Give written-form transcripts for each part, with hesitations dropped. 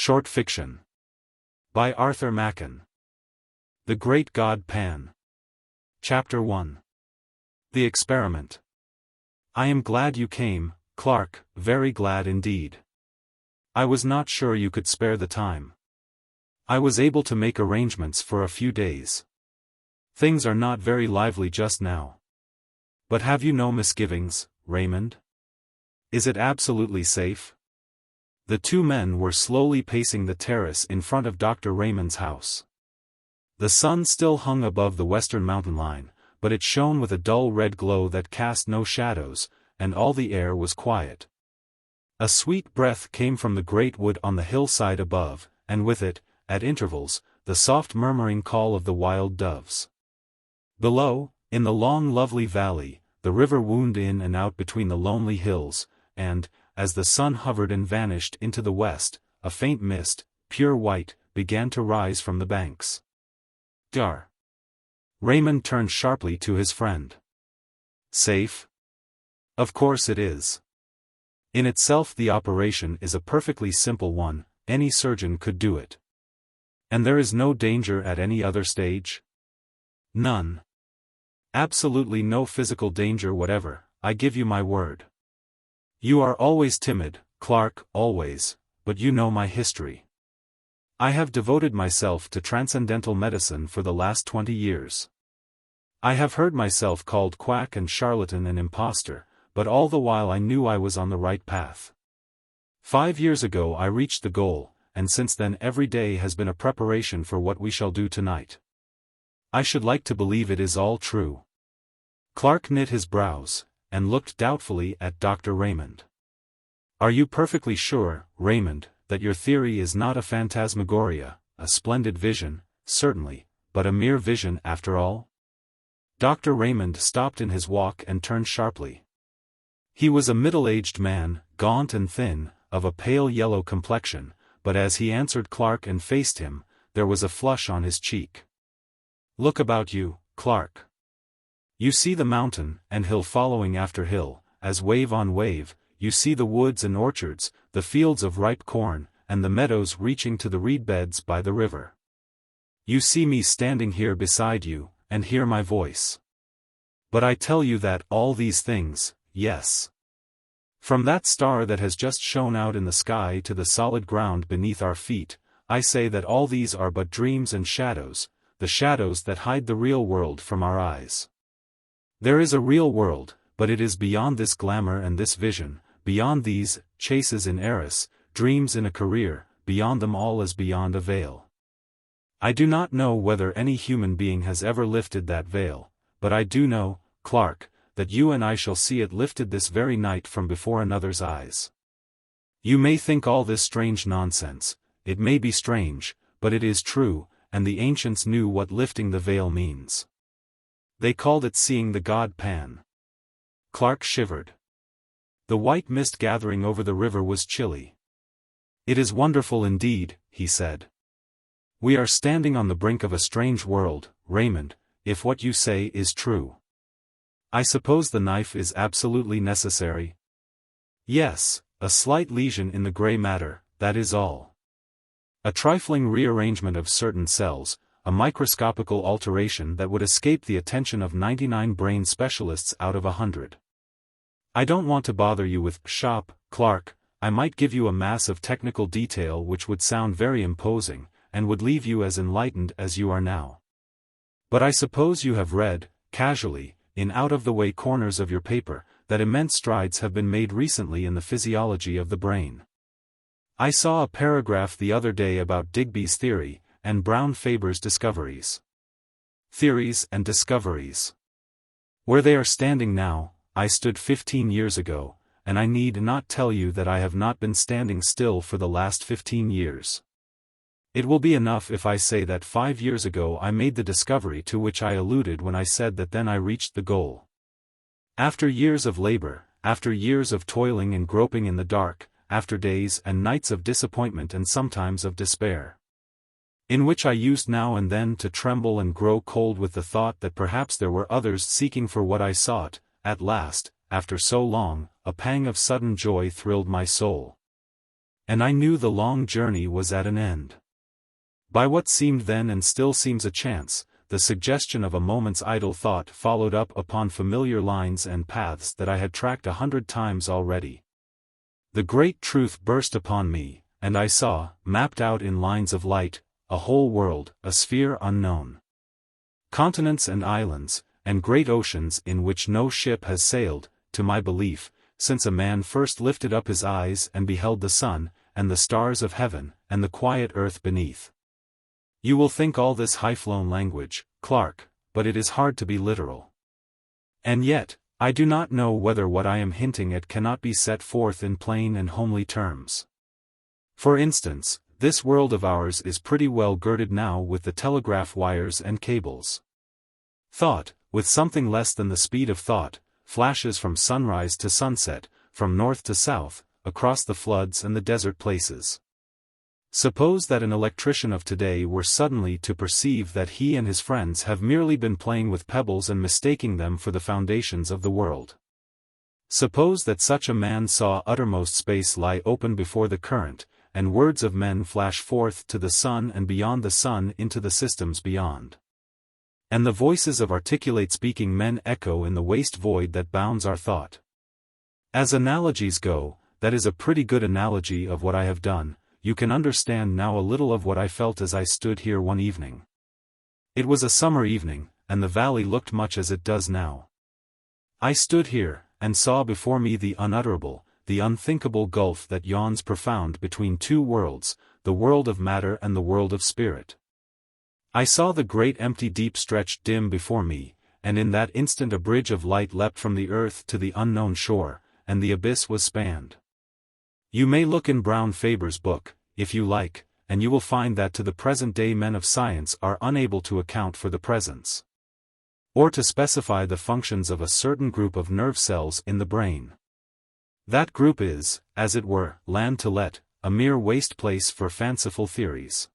Short fiction. By Arthur Machen. The Great God Pan. Chapter 1. The Experiment. I am glad you came, Clark, very glad indeed. I was not sure you could spare the time. I was able to make arrangements for a few days. Things are not very lively just now. But have you no misgivings, Raymond? Is it absolutely safe? The two men were slowly pacing the terrace in front of Dr. Raymond's house. The sun still hung above the western mountain line, but it shone with a dull red glow that cast no shadows, and all the air was quiet. A sweet breath came from the great wood on the hillside above, and with it, at intervals, the soft murmuring call of the wild doves. Below, in the long lovely valley, the river wound in and out between the lonely hills, and, as the sun hovered and vanished into the west, a faint mist, pure white, began to rise from the banks. Dar. Raymond turned sharply to his friend. Safe? Of course it is. In itself the operation is a perfectly simple one, any surgeon could do it. And there is no danger at any other stage? None. Absolutely no physical danger whatever, I give you my word. You are always timid, Clark, always, but you know my history. I have devoted myself to transcendental medicine for the last 20 years. I have heard myself called quack and charlatan and impostor, but all the while I knew I was on the right path. 5 years ago I reached the goal, and since then every day has been a preparation for what we shall do tonight. I should like to believe it is all true. Clark knit his brows, and looked doubtfully at Dr. Raymond. Are you perfectly sure, Raymond, that your theory is not a phantasmagoria, a splendid vision, certainly, but a mere vision after all? Dr. Raymond stopped in his walk and turned sharply. He was a middle-aged man, gaunt and thin, of a pale yellow complexion, but as he answered Clark and faced him, there was a flush on his cheek. Look about you, Clark. You see the mountain and hill following after hill, as wave on wave, you see the woods and orchards, the fields of ripe corn, and the meadows reaching to the reed beds by the river. You see me standing here beside you, and hear my voice. But I tell you that all these things, yes. From that star that has just shone out in the sky to the solid ground beneath our feet, I say that all these are but dreams and shadows, the shadows that hide the real world from our eyes. There is a real world, but it is beyond this glamour and this vision, beyond these chases in Eris, dreams in a career, beyond them all as beyond a veil. I do not know whether any human being has ever lifted that veil, but I do know, Clark, that you and I shall see it lifted this very night from before another's eyes. You may think all this strange nonsense, it may be strange, but it is true, and the ancients knew what lifting the veil means. They called it seeing the god Pan. Clark shivered. The white mist gathering over the river was chilly. It is wonderful indeed, he said. We are standing on the brink of a strange world, Raymond, if what you say is true. I suppose the knife is absolutely necessary? Yes, a slight lesion in the gray matter, that is all. A trifling rearrangement of certain cells, a microscopical alteration that would escape the attention of 99 brain specialists out of 100. I don't want to bother you with shop, Clark. I might give you a mass of technical detail which would sound very imposing, and would leave you as enlightened as you are now. But I suppose you have read, casually, in out-of-the-way corners of your paper, that immense strides have been made recently in the physiology of the brain. I saw a paragraph the other day about Digby's theory, and Brown-Faber's discoveries. Theories and discoveries. Where they are standing now, I stood 15 years ago, and I need not tell you that I have not been standing still for the last 15 years. It will be enough if I say that 5 years ago I made the discovery to which I alluded when I said that then I reached the goal. After years of labor, after years of toiling and groping in the dark, after days and nights of disappointment and sometimes of despair, in which I used now and then to tremble and grow cold with the thought that perhaps there were others seeking for what I sought, at last, after so long, a pang of sudden joy thrilled my soul. And I knew the long journey was at an end. By what seemed then and still seems a chance, the suggestion of a moment's idle thought followed up upon familiar lines and paths that I had tracked 100 times already. The great truth burst upon me, and I saw, mapped out in lines of light, a whole world, a sphere unknown. Continents and islands, and great oceans in which no ship has sailed, to my belief, since a man first lifted up his eyes and beheld the sun, and the stars of heaven, and the quiet earth beneath. You will think all this high-flown language, Clark, but it is hard to be literal. And yet, I do not know whether what I am hinting at cannot be set forth in plain and homely terms. For instance, this world of ours is pretty well girded now with the telegraph wires and cables. Thought, with something less than the speed of thought, flashes from sunrise to sunset, from north to south, across the floods and the desert places. Suppose that an electrician of today were suddenly to perceive that he and his friends have merely been playing with pebbles and mistaking them for the foundations of the world. Suppose that such a man saw uttermost space lie open before the current, and words of men flash forth to the sun and beyond the sun into the systems beyond. And the voices of articulate speaking men echo in the waste void that bounds our thought. As analogies go, that is a pretty good analogy of what I have done. You can understand now a little of what I felt as I stood here one evening. It was a summer evening, and the valley looked much as it does now. I stood here, and saw before me the unutterable, the unthinkable gulf that yawns profound between two worlds, the world of matter and the world of spirit. I saw the great empty deep stretched dim before me, and in that instant a bridge of light leapt from the earth to the unknown shore, and the abyss was spanned. You may look in Brown Faber's book, if you like, and you will find that to the present day men of science are unable to account for the presence, or to specify the functions of a certain group of nerve cells in the brain. That group is, as it were, land to let, a mere waste place for fanciful theories.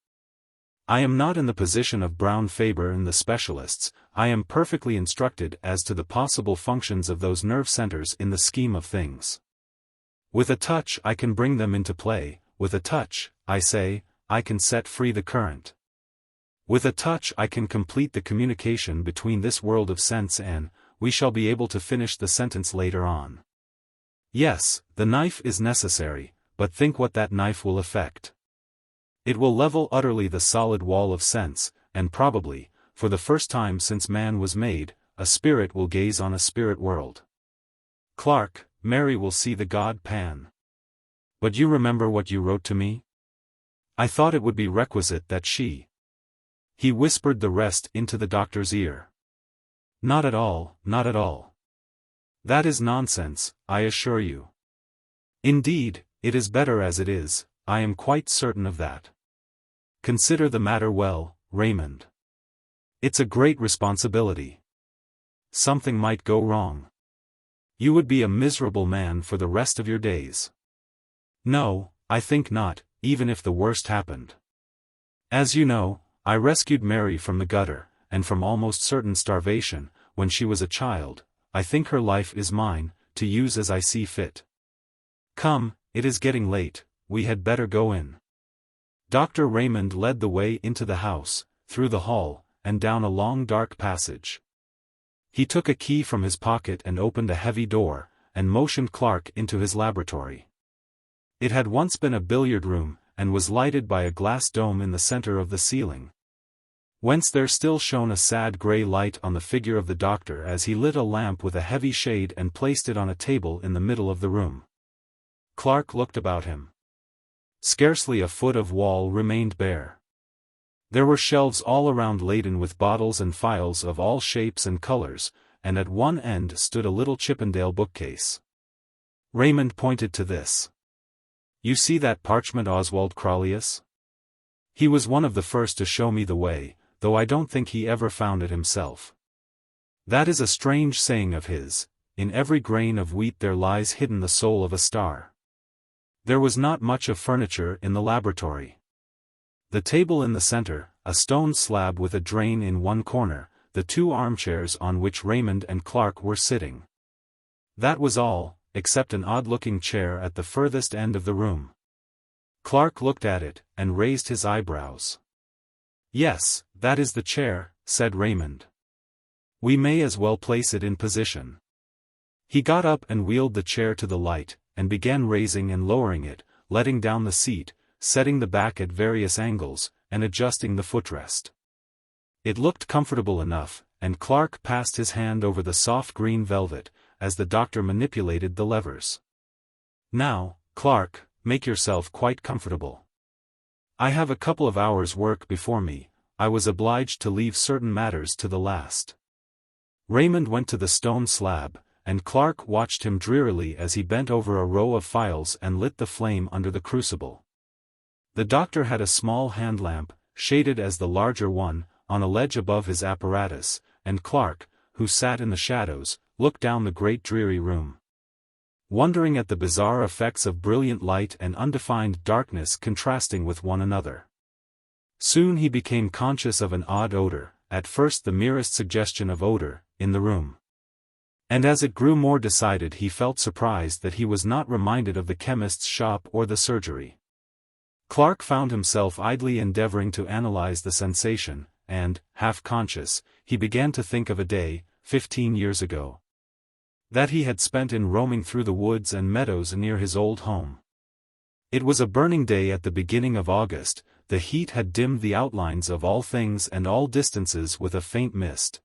I am not in the position of Brown Faber and the specialists. I am perfectly instructed as to the possible functions of those nerve centers in the scheme of things. With a touch I can bring them into play, with a touch, I say, I can set free the current. With a touch I can complete the communication between this world of sense and, we shall be able to finish the sentence later on. Yes, the knife is necessary, but think what that knife will effect. It will level utterly the solid wall of sense, and probably, for the first time since man was made, a spirit will gaze on a spirit world. Clark, Mary will see the god Pan. But you remember what you wrote to me? I thought it would be requisite that she. He whispered the rest into the doctor's ear. Not at all, not at all. That is nonsense, I assure you. Indeed, it is better as it is, I am quite certain of that. Consider the matter well, Raymond. It's a great responsibility. Something might go wrong. You would be a miserable man for the rest of your days. No, I think not, even if the worst happened. As you know, I rescued Mary from the gutter, and from almost certain starvation, when she was a child. I think her life is mine, to use as I see fit. Come, it is getting late, we had better go in. Dr. Raymond led the way into the house, through the hall, and down a long dark passage. He took a key from his pocket and opened a heavy door, and motioned Clark into his laboratory. It had once been a billiard room, and was lighted by a glass dome in the center of the ceiling, whence there still shone a sad grey light on the figure of the doctor as he lit a lamp with a heavy shade and placed it on a table in the middle of the room. Clark looked about him. Scarcely a foot of wall remained bare. There were shelves all around laden with bottles and phials of all shapes and colors, and at one end stood a little Chippendale bookcase. Raymond pointed to this. You see that parchment Oswald Crollius? He was one of the first to show me the way, though I don't think he ever found it himself. That is a strange saying of his, in every grain of wheat there lies hidden the soul of a star. There was not much of furniture in the laboratory. The table in the center, a stone slab with a drain in one corner, the two armchairs on which Raymond and Clark were sitting. That was all, except an odd-looking chair at the furthest end of the room. Clark looked at it, and raised his eyebrows. "Yes, that is the chair," said Raymond. "We may as well place it in position." He got up and wheeled the chair to the light, and began raising and lowering it, letting down the seat, setting the back at various angles, and adjusting the footrest. It looked comfortable enough, and Clark passed his hand over the soft green velvet, as the doctor manipulated the levers. "Now, Clark, make yourself quite comfortable. I have a couple of hours' work before me. I was obliged to leave certain matters to the last." Raymond went to the stone slab, and Clark watched him drearily as he bent over a row of files and lit the flame under the crucible. The doctor had a small hand lamp, shaded as the larger one, on a ledge above his apparatus, and Clark, who sat in the shadows, looked down the great dreary room, wondering at the bizarre effects of brilliant light and undefined darkness contrasting with one another. Soon he became conscious of an odd odor, at first the merest suggestion of odor, in the room. And as it grew more decided he felt surprised that he was not reminded of the chemist's shop or the surgery. Clark found himself idly endeavoring to analyze the sensation, and, half-conscious, he began to think of a day, 15 years ago, that he had spent in roaming through the woods and meadows near his old home. It was a burning day at the beginning of August. The heat had dimmed the outlines of all things and all distances with a faint mist.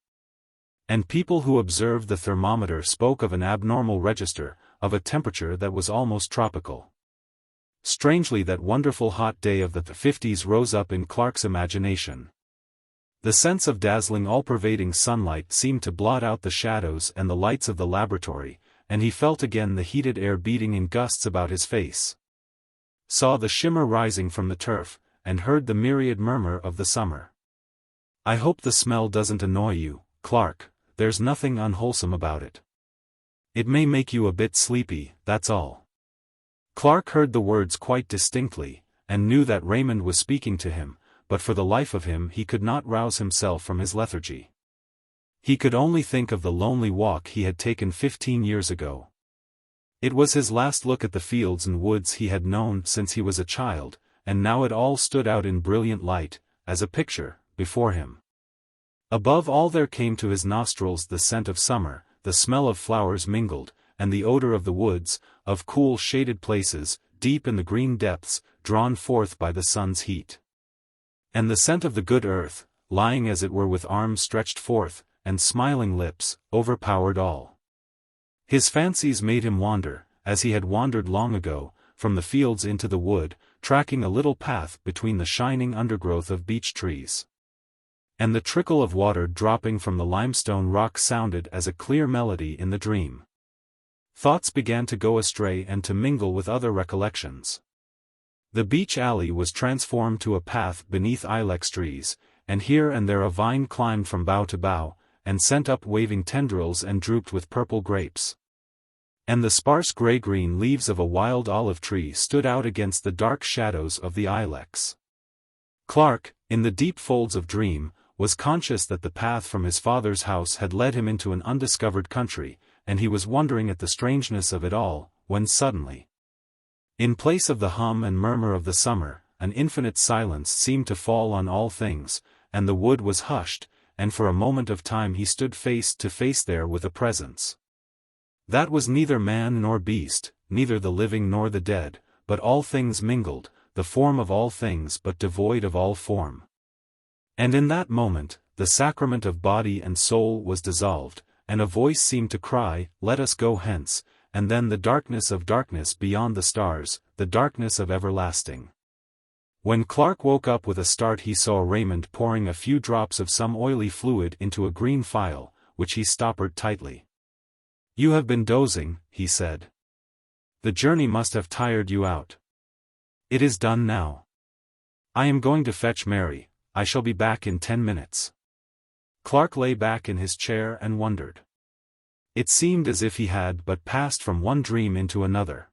And people who observed the thermometer spoke of an abnormal register, of a temperature that was almost tropical. Strangely, that wonderful hot day of the 50s rose up in Clark's imagination. The sense of dazzling all-pervading sunlight seemed to blot out the shadows and the lights of the laboratory, and he felt again the heated air beating in gusts about his face. Saw the shimmer rising from the turf, and heard the myriad murmur of the summer. "I hope the smell doesn't annoy you, Clark. There's nothing unwholesome about it. It may make you a bit sleepy, that's all." Clark heard the words quite distinctly, and knew that Raymond was speaking to him, but for the life of him he could not rouse himself from his lethargy. He could only think of the lonely walk he had taken 15 years ago. It was his last look at the fields and woods he had known since he was a child, and now it all stood out in brilliant light, as a picture, before him. Above all there came to his nostrils the scent of summer, the smell of flowers mingled, and the odor of the woods, of cool shaded places, deep in the green depths, drawn forth by the sun's heat. And the scent of the good earth, lying as it were with arms stretched forth, and smiling lips, overpowered all. His fancies made him wander, as he had wandered long ago, from the fields into the wood, tracking a little path between the shining undergrowth of beech trees. And the trickle of water dropping from the limestone rock sounded as a clear melody in the dream. Thoughts began to go astray and to mingle with other recollections. The beech alley was transformed to a path beneath ilex trees, and here and there a vine climbed from bough to bough, and sent up waving tendrils and drooped with purple grapes. And the sparse gray-green leaves of a wild olive tree stood out against the dark shadows of the ilex. Clark, in the deep folds of dream, was conscious that the path from his father's house had led him into an undiscovered country, and he was wondering at the strangeness of it all, when suddenly, in place of the hum and murmur of the summer, an infinite silence seemed to fall on all things, and the wood was hushed, and for a moment of time he stood face to face there with a presence. That was neither man nor beast, neither the living nor the dead, but all things mingled, the form of all things but devoid of all form. And in that moment, the sacrament of body and soul was dissolved, and a voice seemed to cry, "Let us go hence," and then the darkness of darkness beyond the stars, the darkness of everlasting. When Clark woke up with a start he saw Raymond pouring a few drops of some oily fluid into a green phial, which he stoppered tightly. "You have been dozing," he said. "The journey must have tired you out. It is done now. I am going to fetch Mary. I shall be back in 10 minutes. Clark lay back in his chair and wondered. It seemed as if he had but passed from one dream into another.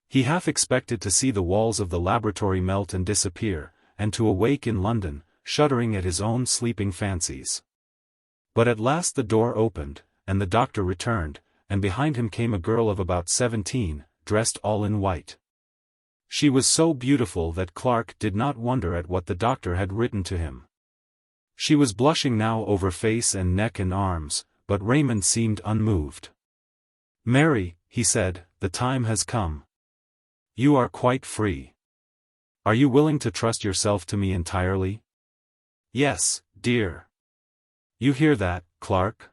He half expected to see the walls of the laboratory melt and disappear, and to awake in London, shuddering at his own sleeping fancies. But at last the door opened, and the doctor returned, and behind him came a girl of about 17, dressed all in white. She was so beautiful that Clark did not wonder at what the doctor had written to him. She was blushing now over face and neck and arms, but Raymond seemed unmoved. "Mary," he said, "the time has come. You are quite free. Are you willing to trust yourself to me entirely?" "Yes, dear." "You hear that, Clark?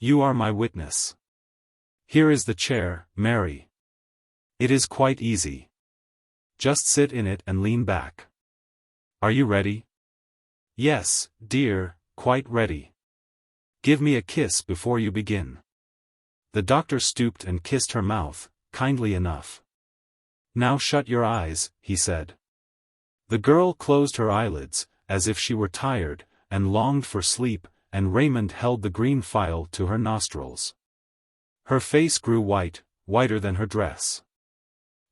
You are my witness. Here is the chair, Mary. It is quite easy. Just sit in it and lean back. Are you ready?" "Yes, dear, quite ready." "Give me a kiss before you begin." The doctor stooped and kissed her mouth, kindly enough. "Now shut your eyes," he said. The girl closed her eyelids, as if she were tired, and longed for sleep, and Raymond held the green phial to her nostrils. Her face grew white, whiter than her dress.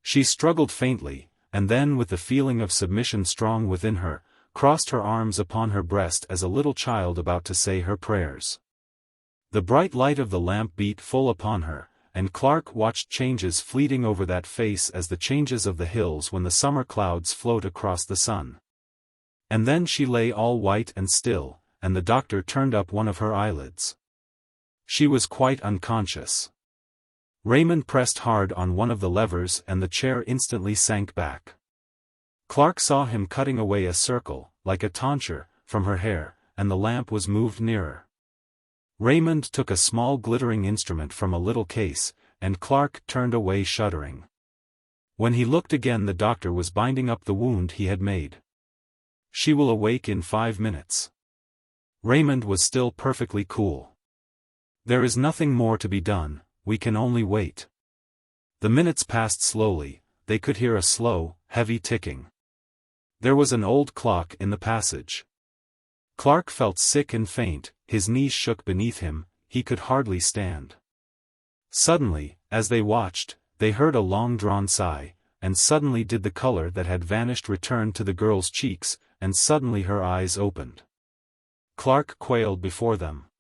She struggled faintly, and then with the feeling of submission strong within her, crossed her arms upon her breast as a little child about to say her prayers. The bright light of the lamp beat full upon her, and Clark watched changes fleeting over that face as the changes of the hills when the summer clouds float across the sun. And then she lay all white and still, and the doctor turned up one of her eyelids. She was quite unconscious. Raymond pressed hard on one of the levers and the chair instantly sank back. Clark saw him cutting away a circle, like a tonsure, from her hair, and the lamp was moved nearer. Raymond took a small glittering instrument from a little case, and Clark turned away shuddering. When he looked again, the doctor was binding up the wound he had made. "She will awake in 5 minutes." Raymond was still perfectly cool. "There is nothing more to be done, we can only wait." The minutes passed slowly, they could hear a slow, heavy ticking. There was an old clock in the passage. Clark felt sick and faint, his knees shook beneath him, he could hardly stand. Suddenly, as they watched, they heard a long-drawn sigh, and suddenly did the color that had vanished return to the girl's cheeks, and suddenly her eyes opened. Clark quailed before them.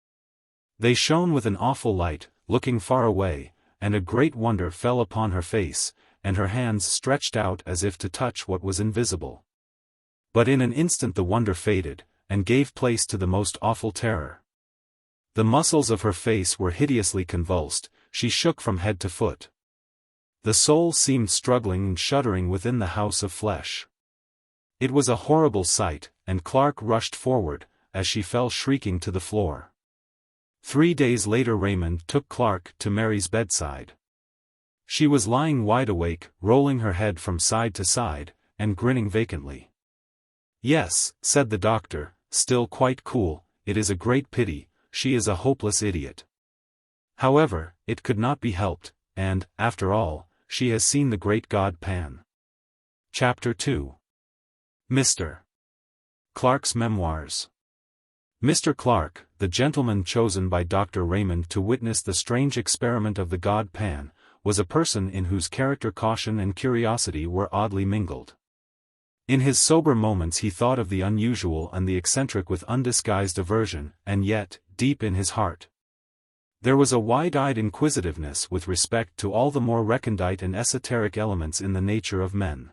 They shone with an awful light, looking far away, and a great wonder fell upon her face, and her hands stretched out as if to touch what was invisible. But in an instant the wonder faded, and gave place to the most awful terror. The muscles of her face were hideously convulsed, she shook from head to foot. The soul seemed struggling and shuddering within the house of flesh. It was a horrible sight, and Clark rushed forward, as she fell shrieking to the floor. 3 days later Raymond took Clark to Mary's bedside. She was lying wide awake, rolling her head from side to side, and grinning vacantly. "Yes," said the doctor, still quite cool, "it is a great pity, she is a hopeless idiot. However, it could not be helped, and, after all, she has seen the great god Pan." Chapter 2. Mr. Clark's Memoirs. Mr. Clark, the gentleman chosen by Dr. Raymond to witness the strange experiment of the god Pan, was a person in whose character caution and curiosity were oddly mingled. In his sober moments he thought of the unusual and the eccentric with undisguised aversion, and yet, deep in his heart, there was a wide-eyed inquisitiveness with respect to all the more recondite and esoteric elements in the nature of men.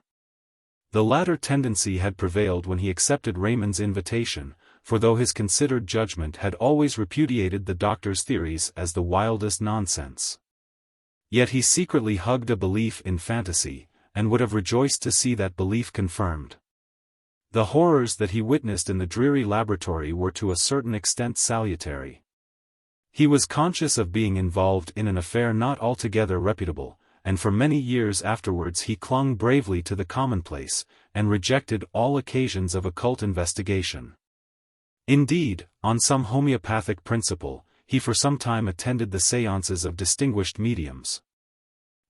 The latter tendency had prevailed when he accepted Raymond's invitation, for though his considered judgment had always repudiated the doctor's theories as the wildest nonsense, yet he secretly hugged a belief in fantasy, and would have rejoiced to see that belief confirmed. The horrors that he witnessed in the dreary laboratory were to a certain extent salutary. He was conscious of being involved in an affair not altogether reputable, and for many years afterwards he clung bravely to the commonplace, and rejected all occasions of occult investigation. Indeed, on some homeopathic principle, he for some time attended the séances of distinguished mediums,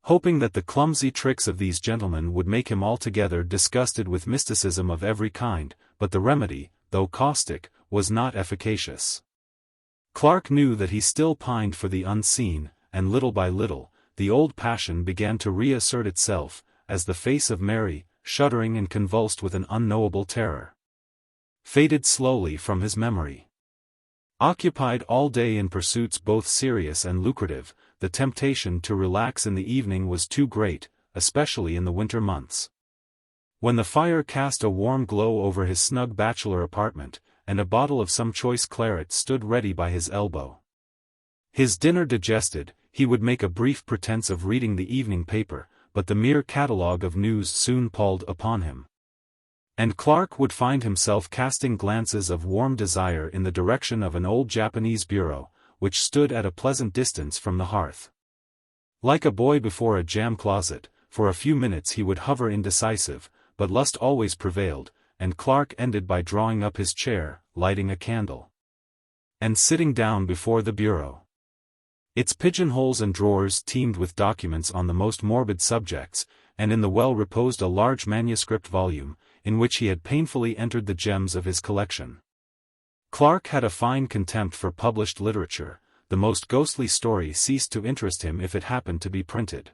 hoping that the clumsy tricks of these gentlemen would make him altogether disgusted with mysticism of every kind, but the remedy, though caustic, was not efficacious. Clark knew that he still pined for the unseen, and little by little, the old passion began to reassert itself, as the face of Mary, shuddering and convulsed with an unknowable terror, faded slowly from his memory. Occupied all day in pursuits both serious and lucrative, the temptation to relax in the evening was too great, especially in the winter months. When the fire cast a warm glow over his snug bachelor apartment, and a bottle of some choice claret stood ready by his elbow. His dinner digested, he would make a brief pretense of reading the evening paper, but the mere catalogue of news soon palled upon him. And Clark would find himself casting glances of warm desire in the direction of an old Japanese bureau, which stood at a pleasant distance from the hearth. Like a boy before a jam closet, for a few minutes he would hover indecisive, but lust always prevailed, and Clark ended by drawing up his chair, lighting a candle, and sitting down before the bureau. Its pigeonholes and drawers teemed with documents on the most morbid subjects, and in the well reposed a large manuscript volume, in which he had painfully entered the gems of his collection. Clark had a fine contempt for published literature. The most ghostly story ceased to interest him if it happened to be printed.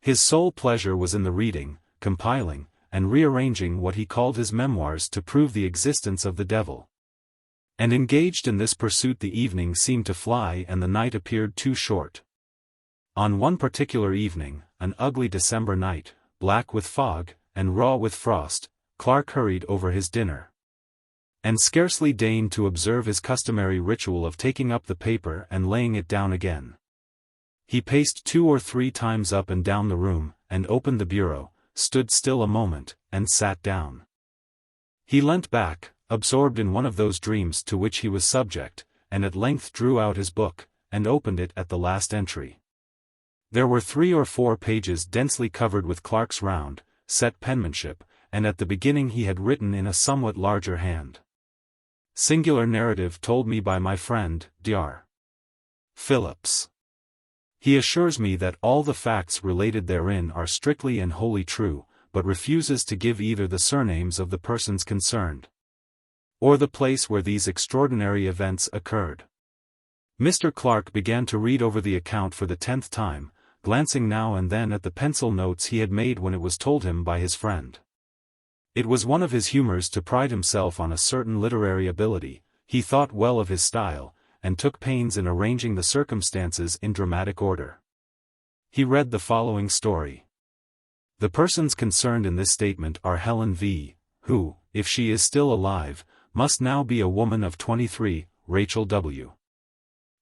His sole pleasure was in the reading, compiling, and rearranging what he called his memoirs to prove the existence of the devil. And engaged in this pursuit the evening seemed to fly and the night appeared too short. On one particular evening, an ugly December night, black with fog, and raw with frost, Clark hurried over his dinner, and scarcely deigned to observe his customary ritual of taking up the paper and laying it down again. He paced 2 or 3 times up and down the room, and opened the bureau, stood still a moment, and sat down. He leant back, absorbed in one of those dreams to which he was subject, and at length drew out his book, and opened it at the last entry. There were 3 or 4 pages densely covered with Clark's round, set penmanship, and at the beginning he had written in a somewhat larger hand: "Singular narrative told me by my friend, Dr. Phillips. He assures me that all the facts related therein are strictly and wholly true, but refuses to give either the surnames of the persons concerned, or the place where these extraordinary events occurred." Mr. Clark began to read over the account for the 10th time, glancing now and then at the pencil notes he had made when it was told him by his friend. It was one of his humors to pride himself on a certain literary ability. He thought well of his style, and took pains in arranging the circumstances in dramatic order. He read the following story. The persons concerned in this statement are Helen V., who, if she is still alive, must now be a woman of 23, Rachel W.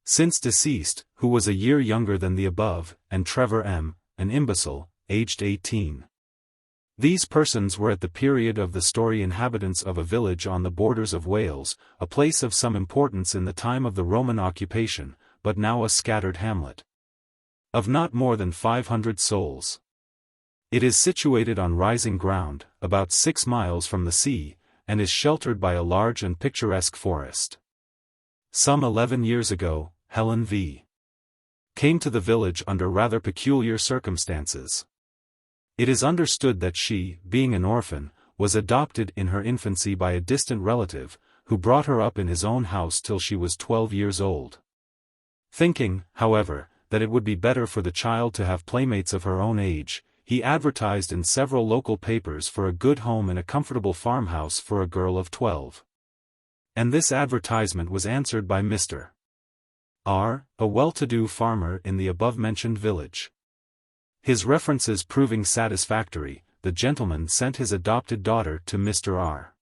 since deceased, who was a year younger than the above, and Trevor M., an imbecile, aged 18. These persons were at the period of the story inhabitants of a village on the borders of Wales, a place of some importance in the time of the Roman occupation, but now a scattered hamlet of not more than 500 souls. It is situated on rising ground, about 6 miles from the sea, and is sheltered by a large and picturesque forest. Some 11 years ago, Helen V. came to the village under rather peculiar circumstances. It is understood that she, being an orphan, was adopted in her infancy by a distant relative, who brought her up in his own house till she was 12 years old. Thinking, however, that it would be better for the child to have playmates of her own age, he advertised in several local papers for a good home in a comfortable farmhouse for a girl of 12. And this advertisement was answered by Mr. R., a well-to-do farmer in the above-mentioned village. His references proving satisfactory, the gentleman sent his adopted daughter to Mr. R.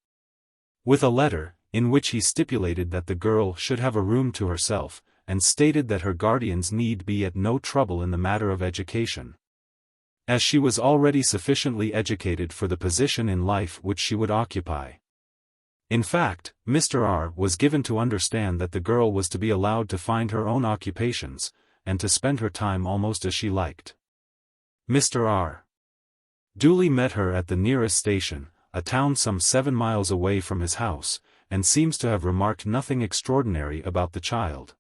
with a letter, in which he stipulated that the girl should have a room to herself, and stated that her guardians need be at no trouble in the matter of education, as she was already sufficiently educated for the position in life which she would occupy. In fact, Mr. R. was given to understand that the girl was to be allowed to find her own occupations, and to spend her time almost as she liked. Mr. R. duly met her at the nearest station, a town some 7 miles away from his house, and seems to have remarked nothing extraordinary about the child,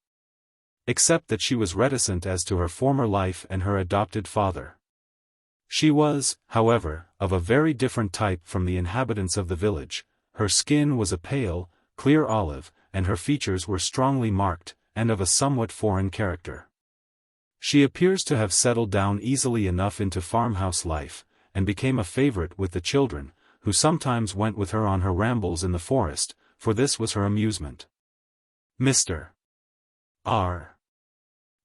except that she was reticent as to her former life and her adopted father. She was, however, of a very different type from the inhabitants of the village. Her skin was a pale, clear olive, and her features were strongly marked, and of a somewhat foreign character. She appears to have settled down easily enough into farmhouse life, and became a favorite with the children, who sometimes went with her on her rambles in the forest, for this was her amusement. Mr. R.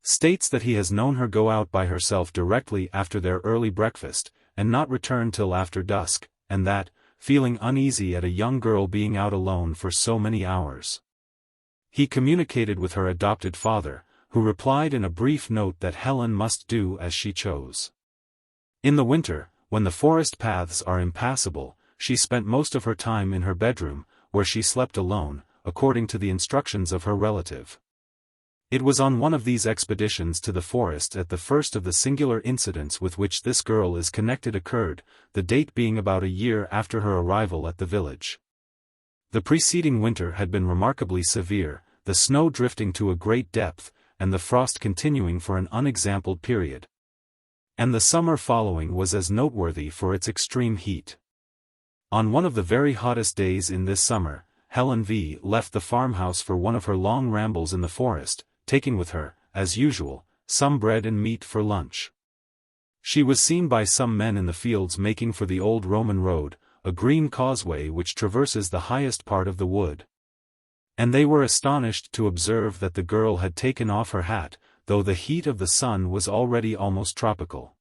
states that he has known her go out by herself directly after their early breakfast, and not return till after dusk, and that, feeling uneasy at a young girl being out alone for so many hours, he communicated with her adopted father, who replied in a brief note that Helen must do as she chose. In the winter, when the forest paths are impassable, she spent most of her time in her bedroom, where she slept alone, according to the instructions of her relative. It was on one of these expeditions to the forest that the first of the singular incidents with which this girl is connected occurred, the date being about a year after her arrival at the village. The preceding winter had been remarkably severe, the snow drifting to a great depth, and the frost continuing for an unexampled period. And the summer following was as noteworthy for its extreme heat. On one of the very hottest days in this summer, Helen V. left the farmhouse for one of her long rambles in the forest, taking with her, as usual, some bread and meat for lunch. She was seen by some men in the fields making for the old Roman road, a green causeway which traverses the highest part of the wood. And they were astonished to observe that the girl had taken off her hat, though the heat of the sun was already almost tropical.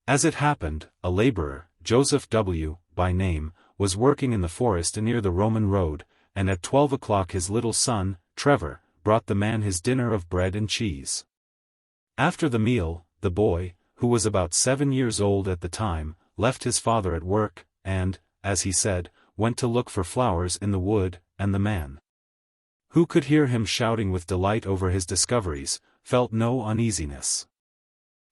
As it happened, a laborer, Joseph W., by name, was working in the forest near the Roman road, and at 12 o'clock his little son, Trevor, brought the man his dinner of bread and cheese. After the meal, the boy, who was about 7 years old at the time, left his father at work, and, as he said, went to look for flowers in the wood, and the man, who could hear him shouting with delight over his discoveries, felt no uneasiness.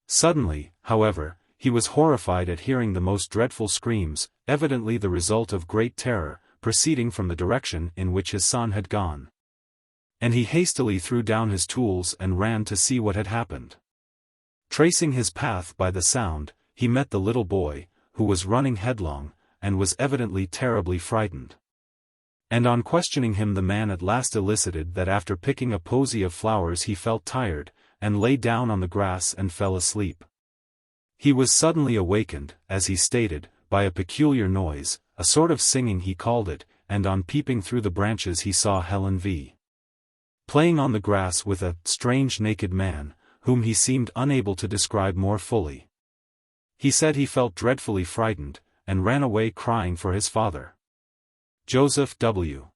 Suddenly, however, he was horrified at hearing the most dreadful screams, evidently the result of great terror, proceeding from the direction in which his son had gone. And he hastily threw down his tools and ran to see what had happened. Tracing his path by the sound, he met the little boy, who was running headlong, and was evidently terribly frightened. And on questioning him, the man at last elicited that after picking a posy of flowers he felt tired, and lay down on the grass and fell asleep. He was suddenly awakened, as he stated, by a peculiar noise, a sort of singing he called it, and on peeping through the branches he saw Helen V. playing on the grass with a strange naked man, whom he seemed unable to describe more fully. He said he felt dreadfully frightened, and ran away crying for his father. Joseph W.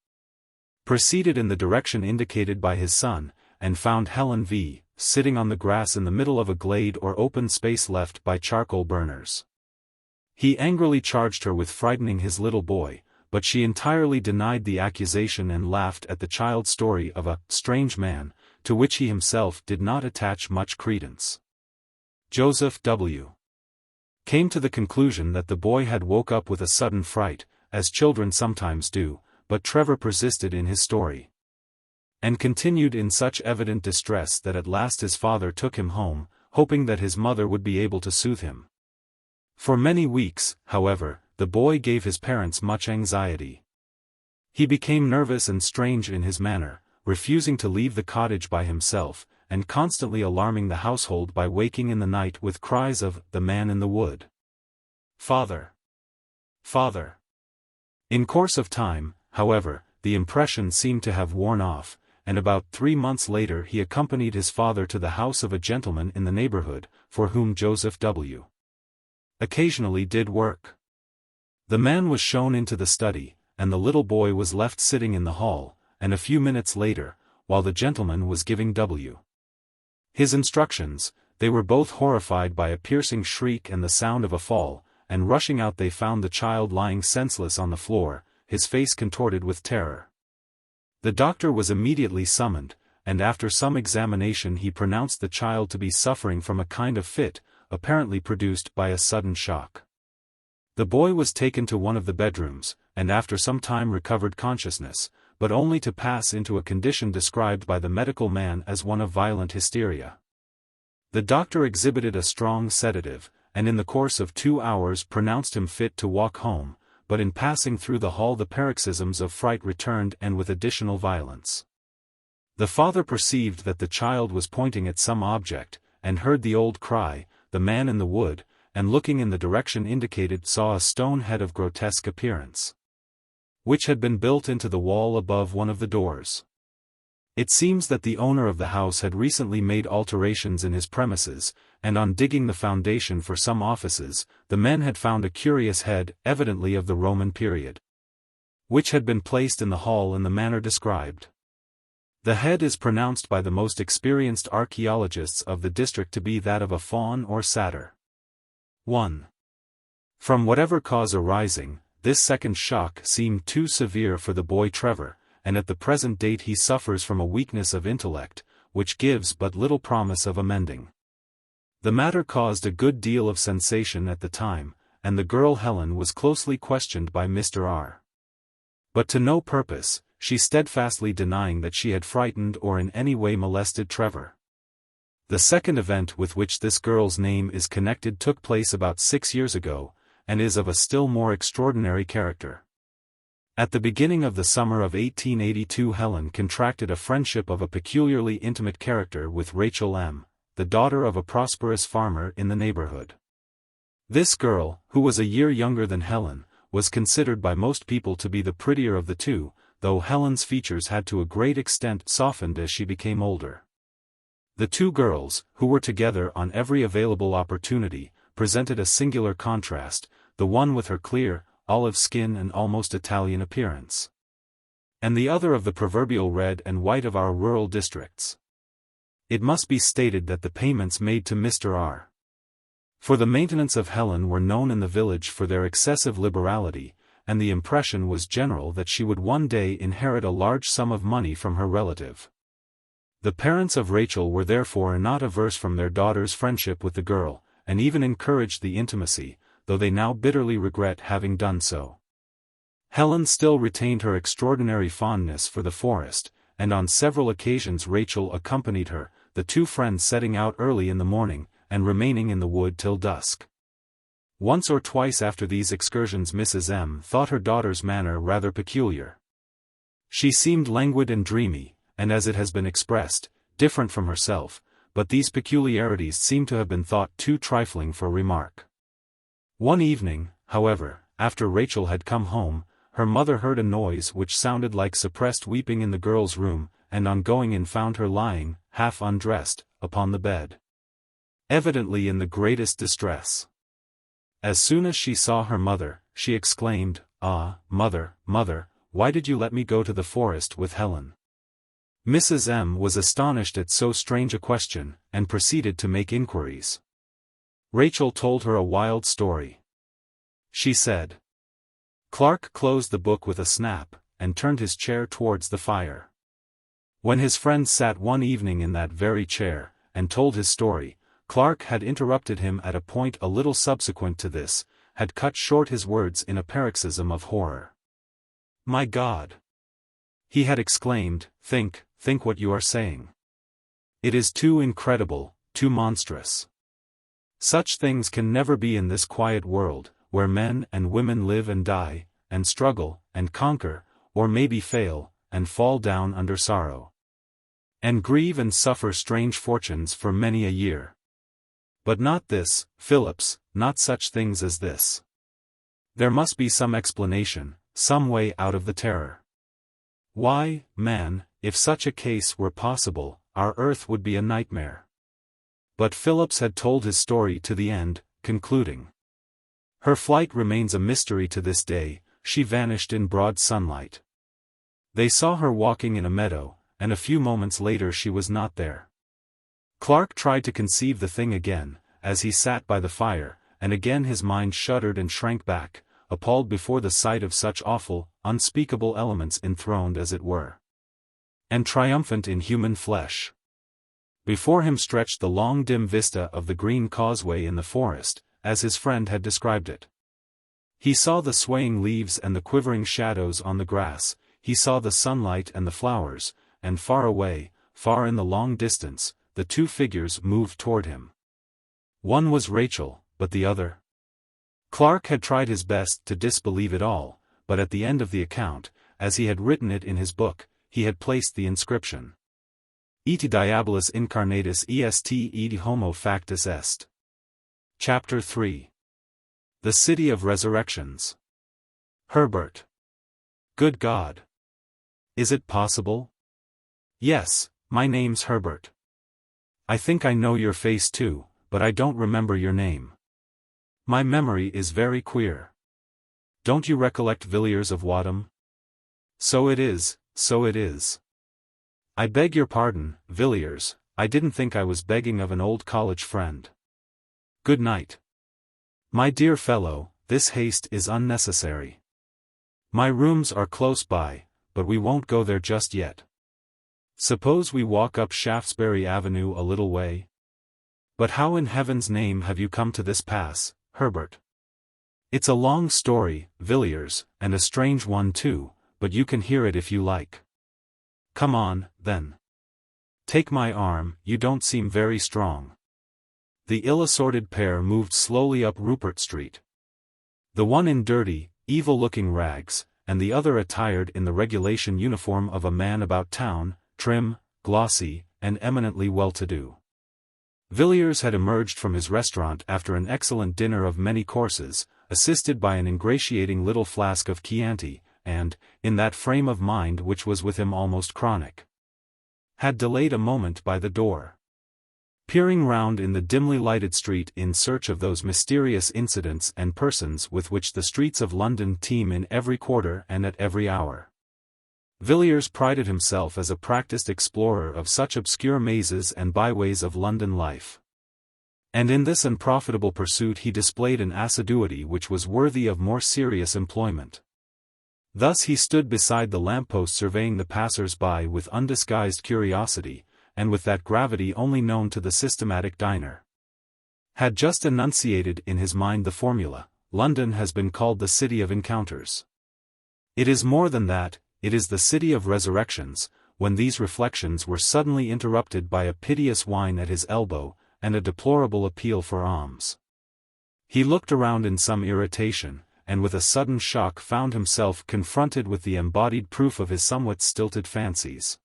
proceeded in the direction indicated by his son, and found Helen V. sitting on the grass in the middle of a glade or open space left by charcoal burners. He angrily charged her with frightening his little boy, but she entirely denied the accusation and laughed at the child's story of a strange man, to which he himself did not attach much credence. Joseph W. came to the conclusion that the boy had woke up with a sudden fright, as children sometimes do, but Trevor persisted in his story, and continued in such evident distress that at last his father took him home, hoping that his mother would be able to soothe him. For many weeks, however, the boy gave his parents much anxiety. He became nervous and strange in his manner, refusing to leave the cottage by himself, and constantly alarming the household by waking in the night with cries of "the man in the wood. Father! Father!" In course of time, however, the impression seemed to have worn off, and about 3 months later he accompanied his father to the house of a gentleman in the neighborhood, for whom Joseph W. occasionally did work. The man was shown into the study, and the little boy was left sitting in the hall, and a few minutes later, while the gentleman was giving W. his instructions, they were both horrified by a piercing shriek and the sound of a fall, and rushing out they found the child lying senseless on the floor, his face contorted with terror. The doctor was immediately summoned, and after some examination he pronounced the child to be suffering from a kind of fit, apparently produced by a sudden shock. The boy was taken to one of the bedrooms, and after some time recovered consciousness, but only to pass into a condition described by the medical man as one of violent hysteria. The doctor exhibited a strong sedative, and in the course of 2 hours pronounced him fit to walk home, but in passing through the hall the paroxysms of fright returned and with additional violence. The father perceived that the child was pointing at some object, and heard the old cry, "The man in the wood," and looking in the direction indicated saw a stone head of grotesque appearance, which had been built into the wall above one of the doors. It seems that the owner of the house had recently made alterations in his premises, and on digging the foundation for some offices, the men had found a curious head, evidently of the Roman period, which had been placed in the hall in the manner described. The head is pronounced by the most experienced archaeologists of the district to be that of a faun or satyr. 1. From whatever cause arising, this second shock seemed too severe for the boy Trevor, and at the present date he suffers from a weakness of intellect, which gives but little promise of amending. The matter caused a good deal of sensation at the time, and the girl Helen was closely questioned by Mr. R. But to no purpose, she steadfastly denying that she had frightened or in any way molested Trevor. The second event with which this girl's name is connected took place about 6 years ago, and is of a still more extraordinary character. At the beginning of the summer of 1882 Helen contracted a friendship of a peculiarly intimate character with Rachel M., the daughter of a prosperous farmer in the neighborhood. This girl, who was a year younger than Helen, was considered by most people to be the prettier of the two, though Helen's features had to a great extent softened as she became older. The two girls, who were together on every available opportunity, presented a singular contrast, the one with her clear, olive skin and almost Italian appearance, and the other of the proverbial red and white of our rural districts. It must be stated that the payments made to Mr. R. for the maintenance of Helen were known in the village for their excessive liberality, and the impression was general that she would one day inherit a large sum of money from her relative. The parents of Rachel were therefore not averse from their daughter's friendship with the girl, and even encouraged the intimacy, though they now bitterly regret having done so. Helen still retained her extraordinary fondness for the forest, and on several occasions Rachel accompanied her, the two friends setting out early in the morning, and remaining in the wood till dusk. Once or twice after these excursions Mrs. M. thought her daughter's manner rather peculiar. She seemed languid and dreamy, and as it has been expressed, different from herself, but these peculiarities seem to have been thought too trifling for remark. One evening, however, after Rachel had come home, her mother heard a noise which sounded like suppressed weeping in the girl's room, and on going in found her lying, half undressed, upon the bed, evidently in the greatest distress. As soon as she saw her mother, she exclaimed, "Ah, mother, mother, why did you let me go to the forest with Helen?" Mrs. M. was astonished at so strange a question, and proceeded to make inquiries. Rachel told her a wild story. She said. Clark closed the book with a snap, and turned his chair towards the fire. When his friend sat one evening in that very chair, and told his story, Clark had interrupted him at a point a little subsequent to this, had cut short his words in a paroxysm of horror. "My God!" he had exclaimed, think what you are saying. It is too incredible, too monstrous. Such things can never be in this quiet world, where men and women live and die, and struggle, and conquer, or maybe fail, and fall down under sorrow, and grieve and suffer strange fortunes for many a year. But not this, Phillips, not such things as this. There must be some explanation, some way out of the terror. Why, man, if such a case were possible, our earth would be a nightmare. But Phillips had told his story to the end, concluding. Her flight remains a mystery to this day. She vanished in broad sunlight. They saw her walking in a meadow, and a few moments later she was not there. Clark tried to conceive the thing again, as he sat by the fire, and again his mind shuddered and shrank back, appalled before the sight of such awful, unspeakable elements enthroned as it were, and triumphant in human flesh. Before him stretched the long dim vista of the green causeway in the forest, as his friend had described it. He saw the swaying leaves and the quivering shadows on the grass, he saw the sunlight and the flowers, and far away, far in the long distance, the two figures moved toward him. One was Rachel, but the other? Clark had tried his best to disbelieve it all, but at the end of the account, as he had written it in his book, he had placed the inscription. Et diabolus incarnatus est id homo factus est. Chapter 3. The City of Resurrections. Herbert. Good God! Is it possible? Yes, my name's Herbert. I think I know your face too, but I don't remember your name. My memory is very queer. Don't you recollect Villiers of Wadham? So it is, so it is. I beg your pardon, Villiers, I didn't think I was begging of an old college friend. Good night. My dear fellow, this haste is unnecessary. My rooms are close by, but we won't go there just yet. Suppose we walk up Shaftesbury Avenue a little way? But how in heaven's name have you come to this pass, Herbert? It's a long story, Villiers, and a strange one too, but you can hear it if you like. Come on, then. Take my arm, you don't seem very strong. The ill-assorted pair moved slowly up Rupert Street. The one in dirty, evil-looking rags, and the other attired in the regulation uniform of a man about town, trim, glossy, and eminently well-to-do. Villiers had emerged from his restaurant after an excellent dinner of many courses, assisted by an ingratiating little flask of Chianti, and, in that frame of mind which was with him almost chronic, had delayed a moment by the door. Peering round in the dimly lighted street in search of those mysterious incidents and persons with which the streets of London teem in every quarter and at every hour. Villiers prided himself as a practised explorer of such obscure mazes and byways of London life. And in this unprofitable pursuit he displayed an assiduity which was worthy of more serious employment. Thus he stood beside the lamppost surveying the passers-by with undisguised curiosity, and with that gravity only known to the systematic diner. Had just enunciated in his mind the formula, London has been called the city of encounters. It is more than that, it is the city of resurrections, when these reflections were suddenly interrupted by a piteous whine at his elbow, and a deplorable appeal for alms. He looked around in some irritation, and with a sudden shock found himself confronted with the embodied proof of his somewhat stilted fancies.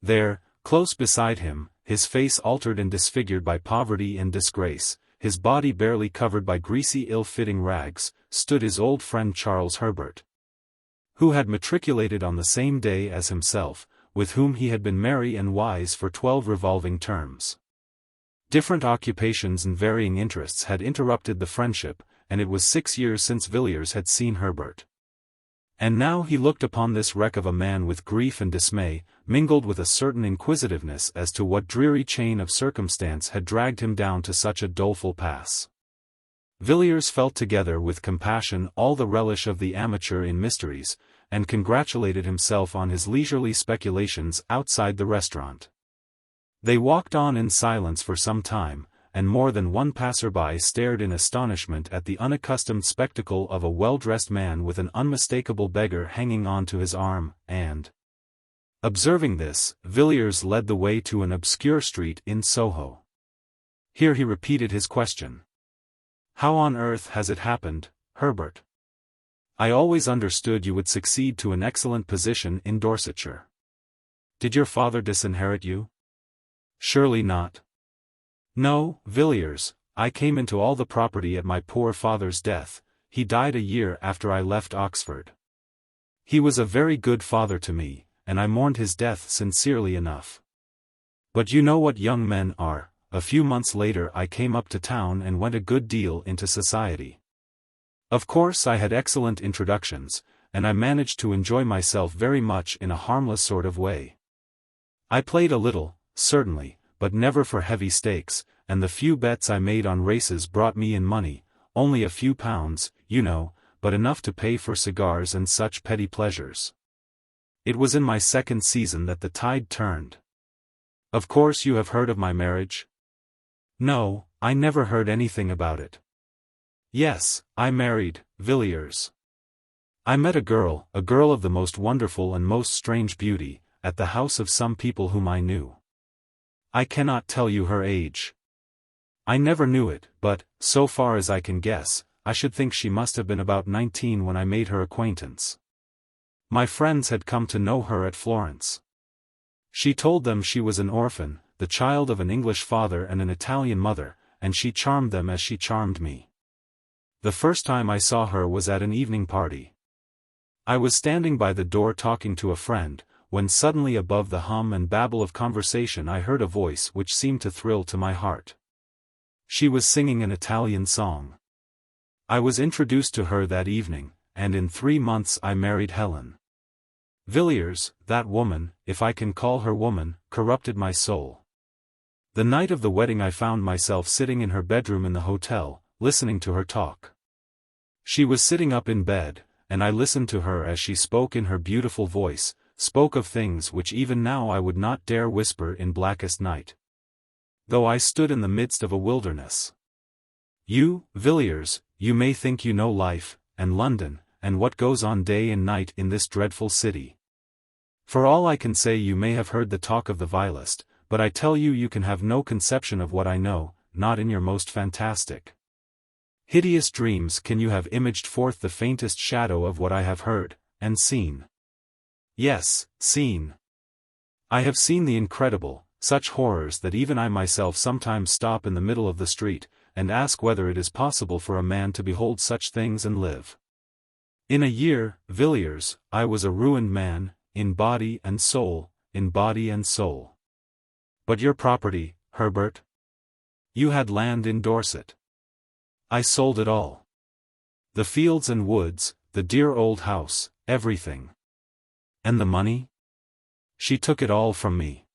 There, close beside him, his face altered and disfigured by poverty and disgrace, his body barely covered by greasy ill-fitting rags, stood his old friend Charles Herbert, who had matriculated on the same day as himself, with whom he had been merry and wise for 12 revolving terms. Different occupations and varying interests had interrupted the friendship, and it was 6 years since Villiers had seen Herbert. And now he looked upon this wreck of a man with grief and dismay, mingled with a certain inquisitiveness as to what dreary chain of circumstance had dragged him down to such a doleful pass. Villiers felt together with compassion all the relish of the amateur in mysteries, and congratulated himself on his leisurely speculations outside the restaurant. They walked on in silence for some time, and more than one passer-by stared in astonishment at the unaccustomed spectacle of a well-dressed man with an unmistakable beggar hanging on to his arm, and, observing this, Villiers led the way to an obscure street in Soho. Here he repeated his question. "How on earth has it happened, Herbert? I always understood you would succeed to an excellent position in Dorsetshire. Did your father disinherit you?" "Surely not. No, Villiers, I came into all the property at my poor father's death. He died a year after I left Oxford. He was a very good father to me, and I mourned his death sincerely enough. But you know what young men are. A few months later I came up to town and went a good deal into society. Of course I had excellent introductions, and I managed to enjoy myself very much in a harmless sort of way. I played a little, certainly, but never for heavy stakes, and the few bets I made on races brought me in money, only a few pounds, you know, but enough to pay for cigars and such petty pleasures. It was in my second season that the tide turned. Of course you have heard of my marriage?" "No, I never heard anything about it." "Yes, I married, Villiers. I met a girl of the most wonderful and most strange beauty, at the house of some people whom I knew. I cannot tell you her age. I never knew it, but, so far as I can guess, I should think she must have been about 19 when I made her acquaintance. My friends had come to know her at Florence. She told them she was an orphan, the child of an English father and an Italian mother, and she charmed them as she charmed me. The first time I saw her was at an evening party. I was standing by the door talking to a friend, when suddenly above the hum and babble of conversation I heard a voice which seemed to thrill to my heart. She was singing an Italian song. I was introduced to her that evening, and in 3 months I married Helen. Villiers, that woman, if I can call her woman, corrupted my soul. The night of the wedding I found myself sitting in her bedroom in the hotel, listening to her talk. She was sitting up in bed, and I listened to her as she spoke in her beautiful voice, spoke of things which even now I would not dare whisper in blackest night. Though I stood in the midst of a wilderness. You, Villiers, you may think you know life, and London, and what goes on day and night in this dreadful city. For all I can say you may have heard the talk of the vilest, but I tell you you can have no conception of what I know, not in your most fantastic, hideous dreams can you have imaged forth the faintest shadow of what I have heard, and seen. Yes, seen. I have seen the incredible, such horrors that even I myself sometimes stop in the middle of the street, and ask whether it is possible for a man to behold such things and live. In a year, Villiers, I was a ruined man, in body and soul, in body and soul. But your property, Herbert? You had land in Dorset. I sold it all. The fields and woods, the dear old house, everything. And the money? She took it all from me.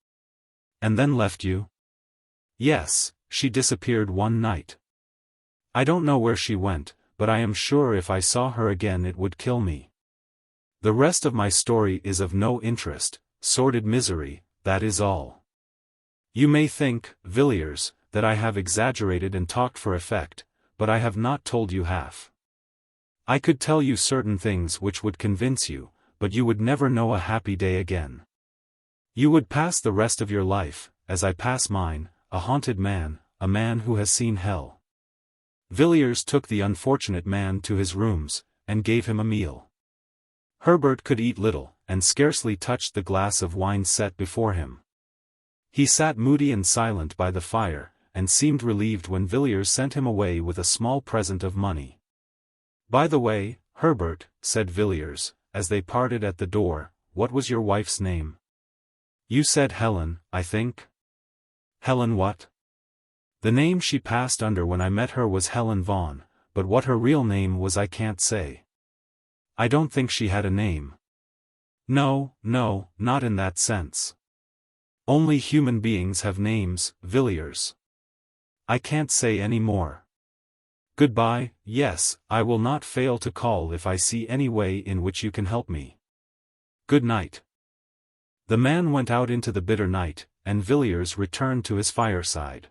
And then left you? Yes, she disappeared one night. I don't know where she went, but I am sure if I saw her again it would kill me. The rest of my story is of no interest, sordid misery, that is all. You may think, Villiers, that I have exaggerated and talked for effect, but I have not told you half. I could tell you certain things which would convince you, but you would never know a happy day again. You would pass the rest of your life, as I pass mine, a haunted man, a man who has seen hell. Villiers took the unfortunate man to his rooms, and gave him a meal. Herbert could eat little, and scarcely touched the glass of wine set before him. He sat moody and silent by the fire, and seemed relieved when Villiers sent him away with a small present of money. By the way, Herbert, said Villiers, as they parted at the door, what was your wife's name? You said Helen, I think? Helen what? The name she passed under when I met her was Helen Vaughan, but what her real name was I can't say. I don't think she had a name. No, not in that sense. Only human beings have names, Villiers. I can't say any more. Goodbye, yes, I will not fail to call if I see any way in which you can help me. Good night. The man went out into the bitter night, and Villiers returned to his fireside.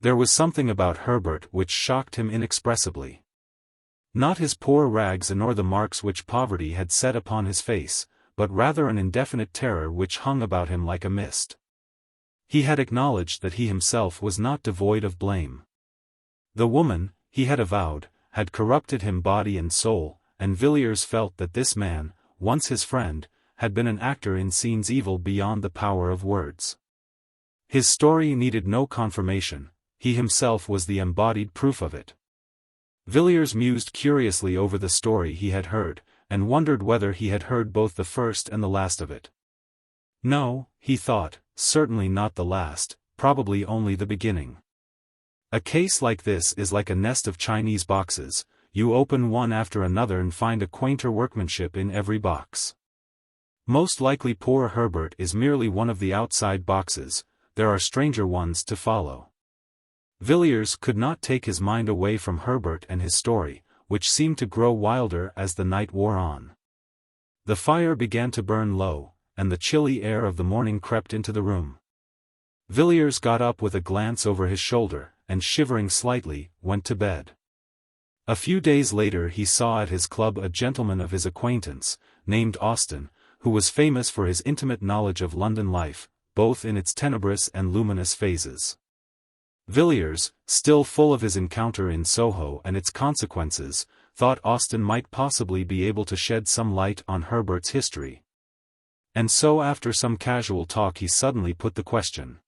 There was something about Herbert which shocked him inexpressibly. Not his poor rags nor the marks which poverty had set upon his face, but rather an indefinite terror which hung about him like a mist. He had acknowledged that he himself was not devoid of blame. The woman, he had avowed, had corrupted him body and soul, and Villiers felt that this man, once his friend, had been an actor in scenes evil beyond the power of words. His story needed no confirmation, he himself was the embodied proof of it. Villiers mused curiously over the story he had heard, and wondered whether he had heard both the first and the last of it. No, he thought, certainly not the last, probably only the beginning. A case like this is like a nest of Chinese boxes, you open one after another and find a quainter workmanship in every box. Most likely poor Herbert is merely one of the outside boxes, there are stranger ones to follow. Villiers could not take his mind away from Herbert and his story, which seemed to grow wilder as the night wore on. The fire began to burn low, and the chilly air of the morning crept into the room. Villiers got up with a glance over his shoulder, and shivering slightly, went to bed. A few days later he saw at his club a gentleman of his acquaintance, named Austin, who was famous for his intimate knowledge of London life, both in its tenebrous and luminous phases. Villiers, still full of his encounter in Soho and its consequences, thought Austin might possibly be able to shed some light on Herbert's history. And so after some casual talk he suddenly put the question.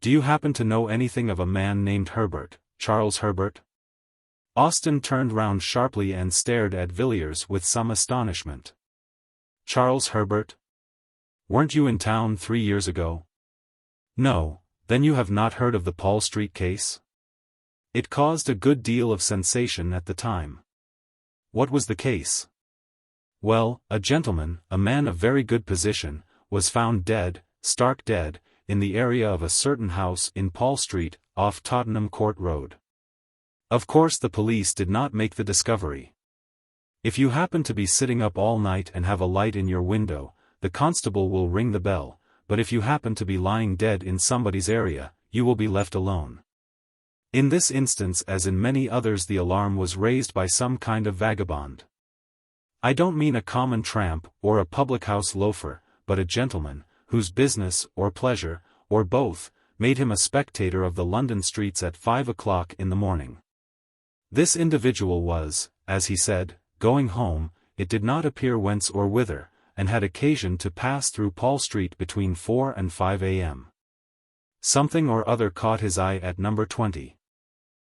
Do you happen to know anything of a man named Herbert, Charles Herbert? Austin turned round sharply and stared at Villiers with some astonishment. Charles Herbert? Weren't you in town 3 years ago? No, then you have not heard of the Paul Street case? It caused a good deal of sensation at the time. What was the case? Well, a gentleman, a man of very good position, was found dead, stark dead, in the area of a certain house in Paul Street, off Tottenham Court Road. Of course the police did not make the discovery. If you happen to be sitting up all night and have a light in your window, the constable will ring the bell, but if you happen to be lying dead in somebody's area, you will be left alone. In this instance, as in many others, the alarm was raised by some kind of vagabond. I don't mean a common tramp or a public-house loafer, but a gentleman, whose business, or pleasure, or both, made him a spectator of the London streets at 5 o'clock in the morning. This individual was, as he said, going home, it did not appear whence or whither, and had occasion to pass through Paul Street between 4 and 5 a.m. Something or other caught his eye at number 20.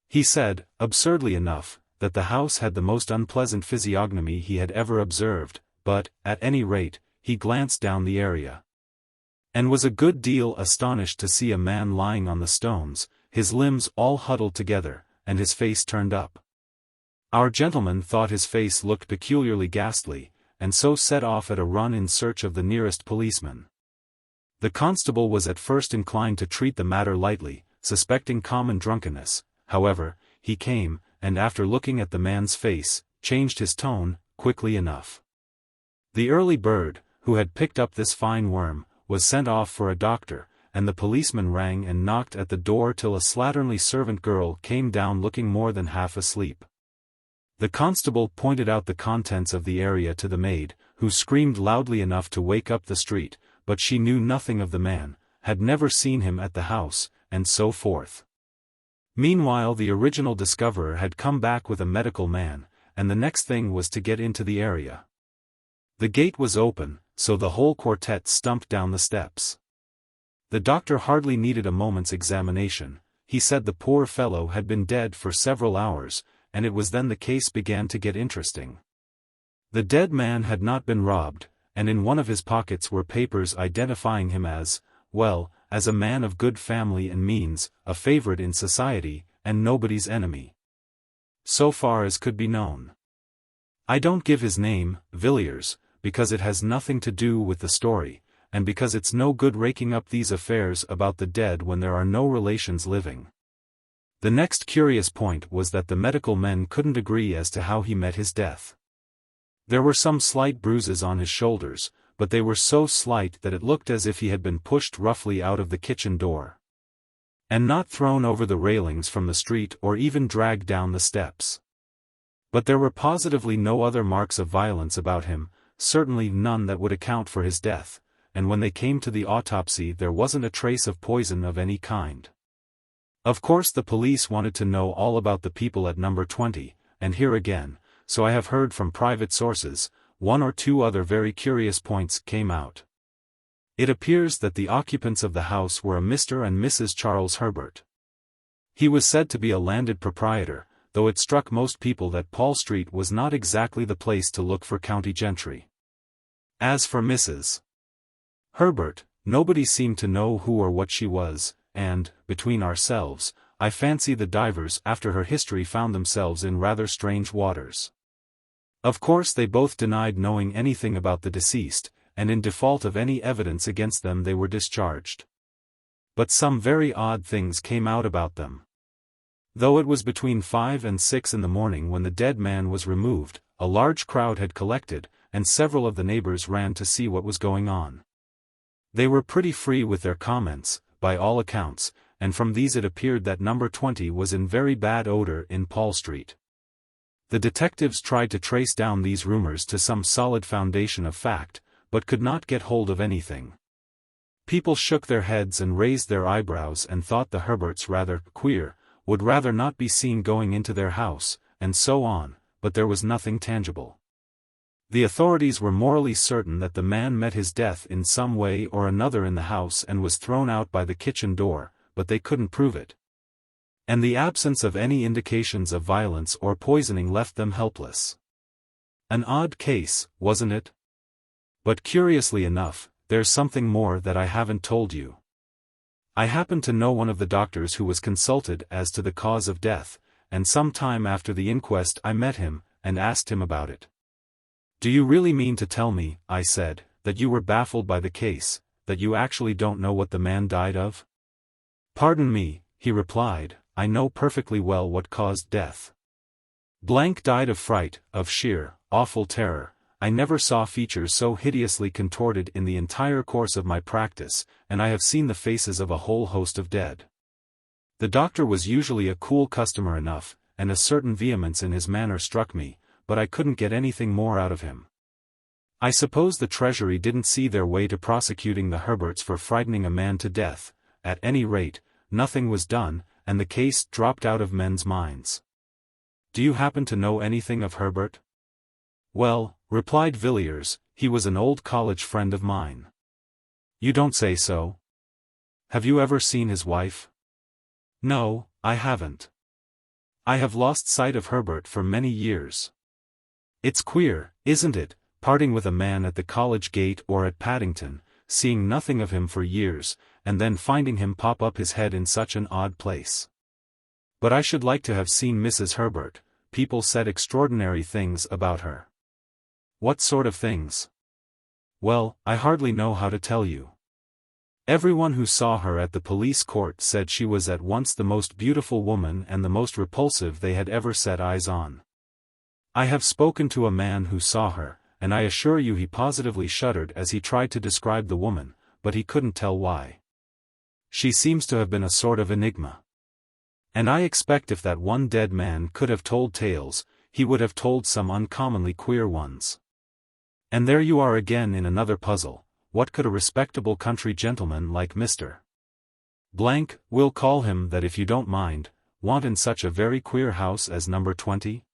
He said, absurdly enough, that the house had the most unpleasant physiognomy he had ever observed, but, at any rate, he glanced down the area, and was a good deal astonished to see a man lying on the stones, his limbs all huddled together, and his face turned up. Our gentleman thought his face looked peculiarly ghastly, and so set off at a run in search of the nearest policeman. The constable was at first inclined to treat the matter lightly, suspecting common drunkenness. However, he came, and after looking at the man's face, changed his tone, quickly enough. The early bird, who had picked up this fine worm, was sent off for a doctor, and the policeman rang and knocked at the door till a slatternly servant girl came down looking more than half asleep. The constable pointed out the contents of the area to the maid, who screamed loudly enough to wake up the street, but she knew nothing of the man, had never seen him at the house, and so forth. Meanwhile the original discoverer had come back with a medical man, and the next thing was to get into the area. The gate was open, so the whole quartet stumped down the steps. The doctor hardly needed a moment's examination. He said the poor fellow had been dead for several hours, and it was then the case began to get interesting. The dead man had not been robbed, and in one of his pockets were papers identifying him as, well, as a man of good family and means, a favorite in society, and nobody's enemy, so far as could be known. I don't give his name, Villiers, because it has nothing to do with the story, and because it's no good raking up these affairs about the dead when there are no relations living. The next curious point was that the medical men couldn't agree as to how he met his death. There were some slight bruises on his shoulders, but they were so slight that it looked as if he had been pushed roughly out of the kitchen door, and not thrown over the railings from the street or even dragged down the steps. But there were positively no other marks of violence about him, certainly none that would account for his death, and when they came to the autopsy there wasn't a trace of poison of any kind. Of course the police wanted to know all about the people at number 20, and here again, so I have heard from private sources, one or two other very curious points came out. It appears that the occupants of the house were a Mr. and Mrs. Charles Herbert. He was said to be a landed proprietor, though it struck most people that Paul Street was not exactly the place to look for county gentry. As for Mrs. Herbert, nobody seemed to know who or what she was, and, between ourselves, I fancy the divers after her history found themselves in rather strange waters. Of course they both denied knowing anything about the deceased, and in default of any evidence against them they were discharged. But some very odd things came out about them. Though it was between 5 and 6 in the morning when the dead man was removed, a large crowd had collected, and several of the neighbors ran to see what was going on. They were pretty free with their comments, by all accounts, and from these it appeared that number 20 was in very bad odor in Paul Street. The detectives tried to trace down these rumors to some solid foundation of fact, but could not get hold of anything. People shook their heads and raised their eyebrows and thought the Herberts rather queer, would rather not be seen going into their house, and so on, but there was nothing tangible. The authorities were morally certain that the man met his death in some way or another in the house and was thrown out by the kitchen door, but they couldn't prove it. And the absence of any indications of violence or poisoning left them helpless. An odd case, wasn't it? But curiously enough, there's something more that I haven't told you. I happen to know one of the doctors who was consulted as to the cause of death, and some time after the inquest I met him, and asked him about it. Do you really mean to tell me, I said, that you were baffled by the case, that you actually don't know what the man died of? Pardon me, he replied, I know perfectly well what caused death. Blank died of fright, of sheer, awful terror. I never saw features so hideously contorted in the entire course of my practice, and I have seen the faces of a whole host of dead. The doctor was usually a cool customer enough, and a certain vehemence in his manner struck me, but I couldn't get anything more out of him. I suppose the Treasury didn't see their way to prosecuting the Herberts for frightening a man to death. At any rate, nothing was done, and the case dropped out of men's minds. Do you happen to know anything of Herbert? Well, replied Villiers, he was an old college friend of mine. You don't say so? Have you ever seen his wife? No, I haven't. I have lost sight of Herbert for many years. It's queer, isn't it, parting with a man at the college gate or at Paddington, seeing nothing of him for years, and then finding him pop up his head in such an odd place. But I should like to have seen Mrs. Herbert. People said extraordinary things about her. What sort of things? Well, I hardly know how to tell you. Everyone who saw her at the police court said she was at once the most beautiful woman and the most repulsive they had ever set eyes on. I have spoken to a man who saw her, and I assure you he positively shuddered as he tried to describe the woman, but he couldn't tell why. She seems to have been a sort of enigma. And I expect if that one dead man could have told tales, he would have told some uncommonly queer ones. And there you are again in another puzzle. What could a respectable country gentleman like Mr. Blank, we'll call him that if you don't mind, want in such a very queer house as number 20?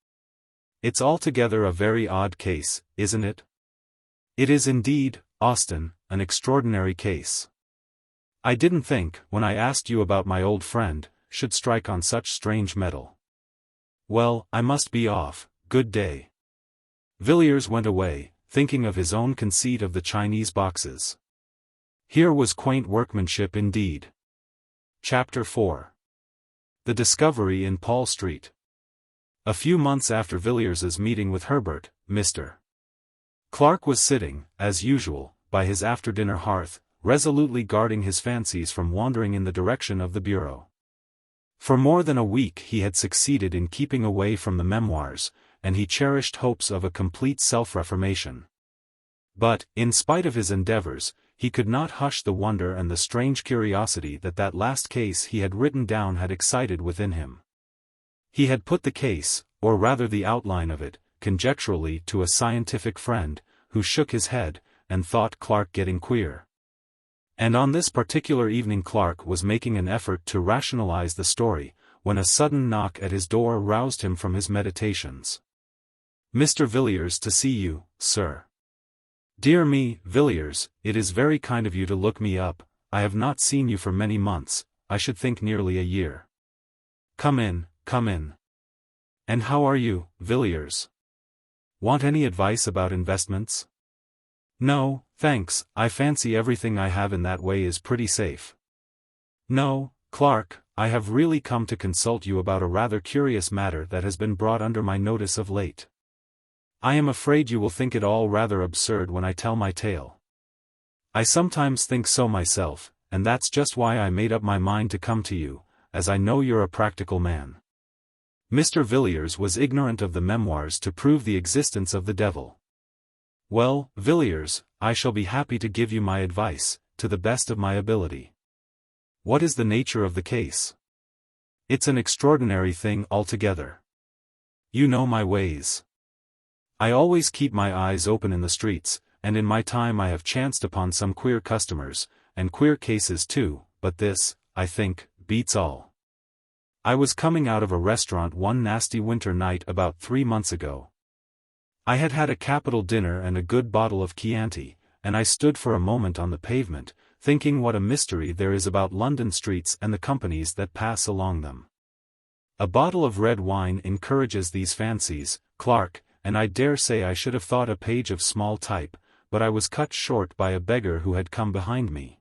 It's altogether a very odd case, isn't it? It is indeed, Austin, an extraordinary case. I didn't think, when I asked you about my old friend, should strike on such strange metal. Well, I must be off, good day. Villiers went away, thinking of his own conceit of the Chinese boxes. Here was quaint workmanship indeed. Chapter 4. The Discovery in Paul Street. A few months after Villiers's meeting with Herbert, Mr. Clark was sitting, as usual, by his after-dinner hearth, resolutely guarding his fancies from wandering in the direction of the bureau. For more than a week he had succeeded in keeping away from the memoirs, and he cherished hopes of a complete self-reformation. But, in spite of his endeavors, he could not hush the wonder and the strange curiosity that last case he had written down had excited within him. He had put the case, or rather the outline of it, conjecturally to a scientific friend, who shook his head, and thought Clark getting queer. And on this particular evening Clark was making an effort to rationalize the story, when a sudden knock at his door roused him from his meditations. Mr. Villiers to see you, sir. Dear me, Villiers, it is very kind of you to look me up. I have not seen you for many months, I should think nearly a year. Come in, come in. And how are you, Villiers? Want any advice about investments? No, thanks, I fancy everything I have in that way is pretty safe. No, Clark, I have really come to consult you about a rather curious matter that has been brought under my notice of late. I am afraid you will think it all rather absurd when I tell my tale. I sometimes think so myself, and that's just why I made up my mind to come to you, as I know you're a practical man. Mr. Villiers was ignorant of the memoirs to prove the existence of the devil. Well, Villiers, I shall be happy to give you my advice, to the best of my ability. What is the nature of the case? It's an extraordinary thing altogether. You know my ways. I always keep my eyes open in the streets, and in my time I have chanced upon some queer customers, and queer cases too, but this, I think, beats all. I was coming out of a restaurant one nasty winter night about 3 months ago. I had had a capital dinner and a good bottle of Chianti, and I stood for a moment on the pavement, thinking what a mystery there is about London streets and the companies that pass along them. A bottle of red wine encourages these fancies, Clark, and I dare say I should have thought a page of small type, but I was cut short by a beggar who had come behind me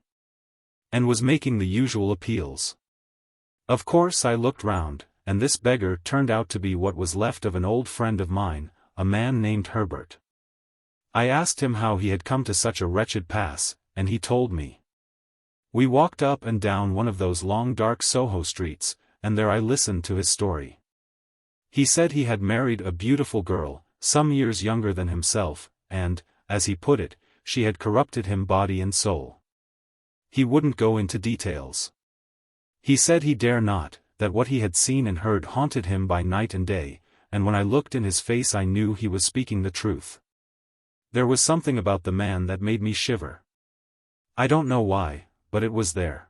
and was making the usual appeals. Of course I looked round, and this beggar turned out to be what was left of an old friend of mine, a man named Herbert. I asked him how he had come to such a wretched pass, and he told me. We walked up and down one of those long dark Soho streets, and there I listened to his story. He said he had married a beautiful girl, some years younger than himself, and, as he put it, she had corrupted him body and soul. He wouldn't go into details. He said he dare not, that what he had seen and heard haunted him by night and day, and when I looked in his face I knew he was speaking the truth. There was something about the man that made me shiver. I don't know why, but it was there.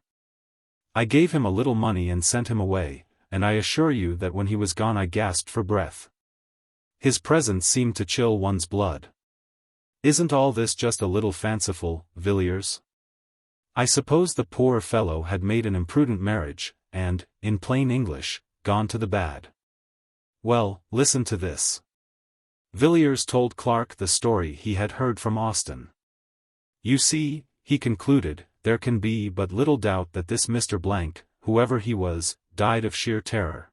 I gave him a little money and sent him away, and I assure you that when he was gone I gasped for breath. His presence seemed to chill one's blood. Isn't all this just a little fanciful, Villiers? I suppose the poor fellow had made an imprudent marriage, and, in plain English, gone to the bad. Well, listen to this. Villiers told Clark the story he had heard from Austin. You see, he concluded, there can be but little doubt that this Mr. Blank, whoever he was, died of sheer terror.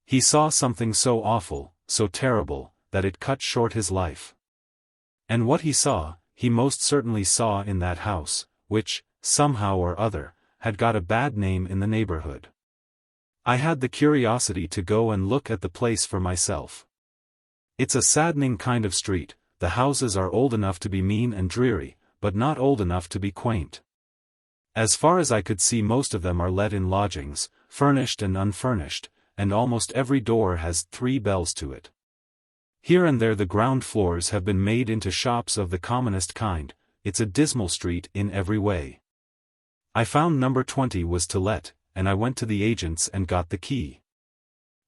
He saw something so awful, so terrible, that it cut short his life. And what he saw, he most certainly saw in that house, which, somehow or other, had got a bad name in the neighborhood. I had the curiosity to go and look at the place for myself. It's a saddening kind of street. The houses are old enough to be mean and dreary, but not old enough to be quaint. As far as I could see most of them are let in lodgings, furnished and unfurnished, and almost every door has 3 bells to it. Here and there the ground floors have been made into shops of the commonest kind. It's a dismal street in every way. I found number 20 was to let, and I went to the agents and got the key.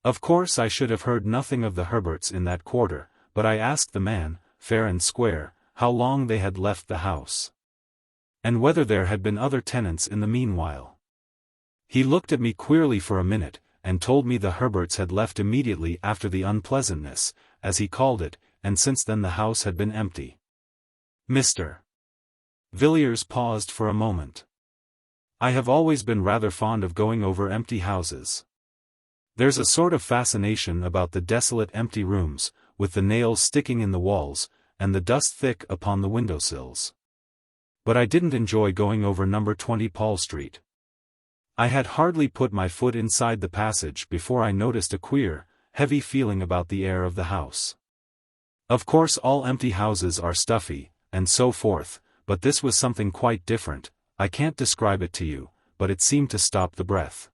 Of course I should have heard nothing of the Herberts in that quarter, but I asked the man, fair and square, how long they had left the house, and whether there had been other tenants in the meanwhile. He looked at me queerly for a minute, and told me the Herberts had left immediately after the unpleasantness, as he called it, and since then the house had been empty. Mr. Villiers paused for a moment. I have always been rather fond of going over empty houses. There's a sort of fascination about the desolate empty rooms, with the nails sticking in the walls, and the dust thick upon the windowsills. But I didn't enjoy going over number 20 Paul Street. I had hardly put my foot inside the passage before I noticed a queer, heavy feeling about the air of the house. Of course all empty houses are stuffy, and so forth, but this was something quite different. I can't describe it to you, but it seemed to stop the breath.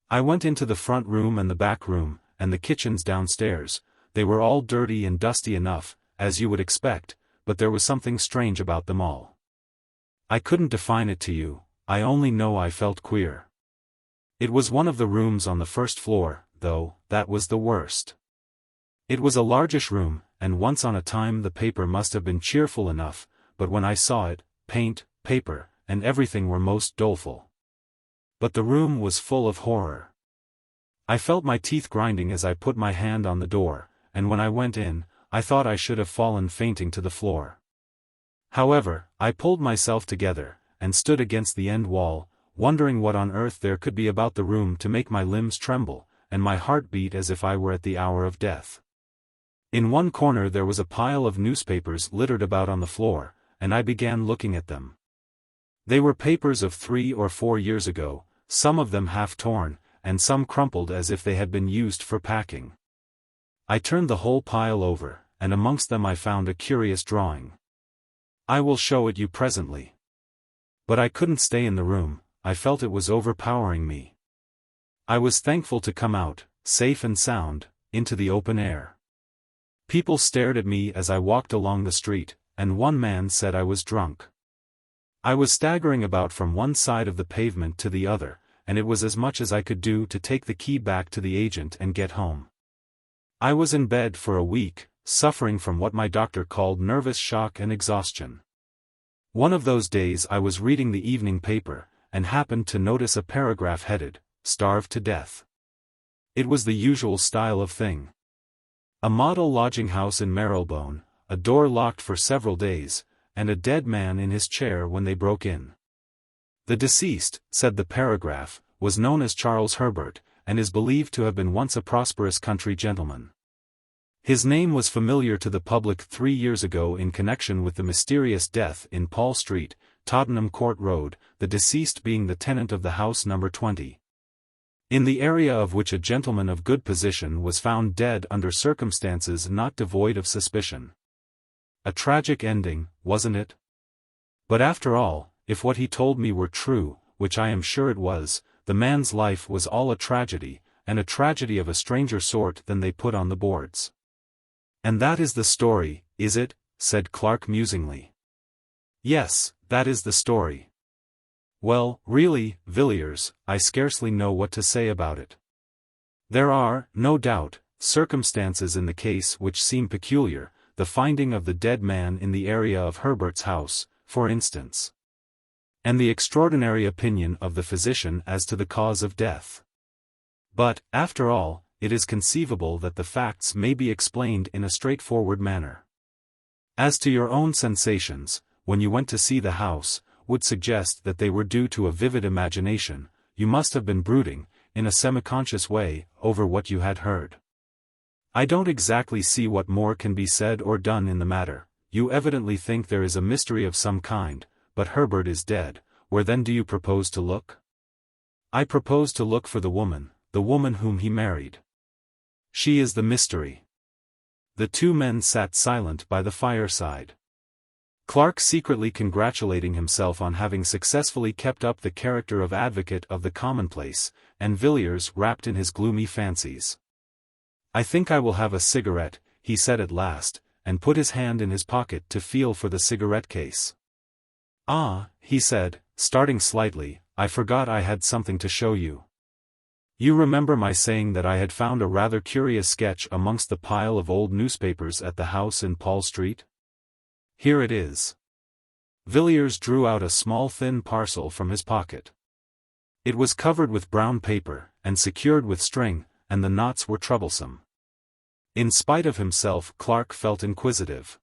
I went into the front room and the back room, and the kitchens downstairs. They were all dirty and dusty enough, as you would expect, but there was something strange about them all. I couldn't define it to you, I only know I felt queer. It was one of the rooms on the first floor, though, that was the worst. It was a largish room, and once on a time the paper must have been cheerful enough, but when I saw it, paint, paper, and everything were most doleful. But the room was full of horror. I felt my teeth grinding as I put my hand on the door, and when I went in, I thought I should have fallen fainting to the floor. However, I pulled myself together, and stood against the end wall, wondering what on earth there could be about the room to make my limbs tremble, and my heart beat as if I were at the hour of death. In one corner there was a pile of newspapers littered about on the floor, and I began looking at them. They were papers of 3 or 4 years ago, some of them half torn, and some crumpled as if they had been used for packing. I turned the whole pile over, and amongst them I found a curious drawing. I will show it you presently. But I couldn't stay in the room, I felt it was overpowering me. I was thankful to come out, safe and sound, into the open air. People stared at me as I walked along the street, and one man said I was drunk. I was staggering about from one side of the pavement to the other, and it was as much as I could do to take the key back to the agent and get home. I was in bed for a week, suffering from what my doctor called nervous shock and exhaustion. One of those days I was reading the evening paper, and happened to notice a paragraph headed, "Starved to Death." It was the usual style of thing. A model lodging house in Marylebone, a door locked for several days, and a dead man in his chair when they broke in. The deceased, said the paragraph, was known as Charles Herbert, and is believed to have been once a prosperous country gentleman. His name was familiar to the public 3 years ago in connection with the mysterious death in Paul Street, Tottenham Court Road, the deceased being the tenant of the house number 20. In the area of which a gentleman of good position was found dead under circumstances not devoid of suspicion. A tragic ending, wasn't it? But after all, if what he told me were true, which I am sure it was, the man's life was all a tragedy, and a tragedy of a stranger sort than they put on the boards. And that is the story, is it? Said Clark musingly. Yes, that is the story. Well, really, Villiers, I scarcely know what to say about it. There are, no doubt, circumstances in the case which seem peculiar, the finding of the dead man in the area of Herbert's house, for instance. And the extraordinary opinion of the physician as to the cause of death. But, after all, it is conceivable that the facts may be explained in a straightforward manner. As to your own sensations, when you went to see the house, would suggest that they were due to a vivid imagination, you must have been brooding, in a semi-conscious way, over what you had heard. I don't exactly see what more can be said or done in the matter. You evidently think there is a mystery of some kind, but Herbert is dead. Where then do you propose to look? I propose to look for the woman whom he married. She is the mystery. The two men sat silent by the fireside. Clark secretly congratulating himself on having successfully kept up the character of advocate of the commonplace, and Villiers wrapped in his gloomy fancies. I think I will have a cigarette, he said at last, and put his hand in his pocket to feel for the cigarette case. Ah, he said, starting slightly, I forgot I had something to show you. You remember my saying that I had found a rather curious sketch amongst the pile of old newspapers at the house in Paul Street? Here it is. Villiers drew out a small thin parcel from his pocket. It was covered with brown paper, and secured with string, and the knots were troublesome. In spite of himself, Clark felt inquisitive.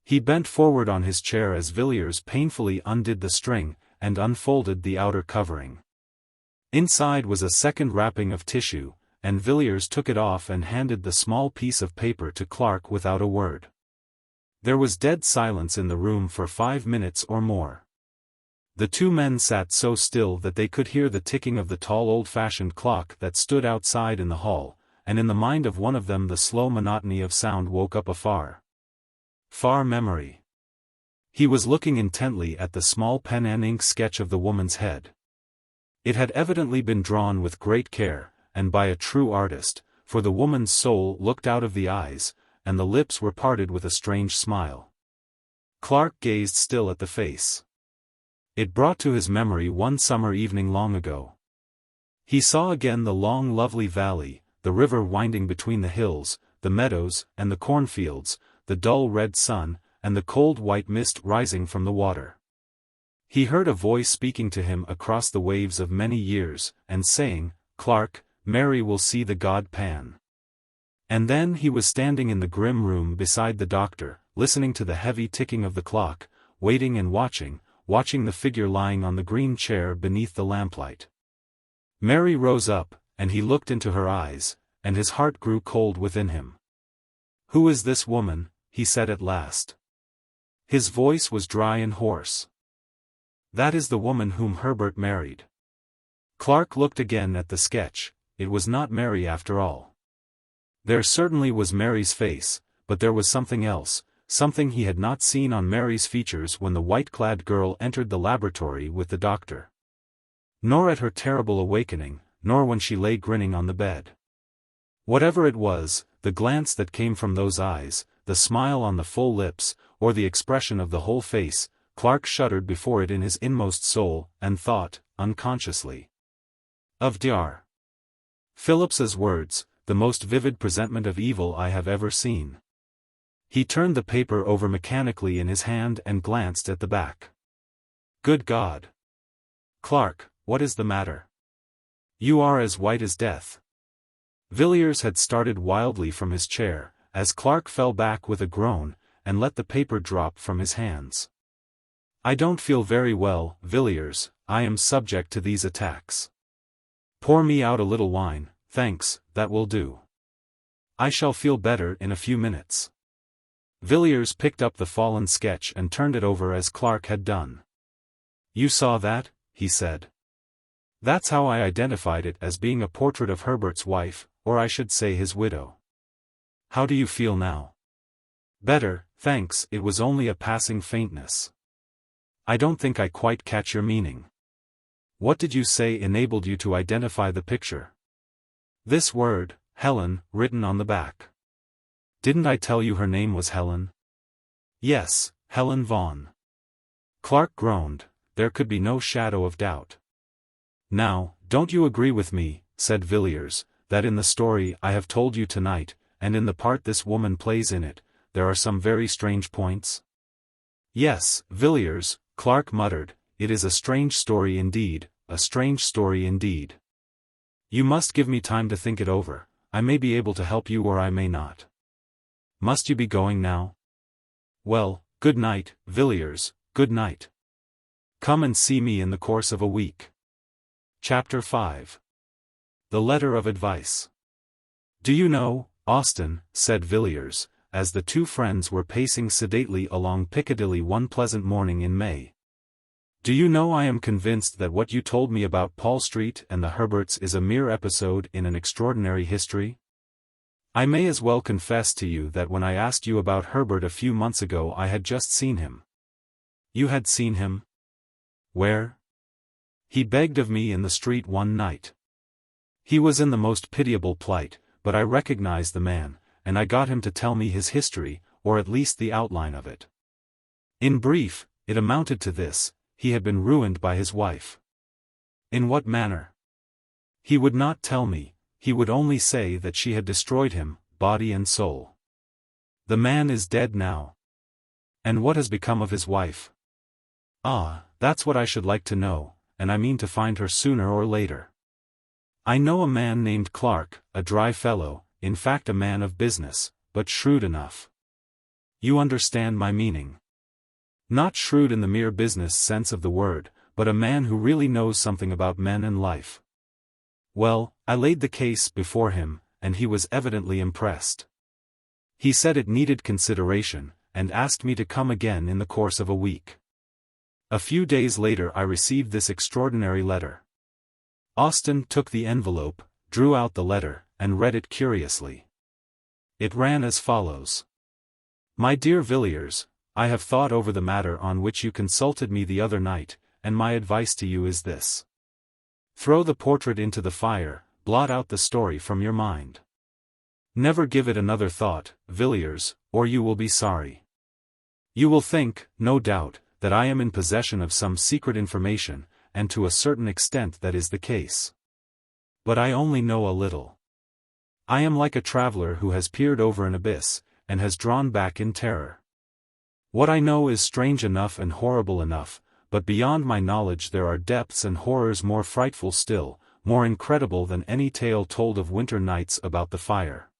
He bent forward on his chair as Villiers painfully undid the string, and unfolded the outer covering. Inside was a second wrapping of tissue, and Villiers took it off and handed the small piece of paper to Clark without a word. There was dead silence in the room for 5 minutes or more. The two men sat so still that they could hear the ticking of the tall old-fashioned clock that stood outside in the hall, and in the mind of one of them the slow monotony of sound woke up a far memory. He was looking intently at the small pen and ink sketch of the woman's head. It had evidently been drawn with great care, and by a true artist, for the woman's soul looked out of the eyes, and the lips were parted with a strange smile. Clark gazed still at the face. It brought to his memory one summer evening long ago. He saw again the long lovely valley, the river winding between the hills, the meadows and the cornfields, the dull red sun, and the cold white mist rising from the water. He heard a voice speaking to him across the waves of many years, and saying, "Clark, Mary will see the god Pan." And then he was standing in the grim room beside the doctor, listening to the heavy ticking of the clock, waiting and watching the figure lying on the green chair beneath the lamplight. Mary rose up, and he looked into her eyes, and his heart grew cold within him. "Who is this woman?" he said at last. His voice was dry and hoarse. "That is the woman whom Herbert married." Clark looked again at the sketch. It was not Mary after all. There certainly was Mary's face, but there was something else, something he had not seen on Mary's features when the white-clad girl entered the laboratory with the doctor. Nor at her terrible awakening, nor when she lay grinning on the bed. Whatever it was, the glance that came from those eyes, the smile on the full lips, or the expression of the whole face, Clark shuddered before it in his inmost soul, and thought, unconsciously, of Dr. Phillips's words, "the most vivid presentment of evil I have ever seen." He turned the paper over mechanically in his hand and glanced at the back. "Good God! Clark, what is the matter? You are as white as death." Villiers had started wildly from his chair, as Clark fell back with a groan, and let the paper drop from his hands. "I don't feel very well, Villiers, I am subject to these attacks. Pour me out a little wine, thanks, that will do. I shall feel better in a few minutes." Villiers picked up the fallen sketch and turned it over as Clark had done. "You saw that?" he said. "That's how I identified it as being a portrait of Herbert's wife, or I should say his widow. How do you feel now?" "Better, thanks, it was only a passing faintness." "I don't think I quite catch your meaning. What did you say enabled you to identify the picture?" "This word, Helen, written on the back." "Didn't I tell you her name was Helen?" "Yes, Helen Vaughan." Clark groaned. There could be no shadow of doubt. "Now, don't you agree with me," said Villiers, "that in the story I have told you tonight, and in the part this woman plays in it, there are some very strange points?" "Yes, Villiers," Clark muttered, "it is a strange story indeed, a strange story indeed. You must give me time to think it over. I may be able to help you or I may not. Must you be going now? Well, good night, Villiers, good night. Come and see me in the course of a week." Chapter 5. The Letter of Advice. "Do you know, Austin," said Villiers, as the two friends were pacing sedately along Piccadilly one pleasant morning in May. "Do you know I am convinced that what you told me about Paul Street and the Herberts is a mere episode in an extraordinary history? I may as well confess to you that when I asked you about Herbert a few months ago I had just seen him." "You had seen him? Where?" "He begged of me in the street one night. He was in the most pitiable plight, but I recognized the man, and I got him to tell me his history, or at least the outline of it. In brief, it amounted to this: he had been ruined by his wife." "In what manner?" "He would not tell me, he would only say that she had destroyed him, body and soul. The man is dead now." "And what has become of his wife?" "Ah, that's what I should like to know, and I mean to find her sooner or later. I know a man named Clark, a dry fellow, in fact a man of business, but shrewd enough. You understand my meaning. Not shrewd in the mere business sense of the word, but a man who really knows something about men and life. Well, I laid the case before him, and he was evidently impressed. He said it needed consideration, and asked me to come again in the course of a week. A few days later I received this extraordinary letter." Austin took the envelope, drew out the letter, and read it curiously. It ran as follows. "My dear Villiers, I have thought over the matter on which you consulted me the other night, and my advice to you is this. Throw the portrait into the fire, blot out the story from your mind. Never give it another thought, Villiers, or you will be sorry. You will think, no doubt, that I am in possession of some secret information, and to a certain extent that is the case. But I only know a little. I am like a traveler who has peered over an abyss, and has drawn back in terror. What I know is strange enough and horrible enough, but beyond my knowledge there are depths and horrors more frightful still, more incredible than any tale told of winter nights about the fire.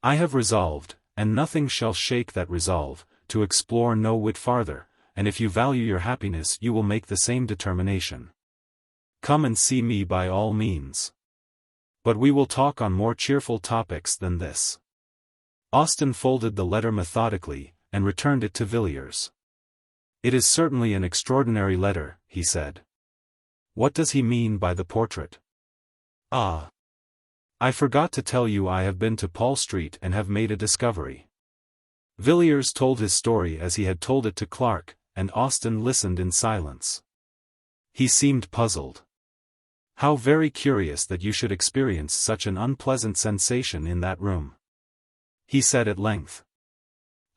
I have resolved, and nothing shall shake that resolve, to explore no whit farther, and if you value your happiness you will make the same determination. Come and see me by all means. But we will talk on more cheerful topics than this." Austin folded the letter methodically, and returned it to Villiers. "It is certainly an extraordinary letter," he said. "What does he mean by the portrait?" "Ah! I forgot to tell you I have been to Paul Street and have made a discovery." Villiers told his story as he had told it to Clark, and Austin listened in silence. He seemed puzzled. "How very curious that you should experience such an unpleasant sensation in that room," he said at length.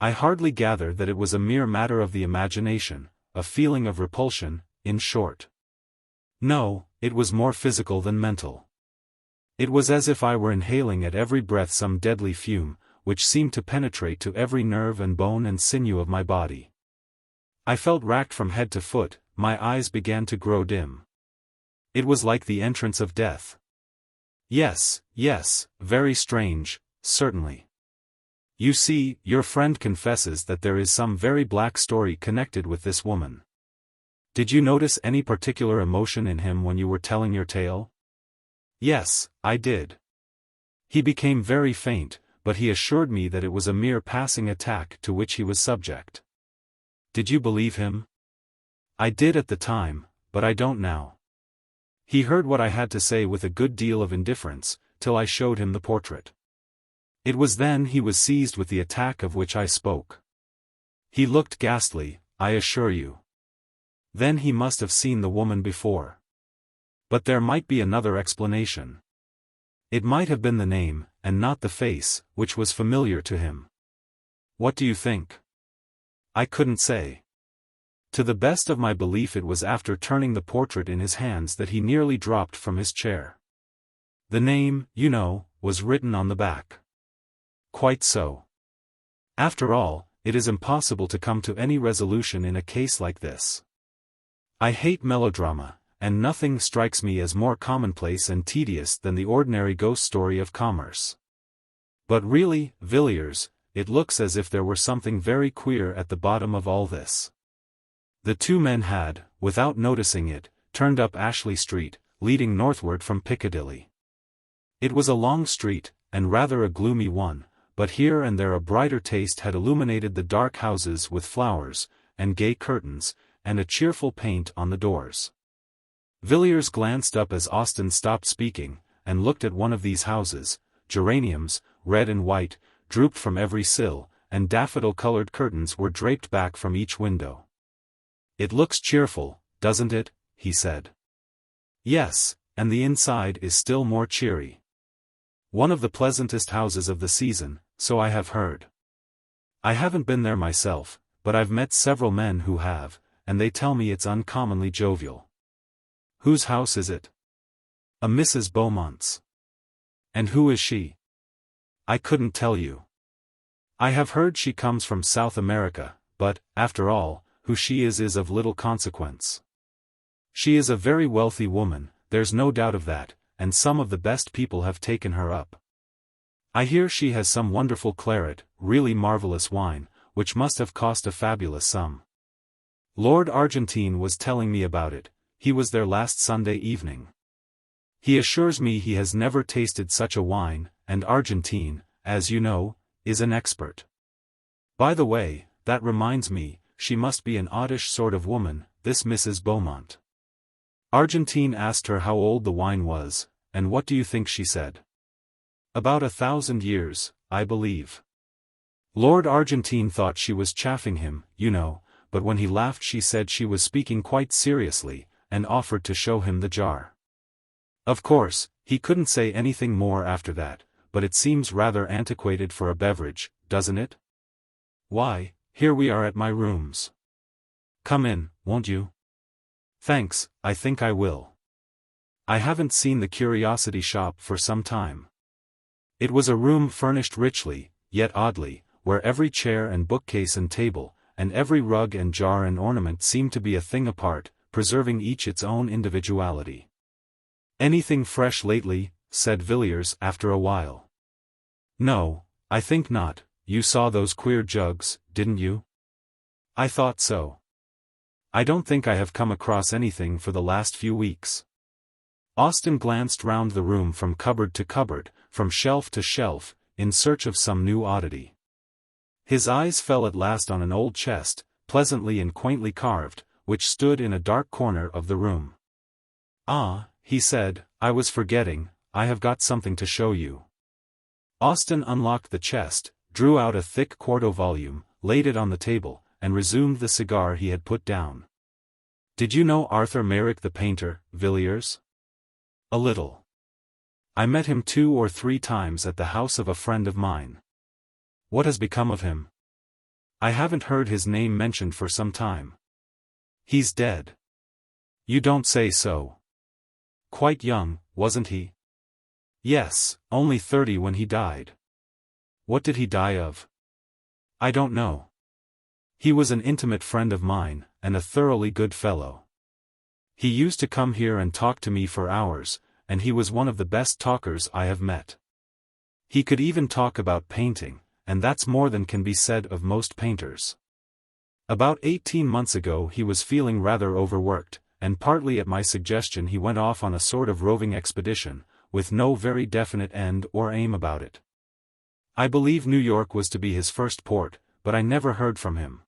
"I hardly gather that it was a mere matter of the imagination, a feeling of repulsion, in short. No, it was more physical than mental. It was as if I were inhaling at every breath some deadly fume, which seemed to penetrate to every nerve and bone and sinew of my body. I felt racked from head to foot, my eyes began to grow dim. It was like the entrance of death. Yes, very strange, certainly. You see, your friend confesses that there is some very black story connected with this woman. Did you notice any particular emotion in him when you were telling your tale? Yes, I did. He became very faint, but he assured me that it was a mere passing attack to which he was subject. Did you believe him? I did at the time, but I don't now. He heard what I had to say with a good deal of indifference, till I showed him the portrait. It was then he was seized with the attack of which I spoke. He looked ghastly, I assure you. Then he must have seen the woman before. But there might be another explanation. It might have been the name, and not the face, which was familiar to him. What do you think? I couldn't say. To the best of my belief it was after turning the portrait in his hands that he nearly dropped from his chair. The name, you know, was written on the back. Quite so. After all, it is impossible to come to any resolution in a case like this. I hate melodrama, and nothing strikes me as more commonplace and tedious than the ordinary ghost story of commerce. But really, Villiers, it looks as if there were something very queer at the bottom of all this. The two men had, without noticing it, turned up Ashley Street, leading northward from Piccadilly. It was a long street, and rather a gloomy one, but here and there a brighter taste had illuminated the dark houses with flowers, and gay curtains, and a cheerful paint on the doors. Villiers glanced up as Austin stopped speaking, and looked at one of these houses. Geraniums, red and white, drooped from every sill, and daffodil-colored curtains were draped back from each window. "It looks cheerful, doesn't it?" he said. "Yes, and the inside is still more cheery. One of the pleasantest houses of the season, so I have heard. I haven't been there myself, but I've met several men who have, and they tell me it's uncommonly jovial." "Whose house is it?" "A Mrs. Beaumont's." "And who is she?" "I couldn't tell you. I have heard she comes from South America, but, after all, who she is of little consequence. She is a very wealthy woman, there's no doubt of that, and some of the best people have taken her up. I hear she has some wonderful claret, really marvelous wine, which must have cost a fabulous sum. Lord Argentine was telling me about it. He was there last Sunday evening. He assures me he has never tasted such a wine, and Argentine, as you know, is an expert. By the way, that reminds me, she must be an oddish sort of woman, this Mrs. Beaumont." Argentine asked her how old the wine was, and what do you think she said? "About 1,000 years, I believe." Lord Argentine thought she was chaffing him, you know, but when he laughed she said she was speaking quite seriously, and offered to show him the jar. Of course, he couldn't say anything more after that, but it seems rather antiquated for a beverage, doesn't it? Why, here we are at my rooms. Come in, won't you? Thanks, I think I will. I haven't seen the curiosity shop for some time. It was a room furnished richly, yet oddly, where every chair and bookcase and table, and every rug and jar and ornament seemed to be a thing apart, preserving each its own individuality. "Anything fresh lately?" said Villiers after a while. "No, I think not. You saw those queer jugs, didn't you?" "I thought so. I don't think I have come across anything for the last few weeks." Austin glanced round the room from cupboard to cupboard, from shelf to shelf, in search of some new oddity. His eyes fell at last on an old chest, pleasantly and quaintly carved, which stood in a dark corner of the room. "Ah," he said, "I was forgetting, I have got something to show you." Austin unlocked the chest, drew out a thick quarto volume, laid it on the table, and resumed the cigar he had put down. "Did you know Arthur Merrick the painter, Villiers?" "A little. I met him 2 or 3 times at the house of a friend of mine." "What has become of him?" "I haven't heard his name mentioned for some time." "He's dead." "You don't say so." "Quite young, wasn't he?" "Yes, only 30 when he died." "What did he die of?" "I don't know. He was an intimate friend of mine, and a thoroughly good fellow. He used to come here and talk to me for hours, and he was one of the best talkers I have met. He could even talk about painting, and that's more than can be said of most painters. About 18 months ago he was feeling rather overworked, and partly at my suggestion he went off on a sort of roving expedition, with no very definite end or aim about it. I believe New York was to be his first port, but I never heard from him.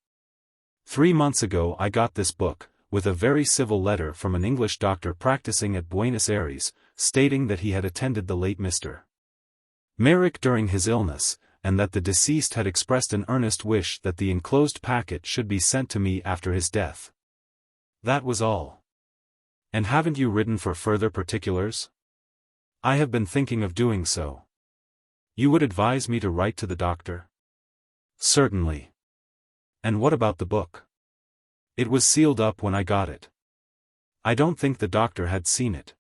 3 months ago I got this book, with a very civil letter from an English doctor practicing at Buenos Aires, stating that he had attended the late Mr. Merrick during his illness, and that the deceased had expressed an earnest wish that the enclosed packet should be sent to me after his death. That was all. And haven't you written for further particulars? I have been thinking of doing so. You would advise me to write to the doctor? Certainly. And what about the book? It was sealed up when I got it. I don't think the doctor had seen it.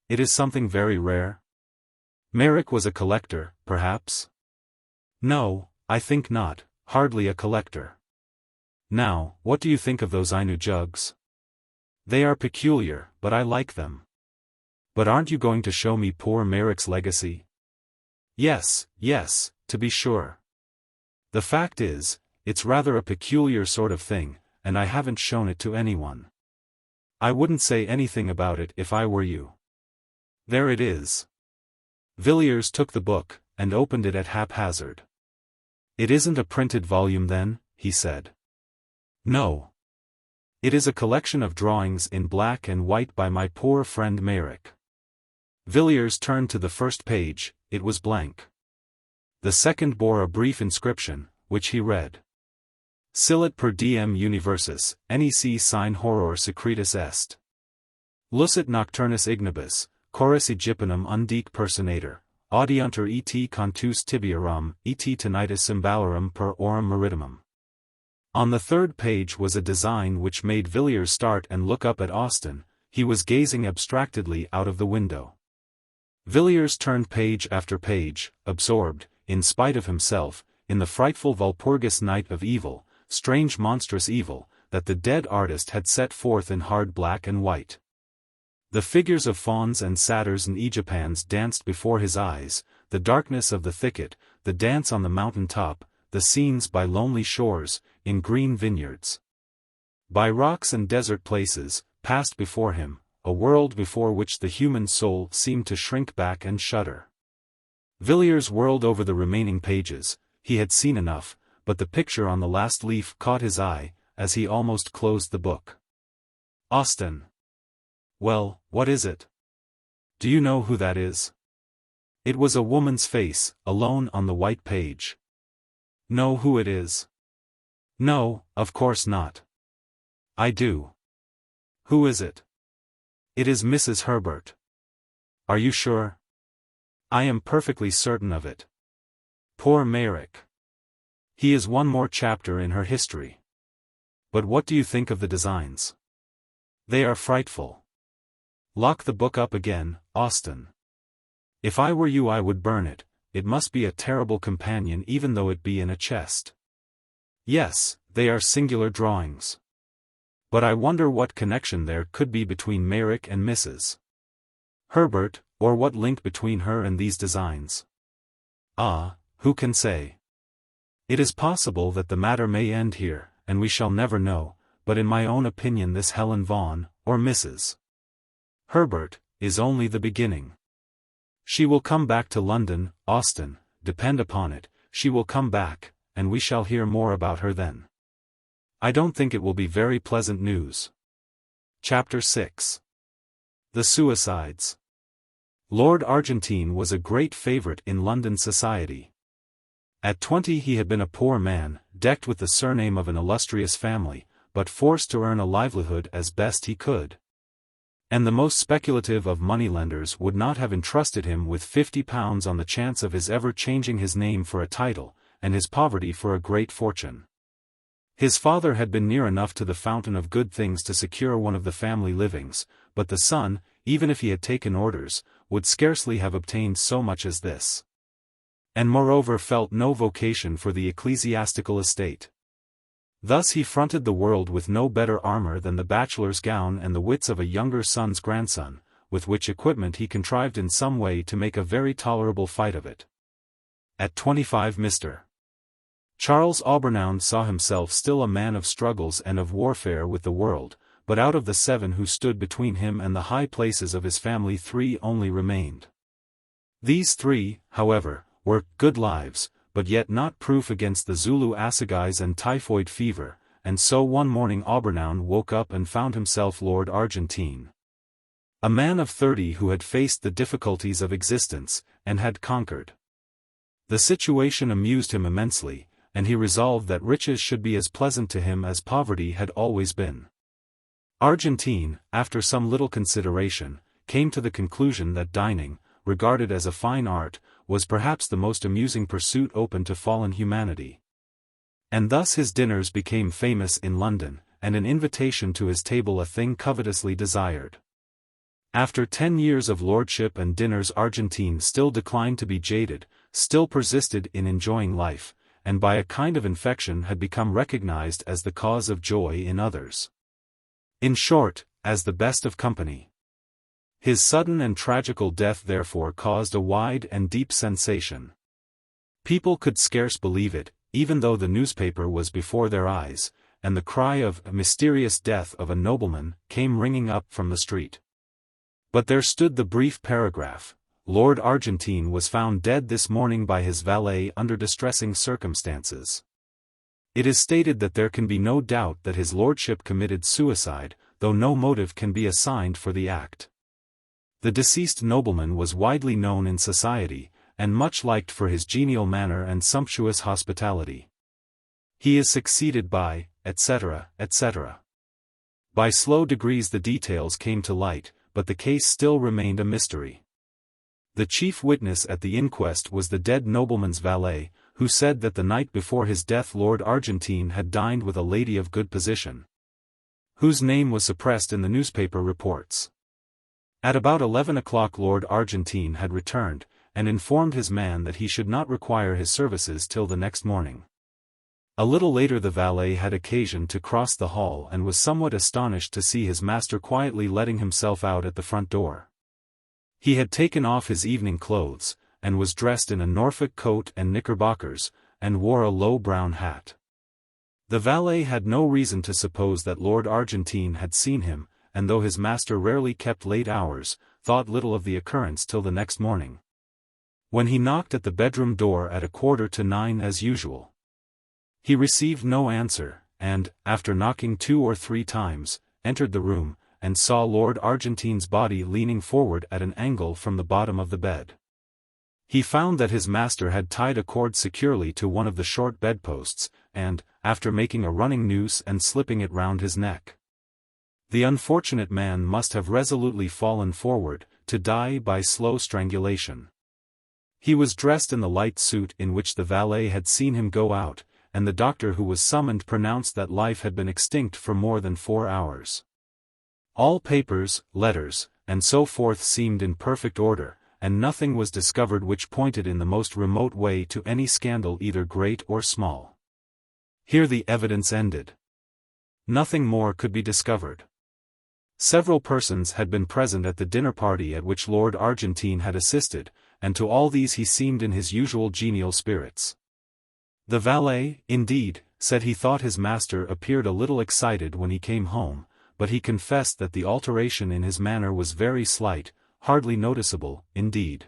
It is something very rare? Merrick was a collector, perhaps? No, I think not, hardly a collector. Now, what do you think of those Ainu jugs? They are peculiar, but I like them. But aren't you going to show me poor Merrick's legacy? Yes, to be sure. The fact is, it's rather a peculiar sort of thing, and I haven't shown it to anyone. I wouldn't say anything about it if I were you. There it is. Villiers took the book, and opened it at haphazard. It isn't a printed volume then, he said. No. It is a collection of drawings in black and white by my poor friend Merrick. Villiers turned to the first page, it was blank. The second bore a brief inscription, which he read. Silit per diem universis, nec sine horror secretus est. Lucet nocturnus ignibus, chorus Egyptianum undique personator, audiunter et contus tibiarum, et tinnitus cymbalorum per orum maridimum. On the third page was a design which made Villiers start and look up at Austin. He was gazing abstractedly out of the window. Villiers turned page after page, absorbed, in spite of himself, in the frightful Walpurgis night of evil, strange monstrous evil, that the dead artist had set forth in hard black and white. The figures of fauns and satyrs and Aegipans danced before his eyes, the darkness of the thicket, the dance on the mountain top, the scenes by lonely shores, in green vineyards. By rocks and desert places, passed before him, a world before which the human soul seemed to shrink back and shudder. Villiers whirled over the remaining pages. He had seen enough, but the picture on the last leaf caught his eye, as he almost closed the book. Austin. Well, what is it? Do you know who that is? It was a woman's face, alone on the white page. Know who it is? No, of course not. I do. Who is it? It is Mrs. Herbert. Are you sure? I am perfectly certain of it. Poor Merrick. He is one more chapter in her history. But what do you think of the designs? They are frightful. Lock the book up again, Austin. If I were you I would burn it. It must be a terrible companion even though it be in a chest. Yes, they are singular drawings. But I wonder what connection there could be between Merrick and Mrs. Herbert, or what link between her and these designs. Ah, who can say? It is possible that the matter may end here, and we shall never know, but in my own opinion this Helen Vaughan, or Mrs. Herbert, is only the beginning. She will come back to London, Austin, depend upon it, she will come back, and we shall hear more about her then. I don't think it will be very pleasant news. Chapter 6. The Suicides. Lord Argentine was a great favourite in London society. At 20 he had been a poor man, decked with the surname of an illustrious family, but forced to earn a livelihood as best he could. And the most speculative of moneylenders would not have entrusted him with £50 on the chance of his ever changing his name for a title, and his poverty for a great fortune. His father had been near enough to the fountain of good things to secure one of the family livings, but the son, even if he had taken orders, would scarcely have obtained so much as this. And moreover felt no vocation for the ecclesiastical estate. Thus he fronted the world with no better armor than the bachelor's gown and the wits of a younger son's grandson, with which equipment he contrived in some way to make a very tolerable fight of it. At 25 Mr. Charles Aubernoun saw himself still a man of struggles and of warfare with the world, but out of the 7 who stood between him and the high places of his family 3 only remained. These 3, however, were good lives, but yet not proof against the Zulu assegais and typhoid fever, and so one morning Aubernoun woke up and found himself Lord Argentine. A man of 30 who had faced the difficulties of existence, and had conquered. The situation amused him immensely, and he resolved that riches should be as pleasant to him as poverty had always been. Argentine, after some little consideration, came to the conclusion that dining, regarded as a fine art, was perhaps the most amusing pursuit open to fallen humanity. And thus his dinners became famous in London, and an invitation to his table a thing covetously desired. After 10 years of lordship and dinners, Argentine still declined to be jaded, still persisted in enjoying life, and by a kind of infection had become recognized as the cause of joy in others. In short, as the best of company. His sudden and tragical death therefore caused a wide and deep sensation. People could scarce believe it, even though the newspaper was before their eyes, and the cry of "a mysterious death of a nobleman" came ringing up from the street. But there stood the brief paragraph: Lord Argentine was found dead this morning by his valet under distressing circumstances. It is stated that there can be no doubt that his lordship committed suicide, though no motive can be assigned for the act. The deceased nobleman was widely known in society, and much liked for his genial manner and sumptuous hospitality. He is succeeded by, etc., etc. By slow degrees the details came to light, but the case still remained a mystery. The chief witness at the inquest was the dead nobleman's valet, who said that the night before his death Lord Argentine had dined with a lady of good position, whose name was suppressed in the newspaper reports. At about 11 o'clock Lord Argentine had returned, and informed his man that he should not require his services till the next morning. A little later the valet had occasion to cross the hall and was somewhat astonished to see his master quietly letting himself out at the front door. He had taken off his evening clothes, and was dressed in a Norfolk coat and knickerbockers, and wore a low brown hat. The valet had no reason to suppose that Lord Argentine had seen him, and though his master rarely kept late hours, thought little of the occurrence till the next morning, when he knocked at the bedroom door at 8:45 as usual. He received no answer, and, after knocking 2 or 3 times, entered the room, and saw Lord Argentine's body leaning forward at an angle from the bottom of the bed. He found that his master had tied a cord securely to one of the short bedposts, and, after making a running noose and slipping it round his neck, the unfortunate man must have resolutely fallen forward, to die by slow strangulation. He was dressed in the light suit in which the valet had seen him go out, and the doctor who was summoned pronounced that life had been extinct for more than 4 hours. All papers, letters, and so forth seemed in perfect order, and nothing was discovered which pointed in the most remote way to any scandal either great or small. Here the evidence ended. Nothing more could be discovered. Several persons had been present at the dinner party at which Lord Argentine had assisted, and to all these he seemed in his usual genial spirits. The valet, indeed, said he thought his master appeared a little excited when he came home, but he confessed that the alteration in his manner was very slight, hardly noticeable, indeed.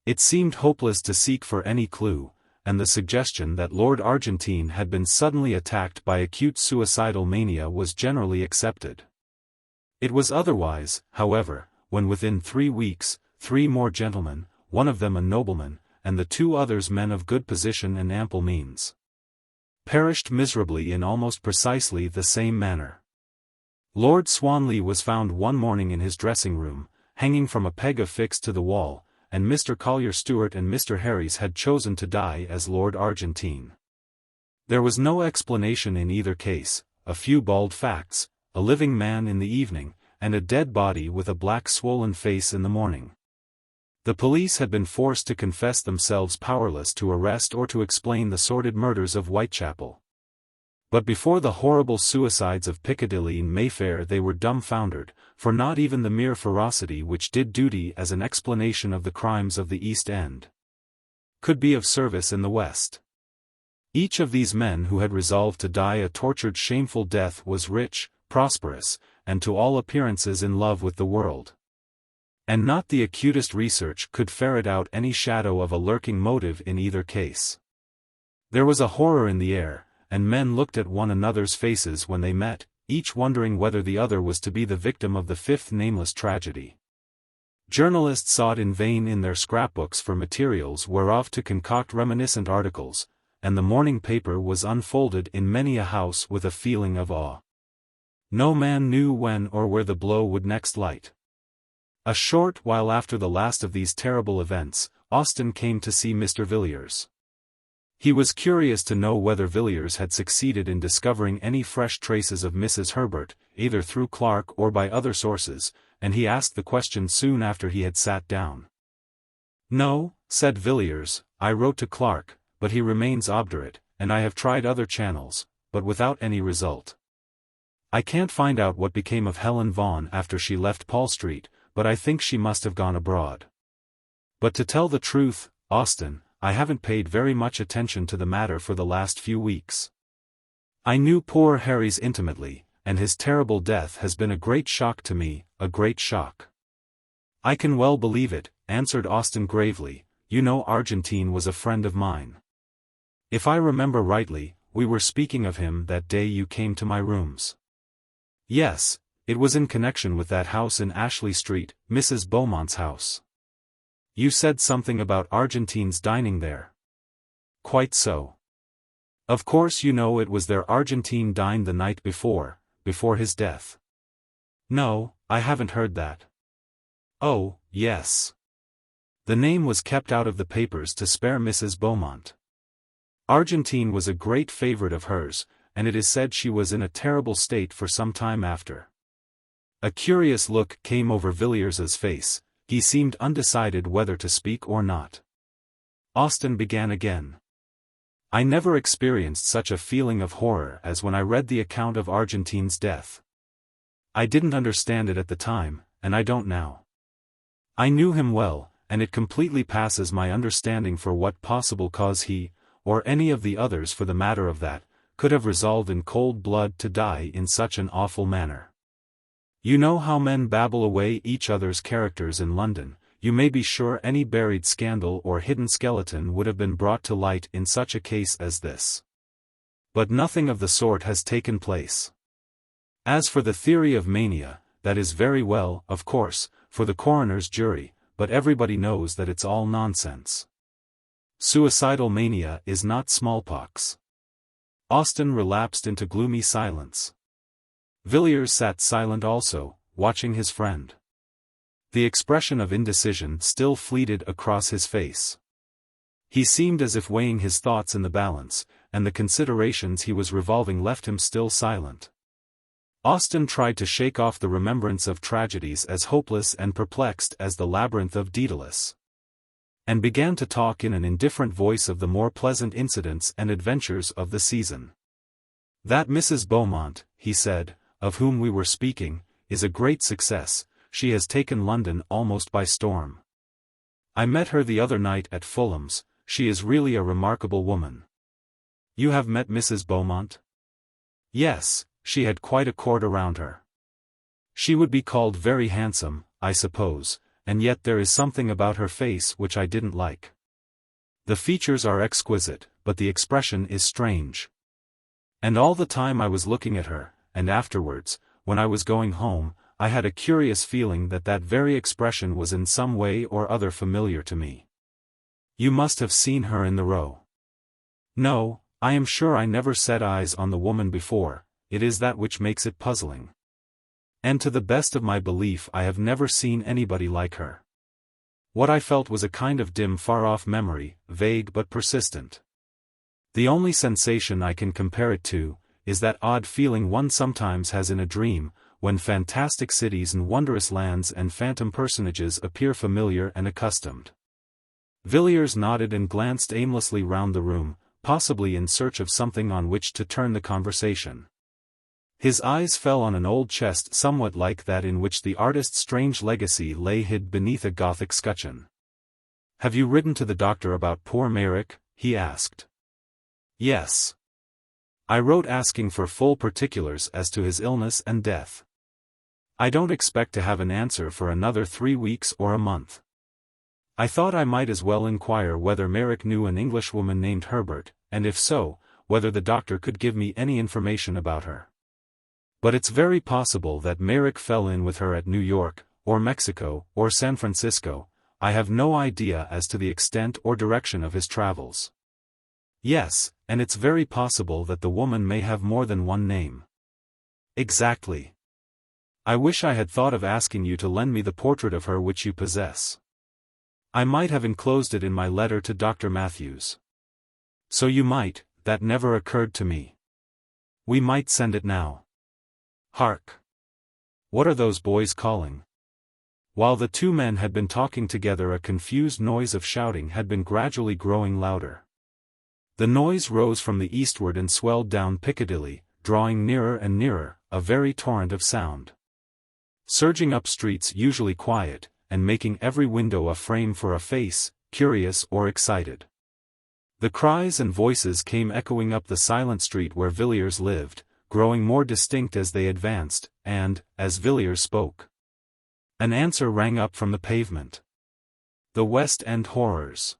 It seemed hopeless to seek for any clue, and the suggestion that Lord Argentine had been suddenly attacked by acute suicidal mania was generally accepted. It was otherwise, however, when within 3 weeks, 3 more gentlemen, one of them a nobleman, and the 2 others men of good position and ample means, perished miserably in almost precisely the same manner. Lord Swanley was found one morning in his dressing-room, hanging from a peg affixed to the wall, and Mr. Collier Stewart and Mr. Harries had chosen to die as Lord Argentine. There was no explanation in either case, a few bald facts, a living man in the evening, and a dead body with a black swollen face in the morning. The police had been forced to confess themselves powerless to arrest or to explain the sordid murders of Whitechapel. But before the horrible suicides of Piccadilly and Mayfair they were dumbfoundered, for not even the mere ferocity which did duty as an explanation of the crimes of the East End could be of service in the West. Each of these men who had resolved to die a tortured shameful death was rich, prosperous, and to all appearances in love with the world. And not the acutest research could ferret out any shadow of a lurking motive in either case. There was a horror in the air, and men looked at one another's faces when they met, each wondering whether the other was to be the victim of the fifth nameless tragedy. Journalists sought in vain in their scrapbooks for materials whereof to concoct reminiscent articles, and the morning paper was unfolded in many a house with a feeling of awe. No man knew when or where the blow would next light. A short while after the last of these terrible events, Austen came to see Mr. Villiers. He was curious to know whether Villiers had succeeded in discovering any fresh traces of Mrs. Herbert, either through Clark or by other sources, and he asked the question soon after he had sat down. "No," said Villiers, "I wrote to Clark, but he remains obdurate, and I have tried other channels, but without any result. I can't find out what became of Helen Vaughan after she left Paul Street, but I think she must have gone abroad. But to tell the truth, Austen, I haven't paid very much attention to the matter for the last few weeks. I knew poor Harry's intimately, and his terrible death has been a great shock to me, a great shock." "I can well believe it," answered Austen gravely. "You know Argentine was a friend of mine. If I remember rightly, we were speaking of him that day you came to my rooms." "Yes, it was in connection with that house in Ashley Street, Mrs. Beaumont's house. You said something about Argentine's dining there." "Quite so. Of course you know it was there Argentine dined the night before his death." "No, I haven't heard that." "Oh, yes. The name was kept out of the papers to spare Mrs. Beaumont. Argentine was a great favorite of hers, and it is said she was in a terrible state for some time after." A curious look came over Villiers's face. He seemed undecided whether to speak or not. Austen began again. "I never experienced such a feeling of horror as when I read the account of Argentine's death. I didn't understand it at the time, and I don't now. I knew him well, and it completely passes my understanding for what possible cause he, or any of the others for the matter of that, could have resolved in cold blood to die in such an awful manner. You know how men babble away each other's characters in London. You may be sure any buried scandal or hidden skeleton would have been brought to light in such a case as this. But nothing of the sort has taken place. As for the theory of mania, that is very well, of course, for the coroner's jury, but everybody knows that it's all nonsense. Suicidal mania is not smallpox." Austen relapsed into gloomy silence. Villiers sat silent also, watching his friend. The expression of indecision still fleeted across his face. He seemed as if weighing his thoughts in the balance, and the considerations he was revolving left him still silent. Austen tried to shake off the remembrance of tragedies as hopeless and perplexed as the labyrinth of Daedalus, and began to talk in an indifferent voice of the more pleasant incidents and adventures of the season. "That Mrs. Beaumont," he said, "of whom we were speaking, is a great success. She has taken London almost by storm. I met her the other night at Fulham's. She is really a remarkable woman." "You have met Mrs. Beaumont?" "Yes, she had quite a court around her. She would be called very handsome, I suppose, and yet there is something about her face which I didn't like. The features are exquisite, but the expression is strange. And all the time I was looking at her, and afterwards, when I was going home, I had a curious feeling that that very expression was in some way or other familiar to me." "You must have seen her in the Row." "No, I am sure I never set eyes on the woman before. It is that which makes it puzzling. And to the best of my belief I have never seen anybody like her. What I felt was a kind of dim far-off memory, vague but persistent. The only sensation I can compare it to, is that odd feeling one sometimes has in a dream, when fantastic cities and wondrous lands and phantom personages appear familiar and accustomed." Villiers nodded and glanced aimlessly round the room, possibly in search of something on which to turn the conversation. His eyes fell on an old chest somewhat like that in which the artist's strange legacy lay hid beneath a Gothic scutcheon. "Have you written to the doctor about poor Meyrick?" he asked. Yes. I wrote asking for full particulars as to his illness and death. I don't expect to have an answer for another 3 weeks or a month. I thought I might as well inquire whether Merrick knew an Englishwoman named Herbert, and if so, whether the doctor could give me any information about her. But it's very possible that Merrick fell in with her at New York, or Mexico, or San Francisco. I have no idea as to the extent or direction of his travels. Yes, and it's very possible that the woman may have more than one name. Exactly. I wish I had thought of asking you to lend me the portrait of her which you possess. I might have enclosed it in my letter to Dr. Matthews. So you might, that never occurred to me. We might send it now. Hark! What are those boys calling? While the two men had been talking together, a confused noise of shouting had been gradually growing louder. The noise rose from the eastward and swelled down Piccadilly, drawing nearer and nearer, a very torrent of sound. Surging up streets usually quiet, and making every window a frame for a face, curious or excited. The cries and voices came echoing up the silent street where Villiers lived, growing more distinct as they advanced, and, as Villiers spoke, an answer rang up from the pavement. The West End horrors.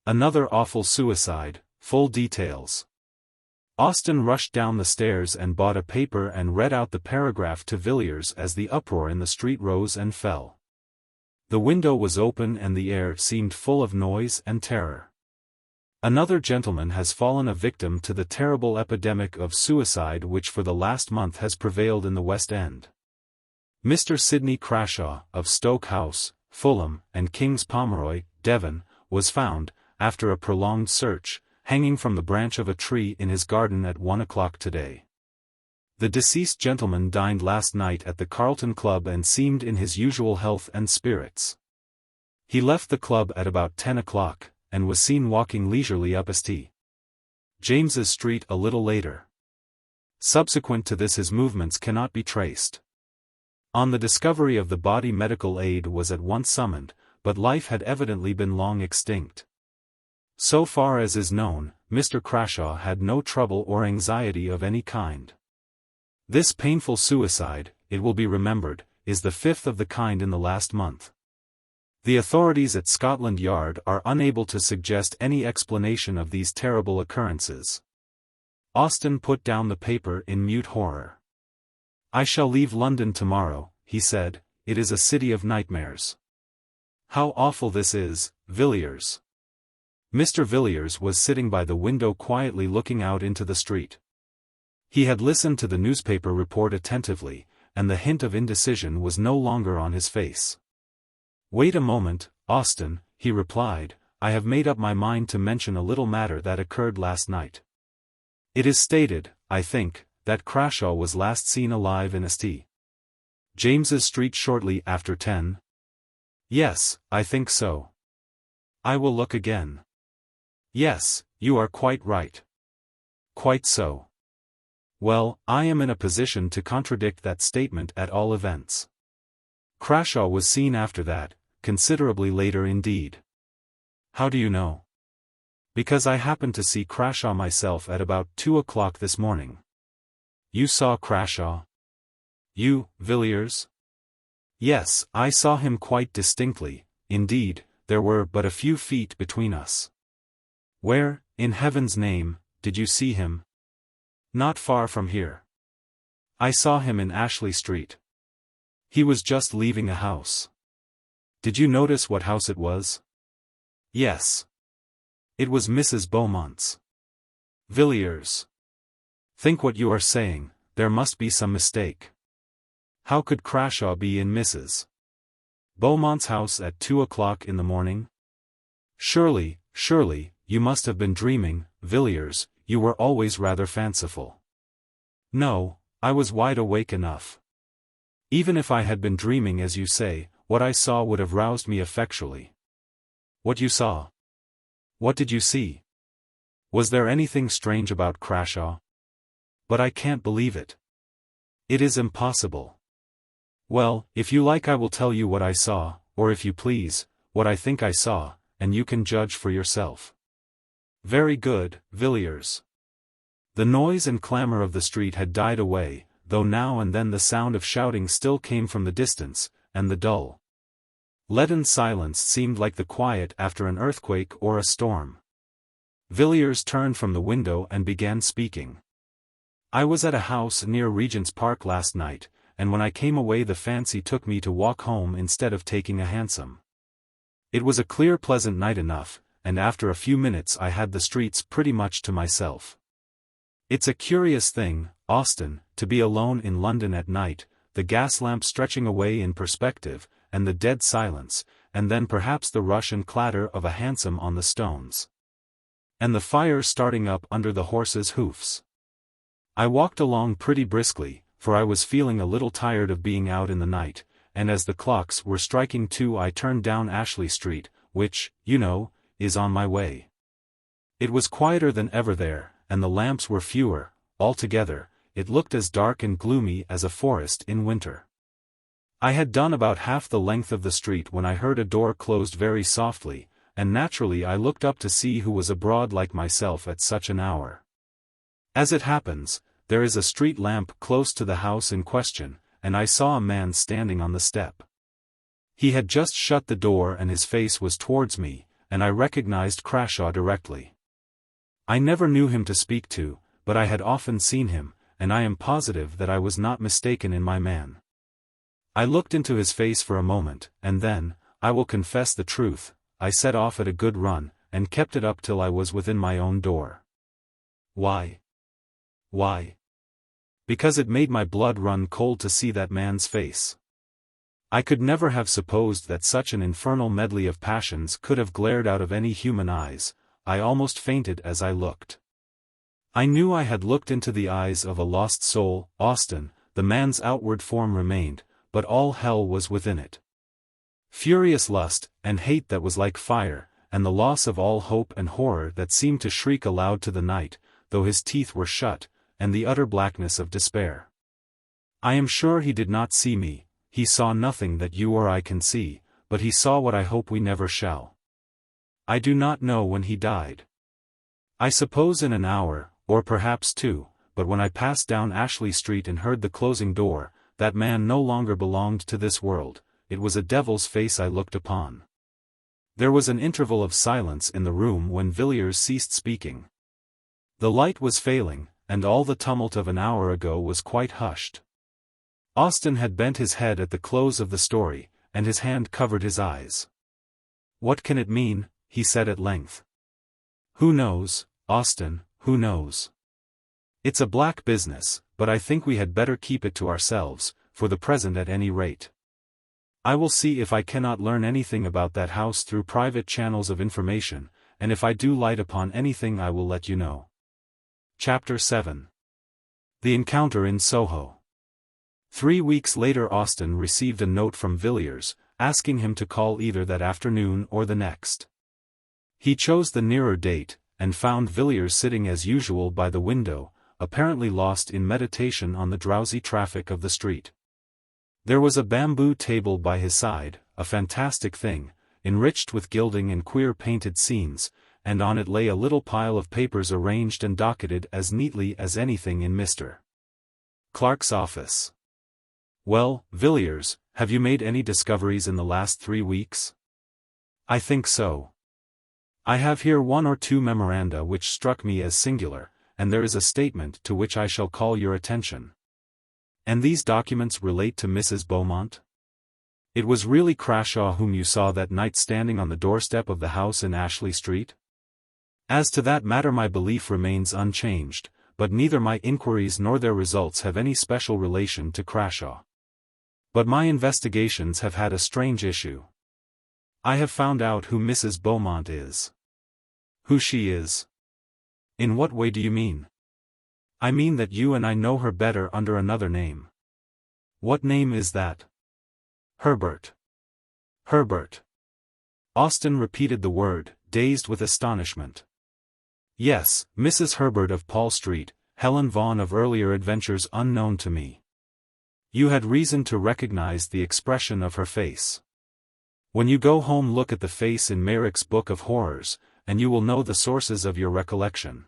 Another awful suicide, full details. Austin rushed down the stairs and bought a paper and read out the paragraph to Villiers as the uproar in the street rose and fell. The window was open and the air seemed full of noise and terror. Another gentleman has fallen a victim to the terrible epidemic of suicide which for the last month has prevailed in the West End. Mr. Sidney Crashaw, of Stoke House, Fulham, and King's Pomeroy, Devon, was found, after a prolonged search, hanging from the branch of a tree in his garden at 1 o'clock today. The deceased gentleman dined last night at the Carlton Club and seemed in his usual health and spirits. He left the club at about 10 o'clock, and was seen walking leisurely up St. James's Street a little later. Subsequent to this his movements cannot be traced. On the discovery of the body medical aid was at once summoned, but life had evidently been long extinct. So far as is known, Mr. Crashaw had no trouble or anxiety of any kind. This painful suicide, it will be remembered, is the 5th of the kind in the last month. The authorities at Scotland Yard are unable to suggest any explanation of these terrible occurrences. Austin put down the paper in mute horror. "I shall leave London tomorrow," he said. "It is a city of nightmares." "How awful this is, Villiers." Mr. Villiers was sitting by the window quietly looking out into the street. He had listened to the newspaper report attentively, and the hint of indecision was no longer on his face. "Wait a moment, Austin," he replied, "I have made up my mind to mention a little matter that occurred last night. It is stated, I think, that Crashaw was last seen alive in St. James's Street shortly after 10. Yes, I think so. I will look again. Yes, you are quite right. Quite so. Well, I am in a position to contradict that statement at all events. Crashaw was seen after that, considerably later indeed. How do you know? Because I happened to see Crashaw myself at about 2 o'clock this morning. You saw Crashaw? You, Villiers? Yes, I saw him quite distinctly. Indeed, there were but a few feet between us. Where, in heaven's name, did you see him? Not far from here. I saw him in Ashley Street. He was just leaving a house. Did you notice what house it was? Yes. It was Mrs. Beaumont's. Villiers. Think what you are saying, there must be some mistake. How could Crashaw be in Mrs. Beaumont's house at 2 o'clock in the morning? Surely, you must have been dreaming, Villiers, you were always rather fanciful. No, I was wide awake enough. Even if I had been dreaming as you say, what I saw would have roused me effectually. What you saw? What did you see? Was there anything strange about Crashaw? But I can't believe it. It is impossible. Well, if you like I will tell you what I saw, or if you please, what I think I saw, and you can judge for yourself. Very good, Villiers. The noise and clamor of the street had died away, though now and then the sound of shouting still came from the distance, and the dull, leaden silence seemed like the quiet after an earthquake or a storm. Villiers turned from the window and began speaking. I was at a house near Regent's Park last night, and when I came away the fancy took me to walk home instead of taking a hansom. It was a clear pleasant night enough, and after a few minutes I had the streets pretty much to myself. It's a curious thing, Austin, to be alone in London at night, the gas lamp stretching away in perspective, and the dead silence, and then perhaps the rush and clatter of a hansom on the stones. And the fire starting up under the horses' hoofs. I walked along pretty briskly, for I was feeling a little tired of being out in the night, and as the clocks were striking 2 I turned down Ashley Street, which, you know, is on my way. It was quieter than ever there, and the lamps were fewer. Altogether, it looked as dark and gloomy as a forest in winter. I had done about half the length of the street when I heard a door closed very softly, and naturally I looked up to see who was abroad like myself at such an hour. As it happens, there is a street lamp close to the house in question, and I saw a man standing on the step. He had just shut the door and his face was towards me, and I recognized Crashaw directly. I never knew him to speak to, but I had often seen him, and I am positive that I was not mistaken in my man. I looked into his face for a moment, and then, I will confess the truth, I set off at a good run, and kept it up till I was within my own door. Why? Why? Because it made my blood run cold to see that man's face. I could never have supposed that such an infernal medley of passions could have glared out of any human eyes. I almost fainted as I looked. I knew I had looked into the eyes of a lost soul. Austin, the man's outward form remained, but all hell was within it. Furious lust, and hate that was like fire, and the loss of all hope and horror that seemed to shriek aloud to the night, though his teeth were shut, and the utter blackness of despair. I am sure he did not see me, he saw nothing that you or I can see, but he saw what I hope we never shall. I do not know when he died. I suppose in an hour, or perhaps 2, but when I passed down Ashley Street and heard the closing door, that man no longer belonged to this world, it was a devil's face I looked upon. There was an interval of silence in the room when Villiers ceased speaking. The light was failing, and all the tumult of an hour ago was quite hushed. Austin had bent his head at the close of the story, and his hand covered his eyes. What can it mean? He said at length. Who knows, Austin, who knows? It's a black business, but I think we had better keep it to ourselves, for the present at any rate. I will see if I cannot learn anything about that house through private channels of information, and if I do light upon anything I will let you know. Chapter 7. The Encounter in Soho. 3 weeks later Austin received a note from Villiers, asking him to call either that afternoon or the next. He chose the nearer date, and found Villiers sitting as usual by the window, apparently lost in meditation on the drowsy traffic of the street. There was a bamboo table by his side, a fantastic thing, enriched with gilding and queer painted scenes, and on it lay a little pile of papers arranged and docketed as neatly as anything in Mr. Clark's office. Well, Villiers, have you made any discoveries in the last 3 weeks? I think so. I have here 1 or 2 memoranda which struck me as singular, and there is a statement to which I shall call your attention. And these documents relate to Mrs. Beaumont? It was really Crashaw whom you saw that night standing on the doorstep of the house in Ashley Street? As to that matter my belief remains unchanged, but neither my inquiries nor their results have any special relation to Crashaw. But my investigations have had a strange issue. I have found out who Mrs. Beaumont is. Who she is? In what way do you mean? I mean that you and I know her better under another name. What name is that? Herbert. Herbert. Austin repeated the word, dazed with astonishment. Yes, Mrs. Herbert of Paul Street, Helen Vaughan of earlier adventures unknown to me. You had reason to recognize the expression of her face. When you go home look at the face in Merrick's Book of Horrors, and you will know the sources of your recollection.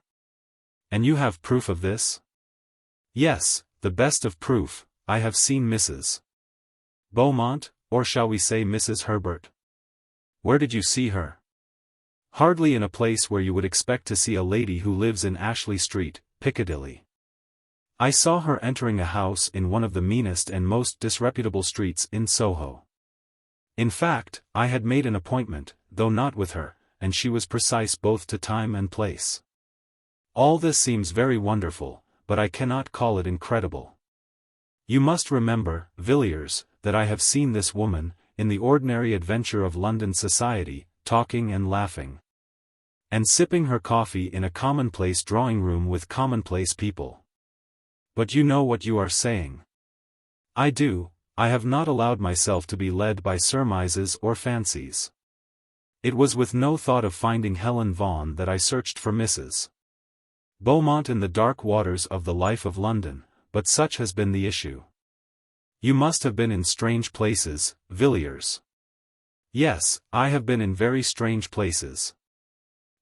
And you have proof of this? Yes, the best of proof. I have seen Mrs. Beaumont, or shall we say Mrs. Herbert? Where did you see her? Hardly in a place where you would expect to see a lady who lives in Ashley Street, Piccadilly. I saw her entering a house in one of the meanest and most disreputable streets in Soho. In fact, I had made an appointment, though not with her, and she was precise both to time and place. All this seems very wonderful, but I cannot call it incredible. You must remember, Villiers, that I have seen this woman, in the ordinary adventure of London society, talking and laughing, and sipping her coffee in a commonplace drawing-room with commonplace people. But you know what you are saying. I do. I have not allowed myself to be led by surmises or fancies. It was with no thought of finding Helen Vaughan that I searched for Mrs. Beaumont in the dark waters of the life of London, but such has been the issue. You must have been in strange places, Villiers. Yes, I have been in very strange places.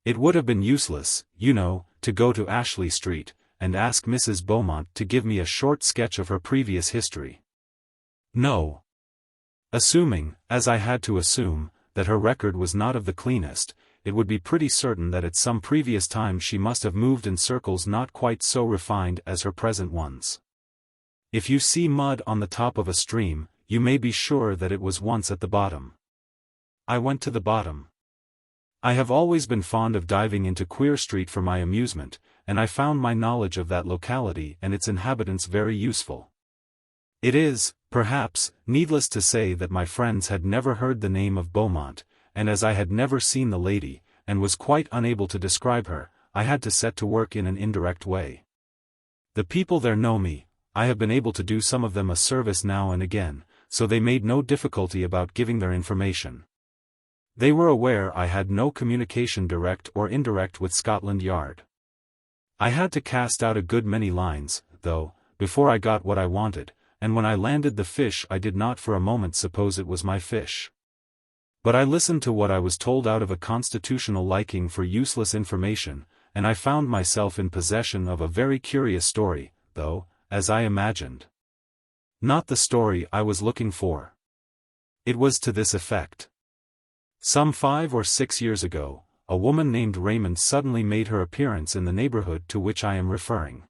It would have been useless, you know, to go to Ashley Street, and ask Mrs. Beaumont to give me a short sketch of her previous history. No. Assuming, as I had to assume, that her record was not of the cleanest, it would be pretty certain that at some previous time she must have moved in circles not quite so refined as her present ones. If you see mud on the top of a stream, you may be sure that it was once at the bottom. I went to the bottom. I have always been fond of diving into Queer Street for my amusement, and I found my knowledge of that locality and its inhabitants very useful. It is, perhaps, needless to say that my friends had never heard the name of Beaumont, and as I had never seen the lady, and was quite unable to describe her, I had to set to work in an indirect way. The people there know me. I have been able to do some of them a service now and again, so they made no difficulty about giving their information. They were aware I had no communication direct or indirect with Scotland Yard. I had to cast out a good many lines, though, before I got what I wanted, and when I landed the fish I did not for a moment suppose it was my fish. But I listened to what I was told out of a constitutional liking for useless information, and I found myself in possession of a very curious story, though, as I imagined, not the story I was looking for. It was to this effect. Some 5 or 6 years ago, a woman named Raymond suddenly made her appearance in the neighborhood to which I am referring.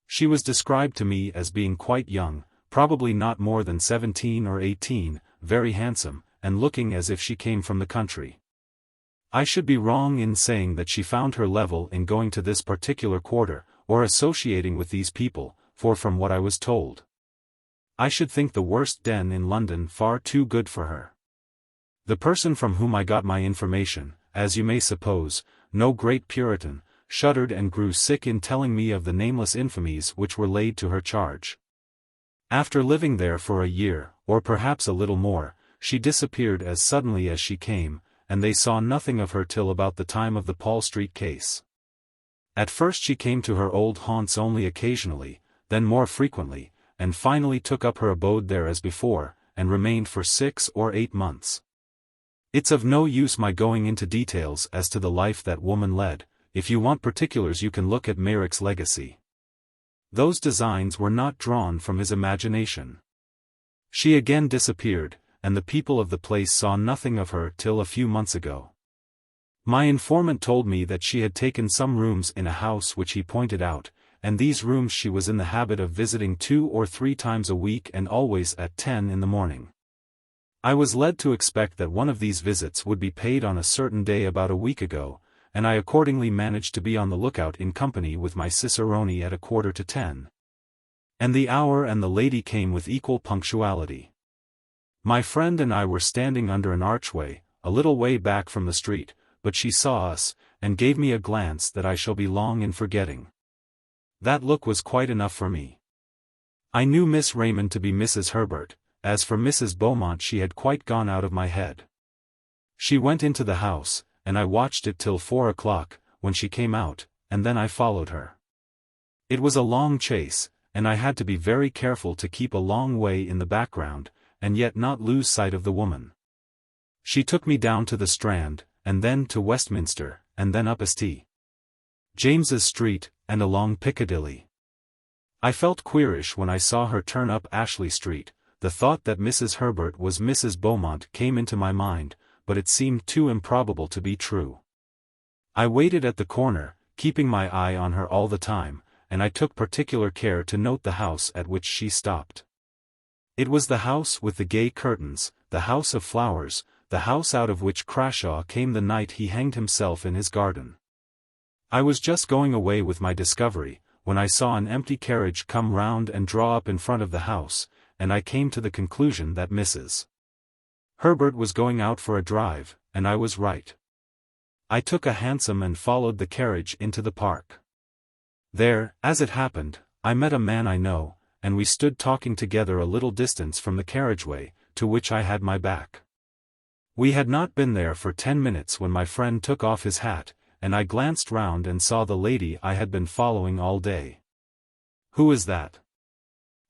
She was described to me as being quite young, probably not more than 17 or 18, very handsome, and looking as if she came from the country. I should be wrong in saying that she found her level in going to this particular quarter, or associating with these people, for from what I was told, I should think the worst den in London far too good for her. The person from whom I got my information, as you may suppose, no great Puritan, shuddered and grew sick in telling me of the nameless infamies which were laid to her charge. After living there for a year, or perhaps a little more, she disappeared as suddenly as she came, and they saw nothing of her till about the time of the Paul Street case. At first she came to her old haunts only occasionally, then more frequently, and finally took up her abode there as before, and remained for 6 or 8 months. It's of no use my going into details as to the life that woman led. If you want particulars you can look at Meyrick's legacy. Those designs were not drawn from his imagination. She again disappeared, and the people of the place saw nothing of her till a few months ago. My informant told me that she had taken some rooms in a house which he pointed out, and these rooms she was in the habit of visiting 2 or 3 times a week and always at 10 in the morning. I was led to expect that one of these visits would be paid on a certain day about a week ago, and I accordingly managed to be on the lookout in company with my cicerone at 9:45. And the hour and the lady came with equal punctuality. My friend and I were standing under an archway, a little way back from the street, but she saw us, and gave me a glance that I shall be long in forgetting. That look was quite enough for me. I knew Miss Raymond to be Mrs. Herbert. As for Mrs. Beaumont she had quite gone out of my head. She went into the house, and I watched it till 4 o'clock, when she came out, and then I followed her. It was a long chase, and I had to be very careful to keep a long way in the background, and yet not lose sight of the woman. She took me down to the Strand, and then to Westminster, and then up St. James's Street, and along Piccadilly. I felt queerish when I saw her turn up Ashley Street. The thought that Mrs. Herbert was Mrs. Beaumont came into my mind, but it seemed too improbable to be true. I waited at the corner, keeping my eye on her all the time, and I took particular care to note the house at which she stopped. It was the house with the gay curtains, the house of flowers, the house out of which Crashaw came the night he hanged himself in his garden. I was just going away with my discovery, when I saw an empty carriage come round and draw up in front of the house, and I came to the conclusion that Mrs. Herbert was going out for a drive, and I was right. I took a hansom and followed the carriage into the park. There, as it happened, I met a man I know, and we stood talking together a little distance from the carriageway, to which I had my back. We had not been there for 10 minutes when my friend took off his hat, and I glanced round and saw the lady I had been following all day. "Who is that?"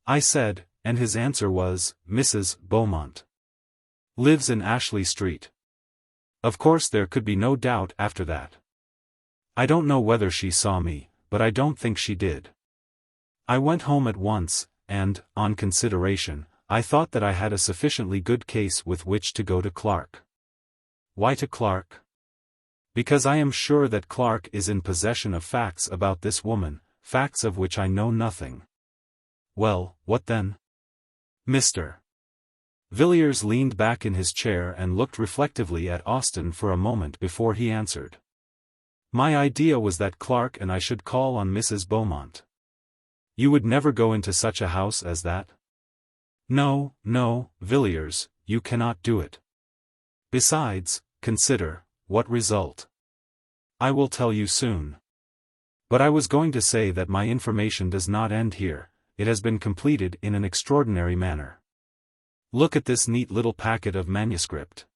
I said, and his answer was, "Mrs. Beaumont. Lives in Ashley Street." Of course there could be no doubt after that. I don't know whether she saw me, but I don't think she did. I went home at once, and, on consideration, I thought that I had a sufficiently good case with which to go to Clark. Why to Clark? Because I am sure that Clark is in possession of facts about this woman, facts of which I know nothing. Well, what then? Mr. Villiers leaned back in his chair and looked reflectively at Austin for a moment before he answered. My idea was that Clark and I should call on Mrs. Beaumont. You would never go into such a house as that? No, no, Villiers, you cannot do it. Besides, consider, what result? I will tell you soon. But I was going to say that my information does not end here. It has been completed in an extraordinary manner. Look at this neat little packet of manuscript.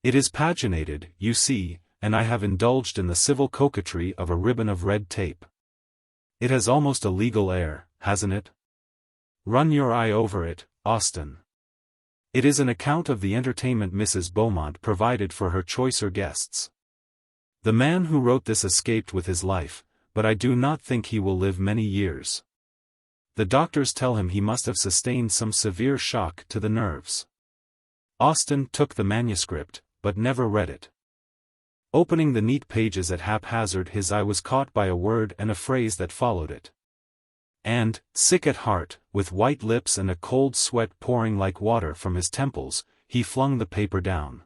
It is paginated, you see, and I have indulged in the civil coquetry of a ribbon of red tape. It has almost a legal air, hasn't it? Run your eye over it, Austin. It is an account of the entertainment Mrs. Beaumont provided for her choicer guests. The man who wrote this escaped with his life, but I do not think he will live many years. The doctors tell him he must have sustained some severe shock to the nerves. Austin took the manuscript, but never read it. Opening the neat pages at haphazard, his eye was caught by a word and a phrase that followed it. And, sick at heart, with white lips and a cold sweat pouring like water from his temples, he flung the paper down.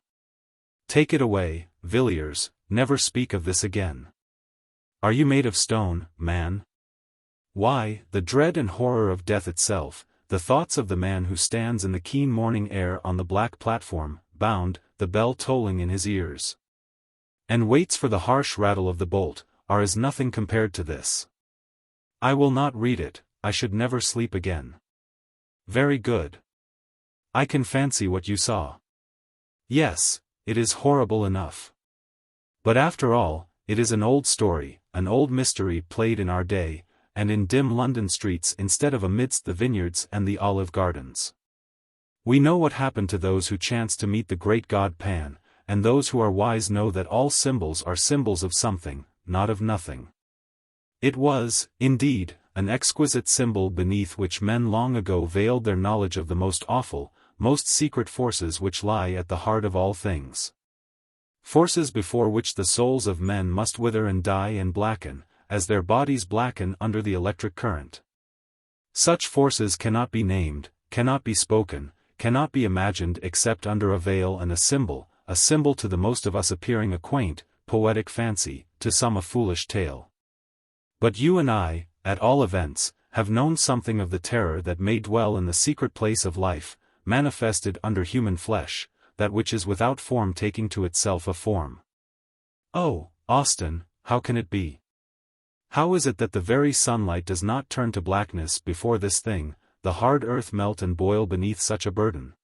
Take it away, Villiers, never speak of this again. Are you made of stone, man? Why, the dread and horror of death itself, the thoughts of the man who stands in the keen morning air on the black platform, bound, the bell tolling in his ears, and waits for the harsh rattle of the bolt, are as nothing compared to this. I will not read it, I should never sleep again. Very good. I can fancy what you saw. Yes, it is horrible enough. But after all, it is an old story, an old mystery played in our day, and in dim London streets instead of amidst the vineyards and the olive gardens. We know what happened to those who chanced to meet the great god Pan, and those who are wise know that all symbols are symbols of something, not of nothing. It was, indeed, an exquisite symbol beneath which men long ago veiled their knowledge of the most awful, most secret forces which lie at the heart of all things. Forces before which the souls of men must wither and die and blacken, as their bodies blacken under the electric current. Such forces cannot be named, cannot be spoken, cannot be imagined except under a veil and a symbol to the most of us appearing a quaint, poetic fancy, to some a foolish tale. But you and I, at all events, have known something of the terror that may dwell in the secret place of life, manifested under human flesh, that which is without form taking to itself a form. Oh, Austin, how can it be? How is it that the very sunlight does not turn to blackness before this thing, the hard earth melt and boil beneath such a burden?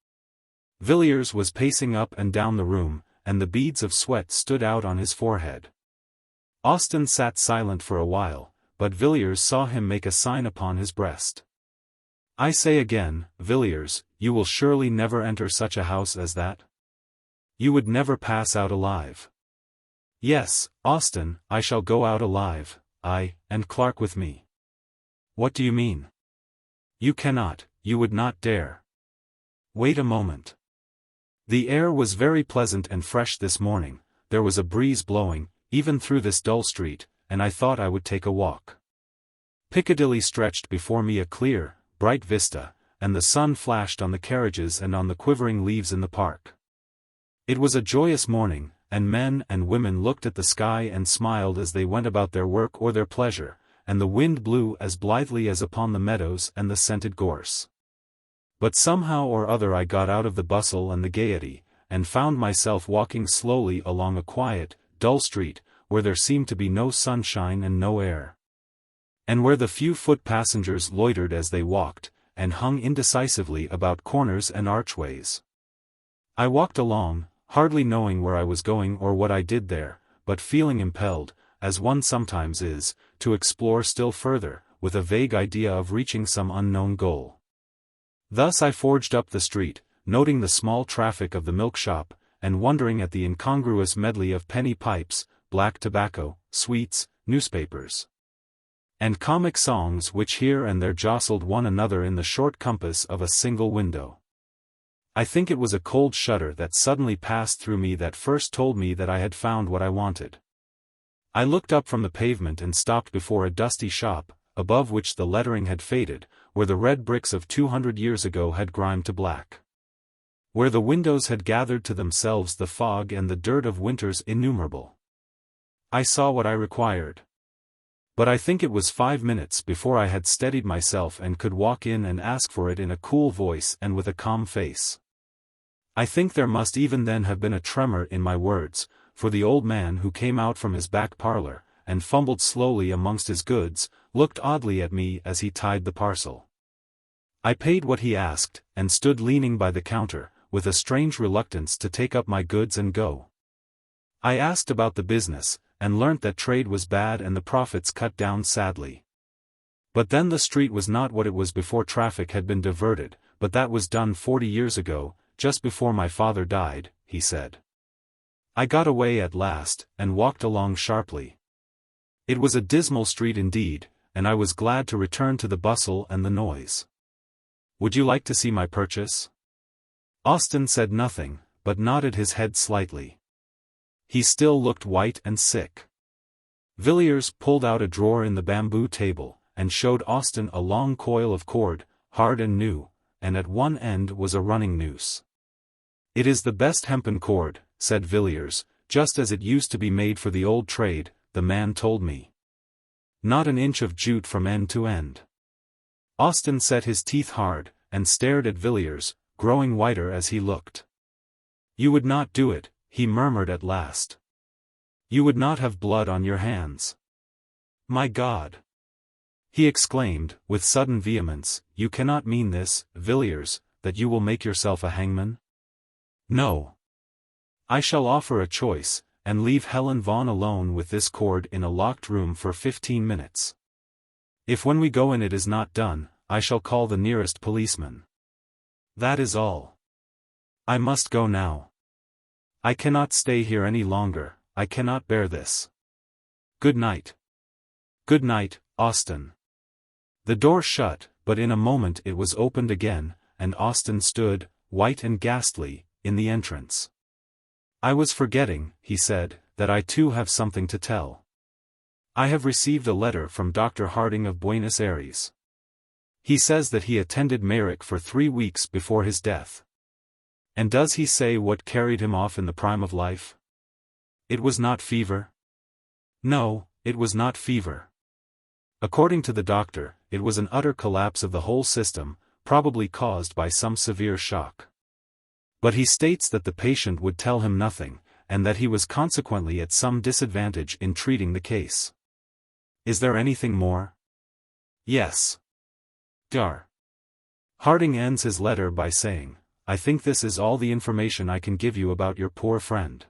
Villiers was pacing up and down the room, and the beads of sweat stood out on his forehead. Austin sat silent for a while, but Villiers saw him make a sign upon his breast. I say again, Villiers, you will surely never enter such a house as that? You would never pass out alive. Yes, Austin, I shall go out alive, and Clark with me. What do you mean? You cannot, you would not dare. Wait a moment. The air was very pleasant and fresh this morning, there was a breeze blowing, even through this dull street, and I thought I would take a walk. Piccadilly stretched before me a clear, bright vista, and the sun flashed on the carriages and on the quivering leaves in the park. It was a joyous morning, and men and women looked at the sky and smiled as they went about their work or their pleasure, and the wind blew as blithely as upon the meadows and the scented gorse. But somehow or other I got out of the bustle and the gaiety, and found myself walking slowly along a quiet, dull street, where there seemed to be no sunshine and no air. And where the few foot passengers loitered as they walked, and hung indecisively about corners and archways. I walked along, hardly knowing where I was going or what I did there, but feeling impelled, as one sometimes is, to explore still further, with a vague idea of reaching some unknown goal. Thus I forged up the street, noting the small traffic of the milk shop, and wondering at the incongruous medley of penny pipes, black tobacco, sweets, newspapers, and comic songs which here and there jostled one another in the short compass of a single window. I think it was a cold shudder that suddenly passed through me that first told me that I had found what I wanted. I looked up from the pavement and stopped before a dusty shop, above which the lettering had faded, where the red bricks of 200 years ago had grimed to black. Where the windows had gathered to themselves the fog and the dirt of winters innumerable. I saw what I required. But I think it was 5 minutes before I had steadied myself and could walk in and ask for it in a cool voice and with a calm face. I think there must even then have been a tremor in my words, for the old man who came out from his back parlor, and fumbled slowly amongst his goods, looked oddly at me as he tied the parcel. I paid what he asked, and stood leaning by the counter, with a strange reluctance to take up my goods and go. I asked about the business, and learnt that trade was bad and the profits cut down sadly. But then the street was not what it was before traffic had been diverted, but that was done 40 years ago, just before my father died, he said. I got away at last, and walked along sharply. It was a dismal street indeed, and I was glad to return to the bustle and the noise. Would you like to see my purchase? Austin said nothing, but nodded his head slightly. He still looked white and sick. Villiers pulled out a drawer in the bamboo table, and showed Austin a long coil of cord, hard and new, and at one end was a running noose. It is the best hempen cord, said Villiers, just as it used to be made for the old trade, the man told me. Not an inch of jute from end to end. Austin set his teeth hard, and stared at Villiers, growing whiter as he looked. You would not do it, he murmured at last. You would not have blood on your hands. My God! He exclaimed, with sudden vehemence, you cannot mean this, Villiers, that you will make yourself a hangman? No. I shall offer a choice, and leave Helen Vaughan alone with this cord in a locked room for 15 minutes. If when we go in it is not done, I shall call the nearest policeman. That is all. I must go now. I cannot stay here any longer, I cannot bear this. Good night. Good night, Austin. The door shut, but in a moment it was opened again, and Austin stood, white and ghastly, in the entrance. I was forgetting, he said, that I too have something to tell. I have received a letter from Dr. Harding of Buenos Aires. He says that he attended Merrick for 3 weeks before his death. And does he say what carried him off in the prime of life? It was not fever? No, it was not fever. According to the doctor, it was an utter collapse of the whole system, probably caused by some severe shock. But he states that the patient would tell him nothing, and that he was consequently at some disadvantage in treating the case. Is there anything more? Yes. Dar. Harding ends his letter by saying, I think this is all the information I can give you about your poor friend.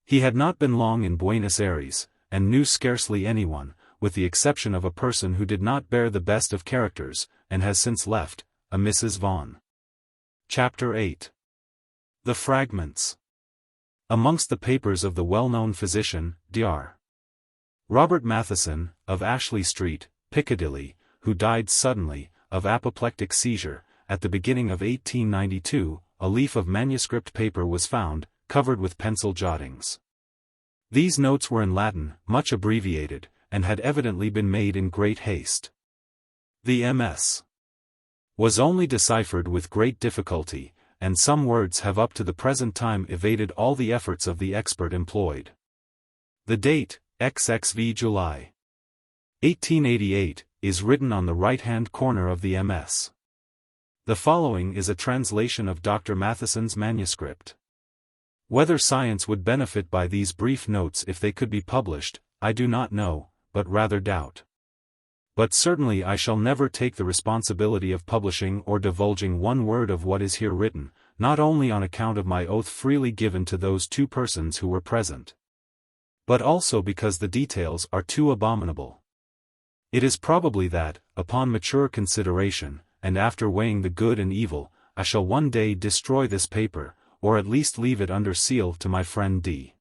He had not been long in Buenos Aires, and knew scarcely anyone, with the exception of a person who did not bear the best of characters, and has since left, a Mrs. Vaughan. Chapter 8. The Fragments. Amongst the papers of the well-known physician, Dr. Robert Matheson, of Ashley Street, Piccadilly, who died suddenly, of apoplectic seizure, at the beginning of 1892, a leaf of manuscript paper was found, covered with pencil jottings. These notes were in Latin, much abbreviated, and had evidently been made in great haste. The MS was only deciphered with great difficulty, and some words have up to the present time evaded all the efforts of the expert employed. The date, XXV July 1888, is written on the right-hand corner of the MS. The following is a translation of Dr. Matheson's manuscript. Whether science would benefit by these brief notes if they could be published, I do not know, but rather doubt. But certainly I shall never take the responsibility of publishing or divulging one word of what is here written, not only on account of my oath freely given to those two persons who were present, but also because the details are too abominable. It is probably that, upon mature consideration, and after weighing the good and evil, I shall one day destroy this paper, or at least leave it under seal to my friend D.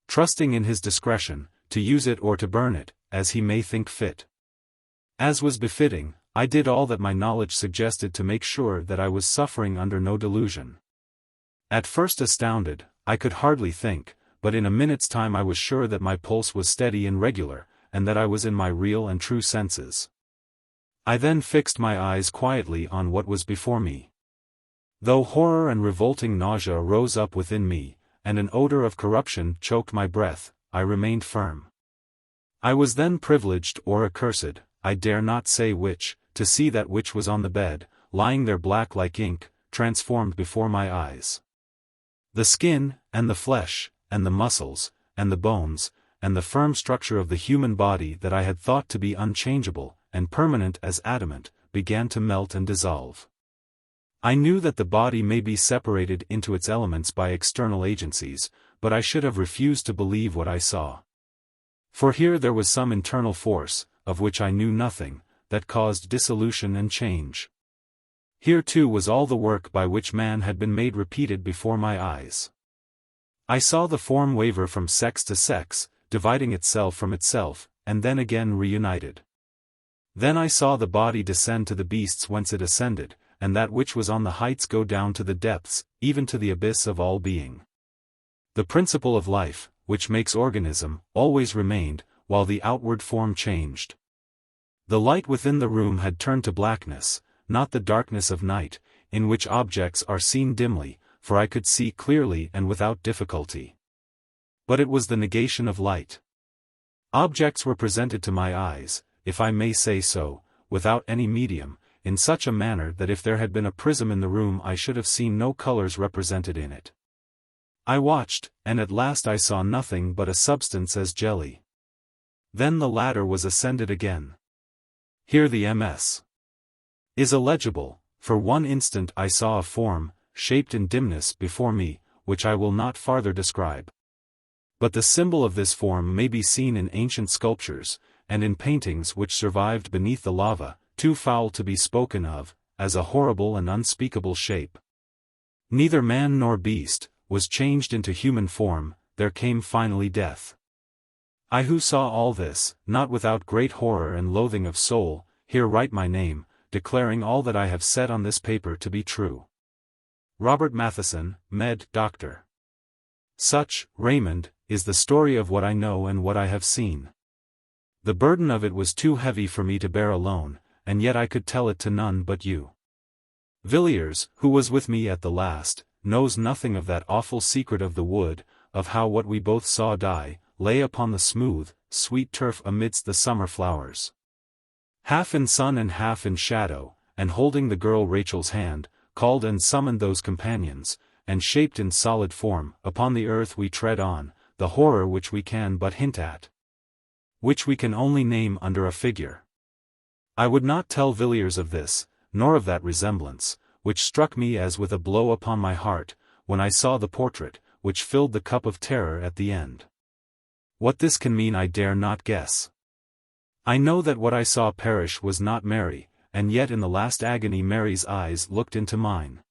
Trusting in his discretion, to use it or to burn it, as he may think fit. As was befitting, I did all that my knowledge suggested to make sure that I was suffering under no delusion. At first astounded, I could hardly think, but in a minute's time I was sure that my pulse was steady and regular, and that I was in my real and true senses. I then fixed my eyes quietly on what was before me. Though horror and revolting nausea rose up within me, and an odor of corruption choked my breath, I remained firm. I was then privileged or accursed, I dare not say which, to see that which was on the bed, lying there black like ink, transformed before my eyes. The skin, and the flesh, and the muscles, and the bones, and the firm structure of the human body that I had thought to be unchangeable, and permanent as adamant, began to melt and dissolve. I knew that the body may be separated into its elements by external agencies, but I should have refused to believe what I saw. For here there was some internal force, of which I knew nothing, that caused dissolution and change. Here too was all the work by which man had been made repeated before my eyes. I saw the form waver from sex to sex, dividing itself from itself, and then again reunited. Then I saw the body descend to the beasts whence it ascended, and that which was on the heights go down to the depths, even to the abyss of all being. The principle of life, which makes organism, always remained, while the outward form changed. The light within the room had turned to blackness, not the darkness of night, in which objects are seen dimly, for I could see clearly and without difficulty. But it was the negation of light. Objects were presented to my eyes, if I may say so, without any medium, in such a manner that if there had been a prism in the room I should have seen no colors represented in it. I watched, and at last I saw nothing but a substance as jelly. Then the ladder was ascended again. Here the MS is illegible. For one instant I saw a form, shaped in dimness before me, which I will not farther describe. But the symbol of this form may be seen in ancient sculptures, and in paintings which survived beneath the lava, too foul to be spoken of, as a horrible and unspeakable shape. Neither man nor beast was changed into human form, there came finally death. I who saw all this, not without great horror and loathing of soul, here write my name, declaring all that I have said on this paper to be true. Robert Matheson, Med. Dr. Such, Raymond, is the story of what I know and what I have seen. The burden of it was too heavy for me to bear alone, and yet I could tell it to none but you. Villiers, who was with me at the last, knows nothing of that awful secret of the wood, of how what we both saw die, lay upon the smooth, sweet turf amidst the summer flowers. Half in sun and half in shadow, and holding the girl Rachel's hand, called and summoned those companions, and shaped in solid form, upon the earth we tread on, the horror which we can but hint at, which we can only name under a figure. I would not tell Villiers of this, nor of that resemblance, which struck me as with a blow upon my heart, when I saw the portrait, which filled the cup of terror at the end. What this can mean I dare not guess. I know that what I saw perish was not Mary, and yet in the last agony Mary's eyes looked into mine.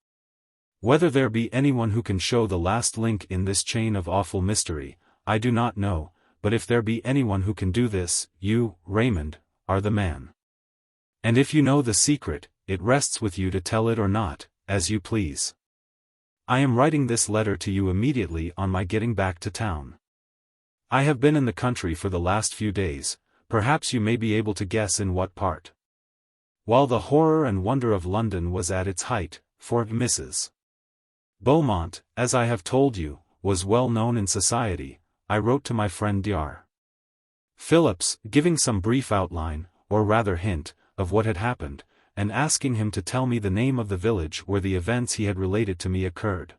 Whether there be anyone who can show the last link in this chain of awful mystery, I do not know, but if there be anyone who can do this, you, Raymond, are the man. And if you know the secret, it rests with you to tell it or not, as you please. I am writing this letter to you immediately on my getting back to town. I have been in the country for the last few days, perhaps you may be able to guess in what part. While the horror and wonder of London was at its height, for Mrs. Beaumont, as I have told you, was well known in society, I wrote to my friend Dr. Phillips, giving some brief outline, or rather hint, of what had happened, and asking him to tell me the name of the village where the events he had related to me occurred.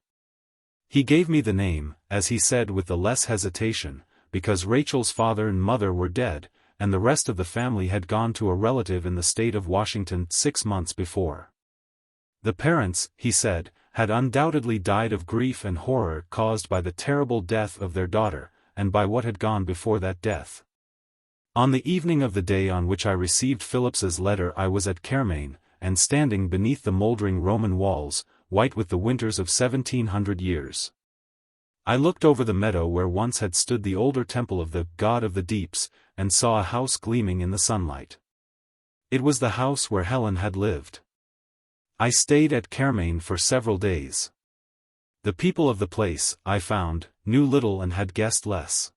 He gave me the name, as he said with the less hesitation, because Rachel's father and mother were dead, and the rest of the family had gone to a relative in the state of Washington 6 months before. The parents, he said, had undoubtedly died of grief and horror caused by the terrible death of their daughter, and by what had gone before that death. On the evening of the day on which I received Phillips's letter I was at Kermain, and standing beneath the mouldering Roman walls, white with the winters of 1700 years. I looked over the meadow where once had stood the older temple of the God of the Deeps, and saw a house gleaming in the sunlight. It was the house where Helen had lived. I stayed at Kermain for several days. The people of the place, I found, knew little and had guessed less.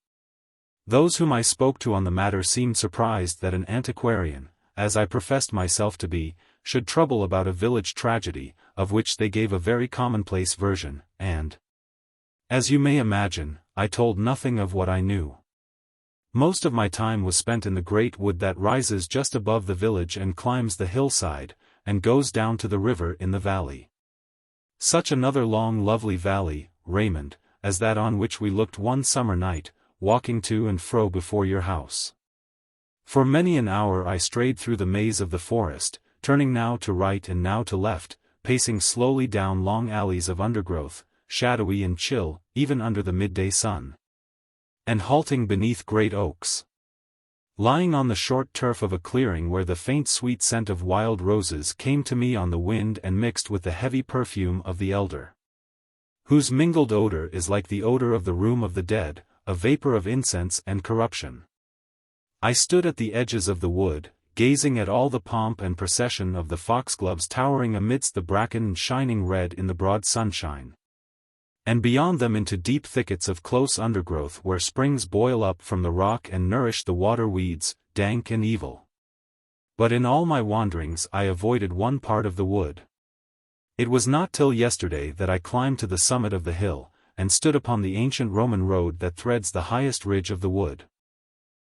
Those whom I spoke to on the matter seemed surprised that an antiquarian, as I professed myself to be, should trouble about a village tragedy, of which they gave a very commonplace version, and, as you may imagine, I told nothing of what I knew. Most of my time was spent in the great wood that rises just above the village and climbs the hillside, and goes down to the river in the valley. Such another long lovely valley, Raymond, as that on which we looked one summer night, walking to and fro before your house. For many an hour I strayed through the maze of the forest, turning now to right and now to left, pacing slowly down long alleys of undergrowth, shadowy and chill, even under the midday sun, and halting beneath great oaks. Lying on the short turf of a clearing where the faint sweet scent of wild roses came to me on the wind and mixed with the heavy perfume of the elder, whose mingled odor is like the odor of the room of the dead, a vapor of incense and corruption. I stood at the edges of the wood, gazing at all the pomp and procession of the foxgloves towering amidst the bracken and shining red in the broad sunshine, and beyond them into deep thickets of close undergrowth where springs boil up from the rock and nourish the water weeds, dank and evil. But in all my wanderings I avoided one part of the wood. It was not till yesterday that I climbed to the summit of the hill, and stood upon the ancient Roman road that threads the highest ridge of the wood.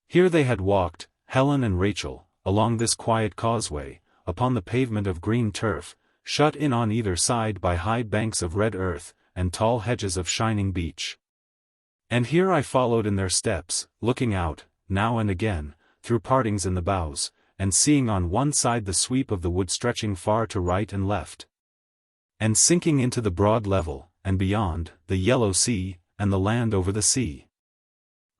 Here they had walked, Helen and Rachel, along this quiet causeway, upon the pavement of green turf, shut in on either side by high banks of red earth, and tall hedges of shining beech. And here I followed in their steps, looking out, now and again, through partings in the boughs, and seeing on one side the sweep of the wood stretching far to right and left, and sinking into the broad level, and beyond, the yellow sea, and the land over the sea.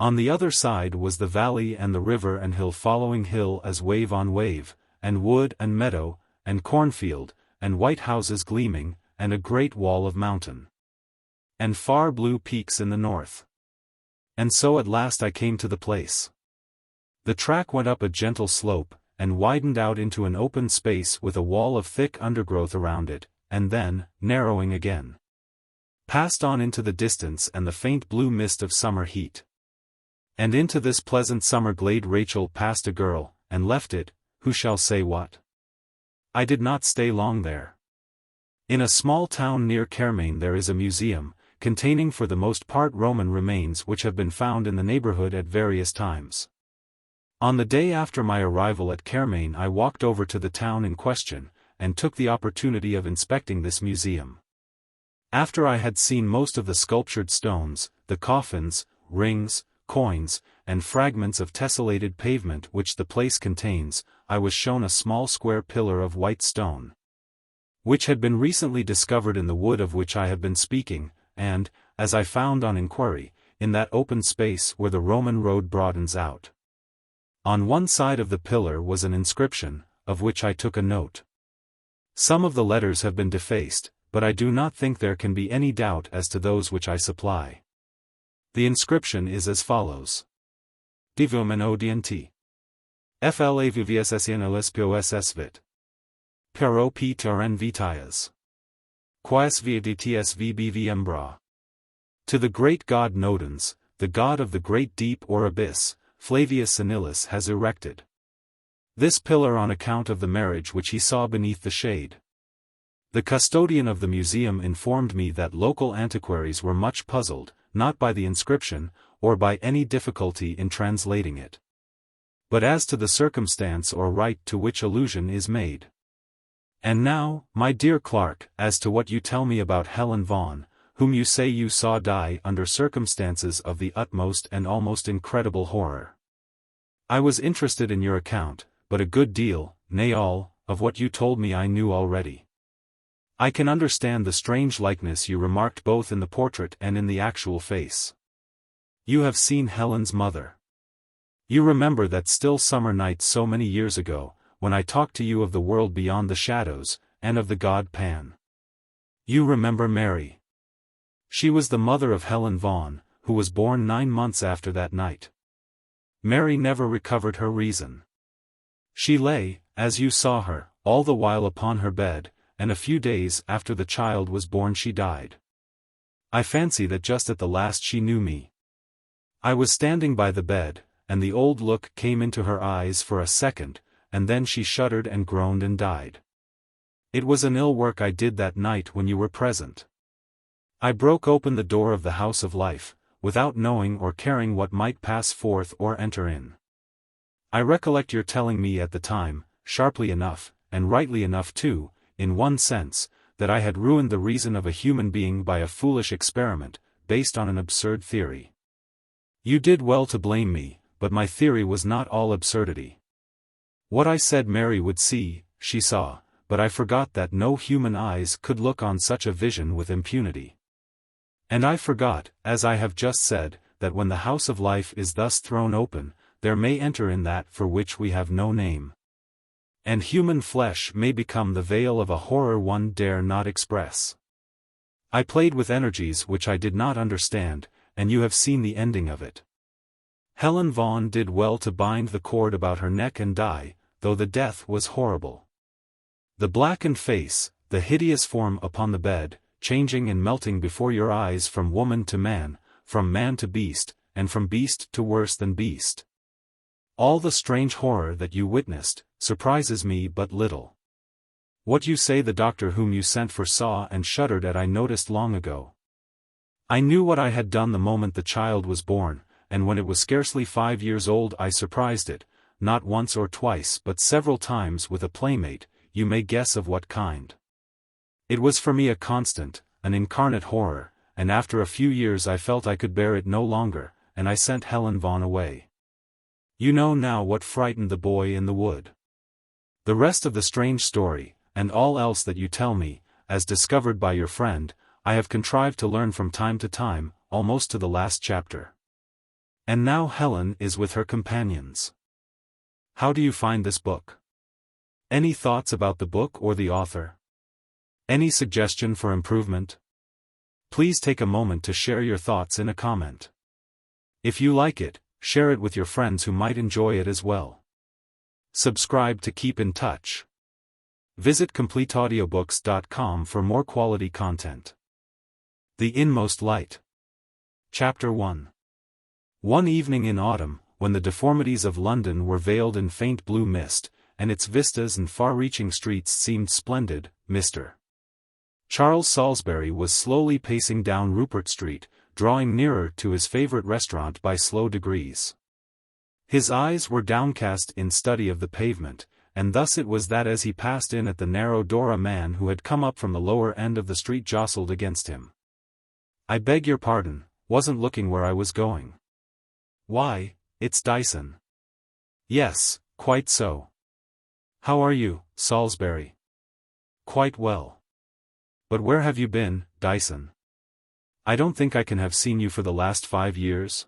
On the other side was the valley and the river and hill following hill as wave on wave, and wood and meadow, and cornfield, and white houses gleaming, and a great wall of mountain, and far blue peaks in the north. And so at last I came to the place. The track went up a gentle slope, and widened out into an open space with a wall of thick undergrowth around it, and then, narrowing again, passed on into the distance and the faint blue mist of summer heat. And into this pleasant summer glade Rachel passed a girl, and left it, who shall say what? I did not stay long there. In a small town near Kermain there is a museum, containing for the most part Roman remains which have been found in the neighborhood at various times. On the day after my arrival at Kermain I walked over to the town in question, and took the opportunity of inspecting this museum. After I had seen most of the sculptured stones, the coffins, rings, coins, and fragments of tessellated pavement which the place contains, I was shown a small square pillar of white stone, which had been recently discovered in the wood of which I have been speaking, and, as I found on inquiry, in that open space where the Roman road broadens out. On one side of the pillar was an inscription, of which I took a note. Some of the letters have been defaced, but I do not think there can be any doubt as to those which I supply. The inscription is as follows. Divum odient. Flavvssion lspos Pero Peter en vitias. Quas viditis vbvmbra. To the great god Nodens, the god of the great deep or abyss, Flavius Senilis has erected this pillar on account of the marriage which he saw beneath the shade. The custodian of the museum informed me that local antiquaries were much puzzled, not by the inscription, or by any difficulty in translating it, but as to the circumstance or rite to which allusion is made. And now, my dear Clark, as to what you tell me about Helen Vaughan, whom you say you saw die under circumstances of the utmost and almost incredible horror. I was interested in your account, but a good deal, nay all, of what you told me I knew already. I can understand the strange likeness you remarked both in the portrait and in the actual face. You have seen Helen's mother. You remember that still summer night so many years ago, when I talked to you of the world beyond the shadows, and of the god Pan. You remember Mary. She was the mother of Helen Vaughan, who was born 9 months after that night. Mary never recovered her reason. She lay, as you saw her, all the while upon her bed, and a few days after the child was born she died. I fancy that just at the last she knew me. I was standing by the bed, and the old look came into her eyes for a second, and then she shuddered and groaned and died. It was an ill work I did that night when you were present. I broke open the door of the house of life, without knowing or caring what might pass forth or enter in. I recollect your telling me at the time, sharply enough, and rightly enough too, in one sense, that I had ruined the reason of a human being by a foolish experiment, based on an absurd theory. You did well to blame me, but my theory was not all absurdity. What I said Mary would see, she saw, but I forgot that no human eyes could look on such a vision with impunity. And I forgot, as I have just said, that when the house of life is thus thrown open, there may enter in that for which we have no name. And human flesh may become the veil of a horror one dare not express. I played with energies which I did not understand, and you have seen the ending of it. Helen Vaughan did well to bind the cord about her neck and die, though the death was horrible. The blackened face, the hideous form upon the bed, changing and melting before your eyes from woman to man, from man to beast, and from beast to worse than beast. All the strange horror that you witnessed, surprises me but little. What you say the doctor whom you sent for saw and shuddered at I noticed long ago. I knew what I had done the moment the child was born, and when it was scarcely 5 years old I surprised it, not once or twice but several times with a playmate, you may guess of what kind. It was for me a constant, an incarnate horror, and after a few years I felt I could bear it no longer, and I sent Helen Vaughan away. You know now what frightened the boy in the wood. The rest of the strange story, and all else that you tell me, as discovered by your friend, I have contrived to learn from time to time, almost to the last chapter. And now Helen is with her companions. How do you find this book? Any thoughts about the book or the author? Any suggestion for improvement? Please take a moment to share your thoughts in a comment. If you like it, share it with your friends who might enjoy it as well. Subscribe to keep in touch. Visit CompleteAudiobooks.com for more quality content. The Inmost Light. Chapter 1. One evening in autumn, when the deformities of London were veiled in faint blue mist, and its vistas and far-reaching streets seemed splendid, Mr. Charles Salisbury was slowly pacing down Rupert Street, drawing nearer to his favorite restaurant by slow degrees. His eyes were downcast in study of the pavement, and thus it was that as he passed in at the narrow door a man who had come up from the lower end of the street jostled against him. "I beg your pardon, wasn't looking where I was going." "Why, it's Dyson." "Yes, quite so. How are you, Salisbury?" "Quite well. But where have you been, Dyson? I don't think I can have seen you for the last 5 years."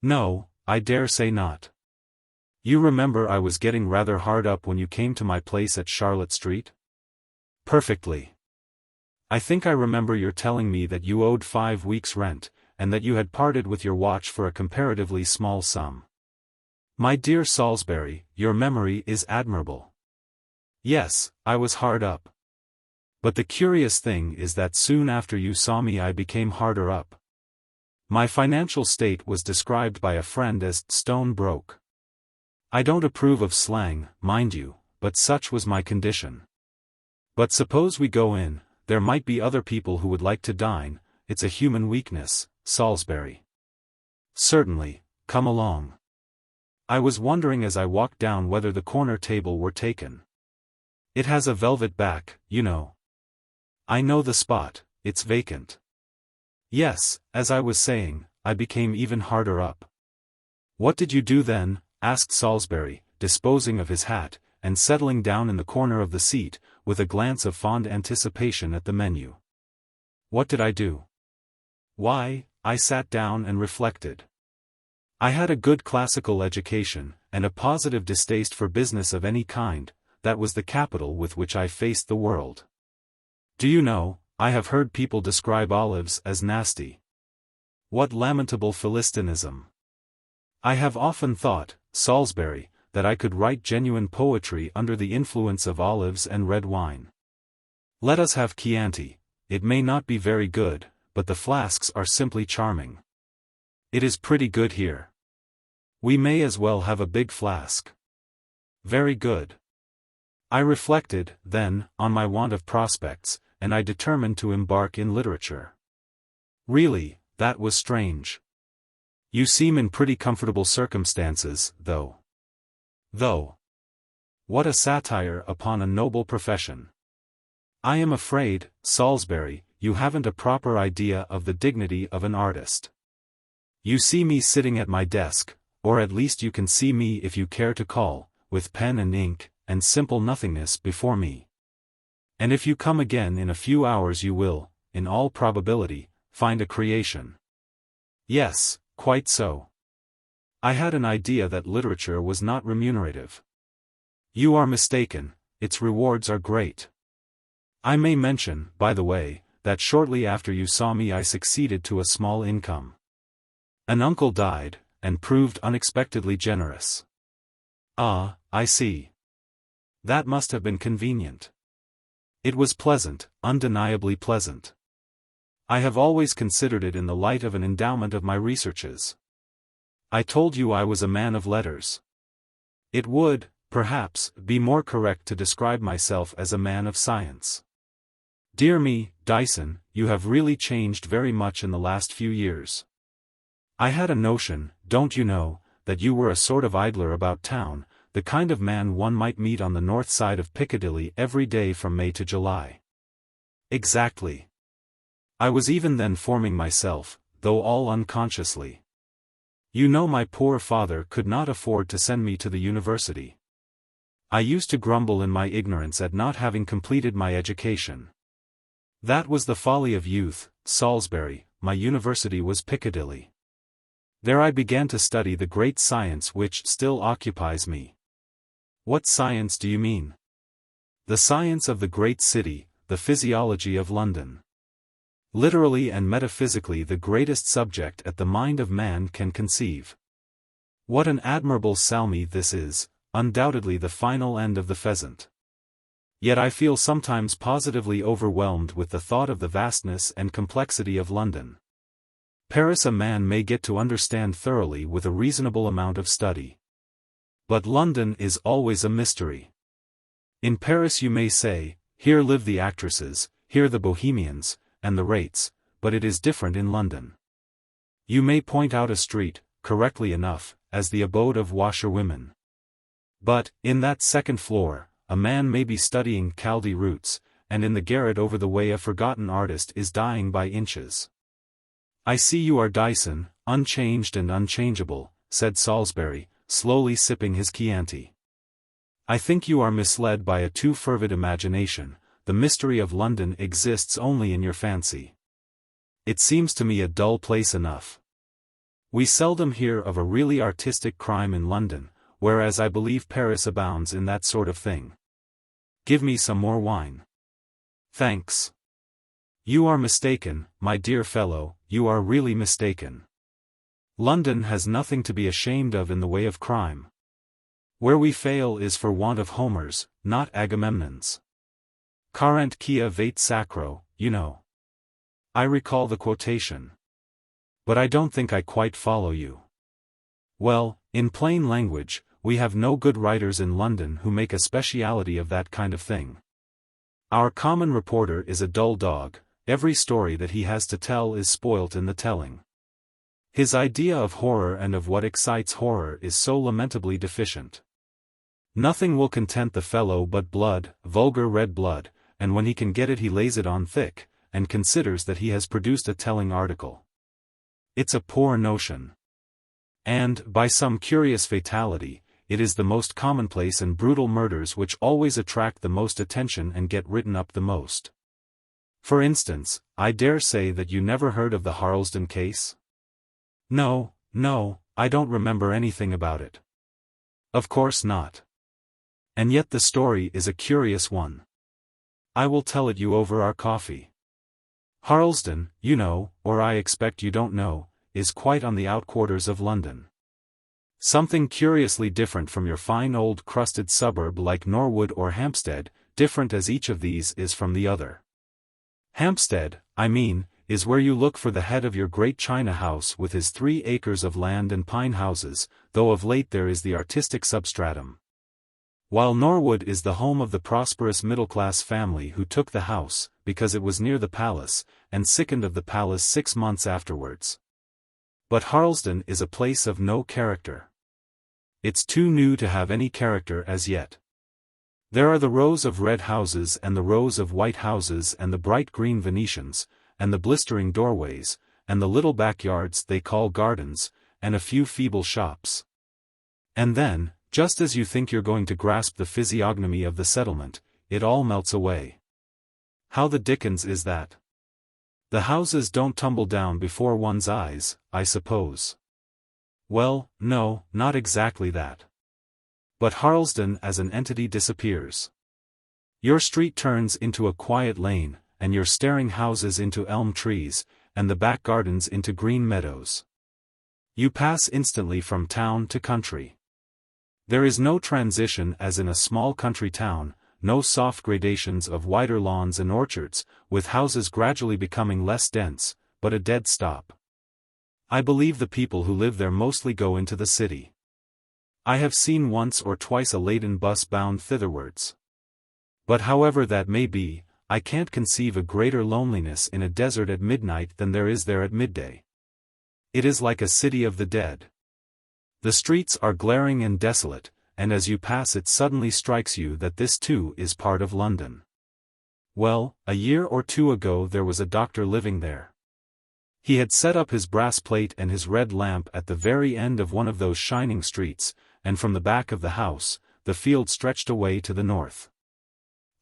"No, I dare say not. You remember I was getting rather hard up when you came to my place at Charlotte Street?" "Perfectly. I think I remember your telling me that you owed 5 weeks' rent, and that you had parted with your watch for a comparatively small sum. My dear Salisbury, your memory is admirable. Yes, I was hard up. But the curious thing is that soon after you saw me I became harder up. My financial state was described by a friend as stone broke. I don't approve of slang, mind you, but such was my condition. But suppose we go in, there might be other people who would like to dine, it's a human weakness, Salisbury. Certainly, come along. I was wondering as I walked down whether the corner table were taken. It has a velvet back, you know. I know the spot, it's vacant. Yes, as I was saying, I became even harder up. What did you do then? Asked Salisbury, disposing of his hat, and settling down in the corner of the seat, with a glance of fond anticipation at the menu. What did I do? Why, I sat down and reflected. I had a good classical education, and a positive distaste for business of any kind, that was the capital with which I faced the world. Do you know, I have heard people describe olives as nasty. What lamentable Philistinism! I have often thought, Salisbury, that I could write genuine poetry under the influence of olives and red wine. Let us have Chianti, it may not be very good, but the flasks are simply charming. It is pretty good here. We may as well have a big flask. Very good. I reflected, then, on my want of prospects, and I determined to embark in literature. Really, that was strange. You seem in pretty comfortable circumstances, though. What a satire upon a noble profession. I am afraid, Salisbury, you haven't a proper idea of the dignity of an artist. You see me sitting at my desk, or at least you can see me if you care to call, with pen and ink, and simple nothingness before me. And if you come again in a few hours you will, in all probability, find a creation. Yes, quite so. I had an idea that literature was not remunerative. You are mistaken, its rewards are great. I may mention, by the way, that shortly after you saw me I succeeded to a small income. An uncle died, and proved unexpectedly generous. Ah, I see. That must have been convenient. It was pleasant, undeniably pleasant. I have always considered it in the light of an endowment of my researches. I told you I was a man of letters. It would, perhaps, be more correct to describe myself as a man of science. Dear me, Dyson, you have really changed very much in the last few years. I had a notion, don't you know, that you were a sort of idler about town, the kind of man one might meet on the north side of Piccadilly every day from May to July. Exactly. I was even then forming myself, though all unconsciously. You know my poor father could not afford to send me to the university. I used to grumble in my ignorance at not having completed my education. That was the folly of youth, Salisbury, my university was Piccadilly. There I began to study the great science which still occupies me. What science do you mean? The science of the great city, the physiology of London. Literally and metaphysically the greatest subject that the mind of man can conceive. What an admirable salmi this is, undoubtedly the final end of the pheasant. Yet I feel sometimes positively overwhelmed with the thought of the vastness and complexity of London. Paris a man may get to understand thoroughly with a reasonable amount of study. But London is always a mystery. In Paris you may say, here live the actresses, here the bohemians, and the rates, but it is different in London. You may point out a street, correctly enough, as the abode of washerwomen. But, in that second floor, a man may be studying Chaldee roots, and in the garret over the way a forgotten artist is dying by inches. I see you are Dyson, unchanged and unchangeable, said Salisbury, slowly sipping his Chianti. I think you are misled by a too fervid imagination, the mystery of London exists only in your fancy. It seems to me a dull place enough. We seldom hear of a really artistic crime in London, whereas I believe Paris abounds in that sort of thing. Give me some more wine. Thanks. You are mistaken, my dear fellow, you are really mistaken. London has nothing to be ashamed of in the way of crime. Where we fail is for want of Homers, not Agamemnons. Carent quia vate sacro, you know. I recall the quotation. But I don't think I quite follow you. Well, in plain language, we have no good writers in London who make a speciality of that kind of thing. Our common reporter is a dull dog, every story that he has to tell is spoilt in the telling. His idea of horror and of what excites horror is so lamentably deficient. Nothing will content the fellow but blood, vulgar red blood, and when he can get it he lays it on thick, and considers that he has produced a telling article. It's a poor notion. And, by some curious fatality, it is the most commonplace and brutal murders which always attract the most attention and get written up the most. For instance, I dare say that you never heard of the Harlesden case? No, I don't remember anything about it. Of course not. And yet the story is a curious one. I will tell it you over our coffee. Harlesden, you know, or I expect you don't know, is quite on the outquarters of London. Something curiously different from your fine old crusted suburb like Norwood or Hampstead, different as each of these is from the other. Hampstead, I mean, is where you look for the head of your great China house with his 3 acres of land and pine houses, though of late there is the artistic substratum. While Norwood is the home of the prosperous middle-class family who took the house, because it was near the palace, and sickened of the palace 6 months afterwards. But Harlesden is a place of no character. It's too new to have any character as yet. There are the rows of red houses and the rows of white houses and the bright green Venetians, and the blistering doorways, and the little backyards they call gardens, and a few feeble shops. And then, just as you think you're going to grasp the physiognomy of the settlement, it all melts away. How the dickens is that? The houses don't tumble down before one's eyes, I suppose. Well, no, not exactly that. But Harlesden as an entity disappears. Your street turns into a quiet lane, and your staring houses into elm trees, and the back gardens into green meadows. You pass instantly from town to country. There is no transition as in a small country town, no soft gradations of wider lawns and orchards, with houses gradually becoming less dense, but a dead stop. I believe the people who live there mostly go into the city. I have seen once or twice a laden bus bound thitherwards. But however that may be, I can't conceive a greater loneliness in a desert at midnight than there is there at midday. It is like a city of the dead. The streets are glaring and desolate, and as you pass it suddenly strikes you that this too is part of London. Well, a year or 2 ago there was a doctor living there. He had set up his brass plate and his red lamp at the very end of one of those shining streets, and from the back of the house, the field stretched away to the north.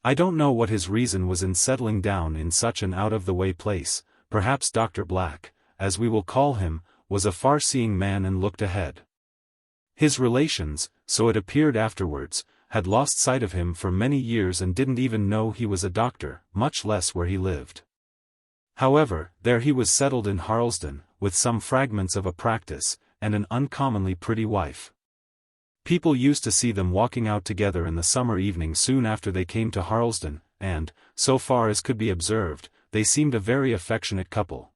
I don't know what his reason was in settling down in such an out-of-the-way place. Perhaps Dr. Black, as we will call him, was a far-seeing man and looked ahead. His relations, so it appeared afterwards, had lost sight of him for many years and didn't even know he was a doctor, much less where he lived. However, there he was settled in Harlesden, with some fragments of a practice, and an uncommonly pretty wife. People used to see them walking out together in the summer evening soon after they came to Harlesden, and, so far as could be observed, they seemed a very affectionate couple.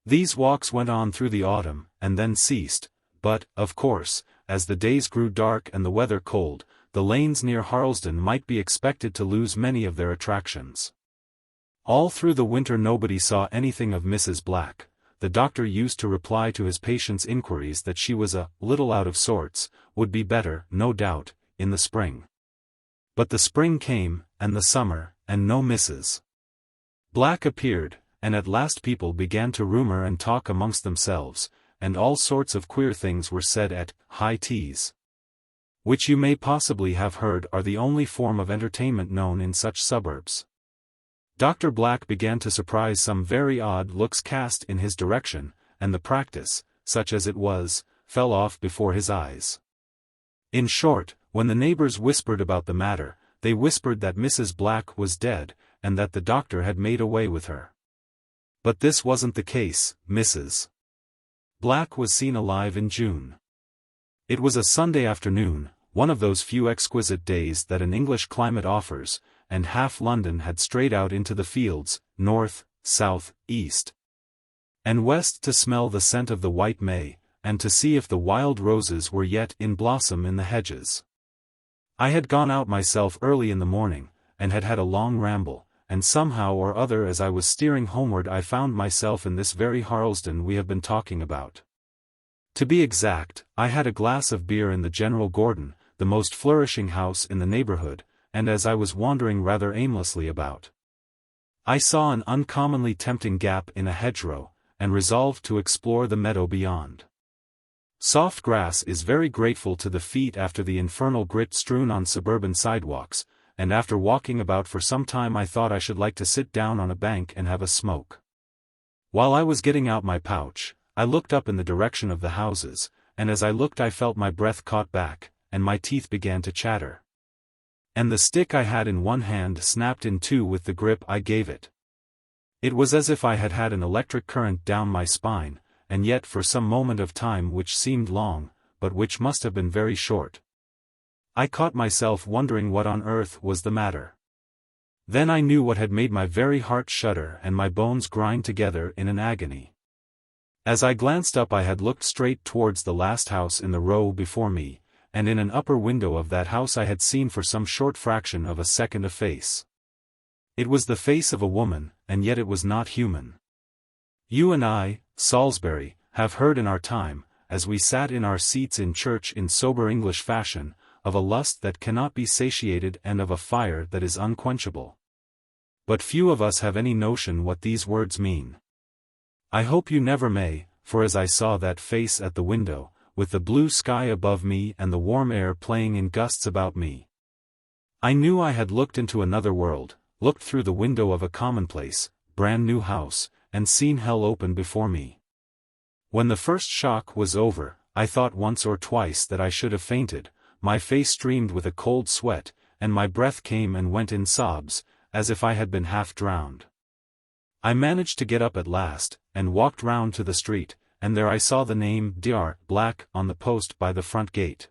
These walks went on through the autumn, and then ceased, but, of course, as the days grew dark and the weather cold, the lanes near Harlesden might be expected to lose many of their attractions. All through the winter nobody saw anything of Mrs. Black. The doctor used to reply to his patients' inquiries that she was a little out of sorts, would be better, no doubt, in the spring. But the spring came, and the summer, and no Mrs. Black appeared, and at last people began to rumor and talk amongst themselves, and all sorts of queer things were said at high teas. Which you may possibly have heard are the only form of entertainment known in such suburbs. Dr. Black began to surprise some very odd looks cast in his direction, and the practice, such as it was, fell off before his eyes. In short, when the neighbors whispered about the matter, they whispered that Mrs. Black was dead, and that the doctor had made away with her. But this wasn't the case. Mrs. Black was seen alive in June. It was a Sunday afternoon, one of those few exquisite days that an English climate offers, and half London had strayed out into the fields, north, south, east, and west to smell the scent of the white May, and to see if the wild roses were yet in blossom in the hedges. I had gone out myself early in the morning, and had had a long ramble, and somehow or other as I was steering homeward I found myself in this very Harlesden we have been talking about. To be exact, I had a glass of beer in the General Gordon, the most flourishing house in the neighborhood, and as I was wandering rather aimlessly about, I saw an uncommonly tempting gap in a hedgerow, and resolved to explore the meadow beyond. Soft grass is very grateful to the feet after the infernal grit strewn on suburban sidewalks, and after walking about for some time I thought I should like to sit down on a bank and have a smoke. While I was getting out my pouch, I looked up in the direction of the houses, and as I looked I felt my breath caught back, and my teeth began to chatter. And the stick I had in one hand snapped in two with the grip I gave it. It was as if I had had an electric current down my spine, and yet for some moment of time which seemed long, but which must have been very short, I caught myself wondering what on earth was the matter. Then I knew what had made my very heart shudder and my bones grind together in an agony. As I glanced up I had looked straight towards the last house in the row before me, and in an upper window of that house I had seen for some short fraction of a second a face. It was the face of a woman, and yet it was not human. You and I, Salisbury, have heard in our time, as we sat in our seats in church in sober English fashion, of a lust that cannot be satiated and of a fire that is unquenchable. But few of us have any notion what these words mean. I hope you never may, for as I saw that face at the window, with the blue sky above me and the warm air playing in gusts about me, I knew I had looked into another world, looked through the window of a commonplace, brand new house, and seen hell open before me. When the first shock was over, I thought once or twice that I should have fainted, my face streamed with a cold sweat, and my breath came and went in sobs, as if I had been half drowned. I managed to get up at last, and walked round to the street, and there I saw the name Dr. Black on the post by the front gate.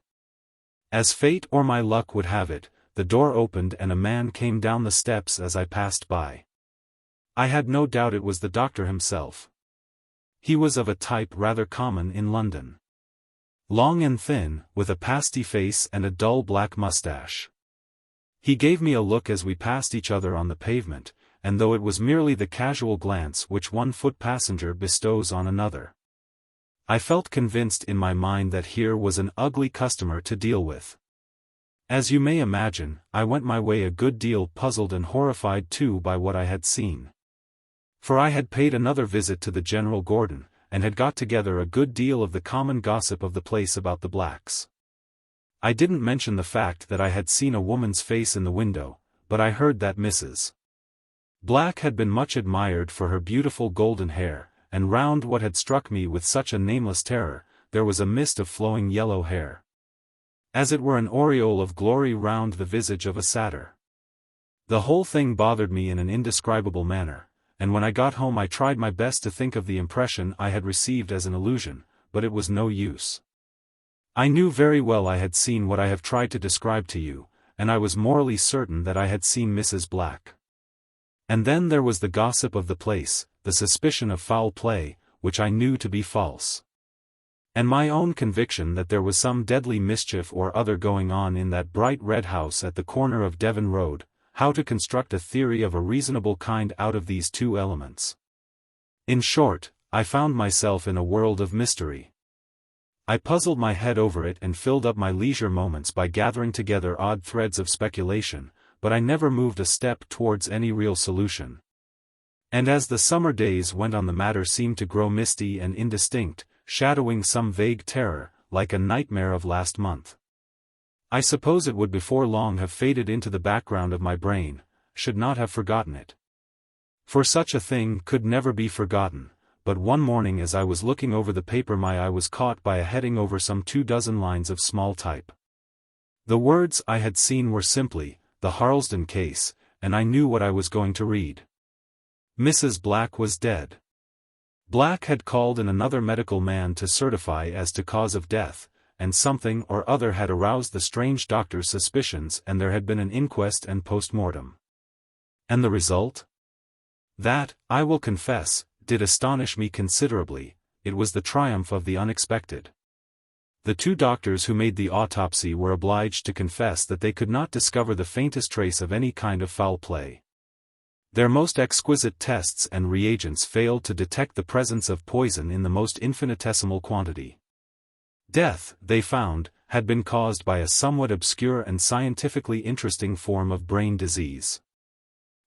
As fate or my luck would have it, the door opened and a man came down the steps as I passed by. I had no doubt it was the doctor himself. He was of a type rather common in London. Long and thin, with a pasty face and a dull black mustache. He gave me a look as we passed each other on the pavement, and though it was merely the casual glance which one foot passenger bestows on another, I felt convinced in my mind that here was an ugly customer to deal with. As you may imagine, I went my way a good deal puzzled and horrified too by what I had seen. For I had paid another visit to the General Gordon, and had got together a good deal of the common gossip of the place about the Blacks. I didn't mention the fact that I had seen a woman's face in the window, but I heard that Mrs. Black had been much admired for her beautiful golden hair, and round what had struck me with such a nameless terror, there was a mist of flowing yellow hair, as it were an aureole of glory round the visage of a satyr. The whole thing bothered me in an indescribable manner, and when I got home I tried my best to think of the impression I had received as an illusion, but it was no use. I knew very well I had seen what I have tried to describe to you, and I was morally certain that I had seen Mrs. Black. And then there was the gossip of the place, the suspicion of foul play, which I knew to be false, and my own conviction that there was some deadly mischief or other going on in that bright red house at the corner of Devon Road. How to construct a theory of a reasonable kind out of these two elements. In short, I found myself in a world of mystery. I puzzled my head over it and filled up my leisure moments by gathering together odd threads of speculation, but I never moved a step towards any real solution. And as the summer days went on the matter seemed to grow misty and indistinct, shadowing some vague terror, like a nightmare of last month. I suppose it would before long have faded into the background of my brain, should not have forgotten it. For such a thing could never be forgotten, but one morning as I was looking over the paper my eye was caught by a heading over some 24 lines of small type. The words I had seen were simply, "The Harlesden Case," and I knew what I was going to read. Mrs. Black was dead. Black had called in another medical man to certify as to cause of death, and something or other had aroused the strange doctor's suspicions, and there had been an inquest and post-mortem. And the result? That, I will confess, did astonish me considerably. It was the triumph of the unexpected. The two doctors who made the autopsy were obliged to confess that they could not discover the faintest trace of any kind of foul play. Their most exquisite tests and reagents failed to detect the presence of poison in the most infinitesimal quantity. Death, they found, had been caused by a somewhat obscure and scientifically interesting form of brain disease.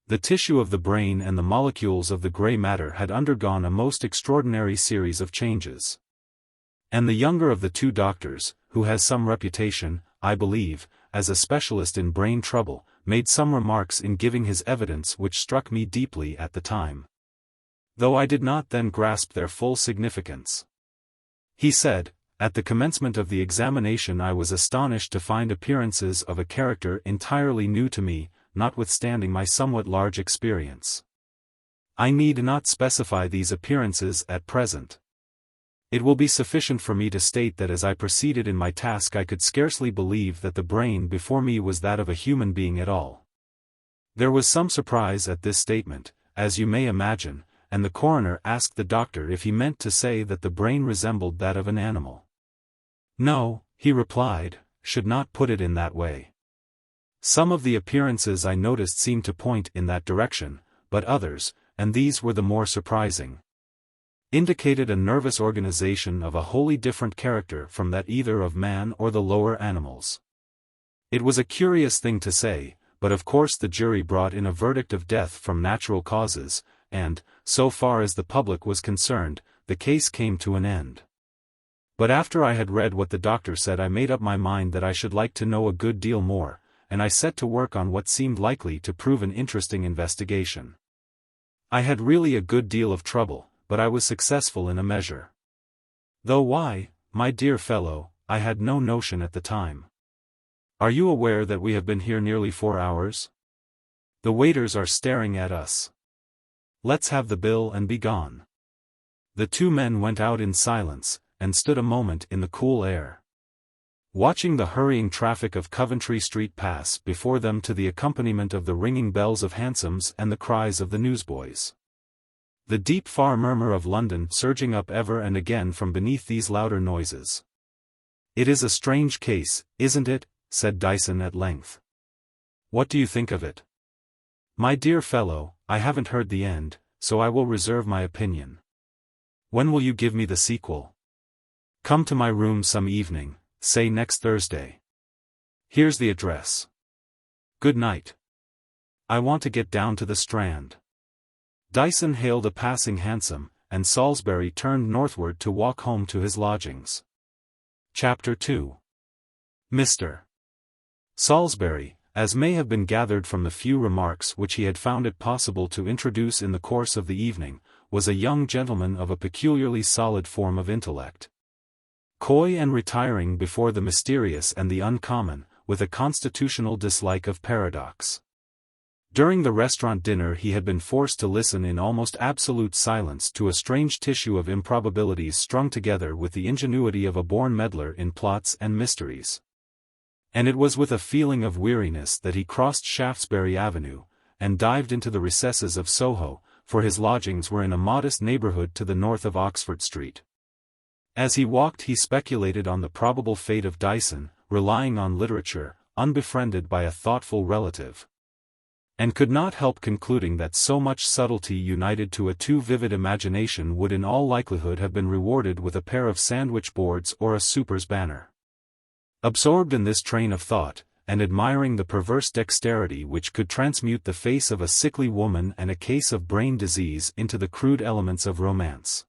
The tissue of the brain and the molecules of the gray matter had undergone a most extraordinary series of changes. And the younger of the two doctors, who has some reputation, I believe, as a specialist in brain trouble, made some remarks in giving his evidence which struck me deeply at the time, though I did not then grasp their full significance. He said, "At the commencement of the examination I was astonished to find appearances of a character entirely new to me, notwithstanding my somewhat large experience. I need not specify these appearances at present. It will be sufficient for me to state that as I proceeded in my task I could scarcely believe that the brain before me was that of a human being at all." There was some surprise at this statement, as you may imagine, and the coroner asked the doctor if he meant to say that the brain resembled that of an animal. "No," he replied, "should not put it in that way. Some of the appearances I noticed seemed to point in that direction, but others, and these were the more surprising, indicated a nervous organization of a wholly different character from that either of man or the lower animals." It was a curious thing to say, but of course the jury brought in a verdict of death from natural causes, and, so far as the public was concerned, the case came to an end. But after I had read what the doctor said I made up my mind that I should like to know a good deal more, and I set to work on what seemed likely to prove an interesting investigation. I had really a good deal of trouble, but I was successful in a measure. Though why, my dear fellow, I had no notion at the time. Are you aware that we have been here nearly 4 hours? The waiters are staring at us. Let's have the bill and be gone. The two men went out in silence, and stood a moment in the cool air, watching the hurrying traffic of Coventry Street pass before them to the accompaniment of the ringing bells of hansoms and the cries of the newsboys. The deep far murmur of London surging up ever and again from beneath these louder noises. "It is a strange case, isn't it?" said Dyson at length. "What do you think of it?" "My dear fellow, I haven't heard the end, so I will reserve my opinion." "When will you give me the sequel?" "Come to my room some evening, say next Thursday. Here's the address. Good night. I want to get down to the Strand." Dyson hailed a passing hansom, and Salisbury turned northward to walk home to his lodgings. Chapter 2. Mr. Salisbury, as may have been gathered from the few remarks which he had found it possible to introduce in the course of the evening, was a young gentleman of a peculiarly solid form of intellect. Coy and retiring before the mysterious and the uncommon, with a constitutional dislike of paradox. During the restaurant dinner he had been forced to listen in almost absolute silence to a strange tissue of improbabilities strung together with the ingenuity of a born meddler in plots and mysteries. And it was with a feeling of weariness that he crossed Shaftesbury Avenue, and dived into the recesses of Soho, for his lodgings were in a modest neighbourhood to the north of Oxford Street. As he walked he speculated on the probable fate of Dyson, relying on literature, unbefriended by a thoughtful relative, and could not help concluding that so much subtlety united to a too vivid imagination would in all likelihood have been rewarded with a pair of sandwich boards or a super's banner. Absorbed in this train of thought, and admiring the perverse dexterity which could transmute the face of a sickly woman and a case of brain disease into the crude elements of romance,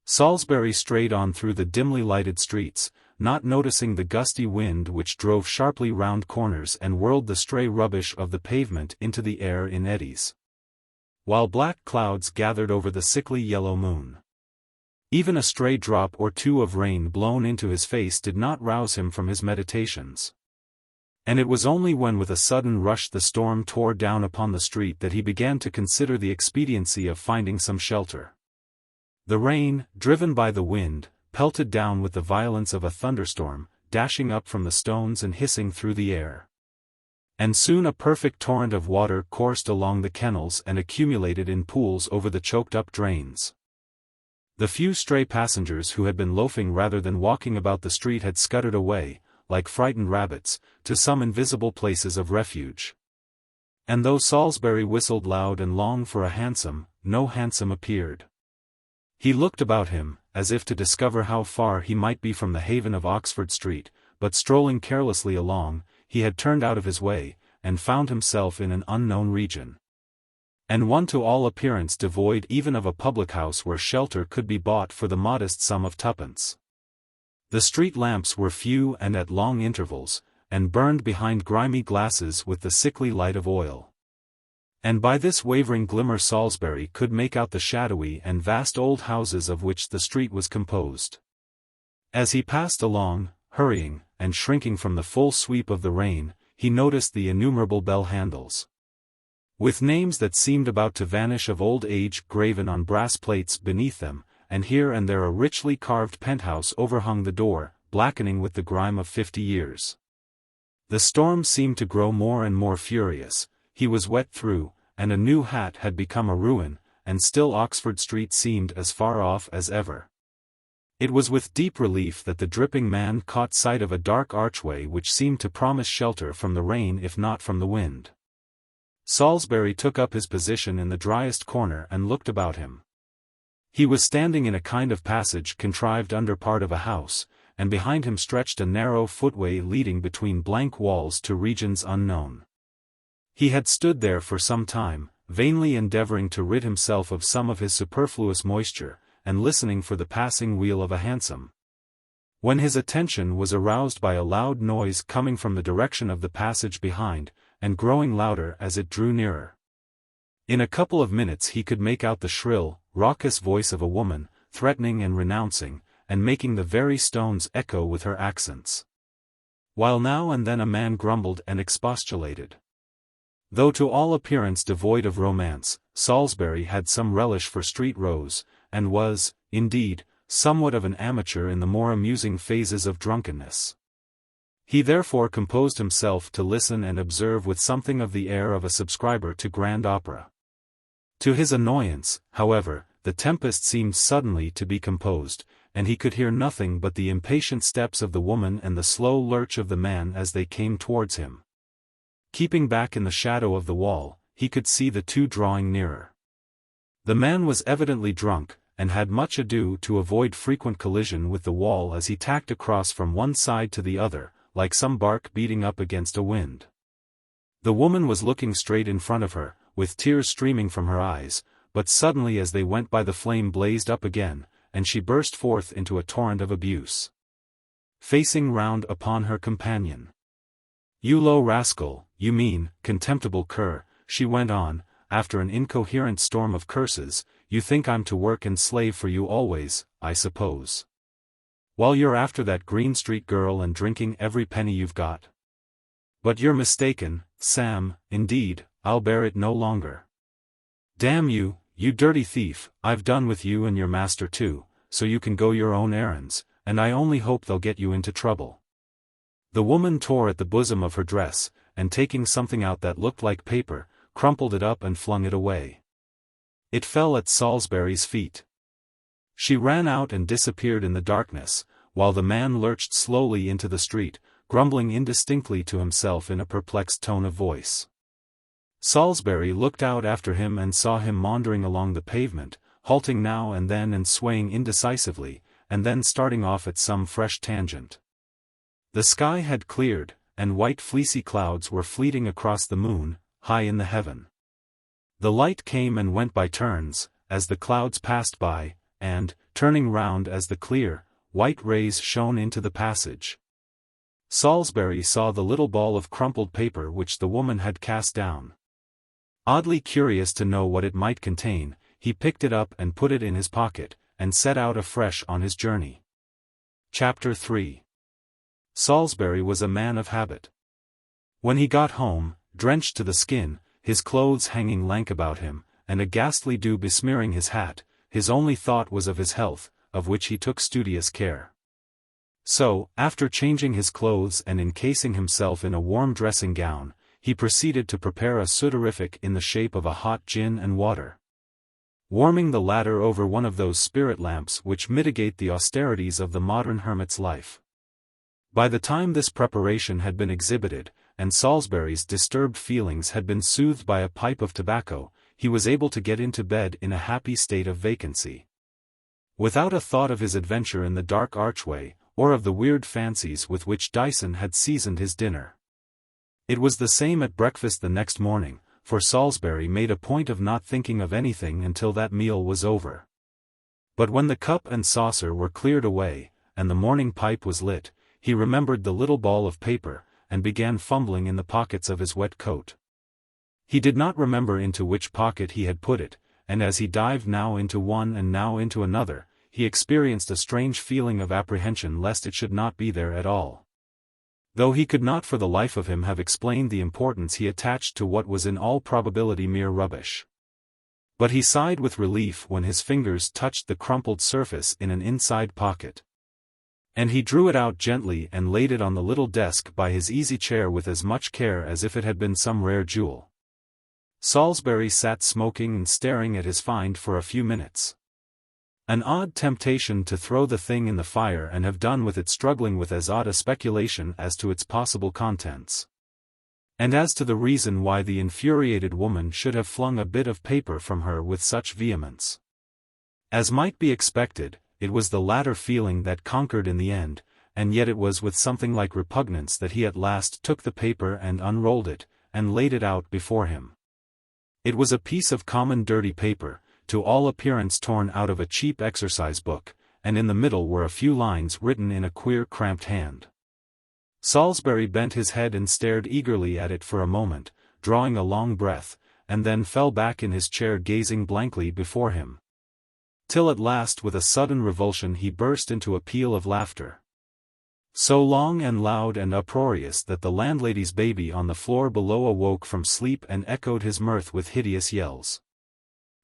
Salisbury strayed on through the dimly lighted streets, not noticing the gusty wind which drove sharply round corners and whirled the stray rubbish of the pavement into the air in eddies, while black clouds gathered over the sickly yellow moon. Even a stray drop or two of rain blown into his face did not rouse him from his meditations. And it was only when with a sudden rush the storm tore down upon the street that he began to consider the expediency of finding some shelter. The rain, driven by the wind, pelted down with the violence of a thunderstorm, dashing up from the stones and hissing through the air. And soon a perfect torrent of water coursed along the kennels and accumulated in pools over the choked-up drains. The few stray passengers who had been loafing rather than walking about the street had scuttered away, like frightened rabbits, to some invisible places of refuge. And though Salisbury whistled loud and long for a hansom, no hansom appeared. He looked about him, as if to discover how far he might be from the haven of Oxford Street, but strolling carelessly along, he had turned out of his way, and found himself in an unknown region. And one to all appearance devoid even of a public house where shelter could be bought for the modest sum of twopence. The street lamps were few and at long intervals, and burned behind grimy glasses with the sickly light of oil. And by this wavering glimmer Salisbury could make out the shadowy and vast old houses of which the street was composed. As he passed along, hurrying, and shrinking from the full sweep of the rain, he noticed the innumerable bell handles, with names that seemed about to vanish of old age graven on brass plates beneath them, and here and there a richly carved penthouse overhung the door, blackening with the grime of 50 years. The storm seemed to grow more and more furious, he was wet through, and a new hat had become a ruin, and still Oxford Street seemed as far off as ever. It was with deep relief that the dripping man caught sight of a dark archway which seemed to promise shelter from the rain if not from the wind. Salisbury took up his position in the driest corner and looked about him. He was standing in a kind of passage contrived under part of a house, and behind him stretched a narrow footway leading between blank walls to regions unknown. He had stood there for some time, vainly endeavoring to rid himself of some of his superfluous moisture, and listening for the passing wheel of a hansom, when his attention was aroused by a loud noise coming from the direction of the passage behind, and growing louder as it drew nearer. In a couple of minutes he could make out the shrill, raucous voice of a woman, threatening and renouncing, and making the very stones echo with her accents. While now and then a man grumbled and expostulated. Though to all appearance devoid of romance, Salisbury had some relish for street rows, and was, indeed, somewhat of an amateur in the more amusing phases of drunkenness. He therefore composed himself to listen and observe with something of the air of a subscriber to grand opera. To his annoyance, however, the tempest seemed suddenly to be composed, and he could hear nothing but the impatient steps of the woman and the slow lurch of the man as they came towards him. Keeping back in the shadow of the wall, he could see the two drawing nearer. The man was evidently drunk, and had much ado to avoid frequent collision with the wall as he tacked across from one side to the other, like some bark beating up against a wind. The woman was looking straight in front of her, with tears streaming from her eyes, but suddenly as they went by the flame blazed up again, and she burst forth into a torrent of abuse. Facing round upon her companion. "You low rascal, you mean, contemptible cur," she went on, after an incoherent storm of curses, "you think I'm to work and slave for you always, I suppose. While you're after that Green Street girl and drinking every penny you've got. But you're mistaken, Sam, indeed, I'll bear it no longer. Damn you, you dirty thief, I've done with you and your master too, so you can go your own errands, and I only hope they'll get you into trouble." The woman tore at the bosom of her dress, and taking something out that looked like paper, crumpled it up and flung it away. It fell at Salisbury's feet. She ran out and disappeared in the darkness, while the man lurched slowly into the street, grumbling indistinctly to himself in a perplexed tone of voice. Salisbury looked out after him and saw him maundering along the pavement, halting now and then and swaying indecisively, and then starting off at some fresh tangent. The sky had cleared, and white fleecy clouds were fleeting across the moon, high in the heaven. The light came and went by turns, as the clouds passed by, and, turning round as the clear, white rays shone into the passage. Salisbury saw the little ball of crumpled paper which the woman had cast down. Oddly curious to know what it might contain, he picked it up and put it in his pocket, and set out afresh on his journey. Chapter 3. Salisbury was a man of habit. When he got home, drenched to the skin, his clothes hanging lank about him, and a ghastly dew besmearing his hat, his only thought was of his health, of which he took studious care. So, after changing his clothes and encasing himself in a warm dressing gown, he proceeded to prepare a sudorific in the shape of a hot gin and water, warming the latter over one of those spirit lamps which mitigate the austerities of the modern hermit's life. By the time this preparation had been exhibited, and Salisbury's disturbed feelings had been soothed by a pipe of tobacco, he was able to get into bed in a happy state of vacancy, without a thought of his adventure in the dark archway, or of the weird fancies with which Dyson had seasoned his dinner. It was the same at breakfast the next morning, for Salisbury made a point of not thinking of anything until that meal was over. But when the cup and saucer were cleared away, and the morning pipe was lit, he remembered the little ball of paper, and began fumbling in the pockets of his wet coat. He did not remember into which pocket he had put it, and as he dived now into one and now into another, he experienced a strange feeling of apprehension lest it should not be there at all. Though he could not for the life of him have explained the importance he attached to what was in all probability mere rubbish. But he sighed with relief when his fingers touched the crumpled surface in an inside pocket. And he drew it out gently and laid it on the little desk by his easy chair with as much care as if it had been some rare jewel. Salisbury sat smoking and staring at his find for a few minutes. An odd temptation to throw the thing in the fire and have done with it, struggling with as odd a speculation as to its possible contents, and as to the reason why the infuriated woman should have flung a bit of paper from her with such vehemence. As might be expected, it was the latter feeling that conquered in the end, and yet it was with something like repugnance that he at last took the paper and unrolled it, and laid it out before him. It was a piece of common dirty paper, to all appearance torn out of a cheap exercise book, and in the middle were a few lines written in a queer cramped hand. Salisbury bent his head and stared eagerly at it for a moment, drawing a long breath, and then fell back in his chair gazing blankly before him, till at last with a sudden revulsion he burst into a peal of laughter, so long and loud and uproarious that the landlady's baby on the floor below awoke from sleep and echoed his mirth with hideous yells.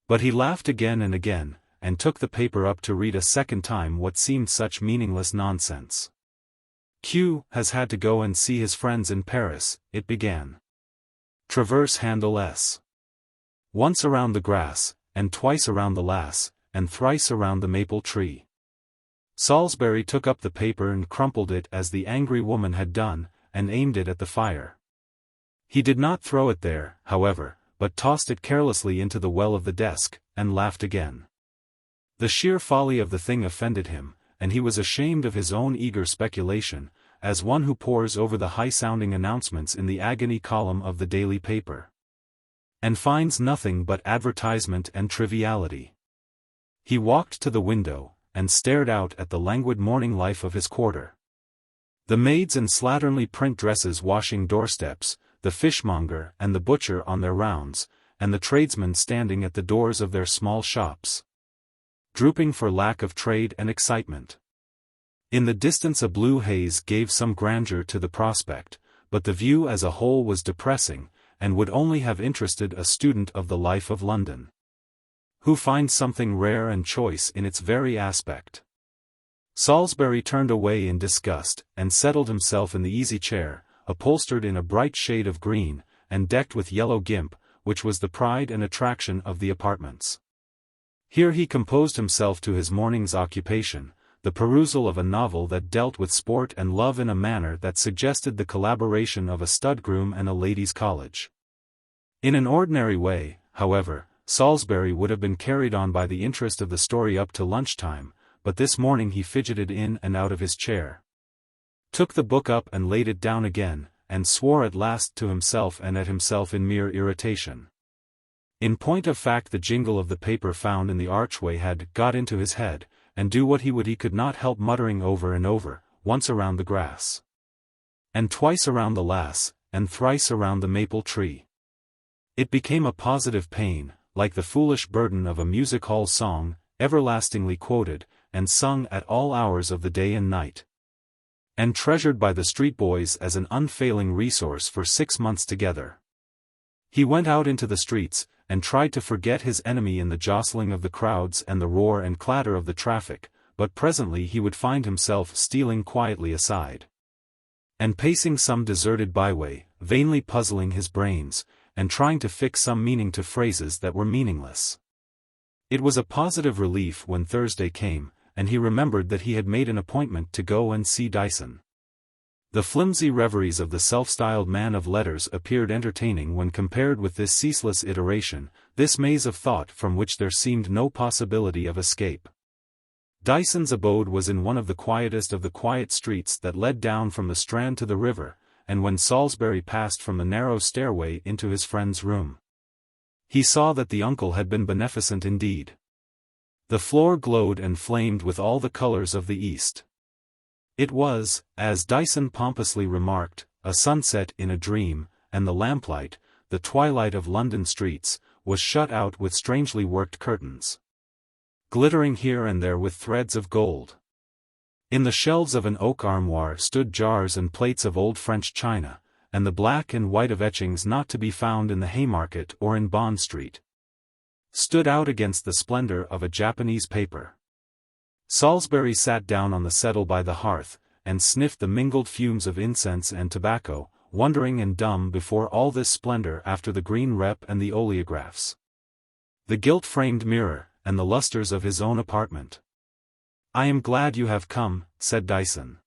But he laughed again and again, and took the paper up to read a second time what seemed such meaningless nonsense. Q has had to go and see his friends in Paris, it began. Traverse handle S. Once around the grass, and twice around the lass, and thrice around the maple tree. Salisbury took up the paper and crumpled it as the angry woman had done, and aimed it at the fire. He did not throw it there, however, but tossed it carelessly into the well of the desk, and laughed again. The sheer folly of the thing offended him, and he was ashamed of his own eager speculation, as one who pores over the high-sounding announcements in the agony column of the daily paper, and finds nothing but advertisement and triviality. He walked to the window, and stared out at the languid morning life of his quarter. The maids in slatternly print dresses washing doorsteps, the fishmonger and the butcher on their rounds, and the tradesmen standing at the doors of their small shops, drooping for lack of trade and excitement. In the distance a blue haze gave some grandeur to the prospect, but the view as a whole was depressing, and would only have interested a student of the life of London, who finds something rare and choice in its very aspect. Salisbury turned away in disgust, and settled himself in the easy chair, upholstered in a bright shade of green, and decked with yellow gimp, which was the pride and attraction of the apartments. Here he composed himself to his morning's occupation, the perusal of a novel that dealt with sport and love in a manner that suggested the collaboration of a stud-groom and a ladies' college. In an ordinary way, however, Salisbury would have been carried on by the interest of the story up to lunchtime, but this morning he fidgeted in and out of his chair, took the book up and laid it down again, and swore at last to himself and at himself in mere irritation. In point of fact, the jingle of the paper found in the archway had got into his head, and do what he would he could not help muttering over and over, once around the grass, and twice around the lass, and thrice around the maple tree. It became a positive pain, like the foolish burden of a music-hall song, everlastingly quoted, and sung at all hours of the day and night, and treasured by the street boys as an unfailing resource for 6 months together. He went out into the streets, and tried to forget his enemy in the jostling of the crowds and the roar and clatter of the traffic, but presently he would find himself stealing quietly aside and pacing some deserted byway, vainly puzzling his brains, and trying to fix some meaning to phrases that were meaningless. It was a positive relief when Thursday came, and he remembered that he had made an appointment to go and see Dyson. The flimsy reveries of the self-styled man of letters appeared entertaining when compared with this ceaseless iteration, this maze of thought from which there seemed no possibility of escape. Dyson's abode was in one of the quietest of the quiet streets that led down from the Strand to the river, and when Salisbury passed from the narrow stairway into his friend's room, he saw that the uncle had been beneficent indeed. The floor glowed and flamed with all the colors of the East. It was, as Dyson pompously remarked, a sunset in a dream, and the lamplight, the twilight of London streets, was shut out with strangely worked curtains, glittering here and there with threads of gold. In the shelves of an oak armoire stood jars and plates of old French china, and the black and white of etchings not to be found in the Haymarket or in Bond Street stood out against the splendor of a Japanese paper. Salisbury sat down on the settle by the hearth, and sniffed the mingled fumes of incense and tobacco, wondering and dumb before all this splendor after the green rep and the oleographs, the gilt-framed mirror, and the lustres of his own apartment. "I am glad you have come," said Dyson.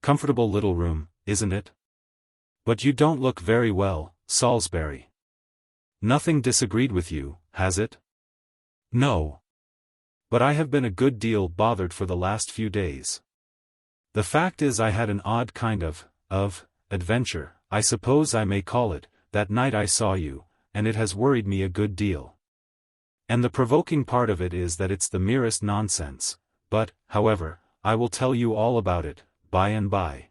"Comfortable little room, isn't it? But you don't look very well, Salisbury. Nothing disagreed with you, has it?" "No. But I have been a good deal bothered for the last few days. The fact is I had an odd kind of adventure, I suppose I may call it, that night I saw you, and it has worried me a good deal. And the provoking part of it is that it's the merest nonsense, but, however, I will tell you all about it, by and by.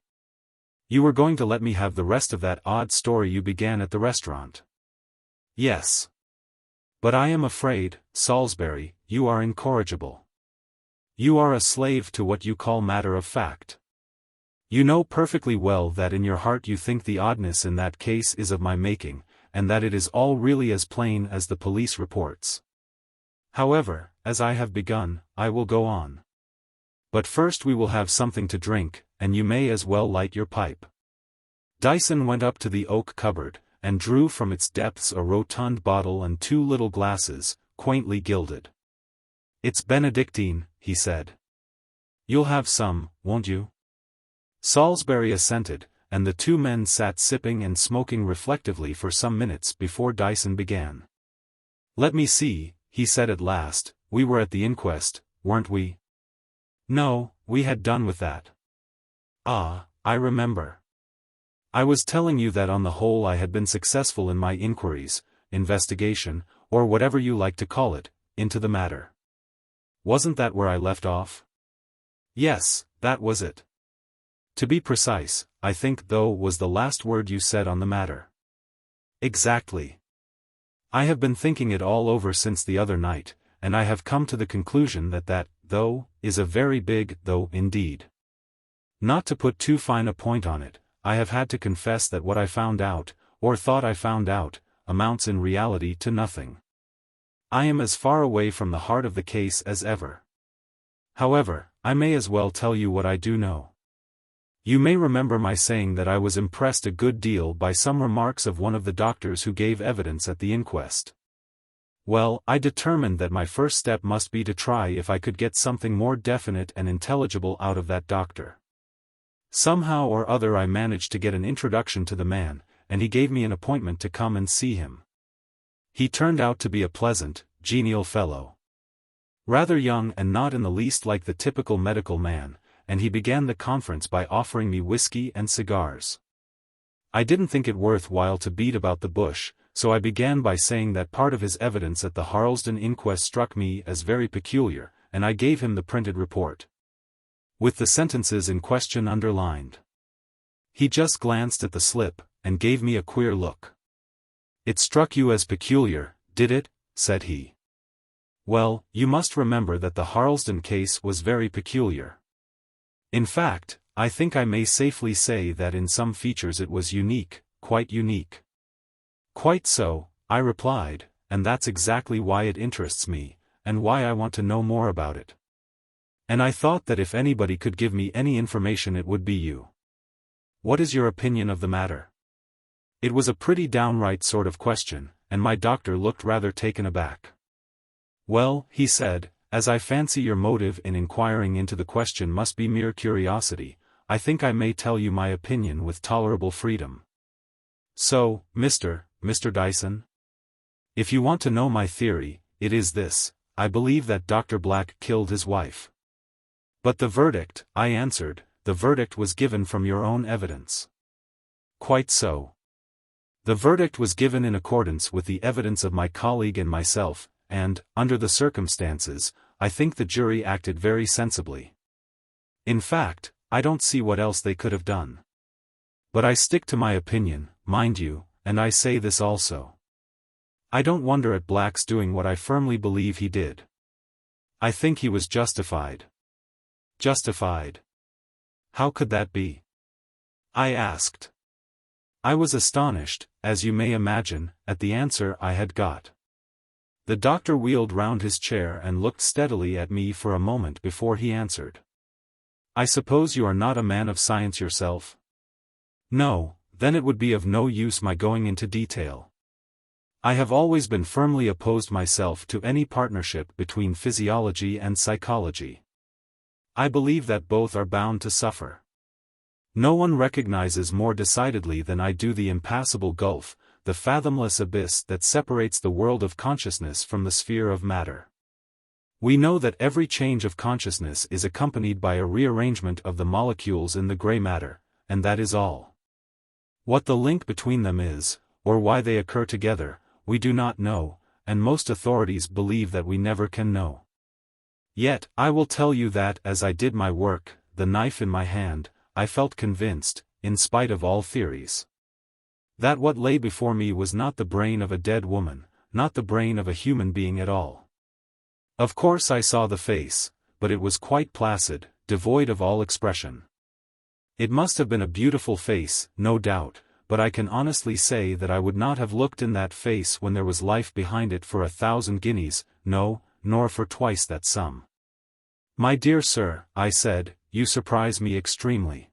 You were going to let me have the rest of that odd story you began at the restaurant." "Yes. But I am afraid, Salisbury, you are incorrigible. You are a slave to what you call matter of fact. You know perfectly well that in your heart you think the oddness in that case is of my making, and that it is all really as plain as the police reports. However, as I have begun, I will go on. But first we will have something to drink, and you may as well light your pipe." Dyson went up to the oak cupboard, and drew from its depths a rotund bottle and 2 little glasses, quaintly gilded. "It's Benedictine," he said. "You'll have some, won't you?" Salisbury assented, and the 2 men sat sipping and smoking reflectively for some minutes before Dyson began. "Let me see," he said at last, "we were at the inquest, weren't we?" "No, we had done with that." "Ah, I remember. I was telling you that on the whole I had been successful in my inquiries, investigation, or whatever you like to call it, into the matter. Wasn't that where I left off?" "Yes, that was it. To be precise, I think though was the last word you said on the matter." "Exactly. I have been thinking it all over since the other night, and I have come to the conclusion that though, is a very big though indeed. Not to put too fine a point on it, I have had to confess that what I found out, or thought I found out, amounts in reality to nothing. I am as far away from the heart of the case as ever. However, I may as well tell you what I do know. You may remember my saying that I was impressed a good deal by some remarks of one of the doctors who gave evidence at the inquest. Well, I determined that my first step must be to try if I could get something more definite and intelligible out of that doctor. Somehow or other I managed to get an introduction to the man, and he gave me an appointment to come and see him. He turned out to be a pleasant, genial fellow. Rather young and not in the least like the typical medical man, and he began the conference by offering me whiskey and cigars. I didn't think it worth while to beat about the bush, so I began by saying that part of his evidence at the Harlesden inquest struck me as very peculiar, and I gave him the printed report, with the sentences in question underlined. He just glanced at the slip, and gave me a queer look. "It struck you as peculiar, did it?" said he. "Well, you must remember that the Harlesden case was very peculiar. In fact, I think I may safely say that in some features it was unique, quite unique." "Quite so," I replied, and that's exactly why it interests me, and why I want to know more about it. And I thought that if anybody could give me any information it would be you. What is your opinion of the matter?" It was a pretty downright sort of question, and my doctor looked rather taken aback. "Well," he said, "as I fancy your motive in inquiring into the question must be mere curiosity, I think I may tell you my opinion with tolerable freedom. So, Mr. Dyson? If you want to know my theory, it is this: I believe that Dr. Black killed his wife." "But the verdict," I answered, "the verdict was given from your own evidence." "Quite so. The verdict was given in accordance with the evidence of my colleague and myself, and, under the circumstances, I think the jury acted very sensibly. In fact, I don't see what else they could have done. But I stick to my opinion, mind you, and I say this also. I don't wonder at Black's doing what I firmly believe he did. I think he was justified." "Justified? How could that be?" I asked. I was astonished, as you may imagine, at the answer I had got. The doctor wheeled round his chair and looked steadily at me for a moment before he answered. "I suppose you are not a man of science yourself?" "No, then it would be of no use my going into detail. I have always been firmly opposed myself to any partnership between physiology and psychology. I believe that both are bound to suffer. No one recognizes more decidedly than I do the impassable gulf, the fathomless abyss that separates the world of consciousness from the sphere of matter. We know that every change of consciousness is accompanied by a rearrangement of the molecules in the gray matter, and that is all. What the link between them is, or why they occur together, we do not know, and most authorities believe that we never can know. Yet, I will tell you that as I did my work, the knife in my hand, I felt convinced, in spite of all theories, that what lay before me was not the brain of a dead woman, not the brain of a human being at all. Of course I saw the face, but it was quite placid, devoid of all expression. It must have been a beautiful face, no doubt, but I can honestly say that I would not have looked in that face when there was life behind it for 1,000 guineas, no, nor for twice that sum." "My dear sir," I said, "you surprise me extremely.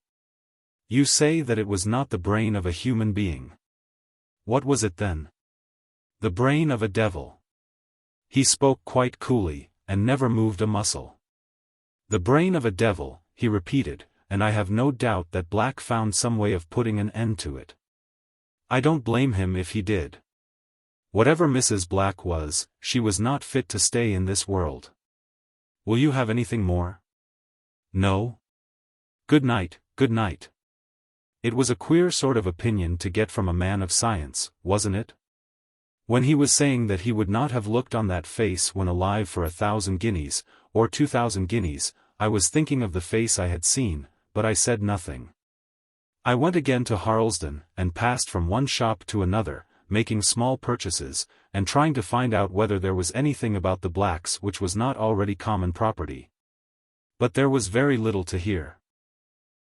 You say that it was not the brain of a human being. What was it then?" "The brain of a devil." He spoke quite coolly, and never moved a muscle. "The brain of a devil," he repeated, and I have no doubt that Black found some way of putting an end to it. I don't blame him if he did. Whatever Mrs. Black was, she was not fit to stay in this world. Will you have anything more?" "No. Good night, good night." It was a queer sort of opinion to get from a man of science, wasn't it? When he was saying that he would not have looked on that face when alive for 1,000 guineas, or 2,000 guineas, I was thinking of the face I had seen, but I said nothing. I went again to Harlesden, and passed from one shop to another, making small purchases, and trying to find out whether there was anything about the Blacks which was not already common property. But there was very little to hear.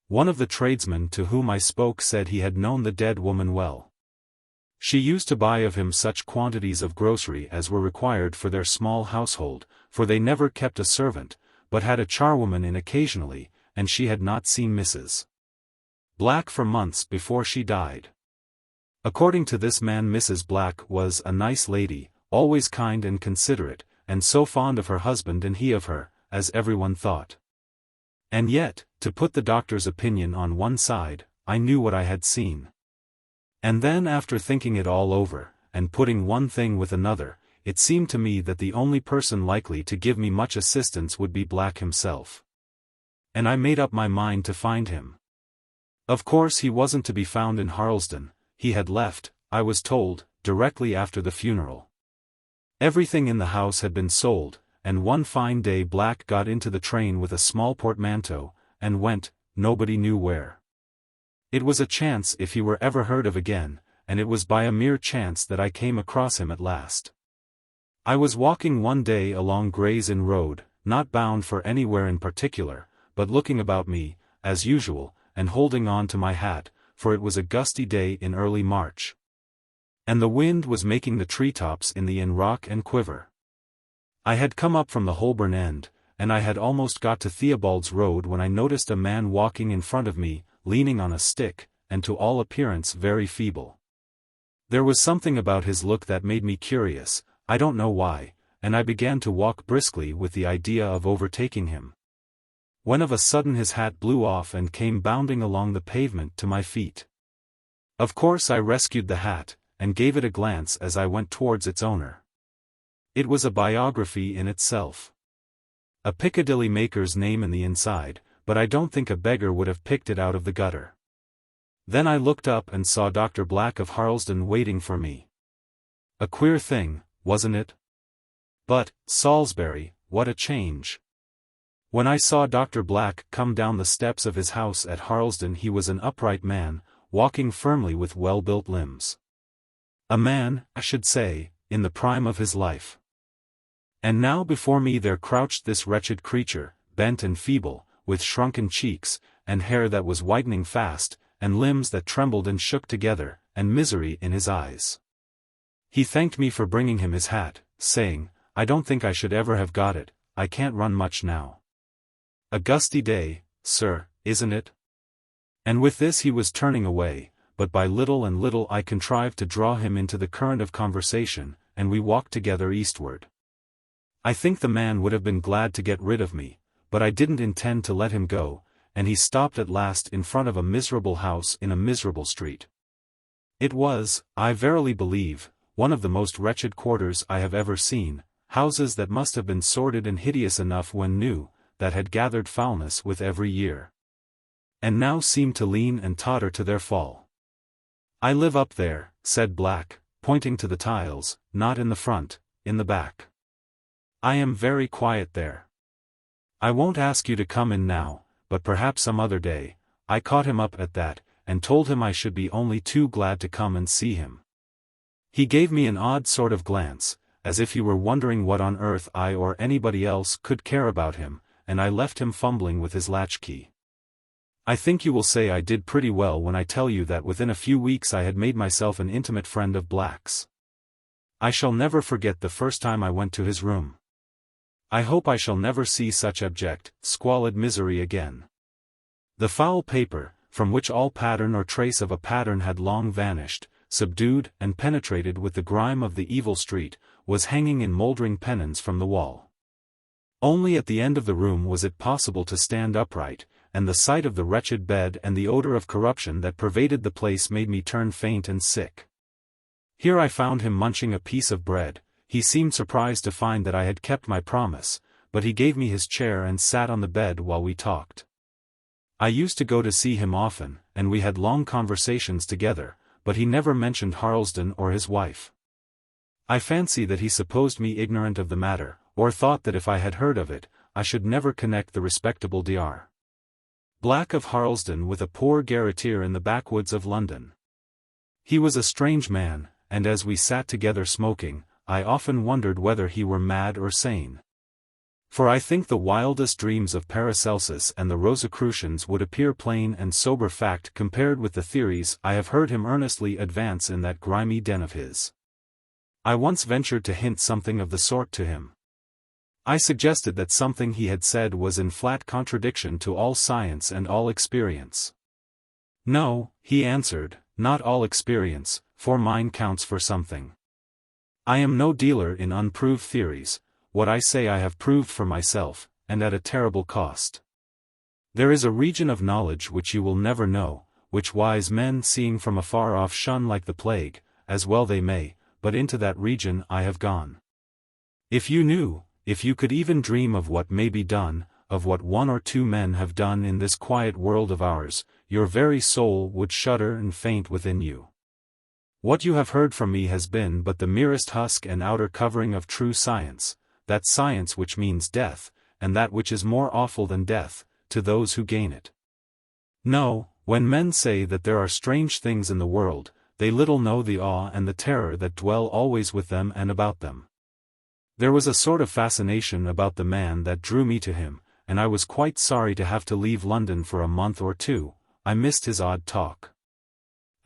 One of the tradesmen to whom I spoke said he had known the dead woman well. She used to buy of him such quantities of grocery as were required for their small household, for they never kept a servant, but had a charwoman in occasionally, and she had not seen Mrs. Black for months before she died. According to this man, Mrs. Black was a nice lady, always kind and considerate, and so fond of her husband and he of her, as everyone thought. And yet, to put the doctor's opinion on one side, I knew what I had seen. And then after thinking it all over, and putting one thing with another, it seemed to me that the only person likely to give me much assistance would be Black himself. And I made up my mind to find him. Of course he wasn't to be found in Harlesden. He had left, I was told, directly after the funeral. Everything in the house had been sold, and one fine day Black got into the train with a small portmanteau, and went, nobody knew where. It was a chance if he were ever heard of again, and it was by a mere chance that I came across him at last. I was walking one day along Gray's Inn Road, not bound for anywhere in particular, but looking about me, as usual, and holding on to my hat, for it was a gusty day in early March. And the wind was making the treetops in the inn rock and quiver. I had come up from the Holborn end, and I had almost got to Theobald's Road when I noticed a man walking in front of me, leaning on a stick, and to all appearance very feeble. There was something about his look that made me curious, I don't know why, and I began to walk briskly with the idea of overtaking him. When of a sudden his hat blew off and came bounding along the pavement to my feet. Of course I rescued the hat, and gave it a glance as I went towards its owner. It was a biography in itself. A Piccadilly maker's name in the inside, but I don't think a beggar would have picked it out of the gutter. Then I looked up and saw Dr. Black of Harlesden waiting for me. A queer thing, wasn't it? But, Salisbury, what a change. When I saw Dr. Black come down the steps of his house at Harlesden, he was an upright man, walking firmly with well-built limbs. A man, I should say, in the prime of his life. And now before me there crouched this wretched creature, bent and feeble, with shrunken cheeks, and hair that was whitening fast, and limbs that trembled and shook together, and misery in his eyes. He thanked me for bringing him his hat, saying, "I don't think I should ever have got it, I can't run much now. A gusty day, sir, isn't it?" And with this he was turning away, but by little and little I contrived to draw him into the current of conversation, and we walked together eastward. I think the man would have been glad to get rid of me, but I didn't intend to let him go, and he stopped at last in front of a miserable house in a miserable street. It was, I verily believe, one of the most wretched quarters I have ever seen, houses that must have been sordid and hideous enough when new, that had gathered foulness with every year, and now seemed to lean and totter to their fall. "I live up there," said Black, pointing to the tiles, "not in the front, in the back. I am very quiet there. I won't ask you to come in now, but perhaps some other day." I caught him up at that, and told him I should be only too glad to come and see him. He gave me an odd sort of glance, as if he were wondering what on earth I or anybody else could care about him, and I left him fumbling with his latchkey. I think you will say I did pretty well when I tell you that within a few weeks I had made myself an intimate friend of Black's. I shall never forget the first time I went to his room. I hope I shall never see such abject, squalid misery again. The foul paper, from which all pattern or trace of a pattern had long vanished, subdued and penetrated with the grime of the evil street, was hanging in mouldering pennons from the wall. Only at the end of the room was it possible to stand upright, and the sight of the wretched bed and the odor of corruption that pervaded the place made me turn faint and sick. Here I found him munching a piece of bread. He seemed surprised to find that I had kept my promise, but he gave me his chair and sat on the bed while we talked. I used to go to see him often, and we had long conversations together, but he never mentioned Harlesden or his wife. I fancy that he supposed me ignorant of the matter, or thought that if I had heard of it, I should never connect the respectable Dr. Black of Harlesden with a poor garreteer in the backwoods of London. He was a strange man, and as we sat together smoking, I often wondered whether he were mad or sane. For I think the wildest dreams of Paracelsus and the Rosicrucians would appear plain and sober fact compared with the theories I have heard him earnestly advance in that grimy den of his. I once ventured to hint something of the sort to him. I suggested that something he had said was in flat contradiction to all science and all experience. "No," he answered, "not all experience, for mine counts for something. I am no dealer in unproved theories. What I say I have proved for myself, and at a terrible cost. There is a region of knowledge which you will never know, which wise men seeing from afar off shun like the plague, as well they may, but into that region I have gone. If you knew, if you could even dream of what may be done, of what one or two men have done in this quiet world of ours, your very soul would shudder and faint within you. What you have heard from me has been but the merest husk and outer covering of true science, that science which means death, and that which is more awful than death, to those who gain it. No, when men say that there are strange things in the world, they little know the awe and the terror that dwell always with them and about them. There was a sort of fascination about the man that drew me to him, and I was quite sorry to have to leave London for a month or two. I missed his odd talk.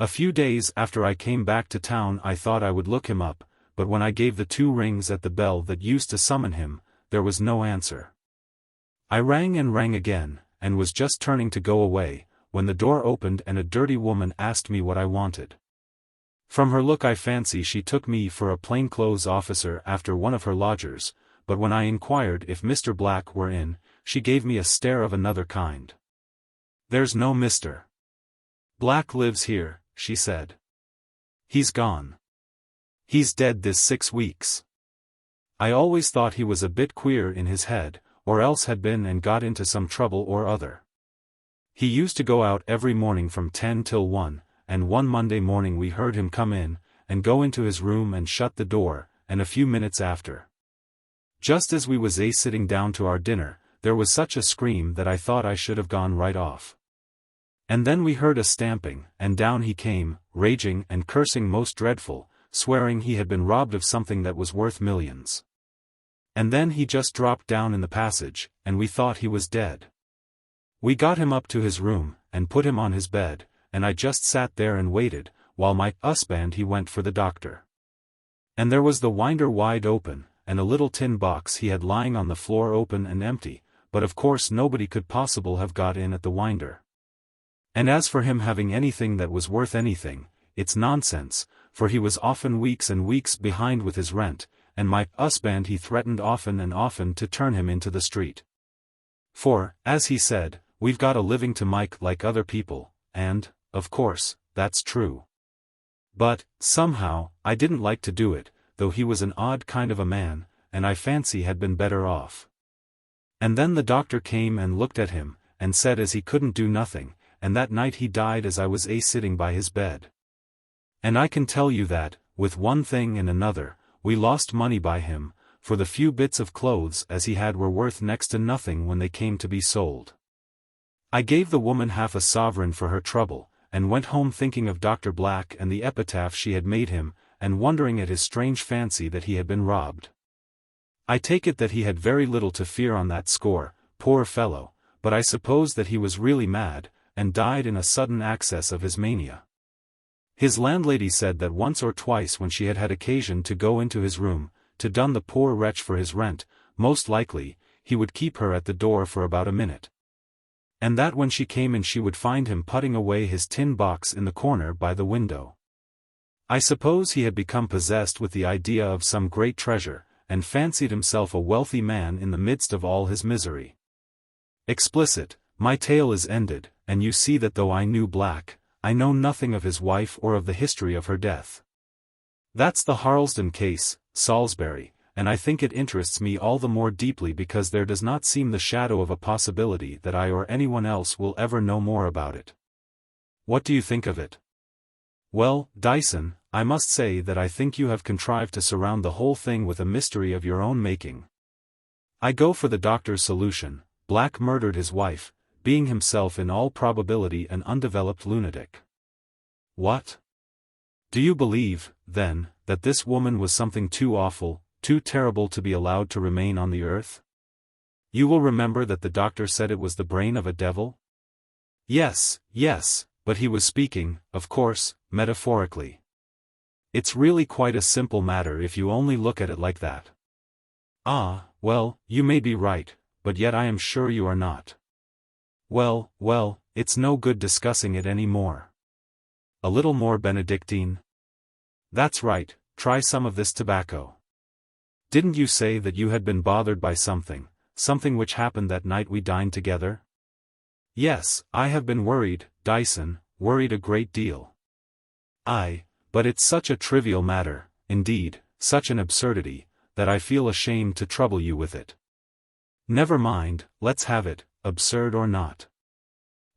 A few days after I came back to town I thought I would look him up, but when I gave the 2 rings at the bell that used to summon him, there was no answer. I rang and rang again, and was just turning to go away, when the door opened and a dirty woman asked me what I wanted. From her look I fancy she took me for a plainclothes officer after one of her lodgers, but when I inquired if Mr. Black were in, she gave me a stare of another kind. "There's no Mr. Black lives here," she said. "He's gone. He's dead this 6 weeks. I always thought he was a bit queer in his head, or else had been and got into some trouble or other. He used to go out every morning from 10 till 1, and one Monday morning we heard him come in, and go into his room and shut the door, and a few minutes after, just as we was sitting down to our dinner, there was such a scream that I thought I should have gone right off. And then we heard a stamping, and down he came, raging and cursing most dreadful, swearing he had been robbed of something that was worth millions. And then he just dropped down in the passage, and we thought he was dead. We got him up to his room, and put him on his bed, and I just sat there and waited, while my husband he went for the doctor. And there was the winder wide open, and a little tin box he had lying on the floor open and empty, but of course nobody could possible have got in at the winder. And as for him having anything that was worth anything, it's nonsense, for he was often weeks and weeks behind with his rent, and my husband he threatened often and often to turn him into the street. For, as he said, we've got a living to make like other people, and, of course, that's true. But, somehow, I didn't like to do it, though he was an odd kind of a man, and I fancy had been better off. And then the doctor came and looked at him, and said as he couldn't do nothing, and that night he died as I was sitting by his bed. And I can tell you that, with one thing and another, we lost money by him, for the few bits of clothes as he had were worth next to nothing when they came to be sold. I gave the woman half a sovereign for her trouble, and went home thinking of Dr. Black and the epitaph she had made him, and wondering at his strange fancy that he had been robbed. I take it that he had very little to fear on that score, poor fellow, but I suppose that he was really mad, and died in a sudden access of his mania. His landlady said that once or twice when she had had occasion to go into his room, to dun the poor wretch for his rent, most likely, he would keep her at the door for about a minute. And that when she came in she would find him putting away his tin box in the corner by the window. I suppose he had become possessed with the idea of some great treasure, and fancied himself a wealthy man in the midst of all his misery. Explicit, my tale is ended, and you see that though I knew Black, I know nothing of his wife or of the history of her death. That's the Harlesden case, Salisbury, and I think it interests me all the more deeply because there does not seem the shadow of a possibility that I or anyone else will ever know more about it. What do you think of it? Well, Dyson, I must say that I think you have contrived to surround the whole thing with a mystery of your own making. I go for the doctor's solution. Black murdered his wife, being himself in all probability an undeveloped lunatic. What? Do you believe, then, that this woman was something too awful, too terrible to be allowed to remain on the earth? You will remember that the doctor said it was the brain of a devil? Yes, but he was speaking, of course, metaphorically. It's really quite a simple matter if you only look at it like that. Ah, well, you may be right, but yet I am sure you are not. Well, it's no good discussing it any more. A little more Benedictine? That's right, try some of this tobacco. Didn't you say that you had been bothered by something which happened that night we dined together? Yes, I have been worried, Dyson, worried a great deal. Aye, but it's such a trivial matter, indeed, such an absurdity, that I feel ashamed to trouble you with it. Never mind, let's have it, absurd or not.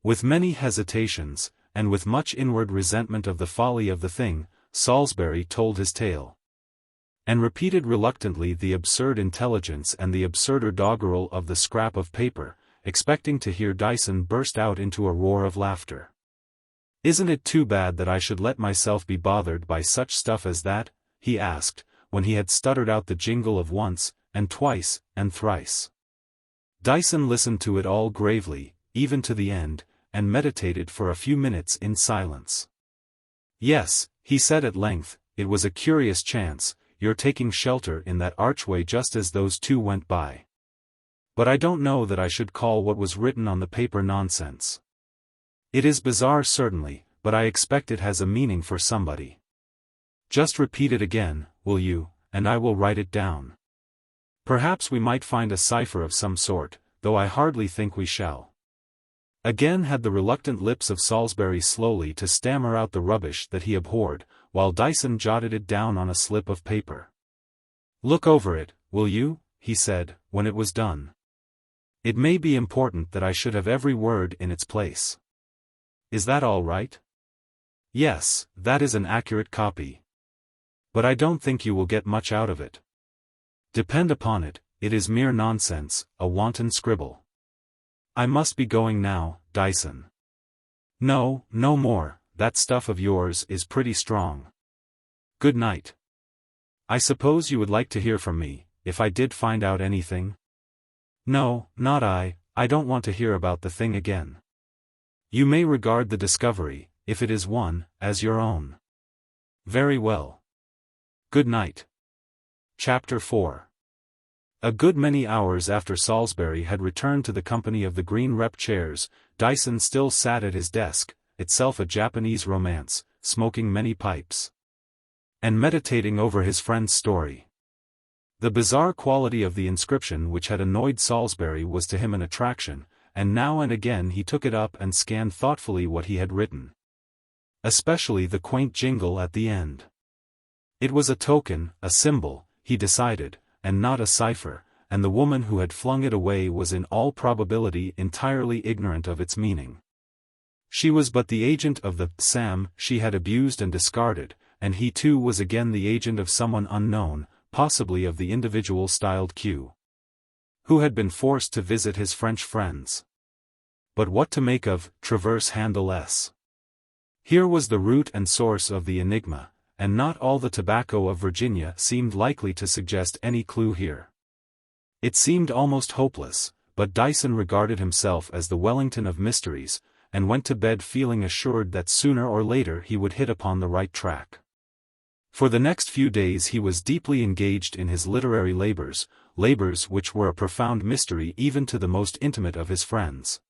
With many hesitations, and with much inward resentment of the folly of the thing, Salisbury told his tale. And repeated reluctantly the absurd intelligence and the absurder doggerel of the scrap of paper, expecting to hear Dyson burst out into a roar of laughter. Isn't it too bad that I should let myself be bothered by such stuff as that? He asked, when he had stuttered out the jingle of once, and twice, and thrice. Dyson listened to it all gravely, even to the end, and meditated for a few minutes in silence. Yes, he said at length, it was a curious chance, your taking shelter in that archway just as those two went by. But I don't know that I should call what was written on the paper nonsense. It is bizarre certainly, but I expect it has a meaning for somebody. Just repeat it again, will you, and I will write it down. Perhaps we might find a cipher of some sort, though I hardly think we shall. Again had the reluctant lips of Salisbury slowly to stammer out the rubbish that he abhorred, while Dyson jotted it down on a slip of paper. Look over it, will you, he said, when it was done. It may be important that I should have every word in its place. Is that all right? Yes, that is an accurate copy. But I don't think you will get much out of it. Depend upon it, it is mere nonsense, a wanton scribble. I must be going now, Dyson. No, no more, that stuff of yours is pretty strong. Good night. I suppose you would like to hear from me, if I did find out anything? No, not I don't want to hear about the thing again. You may regard the discovery, if it is one, as your own. Very well. Good night. Chapter 4. A good many hours after Salisbury had returned to the company of the green rep chairs, Dyson still sat at his desk, itself a Japanese romance, smoking many pipes, and meditating over his friend's story. The bizarre quality of the inscription which had annoyed Salisbury was to him an attraction, and now and again he took it up and scanned thoughtfully what he had written. Especially the quaint jingle at the end. It was a token, a symbol, he decided, and not a cipher, and the woman who had flung it away was in all probability entirely ignorant of its meaning. She was but the agent of the Sam she had abused and discarded, and he too was again the agent of someone unknown, possibly of the individual styled Q, who had been forced to visit his French friends. But what to make of Traverse Handle S? Here was the root and source of the enigma, and not all the tobacco of Virginia seemed likely to suggest any clue here. It seemed almost hopeless, but Dyson regarded himself as the Wellington of mysteries, and went to bed feeling assured that sooner or later he would hit upon the right track. For the next few days he was deeply engaged in his literary labors which were a profound mystery even to the most intimate of his friends,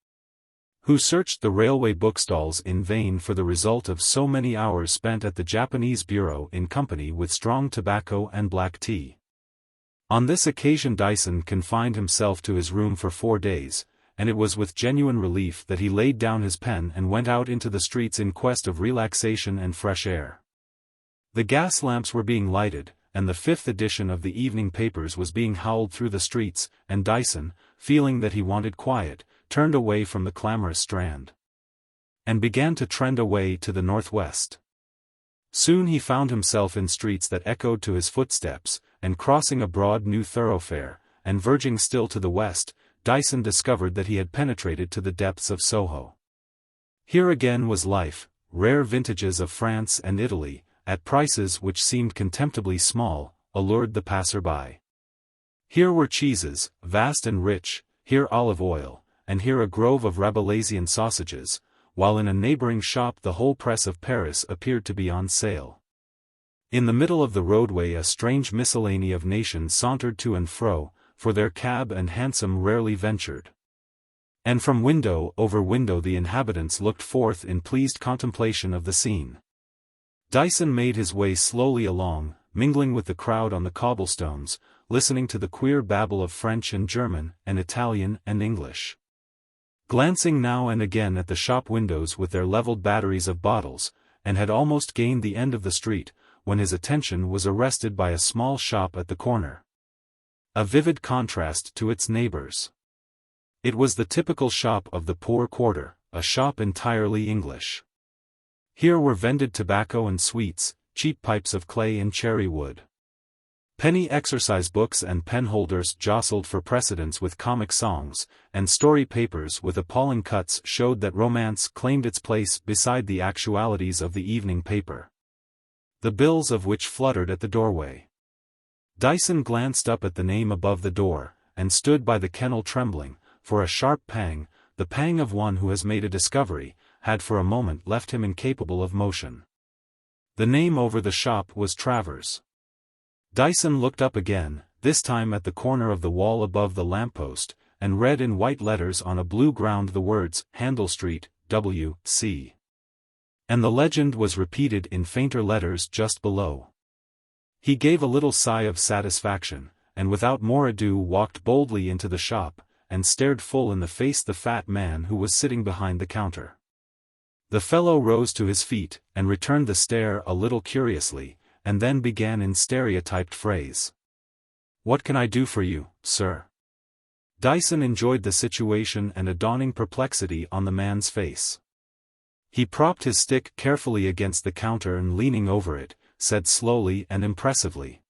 who searched the railway bookstalls in vain for the result of so many hours spent at the Japanese bureau in company with strong tobacco and black tea. On this occasion Dyson confined himself to his room for 4 days, and it was with genuine relief that he laid down his pen and went out into the streets in quest of relaxation and fresh air. The gas lamps were being lighted, and the 5th edition of the evening papers was being howled through the streets, and Dyson, feeling that he wanted quiet, turned away from the clamorous Strand, and began to trend away to the northwest. Soon he found himself in streets that echoed to his footsteps, and crossing a broad new thoroughfare, and verging still to the west, Dyson discovered that he had penetrated to the depths of Soho. Here again was life, rare vintages of France and Italy, at prices which seemed contemptibly small, allured the passer-by. Here were cheeses, vast and rich, here olive oil, and here a grove of Rabelaisian sausages, while in a neighboring shop the whole press of Paris appeared to be on sale. In the middle of the roadway a strange miscellany of nations sauntered to and fro, for their cab and hansom rarely ventured. And from window over window the inhabitants looked forth in pleased contemplation of the scene. Dyson made his way slowly along, mingling with the crowd on the cobblestones, listening to the queer babble of French and German and Italian and English, glancing now and again at the shop windows with their leveled batteries of bottles, and had almost gained the end of the street, when his attention was arrested by a small shop at the corner. A vivid contrast to its neighbors. It was the typical shop of the poor quarter, a shop entirely English. Here were vended tobacco and sweets, cheap pipes of clay and cherry wood. Penny exercise books and penholders jostled for precedence with comic songs, and story papers with appalling cuts showed that romance claimed its place beside the actualities of the evening paper, the bills of which fluttered at the doorway. Dyson glanced up at the name above the door, and stood by the kennel trembling, for a sharp pang, the pang of one who has made a discovery, had for a moment left him incapable of motion. The name over the shop was Travers. Dyson looked up again, this time at the corner of the wall above the lamppost, and read in white letters on a blue ground the words, Handel Street, W.C. And the legend was repeated in fainter letters just below. He gave a little sigh of satisfaction, and without more ado walked boldly into the shop, and stared full in the face the fat man who was sitting behind the counter. The fellow rose to his feet, and returned the stare a little curiously, and then began in stereotyped phrase. "What can I do for you, sir?" Dyson enjoyed the situation and a dawning perplexity on the man's face. He propped his stick carefully against the counter and leaning over it, said slowly and impressively.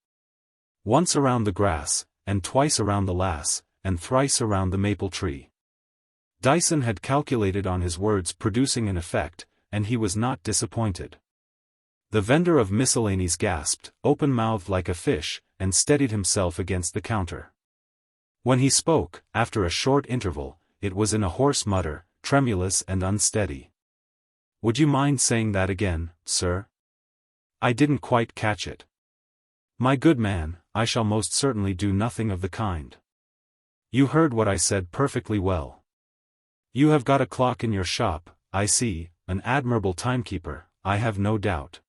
"Once around the grass, and twice around the lass, and thrice around the maple tree." Dyson had calculated on his words producing an effect, and he was not disappointed. The vendor of miscellanies gasped, open-mouthed like a fish, and steadied himself against the counter. When he spoke, after a short interval, it was in a hoarse mutter, tremulous and unsteady. "Would you mind saying that again, sir? I didn't quite catch it." "My good man, I shall most certainly do nothing of the kind. You heard what I said perfectly well. You have got a clock in your shop, I see, an admirable timekeeper, I have no doubt.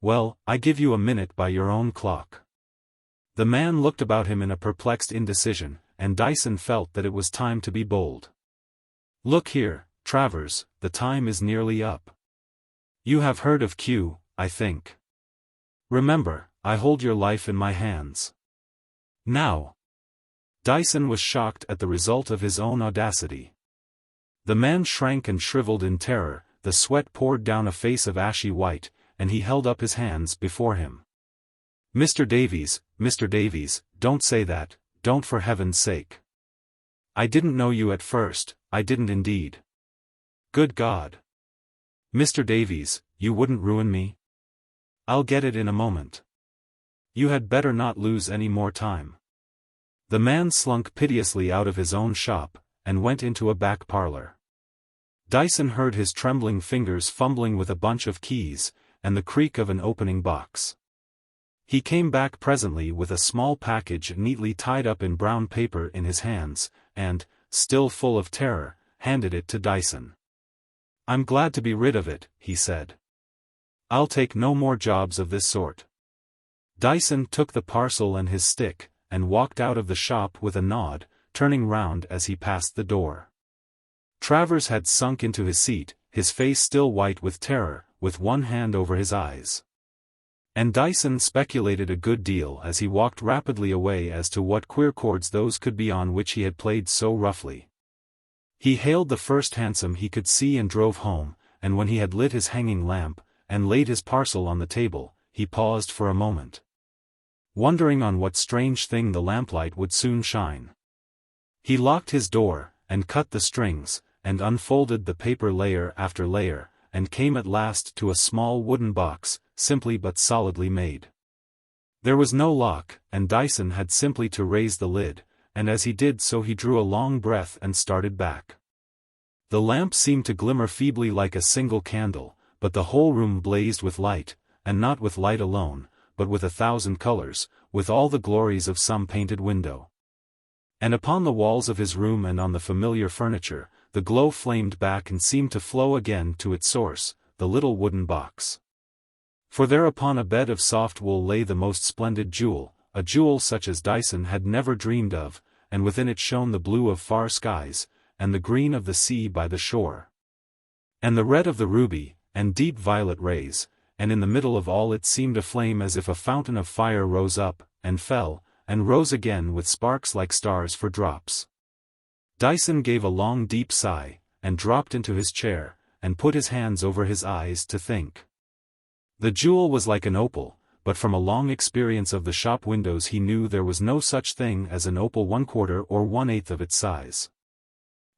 Well, I give you a minute by your own clock." The man looked about him in a perplexed indecision, and Dyson felt that it was time to be bold. "Look here, Travers, the time is nearly up. You have heard of Q, I think. Remember, I hold your life in my hands. Now." Dyson was shocked at the result of his own audacity. The man shrank and shriveled in terror, the sweat poured down a face of ashy white, and he held up his hands before him. Mr. Davies, don't say that, don't for heaven's sake. I didn't know you at first, I didn't indeed. Good God. Mr. Davies, you wouldn't ruin me? I'll get it in a moment. You had better not lose any more time." The man slunk piteously out of his own shop, and went into a back parlor. Dyson heard his trembling fingers fumbling with a bunch of keys, and the creak of an opening box. He came back presently with a small package neatly tied up in brown paper in his hands, and, still full of terror, handed it to Dyson. "I'm glad to be rid of it," he said. "I'll take no more jobs of this sort." Dyson took the parcel and his stick, and walked out of the shop with a nod, turning round as he passed the door. Travers had sunk into his seat, his face still white with terror, with one hand over his eyes. And Dyson speculated a good deal as he walked rapidly away as to what queer chords those could be on which he had played so roughly. He hailed the first hansom he could see and drove home, and when he had lit his hanging lamp, and laid his parcel on the table, he paused for a moment, wondering on what strange thing the lamplight would soon shine. He locked his door, and cut the strings, and unfolded the paper layer after layer, and came at last to a small wooden box, simply but solidly made. There was no lock, and Dyson had simply to raise the lid, and as he did so he drew a long breath and started back. The lamp seemed to glimmer feebly like a single candle, but the whole room blazed with light, and not with light alone, but with 1,000 colors, with all the glories of some painted window. And upon the walls of his room and on the familiar furniture, the glow flamed back and seemed to flow again to its source, the little wooden box. For there upon a bed of soft wool lay the most splendid jewel, a jewel such as Dyson had never dreamed of, and within it shone the blue of far skies, and the green of the sea by the shore, and the red of the ruby, and deep violet rays, and in the middle of all it seemed a flame as if a fountain of fire rose up, and fell, and rose again with sparks like stars for drops. Dyson gave a long deep sigh, and dropped into his chair, and put his hands over his eyes to think. The jewel was like an opal, but from a long experience of the shop windows he knew there was no such thing as an opal 1/4 or 1/8 of its size.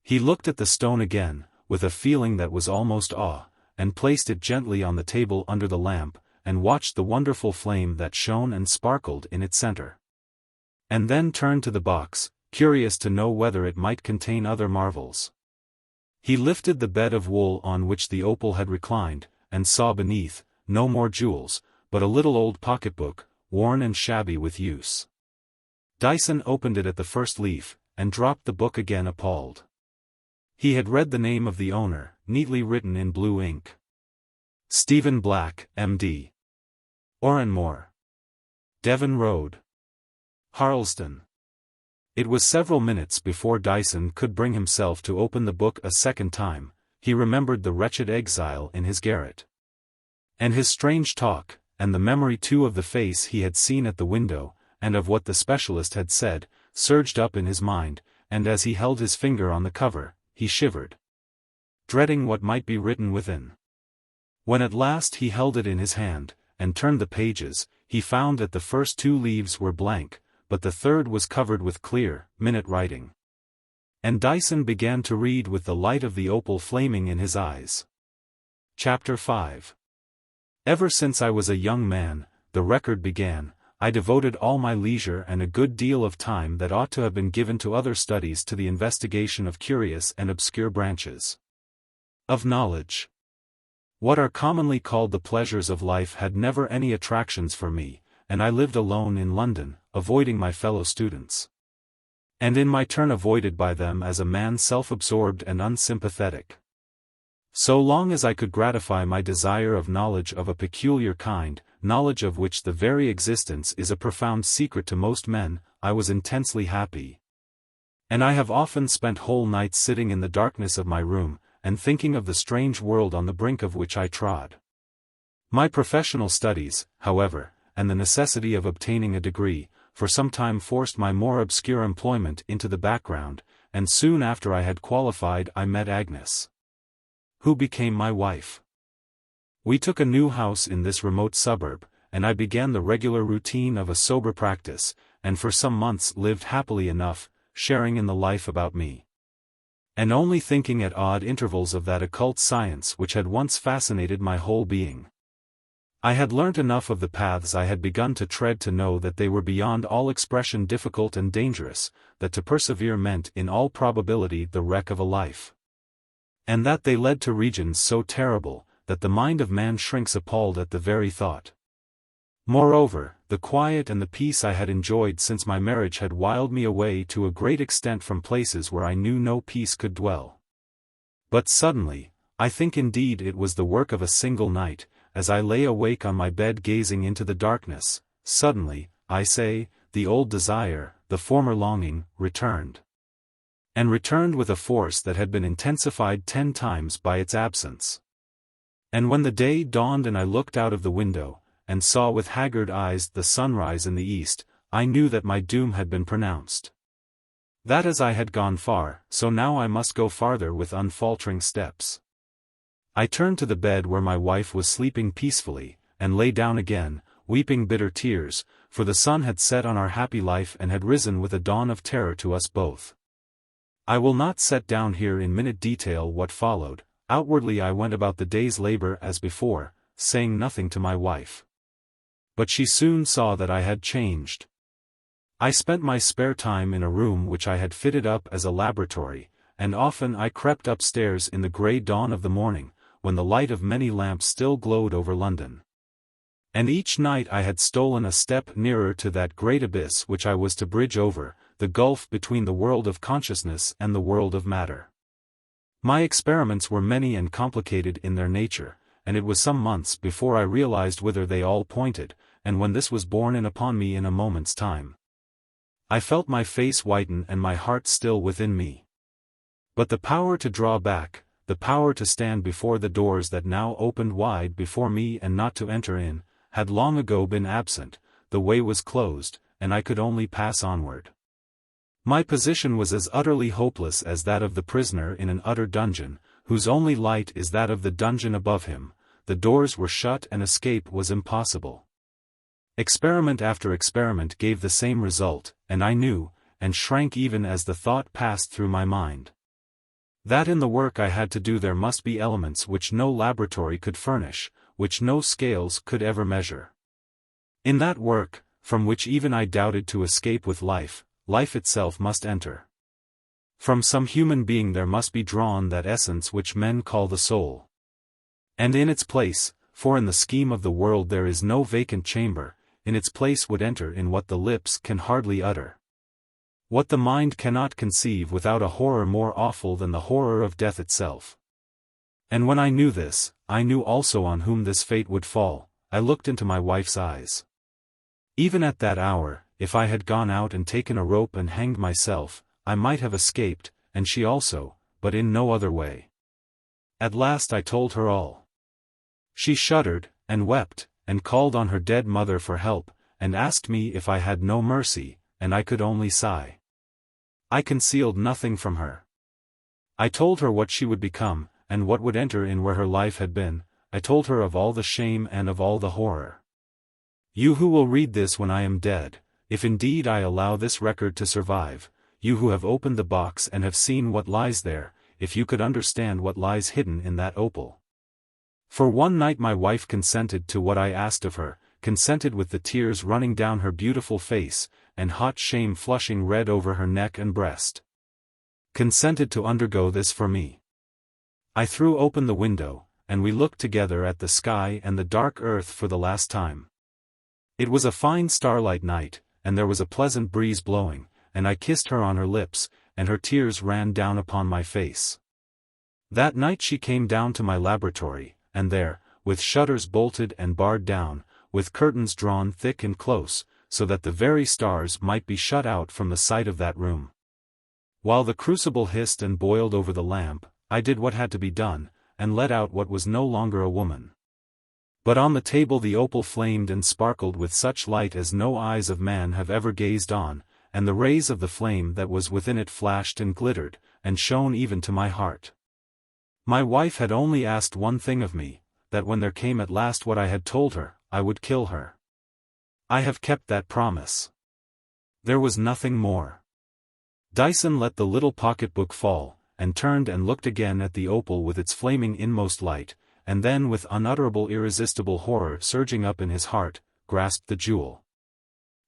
He looked at the stone again, with a feeling that was almost awe, and placed it gently on the table under the lamp, and watched the wonderful flame that shone and sparkled in its center. And then turned to the box, curious to know whether it might contain other marvels. He lifted the bed of wool on which the opal had reclined, and saw beneath, no more jewels, but a little old pocketbook, worn and shabby with use. Dyson opened it at the first leaf, and dropped the book again appalled. He had read the name of the owner, neatly written in blue ink. Stephen Black, M.D. Oranmore. Devon Road. Harlesden. It was several minutes before Dyson could bring himself to open the book a second time. He remembered the wretched exile in his garret. And his strange talk, and the memory too of the face he had seen at the window, and of what the specialist had said, surged up in his mind, and as he held his finger on the cover, he shivered, dreading what might be written within. When at last he held it in his hand, and turned the pages, he found that the first 2 leaves were blank, but the third was covered with clear, minute writing. And Dyson began to read with the light of the opal flaming in his eyes. Chapter 5. Ever since I was a young man, the record began, I devoted all my leisure and a good deal of time that ought to have been given to other studies to the investigation of curious and obscure branches of knowledge. What are commonly called the pleasures of life had never any attractions for me, and I lived alone in London, avoiding my fellow students. And in my turn avoided by them as a man self-absorbed and unsympathetic. So long as I could gratify my desire of knowledge of a peculiar kind, knowledge of which the very existence is a profound secret to most men, I was intensely happy. And I have often spent whole nights sitting in the darkness of my room, and thinking of the strange world on the brink of which I trod. My professional studies, however, and the necessity of obtaining a degree, for some time forced my more obscure employment into the background, and soon after I had qualified I met Agnes, who became my wife. We took a new house in this remote suburb, and I began the regular routine of a sober practice, and for some months lived happily enough, sharing in the life about me, and only thinking at odd intervals of that occult science which had once fascinated my whole being. I had learnt enough of the paths I had begun to tread to know that they were beyond all expression difficult and dangerous, that to persevere meant in all probability the wreck of a life, and that they led to regions so terrible, that the mind of man shrinks appalled at the very thought. Moreover, the quiet and the peace I had enjoyed since my marriage had wiled me away to a great extent from places where I knew no peace could dwell. But suddenly, I think indeed it was the work of a single night, as I lay awake on my bed gazing into the darkness, suddenly, I say, the old desire, the former longing, returned. And returned with a force that had been intensified 10 times by its absence. And when the day dawned and I looked out of the window, and saw with haggard eyes the sunrise in the east, I knew that my doom had been pronounced. That as I had gone far, so now I must go farther with unfaltering steps. I turned to the bed where my wife was sleeping peacefully, and lay down again, weeping bitter tears, for the sun had set on our happy life and had risen with a dawn of terror to us both. I will not set down here in minute detail what followed. Outwardly I went about the day's labor as before, saying nothing to my wife. But she soon saw that I had changed. I spent my spare time in a room which I had fitted up as a laboratory, and often I crept upstairs in the grey dawn of the morning, when the light of many lamps still glowed over London. And each night I had stolen a step nearer to that great abyss which I was to bridge over, the gulf between the world of consciousness and the world of matter. My experiments were many and complicated in their nature, and it was some months before I realized whither they all pointed, and when this was borne in upon me in a moment's time, I felt my face whiten and my heart still within me. But the power to draw back, the power to stand before the doors that now opened wide before me and not to enter in, had long ago been absent. The way was closed, and I could only pass onward. My position was as utterly hopeless as that of the prisoner in an utter dungeon, whose only light is that of the dungeon above him. The doors were shut and escape was impossible. Experiment after experiment gave the same result, and I knew, and shrank even as the thought passed through my mind, that in the work I had to do there must be elements which no laboratory could furnish, which no scales could ever measure. In that work, from which even I doubted to escape with life, life itself must enter. From some human being there must be drawn that essence which men call the soul. And in its place, for in the scheme of the world there is no vacant chamber, in its place would enter in what the lips can hardly utter. What the mind cannot conceive without a horror more awful than the horror of death itself. And when I knew this, I knew also on whom this fate would fall. I looked into my wife's eyes. Even at that hour, if I had gone out and taken a rope and hanged myself, I might have escaped, and she also, but in no other way. At last I told her all. She shuddered, and wept, and called on her dead mother for help, and asked me if I had no mercy, and I could only sigh. I concealed nothing from her. I told her what she would become, and what would enter in where her life had been. I told her of all the shame and of all the horror. You who will read this when I am dead, if indeed I allow this record to survive, you who have opened the box and have seen what lies there, if you could understand what lies hidden in that opal. For one night my wife consented to what I asked of her, consented with the tears running down her beautiful face, and hot shame flushing red over her neck and breast. Consented to undergo this for me. I threw open the window, and we looked together at the sky and the dark earth for the last time. It was a fine starlight night, and there was a pleasant breeze blowing, and I kissed her on her lips, and her tears ran down upon my face. That night she came down to my laboratory, and there, with shutters bolted and barred down, with curtains drawn thick and close, so that the very stars might be shut out from the sight of that room. While the crucible hissed and boiled over the lamp, I did what had to be done, and let out what was no longer a woman. But on the table the opal flamed and sparkled with such light as no eyes of man have ever gazed on, and the rays of the flame that was within it flashed and glittered, and shone even to my heart. My wife had only asked one thing of me, that when there came at last what I had told her, I would kill her. I have kept that promise. There was nothing more. Dyson let the little pocketbook fall, and turned and looked again at the opal with its flaming inmost light, and then with unutterable irresistible horror surging up in his heart, grasped the jewel.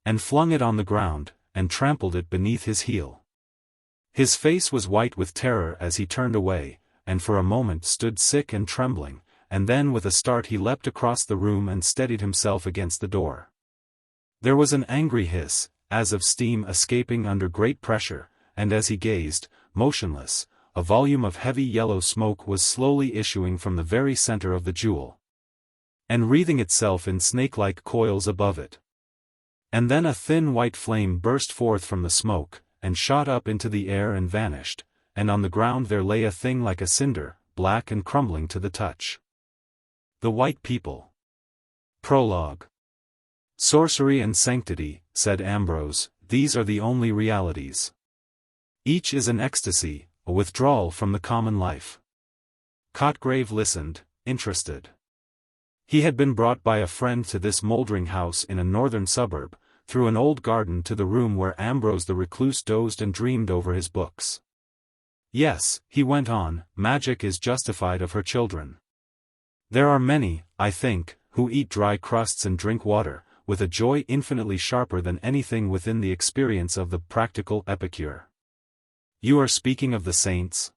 And flung it on the ground, and trampled it beneath his heel. His face was white with terror as he turned away, and for a moment stood sick and trembling, and then with a start he leapt across the room and steadied himself against the door. There was an angry hiss, as of steam escaping under great pressure, and as he gazed, motionless, a volume of heavy yellow smoke was slowly issuing from the very center of the jewel, and wreathing itself in snake-like coils above it. And then a thin white flame burst forth from the smoke, and shot up into the air and vanished, and on the ground there lay a thing like a cinder, black and crumbling to the touch. The White People. Prologue. Sorcery and sanctity, said Ambrose, these are the only realities. Each is an ecstasy, a withdrawal from the common life. Cotgrave listened, interested. He had been brought by a friend to this mouldering house in a northern suburb, through an old garden to the room where Ambrose the recluse dozed and dreamed over his books. Yes, he went on, magic is justified of her children. There are many, I think, who eat dry crusts and drink water, with a joy infinitely sharper than anything within the experience of the practical epicure. You are speaking of the saints?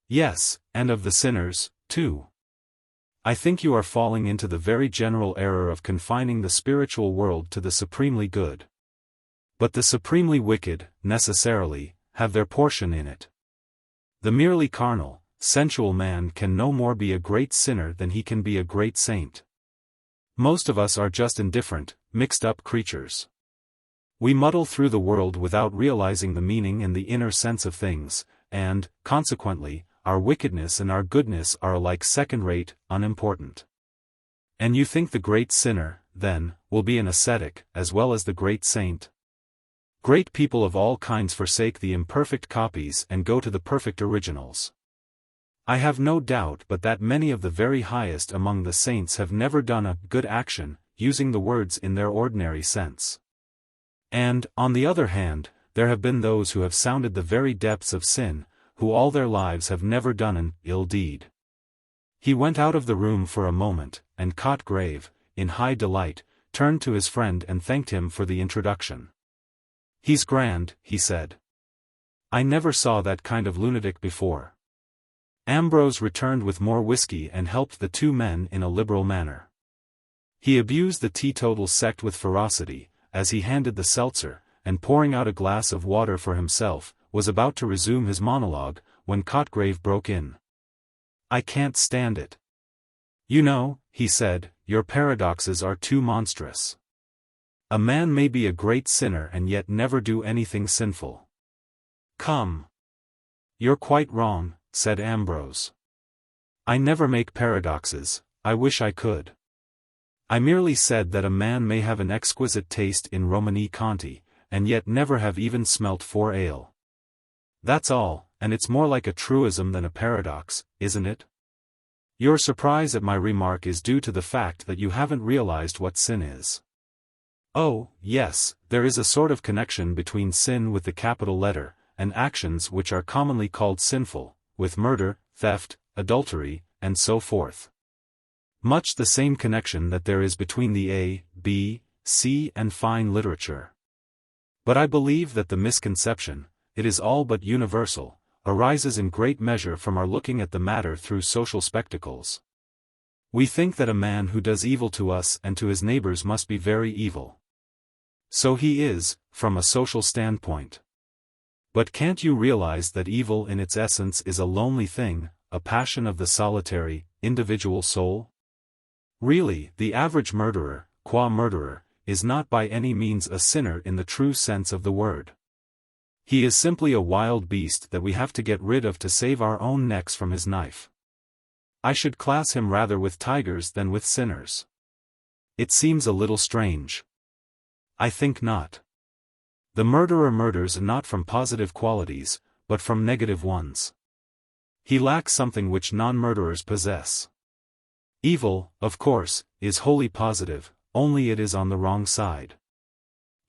Yes, and of the sinners, too. I think you are falling into the very general error of confining the spiritual world to the supremely good. But the supremely wicked, necessarily, have their portion in it. The merely carnal, sensual man can no more be a great sinner than he can be a great saint. Most of us are just indifferent, mixed-up creatures. We muddle through the world without realizing the meaning and the inner sense of things, and, consequently, our wickedness and our goodness are alike second-rate, unimportant. And you think the great sinner, then, will be an ascetic, as well as the great saint? Great people of all kinds forsake the imperfect copies and go to the perfect originals. I have no doubt but that many of the very highest among the saints have never done a good action, using the words in their ordinary sense. And, on the other hand, there have been those who have sounded the very depths of sin, who all their lives have never done an ill deed. He went out of the room for a moment, and Cotgrave, in high delight, turned to his friend and thanked him for the introduction. He's grand, he said. I never saw that kind of lunatic before. Ambrose returned with more whiskey and helped the two men in a liberal manner. He abused the teetotal sect with ferocity, as he handed the seltzer, and pouring out a glass of water for himself, was about to resume his monologue, when Cotgrave broke in. "I can't stand it. You know," he said, "your paradoxes are too monstrous. A man may be a great sinner and yet never do anything sinful." "Come. You're quite wrong," said Ambrose. "I never make paradoxes, I wish I could. I merely said that a man may have an exquisite taste in Romani Conti, and yet never have even smelt 4 ale. That's all, and it's more like a truism than a paradox, isn't it? Your surprise at my remark is due to the fact that you haven't realized what sin is. Oh, yes, there is a sort of connection between sin with the capital letter, and actions which are commonly called sinful, with murder, theft, adultery, and so forth. Much the same connection that there is between the A, B, C and fine literature. But I believe that the misconception, it is all but universal, arises in great measure from our looking at the matter through social spectacles. We think that a man who does evil to us and to his neighbors must be very evil. So he is, from a social standpoint. But can't you realize that evil in its essence is a lonely thing, a passion of the solitary, individual soul? Really, the average murderer, qua murderer, is not by any means a sinner in the true sense of the word. He is simply a wild beast that we have to get rid of to save our own necks from his knife. I should class him rather with tigers than with sinners. It seems a little strange. I think not. The murderer murders not from positive qualities, but from negative ones. He lacks something which non-murderers possess. Evil, of course, is wholly positive, only it is on the wrong side.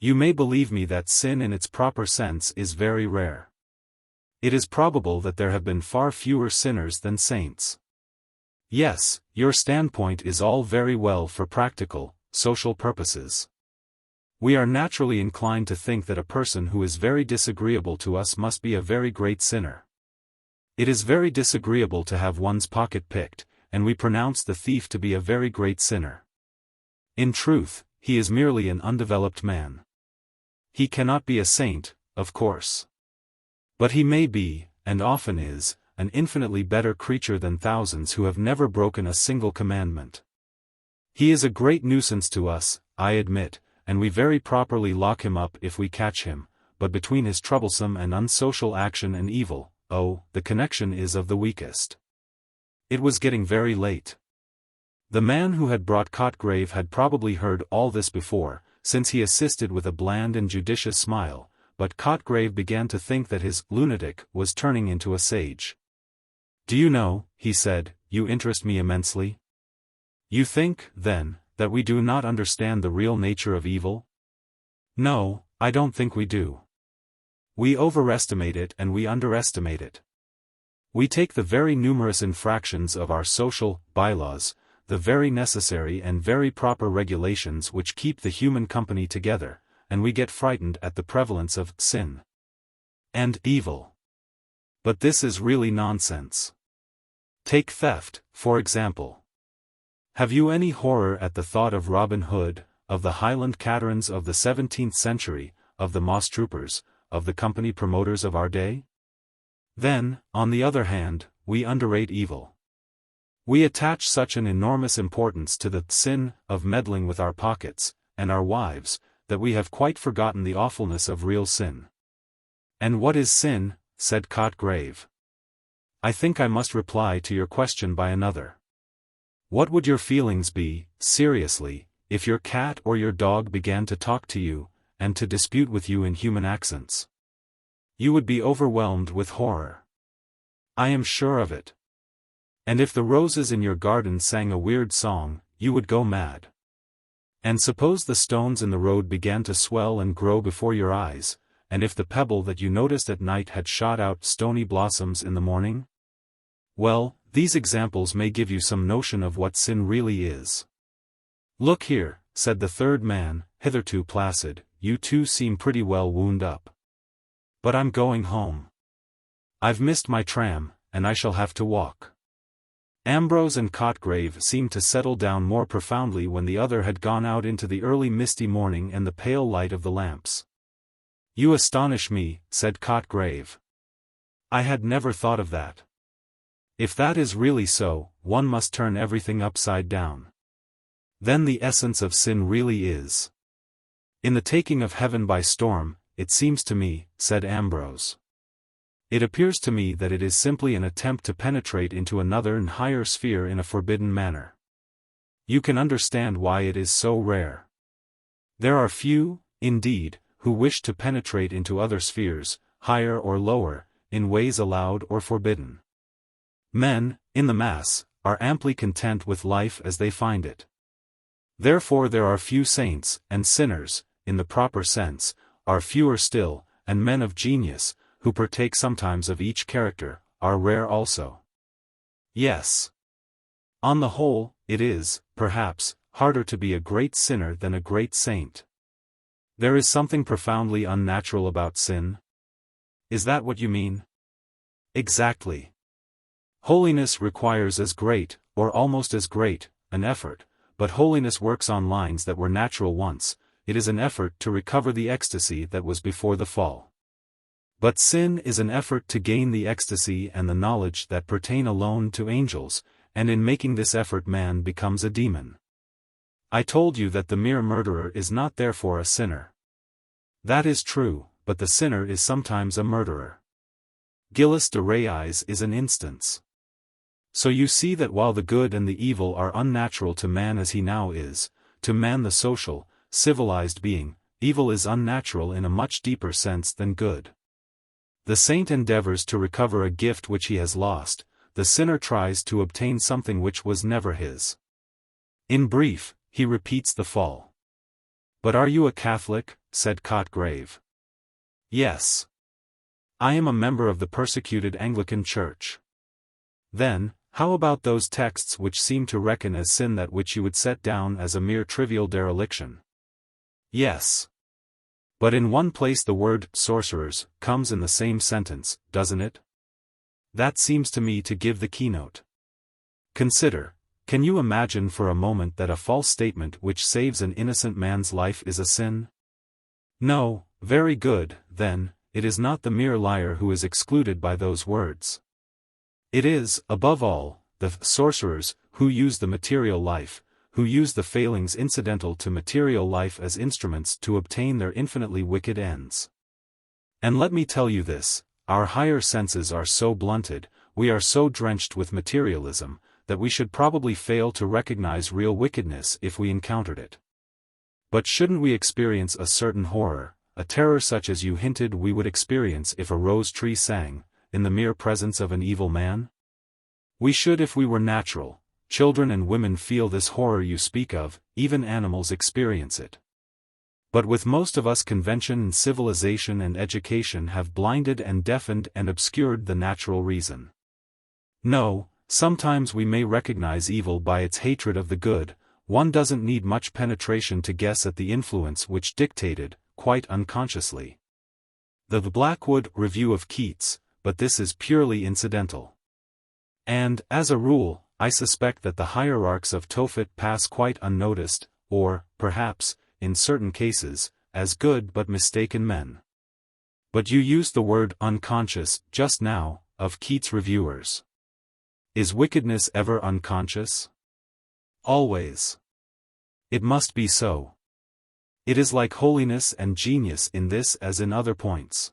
You may believe me that sin in its proper sense is very rare. It is probable that there have been far fewer sinners than saints. Yes, your standpoint is all very well for practical, social purposes. We are naturally inclined to think that a person who is very disagreeable to us must be a very great sinner. It is very disagreeable to have one's pocket picked, and we pronounce the thief to be a very great sinner. In truth, he is merely an undeveloped man. He cannot be a saint, of course. But he may be, and often is, an infinitely better creature than thousands who have never broken a single commandment. He is a great nuisance to us, I admit, and we very properly lock him up if we catch him, but between his troublesome and unsocial action and evil, oh, the connection is of the weakest. It was getting very late. The man who had brought Cotgrave had probably heard all this before, since he assisted with a bland and judicious smile, but Cotgrave began to think that his lunatic was turning into a sage. "Do you know," he said, "you interest me immensely? You think, then, that we do not understand the real nature of evil? No, I don't think we do. We overestimate it and we underestimate it. We take the very numerous infractions of our social bylaws, the very necessary and very proper regulations which keep the human company together, and we get frightened at the prevalence of sin and evil. But this is really nonsense. Take theft, for example. Have you any horror at the thought of Robin Hood, of the Highland caterans of the 17th century, of the moss troopers, of the company promoters of our day? Then, on the other hand, we underrate evil. We attach such an enormous importance to the sin of meddling with our pockets, and our wives, that we have quite forgotten the awfulness of real sin. "And what is sin?" said Cotgrave. "I think I must reply to your question by another. What would your feelings be, seriously, if your cat or your dog began to talk to you, and to dispute with you in human accents? You would be overwhelmed with horror. I am sure of it. And if the roses in your garden sang a weird song, you would go mad. And suppose the stones in the road began to swell and grow before your eyes, and if the pebble that you noticed at night had shot out stony blossoms in the morning? Well, these examples may give you some notion of what sin really is." "Look here," said the third man, hitherto placid, "you two seem pretty well wound up. But I'm going home. I've missed my tram, and I shall have to walk." Ambrose and Cotgrave seemed to settle down more profoundly when the other had gone out into the early misty morning and the pale light of the lamps. "You astonish me," said Cotgrave. "I had never thought of that. If that is really so, one must turn everything upside down. Then the essence of sin really is in the taking of heaven by storm, it seems to me," said Ambrose. "It appears to me that it is simply an attempt to penetrate into another and higher sphere in a forbidden manner. You can understand why it is so rare. There are few, indeed, who wish to penetrate into other spheres, higher or lower, in ways allowed or forbidden. Men, in the mass, are amply content with life as they find it. Therefore there are few saints, and sinners, in the proper sense, are fewer still, and men of genius, who partake sometimes of each character, are rare also. Yes. On the whole, it is, perhaps, harder to be a great sinner than a great saint. There is something profoundly unnatural about sin. Is that what you mean?" "Exactly. Holiness requires as great, or almost as great, an effort, but holiness works on lines that were natural once. It is an effort to recover the ecstasy that was before the fall. But sin is an effort to gain the ecstasy and the knowledge that pertain alone to angels, and in making this effort man becomes a demon. I told you that the mere murderer is not therefore a sinner. That is true, but the sinner is sometimes a murderer. Gilles de Rais is an instance. So you see that while the good and the evil are unnatural to man as he now is, to man the social, civilized being, evil is unnatural in a much deeper sense than good. The saint endeavors to recover a gift which he has lost, the sinner tries to obtain something which was never his. In brief, he repeats the fall." "But are you a Catholic?" said Cotgrave. "Yes. I am a member of the persecuted Anglican Church." "Then, how about those texts which seem to reckon as sin that which you would set down as a mere trivial dereliction?" "Yes. But in one place the word sorcerers comes in the same sentence, doesn't it? That seems to me to give the keynote. Consider, can you imagine for a moment that a false statement which saves an innocent man's life is a sin? No, very good, then, it is not the mere liar who is excluded by those words. It is, above all, the sorcerers, who use the material life, who use the failings incidental to material life as instruments to obtain their infinitely wicked ends. And let me tell you this, our higher senses are so blunted, we are so drenched with materialism, that we should probably fail to recognize real wickedness if we encountered it. But shouldn't we experience a certain horror, a terror such as you hinted we would experience if a rose tree sang, in the mere presence of an evil man? We should if we were natural. Children and women feel this horror you speak of, even animals experience it. But with most of us convention and civilization and education have blinded and deafened and obscured the natural reason. No, sometimes we may recognize evil by its hatred of the good. One doesn't need much penetration to guess at the influence which dictated, quite unconsciously, the Blackwood Review of Keats, but this is purely incidental. And, as a rule, I suspect that the hierarchs of Tophet pass quite unnoticed, or, perhaps, in certain cases, as good but mistaken men. But you used the word unconscious, just now, of Keats' reviewers. Is wickedness ever unconscious? Always. It must be so. It is like holiness and genius in this as in other points.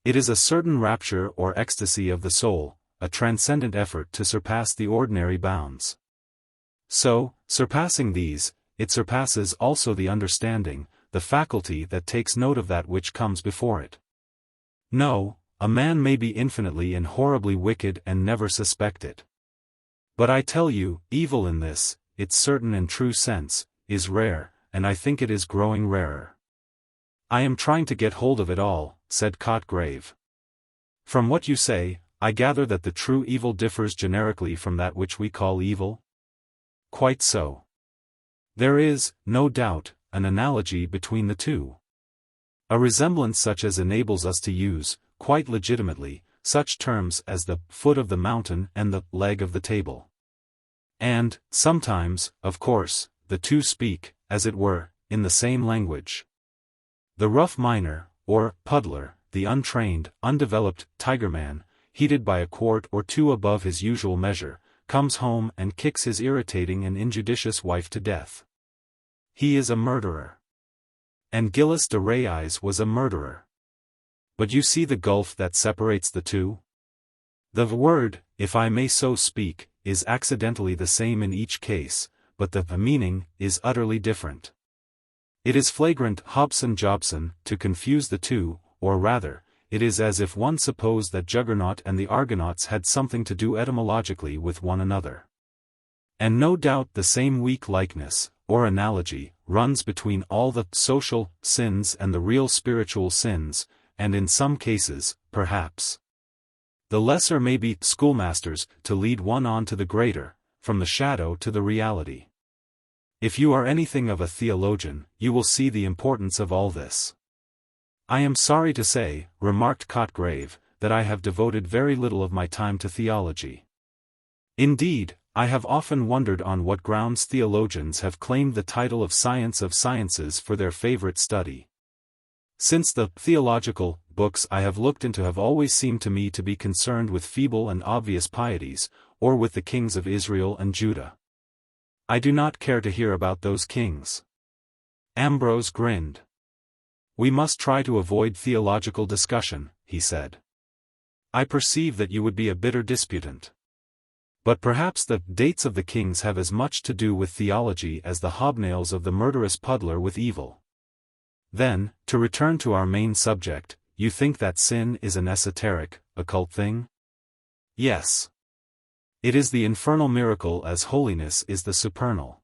It is a certain rapture or ecstasy of the soul, a transcendent effort to surpass the ordinary bounds. So, surpassing these, it surpasses also the understanding, the faculty that takes note of that which comes before it. No, a man may be infinitely and horribly wicked and never suspect it. But I tell you, evil in this, its certain and true sense, is rare, and I think it is growing rarer. I am trying to get hold of it all, said Cotgrave. From what you say, I gather that the true evil differs generically from that which we call evil? Quite so. There is, no doubt, an analogy between the two. A resemblance such as enables us to use, quite legitimately, such terms as the foot of the mountain and the leg of the table. And, sometimes, of course, the two speak, as it were, in the same language. The rough miner, or puddler, the untrained, undeveloped tigerman, heated by a quart or two above his usual measure, comes home and kicks his irritating and injudicious wife to death. He is a murderer. And Gilles de Rayes was a murderer. But you see the gulf that separates the two? The word, if I may so speak, is accidentally the same in each case, but the meaning is utterly different. It is flagrant Hobson-Jobson to confuse the two, or rather, it is as if one supposed that Juggernaut and the Argonauts had something to do etymologically with one another. And no doubt the same weak likeness, or analogy, runs between all the social sins and the real spiritual sins, and in some cases, perhaps, the lesser may be schoolmasters to lead one on to the greater, from the shadow to the reality. If you are anything of a theologian, you will see the importance of all this. I am sorry to say, remarked Cotgrave, that I have devoted very little of my time to theology. Indeed, I have often wondered on what grounds theologians have claimed the title of science of sciences for their favorite study. Since the theological books I have looked into have always seemed to me to be concerned with feeble and obvious pieties, or with the kings of Israel and Judah. I do not care to hear about those kings. Ambrose grinned. We must try to avoid theological discussion, he said. I perceive that you would be a bitter disputant. But perhaps the dates of the kings have as much to do with theology as the hobnails of the murderous puddler with evil. Then, to return to our main subject, you think that sin is an esoteric, occult thing? Yes. It is the infernal miracle as holiness is the supernal.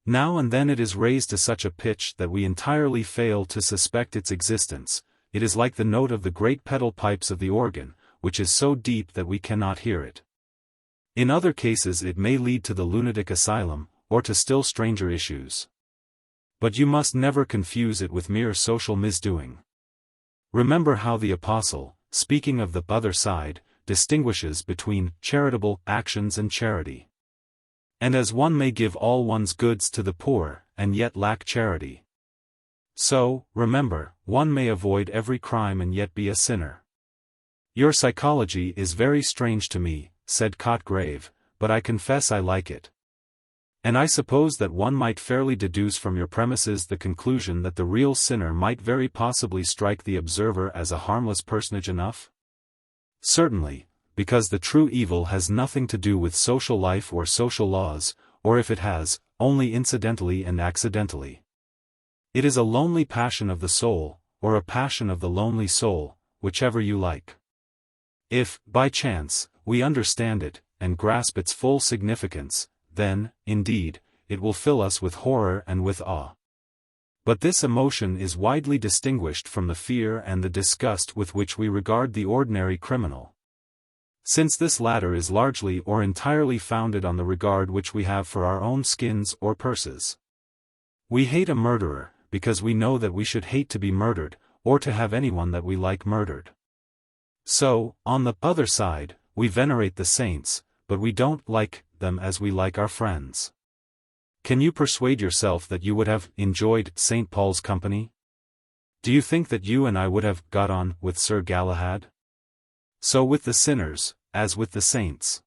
Now and then it is raised to such a pitch that we entirely fail to suspect its existence. It is like the note of the great pedal pipes of the organ, which is so deep that we cannot hear it. In other cases it may lead to the lunatic asylum, or to still stranger issues. But you must never confuse it with mere social misdoing. Remember how the Apostle, speaking of the other side, distinguishes between charitable actions and charity. And as one may give all one's goods to the poor, and yet lack charity, so, remember, one may avoid every crime and yet be a sinner. Your psychology is very strange to me, said Cotgrave, but I confess I like it. And I suppose that one might fairly deduce from your premises the conclusion that the real sinner might very possibly strike the observer as a harmless personage enough? Certainly, because the true evil has nothing to do with social life or social laws, or if it has, only incidentally and accidentally. It is a lonely passion of the soul, or a passion of the lonely soul, whichever you like. If, by chance, we understand it, and grasp its full significance, then, indeed, it will fill us with horror and with awe. But this emotion is widely distinguished from the fear and the disgust with which we regard the ordinary criminal. Since this latter is largely or entirely founded on the regard which we have for our own skins or purses. We hate a murderer, because we know that we should hate to be murdered, or to have anyone that we like murdered. So, on the other side, we venerate the saints, but we don't like them as we like our friends. Can you persuade yourself that you would have enjoyed St. Paul's company? Do you think that you and I would have got on with Sir Galahad? So with the sinners, as with the saints.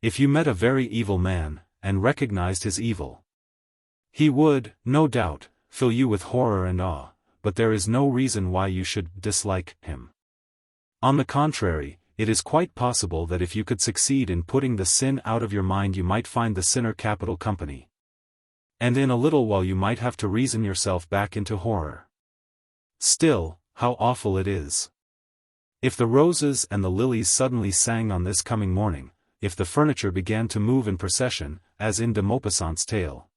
If you met a very evil man, and recognized his evil, he would, no doubt, fill you with horror and awe, but there is no reason why you should dislike him. On the contrary, it is quite possible that if you could succeed in putting the sin out of your mind you might find the sinner capital company. And in a little while you might have to reason yourself back into horror. Still, how awful it is. If the roses and the lilies suddenly sang on this coming morning, if the furniture began to move in procession, as in de Maupassant's tale.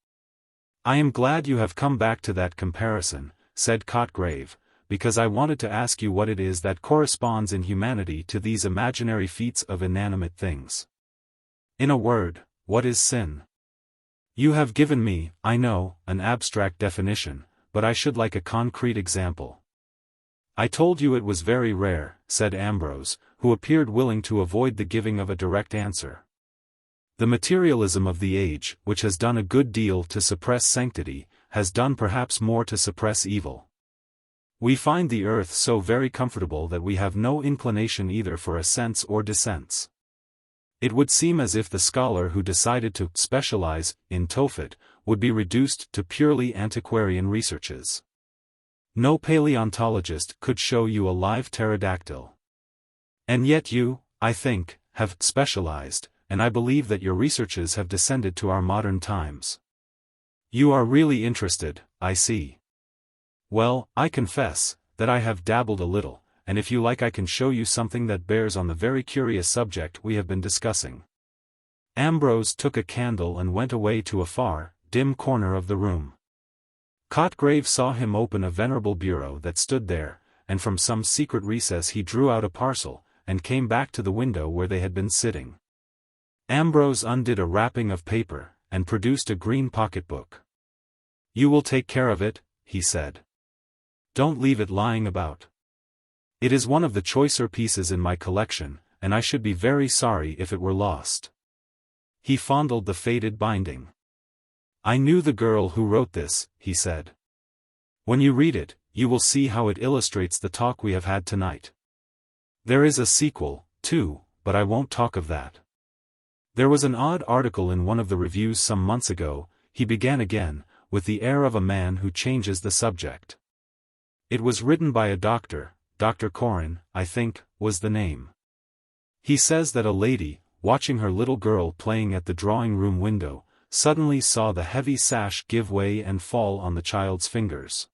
I am glad you have come back to that comparison, said Cotgrave, because I wanted to ask you what it is that corresponds in humanity to these imaginary feats of inanimate things. In a word, what is sin? You have given me, I know, an abstract definition, but I should like a concrete example. I told you it was very rare, said Ambrose, who appeared willing to avoid the giving of a direct answer. The materialism of the age, which has done a good deal to suppress sanctity, has done perhaps more to suppress evil. We find the earth so very comfortable that we have no inclination either for ascents or descents. It would seem as if the scholar who decided to specialize in Tophet would be reduced to purely antiquarian researches. No paleontologist could show you a live pterodactyl. And yet you, I think, have specialized, and I believe that your researches have descended to our modern times. You are really interested, I see. Well, I confess that I have dabbled a little, and if you like I can show you something that bears on the very curious subject we have been discussing. Ambrose took a candle and went away to a far, dim corner of the room. Cotgrave saw him open a venerable bureau that stood there, and from some secret recess he drew out a parcel, and came back to the window where they had been sitting. Ambrose undid a wrapping of paper, and produced a green pocketbook. "You will take care of it," he said. "Don't leave it lying about. It is one of the choicer pieces in my collection, and I should be very sorry if it were lost." He fondled the faded binding. "I knew the girl who wrote this," he said. "When you read it, you will see how it illustrates the talk we have had tonight. There is a sequel, too, but I won't talk of that. There was an odd article in one of the reviews some months ago," he began again, with the air of a man who changes the subject. "It was written by a doctor, Dr. Corin, I think, was the name. He says that a lady, watching her little girl playing at the drawing-room window, suddenly saw the heavy sash give way and fall on the child's fingers.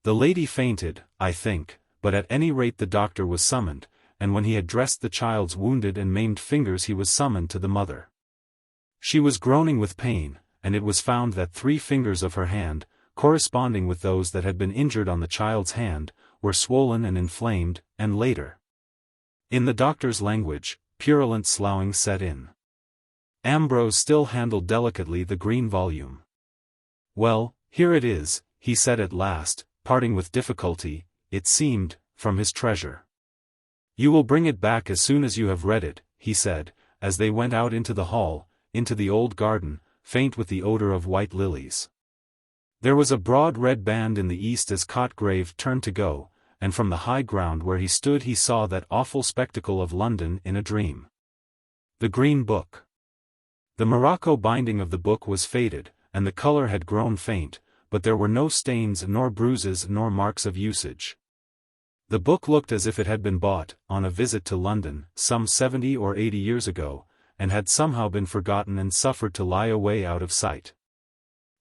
The lady fainted, I think, but at any rate the doctor was summoned, and when he had dressed the child's wounded and maimed fingers he was summoned to the mother. She was groaning with pain, and it was found that 3 fingers of her hand, corresponding with those that had been injured on the child's hand, were swollen and inflamed, and later, in the doctor's language, purulent sloughing set in." Ambrose still handled delicately the green volume. "Well, here it is," he said at last, parting with difficulty, it seemed, from his treasure. "You will bring it back as soon as you have read it," he said, as they went out into the hall, into the old garden, faint with the odor of white lilies. There was a broad red band in the east as Cotgrave turned to go, and from the high ground where he stood he saw that awful spectacle of London in a dream. The Green Book. The morocco binding of the book was faded, and the color had grown faint, but there were no stains nor bruises nor marks of usage. The book looked as if it had been bought, on a visit to London, some 70 or 80 years ago, and had somehow been forgotten and suffered to lie away out of sight.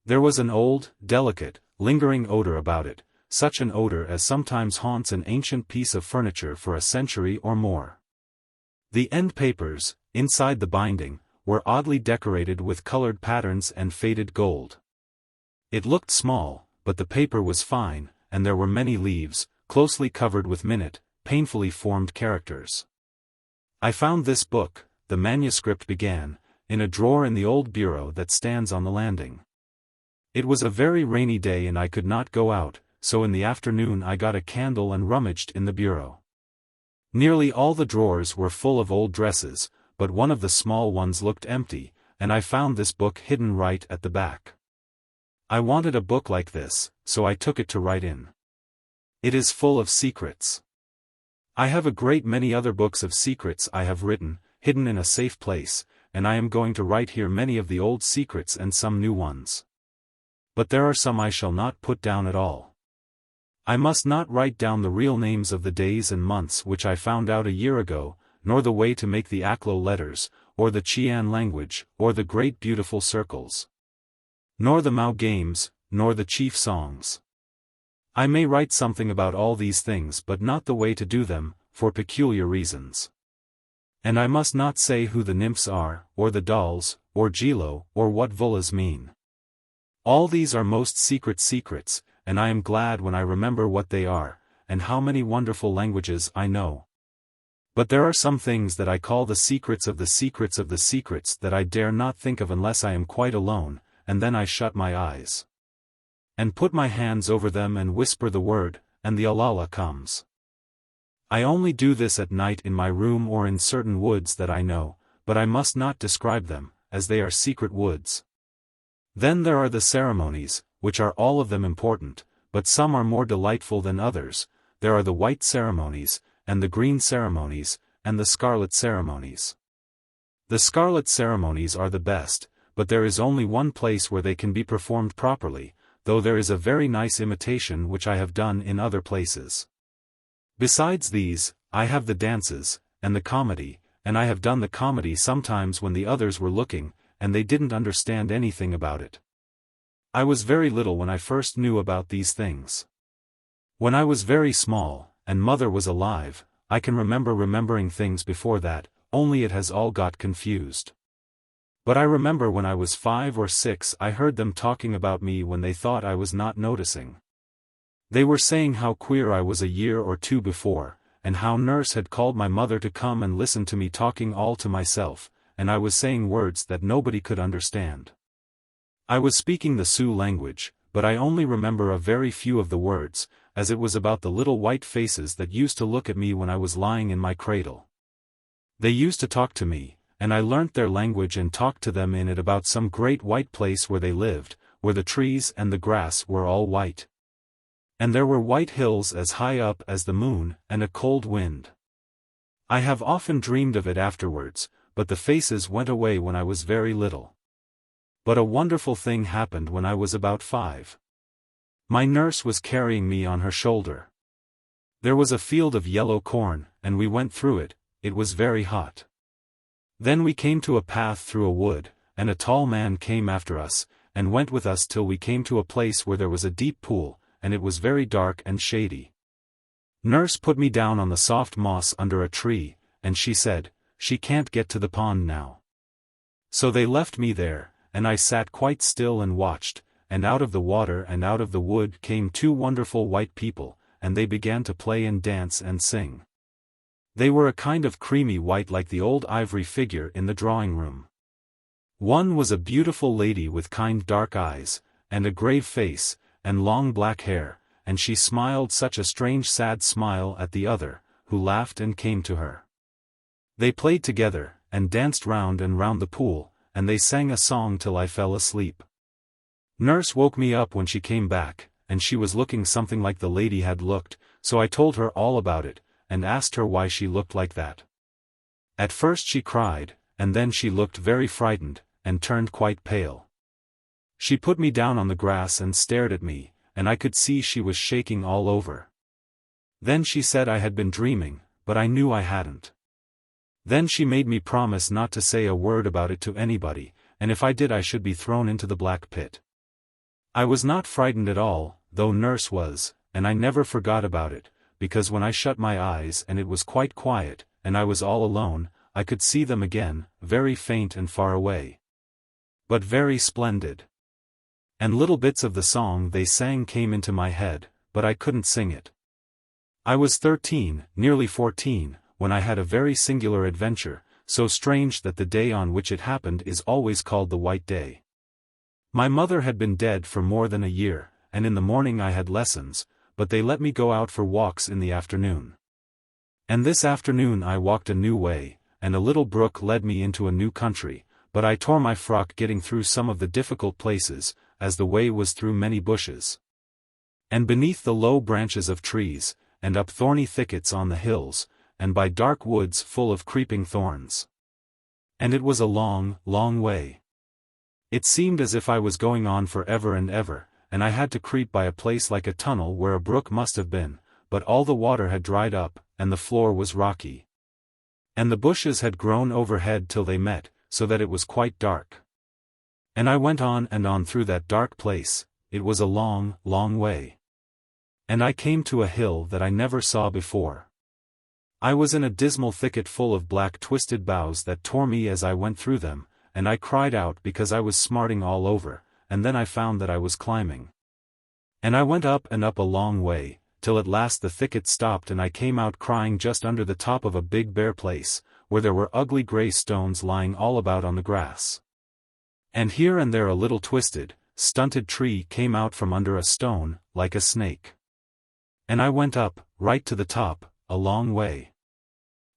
There was an old, delicate, lingering odor about it, such an odor as sometimes haunts an ancient piece of furniture for a century or more. The end papers, inside the binding, were oddly decorated with colored patterns and faded gold. It looked small, but the paper was fine, and there were many leaves, closely covered with minute, painfully formed characters. "I found this book," the manuscript began, "in a drawer in the old bureau that stands on the landing. It was a very rainy day and I could not go out, so in the afternoon I got a candle and rummaged in the bureau. Nearly all the drawers were full of old dresses, but one of the small ones looked empty, and I found this book hidden right at the back. I wanted a book like this, so I took it to write in. It is full of secrets. I have a great many other books of secrets I have written, hidden in a safe place, and I am going to write here many of the old secrets and some new ones. But there are some I shall not put down at all. I must not write down the real names of the days and months which I found out a year ago, nor the way to make the Aklo letters, or the Chian language, or the great beautiful circles. Nor the Mao games, nor the chief songs. I may write something about all these things but not the way to do them, for peculiar reasons. And I must not say who the nymphs are, or the dolls, or Gilo, or what Vullas mean. All these are most secret secrets, and I am glad when I remember what they are, and how many wonderful languages I know. But there are some things that I call the secrets of the secrets of the secrets that I dare not think of unless I am quite alone, and then I shut my eyes and put my hands over them and whisper the word, and the Alala comes. I only do this at night in my room or in certain woods that I know, but I must not describe them, as they are secret woods. Then there are the ceremonies, which are all of them important, but some are more delightful than others. There are the white ceremonies, and the green ceremonies, and the scarlet ceremonies. The scarlet ceremonies are the best, but there is only one place where they can be performed properly, though there is a very nice imitation which I have done in other places. Besides these, I have the dances, and the comedy, and I have done the comedy sometimes when the others were looking, and they didn't understand anything about it. I was very little when I first knew about these things. When I was very small, and mother was alive, I can remembering things before that, only it has all got confused. But I remember when I was 5 or 6 I heard them talking about me when they thought I was not noticing. They were saying how queer I was a year or 2 before, and how nurse had called my mother to come and listen to me talking all to myself, and I was saying words that nobody could understand. I was speaking the Sioux language, but I only remember a very few of the words, as it was about the little white faces that used to look at me when I was lying in my cradle. They used to talk to me, and I learnt their language and talked to them in it about some great white place where they lived, where the trees and the grass were all white. And there were white hills as high up as the moon, and a cold wind. I have often dreamed of it afterwards, but the faces went away when I was very little. But a wonderful thing happened when I was about 5. My nurse was carrying me on her shoulder. There was a field of yellow corn, and we went through it. It was very hot. Then we came to a path through a wood, and a tall man came after us, and went with us till we came to a place where there was a deep pool, and it was very dark and shady. Nurse put me down on the soft moss under a tree, and she said, "She can't get to the pond now." So they left me there, and I sat quite still and watched, and out of the water and out of the wood came 2 wonderful white people, and they began to play and dance and sing. They were a kind of creamy white like the old ivory figure in the drawing room. One was a beautiful lady with kind dark eyes, and a grave face, and long black hair, and she smiled such a strange sad smile at the other, who laughed and came to her. They played together, and danced round and round the pool, and they sang a song till I fell asleep. Nurse woke me up when she came back, and she was looking something like the lady had looked, so I told her all about it, and asked her why she looked like that. At first she cried, and then she looked very frightened, and turned quite pale. She put me down on the grass and stared at me, and I could see she was shaking all over. Then she said I had been dreaming, but I knew I hadn't. Then she made me promise not to say a word about it to anybody, and if I did I should be thrown into the black pit. I was not frightened at all, though nurse was, and I never forgot about it, because when I shut my eyes and it was quite quiet, and I was all alone, I could see them again, very faint and far away. But very splendid. And little bits of the song they sang came into my head, but I couldn't sing it. I was 13, nearly 14, when I had a very singular adventure, so strange that the day on which it happened is always called the White Day. My mother had been dead for more than a year, and in the morning I had lessons, but they let me go out for walks in the afternoon. And this afternoon I walked a new way, and a little brook led me into a new country, but I tore my frock getting through some of the difficult places, as the way was through many bushes. And beneath the low branches of trees, and up thorny thickets on the hills, and by dark woods full of creeping thorns. And it was a long, long way. It seemed as if I was going on for ever and ever, and I had to creep by a place like a tunnel where a brook must have been, but all the water had dried up, and the floor was rocky. And the bushes had grown overhead till they met, so that it was quite dark. And I went on and on through that dark place. It was a long, long way. And I came to a hill that I never saw before. I was in a dismal thicket full of black twisted boughs that tore me as I went through them, and I cried out because I was smarting all over, and then I found that I was climbing. And I went up and up a long way, till at last the thicket stopped and I came out crying just under the top of a big bare place, where there were ugly grey stones lying all about on the grass. And here and there a little twisted, stunted tree came out from under a stone, like a snake. And I went up, right to the top, a long way.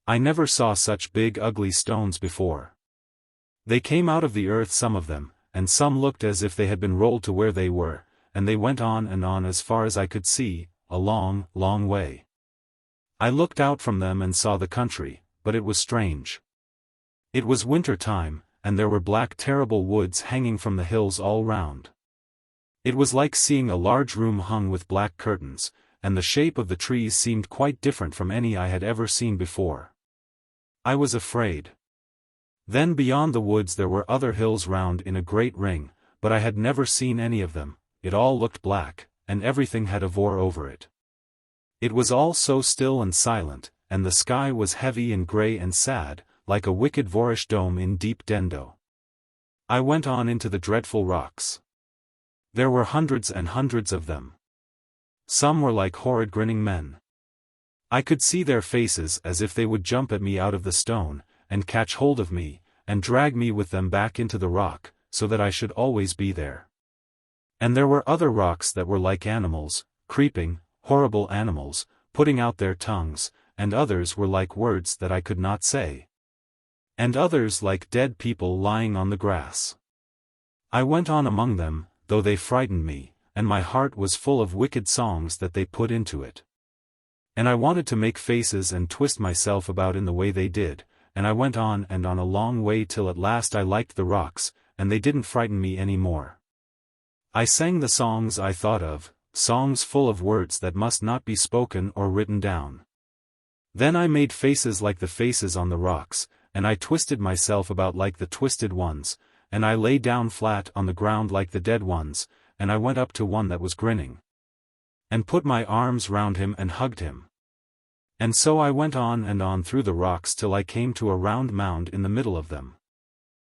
I never saw such big ugly stones before. They came out of the earth, some of them, and some looked as if they had been rolled to where they were, and they went on and on as far as I could see, a long, long way. I looked out from them and saw the country, but it was strange. It was winter time, and there were black terrible woods hanging from the hills all round. It was like seeing a large room hung with black curtains, and the shape of the trees seemed quite different from any I had ever seen before. I was afraid. Then beyond the woods there were other hills round in a great ring, but I had never seen any of them. It all looked black, and everything had a vor over it. It was all so still and silent, and the sky was heavy and grey and sad, like a wicked Vorish dome in deep Dendo. I went on into the dreadful rocks. There were hundreds and hundreds of them. Some were like horrid grinning men. I could see their faces as if they would jump at me out of the stone, and catch hold of me, and drag me with them back into the rock, so that I should always be there. And there were other rocks that were like animals, creeping, horrible animals, putting out their tongues, and others were like words that I could not say. And others like dead people lying on the grass. I went on among them, though they frightened me, and my heart was full of wicked songs that they put into it. And I wanted to make faces and twist myself about in the way they did, and I went on and on a long way till at last I liked the rocks, and they didn't frighten me any more. I sang the songs I thought of, songs full of words that must not be spoken or written down. Then I made faces like the faces on the rocks, and I twisted myself about like the twisted ones, and I lay down flat on the ground like the dead ones, and I went up to one that was grinning, and put my arms round him and hugged him. And so I went on and on through the rocks till I came to a round mound in the middle of them.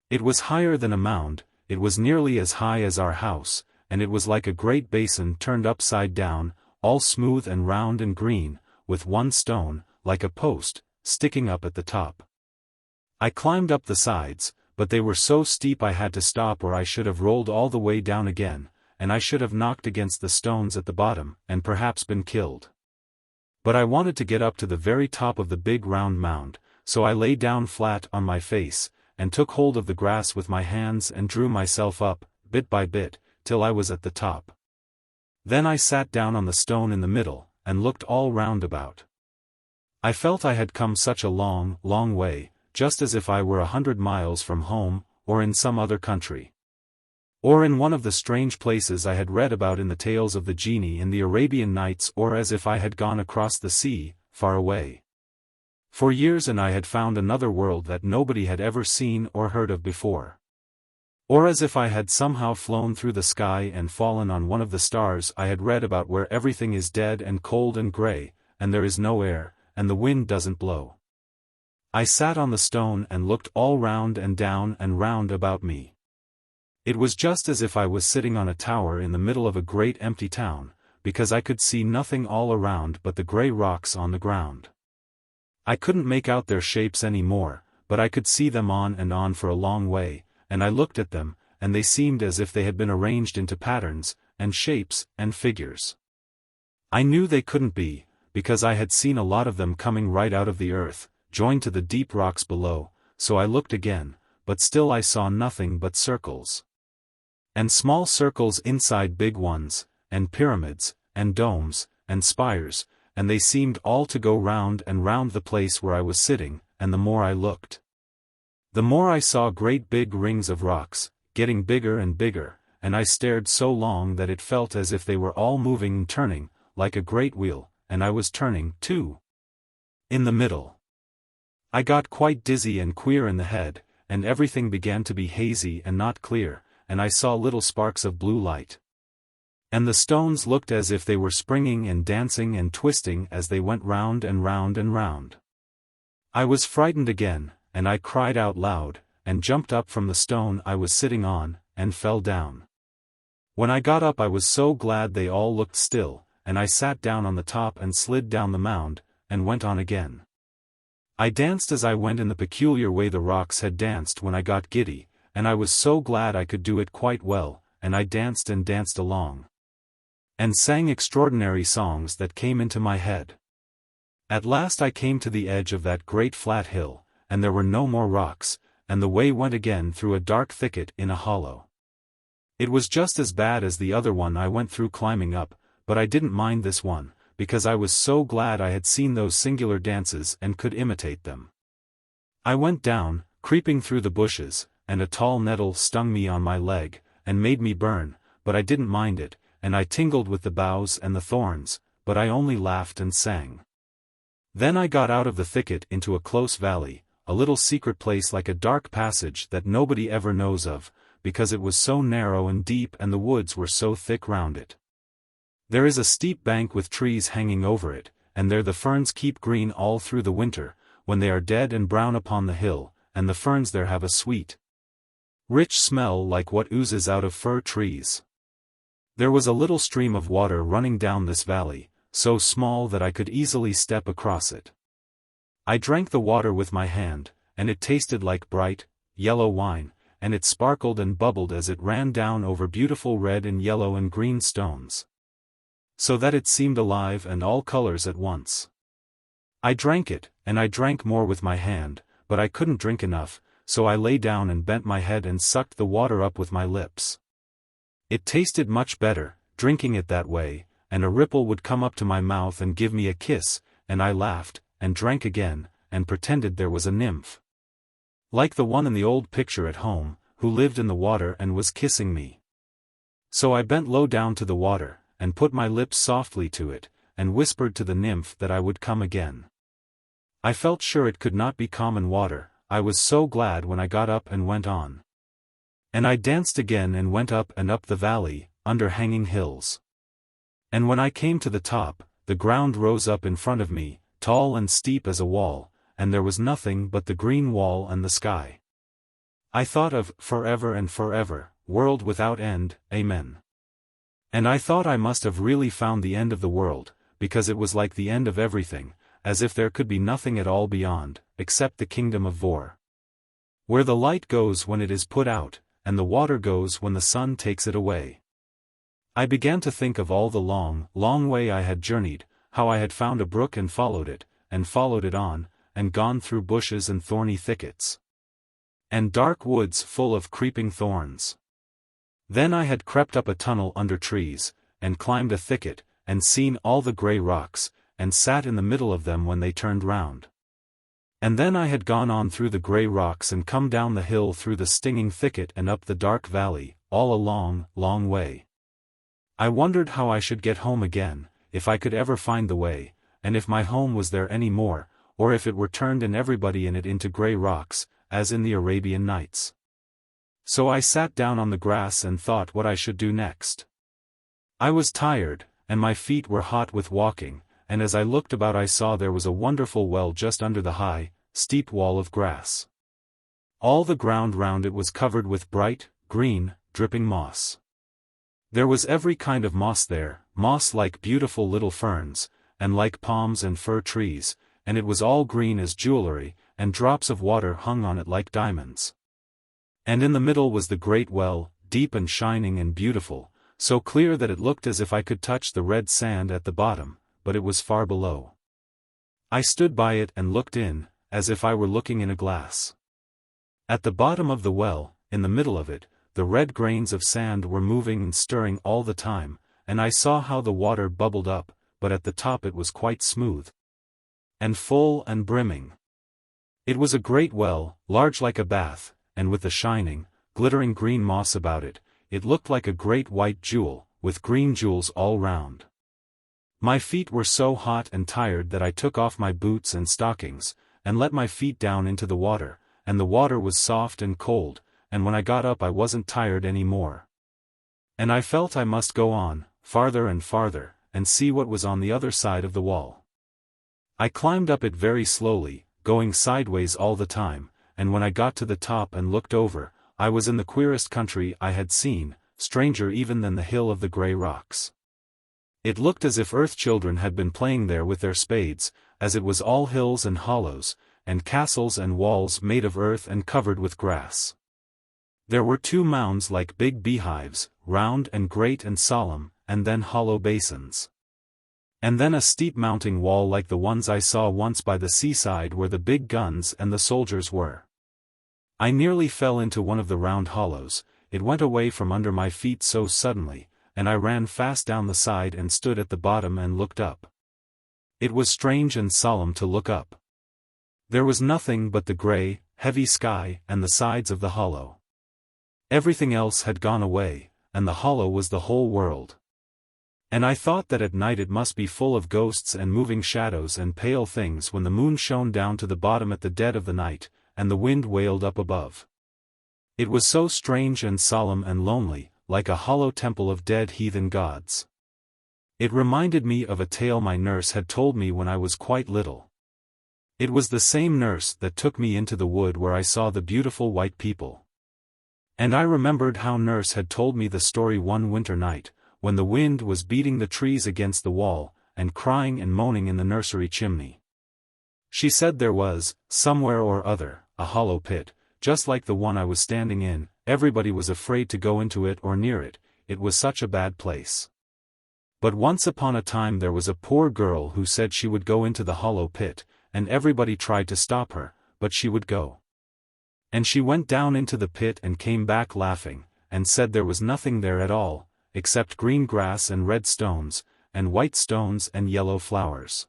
It was higher than a mound, it was nearly as high as our house, and it was like a great basin turned upside down, all smooth and round and green, with one stone, like a post, sticking up at the top. I climbed up the sides, but they were so steep I had to stop or I should have rolled all the way down again, and I should have knocked against the stones at the bottom, and perhaps been killed. But I wanted to get up to the very top of the big round mound, so I lay down flat on my face, and took hold of the grass with my hands and drew myself up, bit by bit, till I was at the top. Then I sat down on the stone in the middle, and looked all round about. I felt I had come such a long, long way, just as if I were 100 miles from home, or in some other country. Or in one of the strange places I had read about in the tales of the genie in the Arabian Nights, or as if I had gone across the sea, far away. For years and I had found another world that nobody had ever seen or heard of before. Or as if I had somehow flown through the sky and fallen on one of the stars I had read about, where everything is dead and cold and grey, and there is no air, and the wind doesn't blow. I sat on the stone and looked all round and down and round about me. It was just as if I was sitting on a tower in the middle of a great empty town, because I could see nothing all around but the grey rocks on the ground. I couldn't make out their shapes any more, but I could see them on and on for a long way, and I looked at them, and they seemed as if they had been arranged into patterns, and shapes, and figures. I knew they couldn't be, because I had seen a lot of them coming right out of the earth, joined to the deep rocks below, so I looked again, but still I saw nothing but circles. And small circles inside big ones, and pyramids, and domes, and spires, and they seemed all to go round and round the place where I was sitting, and the more I looked, the more I saw great big rings of rocks, getting bigger and bigger, and I stared so long that it felt as if they were all moving and turning, like a great wheel, and I was turning, too. In the middle. I got quite dizzy and queer in the head, and everything began to be hazy and not clear, and I saw little sparks of blue light. And the stones looked as if they were springing and dancing and twisting as they went round and round and round. I was frightened again, and I cried out loud, and jumped up from the stone I was sitting on, and fell down. When I got up I was so glad they all looked still, and I sat down on the top and slid down the mound, and went on again. I danced as I went in the peculiar way the rocks had danced when I got giddy, and I was so glad I could do it quite well, and I danced and danced along, and sang extraordinary songs that came into my head. At last I came to the edge of that great flat hill, and there were no more rocks, and the way went again through a dark thicket in a hollow. It was just as bad as the other one I went through climbing up, but I didn't mind this one, because I was so glad I had seen those singular dances and could imitate them. I went down, creeping through the bushes, and a tall nettle stung me on my leg, and made me burn, but I didn't mind it, and I tingled with the boughs and the thorns, but I only laughed and sang. Then I got out of the thicket into a close valley, a little secret place like a dark passage that nobody ever knows of, because it was so narrow and deep and the woods were so thick round it. There is a steep bank with trees hanging over it, and there the ferns keep green all through the winter, when they are dead and brown upon the hill, and the ferns there have a sweet, rich smell like what oozes out of fir trees. There was a little stream of water running down this valley, so small that I could easily step across it. I drank the water with my hand, and it tasted like bright, yellow wine, and it sparkled and bubbled as it ran down over beautiful red and yellow and green stones, so that it seemed alive and all colors at once. I drank it, and I drank more with my hand, but I couldn't drink enough, so I lay down and bent my head and sucked the water up with my lips. It tasted much better, drinking it that way, and a ripple would come up to my mouth and give me a kiss, and I laughed, and drank again, and pretended there was a nymph, like the one in the old picture at home, who lived in the water and was kissing me. So I bent low down to the water, and put my lips softly to it, and whispered to the nymph that I would come again. I felt sure it could not be common water, I was so glad when I got up and went on. And I danced again and went up and up the valley, under hanging hills. And when I came to the top, the ground rose up in front of me, tall and steep as a wall, and there was nothing but the green wall and the sky. I thought of forever and forever, world without end, amen. And I thought I must have really found the end of the world, because it was like the end of everything, as if there could be nothing at all beyond, except the kingdom of Vor, where the light goes when it is put out, and the water goes when the sun takes it away. I began to think of all the long, long way I had journeyed, how I had found a brook and followed it on, and gone through bushes and thorny thickets, and dark woods full of creeping thorns. Then I had crept up a tunnel under trees, and climbed a thicket, and seen all the grey rocks, and sat in the middle of them when they turned round. And then I had gone on through the grey rocks and come down the hill through the stinging thicket and up the dark valley, all a long, long way. I wondered how I should get home again, if I could ever find the way, and if my home was there any more, or if it were turned and everybody in it into grey rocks, as in the Arabian Nights. So I sat down on the grass and thought what I should do next. I was tired, and my feet were hot with walking, and as I looked about I saw there was a wonderful well just under the high, steep wall of grass. All the ground round it was covered with bright, green, dripping moss. There was every kind of moss there, moss like beautiful little ferns, and like palms and fir trees, and it was all green as jewelry, and drops of water hung on it like diamonds. And in the middle was the great well, deep and shining and beautiful, so clear that it looked as if I could touch the red sand at the bottom, but it was far below. I stood by it and looked in, as if I were looking in a glass. At the bottom of the well, in the middle of it, the red grains of sand were moving and stirring all the time, and I saw how the water bubbled up, but at the top it was quite smooth, and full and brimming. It was a great well, large like a bath, and with the shining, glittering green moss about it, it looked like a great white jewel, with green jewels all round. My feet were so hot and tired that I took off my boots and stockings, and let my feet down into the water, and the water was soft and cold, and when I got up I wasn't tired any more. And I felt I must go on, farther and farther, and see what was on the other side of the wall. I climbed up it very slowly, going sideways all the time, and when I got to the top and looked over, I was in the queerest country I had seen, stranger even than the hill of the grey rocks. It looked as if earth children had been playing there with their spades, as it was all hills and hollows, and castles and walls made of earth and covered with grass. There were 2 mounds like big beehives, round and great and solemn, and then hollow basins. And then a steep mounting wall like the ones I saw once by the seaside where the big guns and the soldiers were. I nearly fell into one of the round hollows, it went away from under my feet so suddenly, and I ran fast down the side and stood at the bottom and looked up. It was strange and solemn to look up. There was nothing but the grey, heavy sky and the sides of the hollow. Everything else had gone away, and the hollow was the whole world. And I thought that at night it must be full of ghosts and moving shadows and pale things when the moon shone down to the bottom at the dead of the night, and the wind wailed up above. It was so strange and solemn and lonely, like a hollow temple of dead heathen gods. It reminded me of a tale my nurse had told me when I was quite little. It was the same nurse that took me into the wood where I saw the beautiful white people. And I remembered how nurse had told me the story one winter night, when the wind was beating the trees against the wall, and crying and moaning in the nursery chimney. She said there was, somewhere or other, a hollow pit, just like the one I was standing in. Everybody was afraid to go into it or near it, it was such a bad place. But once upon a time there was a poor girl who said she would go into the hollow pit, and everybody tried to stop her, but she would go. And she went down into the pit and came back laughing, and said there was nothing there at all, except green grass and red stones, and white stones and yellow flowers.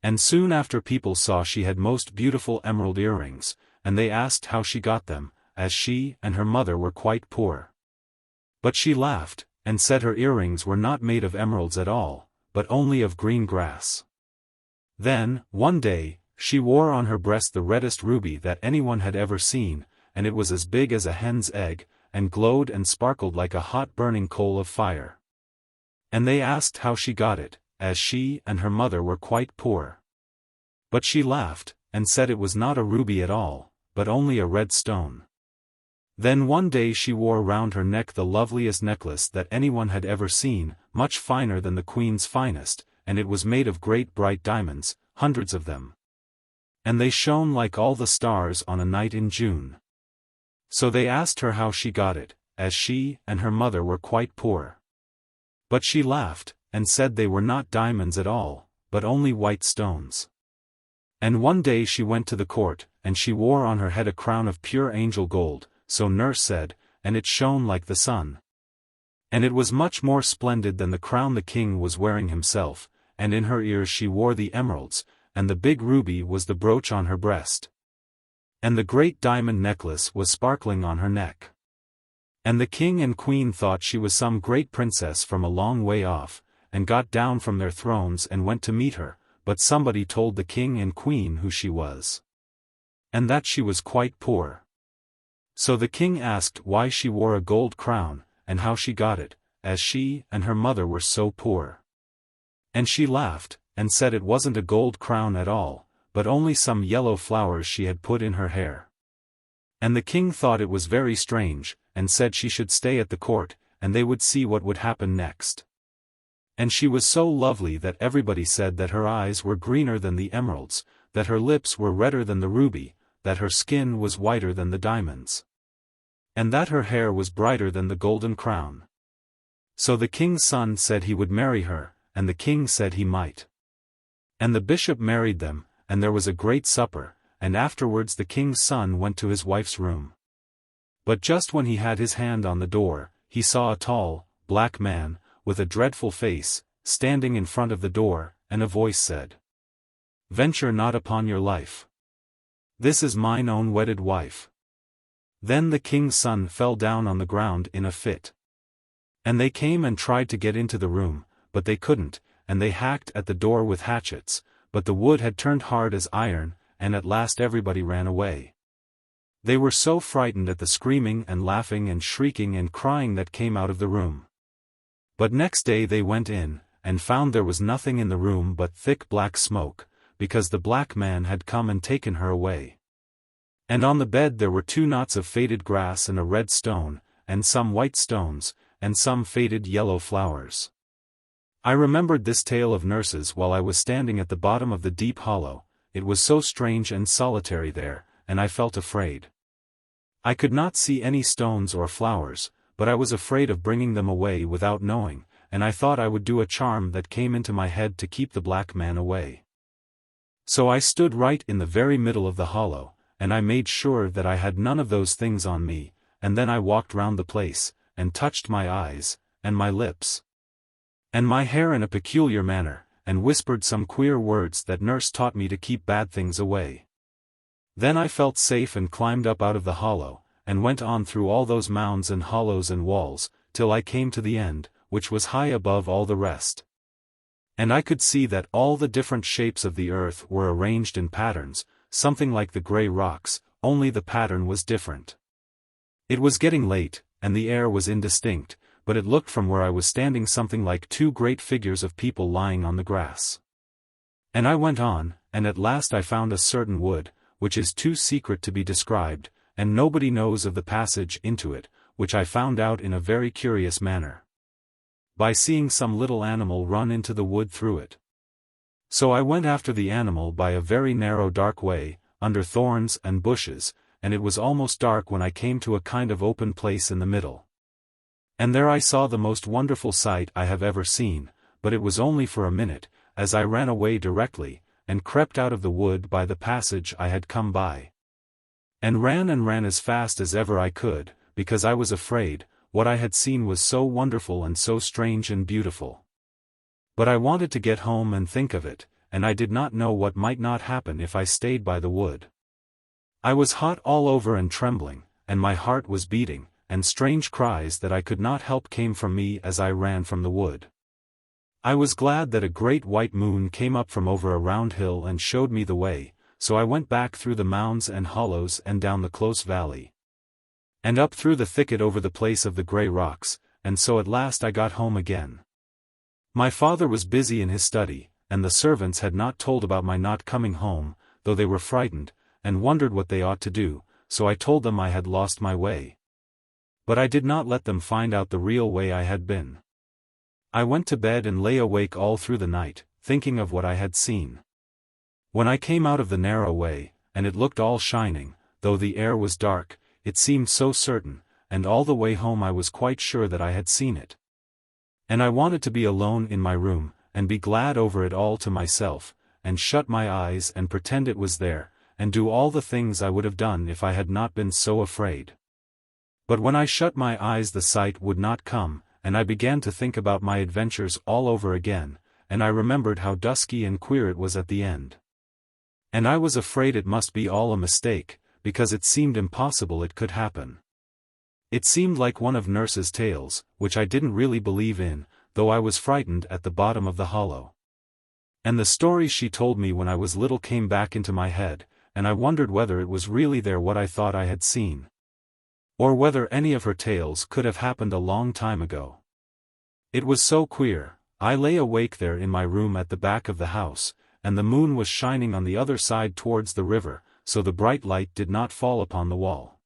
And soon after people saw she had most beautiful emerald earrings, and they asked how she got them, as she and her mother were quite poor. But she laughed, and said her earrings were not made of emeralds at all, but only of green grass. Then, one day, she wore on her breast the reddest ruby that anyone had ever seen, and it was as big as a hen's egg, and glowed and sparkled like a hot burning coal of fire. And they asked how she got it, as she and her mother were quite poor. But she laughed, and said it was not a ruby at all, but only a red stone. Then one day she wore round her neck the loveliest necklace that anyone had ever seen, much finer than the queen's finest, and it was made of great bright diamonds, hundreds of them. And they shone like all the stars on a night in June. So they asked her how she got it, as she and her mother were quite poor. But she laughed, and said they were not diamonds at all, but only white stones. And one day she went to the court, and she wore on her head a crown of pure angel gold, so nurse said, and it shone like the sun. And it was much more splendid than the crown the king was wearing himself, and in her ears she wore the emeralds, and the big ruby was the brooch on her breast. And the great diamond necklace was sparkling on her neck. And the king and queen thought she was some great princess from a long way off, and got down from their thrones and went to meet her, but somebody told the king and queen who she was. And that she was quite poor. So the king asked why she wore a gold crown, and how she got it, as she and her mother were so poor. And she laughed, and said it wasn't a gold crown at all, but only some yellow flowers she had put in her hair. And the king thought it was very strange, and said she should stay at the court, and they would see what would happen next. And she was so lovely that everybody said that her eyes were greener than the emeralds, that her lips were redder than the ruby, that her skin was whiter than the diamonds, and that her hair was brighter than the golden crown. So the king's son said he would marry her, and the king said he might. And the bishop married them, and there was a great supper, and afterwards the king's son went to his wife's room. But just when he had his hand on the door, he saw a tall, black man, with a dreadful face, standing in front of the door, and a voice said, "Venture not upon your life. This is mine own wedded wife." Then the king's son fell down on the ground in a fit. And they came and tried to get into the room, but they couldn't, and they hacked at the door with hatchets, but the wood had turned hard as iron, and at last everybody ran away. They were so frightened at the screaming and laughing and shrieking and crying that came out of the room. But next day they went in, and found there was nothing in the room but thick black smoke, because the black man had come and taken her away. And on the bed there were 2 knots of faded grass and a red stone, and some white stones, and some faded yellow flowers. I remembered this tale of nurses while I was standing at the bottom of the deep hollow. It was so strange and solitary there, and I felt afraid. I could not see any stones or flowers, but I was afraid of bringing them away without knowing, and I thought I would do a charm that came into my head to keep the black man away. So I stood right in the very middle of the hollow, and I made sure that I had none of those things on me, and then I walked round the place, and touched my eyes, and my lips, and my hair in a peculiar manner, and whispered some queer words that nurse taught me to keep bad things away. Then I felt safe and climbed up out of the hollow, and went on through all those mounds and hollows and walls, till I came to the end, which was high above all the rest. And I could see that all the different shapes of the earth were arranged in patterns, something like the grey rocks, only the pattern was different. It was getting late, and the air was indistinct, but it looked from where I was standing something like two great figures of people lying on the grass. And I went on, and at last I found a certain wood, which is too secret to be described, and nobody knows of the passage into it, which I found out in a very curious manner, by seeing some little animal run into the wood through it. So I went after the animal by a very narrow dark way, under thorns and bushes, and it was almost dark when I came to a kind of open place in the middle. And there I saw the most wonderful sight I have ever seen, but it was only for a minute, as I ran away directly, and crept out of the wood by the passage I had come by. And ran as fast as ever I could, because I was afraid, what I had seen was so wonderful and so strange and beautiful. But I wanted to get home and think of it, and I did not know what might not happen if I stayed by the wood. I was hot all over and trembling, and my heart was beating, and strange cries that I could not help came from me as I ran from the wood. I was glad that a great white moon came up from over a round hill and showed me the way, so I went back through the mounds and hollows and down the close valley, and up through the thicket over the place of the grey rocks, and so at last I got home again. My father was busy in his study, and the servants had not told about my not coming home, though they were frightened, and wondered what they ought to do, so I told them I had lost my way. But I did not let them find out the real way I had been. I went to bed and lay awake all through the night, thinking of what I had seen. When I came out of the narrow way, and it looked all shining, though the air was dark, it seemed so certain, and all the way home I was quite sure that I had seen it. And I wanted to be alone in my room, and be glad over it all to myself, and shut my eyes and pretend it was there, and do all the things I would have done if I had not been so afraid. But when I shut my eyes the sight would not come, and I began to think about my adventures all over again, and I remembered how dusky and queer it was at the end. And I was afraid it must be all a mistake, because it seemed impossible it could happen. It seemed like one of Nurse's tales, which I didn't really believe in, though I was frightened at the bottom of the hollow. And the stories she told me when I was little came back into my head, and I wondered whether it was really there what I thought I had seen, or whether any of her tales could have happened a long time ago. It was so queer. I lay awake there in my room at the back of the house, and the moon was shining on the other side towards the river, so the bright light did not fall upon the wall.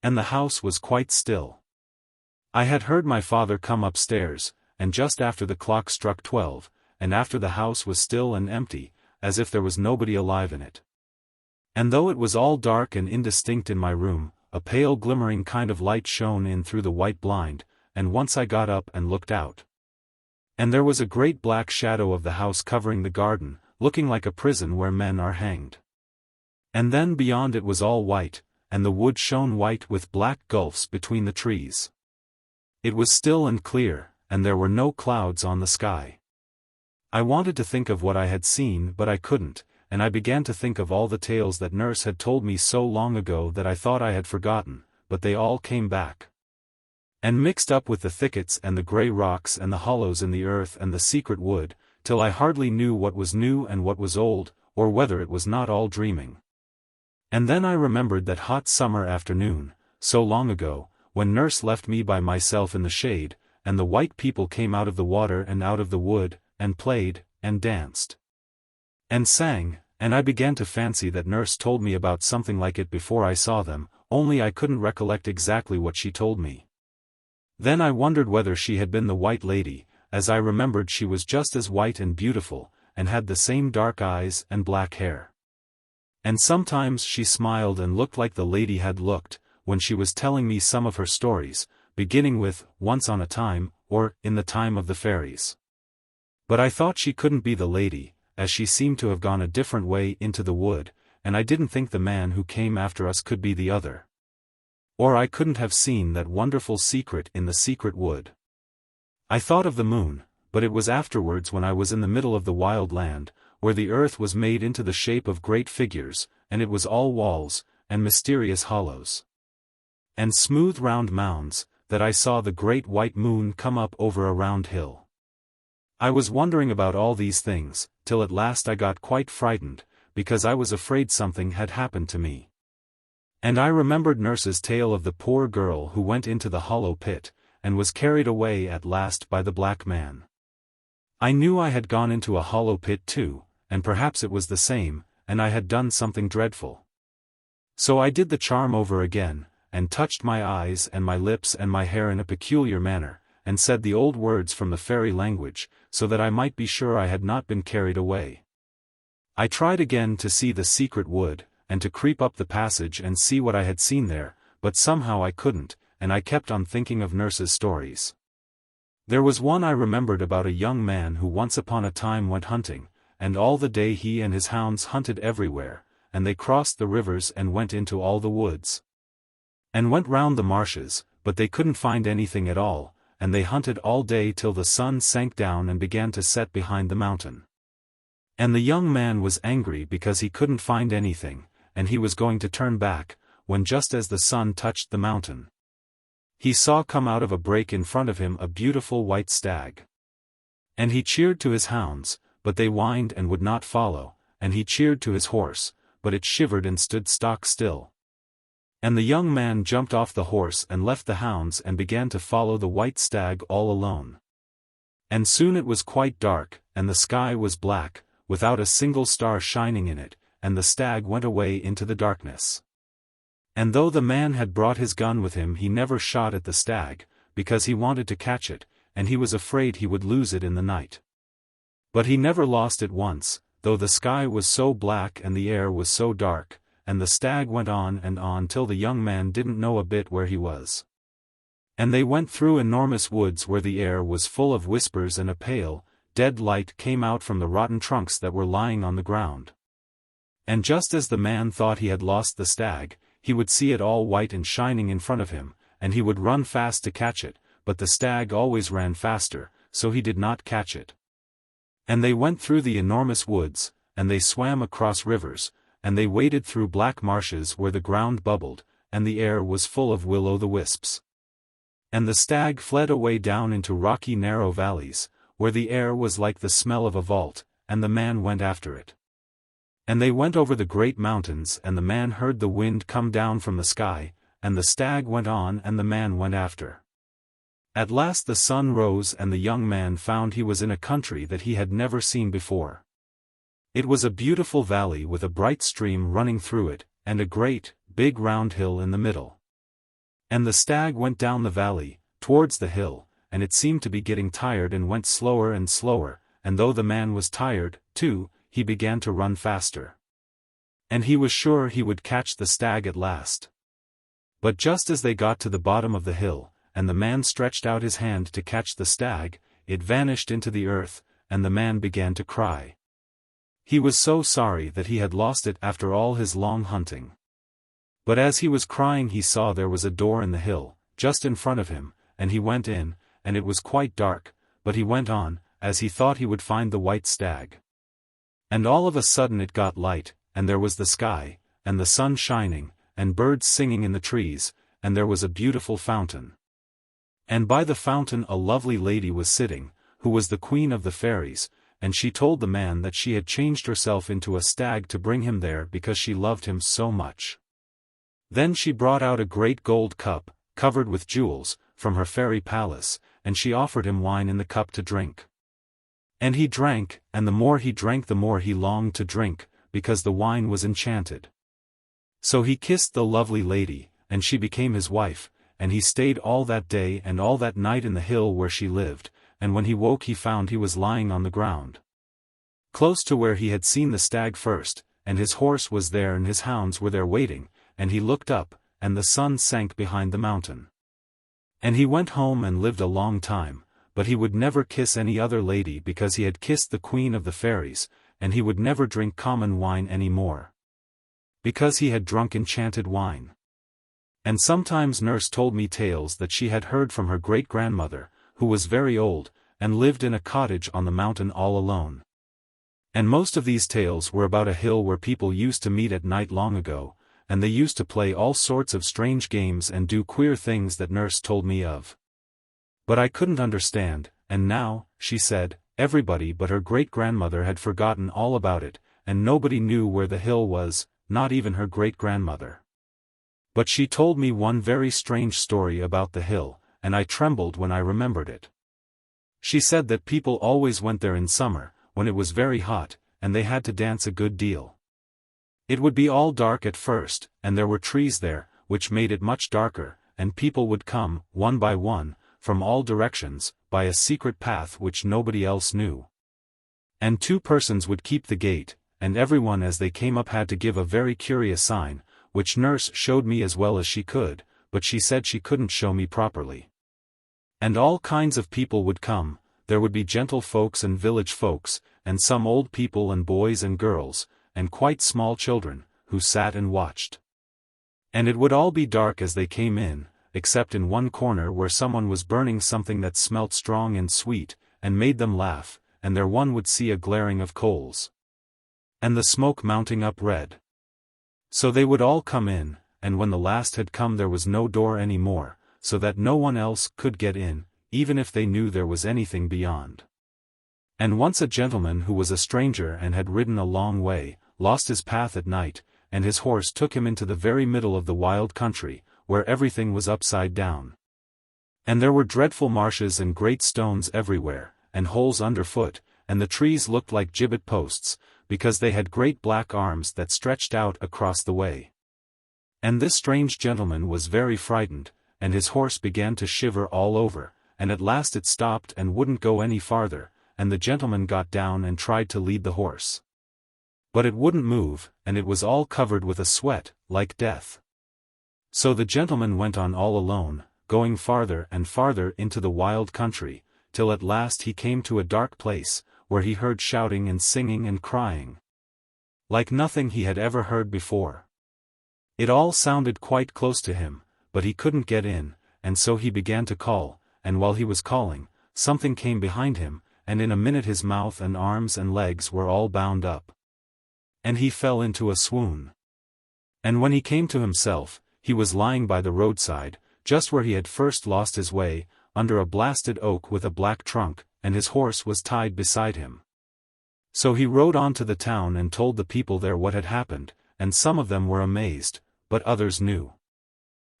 And the house was quite still. I had heard my father come upstairs, and just after the clock struck 12, and after the house was still and empty, as if there was nobody alive in it. And though it was all dark and indistinct in my room, a pale glimmering kind of light shone in through the white blind, and once I got up and looked out. And there was a great black shadow of the house covering the garden, looking like a prison where men are hanged. And then beyond it was all white, and the wood shone white with black gulfs between the trees. It was still and clear, and there were no clouds on the sky. I wanted to think of what I had seen but I couldn't, and I began to think of all the tales that Nurse had told me so long ago that I thought I had forgotten, but they all came back, and mixed up with the thickets and the grey rocks and the hollows in the earth and the secret wood, till I hardly knew what was new and what was old, or whether it was not all dreaming. And then I remembered that hot summer afternoon, so long ago, when Nurse left me by myself in the shade, and the white people came out of the water and out of the wood, and played, and danced, and sang, and I began to fancy that Nurse told me about something like it before I saw them, only I couldn't recollect exactly what she told me. Then I wondered whether she had been the White Lady, as I remembered she was just as white and beautiful, and had the same dark eyes and black hair. And sometimes she smiled and looked like the lady had looked, when she was telling me some of her stories, beginning with, "Once on a time," or, in the time of the fairies. But I thought she couldn't be the lady, as she seemed to have gone a different way into the wood, and I didn't think the man who came after us could be the other. Or I couldn't have seen that wonderful secret in the secret wood. I thought of the moon, but it was afterwards when I was in the middle of the wild land, where the earth was made into the shape of great figures, and it was all walls, and mysterious hollows, and smooth round mounds, that I saw the great white moon come up over a round hill. I was wondering about all these things, till at last I got quite frightened, because I was afraid something had happened to me. And I remembered Nurse's tale of the poor girl who went into the hollow pit, and was carried away at last by the black man. I knew I had gone into a hollow pit too, and perhaps it was the same, and I had done something dreadful. So I did the charm over again, and touched my eyes and my lips and my hair in a peculiar manner, and said the old words from the fairy language, so that I might be sure I had not been carried away. I tried again to see the secret wood, and to creep up the passage and see what I had seen there, but somehow I couldn't, and I kept on thinking of Nurse's stories. There was one I remembered about a young man who once upon a time went hunting, and all the day he and his hounds hunted everywhere, and they crossed the rivers and went into all the woods, and went round the marshes, but they couldn't find anything at all, and they hunted all day till the sun sank down and began to set behind the mountain. And the young man was angry because he couldn't find anything, and he was going to turn back, when just as the sun touched the mountain, he saw come out of a break in front of him a beautiful white stag. And he cheered to his hounds, but they whined and would not follow, and he cheered to his horse, but it shivered and stood stock still. And the young man jumped off the horse and left the hounds and began to follow the white stag all alone. And soon it was quite dark, and the sky was black, without a single star shining in it, and the stag went away into the darkness. And though the man had brought his gun with him, he never shot at the stag, because he wanted to catch it, and he was afraid he would lose it in the night. But he never lost it once, though the sky was so black and the air was so dark, and the stag went on and on till the young man didn't know a bit where he was. And they went through enormous woods where the air was full of whispers, and a pale, dead light came out from the rotten trunks that were lying on the ground. And just as the man thought he had lost the stag, he would see it all white and shining in front of him, and he would run fast to catch it, but the stag always ran faster, so he did not catch it. And they went through the enormous woods, and they swam across rivers, and they waded through black marshes where the ground bubbled, and the air was full of will-o'-the-wisps. And the stag fled away down into rocky narrow valleys, where the air was like the smell of a vault, and the man went after it. And they went over the great mountains, and the man heard the wind come down from the sky, and the stag went on and the man went after. At last the sun rose and the young man found he was in a country that he had never seen before. It was a beautiful valley with a bright stream running through it, and a great, big round hill in the middle. And the stag went down the valley, towards the hill, and it seemed to be getting tired and went slower and slower, and though the man was tired, too, he began to run faster. And he was sure he would catch the stag at last. But just as they got to the bottom of the hill, and the man stretched out his hand to catch the stag, it vanished into the earth, and the man began to cry. He was so sorry that he had lost it after all his long hunting. But as he was crying he saw there was a door in the hill, just in front of him, and he went in, and it was quite dark, but he went on, as he thought he would find the white stag. And all of a sudden it got light, and there was the sky, and the sun shining, and birds singing in the trees, and there was a beautiful fountain. And by the fountain a lovely lady was sitting, who was the queen of the fairies, and she told the man that she had changed herself into a stag to bring him there because she loved him so much. Then she brought out a great gold cup, covered with jewels, from her fairy palace, and she offered him wine in the cup to drink. And he drank, and the more he drank the more he longed to drink, because the wine was enchanted. So he kissed the lovely lady, and she became his wife, and he stayed all that day and all that night in the hill where she lived, and when he woke he found he was lying on the ground, close to where he had seen the stag first, and his horse was there and his hounds were there waiting, and he looked up, and the sun sank behind the mountain. And he went home and lived a long time, but he would never kiss any other lady because he had kissed the queen of the fairies, and he would never drink common wine any more, because he had drunk enchanted wine. And sometimes Nurse told me tales that she had heard from her great-grandmother, who was very old, and lived in a cottage on the mountain all alone. And most of these tales were about a hill where people used to meet at night long ago, and they used to play all sorts of strange games and do queer things that Nurse told me of. But I couldn't understand, and now, she said, everybody but her great-grandmother had forgotten all about it, and nobody knew where the hill was, not even her great-grandmother. But she told me one very strange story about the hill, and I trembled when I remembered it. She said that people always went there in summer, when it was very hot, and they had to dance a good deal. It would be all dark at first, and there were trees there, which made it much darker, and people would come, one by one, from all directions, by a secret path which nobody else knew. And 2 persons would keep the gate, and everyone as they came up had to give a very curious sign, which Nurse showed me as well as she could, but she said she couldn't show me properly. And all kinds of people would come. There would be gentle folks and village folks, and some old people and boys and girls, and quite small children, who sat and watched. And it would all be dark as they came in, except in one corner where someone was burning something that smelt strong and sweet, and made them laugh, and there one would see a glaring of coals, and the smoke mounting up red. So they would all come in, and when the last had come there was no door any more, so that no one else could get in, even if they knew there was anything beyond. And once a gentleman who was a stranger and had ridden a long way, lost his path at night, and his horse took him into the very middle of the wild country, where everything was upside down. And there were dreadful marshes and great stones everywhere, and holes underfoot, and the trees looked like gibbet posts, because they had great black arms that stretched out across the way. And this strange gentleman was very frightened, and his horse began to shiver all over, and at last it stopped and wouldn't go any farther, and the gentleman got down and tried to lead the horse. But it wouldn't move, and it was all covered with a sweat, like death. So the gentleman went on all alone, going farther and farther into the wild country, till at last he came to a dark place, where he heard shouting and singing and crying, like nothing he had ever heard before. It all sounded quite close to him, but he couldn't get in, and so he began to call, and while he was calling, something came behind him, and in a minute his mouth and arms and legs were all bound up. And he fell into a swoon. And when he came to himself, he was lying by the roadside, just where he had first lost his way, under a blasted oak with a black trunk, and his horse was tied beside him. So he rode on to the town and told the people there what had happened, and some of them were amazed, but others knew.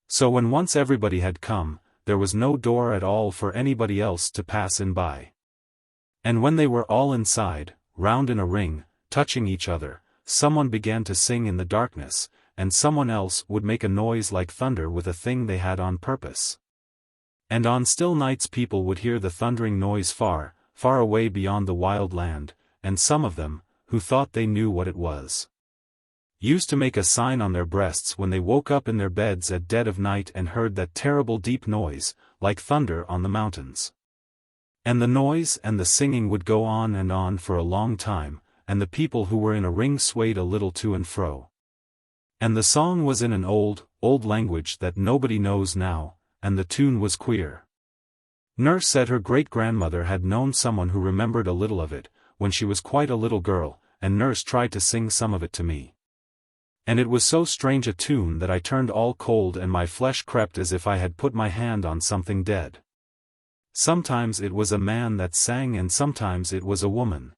So when once everybody had come, there was no door at all for anybody else to pass in by. And when they were all inside, round in a ring, touching each other, someone began to sing in the darkness, and someone else would make a noise like thunder with a thing they had on purpose. And on still nights people would hear the thundering noise far, far away beyond the wild land, and some of them, who thought they knew what it was, used to make a sign on their breasts when they woke up in their beds at dead of night and heard that terrible deep noise, like thunder on the mountains. And the noise and the singing would go on and on for a long time, and the people who were in a ring swayed a little to and fro. And the song was in an old, old language that nobody knows now, and the tune was queer. Nurse said her great-grandmother had known someone who remembered a little of it, when she was quite a little girl, and Nurse tried to sing some of it to me. And it was so strange a tune that I turned all cold and my flesh crept as if I had put my hand on something dead. Sometimes it was a man that sang and sometimes it was a woman.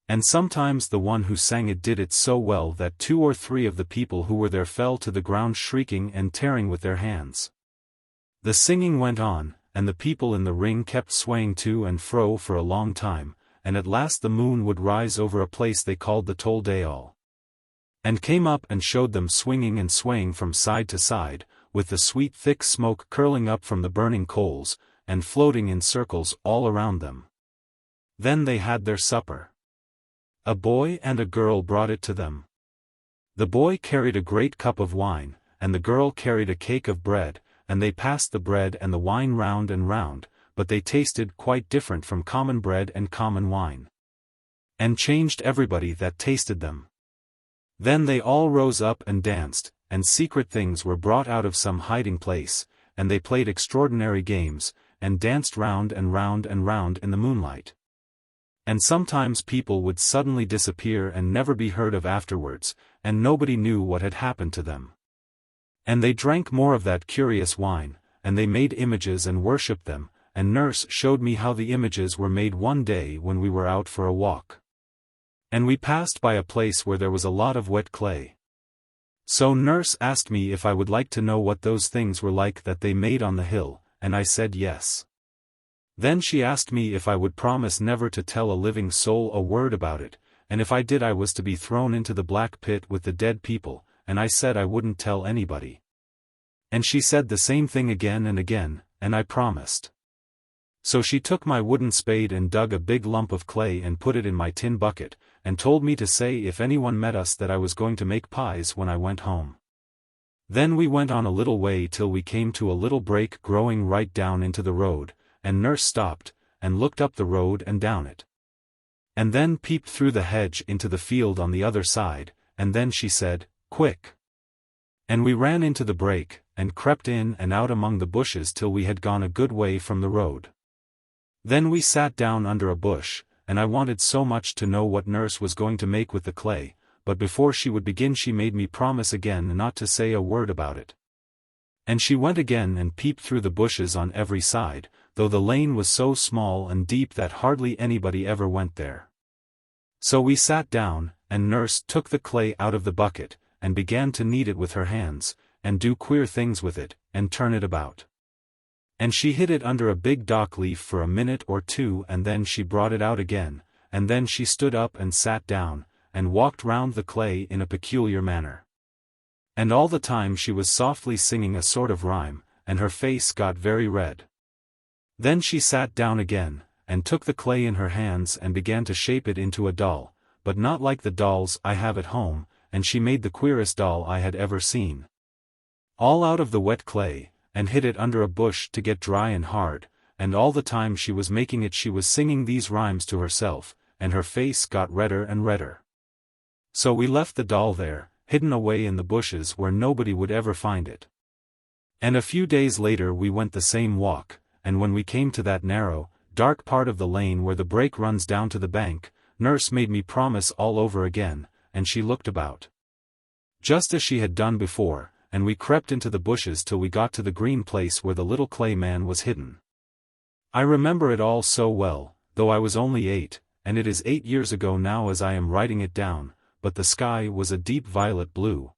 And sometimes the one who sang it did it so well that 2 or 3 of the people who were there fell to the ground shrieking and tearing with their hands. The singing went on, and the people in the ring kept swaying to and fro for a long time, and at last the moon would rise over a place they called the Tol Dayal, and came up and showed them swinging and swaying from side to side, with the sweet thick smoke curling up from the burning coals, and floating in circles all around them. Then they had their supper. A boy and a girl brought it to them. The boy carried a great cup of wine, and the girl carried a cake of bread, and they passed the bread and the wine round and round, but they tasted quite different from common bread and common wine. And changed everybody that tasted them. Then they all rose up and danced, and secret things were brought out of some hiding place, and they played extraordinary games, and danced round and round and round in the moonlight. And sometimes people would suddenly disappear and never be heard of afterwards, and nobody knew what had happened to them. And they drank more of that curious wine, and they made images and worshipped them, and Nurse showed me how the images were made one day when we were out for a walk. And we passed by a place where there was a lot of wet clay. So Nurse asked me if I would like to know what those things were like that they made on the hill, and I said yes. Then she asked me if I would promise never to tell a living soul a word about it, and if I did I was to be thrown into the black pit with the dead people, and I said I wouldn't tell anybody. And she said the same thing again and again, and I promised. So she took my wooden spade and dug a big lump of clay and put it in my tin bucket, and told me to say if anyone met us that I was going to make pies when I went home. Then we went on a little way till we came to a little break growing right down into the road, and Nurse stopped, and looked up the road and down it. And then peeped through the hedge into the field on the other side, and then she said, "Quick!" And we ran into the break, and crept in and out among the bushes till we had gone a good way from the road. Then we sat down under a bush, and I wanted so much to know what Nurse was going to make with the clay, but before she would begin she made me promise again not to say a word about it. And she went again and peeped through the bushes on every side, though the lane was so small and deep that hardly anybody ever went there. So we sat down, and Nurse took the clay out of the bucket, and began to knead it with her hands, and do queer things with it, and turn it about. And she hid it under a big dock leaf for a minute or two, and then she brought it out again, and then she stood up and sat down, and walked round the clay in a peculiar manner. And all the time she was softly singing a sort of rhyme, and her face got very red. Then she sat down again, and took the clay in her hands and began to shape it into a doll, but not like the dolls I have at home, and she made the queerest doll I had ever seen. All out of the wet clay, and hid it under a bush to get dry and hard, and all the time she was making it she was singing these rhymes to herself, and her face got redder and redder. So we left the doll there, hidden away in the bushes where nobody would ever find it. And a few days later we went the same walk, and when we came to that narrow, dark part of the lane where the break runs down to the bank, Nurse made me promise all over again, and she looked about. Just as she had done before, and we crept into the bushes till we got to the green place where the little clay man was hidden. I remember it all so well, though I was only 8, and it is 8 years ago now as I am writing it down, but the sky was a deep violet blue.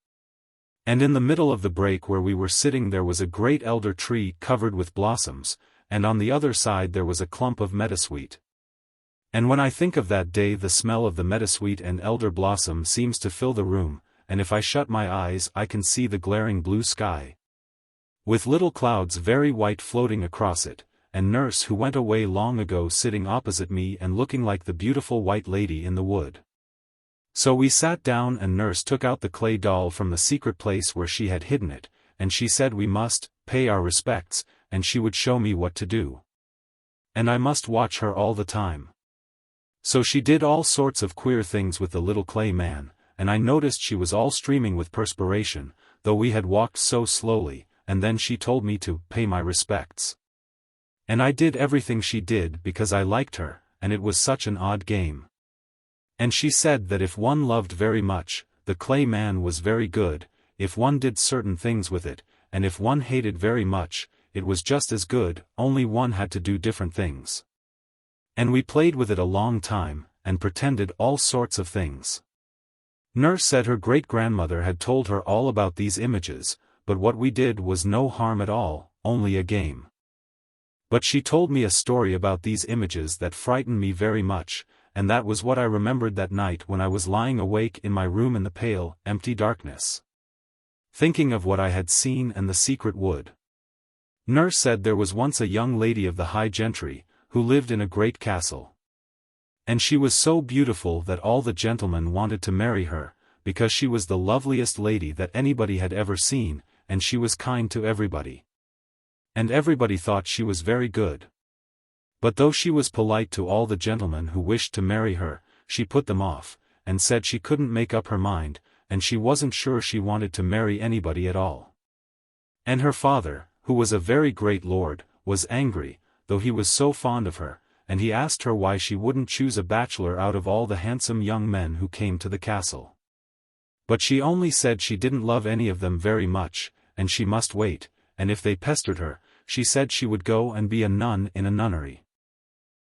And in the middle of the break where we were sitting there was a great elder tree covered with blossoms, and on the other side there was a clump of meadowsweet. And when I think of that day the smell of the meadowsweet and elder blossom seems to fill the room, and if I shut my eyes I can see the glaring blue sky, with little clouds very white floating across it, and Nurse who went away long ago sitting opposite me and looking like the beautiful white lady in the wood. So we sat down and Nurse took out the clay doll from the secret place where she had hidden it, and she said we must pay our respects, and she would show me what to do. And I must watch her all the time. So she did all sorts of queer things with the little clay man, and I noticed she was all streaming with perspiration, though we had walked so slowly, and then she told me to pay my respects. And I did everything she did because I liked her, and it was such an odd game. And she said that if one loved very much, the clay man was very good, if one did certain things with it, and if one hated very much, it was just as good, only one had to do different things. And we played with it a long time, and pretended all sorts of things. Nurse said her great-grandmother had told her all about these images, but what we did was no harm at all, only a game. But she told me a story about these images that frightened me very much, and that was what I remembered that night when I was lying awake in my room in the pale, empty darkness, thinking of what I had seen and the secret wood. Nurse said there was once a young lady of the high gentry, who lived in a great castle. And she was so beautiful that all the gentlemen wanted to marry her, because she was the loveliest lady that anybody had ever seen, and she was kind to everybody. And everybody thought she was very good. But though she was polite to all the gentlemen who wished to marry her, she put them off, and said she couldn't make up her mind, and she wasn't sure she wanted to marry anybody at all. And her father, who was a very great lord, was angry, though he was so fond of her, and he asked her why she wouldn't choose a bachelor out of all the handsome young men who came to the castle. But she only said she didn't love any of them very much, and she must wait, and if they pestered her, she said she would go and be a nun in a nunnery.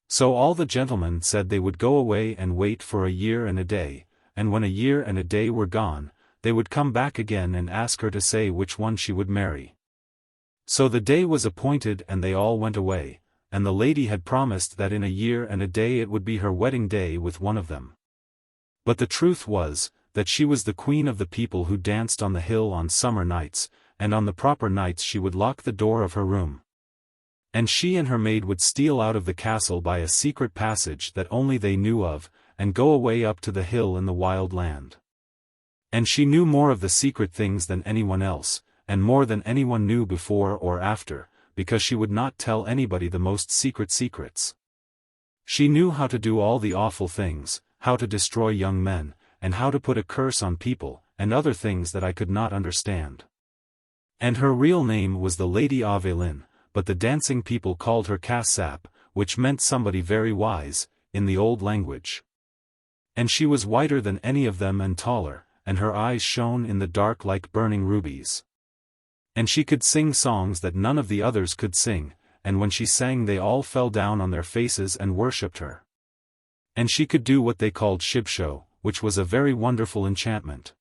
So all the gentlemen said they would go away and wait for a year and a day, and when a year and a day were gone, they would come back again and ask her to say which one she would marry. So the day was appointed and they all went away, and the lady had promised that in a year and a day it would be her wedding day with one of them. But the truth was, that she was the queen of the people who danced on the hill on summer nights, and on the proper nights she would lock the door of her room. And she and her maid would steal out of the castle by a secret passage that only they knew of, and go away up to the hill in the wild land. And she knew more of the secret things than anyone else, and more than anyone knew before or after, because she would not tell anybody the most secret secrets. She knew how to do all the awful things, how to destroy young men, and how to put a curse on people, and other things that I could not understand. And her real name was the Lady Avelin, but the dancing people called her Cassap, which meant somebody very wise, in the old language. And she was whiter than any of them and taller, and her eyes shone in the dark like burning rubies. And she could sing songs that none of the others could sing, and when she sang they all fell down on their faces and worshipped her. And she could do what they called shibsho, which was a very wonderful enchantment.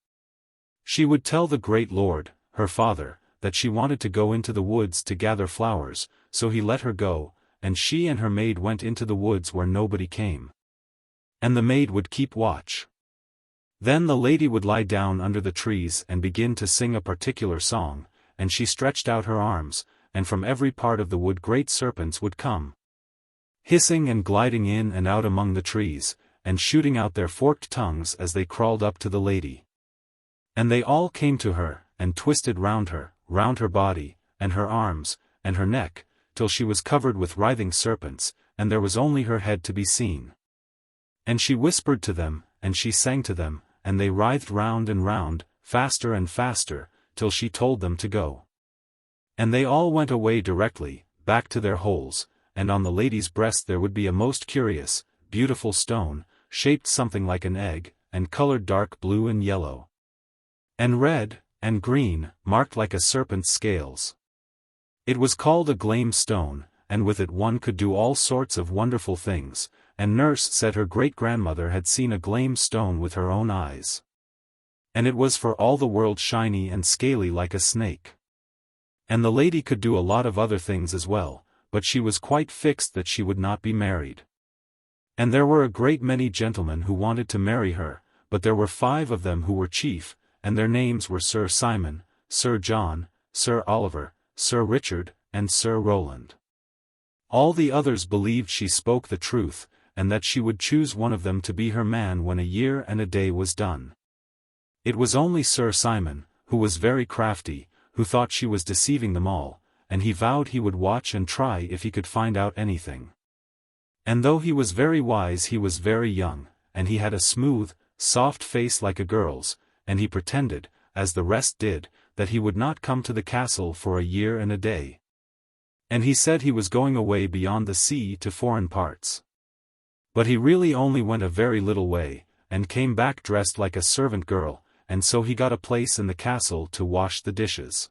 She would tell the great lord, her father, that she wanted to go into the woods to gather flowers, so he let her go, and she and her maid went into the woods where nobody came. And the maid would keep watch. Then the lady would lie down under the trees and begin to sing a particular song, and she stretched out her arms, and from every part of the wood great serpents would come, hissing and gliding in and out among the trees, and shooting out their forked tongues as they crawled up to the lady. And they all came to her, and twisted round her body, and her arms, and her neck, till she was covered with writhing serpents, and there was only her head to be seen. And she whispered to them, and she sang to them, and they writhed round and round, faster and faster, till she told them to go. And they all went away directly, back to their holes, and on the lady's breast there would be a most curious, beautiful stone, shaped something like an egg, and colored dark blue and yellow, and red, and green, marked like a serpent's scales. It was called a glame stone, and with it one could do all sorts of wonderful things, and nurse said her great-grandmother had seen a glame stone with her own eyes. And it was for all the world shiny and scaly like a snake. And the lady could do a lot of other things as well, but she was quite fixed that she would not be married. And there were a great many gentlemen who wanted to marry her, but there were 5 of them who were chief, and their names were Sir Simon, Sir John, Sir Oliver, Sir Richard, and Sir Rowland. All the others believed she spoke the truth, and that she would choose one of them to be her man when a year and a day was done. It was only Sir Simon, who was very crafty, who thought she was deceiving them all, and he vowed he would watch and try if he could find out anything. And though he was very wise he was very young, and he had a smooth, soft face like a girl's, and he pretended, as the rest did, that he would not come to the castle for a year and a day. And he said he was going away beyond the sea to foreign parts. But he really only went a very little way, and came back dressed like a servant girl, and so he got a place in the castle to wash the dishes.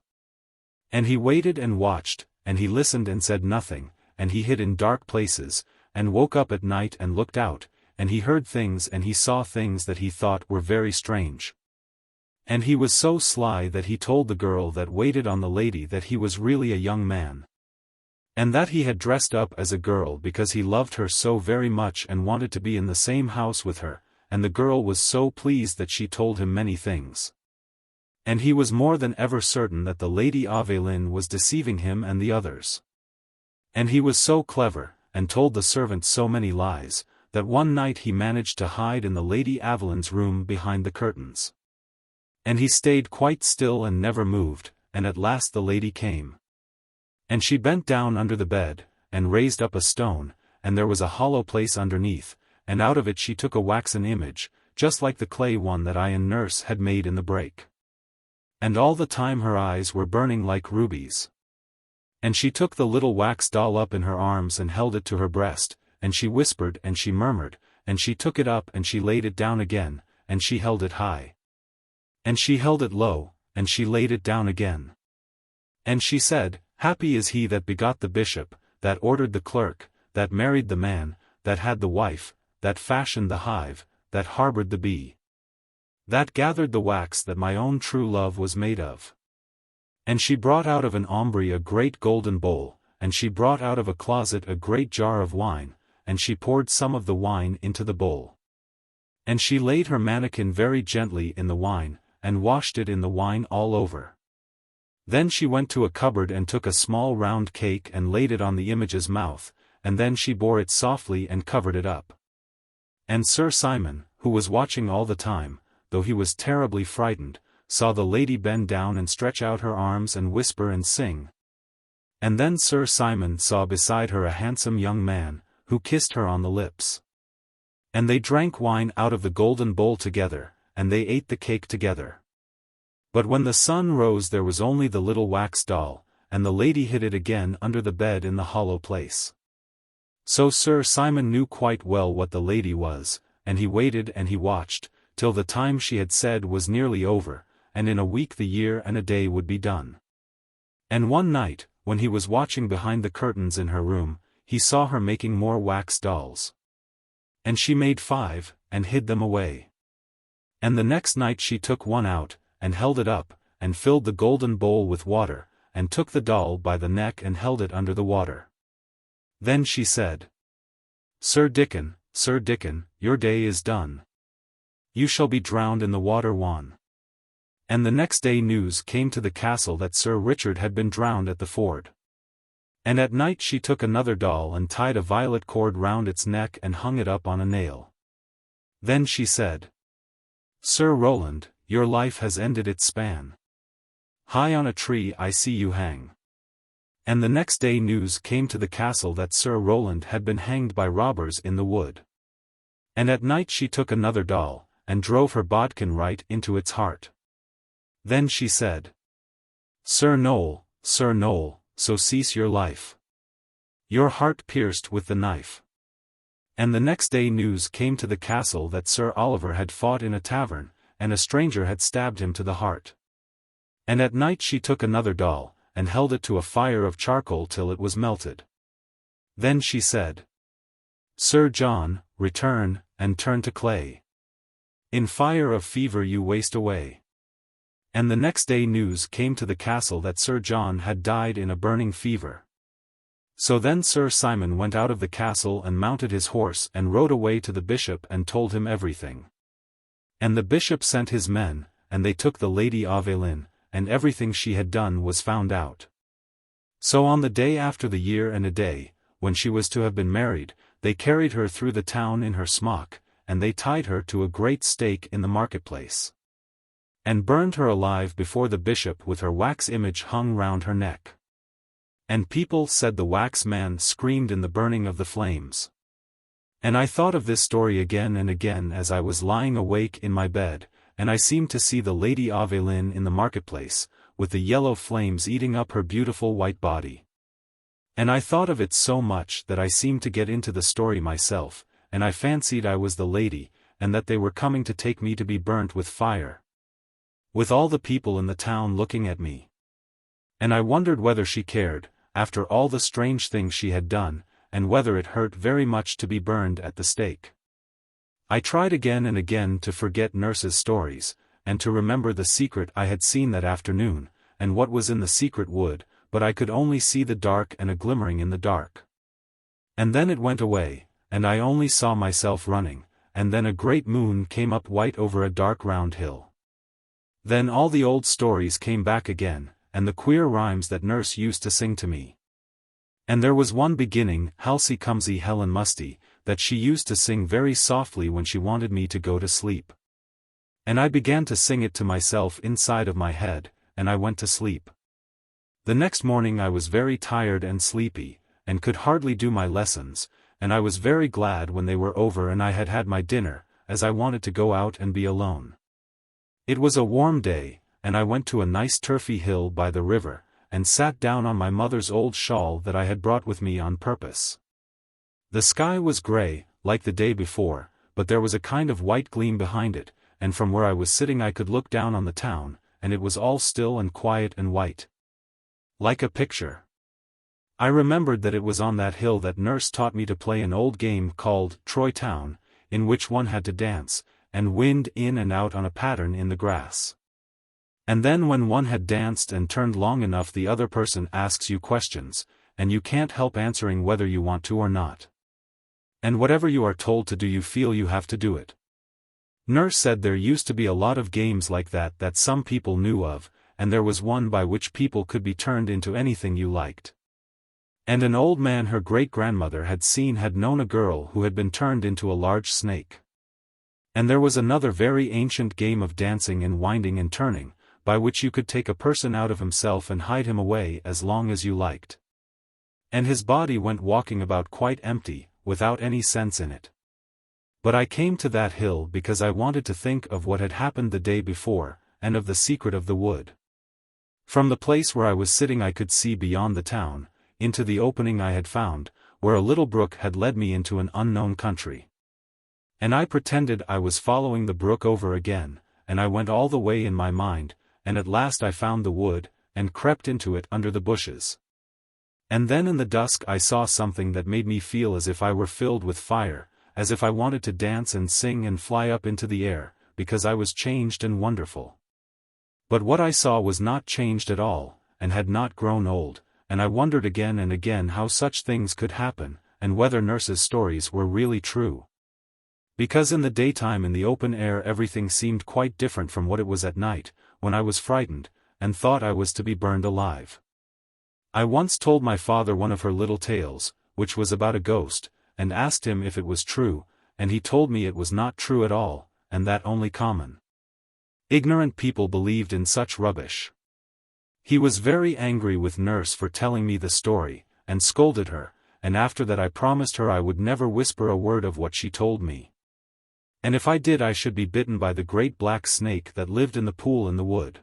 And he waited and watched, and he listened and said nothing, and he hid in dark places, and woke up at night and looked out, and he heard things and he saw things that he thought were very strange. And he was so sly that he told the girl that waited on the lady that he was really a young man, and that he had dressed up as a girl because he loved her so very much and wanted to be in the same house with her, and the girl was so pleased that she told him many things. And he was more than ever certain that the Lady Avelin was deceiving him and the others. And he was so clever, and told the servants so many lies, that one night he managed to hide in the Lady Avelin's room behind the curtains. And he stayed quite still and never moved, and at last the lady came. And she bent down under the bed, and raised up a stone, and there was a hollow place underneath, and out of it she took a waxen image, just like the clay one that I and nurse had made in the break. And all the time her eyes were burning like rubies. And she took the little wax doll up in her arms and held it to her breast, and she whispered and she murmured, and she took it up and she laid it down again, and she held it high. And she held it low, and she laid it down again. And she said, "Happy is he that begot the bishop, that ordered the clerk, that married the man, that had the wife, that fashioned the hive, that harbored the bee, that gathered the wax that my own true love was made of." And she brought out of an aumbry a great golden bowl, and she brought out of a closet a great jar of wine, and she poured some of the wine into the bowl. And she laid her manikin very gently in the wine, and washed it in the wine all over. Then she went to a cupboard and took a small round cake and laid it on the image's mouth, and then she bore it softly and covered it up. And Sir Simon, who was watching all the time, though he was terribly frightened, saw the lady bend down and stretch out her arms and whisper and sing. And then Sir Simon saw beside her a handsome young man, who kissed her on the lips. And they drank wine out of the golden bowl together, and they ate the cake together. But when the sun rose there was only the little wax doll, and the lady hid it again under the bed in the hollow place. So Sir Simon knew quite well what the lady was, and he waited and he watched, till the time she had said was nearly over, and in a week the year and a day would be done. And one night, when he was watching behind the curtains in her room, he saw her making more wax dolls. And she made 5, and hid them away. And the next night she took one out, and held it up, and filled the golden bowl with water, and took the doll by the neck and held it under the water. Then she said, Sir Dickon, your day is done. You shall be drowned in the water one." And the next day news came to the castle that Sir Richard had been drowned at the ford. And at night she took another doll and tied a violet cord round its neck and hung it up on a nail. Then she said, "Sir Rowland, your life has ended its span. High on a tree I see you hang." And the next day news came to the castle that Sir Rowland had been hanged by robbers in the wood. And at night she took another doll, and drove her bodkin right into its heart. Then she said, Sir Noel, so cease your life. Your heart pierced with the knife." And the next day news came to the castle that Sir Oliver had fought in a tavern, and a stranger had stabbed him to the heart. And at night she took another doll, and held it to a fire of charcoal till it was melted. Then she said, Sir John, return, and turn to clay. In fire of fever you waste away. And the next day news came to the castle that Sir John had died in a burning fever. So then Sir Simon went out of the castle and mounted his horse and rode away to the bishop and told him everything. And the bishop sent his men, and they took the Lady Aveline, and everything she had done was found out. So on the day after the year and a day, when she was to have been married, they carried her through the town in her smock, and they tied her to a great stake in the marketplace. And burned her alive before the bishop with her wax image hung round her neck. And people said the wax man screamed in the burning of the flames. And I thought of this story again and again as I was lying awake in my bed, and I seemed to see the Lady Aveline in the marketplace, with the yellow flames eating up her beautiful white body. And I thought of it so much that I seemed to get into the story myself, and I fancied I was the lady, and that they were coming to take me to be burnt with fire, with all the people in the town looking at me. And I wondered whether she cared, after all the strange things she had done, and whether it hurt very much to be burned at the stake. I tried again and again to forget nurse's stories, and to remember the secret I had seen that afternoon, and what was in the secret wood, but I could only see the dark and a glimmering in the dark. And then it went away, and I only saw myself running, and then a great moon came up white over a dark round hill. Then all the old stories came back again, and the queer rhymes that nurse used to sing to me. And there was one beginning, Halsey Cumsey Helen Musty, that she used to sing very softly when she wanted me to go to sleep. And I began to sing it to myself inside of my head, and I went to sleep. The next morning I was very tired and sleepy, and could hardly do my lessons, and I was very glad when they were over and I had had my dinner, as I wanted to go out and be alone. It was a warm day, and I went to a nice turfy hill by the river, and sat down on my mother's old shawl that I had brought with me on purpose. The sky was grey, like the day before, but there was a kind of white gleam behind it, and from where I was sitting I could look down on the town, and it was all still and quiet and white. Like a picture. I remembered that it was on that hill that Nurse taught me to play an old game called Troy Town, in which one had to dance, and wind in and out on a pattern in the grass. And then when one had danced and turned long enough the other person asks you questions, and you can't help answering whether you want to or not. And whatever you are told to do you feel you have to do it. Nurse said there used to be a lot of games like that some people knew of, and there was one by which people could be turned into anything you liked. And an old man her great-grandmother had seen had known a girl who had been turned into a large snake. And there was another very ancient game of dancing and winding and turning, by which you could take a person out of himself and hide him away as long as you liked. And his body went walking about quite empty, without any sense in it. But I came to that hill because I wanted to think of what had happened the day before, and of the secret of the wood. From the place where I was sitting I could see beyond the town, into the opening I had found, where a little brook had led me into an unknown country. And I pretended I was following the brook over again, and I went all the way in my mind, and at last I found the wood, and crept into it under the bushes. And then in the dusk I saw something that made me feel as if I were filled with fire, as if I wanted to dance and sing and fly up into the air, because I was changed and wonderful. But what I saw was not changed at all, and had not grown old, and I wondered again and again how such things could happen, and whether Nurse's stories were really true. Because in the daytime in the open air everything seemed quite different from what it was at night, when I was frightened, and thought I was to be burned alive. I once told my father one of her little tales, which was about a ghost, and asked him if it was true, and he told me it was not true at all, and that only common, ignorant people believed in such rubbish. He was very angry with Nurse for telling me the story, and scolded her, and after that I promised her I would never whisper a word of what she told me. And if I did I should be bitten by the great black snake that lived in the pool in the wood.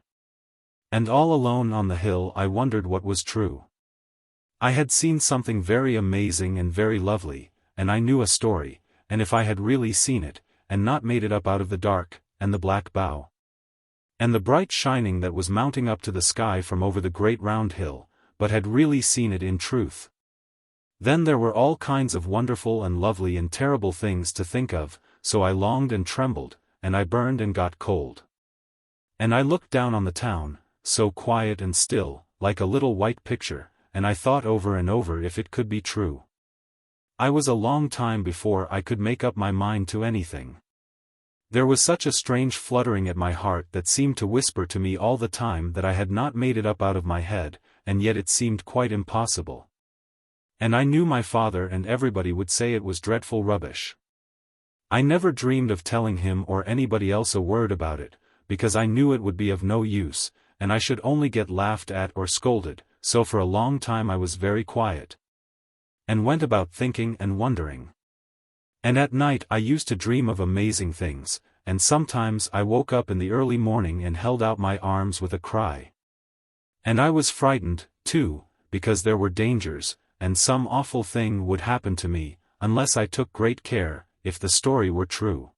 And all alone on the hill I wondered what was true. I had seen something very amazing and very lovely, and I knew a story, and if I had really seen it, and not made it up out of the dark, and the black bough, and the bright shining that was mounting up to the sky from over the great round hill, but had really seen it in truth. Then there were all kinds of wonderful and lovely and terrible things to think of, so I longed and trembled, and I burned and got cold. And I looked down on the town, so quiet and still, like a little white picture, and I thought over and over if it could be true. I was a long time before I could make up my mind to anything. There was such a strange fluttering at my heart that seemed to whisper to me all the time that I had not made it up out of my head, and yet it seemed quite impossible. And I knew my father and everybody would say it was dreadful rubbish. I never dreamed of telling him or anybody else a word about it, because I knew it would be of no use, and I should only get laughed at or scolded, so for a long time I was very quiet, and went about thinking and wondering. And at night I used to dream of amazing things, and sometimes I woke up in the early morning and held out my arms with a cry. And I was frightened, too, because there were dangers, and some awful thing would happen to me, unless I took great care, if the story were true.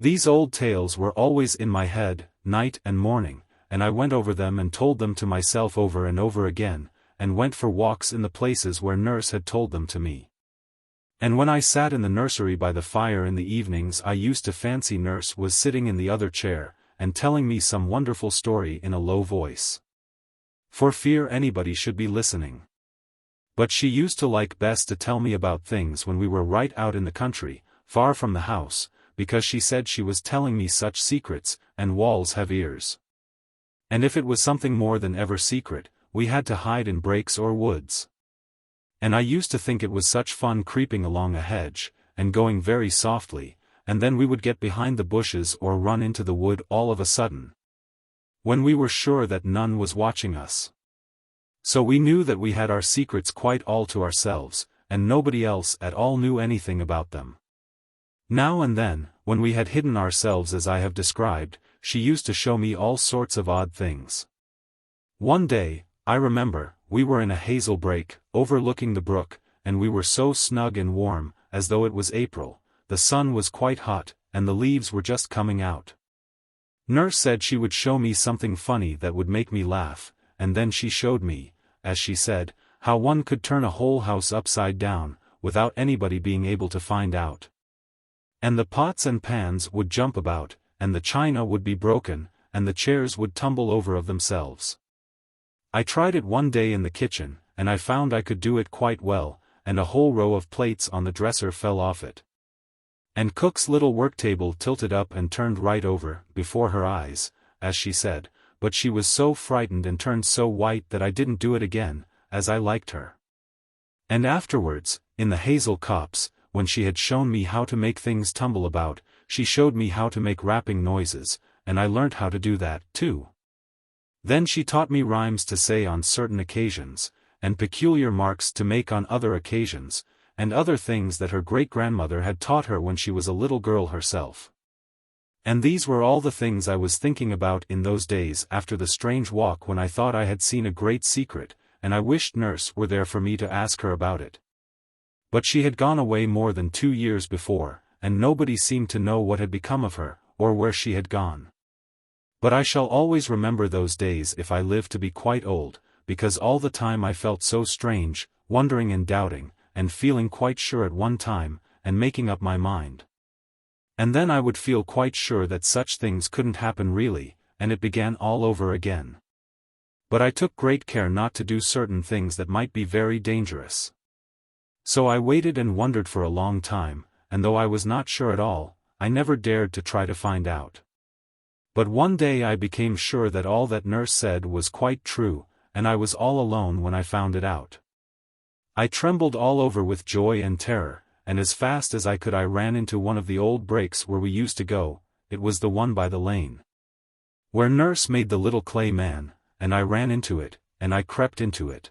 These old tales were always in my head, night and morning, and I went over them and told them to myself over and over again, and went for walks in the places where Nurse had told them to me. And when I sat in the nursery by the fire in the evenings I used to fancy Nurse was sitting in the other chair, and telling me some wonderful story in a low voice, for fear anybody should be listening. But she used to like best to tell me about things when we were right out in the country, far from the house, because she said she was telling me such secrets, and walls have ears. And if it was something more than ever secret, we had to hide in breaks or woods. And I used to think it was such fun creeping along a hedge, and going very softly, and then we would get behind the bushes or run into the wood all of a sudden, when we were sure that none was watching us. So we knew that we had our secrets quite all to ourselves, and nobody else at all knew anything about them. Now and then, when we had hidden ourselves as I have described, she used to show me all sorts of odd things. One day, I remember, we were in a hazel brake, overlooking the brook, and we were so snug and warm, as though it was April. The sun was quite hot, and the leaves were just coming out. Nurse said she would show me something funny that would make me laugh, and then she showed me, as she said, how one could turn a whole house upside down, without anybody being able to find out. And the pots and pans would jump about, and the china would be broken, and the chairs would tumble over of themselves. I tried it one day in the kitchen, and I found I could do it quite well, and a whole row of plates on the dresser fell off it. And Cook's little worktable tilted up and turned right over, before her eyes, as she said, but she was so frightened and turned so white that I didn't do it again, as I liked her. And afterwards, in the hazel copse, when she had shown me how to make things tumble about, she showed me how to make rapping noises, and I learnt how to do that, too. Then she taught me rhymes to say on certain occasions, and peculiar marks to make on other occasions, and other things that her great-grandmother had taught her when she was a little girl herself. And these were all the things I was thinking about in those days after the strange walk when I thought I had seen a great secret, and I wished Nurse were there for me to ask her about it. But she had gone away more than 2 years before, and nobody seemed to know what had become of her, or where she had gone. But I shall always remember those days if I live to be quite old, because all the time I felt so strange, wondering and doubting, and feeling quite sure at one time, and making up my mind. And then I would feel quite sure that such things couldn't happen really, and it began all over again. But I took great care not to do certain things that might be very dangerous. So I waited and wondered for a long time, and though I was not sure at all, I never dared to try to find out. But one day I became sure that all that Nurse said was quite true, and I was all alone when I found it out. I trembled all over with joy and terror, and as fast as I could I ran into one of the old brakes where we used to go. It was the one by the lane, where Nurse made the little clay man, and I ran into it, and I crept into it.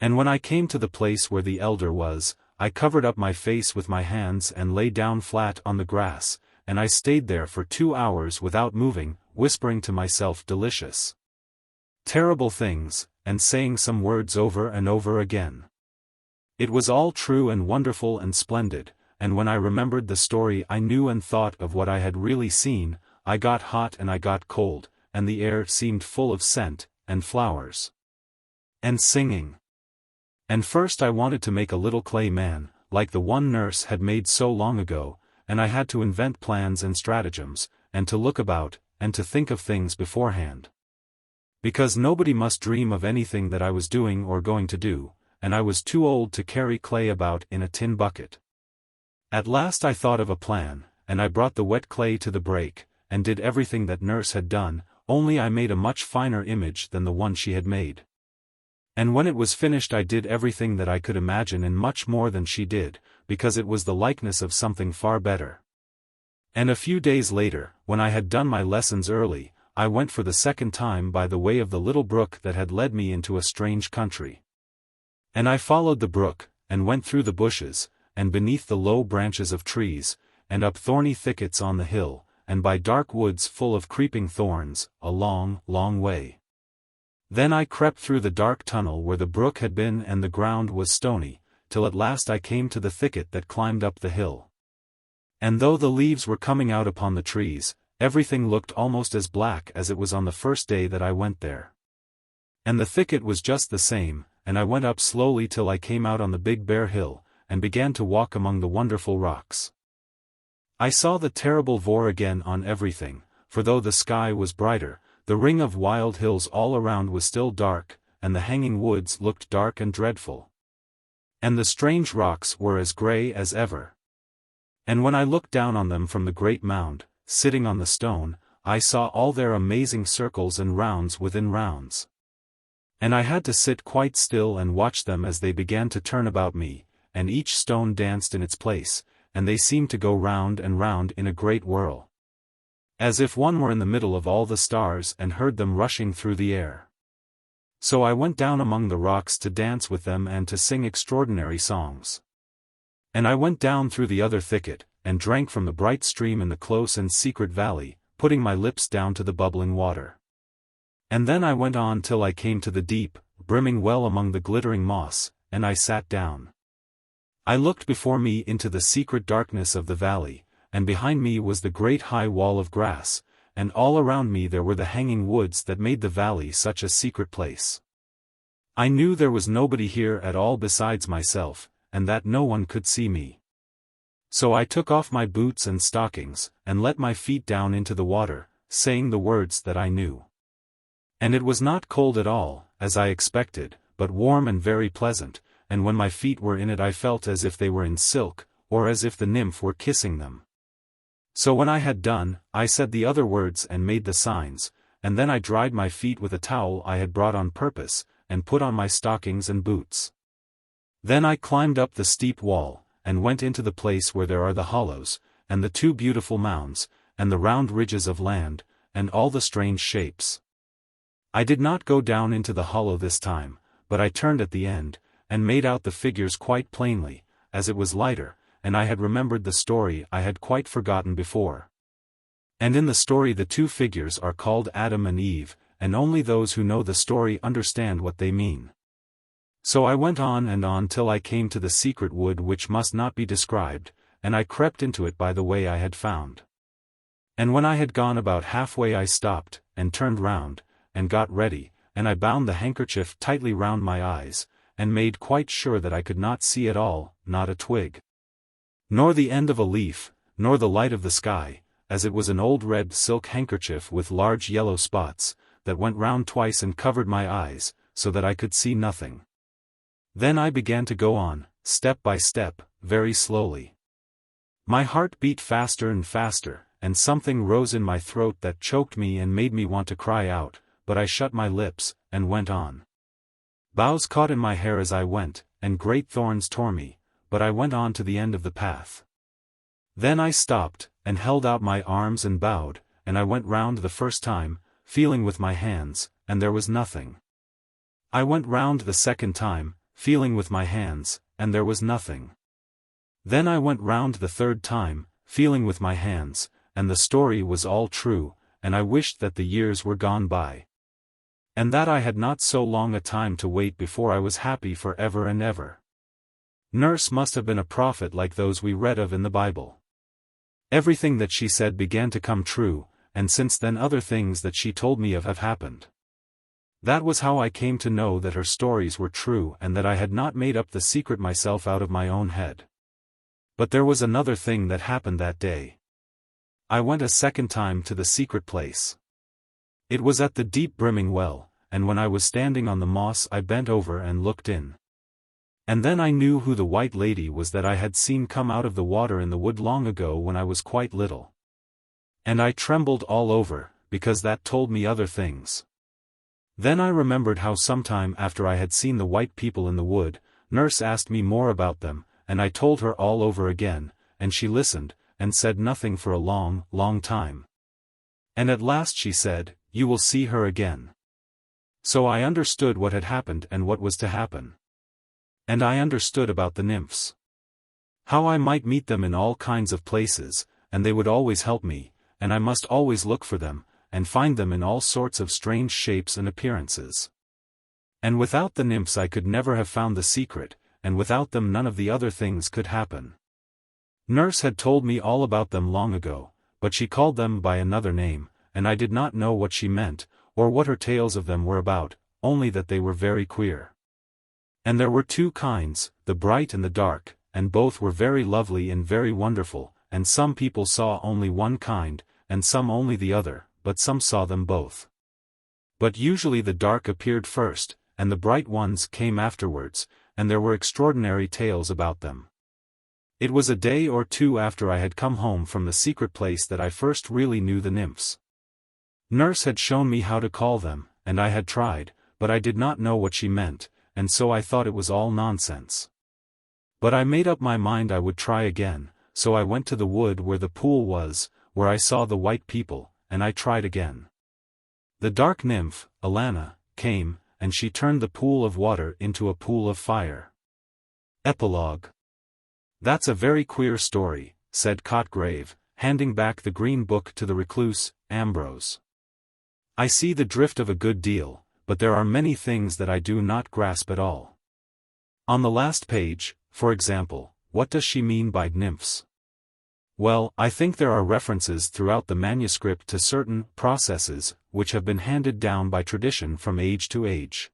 And when I came to the place where the elder was, I covered up my face with my hands and lay down flat on the grass, and I stayed there for 2 hours without moving, whispering to myself delicious, terrible things, and saying some words over and over again. It was all true and wonderful and splendid, and when I remembered the story I knew and thought of what I had really seen, I got hot and I got cold, and the air seemed full of scent, and flowers, and singing. And first I wanted to make a little clay man, like the one Nurse had made so long ago, and I had to invent plans and stratagems, and to look about, and to think of things beforehand. Because nobody must dream of anything that I was doing or going to do, and I was too old to carry clay about in a tin bucket. At last I thought of a plan, and I brought the wet clay to the brake, and did everything that Nurse had done, only I made a much finer image than the one she had made. And when it was finished I did everything that I could imagine and much more than she did, because it was the likeness of something far better. And a few days later, when I had done my lessons early, I went for the second time by the way of the little brook that had led me into a strange country. And I followed the brook, and went through the bushes, and beneath the low branches of trees, and up thorny thickets on the hill, and by dark woods full of creeping thorns, a long, long way. Then I crept through the dark tunnel where the brook had been and the ground was stony, till at last I came to the thicket that climbed up the hill. And though the leaves were coming out upon the trees, everything looked almost as black as it was on the first day that I went there. And the thicket was just the same, and I went up slowly till I came out on the big bare hill, and began to walk among the wonderful rocks. I saw the terrible vor again on everything, for though the sky was brighter, the ring of wild hills all around was still dark, and the hanging woods looked dark and dreadful. And the strange rocks were as grey as ever. And when I looked down on them from the great mound, sitting on the stone, I saw all their amazing circles and rounds within rounds. And I had to sit quite still and watch them as they began to turn about me, and each stone danced in its place, and they seemed to go round and round in a great whirl, as if one were in the middle of all the stars and heard them rushing through the air. So I went down among the rocks to dance with them and to sing extraordinary songs. And I went down through the other thicket, and drank from the bright stream in the close and secret valley, putting my lips down to the bubbling water. And then I went on till I came to the deep, brimming well among the glittering moss, and I sat down. I looked before me into the secret darkness of the valley, and behind me was the great high wall of grass, and all around me there were the hanging woods that made the valley such a secret place. I knew there was nobody here at all besides myself, and that no one could see me. So I took off my boots and stockings, and let my feet down into the water, saying the words that I knew. And it was not cold at all, as I expected, but warm and very pleasant, and when my feet were in it I felt as if they were in silk, or as if the nymph were kissing them. So when I had done, I said the other words and made the signs, and then I dried my feet with a towel I had brought on purpose, and put on my stockings and boots. Then I climbed up the steep wall, and went into the place where there are the hollows, and the two beautiful mounds, and the round ridges of land, and all the strange shapes. I did not go down into the hollow this time, but I turned at the end, and made out the figures quite plainly, as it was lighter, and I had remembered the story I had quite forgotten before. And in the story the two figures are called Adam and Eve, and only those who know the story understand what they mean. So I went on and on till I came to the secret wood which must not be described, and I crept into it by the way I had found. And when I had gone about halfway I stopped, and turned round, and got ready, and I bound the handkerchief tightly round my eyes, and made quite sure that I could not see at all, not a twig, nor the end of a leaf, nor the light of the sky, as it was an old red silk handkerchief with large yellow spots, that went round twice and covered my eyes, so that I could see nothing. Then I began to go on, step by step, very slowly. My heart beat faster and faster, and something rose in my throat that choked me and made me want to cry out, but I shut my lips, and went on. Boughs caught in my hair as I went, and great thorns tore me, but I went on to the end of the path. Then I stopped, and held out my arms and bowed, and I went round the first time, feeling with my hands, and there was nothing. I went round the second time, feeling with my hands, and there was nothing. Then I went round the third time, feeling with my hands, and the story was all true, and I wished that the years were gone by, and that I had not so long a time to wait before I was happy for ever and ever. Nurse must have been a prophet like those we read of in the Bible. Everything that she said began to come true, and since then other things that she told me of have happened. That was how I came to know that her stories were true and that I had not made up the secret myself out of my own head. But there was another thing that happened that day. I went a second time to the secret place. It was at the deep brimming well, and when I was standing on the moss I bent over and looked in. And then I knew who the white lady was that I had seen come out of the water in the wood long ago when I was quite little. And I trembled all over, because that told me other things. Then I remembered how sometime after I had seen the white people in the wood, Nurse asked me more about them, and I told her all over again, and she listened, and said nothing for a long, long time. And at last she said, "You will see her again." So I understood what had happened and what was to happen. And I understood about the nymphs. How I might meet them in all kinds of places, and they would always help me, and I must always look for them, and find them in all sorts of strange shapes and appearances. And without the nymphs I could never have found the secret, and without them none of the other things could happen. Nurse had told me all about them long ago, but she called them by another name, and I did not know what she meant, or what her tales of them were about, only that they were very queer. And there were two kinds, the bright and the dark, and both were very lovely and very wonderful, and some people saw only one kind, and some only the other, but some saw them both. But usually the dark appeared first, and the bright ones came afterwards, and there were extraordinary tales about them. It was a day or two after I had come home from the secret place that I first really knew the nymphs. Nurse had shown me how to call them, and I had tried, but I did not know what she meant, and so I thought it was all nonsense. But I made up my mind I would try again, so I went to the wood where the pool was, where I saw the white people, and I tried again. The dark nymph, Alana, came, and she turned the pool of water into a pool of fire. Epilogue. That's a very queer story, said Cotgrave, handing back the green book to the recluse, Ambrose. I see the drift of a good deal, but there are many things that I do not grasp at all. On the last page, for example, what does she mean by nymphs? Well, I think there are references throughout the manuscript to certain processes, which have been handed down by tradition from age to age.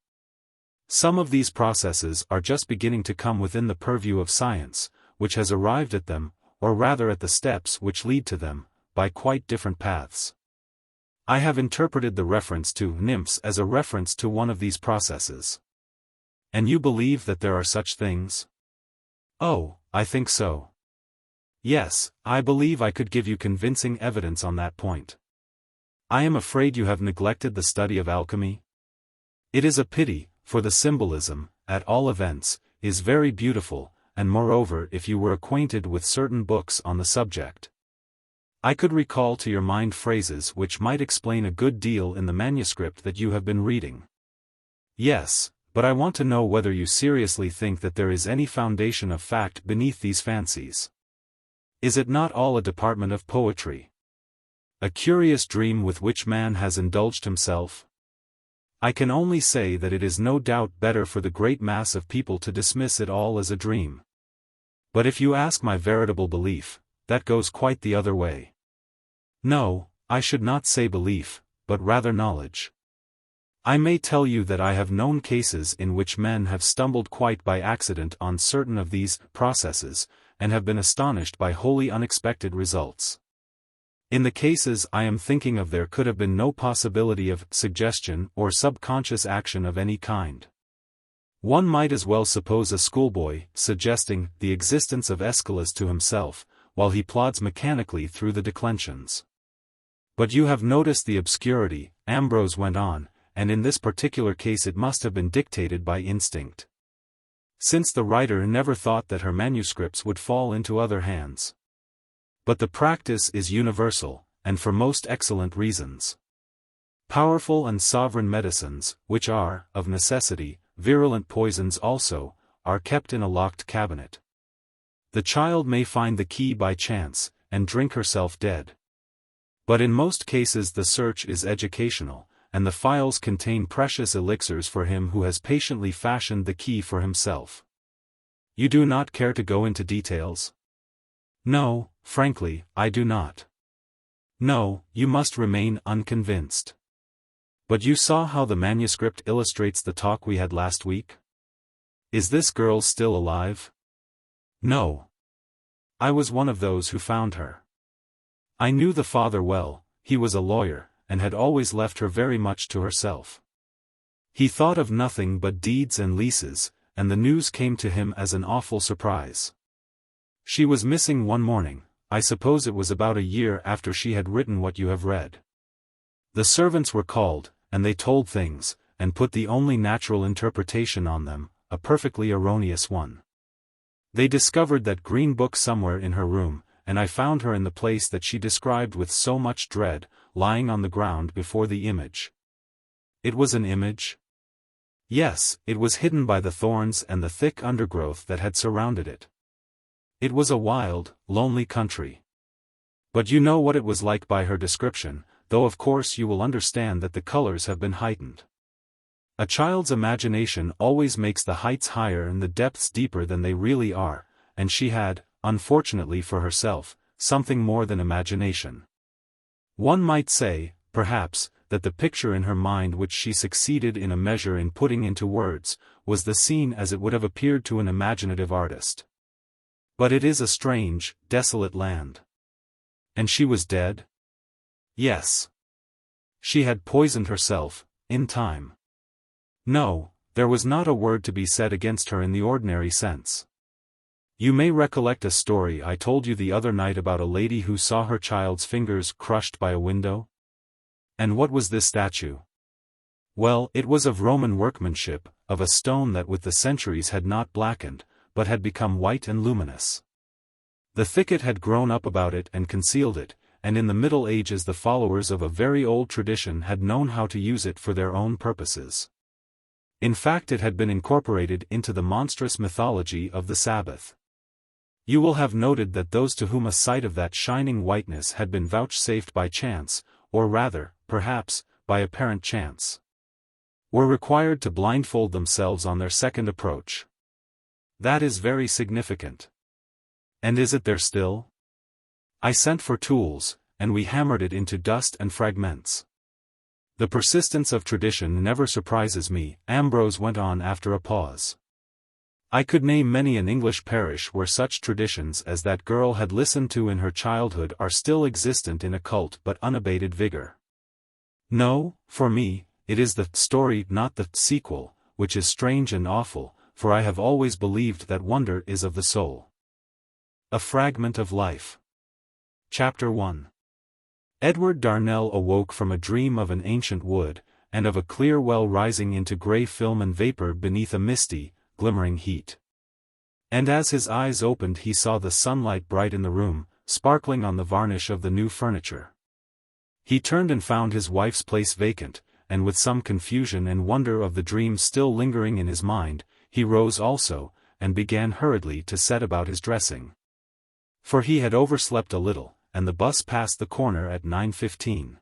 Some of these processes are just beginning to come within the purview of science, which has arrived at them, or rather at the steps which lead to them, by quite different paths. I have interpreted the reference to nymphs as a reference to one of these processes. And you believe that there are such things? Oh, I think so. Yes, I believe I could give you convincing evidence on that point. I am afraid you have neglected the study of alchemy. It is a pity, for the symbolism, at all events, is very beautiful, and moreover if you were acquainted with certain books on the subject. I could recall to your mind phrases which might explain a good deal in the manuscript that you have been reading. Yes, but I want to know whether you seriously think that there is any foundation of fact beneath these fancies. Is it not all a department of poetry? A curious dream with which man has indulged himself? I can only say that it is no doubt better for the great mass of people to dismiss it all as a dream. But if you ask my veritable belief, that goes quite the other way. No, I should not say belief, but rather knowledge. I may tell you that I have known cases in which men have stumbled quite by accident on certain of these processes, and have been astonished by wholly unexpected results. In the cases I am thinking of there could have been no possibility of suggestion or subconscious action of any kind. One might as well suppose a schoolboy suggesting the existence of Aeschylus to himself, while he plods mechanically through the declensions. But you have noticed the obscurity, Ambrose went on, and in this particular case it must have been dictated by instinct. Since the writer never thought that her manuscripts would fall into other hands. But the practice is universal, and for most excellent reasons. Powerful and sovereign medicines, which are, of necessity, virulent poisons also, are kept in a locked cabinet. The child may find the key by chance, and drink herself dead. But in most cases the search is educational, and the phials contain precious elixirs for him who has patiently fashioned the key for himself. You do not care to go into details? No, frankly, I do not. No, you must remain unconvinced. But you saw how the manuscript illustrates the talk we had last week? Is this girl still alive? No. I was one of those who found her. I knew the father well, he was a lawyer, and had always left her very much to herself. He thought of nothing but deeds and leases, and the news came to him as an awful surprise. She was missing one morning. I suppose it was about a year after she had written what you have read. The servants were called, and they told things, and put the only natural interpretation on them, a perfectly erroneous one. They discovered that green book somewhere in her room, and I found her in the place that she described with so much dread, lying on the ground before the image. It was an image? Yes, it was hidden by the thorns and the thick undergrowth that had surrounded it. It was a wild, lonely country. But you know what it was like by her description, though of course you will understand that the colors have been heightened. A child's imagination always makes the heights higher and the depths deeper than they really are, and she had, unfortunately for herself, something more than imagination. One might say, perhaps, that the picture in her mind which she succeeded in a measure in putting into words, was the scene as it would have appeared to an imaginative artist. But it is a strange, desolate land. And she was dead? Yes. She had poisoned herself, in time. No, there was not a word to be said against her in the ordinary sense. You may recollect a story I told you the other night about a lady who saw her child's fingers crushed by a window? And what was this statue? Well, it was of Roman workmanship, of a stone that with the centuries had not blackened, but had become white and luminous. The thicket had grown up about it and concealed it, and in the Middle Ages the followers of a very old tradition had known how to use it for their own purposes. In fact, it had been incorporated into the monstrous mythology of the Sabbath. You will have noted that those to whom a sight of that shining whiteness had been vouchsafed by chance, or rather, perhaps, by apparent chance, were required to blindfold themselves on their second approach. That is very significant. And is it there still? I sent for tools, and we hammered it into dust and fragments. The persistence of tradition never surprises me, Ambrose went on after a pause. I could name many an English parish where such traditions as that girl had listened to in her childhood are still existent in occult but unabated vigor. No, for me, it is the story, not the sequel, which is strange and awful, for I have always believed that wonder is of the soul. A Fragment of Life. Chapter 1. Edward Darnell awoke from a dream of an ancient wood, and of a clear well rising into grey film and vapour beneath a misty, glimmering heat. And as his eyes opened he saw the sunlight bright in the room, sparkling on the varnish of the new furniture. He turned and found his wife's place vacant, and with some confusion and wonder of the dream still lingering in his mind, he rose also, and began hurriedly to set about his dressing. For he had overslept a little, and the bus passed the corner at 9:15.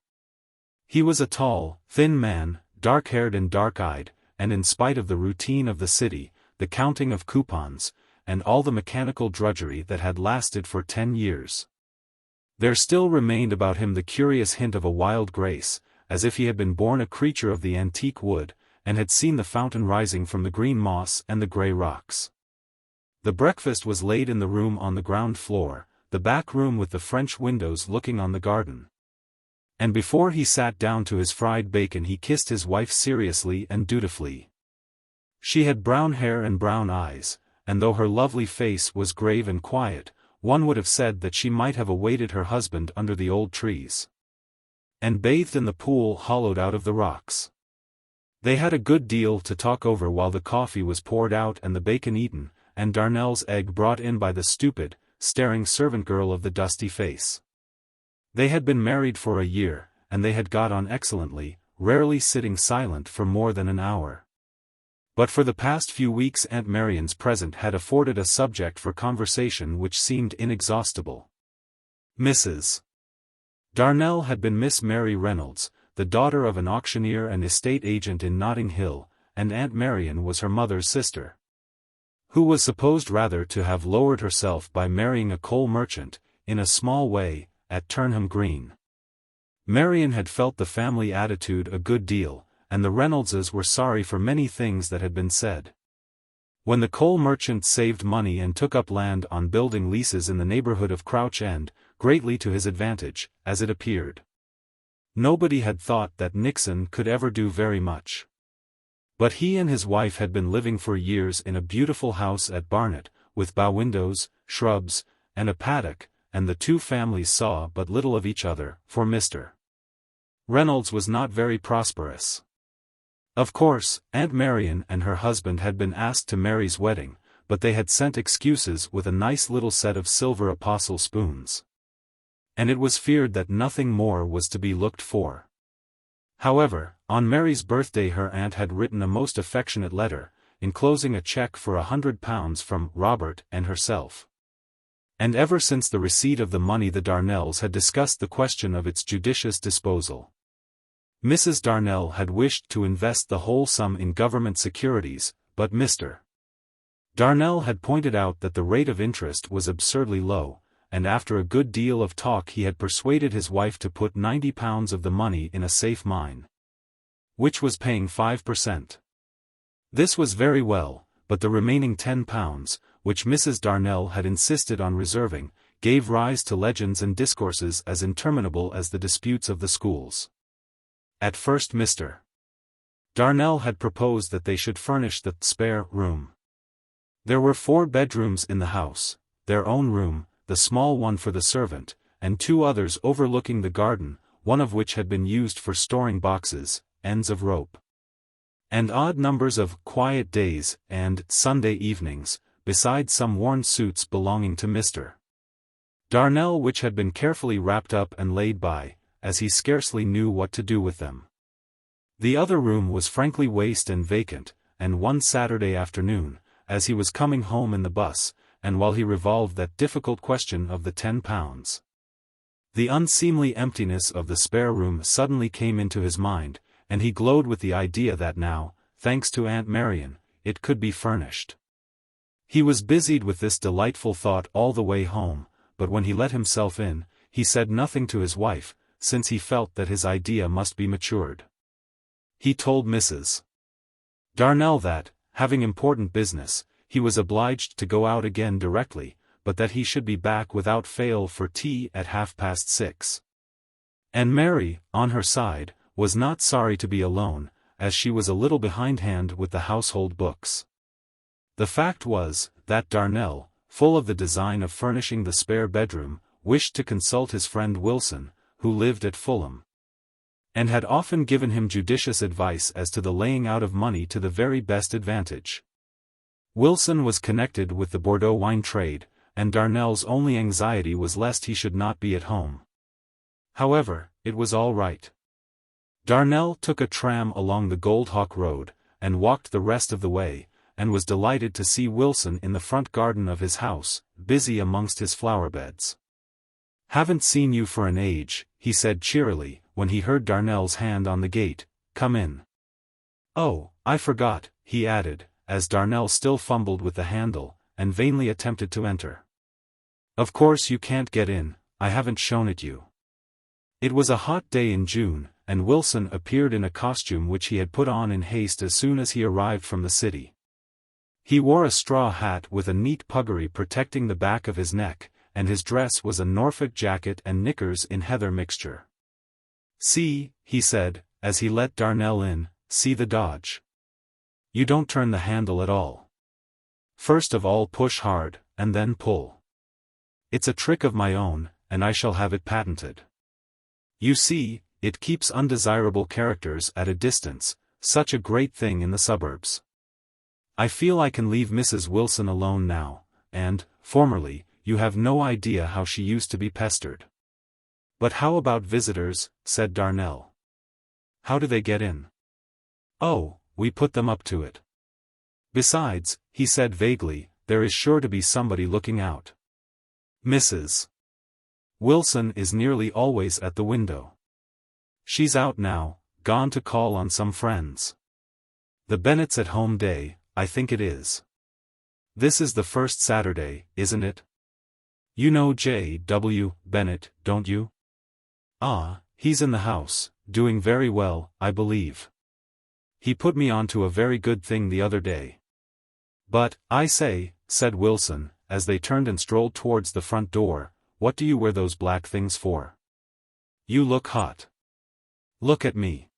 He was a tall, thin man, dark-haired and dark-eyed, and in spite of the routine of the city, the counting of coupons, and all the mechanical drudgery that had lasted for 10 years, there still remained about him the curious hint of a wild grace, as if he had been born a creature of the antique wood, and had seen the fountain rising from the green moss and the grey rocks. The breakfast was laid in the room on the ground floor, the back room with the French windows looking on the garden. And before he sat down to his fried bacon he kissed his wife seriously and dutifully. She had brown hair and brown eyes, and though her lovely face was grave and quiet, one would have said that she might have awaited her husband under the old trees, and bathed in the pool hollowed out of the rocks. They had a good deal to talk over while the coffee was poured out and the bacon eaten, and Darnell's egg brought in by the stupid, staring servant girl of the dusty face. They had been married for a year, and they had got on excellently, rarely sitting silent for more than an hour. But for the past few weeks Aunt Marian's presence had afforded a subject for conversation which seemed inexhaustible. Mrs. Darnell had been Miss Mary Reynolds, the daughter of an auctioneer and estate agent in Notting Hill, and Aunt Marian was her mother's sister, who was supposed rather to have lowered herself by marrying a coal merchant, in a small way, at Turnham Green. Marian had felt the family attitude a good deal, and the Reynoldses were sorry for many things that had been said. When the coal merchant saved money and took up land on building leases in the neighbourhood of Crouch End, greatly to his advantage, as it appeared, nobody had thought that Nixon could ever do very much. But he and his wife had been living for years in a beautiful house at Barnet, with bow windows, shrubs, and a paddock, and the two families saw but little of each other, for Mr. Reynolds was not very prosperous. Of course, Aunt Marian and her husband had been asked to Mary's wedding, but they had sent excuses with a nice little set of silver apostle spoons. And it was feared that nothing more was to be looked for. However, on Mary's birthday her aunt had written a most affectionate letter, enclosing a cheque for £100 from Robert and herself. And ever since the receipt of the money the Darnells had discussed the question of its judicious disposal. Mrs. Darnell had wished to invest the whole sum in government securities, but Mr. Darnell had pointed out that the rate of interest was absurdly low, and after a good deal of talk he had persuaded his wife to put £90 of the money in a safe mine, which was paying 5%. This was very well, but the remaining £10, which Mrs. Darnell had insisted on reserving, gave rise to legends and discourses as interminable as the disputes of the schools. At first Mr. Darnell had proposed that they should furnish the spare room. There were 4 bedrooms in the house, their own room, the small one for the servant, and 2 others overlooking the garden, one of which had been used for storing boxes, ends of rope, and odd numbers of quiet days and Sunday evenings, besides some worn suits belonging to Mr. Darnell which had been carefully wrapped up and laid by, as he scarcely knew what to do with them. The other room was frankly waste and vacant, and one Saturday afternoon, as he was coming home in the bus, and while he revolved that difficult question of the £10. The unseemly emptiness of the spare room suddenly came into his mind, and he glowed with the idea that now, thanks to Aunt Marion, it could be furnished. He was busied with this delightful thought all the way home, but when he let himself in, he said nothing to his wife, since he felt that his idea must be matured. He told Mrs. Darnell that, having important business, he was obliged to go out again directly, but that he should be back without fail for tea at 6:30. And Mary, on her side, was not sorry to be alone, as she was a little behindhand with the household books. The fact was, that Darnell, full of the design of furnishing the spare bedroom, wished to consult his friend Wilson, who lived at Fulham, and had often given him judicious advice as to the laying out of money to the very best advantage. Wilson was connected with the Bordeaux wine trade, and Darnell's only anxiety was lest he should not be at home. However, it was all right. Darnell took a tram along the Goldhawk Road, and walked the rest of the way, and was delighted to see Wilson in the front garden of his house, busy amongst his flower-beds. "Haven't seen you for an age," he said cheerily, when he heard Darnell's hand on the gate. "Come in." "Oh, I forgot," he added, as Darnell still fumbled with the handle, and vainly attempted to enter. "Of course you can't get in, I haven't shown it you." It was a hot day in June, and Wilson appeared in a costume which he had put on in haste as soon as he arrived from the city. He wore a straw hat with a neat puggaree protecting the back of his neck, and his dress was a Norfolk jacket and knickers in heather mixture. "See," he said, as he let Darnell in, "see the dodge. You don't turn the handle at all. First of all push hard, and then pull. It's a trick of my own, and I shall have it patented. You see, it keeps undesirable characters at a distance, such a great thing in the suburbs. I feel I can leave Mrs. Wilson alone now, and, formerly, you have no idea how she used to be pestered." "But how about visitors?" said Darnell. "How do they get in?" "Oh, we put them up to it. Besides," he said vaguely, "there is sure to be somebody looking out. Mrs. Wilson is nearly always at the window. She's out now, gone to call on some friends. The Bennets at home day, I think it is. This is the first Saturday, isn't it? You know J.W. Bennet, don't you? Ah, he's in the house, doing very well, I believe. He put me on to a very good thing the other day." "But, I say," said Wilson, as they turned and strolled towards the front door, "what do you wear those black things for? You look hot. Look at me."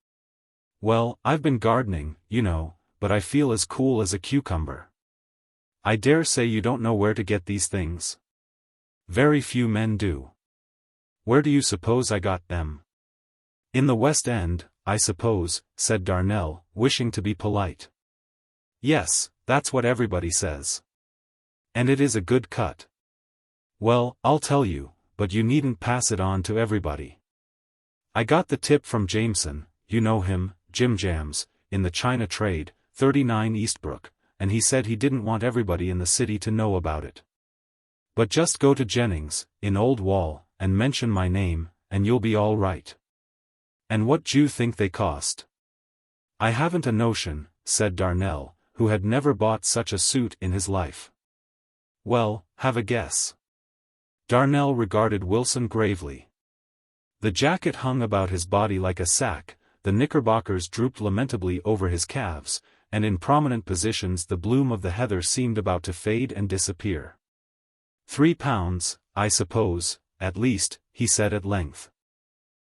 "Well, I've been gardening, you know, but I feel as cool as a cucumber." "I dare say you don't know where to get these things." "Very few men do." "Where do you suppose I got them?" "In the West End, I suppose," said Darnell, wishing to be polite. "Yes, that's what everybody says. And it is a good cut." "Well, I'll tell you, but you needn't pass it on to everybody. I got the tip from Jameson, you know him, Jim Jams, in the China trade, 39 Eastbrook, and he said he didn't want everybody in the city to know about it. But just go to Jennings, in Old Wall, and mention my name, and you'll be all right." "And what d'you think they cost?" "I haven't a notion," said Darnell, who had never bought such a suit in his life. "Well, have a guess." Darnell regarded Wilson gravely. The jacket hung about his body like a sack, the knickerbockers drooped lamentably over his calves, and in prominent positions the bloom of the heather seemed about to fade and disappear. £3, I suppose, at least," he said at length.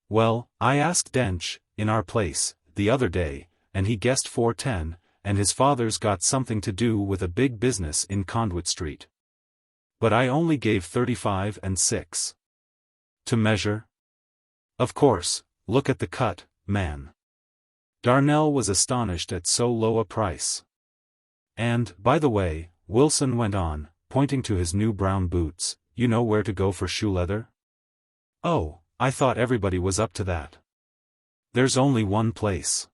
"Well, I asked Dench, in our place, the other day, and he guessed 4.10, and his father's got something to do with a big business in Conduit Street. But I only gave 35 and 6. To measure? Of course, look at the cut, man." Darnell was astonished at so low a price. "And, by the way," Wilson went on, pointing to his new brown boots, "you know where to go for shoe leather?" "Oh, I thought everybody was up to that." "There's only one place.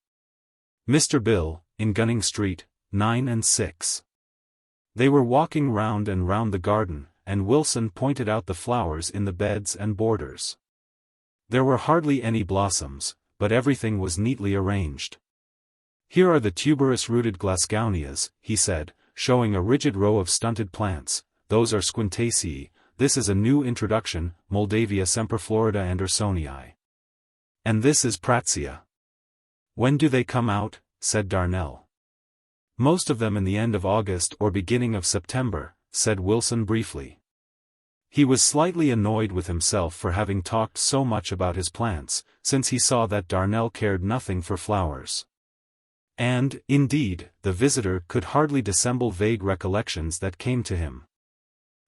Mr. Bill, in Gunning Street, 9 and 6. They were walking round and round the garden, and Wilson pointed out the flowers in the beds and borders. There were hardly any blossoms, but everything was neatly arranged. Here are the tuberous-rooted Glasgownias, he said, showing a rigid row of stunted plants. Those are Squintaceae. This is a new introduction, Moldavia semperflorida andersonii. And this is Pratzia. When do they come out? Said Darnell. Most of them in the end of August or beginning of September, said Wilson briefly. He was slightly annoyed with himself for having talked so much about his plants, since he saw that Darnell cared nothing for flowers. And, indeed, the visitor could hardly dissemble vague recollections that came to him.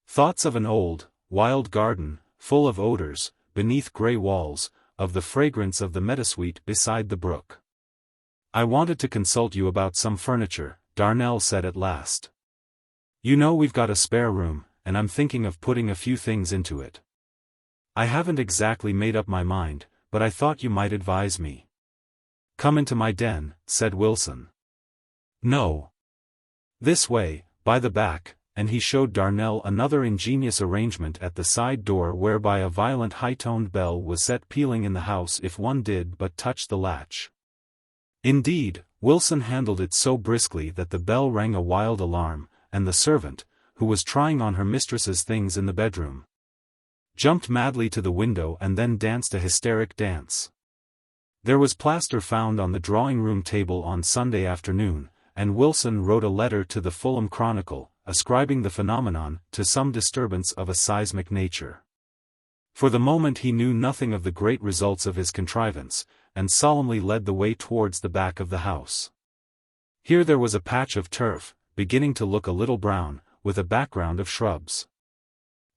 Thoughts of an old, wild garden, full of odors, beneath grey walls, of the fragrance of the meadowsweet beside the brook. I wanted to consult you about some furniture, Darnell said at last. You know we've got a spare room, and I'm thinking of putting a few things into it. I haven't exactly made up my mind, but I thought you might advise me. Come into my den, said Wilson. No. This way, by the back, and he showed Darnell another ingenious arrangement at the side door whereby a violent high-toned bell was set pealing in the house if one did but touch the latch. Indeed, Wilson handled it so briskly that the bell rang a wild alarm, and the servant, who was trying on her mistress's things in the bedroom, jumped madly to the window and then danced a hysteric dance. There was plaster found on the drawing-room table on Sunday afternoon, and Wilson wrote a letter to the Fulham Chronicle, ascribing the phenomenon to some disturbance of a seismic nature. For the moment he knew nothing of the great results of his contrivance, and solemnly led the way towards the back of the house. Here there was a patch of turf, beginning to look a little brown, with a background of shrubs.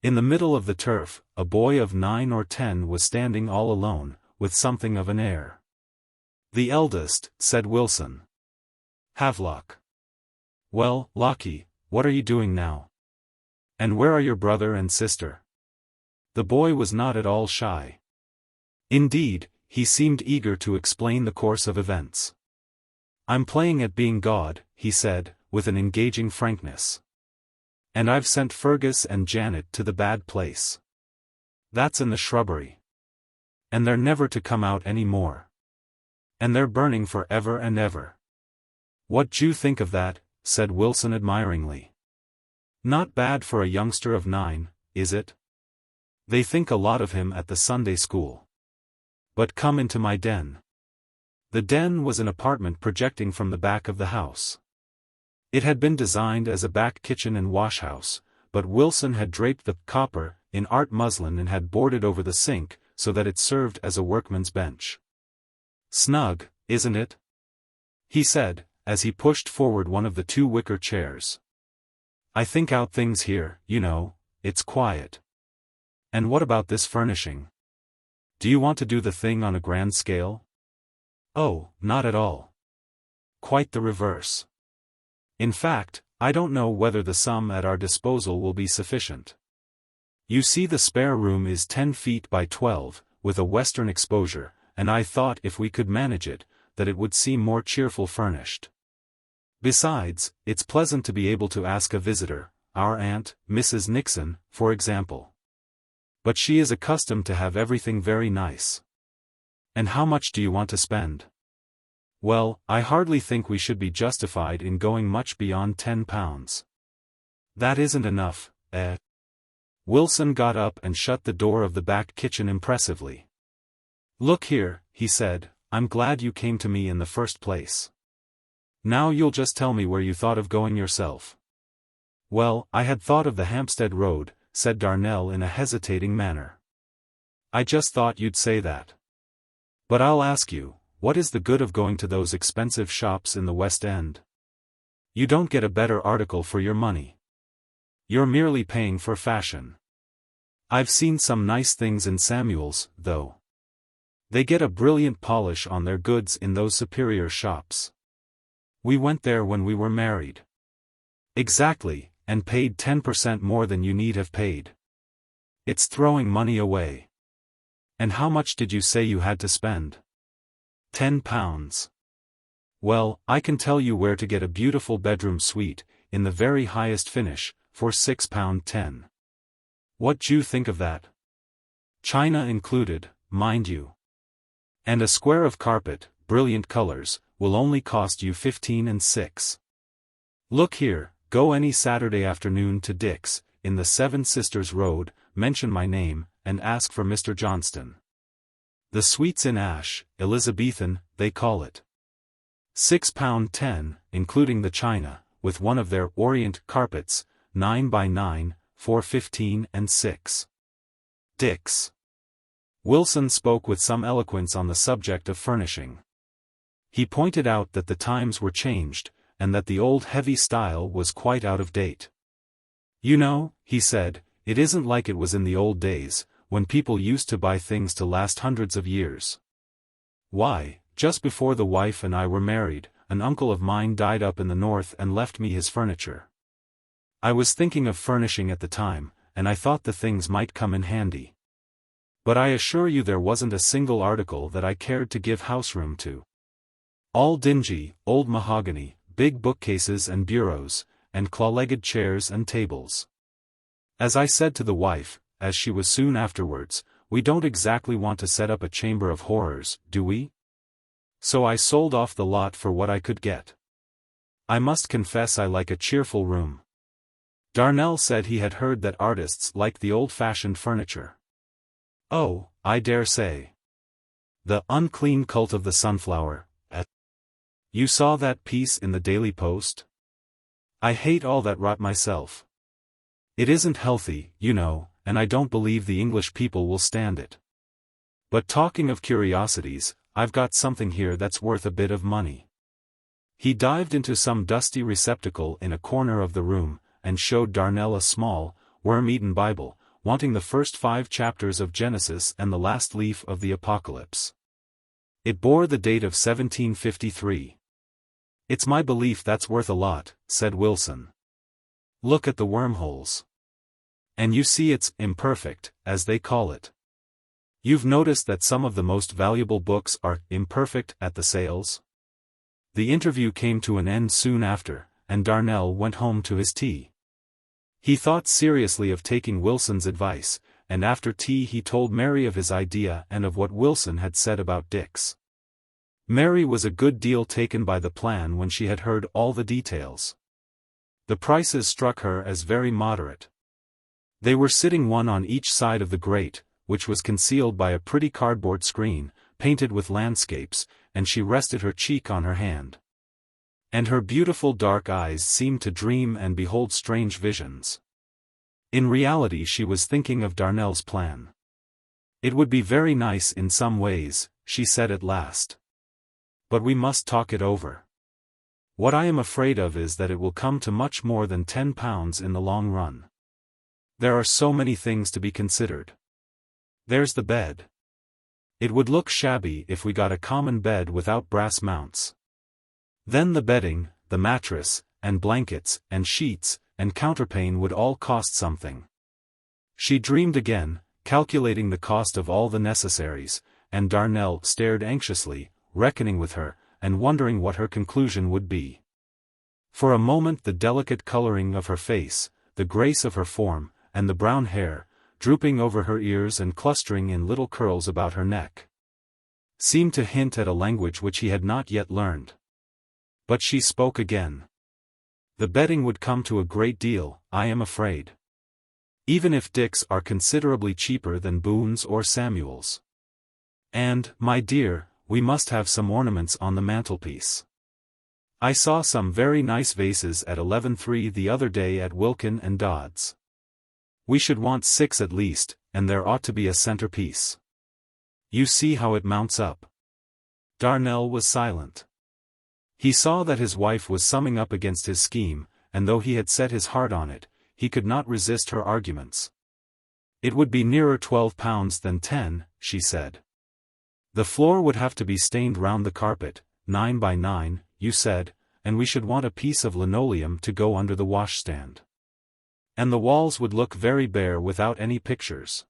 In the middle of the turf, a boy of 9 or 10 was standing all alone, with something of an air. The eldest, said Wilson. Havelock. Well, Lockie, what are you doing now? And where are your brother and sister? The boy was not at all shy. Indeed, he seemed eager to explain the course of events. I'm playing at being God, he said, with an engaging frankness. And I've sent Fergus and Janet to the bad place. That's in the shrubbery. And they're never to come out any more. And they're burning for ever and ever. What d'you think of that? Said Wilson admiringly. Not bad for a youngster of 9, is it? They think a lot of him at the Sunday school. But come into my den. The den was an apartment projecting from the back of the house. It had been designed as a back kitchen and washhouse, but Wilson had draped the copper in art muslin and had boarded over the sink, so that it served as a workman's bench. Snug, isn't it? He said, as he pushed forward one of the 2 wicker chairs. I think out things here, you know, it's quiet. And what about this furnishing? Do you want to do the thing on a grand scale? Oh, not at all. Quite the reverse. In fact, I don't know whether the sum at our disposal will be sufficient. You see, the spare room is 10 feet by 12, with a western exposure, and I thought if we could manage it, that it would seem more cheerful furnished. Besides, it's pleasant to be able to ask a visitor, our aunt, Mrs. Nixon, for example. But she is accustomed to have everything very nice. And how much do you want to spend? Well, I hardly think we should be justified in going much beyond £10. That isn't enough, eh? Wilson got up and shut the door of the back kitchen impressively. Look here, he said, I'm glad you came to me in the first place. Now you'll just tell me where you thought of going yourself. Well, I had thought of the Hampstead Road, said Darnell in a hesitating manner. I just thought you'd say that. But I'll ask you, what is the good of going to those expensive shops in the West End? You don't get a better article for your money. You're merely paying for fashion. I've seen some nice things in Samuel's, though. They get a brilliant polish on their goods in those superior shops. We went there when we were married. Exactly, and paid 10% more than you need have paid. It's throwing money away. And how much did you say you had to spend? £10. Well, I can tell you where to get a beautiful bedroom suite, in the very highest finish, for £6.10. What d'you think of that? China included, mind you. And a square of carpet, brilliant colors, will only cost you 15 and 6. Look here, go any Saturday afternoon to Dick's, in the Seven Sisters Road, mention my name, and ask for Mr. Johnston. The suite's in ash, Elizabethan, they call it. £6.10, including the china, with one of their Orient carpets, 9 by 9, for 15 and 6. Dick's. Wilson spoke with some eloquence on the subject of furnishing. He pointed out that the times were changed, and that the old heavy style was quite out of date. You know, he said, it isn't like it was in the old days, when people used to buy things to last hundreds of years. Why, just before the wife and I were married, an uncle of mine died up in the north and left me his furniture. I was thinking of furnishing at the time, and I thought the things might come in handy. But I assure you there wasn't a single article that I cared to give house-room to. All dingy, old mahogany, big bookcases and bureaus, and claw-legged chairs and tables. As I said to the wife, as she was soon afterwards, we don't exactly want to set up a chamber of horrors, do we? So I sold off the lot for what I could get. I must confess I like a cheerful room. Darnell said he had heard that artists liked the old-fashioned furniture. Oh, I dare say. The unclean cult of the sunflower, You saw that piece in the Daily Post? I hate all that rot myself. It isn't healthy, you know, and I don't believe the English people will stand it. But talking of curiosities, I've got something here that's worth a bit of money. He dived into some dusty receptacle in a corner of the room, and showed Darnell a small, worm-eaten Bible, wanting the first 5 chapters of Genesis and the last leaf of the Apocalypse. It bore the date of 1753. It's my belief that's worth a lot, said Wilson. Look at the wormholes. And you see it's imperfect, as they call it. You've noticed that some of the most valuable books are imperfect at the sales? The interview came to an end soon after, and Darnell went home to his tea. He thought seriously of taking Wilson's advice, and after tea he told Mary of his idea and of what Wilson had said about Dick's. Mary was a good deal taken by the plan when she had heard all the details. The prices struck her as very moderate. They were sitting one on each side of the grate, which was concealed by a pretty cardboard screen, painted with landscapes, and she rested her cheek on her hand. And her beautiful dark eyes seemed to dream and behold strange visions. In reality she was thinking of Darnell's plan. It would be very nice in some ways, she said at last. But we must talk it over. What I am afraid of is that it will come to much more than £10 in the long run. There are so many things to be considered. There's the bed. It would look shabby if we got a common bed without brass mounts. Then the bedding, the mattress, and blankets, and sheets, and counterpane would all cost something. She dreamed again, calculating the cost of all the necessaries, and Darnell stared anxiously, reckoning with her, and wondering what her conclusion would be. For a moment the delicate coloring of her face, the grace of her form, and the brown hair, drooping over her ears and clustering in little curls about her neck, seemed to hint at a language which he had not yet learned. But she spoke again. The bedding would come to a great deal, I am afraid. Even if Dick's are considerably cheaper than Boone's or Samuel's. And, my dear, we must have some ornaments on the mantelpiece. I saw some very nice vases at 11.3 the other day at Wilkin and Dodd's. We should want 6 at least, and there ought to be a centerpiece. You see how it mounts up. Darnell was silent. He saw that his wife was summing up against his scheme, and though he had set his heart on it, he could not resist her arguments. It would be nearer £12 than 10, she said. The floor would have to be stained round the carpet, 9 by 9, you said, and we should want a piece of linoleum to go under the washstand. And the walls would look very bare without any pictures.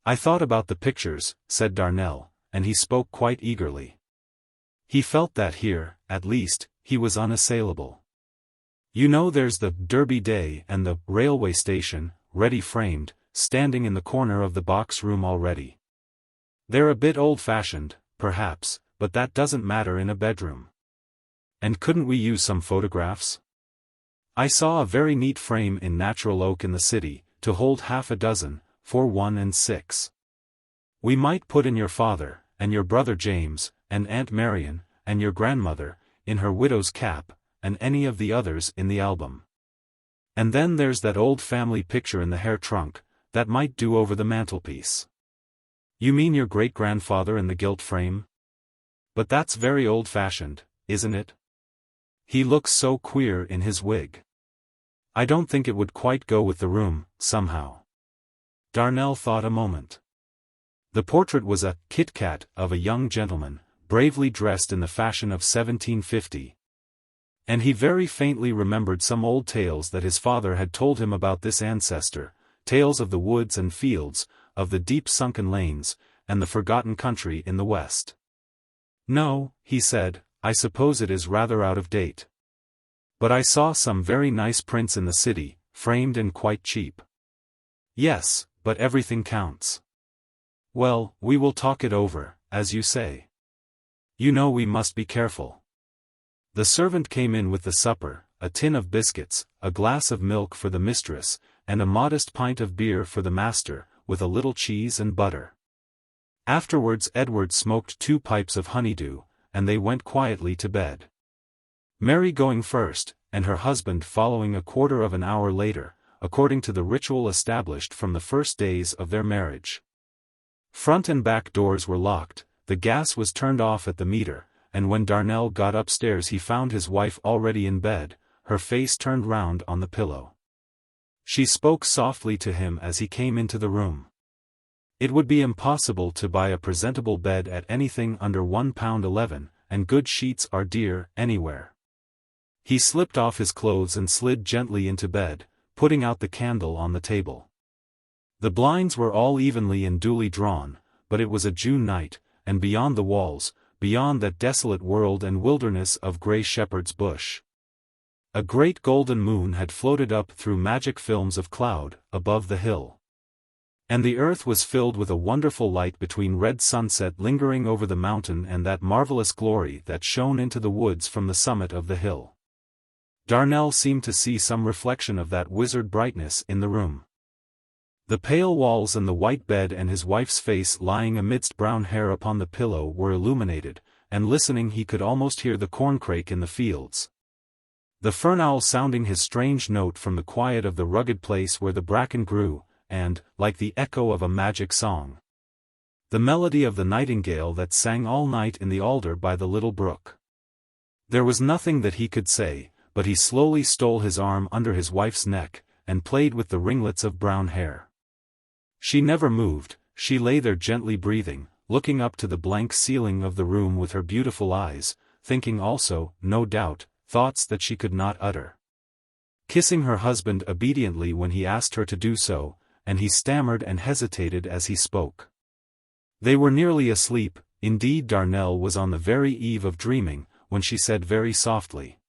I thought about the pictures, said Darnell, and he spoke quite eagerly. He felt that here, at least, he was unassailable. You know, there's the Derby Day and the railway station, ready framed, standing in the corner of the box room already. They're a bit old-fashioned, perhaps, but that doesn't matter in a bedroom. And couldn't we use some photographs? I saw a very neat frame in natural oak in the city, to hold half a dozen, for 1 and 6. We might put in your father, and your brother James, and Aunt Marion, and your grandmother, in her widow's cap, and any of the others in the album. And then there's that old family picture in the hair trunk, that might do over the mantelpiece. You mean your great-grandfather in the gilt frame? But that's very old-fashioned, isn't it? He looks so queer in his wig. I don't think it would quite go with the room, somehow. Darnell thought a moment. The portrait was a Kit-Kat of a young gentleman, bravely dressed in the fashion of 1750. And he very faintly remembered some old tales that his father had told him about this ancestor, tales of the woods and fields, of the deep sunken lanes, and the forgotten country in the west. No, he said, I suppose it is rather out of date. But I saw some very nice prints in the city, framed and quite cheap. Yes, but everything counts. Well, we will talk it over, as you say. You know we must be careful. The servant came in with the supper, a tin of biscuits, a glass of milk for the mistress, and a modest pint of beer for the master, with a little cheese and butter. Afterwards Edward smoked 2 pipes of honeydew, and they went quietly to bed. Mary going first, and her husband following a quarter of an hour later, according to the ritual established from the first days of their marriage. Front and back doors were locked, the gas was turned off at the meter, and when Darnell got upstairs he found his wife already in bed, her face turned round on the pillow. She spoke softly to him as he came into the room. It would be impossible to buy a presentable bed at anything under £1.11, and good sheets are dear anywhere. He slipped off his clothes and slid gently into bed, putting out the candle on the table. The blinds were all evenly and duly drawn, but it was a June night, and beyond the walls, beyond that desolate world and wilderness of grey shepherd's bush, a great golden moon had floated up through magic films of cloud, above the hill. And the earth was filled with a wonderful light between red sunset lingering over the mountain and that marvelous glory that shone into the woods from the summit of the hill. Darnell seemed to see some reflection of that wizard brightness in the room. The pale walls and the white bed and his wife's face lying amidst brown hair upon the pillow were illuminated, and listening he could almost hear the corncrake in the fields. The fernowl sounding his strange note from the quiet of the rugged place where the bracken grew, and, like the echo of a magic song, the melody of the nightingale that sang all night in the alder by the little brook. There was nothing that he could say, but he slowly stole his arm under his wife's neck, and played with the ringlets of brown hair. She never moved, she lay there gently breathing, looking up to the blank ceiling of the room with her beautiful eyes, thinking also, no doubt, thoughts that she could not utter. Kissing her husband obediently when he asked her to do so, and he stammered and hesitated as he spoke. They were nearly asleep, indeed Darnell was on the very eve of dreaming, when she said very softly,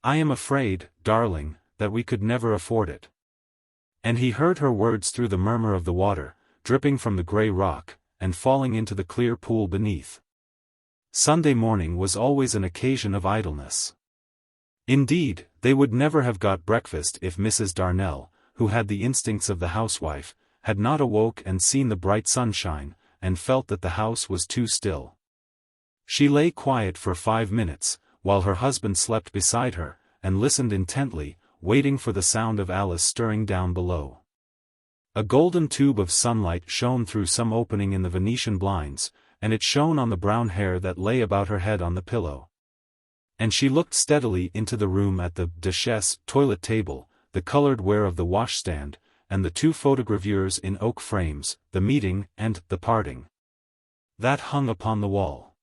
"I am afraid, darling, that we could never afford it." And he heard her words through the murmur of the water, dripping from the grey rock, and falling into the clear pool beneath. Sunday morning was always an occasion of idleness. Indeed, they would never have got breakfast if Mrs. Darnell, who had the instincts of the housewife, had not awoke and seen the bright sunshine, and felt that the house was too still. She lay quiet for 5 minutes, while her husband slept beside her, and listened intently, waiting for the sound of Alice stirring down below. A golden tube of sunlight shone through some opening in the Venetian blinds, and it shone on the brown hair that lay about her head on the pillow. And she looked steadily into the room at the Duchesse toilet table, the colored ware of the washstand, and the 2 photogravures in oak frames, the meeting and the parting, that hung upon the wall.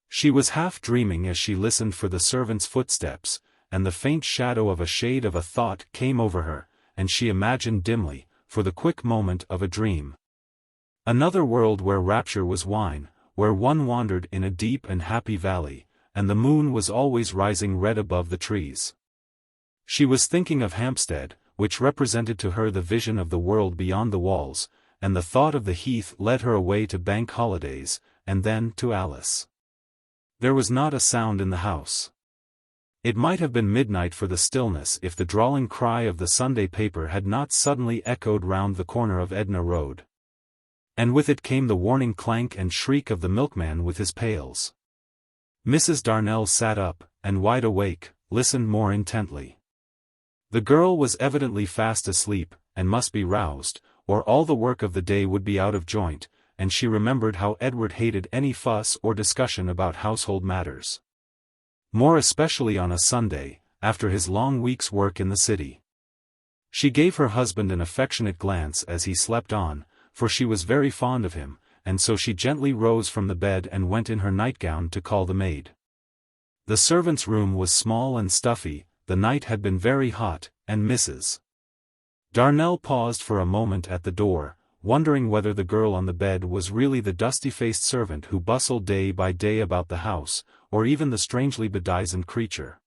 She was half dreaming as she listened for the servant's footsteps, and the faint shadow of a shade of a thought came over her, and she imagined dimly, for the quick moment of a dream, another world where rapture was wine, where one wandered in a deep and happy valley, and the moon was always rising red above the trees. She was thinking of Hampstead, which represented to her the vision of the world beyond the walls, and the thought of the heath led her away to bank holidays, and then to Alice. There was not a sound in the house. It might have been midnight for the stillness if the drawling cry of the Sunday paper had not suddenly echoed round the corner of Edna Road. And with it came the warning clank and shriek of the milkman with his pails. Mrs. Darnell sat up, and wide awake, listened more intently. The girl was evidently fast asleep, and must be roused, or all the work of the day would be out of joint, and she remembered how Edward hated any fuss or discussion about household matters. More especially on a Sunday, after his long week's work in the city. She gave her husband an affectionate glance as he slept on, for she was very fond of him, and so she gently rose from the bed and went in her nightgown to call the maid. The servants' room was small and stuffy, the night had been very hot, and Mrs. Darnell paused for a moment at the door, wondering whether the girl on the bed was really the dusty-faced servant who bustled day by day about the house, or even the strangely bedizened creature,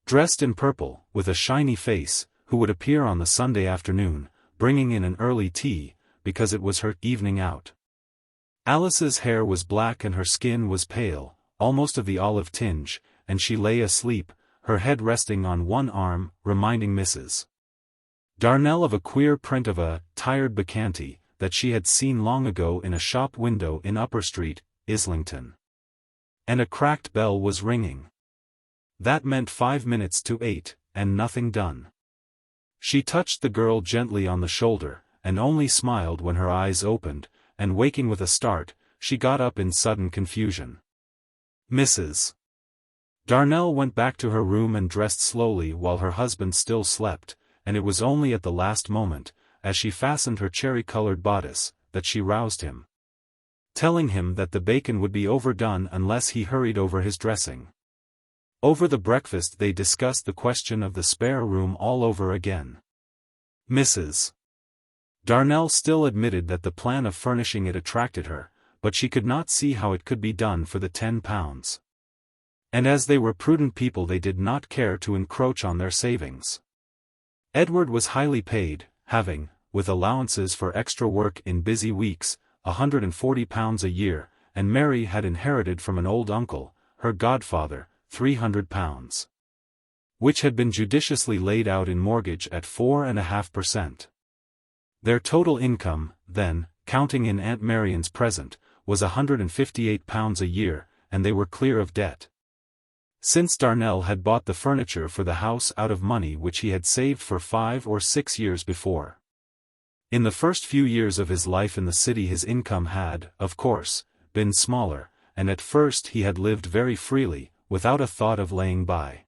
dressed in purple, with a shiny face, who would appear on the Sunday afternoon, bringing in an early tea, because it was her evening out. Alice's hair was black and her skin was pale, almost of the olive tinge, and she lay asleep, her head resting on one arm, reminding Mrs. Darnell of a queer print of a tired Bacchante that she had seen long ago in a shop window in Upper Street, Islington. And a cracked bell was ringing. That meant 5 minutes to 8, and nothing done. She touched the girl gently on the shoulder, and only smiled when her eyes opened, and waking with a start, she got up in sudden confusion. Mrs. Darnell went back to her room and dressed slowly while her husband still slept, and it was only at the last moment, as she fastened her cherry-colored bodice, that she roused him, telling him that the bacon would be overdone unless he hurried over his dressing. Over the breakfast they discussed the question of the spare room all over again. Mrs. Darnell still admitted that the plan of furnishing it attracted her, but she could not see how it could be done for the £10. And as they were prudent people they did not care to encroach on their savings. Edward was highly paid, having, with allowances for extra work in busy weeks, £140 a year, and Mary had inherited from an old uncle, her godfather, £300, which had been judiciously laid out in mortgage at 4.5%. Their total income, then, counting in Aunt Marian's present, was £158 a year, and they were clear of debt. Since Darnell had bought the furniture for the house out of money which he had saved for 5 or 6 years before. In the first few years of his life in the city his income had, of course, been smaller, and at first he had lived very freely, without a thought of laying by.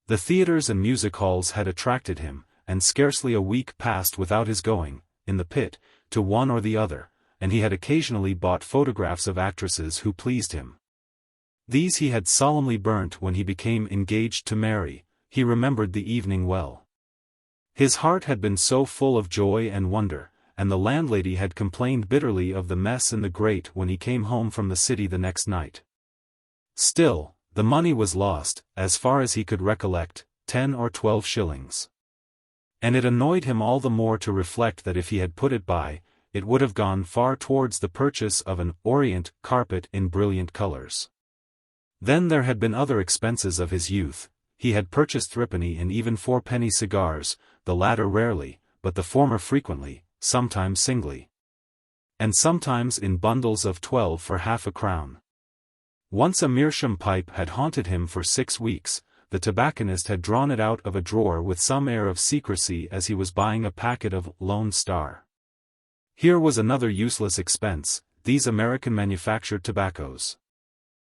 The theatres and music halls had attracted him, and scarcely a week passed without his going, in the pit, to one or the other, and he had occasionally bought photographs of actresses who pleased him. These he had solemnly burnt when he became engaged to Mary. He remembered the evening well. His heart had been so full of joy and wonder, and the landlady had complained bitterly of the mess in the grate when he came home from the city the next night. Still, the money was lost, as far as he could recollect, 10 or 12 shillings. And it annoyed him all the more to reflect that if he had put it by, it would have gone far towards the purchase of an Orient carpet in brilliant colors. Then there had been other expenses of his youth. He had purchased threepenny and even fourpenny cigars, the latter rarely, but the former frequently, sometimes singly, and sometimes in bundles of 12 for half a crown. Once a meerschaum pipe had haunted him for 6 weeks. The tobacconist had drawn it out of a drawer with some air of secrecy as he was buying a packet of Lone Star. Here was another useless expense, these American-manufactured tobaccos.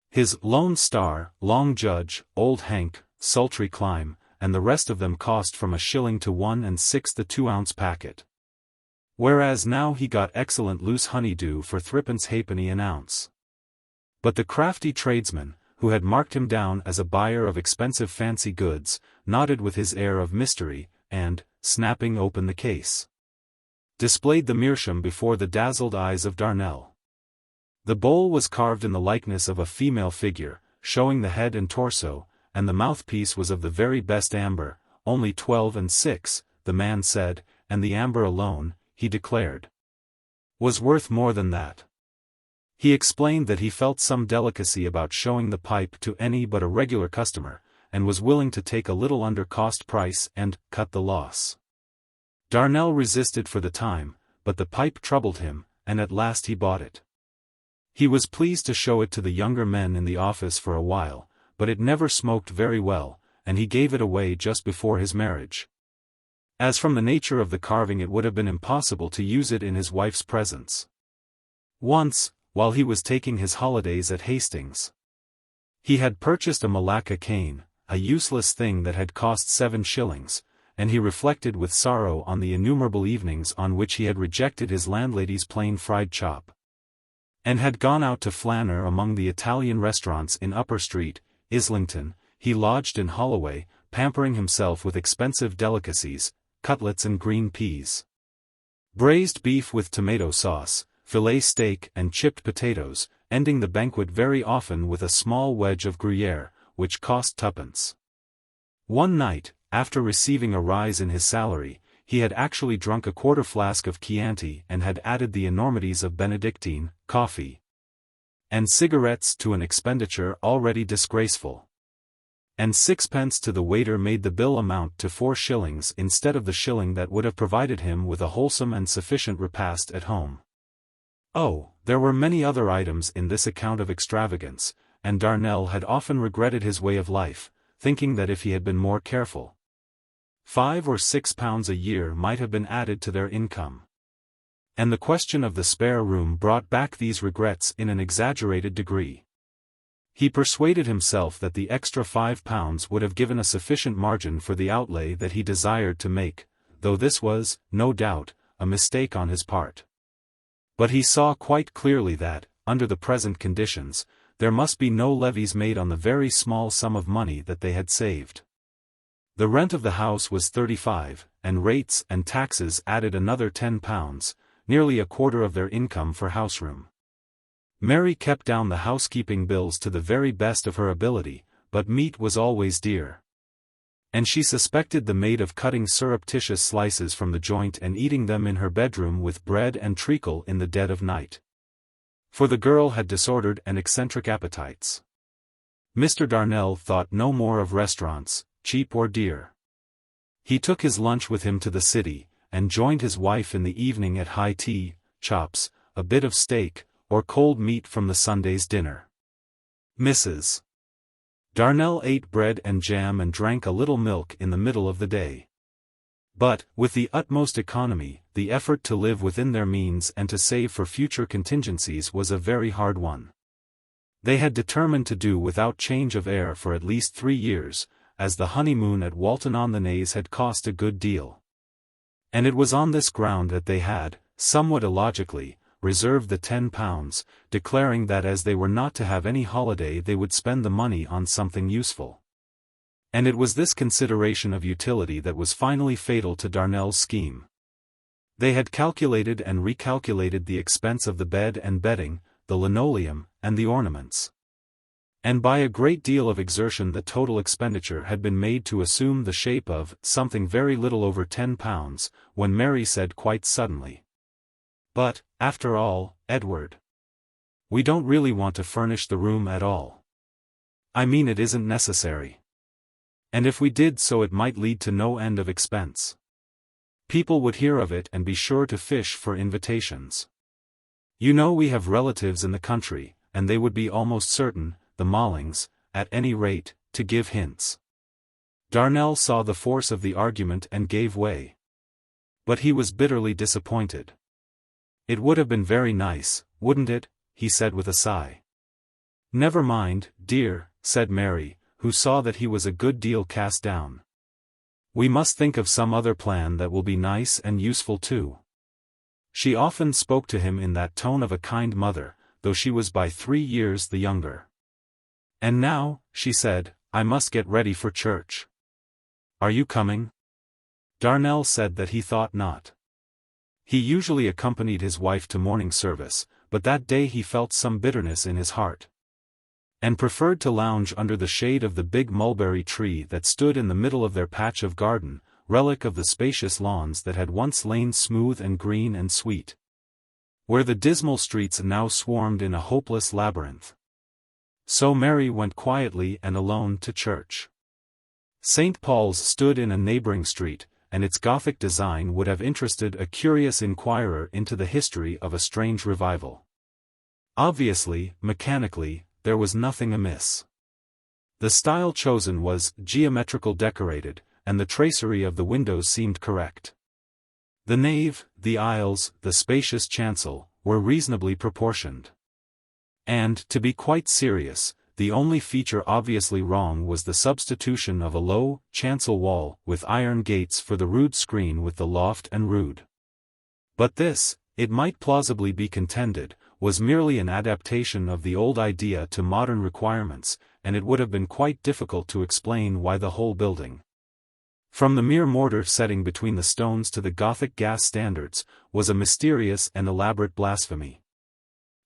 His Lone Star, Long Judge, Old Hank, Sultry Climb, and the rest of them cost from 1 shilling to 1 6 the 2-ounce packet. Whereas now he got excellent loose honeydew for 3 halfpenny an ounce. But the crafty tradesman, who had marked him down as a buyer of expensive fancy goods, nodded with his air of mystery, and, snapping open the case, displayed the meerschaum before the dazzled eyes of Darnell. The bowl was carved in the likeness of a female figure, showing the head and torso, and the mouthpiece was of the very best amber, only 12 and 6, the man said, and the amber alone, he declared, was worth more than that. He explained that he felt some delicacy about showing the pipe to any but a regular customer, and was willing to take a little under cost price and cut the loss. Darnell resisted for the time, but the pipe troubled him, and at last he bought it. He was pleased to show it to the younger men in the office for a while, but it never smoked very well, and he gave it away just before his marriage. As from the nature of the carving it would have been impossible to use it in his wife's presence. Once, while he was taking his holidays at Hastings, he had purchased a Malacca cane, a useless thing that had cost 7 shillings, and he reflected with sorrow on the innumerable evenings on which he had rejected his landlady's plain fried chop, and had gone out to flanner among the Italian restaurants in Upper Street, Islington. He lodged in Holloway, pampering himself with expensive delicacies, cutlets and green peas, braised beef with tomato sauce, fillet steak and chipped potatoes, ending the banquet very often with a small wedge of Gruyere, which cost 2d. One night, after receiving a rise in his salary, he had actually drunk a quarter flask of Chianti and had added the enormities of Benedictine, coffee, and cigarettes to an expenditure already disgraceful. And 6 pence to the waiter made the bill amount to 4 shillings instead of the shilling that would have provided him with a wholesome and sufficient repast at home. Oh, there were many other items in this account of extravagance, and Darnell had often regretted his way of life, thinking that if he had been more careful, 5 or 6 pounds a year might have been added to their income. And the question of the spare room brought back these regrets in an exaggerated degree. He persuaded himself that the extra 5 pounds would have given a sufficient margin for the outlay that he desired to make, though this was, no doubt, a mistake on his part. But he saw quite clearly that, under the present conditions, there must be no levies made on the very small sum of money that they had saved. The rent of the house was 35, and rates and taxes added another 10 pounds, nearly a quarter of their income for houseroom. Mary kept down the housekeeping bills to the very best of her ability, but meat was always dear. And she suspected the maid of cutting surreptitious slices from the joint and eating them in her bedroom with bread and treacle in the dead of night. For the girl had disordered and eccentric appetites. Mr. Darnell thought no more of restaurants, cheap or dear. He took his lunch with him to the city, and joined his wife in the evening at high tea, chops, a bit of steak, or cold meat from the Sunday's dinner. Mrs. Darnell ate bread and jam and drank a little milk in the middle of the day. But, with the utmost economy, the effort to live within their means and to save for future contingencies was a very hard one. They had determined to do without change of air for at least 3 years, as the honeymoon at Walton-on-the-Naze had cost a good deal. And it was on this ground that they had, somewhat illogically, reserved the 10 pounds, declaring that as they were not to have any holiday they would spend the money on something useful. And it was this consideration of utility that was finally fatal to Darnell's scheme. They had calculated and recalculated the expense of the bed and bedding, the linoleum, and the ornaments. And by a great deal of exertion the total expenditure had been made to assume the shape of something very little over 10 pounds, when Mary said quite suddenly, "But, after all, Edward, we don't really want to furnish the room at all. I mean, it isn't necessary. And if we did so it might lead to no end of expense. People would hear of it and be sure to fish for invitations. You know we have relatives in the country, and they would be almost certain, the Mallings, at any rate, to give hints." Darnell saw the force of the argument and gave way. But he was bitterly disappointed. "It would have been very nice, wouldn't it?" he said with a sigh. "Never mind, dear," said Mary, who saw that he was a good deal cast down. "We must think of some other plan that will be nice and useful too." She often spoke to him in that tone of a kind mother, though she was by 3 years the younger. "And now," she said, "I must get ready for church. Are you coming?" Darnell said that he thought not. He usually accompanied his wife to morning service, but that day he felt some bitterness in his heart, and preferred to lounge under the shade of the big mulberry tree that stood in the middle of their patch of garden, relic of the spacious lawns that had once lain smooth and green and sweet, where the dismal streets now swarmed in a hopeless labyrinth. So Mary went quietly and alone to church. St. Paul's stood in a neighboring street, and its Gothic design would have interested a curious inquirer into the history of a strange revival. Obviously, mechanically, there was nothing amiss. The style chosen was geometrical decorated, and the tracery of the windows seemed correct. The nave, the aisles, the spacious chancel, were reasonably proportioned. And, to be quite serious, the only feature obviously wrong was the substitution of a low, chancel wall with iron gates for the rood screen with the loft and rood. But this, it might plausibly be contended, was merely an adaptation of the old idea to modern requirements, and it would have been quite difficult to explain why the whole building, from the mere mortar setting between the stones to the Gothic gas standards, was a mysterious and elaborate blasphemy.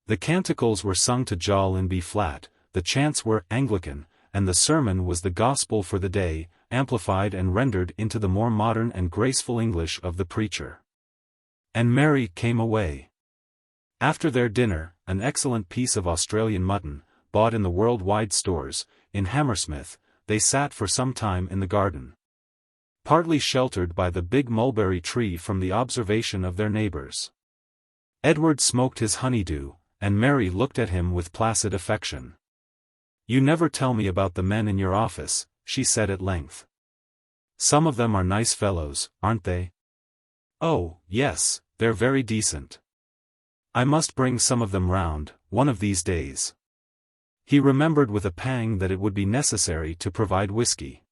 The canticles were sung to Jol in B-flat, the chants were Anglican, and the sermon was the gospel for the day, amplified and rendered into the more modern and graceful English of the preacher. And Mary came away. After their dinner, an excellent piece of Australian mutton, bought in the worldwide stores, in Hammersmith, they sat for some time in the garden, partly sheltered by the big mulberry tree from the observation of their neighbors. Edward smoked his honeydew, and Mary looked at him with placid affection. "You never tell me about the men in your office," she said at length. "Some of them are nice fellows, aren't they?" "Oh, yes, they're very decent. I must bring some of them round, one of these days." He remembered with a pang that it would be necessary to provide whiskey.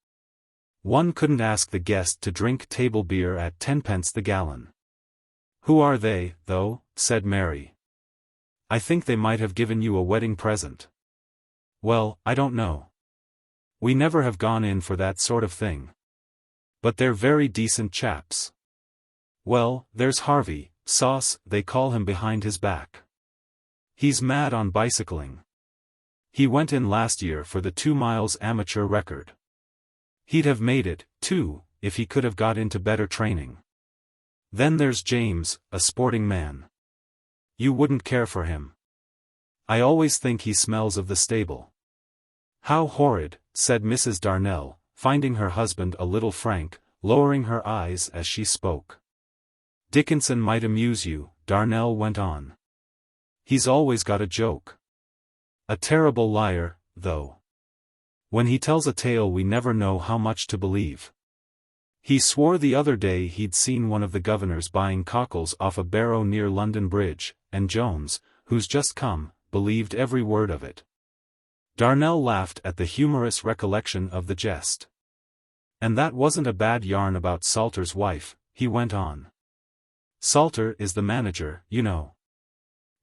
One couldn't ask the guest to drink table beer at 10p the gallon. "Who are they, though?" said Mary. "I think they might have given you a wedding present." "Well, I don't know. We never have gone in for that sort of thing. But they're very decent chaps. Well, there's Harvey, Sauce, they call him behind his back. He's mad on bicycling. He went in last year for the 2 miles amateur record. He'd have made it, too, if he could have got into better training. Then there's James, a sporting man. You wouldn't care for him. I always think he smells of the stable." "How horrid," said Mrs. Darnell, finding her husband a little frank, lowering her eyes as she spoke. "Dickinson might amuse you," Darnell went on. "He's always got a joke. A terrible liar, though. When he tells a tale we never know how much to believe. He swore the other day he'd seen one of the governors buying cockles off a barrow near London Bridge, and Jones, who's just come, believed every word of it." Darnell laughed at the humorous recollection of the jest. "And that wasn't a bad yarn about Salter's wife," he went on. "Salter is the manager, you know.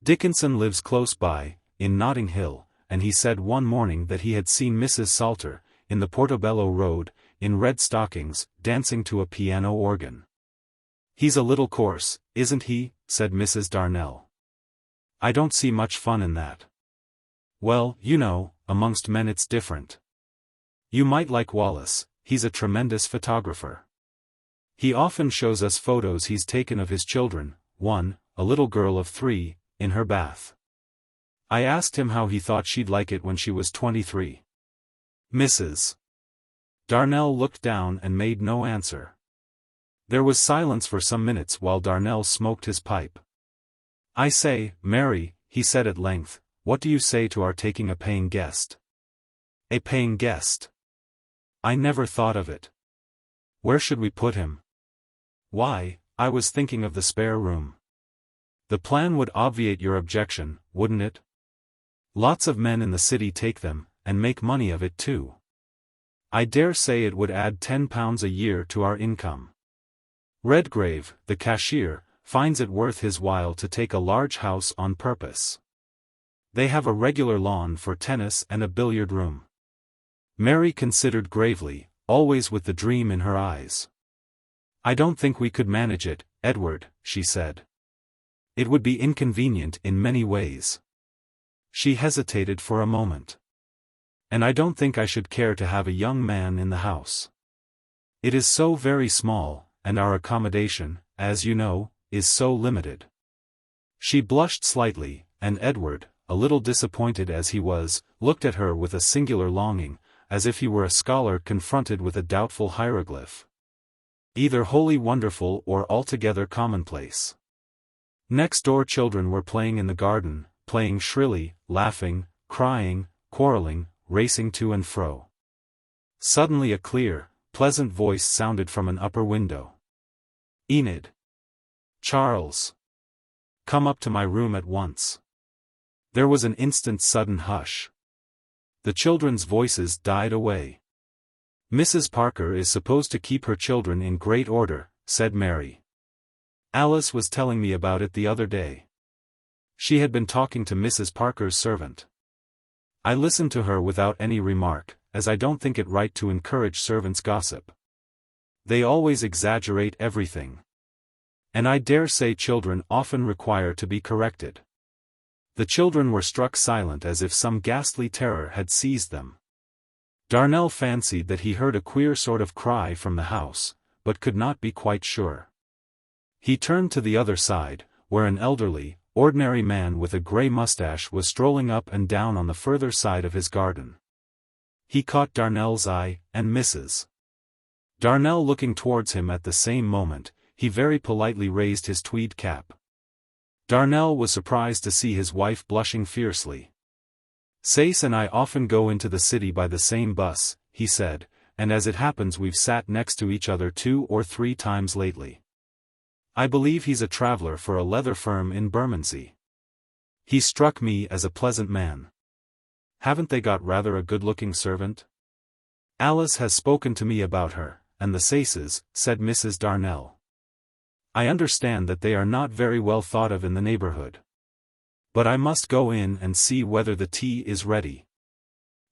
Dickinson lives close by, in Notting Hill, and he said one morning that he had seen Mrs. Salter, in the Portobello Road, in red stockings, dancing to a piano organ." "He's a little coarse, isn't he?" said Mrs. Darnell. "I don't see much fun in that." "Well, you know, amongst men it's different. You might like Wallace, he's a tremendous photographer. He often shows us photos he's taken of his children, one, a little girl of 3, in her bath. I asked him how he thought she'd like it when she was 23. Mrs. Darnell looked down and made no answer. There was silence for some minutes while Darnell smoked his pipe. "I say, Mary," he said at length, "what do you say to our taking a paying guest?" "A paying guest? I never thought of it. Where should we put him?" "Why, I was thinking of the spare room. The plan would obviate your objection, wouldn't it? Lots of men in the city take them, and make money of it too. I dare say it would add £10 a year to our income. Redgrave, the cashier, finds it worth his while to take a large house on purpose. They have a regular lawn for tennis and a billiard room." Mary considered gravely, always with the dream in her eyes. "I don't think we could manage it, Edward," she said. It would be inconvenient in many ways. She hesitated for a moment. And I don't think I should care to have a young man in the house. It is so very small, and our accommodation, as you know, is so limited. She blushed slightly, and Edward, a little disappointed as he was, looked at her with a singular longing, as if he were a scholar confronted with a doubtful hieroglyph. Either wholly wonderful or altogether commonplace. Next door children were playing in the garden, playing shrilly, laughing, crying, quarreling, racing to and fro. Suddenly a clear, pleasant voice sounded from an upper window. "Enid! Charles! Come up to my room at once." There was an instant's sudden hush. The children's voices died away. "Mrs. Parker is supposed to keep her children in great order," said Mary. "Alice was telling me about it the other day. She had been talking to Mrs. Parker's servant. I listened to her without any remark, as I don't think it right to encourage servants' gossip. They always exaggerate everything. And I dare say children often require to be corrected." The children were struck silent as if some ghastly terror had seized them. Darnell fancied that he heard a queer sort of cry from the house, but could not be quite sure. He turned to the other side, where an elderly, ordinary man with a grey mustache was strolling up and down on the further side of his garden. He caught Darnell's eye, and Mrs. Darnell looking towards him at the same moment, he very politely raised his tweed cap. Darnell was surprised to see his wife blushing fiercely. "Sayce and I often go into the city by the same bus," he said, "and as it happens we've sat next to each other 2 or 3 times lately. I believe he's a traveler for a leather firm in Bermondsey. He struck me as a pleasant man. Haven't they got rather a good-looking servant?" "Alice has spoken to me about her, and the Sayces," said Mrs. Darnell. "I understand that they are not very well thought of in the neighborhood. But I must go in and see whether the tea is ready.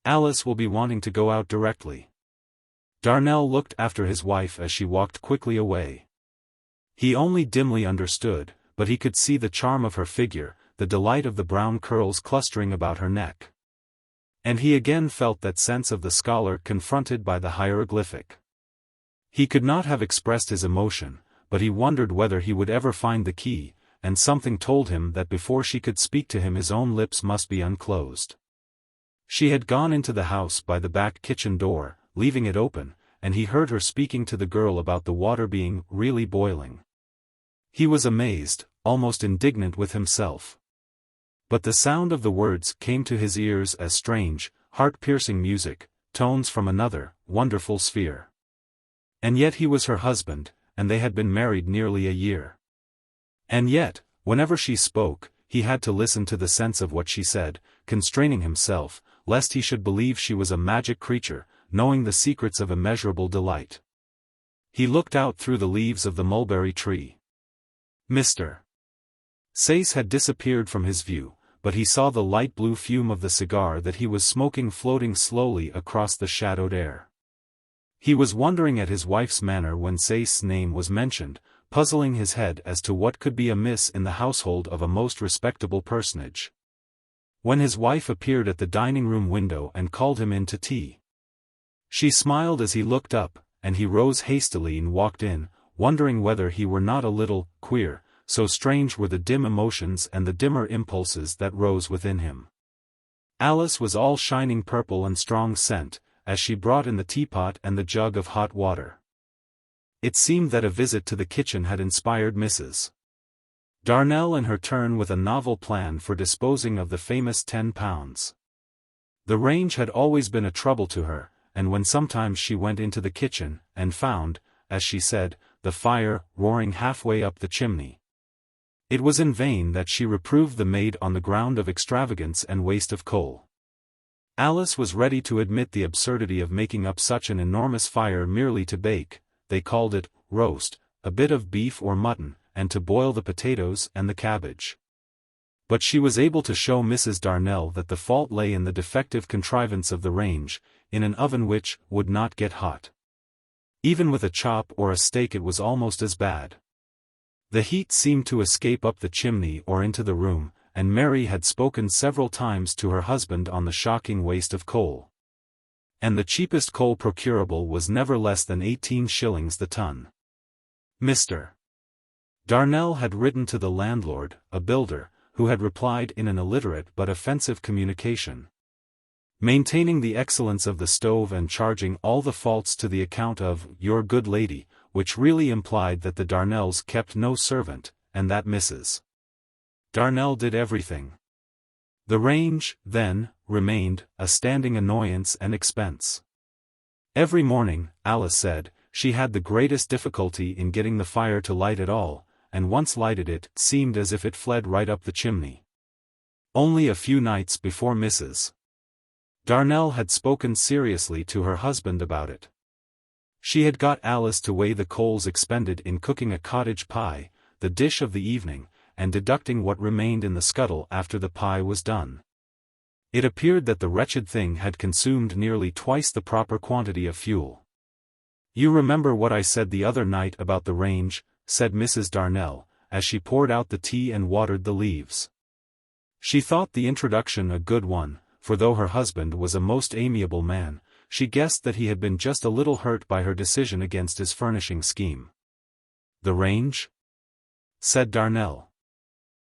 Alice will be wanting to go out directly." Darnell looked after his wife as she walked quickly away. He only dimly understood, but he could see the charm of her figure, the delight of the brown curls clustering about her neck. And he again felt that sense of the scholar confronted by the hieroglyphic. He could not have expressed his emotion, but he wondered whether he would ever find the key, and something told him that before she could speak to him his own lips must be unclosed. She had gone into the house by the back kitchen door, leaving it open, and he heard her speaking to the girl about the water being really boiling. He was amazed, almost indignant with himself. But the sound of the words came to his ears as strange, heart-piercing music, tones from another, wonderful sphere. And yet he was her husband, and they had been married nearly a year. And yet, whenever she spoke, he had to listen to the sense of what she said, constraining himself, lest he should believe she was a magic creature, knowing the secrets of immeasurable delight. He looked out through the leaves of the mulberry tree. Mr. Sayce had disappeared from his view, but he saw the light blue fume of the cigar that he was smoking floating slowly across the shadowed air. He was wondering at his wife's manner when Sayce's name was mentioned, puzzling his head as to what could be amiss in the household of a most respectable personage. When his wife appeared at the dining-room window and called him in to tea. She smiled as he looked up, and he rose hastily and walked in, wondering whether he were not a little queer, so strange were the dim emotions and the dimmer impulses that rose within him. Alice was all shining purple and strong scent, as she brought in the teapot and the jug of hot water. It seemed that a visit to the kitchen had inspired Mrs. Darnell in her turn with a novel plan for disposing of the famous £10. The range had always been a trouble to her, and when sometimes she went into the kitchen, and found, as she said, the fire roaring halfway up the chimney, it was in vain that she reproved the maid on the ground of extravagance and waste of coal. Alice was ready to admit the absurdity of making up such an enormous fire merely to bake, they called it, roast, a bit of beef or mutton, and to boil the potatoes and the cabbage. But she was able to show Mrs. Darnell that the fault lay in the defective contrivance of the range, in an oven which would not get hot. Even with a chop or a steak it was almost as bad. The heat seemed to escape up the chimney or into the room, and Mary had spoken several times to her husband on the shocking waste of coal. And the cheapest coal procurable was never less than 18 shillings the ton. Mr. Darnell had written to the landlord, a builder, who had replied in an illiterate but offensive communication, maintaining the excellence of the stove and charging all the faults to the account of "your good lady," which really implied that the Darnells kept no servant, and that Mrs. Darnell did everything. The range, then, remained a standing annoyance and expense. Every morning, Alice said, she had the greatest difficulty in getting the fire to light at all, and once lighted it seemed as if it fled right up the chimney. Only a few nights before Mrs. Darnell had spoken seriously to her husband about it. She had got Alice to weigh the coals expended in cooking a cottage pie, the dish of the evening, and deducting what remained in the scuttle after the pie was done. It appeared that the wretched thing had consumed nearly twice the proper quantity of fuel. "You remember what I said the other night about the range," said Mrs. Darnell, as she poured out the tea and watered the leaves. She thought the introduction a good one, for though her husband was a most amiable man, she guessed that he had been just a little hurt by her decision against his furnishing scheme. "The range?" said Darnell.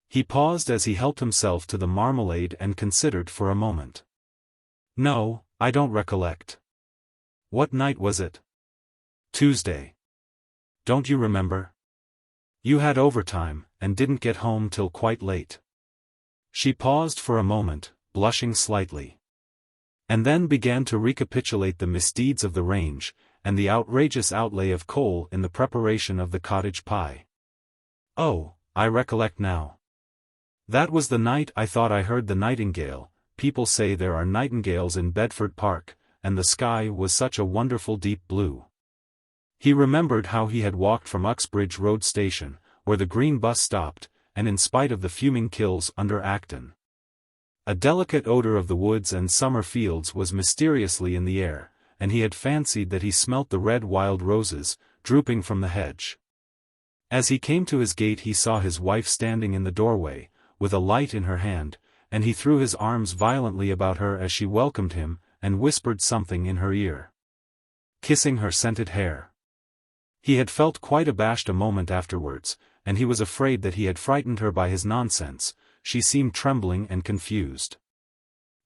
He paused as he helped himself to the marmalade and considered for a moment. "No, I don't recollect. What night was it?" "Tuesday. Don't you remember? You had overtime, and didn't get home till quite late." She paused for a moment, blushing slightly, and then began to recapitulate the misdeeds of the range, and the outrageous outlay of coal in the preparation of the cottage pie. "Oh, I recollect now. That was the night I thought I heard the nightingale. People say there are nightingales in Bedford Park, and the sky was such a wonderful deep blue." He remembered how he had walked from Uxbridge Road Station, where the green bus stopped, and in spite of the fuming kilns under Acton, a delicate odor of the woods and summer fields was mysteriously in the air, and he had fancied that he smelt the red wild roses, drooping from the hedge. As he came to his gate he saw his wife standing in the doorway, with a light in her hand, and he threw his arms violently about her as she welcomed him, and whispered something in her ear, kissing her scented hair. He had felt quite abashed a moment afterwards, and he was afraid that he had frightened her by his nonsense. She seemed trembling and confused.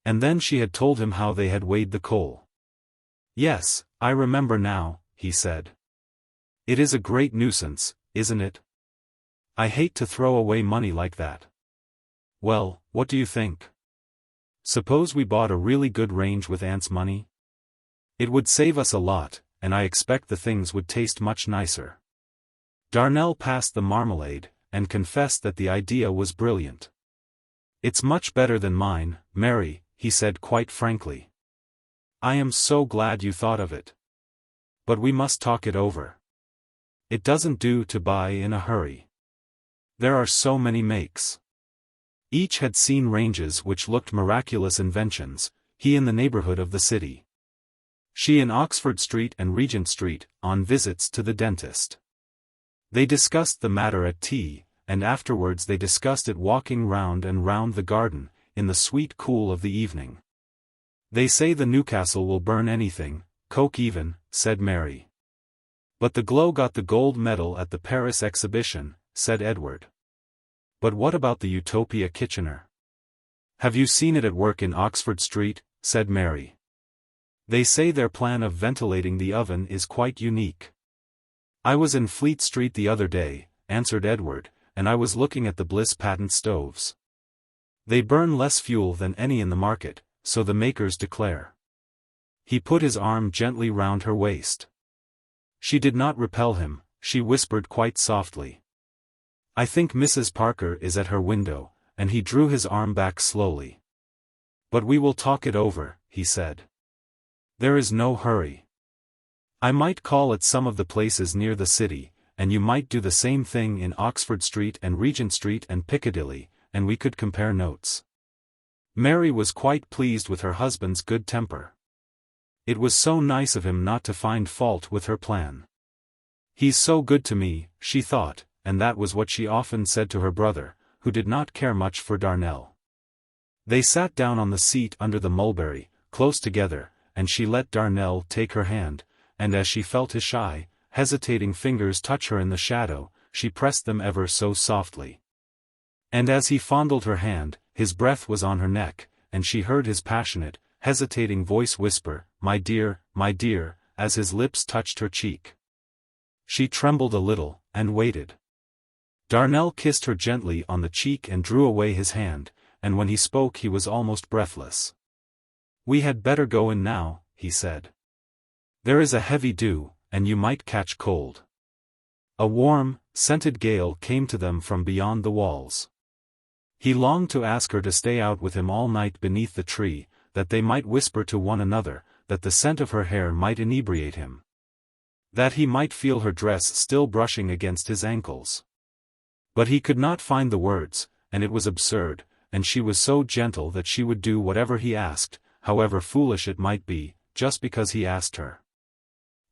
And then she had told him how they had weighed the coal. "Yes, I remember now," he said. "It is a great nuisance, isn't it? I hate to throw away money like that. Well, what do you think? Suppose we bought a really good range with Aunt's money? It would save us a lot, and I expect the things would taste much nicer." Darnell passed the marmalade, and confessed that the idea was brilliant. "It's much better than mine, Mary," he said quite frankly. "I am so glad you thought of it. But we must talk it over. It doesn't do to buy in a hurry. There are so many makes." Each had seen ranges which looked miraculous inventions, he in the neighborhood of the city, she in Oxford Street and Regent Street, on visits to the dentist. They discussed the matter at tea, and afterwards they discussed it walking round and round the garden, in the sweet cool of the evening. "They say the Newcastle will burn anything, Coke even," said Mary. "But the Glow got the gold medal at the Paris exhibition," said Edward. "But what about the Utopia Kitchener? Have you seen it at work in Oxford Street?" said Mary. "They say their plan of ventilating the oven is quite unique." "I was in Fleet Street the other day," answered Edward, "and I was looking at the Bliss patent stoves. They burn less fuel than any in the market, so the makers declare." He put his arm gently round her waist. She did not repel him, she whispered quite softly, "I think Mrs. Parker is at her window," and he drew his arm back slowly. "But we will talk it over," he said. "There is no hurry. I might call at some of the places near the city, and you might do the same thing in Oxford Street and Regent Street and Piccadilly, and we could compare notes." Mary was quite pleased with her husband's good temper. It was so nice of him not to find fault with her plan. "He's so good to me," she thought, and that was what she often said to her brother, who did not care much for Darnell. They sat down on the seat under the mulberry, close together, and she let Darnell take her hand, and as she felt his shy, hesitating fingers touch her in the shadow, she pressed them ever so softly. And as he fondled her hand, his breath was on her neck, and she heard his passionate, hesitating voice whisper, my dear," as his lips touched her cheek. She trembled a little, and waited. Darnell kissed her gently on the cheek and drew away his hand, and when he spoke he was almost breathless. "We had better go in now," he said. "There is a heavy dew, and you might catch cold." A warm, scented gale came to them from beyond the walls. He longed to ask her to stay out with him all night beneath the tree, that they might whisper to one another, that the scent of her hair might inebriate him. That he might feel her dress still brushing against his ankles. But he could not find the words, and it was absurd, and she was so gentle that she would do whatever he asked, however foolish it might be, just because he asked her.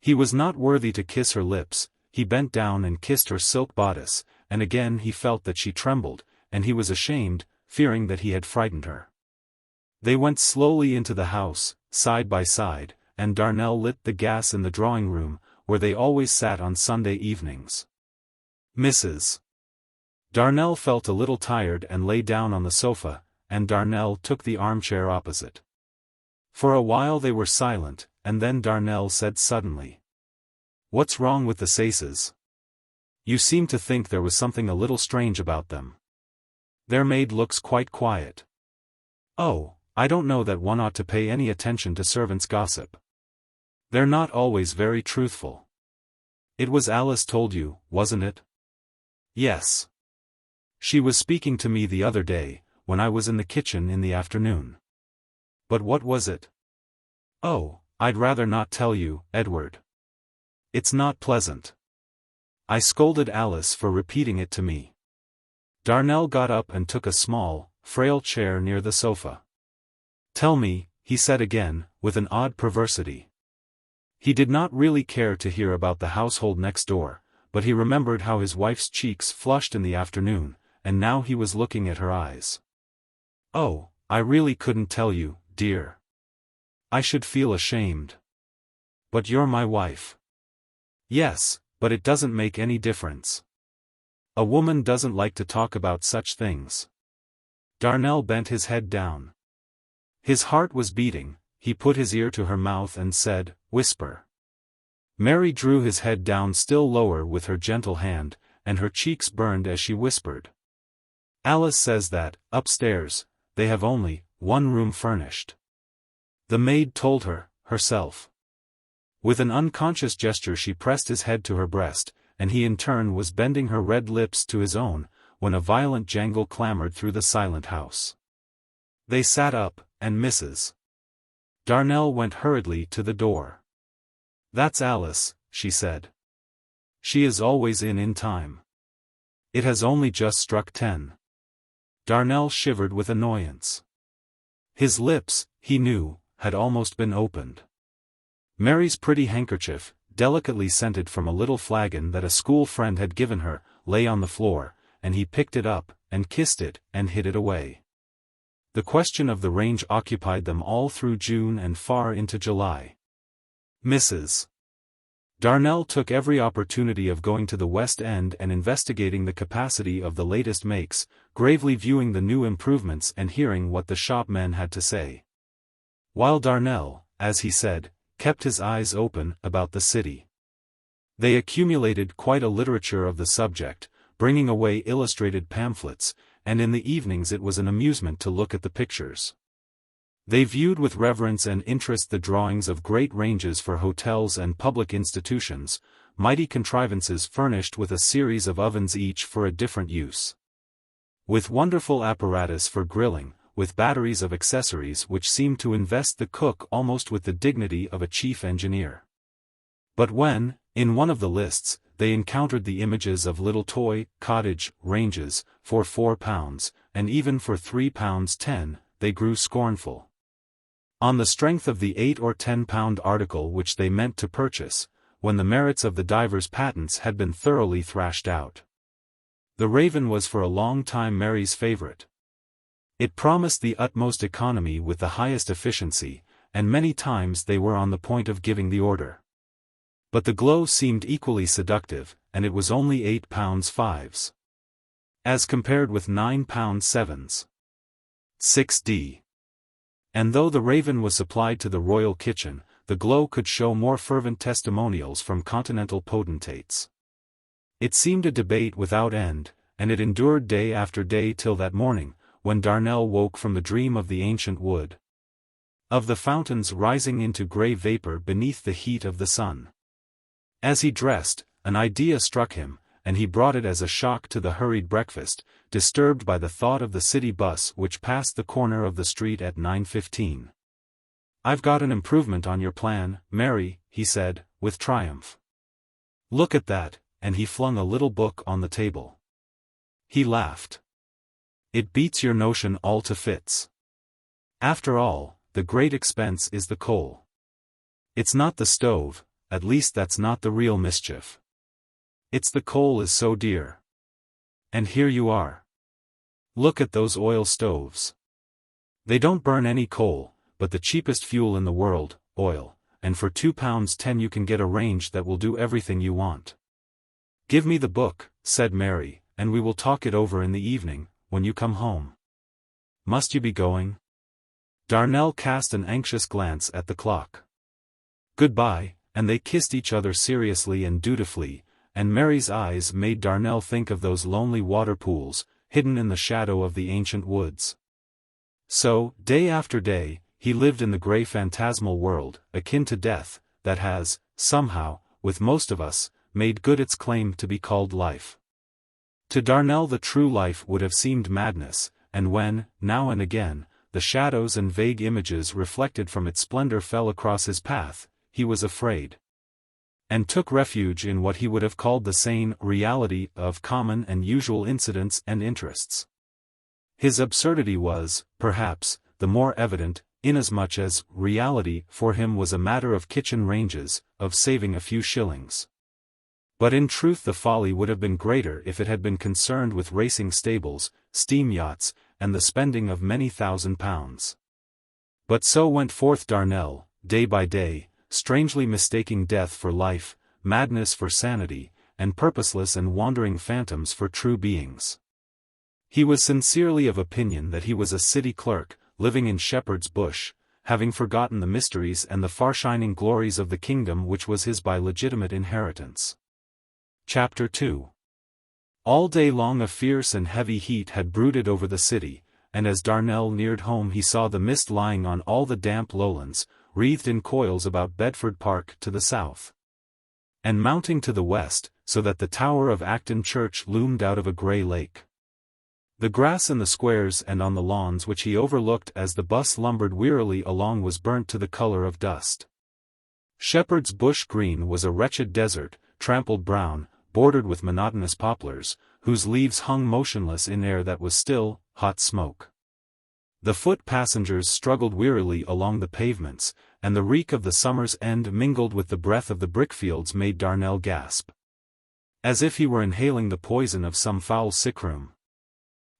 He was not worthy to kiss her lips. He bent down and kissed her silk bodice, and again he felt that she trembled, and he was ashamed, fearing that he had frightened her. They went slowly into the house, side by side, and Darnell lit the gas in the drawing room, where they always sat on Sunday evenings. Mrs. Darnell felt a little tired and lay down on the sofa, and Darnell took the armchair opposite. For a while they were silent, and then Darnell said suddenly, "What's wrong with the Saces? You seem to think there was something a little strange about them. Their maid looks quite quiet." "Oh, I don't know that one ought to pay any attention to servants' gossip. They're not always very truthful." "It was Alice told you, wasn't it?" "Yes. She was speaking to me the other day, when I was in the kitchen in the afternoon." "But what was it?" "Oh, I'd rather not tell you, Edward. It's not pleasant. I scolded Alice for repeating it to me." Darnell got up and took a small, frail chair near the sofa. "Tell me," he said again, with an odd perversity. He did not really care to hear about the household next door, but he remembered how his wife's cheeks flushed in the afternoon, and now he was looking at her eyes. "Oh, I really couldn't tell you, dear. I should feel ashamed. But you're my wife." "Yes, but it doesn't make any difference. A woman doesn't like to talk about such things." Darnell bent his head down. His heart was beating. He put his ear to her mouth and said, "Whisper." Mary drew his head down still lower with her gentle hand, and her cheeks burned as she whispered. "Alice says that, upstairs, they have only one room furnished. The maid told her, herself." With an unconscious gesture she pressed his head to her breast, and he in turn was bending her red lips to his own, when a violent jangle clamored through the silent house. They sat up, and Mrs. Darnell went hurriedly to the door. "That's Alice," she said. "She is always in time. It has only just struck 10. Darnell shivered with annoyance. His lips, he knew, had almost been opened. Mary's pretty handkerchief, delicately scented from a little flagon that a school friend had given her, lay on the floor, and he picked it up, and kissed it, and hid it away. The question of the range occupied them all through June and far into July. Mrs. Darnell took every opportunity of going to the West End and investigating the capacity of the latest makes, gravely viewing the new improvements and hearing what the shopmen had to say. While Darnell, as he said, kept his eyes open about the city. They accumulated quite a literature of the subject, bringing away illustrated pamphlets, and in the evenings it was an amusement to look at the pictures. They viewed with reverence and interest the drawings of great ranges for hotels and public institutions, mighty contrivances furnished with a series of ovens each for a different use. With wonderful apparatus for grilling, with batteries of accessories which seemed to invest the cook almost with the dignity of a chief engineer. But when, in one of the lists, they encountered the images of little toy, cottage, ranges, for £4, and even for £3.10, they grew scornful. On the strength of the £8 or £10 article which they meant to purchase, when the merits of the divers patents had been thoroughly thrashed out. The raven was for a long time Mary's favorite. It promised the utmost economy with the highest efficiency, and many times they were on the point of giving the order. But the glow seemed equally seductive, and it was only £8 fives. As compared with £9 sevens. 6d. And though the raven was supplied to the royal kitchen, the glow could show more fervent testimonials from continental potentates. It seemed a debate without end, and it endured day after day till that morning, when Darnell woke from the dream of the ancient wood. Of the fountains rising into grey vapour beneath the heat of the sun. As he dressed, an idea struck him, and he brought it as a shock to the hurried breakfast, disturbed by the thought of the city bus which passed the corner of the street at 9:15. "I've got an improvement on your plan, Mary," he said, with triumph. "Look at that," and he flung a little book on the table. He laughed. "It beats your notion all to fits. After all, the great expense is the coal. It's not the stove, at least that's not the real mischief. It's the coal is so dear. And here you are. Look at those oil stoves. They don't burn any coal, but the cheapest fuel in the world, oil, and for £2.10 you can get a range that will do everything you want." "Give me the book," said Mary, "and we will talk it over in the evening, when you come home. Must you be going?" Darnell cast an anxious glance at the clock. "Goodbye," and they kissed each other seriously and dutifully, and Mary's eyes made Darnell think of those lonely water pools, hidden in the shadow of the ancient woods. So, day after day, he lived in the grey phantasmal world, akin to death, that has, somehow, with most of us, made good its claim to be called life. To Darnell the true life would have seemed madness, and when, now and again, the shadows and vague images reflected from its splendor fell across his path, he was afraid. And took refuge in what he would have called the sane reality of common and usual incidents and interests. His absurdity was, perhaps, the more evident, inasmuch as reality for him was a matter of kitchen ranges, of saving a few shillings. But in truth the folly would have been greater if it had been concerned with racing stables, steam yachts, and the spending of many £1,000s. But so went forth Darnell, day by day, strangely mistaking death for life, madness for sanity, and purposeless and wandering phantoms for true beings. He was sincerely of opinion that he was a city clerk, living in Shepherd's Bush, having forgotten the mysteries and the far-shining glories of the kingdom which was his by legitimate inheritance. Chapter 2. All day long a fierce and heavy heat had brooded over the city, and as Darnell neared home he saw the mist lying on all the damp lowlands, wreathed in coils about Bedford Park to the south, and mounting to the west, so that the tower of Acton Church loomed out of a grey lake. The grass in the squares and on the lawns which he overlooked as the bus lumbered wearily along was burnt to the colour of dust. Shepherd's Bush Green was a wretched desert, trampled brown, bordered with monotonous poplars, whose leaves hung motionless in air that was still, hot smoke. The foot passengers struggled wearily along the pavements, and the reek of the summer's end mingled with the breath of the brickfields made Darnell gasp. As if he were inhaling the poison of some foul sickroom.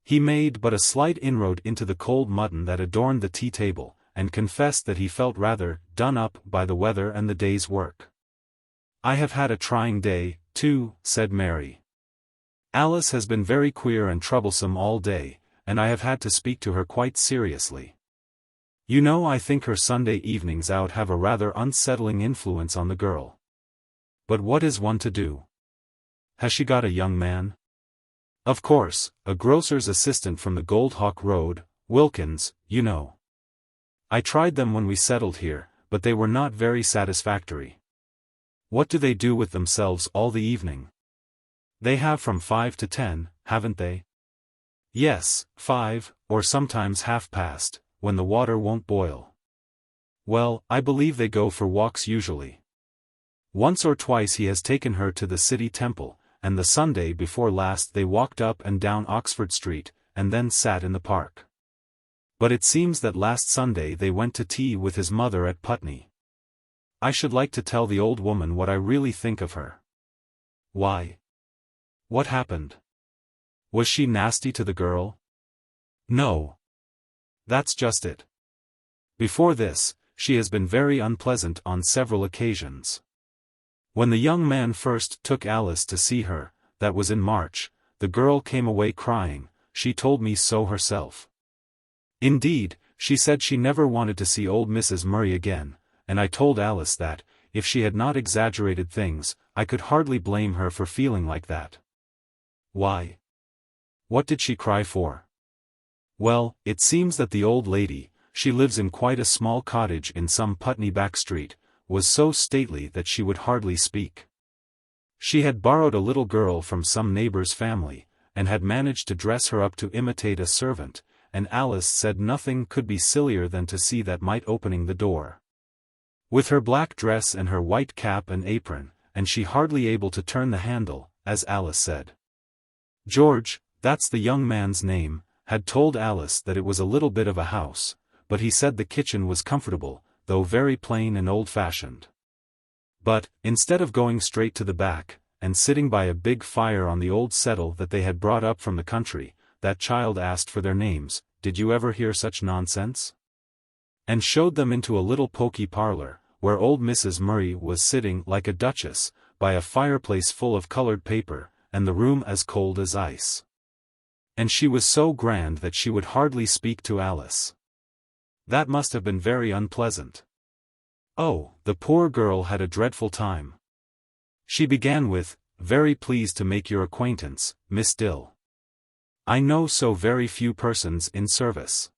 He made but a slight inroad into the cold mutton that adorned the tea-table, and confessed that he felt rather done up by the weather and the day's work. "I have had a trying day, too," said Mary. "Alice has been very queer and troublesome all day, and I have had to speak to her quite seriously. You know, I think her Sunday evenings out have a rather unsettling influence on the girl. But what is one to do? Has she got a young man?" "Of course, a grocer's assistant from the Goldhawk Road, Wilkins, you know. I tried them when we settled here, but they were not very satisfactory." "What do they do with themselves all the evening?" "They have from 5 to 10, haven't they?" "Yes, 5, or sometimes half-past, when the water won't boil." "Well, I believe they go for walks usually. Once or twice he has taken her to the City Temple, and the Sunday before last they walked up and down Oxford Street, and then sat in the park. But it seems that last Sunday they went to tea with his mother at Putney. I should like to tell the old woman what I really think of her." "Why? What happened?" Was she nasty to the girl? No. That's just it. Before this, she has been very unpleasant on several occasions. When the young man first took Alice to see her, that was in March, the girl came away crying. She told me so herself. Indeed, she said she never wanted to see old Mrs. Murray again, and I told Alice that, if she had not exaggerated things, I could hardly blame her for feeling like that. Why? What did she cry for? Well, it seems that the old lady, she lives in quite a small cottage in some Putney back street, was so stately that she would hardly speak. She had borrowed a little girl from some neighbor's family, and had managed to dress her up to imitate a servant, and Alice said nothing could be sillier than to see that mite opening the door. With her black dress and her white cap and apron, and she hardly able to turn the handle, as Alice said. George, that's the young man's name, had told Alice that it was a little bit of a house, but he said the kitchen was comfortable, though very plain and old-fashioned. But, instead of going straight to the back, and sitting by a big fire on the old settle that they had brought up from the country, that child asked for their names. Did you ever hear such nonsense? And showed them into a little poky parlor, where old Mrs. Murray was sitting like a duchess, by a fireplace full of colored paper, and the room as cold as ice. And she was so grand that she would hardly speak to Alice. That must have been very unpleasant. Oh, the poor girl had a dreadful time. She began with, "Very pleased to make your acquaintance, Miss Dill. I know so very few persons in service."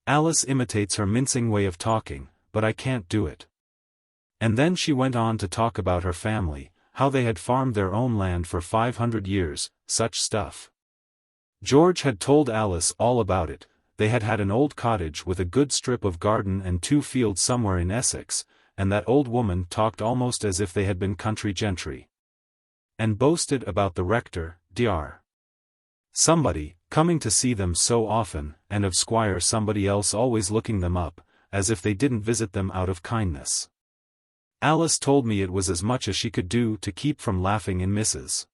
Alice imitates her mincing way of talking, but I can't do it. And then she went on to talk about her family, how they had farmed their own land for 500 years, such stuff. George had told Alice all about it. They had had an old cottage with a good strip of garden and 2 fields somewhere in Essex, and that old woman talked almost as if they had been country gentry. And boasted about the rector, Dr. somebody, coming to see them so often, and of Squire somebody else always looking them up, as if they didn't visit them out of kindness. Alice told me it was as much as she could do to keep from laughing in Mrs.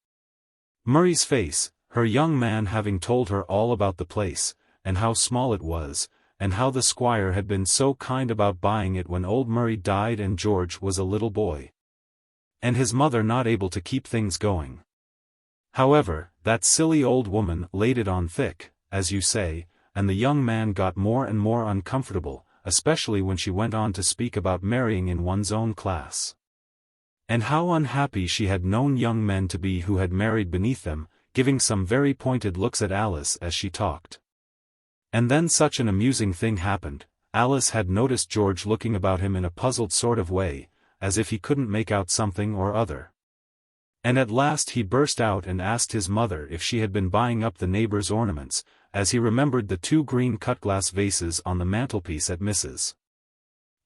Murray's face, her young man having told her all about the place, and how small it was, and how the squire had been so kind about buying it when old Murray died and George was a little boy. And his mother not able to keep things going. However, that silly old woman laid it on thick, as you say, and the young man got more and more uncomfortable, especially when she went on to speak about marrying in one's own class. And how unhappy she had known young men to be who had married beneath them, giving some very pointed looks at Alice as she talked. And then such an amusing thing happened. Alice had noticed George looking about him in a puzzled sort of way, as if he couldn't make out something or other. And at last he burst out and asked his mother if she had been buying up the neighbors' ornaments, as he remembered the 2 green cut-glass vases on the mantelpiece at Mrs.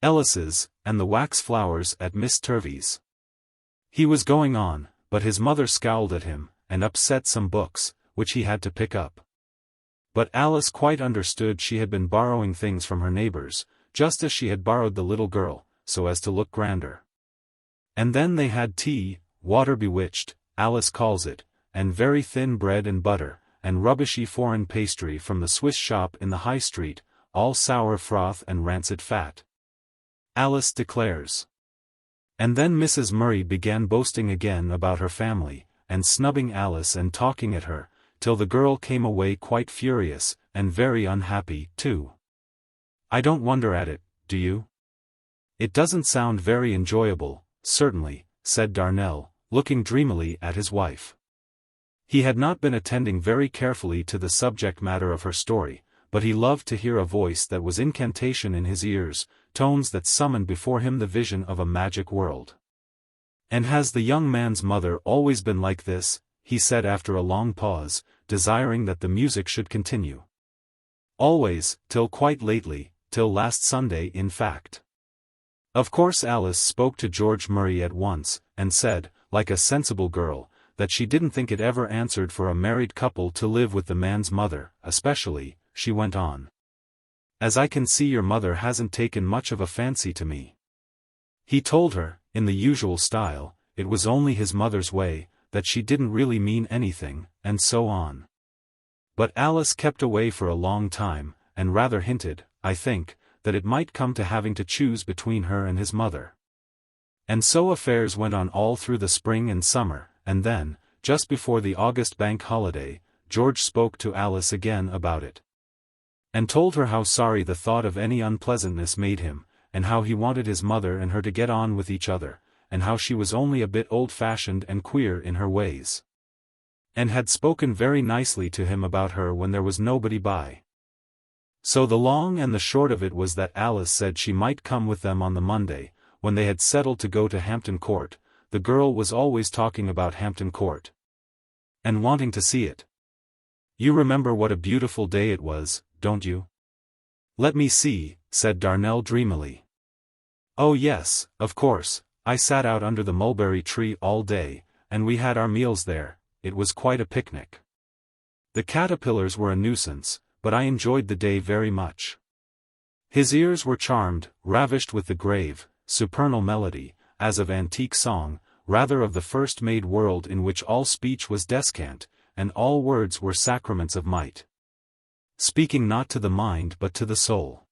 Ellis's, and the wax flowers at Miss Turvey's. He was going on, but his mother scowled at him, and upset some books, which he had to pick up. But Alice quite understood she had been borrowing things from her neighbors, just as she had borrowed the little girl, so as to look grander. And then they had tea, water bewitched, Alice calls it, and very thin bread and butter, and rubbishy foreign pastry from the Swiss shop in the High Street, all sour froth and rancid fat. Alice declares. And then Mrs. Murray began boasting again about her family, and snubbing Alice and talking at her, till the girl came away quite furious, and very unhappy, too. I don't wonder at it, do you? It doesn't sound very enjoyable, certainly, said Darnell, looking dreamily at his wife. He had not been attending very carefully to the subject matter of her story, but he loved to hear a voice that was incantation in his ears, tones that summoned before him the vision of a magic world. And has the young man's mother always been like this? He said after a long pause, desiring that the music should continue. Always, till quite lately, till last Sunday in fact. Of course Alice spoke to George Murray at once, and said, like a sensible girl, that she didn't think it ever answered for a married couple to live with the man's mother, especially, she went on, as I can see your mother hasn't taken much of a fancy to me. He told her, in the usual style, it was only his mother's way, that she didn't really mean anything, and so on. But Alice kept away for a long time, and rather hinted, I think, that it might come to having to choose between her and his mother. And so affairs went on all through the spring and summer, and then, just before the August bank holiday, George spoke to Alice again about it. And told her how sorry the thought of any unpleasantness made him, and how he wanted his mother and her to get on with each other, and how she was only a bit old-fashioned and queer in her ways. And had spoken very nicely to him about her when there was nobody by. So the long and the short of it was that Alice said she might come with them on the Monday, when they had settled to go to Hampton Court. The girl was always talking about Hampton Court. And wanting to see it. You remember what a beautiful day it was, don't you? Let me see, said Darnell dreamily. Oh yes, of course, I sat out under the mulberry tree all day, and we had our meals there. It was quite a picnic. The caterpillars were a nuisance, but I enjoyed the day very much. His ears were charmed, ravished with the grave, supernal melody, as of antique song, rather of the first-made world in which all speech was descant, and all words were sacraments of might. Speaking not to the mind but to the soul.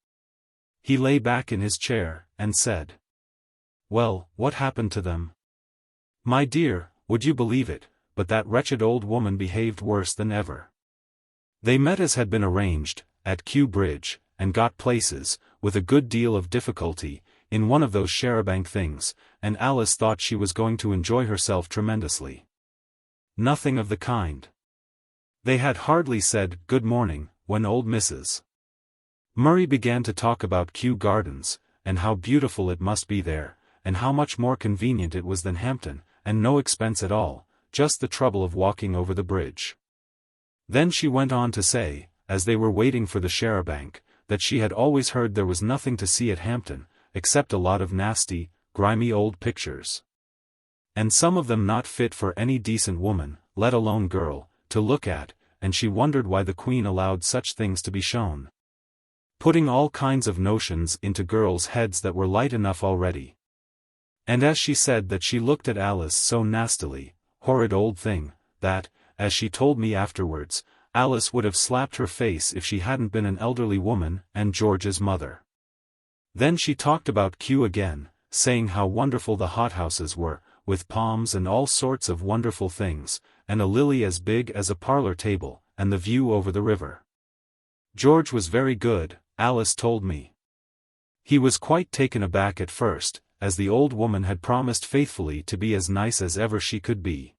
He lay back in his chair, and said, "Well, what happened to them? My dear, would you believe it, but that wretched old woman behaved worse than ever. They met as had been arranged, at Kew Bridge, and got places, with a good deal of difficulty, in one of those charabanc things, and Alice thought she was going to enjoy herself tremendously. Nothing of the kind. They had hardly said good morning, when old Mrs. Murray began to talk about Kew Gardens, and how beautiful it must be there, and how much more convenient it was than Hampton, and no expense at all, just the trouble of walking over the bridge. Then she went on to say, as they were waiting for the charabanc, that she had always heard there was nothing to see at Hampton, except a lot of nasty, grimy old pictures. And some of them not fit for any decent woman, let alone girl, to look at, and she wondered why the Queen allowed such things to be shown. Putting all kinds of notions into girls' heads that were light enough already. And as she said that she looked at Alice so nastily, horrid old thing, that, as she told me afterwards, Alice would have slapped her face if she hadn't been an elderly woman and George's mother. Then she talked about Kew again, saying how wonderful the hothouses were, with palms and all sorts of wonderful things, and a lily as big as a parlor table, and the view over the river. George was very good, Alice told me. He was quite taken aback at first, as the old woman had promised faithfully to be as nice as ever she could be.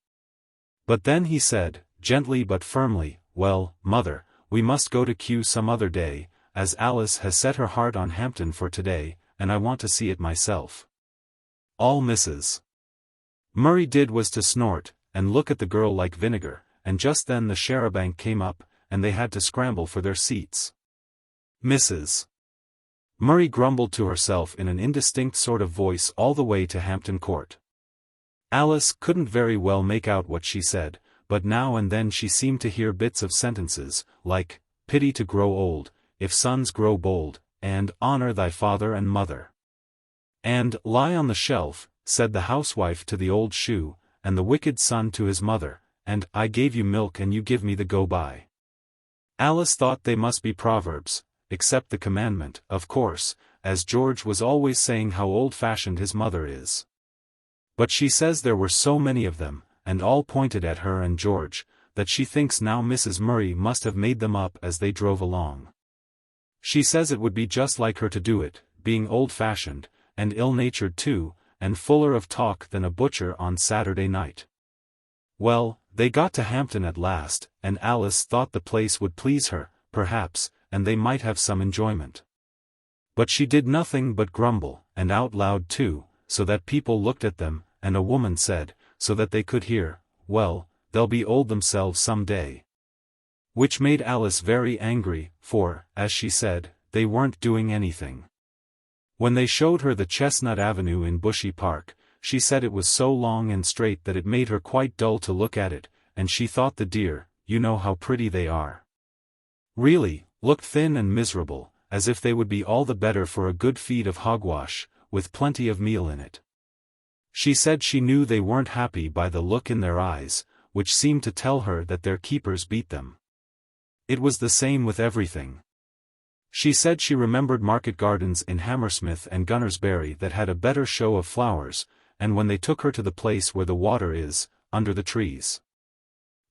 But then he said, gently but firmly, "Well, mother, we must go to Kew some other day, as Alice has set her heart on Hampton for today, and I want to see it myself." All Mrs. Murray did was to snort, and look at the girl like vinegar, and just then the charabanc came up, and they had to scramble for their seats. Mrs. Murray grumbled to herself in an indistinct sort of voice all the way to Hampton Court. Alice couldn't very well make out what she said, but now and then she seemed to hear bits of sentences, like, "Pity to grow old, if sons grow bold," and "Honor thy father and mother." And "Lie on the shelf," said the housewife to the old shoe, and the wicked son to his mother, and "I gave you milk and you give me the go-by." Alice thought they must be proverbs, except the commandment, of course, as George was always saying how old-fashioned his mother is. But she says there were so many of them, and all pointed at her and George, that she thinks now Mrs. Murray must have made them up as they drove along. She says it would be just like her to do it, being old-fashioned, and ill-natured too, and fuller of talk than a butcher on Saturday night. Well, they got to Hampton at last, and Alice thought the place would please her, perhaps, and they might have some enjoyment. But she did nothing but grumble, and out loud too, so that people looked at them, and a woman said, so that they could hear, "Well, they'll be old themselves some day." Which made Alice very angry, for, as she said, they weren't doing anything. When they showed her the Chestnut Avenue in Bushy Park, she said it was so long and straight that it made her quite dull to look at it, and she thought the dear, you know how pretty they are, really, looked thin and miserable, as if they would be all the better for a good feed of hogwash, with plenty of meal in it. She said she knew they weren't happy by the look in their eyes, which seemed to tell her that their keepers beat them. It was the same with everything. She said she remembered market gardens in Hammersmith and Gunnersbury that had a better show of flowers, and when they took her to the place where the water is, under the trees,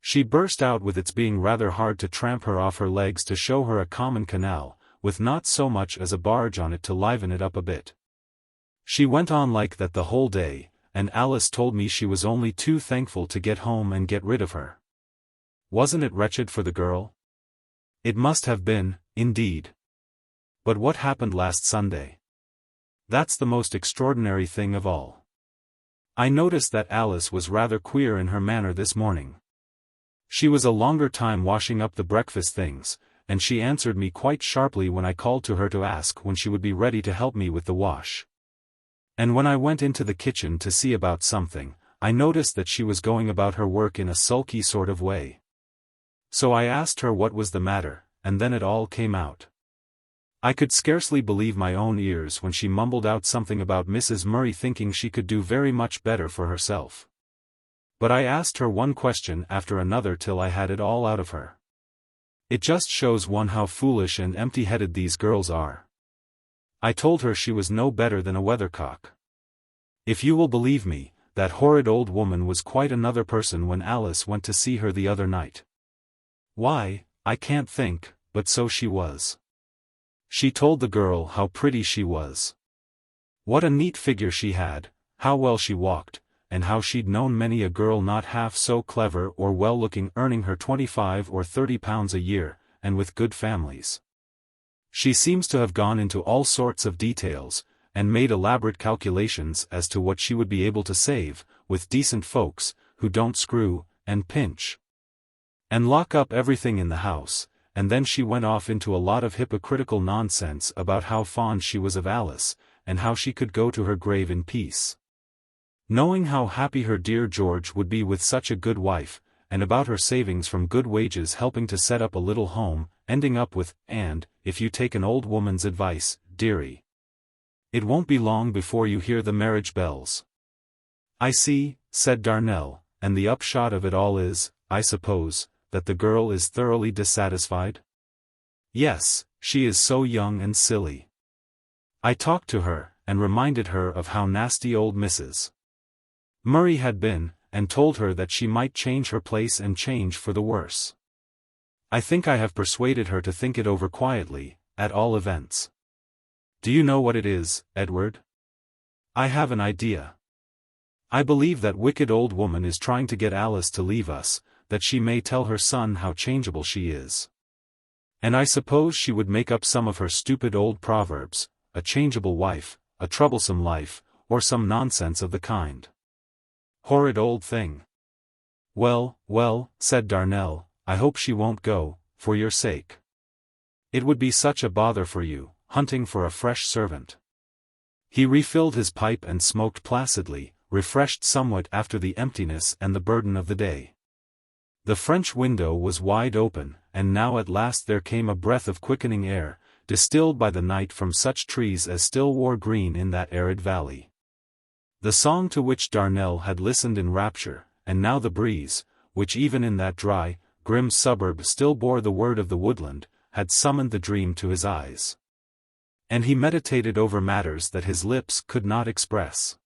she burst out with its being rather hard to tramp her off her legs to show her a common canal, with not so much as a barge on it to liven it up a bit. She went on like that the whole day, and Alice told me she was only too thankful to get home and get rid of her. Wasn't it wretched for the girl? It must have been, indeed. But what happened last Sunday? That's the most extraordinary thing of all. I noticed that Alice was rather queer in her manner this morning. She was a longer time washing up the breakfast things, and she answered me quite sharply when I called to her to ask when she would be ready to help me with the wash. And when I went into the kitchen to see about something, I noticed that she was going about her work in a sulky sort of way. So I asked her what was the matter, and then it all came out. I could scarcely believe my own ears when she mumbled out something about Mrs. Murray thinking she could do very much better for herself. But I asked her one question after another till I had it all out of her. It just shows one how foolish and empty-headed these girls are. I told her she was no better than a weathercock. If you will believe me, that horrid old woman was quite another person when Alice went to see her the other night. Why, I can't think, but so she was. She told the girl how pretty she was. What a neat figure she had, how well she walked, and how she'd known many a girl not half so clever or well-looking earning her 25 or 30 pounds a year, and with good families. She seems to have gone into all sorts of details, and made elaborate calculations as to what she would be able to save, with decent folks, who don't screw, and pinch, and lock up everything in the house, and then she went off into a lot of hypocritical nonsense about how fond she was of Alice, and how she could go to her grave in peace, knowing how happy her dear George would be with such a good wife, and about her savings from good wages helping to set up a little home, ending up with, and, if you take an old woman's advice, dearie, it won't be long before you hear the marriage bells. I see, said Darnell, and the upshot of it all is, I suppose, that the girl is thoroughly dissatisfied? Yes, she is so young and silly. I talked to her, and reminded her of how nasty old Mrs. Murray had been, and told her that she might change her place and change for the worse. I think I have persuaded her to think it over quietly, at all events. Do you know what it is, Edward? I have an idea. I believe that wicked old woman is trying to get Alice to leave us, that she may tell her son how changeable she is. And I suppose she would make up some of her stupid old proverbs, a changeable wife, a troublesome life, or some nonsense of the kind. Horrid old thing. Well, well, said Darnell, I hope she won't go, for your sake. It would be such a bother for you, hunting for a fresh servant. He refilled his pipe and smoked placidly, refreshed somewhat after the emptiness and the burden of the day. The French window was wide open, and now at last there came a breath of quickening air, distilled by the night from such trees as still wore green in that arid valley. The song to which Darnell had listened in rapture, and now the breeze, which even in that dry, grim suburb still bore the word of the woodland, had summoned the dream to his eyes. And he meditated over matters that his lips could not express.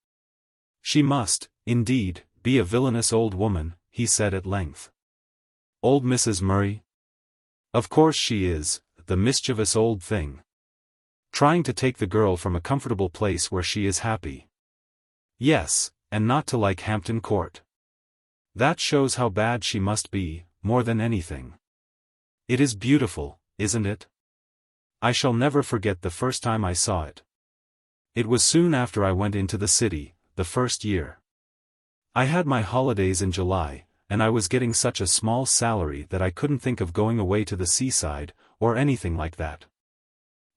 She must, indeed, be a villainous old woman, he said at length. Old Mrs. Murray? Of course she is, the mischievous old thing. Trying to take the girl from a comfortable place where she is happy. Yes, and not to like Hampton Court. That shows how bad she must be, more than anything. It is beautiful, isn't it? I shall never forget the first time I saw it. It was soon after I went into the city, the first year. I had my holidays in July, and I was getting such a small salary that I couldn't think of going away to the seaside, or anything like that.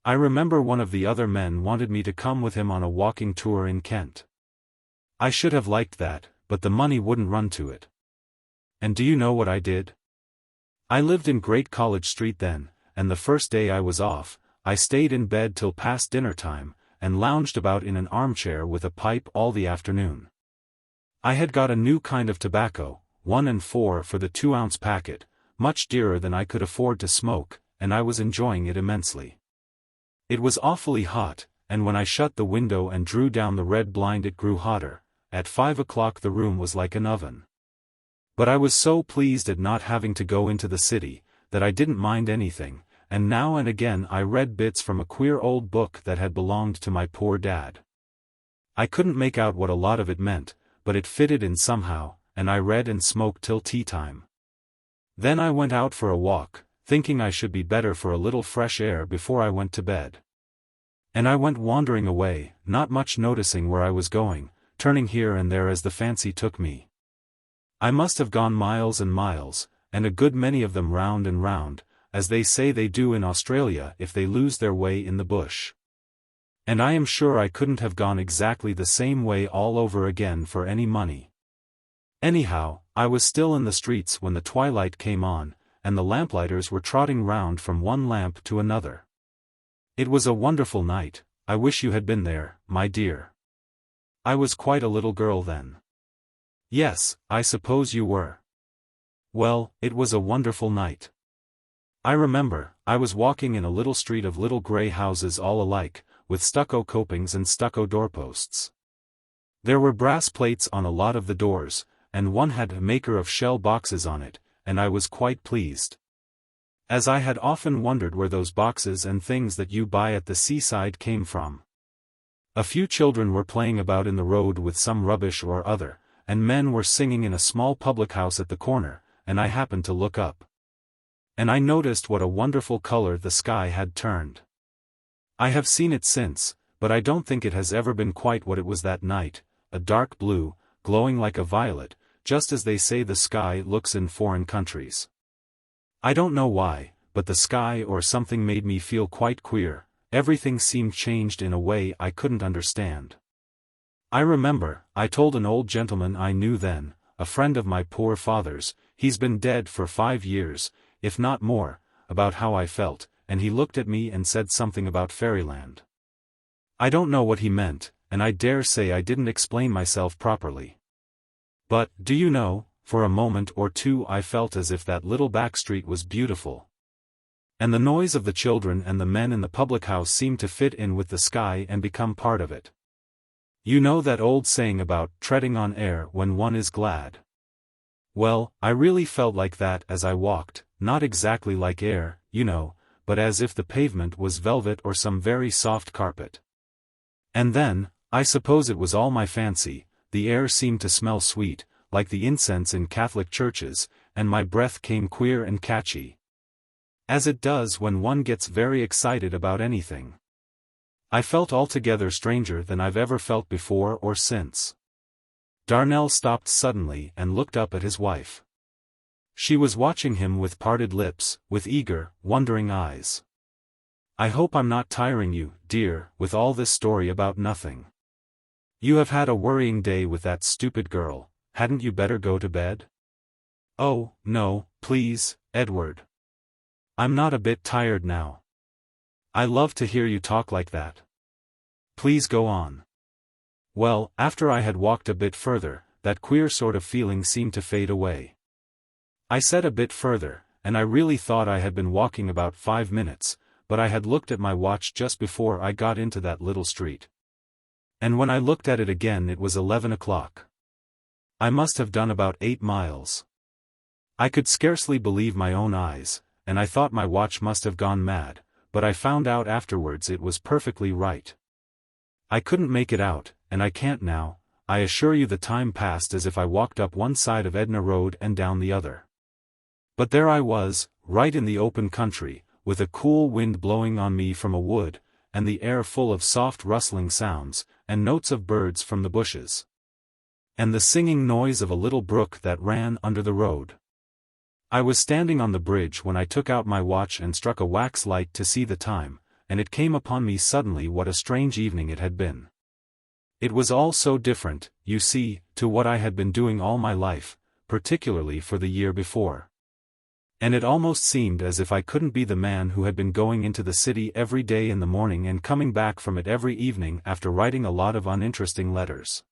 I remember one of the other men wanted me to come with him on a walking tour in Kent. I should have liked that, but the money wouldn't run to it. And do you know what I did? I lived in Great College Street then, and the first day I was off, I stayed in bed till past dinner time, and lounged about in an armchair with a pipe all the afternoon. I had got a new kind of tobacco, 1 and 4 for the 2-ounce packet, much dearer than I could afford to smoke, and I was enjoying it immensely. It was awfully hot, and when I shut the window and drew down the red blind it grew hotter. At 5 o'clock the room was like an oven. But I was so pleased at not having to go into the city, that I didn't mind anything, and now and again I read bits from a queer old book that had belonged to my poor dad. I couldn't make out what a lot of it meant, but it fitted in somehow, and I read and smoked till tea time. Then I went out for a walk, thinking I should be better for a little fresh air before I went to bed. And I went wandering away, not much noticing where I was going, turning here and there as the fancy took me. I must have gone miles and miles, and a good many of them round and round, as they say they do in Australia if they lose their way in the bush. And I am sure I couldn't have gone exactly the same way all over again for any money. Anyhow, I was still in the streets when the twilight came on, and the lamplighters were trotting round from one lamp to another. It was a wonderful night. I wish you had been there, my dear. I was quite a little girl then. Yes, I suppose you were. Well, it was a wonderful night. I remember, I was walking in a little street of little grey houses all alike, with stucco copings and stucco doorposts. There were brass plates on a lot of the doors, and one had a maker of shell boxes on it, and I was quite pleased. As I had often wondered where those boxes and things that you buy at the seaside came from. A few children were playing about in the road with some rubbish or other, and men were singing in a small public house at the corner, and I happened to look up. And I noticed what a wonderful color the sky had turned. I have seen it since, but I don't think it has ever been quite what it was that night, a dark blue, glowing like a violet, just as they say the sky looks in foreign countries. I don't know why, but the sky or something made me feel quite queer. Everything seemed changed in a way I couldn't understand. I remember, I told an old gentleman I knew then, a friend of my poor father's, he's been dead for 5 years, if not more, about how I felt, and he looked at me and said something about fairyland. I don't know what he meant, and I dare say I didn't explain myself properly. But, do you know, for a moment or two I felt as if that little back street was beautiful. And the noise of the children and the men in the public house seemed to fit in with the sky and become part of it. You know that old saying about treading on air when one is glad? Well, I really felt like that as I walked, not exactly like air, you know, but as if the pavement was velvet or some very soft carpet. And then, I suppose it was all my fancy, the air seemed to smell sweet, like the incense in Catholic churches, and my breath came queer and catchy. As it does when one gets very excited about anything. I felt altogether stranger than I've ever felt before or since. Darnell stopped suddenly and looked up at his wife. She was watching him with parted lips, with eager, wondering eyes. I hope I'm not tiring you, dear, with all this story about nothing. You have had a worrying day with that stupid girl, hadn't you better go to bed? Oh, no, please, Edward. I'm not a bit tired now. I love to hear you talk like that. Please go on. Well, after I had walked a bit further, that queer sort of feeling seemed to fade away. I said a bit further, and I really thought I had been walking about 5 minutes, but I had looked at my watch just before I got into that little street. And when I looked at it again it was 11 o'clock. I must have done about 8 miles. I could scarcely believe my own eyes, and I thought my watch must have gone mad, but I found out afterwards it was perfectly right. I couldn't make it out, and I can't now. I assure you the time passed as if I walked up one side of Edna Road and down the other. But there I was, right in the open country, with a cool wind blowing on me from a wood, and the air full of soft rustling sounds, and notes of birds from the bushes. And the singing noise of a little brook that ran under the road. I was standing on the bridge when I took out my watch and struck a wax light to see the time, and it came upon me suddenly what a strange evening it had been. It was all so different, you see, to what I had been doing all my life, particularly for the year before. And it almost seemed as if I couldn't be the man who had been going into the city every day in the morning and coming back from it every evening after writing a lot of uninteresting letters.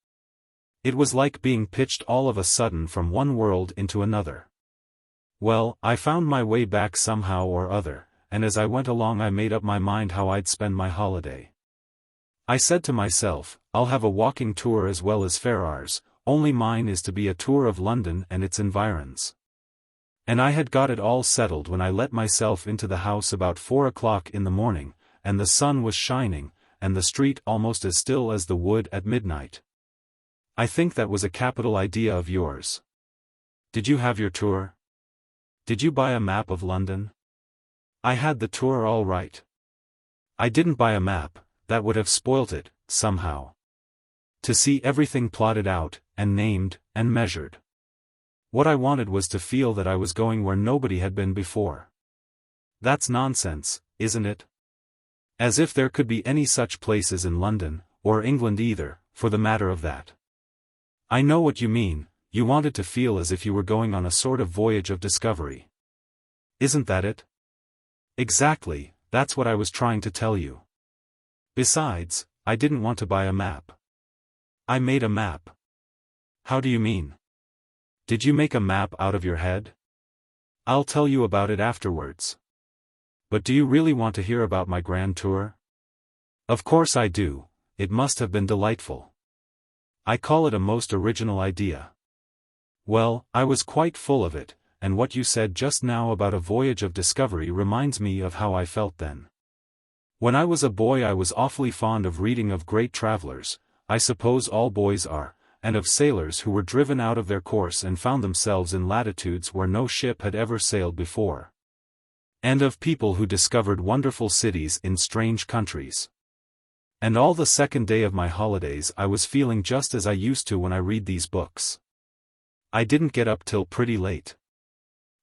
It was like being pitched all of a sudden from one world into another. Well, I found my way back somehow or other, and as I went along I made up my mind how I'd spend my holiday. I said to myself, I'll have a walking tour as well as Ferrars, only mine is to be a tour of London and its environs. And I had got it all settled when I let myself into the house about 4 o'clock in the morning, and the sun was shining, and the street almost as still as the wood at midnight. I think that was a capital idea of yours. Did you have your tour? Did you buy a map of London? I had the tour all right. I didn't buy a map, that would have spoilt it, somehow. To see everything plotted out, and named, and measured. What I wanted was to feel that I was going where nobody had been before. That's nonsense, isn't it? As if there could be any such places in London, or England either, for the matter of that. I know what you mean, you wanted to feel as if you were going on a sort of voyage of discovery. Isn't that it? Exactly, that's what I was trying to tell you. Besides, I didn't want to buy a map. I made a map. How do you mean? Did you make a map out of your head? I'll tell you about it afterwards. But do you really want to hear about my grand tour? Of course I do, it must have been delightful. I call it a most original idea. Well, I was quite full of it, and what you said just now about a voyage of discovery reminds me of how I felt then. When I was a boy I was awfully fond of reading of great travelers, I suppose all boys are, and of sailors who were driven out of their course and found themselves in latitudes where no ship had ever sailed before. And of people who discovered wonderful cities in strange countries. And all the second day of my holidays I was feeling just as I used to when I read these books. I didn't get up till pretty late.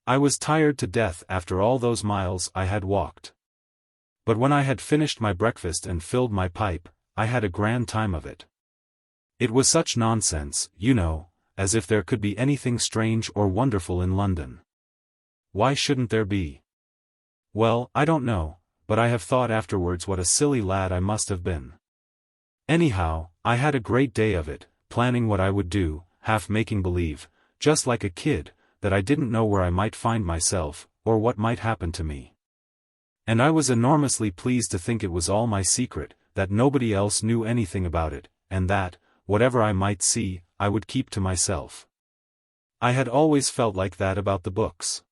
I was tired to death after all those miles I had walked. But when I had finished my breakfast and filled my pipe, I had a grand time of it. It was such nonsense, you know, as if there could be anything strange or wonderful in London. Why shouldn't there be? Well, I don't know, but I have thought afterwards what a silly lad I must have been. Anyhow, I had a great day of it, planning what I would do, half making believe, just like a kid, that I didn't know where I might find myself, or what might happen to me. And I was enormously pleased to think it was all my secret, that nobody else knew anything about it, and that, whatever I might see, I would keep to myself. I had always felt like that about the books.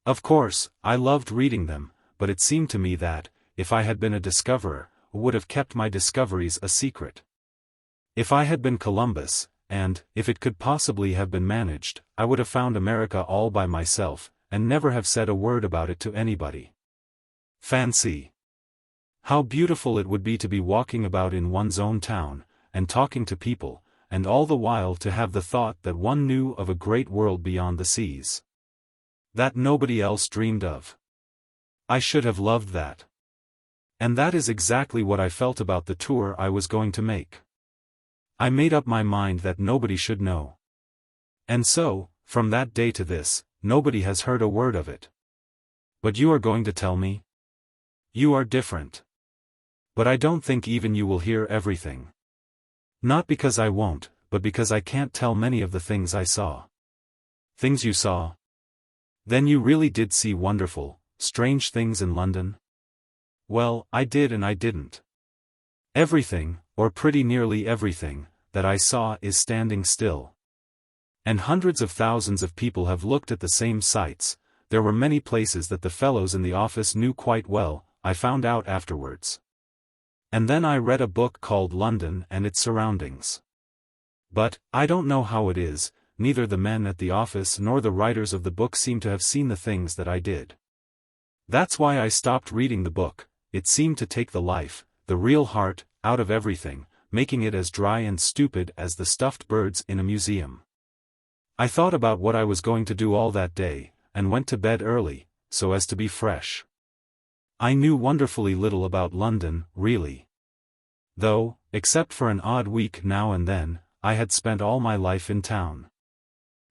Of course, I loved reading them, but it seemed to me that, if I had been a discoverer, I would have kept my discoveries a secret. If I had been Columbus, and, if it could possibly have been managed, I would have found America all by myself, and never have said a word about it to anybody. Fancy! How beautiful it would be to be walking about in one's own town, and talking to people, and all the while to have the thought that one knew of a great world beyond the seas. That nobody else dreamed of. I should have loved that. And that is exactly what I felt about the tour I was going to make. I made up my mind that nobody should know. And so, from that day to this, nobody has heard a word of it. But you are going to tell me? You are different. But I don't think even you will hear everything. Not because I won't, but because I can't tell many of the things I saw. Things you saw? Then you really did see wonderful, strange things in London? Well, I did and I didn't. Everything, or pretty nearly everything, that I saw is standing still. And hundreds of thousands of people have looked at the same sights. There were many places that the fellows in the office knew quite well, I found out afterwards. And then I read a book called London and Its Surroundings. But, I don't know how it is, neither the men at the office nor the writers of the book seem to have seen the things that I did. That's why I stopped reading the book. It seemed to take the life, the real heart, out of everything, making it as dry and stupid as the stuffed birds in a museum. I thought about what I was going to do all that day, and went to bed early, so as to be fresh. I knew wonderfully little about London, really. Though, except for an odd week now and then, I had spent all my life in town.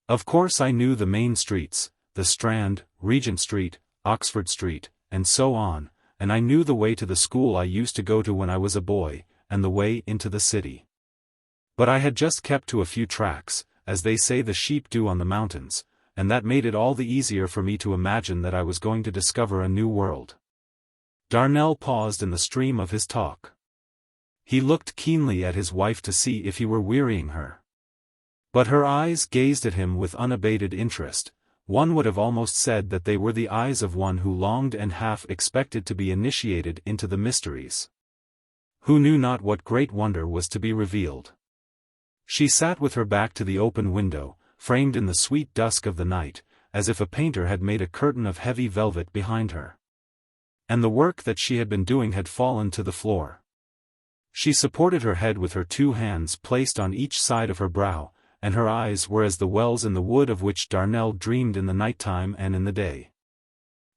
Of course I knew the main streets, the Strand, Regent Street, Oxford Street, and so on, and I knew the way to the school I used to go to when I was a boy, and the way into the city. But I had just kept to a few tracks, as they say the sheep do on the mountains, and that made it all the easier for me to imagine that I was going to discover a new world. Darnell paused in the stream of his talk. He looked keenly at his wife to see if he were wearying her. But her eyes gazed at him with unabated interest. One would have almost said that they were the eyes of one who longed and half expected to be initiated into the mysteries. Who knew not what great wonder was to be revealed. She sat with her back to the open window, framed in the sweet dusk of the night, as if a painter had made a curtain of heavy velvet behind her. And the work that she had been doing had fallen to the floor. She supported her head with her two hands placed on each side of her brow, and her eyes were as the wells in the wood of which Darnell dreamed in the night-time and in the day.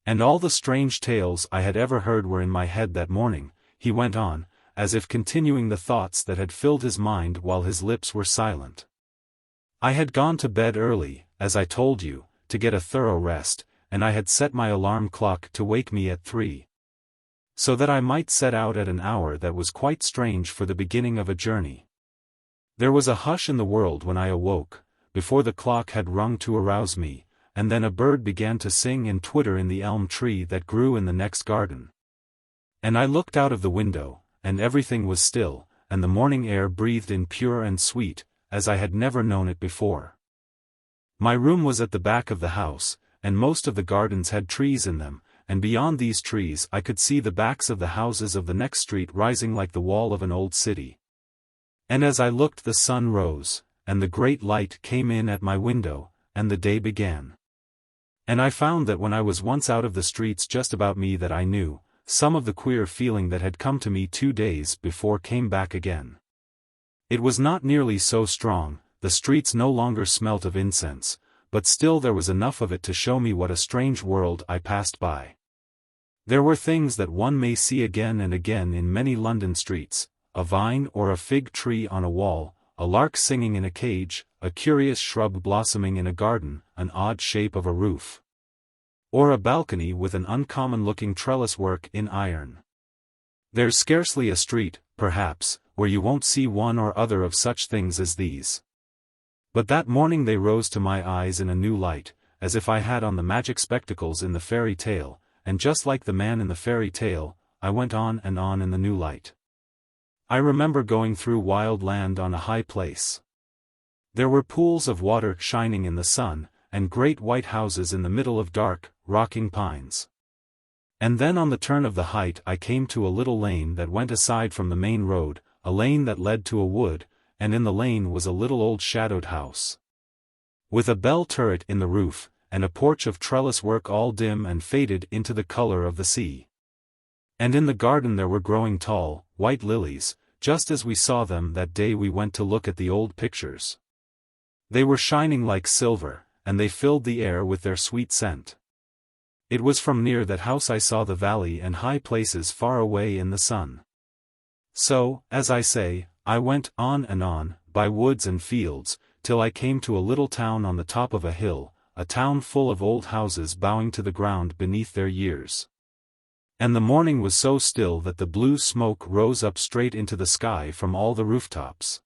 And all the strange tales I had ever heard were in my head that morning, he went on, as if continuing the thoughts that had filled his mind while his lips were silent. I had gone to bed early, as I told you, to get a thorough rest, and I had set my alarm clock to wake me at 3. So that I might set out at an hour that was quite strange for the beginning of a journey. There was a hush in the world when I awoke, before the clock had rung to arouse me, and then a bird began to sing and twitter in the elm tree that grew in the next garden. And I looked out of the window, and everything was still, and the morning air breathed in pure and sweet, as I had never known it before. My room was at the back of the house, and most of the gardens had trees in them, and beyond these trees I could see the backs of the houses of the next street rising like the wall of an old city. And as I looked the sun rose, and the great light came in at my window, and the day began. And I found that when I was once out of the streets just about me that I knew, some of the queer feeling that had come to me 2 days before came back again. It was not nearly so strong, the streets no longer smelt of incense, but still there was enough of it to show me what a strange world I passed by. There were things that one may see again and again in many London streets, a vine or a fig tree on a wall, a lark singing in a cage, a curious shrub blossoming in a garden, an odd shape of a roof. Or a balcony with an uncommon-looking trellis work in iron. There's scarcely a street, perhaps, where you won't see one or other of such things as these. But that morning they rose to my eyes in a new light, as if I had on the magic spectacles in the fairy tale, and just like the man in the fairy tale, I went on and on in the new light. I remember going through wild land on a high place. There were pools of water shining in the sun, and great white houses in the middle of dark, rocking pines. And then on the turn of the height I came to a little lane that went aside from the main road, a lane that led to a wood, and in the lane was a little old shadowed house. With a bell turret in the roof, and a porch of trellis work all dim and faded into the color of the sea. And in the garden there were growing tall, white lilies, just as we saw them that day we went to look at the old pictures. They were shining like silver, and they filled the air with their sweet scent. It was from near that house I saw the valley and high places far away in the sun. So, as I say, I went on and on, by woods and fields, till I came to a little town on the top of a hill, a town full of old houses bowing to the ground beneath their years. And the morning was so still that the blue smoke rose up straight into the sky from all the rooftops.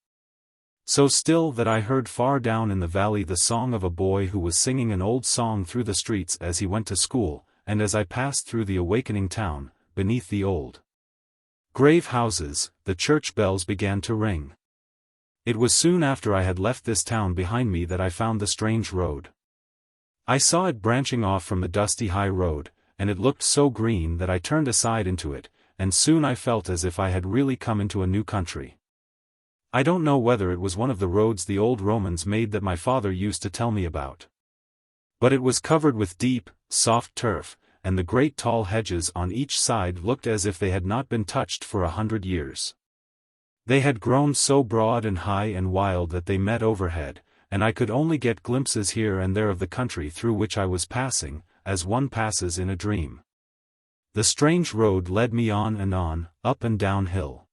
So still that I heard far down in the valley the song of a boy who was singing an old song through the streets as he went to school, and as I passed through the awakening town, beneath the old grave houses, the church bells began to ring. It was soon after I had left this town behind me that I found the strange road. I saw it branching off from the dusty high road, and it looked so green that I turned aside into it, and soon I felt as if I had really come into a new country. I don't know whether it was one of the roads the old Romans made that my father used to tell me about. But it was covered with deep, soft turf, and the great tall hedges on each side looked as if they had not been touched for 100 years. They had grown so broad and high and wild that they met overhead, and I could only get glimpses here and there of the country through which I was passing, as one passes in a dream. The strange road led me on and on, up and down hill.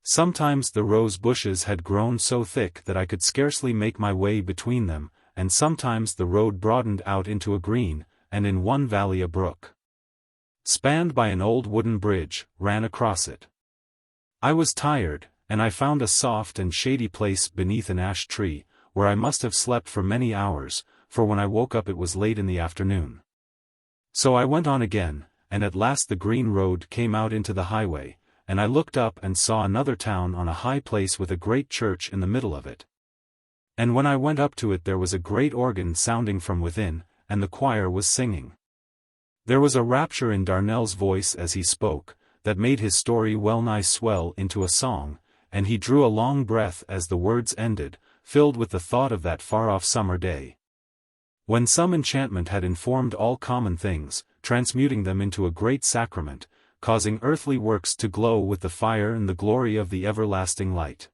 Sometimes the rose bushes had grown so thick that I could scarcely make my way between them, and sometimes the road broadened out into a green, and in one valley a brook, spanned by an old wooden bridge, ran across it. I was tired, and I found a soft and shady place beneath an ash tree, where I must have slept for many hours, for when I woke up it was late in the afternoon. So I went on again, and at last the green road came out into the highway, and I looked up and saw another town on a high place with a great church in the middle of it. And when I went up to it there was a great organ sounding from within, and the choir was singing. There was a rapture in Darnell's voice as he spoke, that made his story well-nigh swell into a song, and he drew a long breath as the words ended, filled with the thought of that far-off summer day, when some enchantment had informed all common things, transmuting them into a great sacrament, causing earthly works to glow with the fire and the glory of the everlasting light.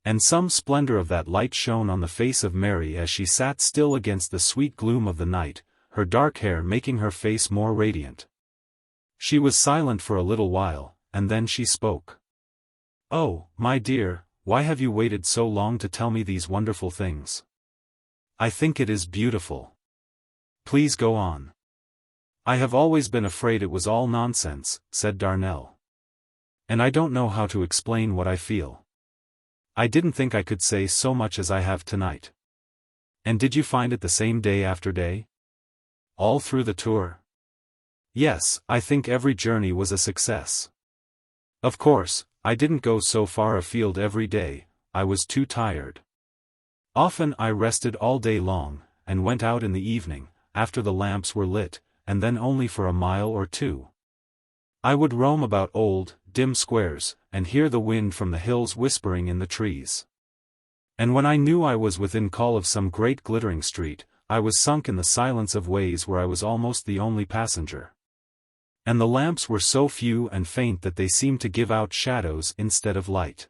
And some splendor of that light shone on the face of Mary as she sat still against the sweet gloom of the night, her dark hair making her face more radiant. She was silent for a little while, and then she spoke. "Oh, my dear, why have you waited so long to tell me these wonderful things? I think it is beautiful. Please go on." "I have always been afraid it was all nonsense," said Darnell. "And I don't know how to explain what I feel. I didn't think I could say so much as I have tonight." "And did you find it the same day after day? All through the tour?" "Yes, I think every journey was a success. Of course, I didn't go so far afield every day, I was too tired. Often I rested all day long, and went out in the evening, after the lamps were lit, and then only for a mile or two. I would roam about old, dim squares, and hear the wind from the hills whispering in the trees. And when I knew I was within call of some great glittering street, I was sunk in the silence of ways where I was almost the only passenger. And the lamps were so few and faint that they seemed to give out shadows instead of light.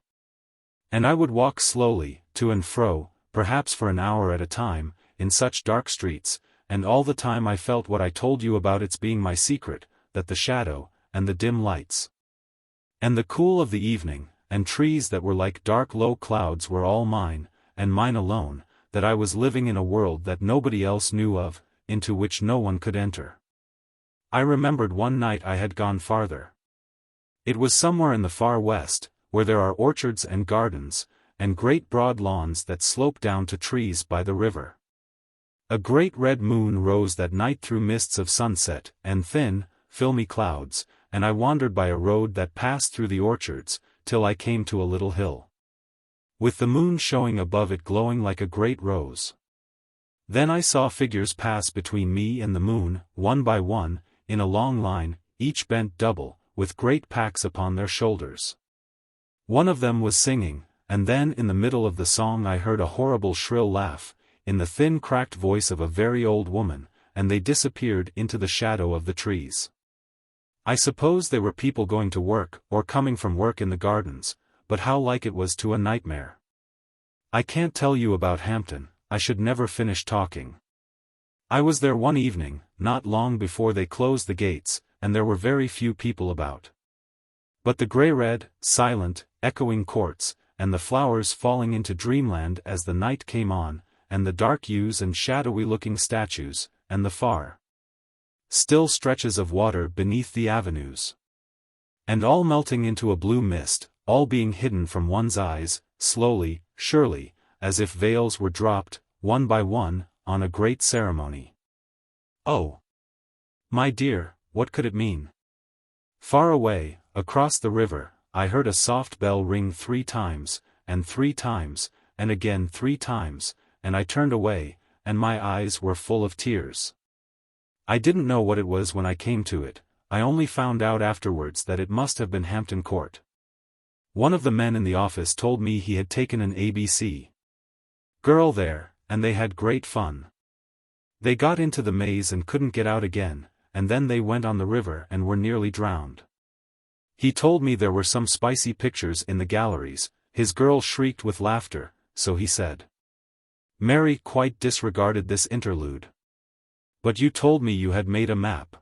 And I would walk slowly, to and fro, perhaps for an hour at a time, in such dark streets, and all the time I felt what I told you about its being my secret, that the shadow, and the dim lights, and the cool of the evening, and trees that were like dark low clouds were all mine, and mine alone, that I was living in a world that nobody else knew of, into which no one could enter. I remembered one night I had gone farther. It was somewhere in the far west, where there are orchards and gardens, and great broad lawns that slope down to trees by the river. A great red moon rose that night through mists of sunset, and thin, filmy clouds, and I wandered by a road that passed through the orchards, till I came to a little hill, with the moon showing above it glowing like a great rose. Then I saw figures pass between me and the moon, one by one, in a long line, each bent double, with great packs upon their shoulders. One of them was singing, and then in the middle of the song I heard a horrible shrill laugh, in the thin cracked voice of a very old woman, and they disappeared into the shadow of the trees. I suppose they were people going to work, or coming from work in the gardens, but how like it was to a nightmare. I can't tell you about Hampton, I should never finish talking. I was there one evening, not long before they closed the gates, and there were very few people about. But the grey-red, silent, echoing courts, and the flowers falling into dreamland as the night came on, and the dark yews and shadowy-looking statues, and the far, still stretches of water beneath the avenues. And all melting into a blue mist, all being hidden from one's eyes, slowly, surely, as if veils were dropped, one by one, on a great ceremony. Oh! My dear, what could it mean? Far away, across the river, I heard a soft bell ring 3 times, and 3 times, and again 3 times, and I turned away, and my eyes were full of tears. I didn't know what it was when I came to it, I only found out afterwards that it must have been Hampton Court. One of the men in the office told me he had taken an ABC girl there, and they had great fun. They got into the maze and couldn't get out again, and then they went on the river and were nearly drowned. He told me there were some spicy pictures in the galleries, his girl shrieked with laughter, so he said. Mary quite disregarded this interlude. But you told me you had made a map.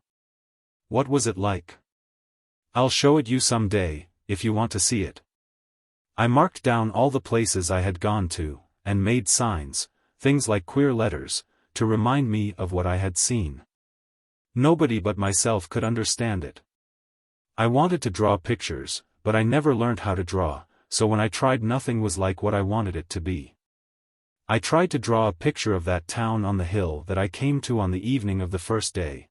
What was it like? I'll show it you some day, if you want to see it. I marked down all the places I had gone to, and made signs, things like queer letters, to remind me of what I had seen. Nobody but myself could understand it. I wanted to draw pictures, but I never learned how to draw, so when I tried nothing was like what I wanted it to be. I tried to draw a picture of that town on the hill that I came to on the evening of the first day.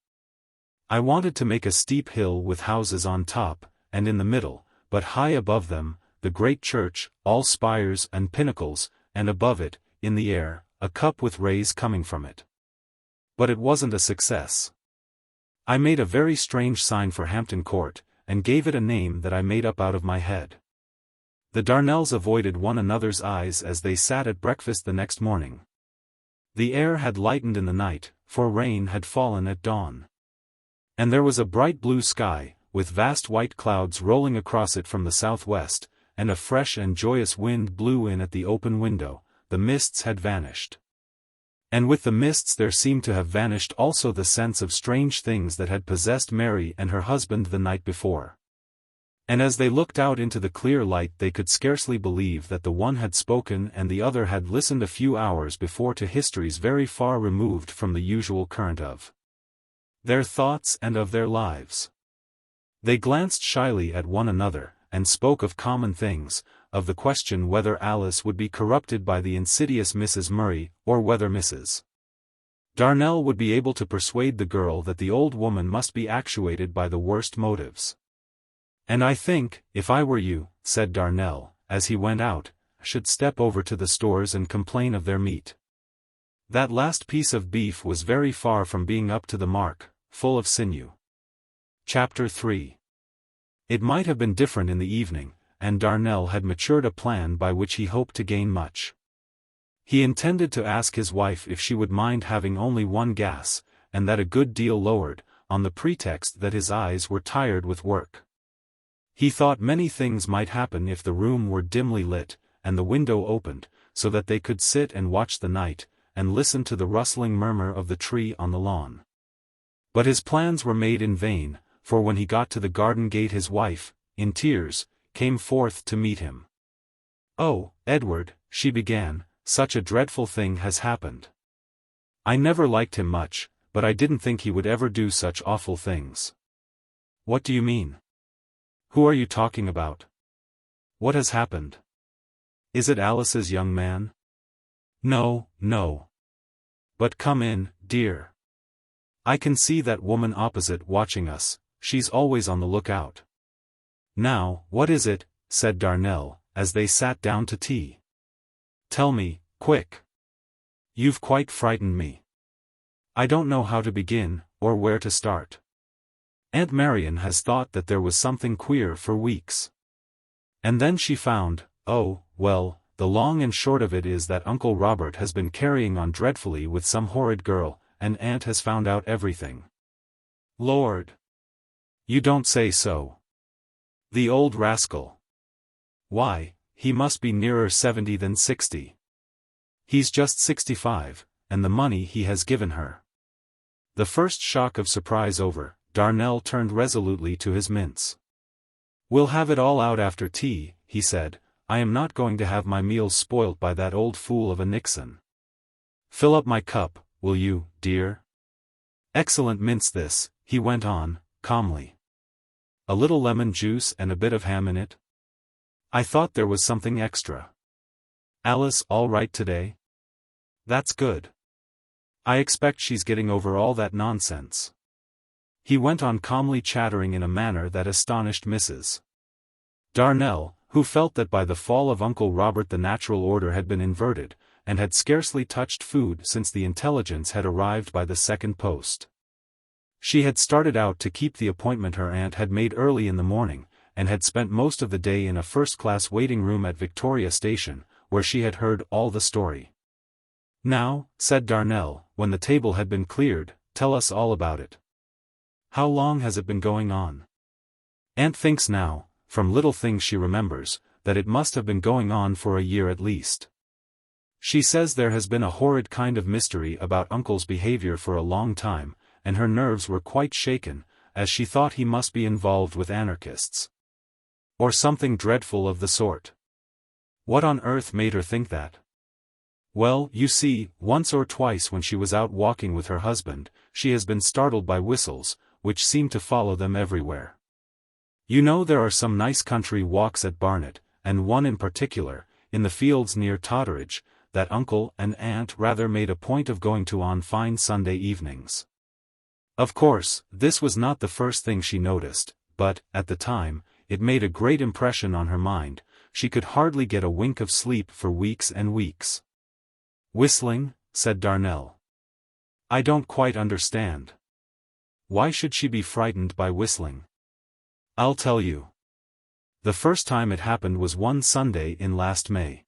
I wanted to make a steep hill with houses on top, and in the middle, but high above them, the great church, all spires and pinnacles, and above it, in the air, a cup with rays coming from it. But it wasn't a success. I made a very strange sign for Hampton Court, and gave it a name that I made up out of my head. The Darnells avoided one another's eyes as they sat at breakfast the next morning. The air had lightened in the night, for rain had fallen at dawn. And there was a bright blue sky, with vast white clouds rolling across it from the southwest, and a fresh and joyous wind blew in at the open window. The mists had vanished. And with the mists there seemed to have vanished also the sense of strange things that had possessed Mary and her husband the night before. And as they looked out into the clear light they could scarcely believe that the one had spoken and the other had listened a few hours before to histories very far removed from the usual current of their thoughts and of their lives. They glanced shyly at one another, and spoke of common things, of the question whether Alice would be corrupted by the insidious Mrs. Murray, or whether Mrs. Darnell would be able to persuade the girl that the old woman must be actuated by the worst motives. "And I think, if I were you," said Darnell, as he went out, "I should step over to the stores and complain of their meat. That last piece of beef was very far from being up to the mark, full of sinew." Chapter 3. It might have been different in the evening, and Darnell had matured a plan by which he hoped to gain much. He intended to ask his wife if she would mind having only one gas, and that a good deal lowered, on the pretext that his eyes were tired with work. He thought many things might happen if the room were dimly lit, and the window opened, so that they could sit and watch the night, and listen to the rustling murmur of the tree on the lawn. But his plans were made in vain, for when he got to the garden gate his wife, in tears, came forth to meet him. "Oh, Edward," she began, "such a dreadful thing has happened. I never liked him much, but I didn't think he would ever do such awful things." "What do you mean? Who are you talking about? What has happened? Is it Alice's young man?" "No, no. But come in, dear. I can see that woman opposite watching us, she's always on the lookout." "Now, what is it?" said Darnell, as they sat down to tea. "Tell me, quick. You've quite frightened me. I don't know how to begin, or where to start. Aunt Marion has thought that there was something queer for weeks. And then she found, oh, well, the long and short of it is that Uncle Robert has been carrying on dreadfully with some horrid girl, and Aunt has found out everything." "Lord! You don't say so. The old rascal. Why, he must be nearer 70 than 60. He's just 65, and the money he has given her." The first shock of surprise over, Darnell turned resolutely to his mince. "We'll have it all out after tea," he said. "I am not going to have my meals spoilt by that old fool of a Nixon. Fill up my cup, will you, dear? Excellent mince this," he went on, calmly. "A little lemon juice and a bit of ham in it? I thought there was something extra. Alice all right today? That's good. I expect she's getting over all that nonsense." He went on calmly chattering in a manner that astonished Mrs. Darnell, who felt that by the fall of Uncle Robert the natural order had been inverted, and had scarcely touched food since the intelligence had arrived by the second post. She had started out to keep the appointment her aunt had made early in the morning, and had spent most of the day in a first-class waiting room at Victoria Station, where she had heard all the story. "Now," said Darnell, when the table had been cleared, "tell us all about it. How long has it been going on? Aunt thinks now, from little things she remembers, that it must have been going on for a year at least. She says there has been a horrid kind of mystery about Uncle's behavior for a long time, and her nerves were quite shaken, as she thought he must be involved with anarchists. Or something dreadful of the sort." "What on earth made her think that?" "Well, you see, once or twice when she was out walking with her husband, she has been startled by whistles, which seem to follow them everywhere. You know there are some nice country walks at Barnet, and one in particular, in the fields near Totteridge, that uncle and aunt rather made a point of going to on fine Sunday evenings. Of course, this was not the first thing she noticed, but, at the time, it made a great impression on her mind. She could hardly get a wink of sleep for weeks and weeks. "Whistling?" said Darnell. "I don't quite understand. Why should she be frightened by whistling?" "I'll tell you. The first time it happened was one Sunday in last May.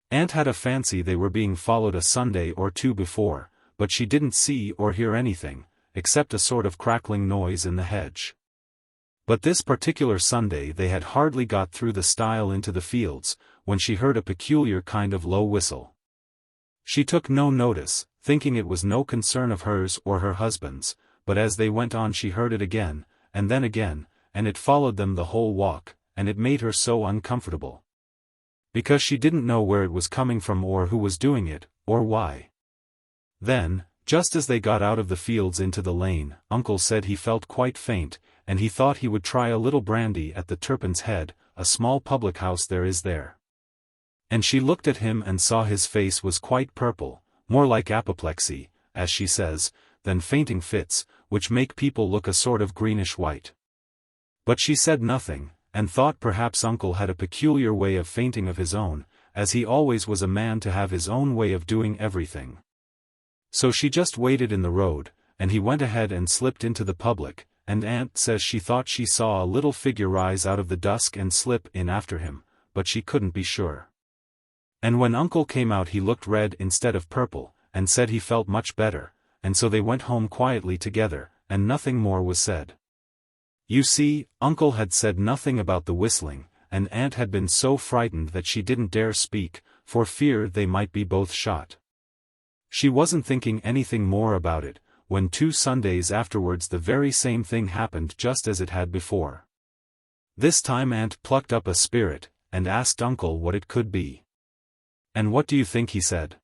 Aunt had a fancy they were being followed a Sunday or two before, but she didn't see or hear anything, except a sort of crackling noise in the hedge. But this particular Sunday they had hardly got through the stile into the fields, when she heard a peculiar kind of low whistle. She took no notice, thinking it was no concern of hers or her husband's, but as they went on she heard it again, and then again, and it followed them the whole walk, and it made her so uncomfortable. Because she didn't know where it was coming from or who was doing it, or why. Then, just as they got out of the fields into the lane, Uncle said he felt quite faint, and he thought he would try a little brandy at the Turpin's Head, a small public house there is there. And she looked at him and saw his face was quite purple, more like apoplexy, as she says, than fainting fits, which make people look a sort of greenish-white. But she said nothing, and thought perhaps Uncle had a peculiar way of fainting of his own, as he always was a man to have his own way of doing everything. So she just waited in the road, and he went ahead and slipped into the public, and Aunt says she thought she saw a little figure rise out of the dusk and slip in after him, but she couldn't be sure. And when Uncle came out he looked red instead of purple, and said he felt much better, and so they went home quietly together, and nothing more was said. You see, Uncle had said nothing about the whistling, and Aunt had been so frightened that she didn't dare speak, for fear they might be both shot. She wasn't thinking anything more about it, when 2 Sundays afterwards the very same thing happened just as it had before. This time Aunt plucked up a spirit, and asked Uncle what it could be. And what do you think he said?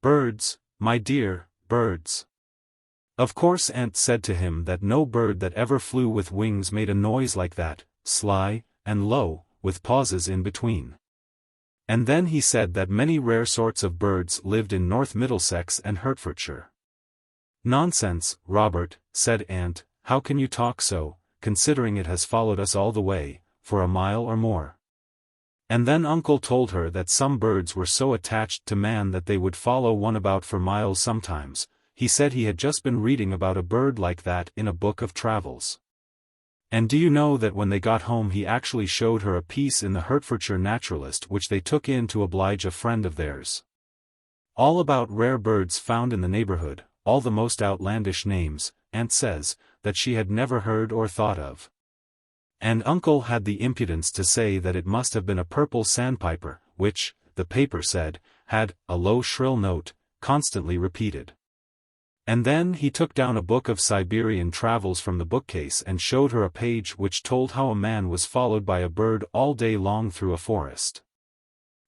"Birds, my dear, birds." Of course Aunt said to him that no bird that ever flew with wings made a noise like that, sly, and low, with pauses in between. And then he said that many rare sorts of birds lived in North Middlesex and Hertfordshire. "Nonsense, Robert," said Aunt, "how can you talk so, considering it has followed us all the way, for a mile or more?" And then Uncle told her that some birds were so attached to man that they would follow one about for miles sometimes. He said he had just been reading about a bird like that in a book of travels. And do you know that when they got home he actually showed her a piece in the Hertfordshire Naturalist which they took in to oblige a friend of theirs. All about rare birds found in the neighborhood, all the most outlandish names, Aunt says, that she had never heard or thought of. And Uncle had the impudence to say that it must have been a purple sandpiper, which, the paper said, had a low shrill note, constantly repeated. And then he took down a book of Siberian travels from the bookcase and showed her a page which told how a man was followed by a bird all day long through a forest.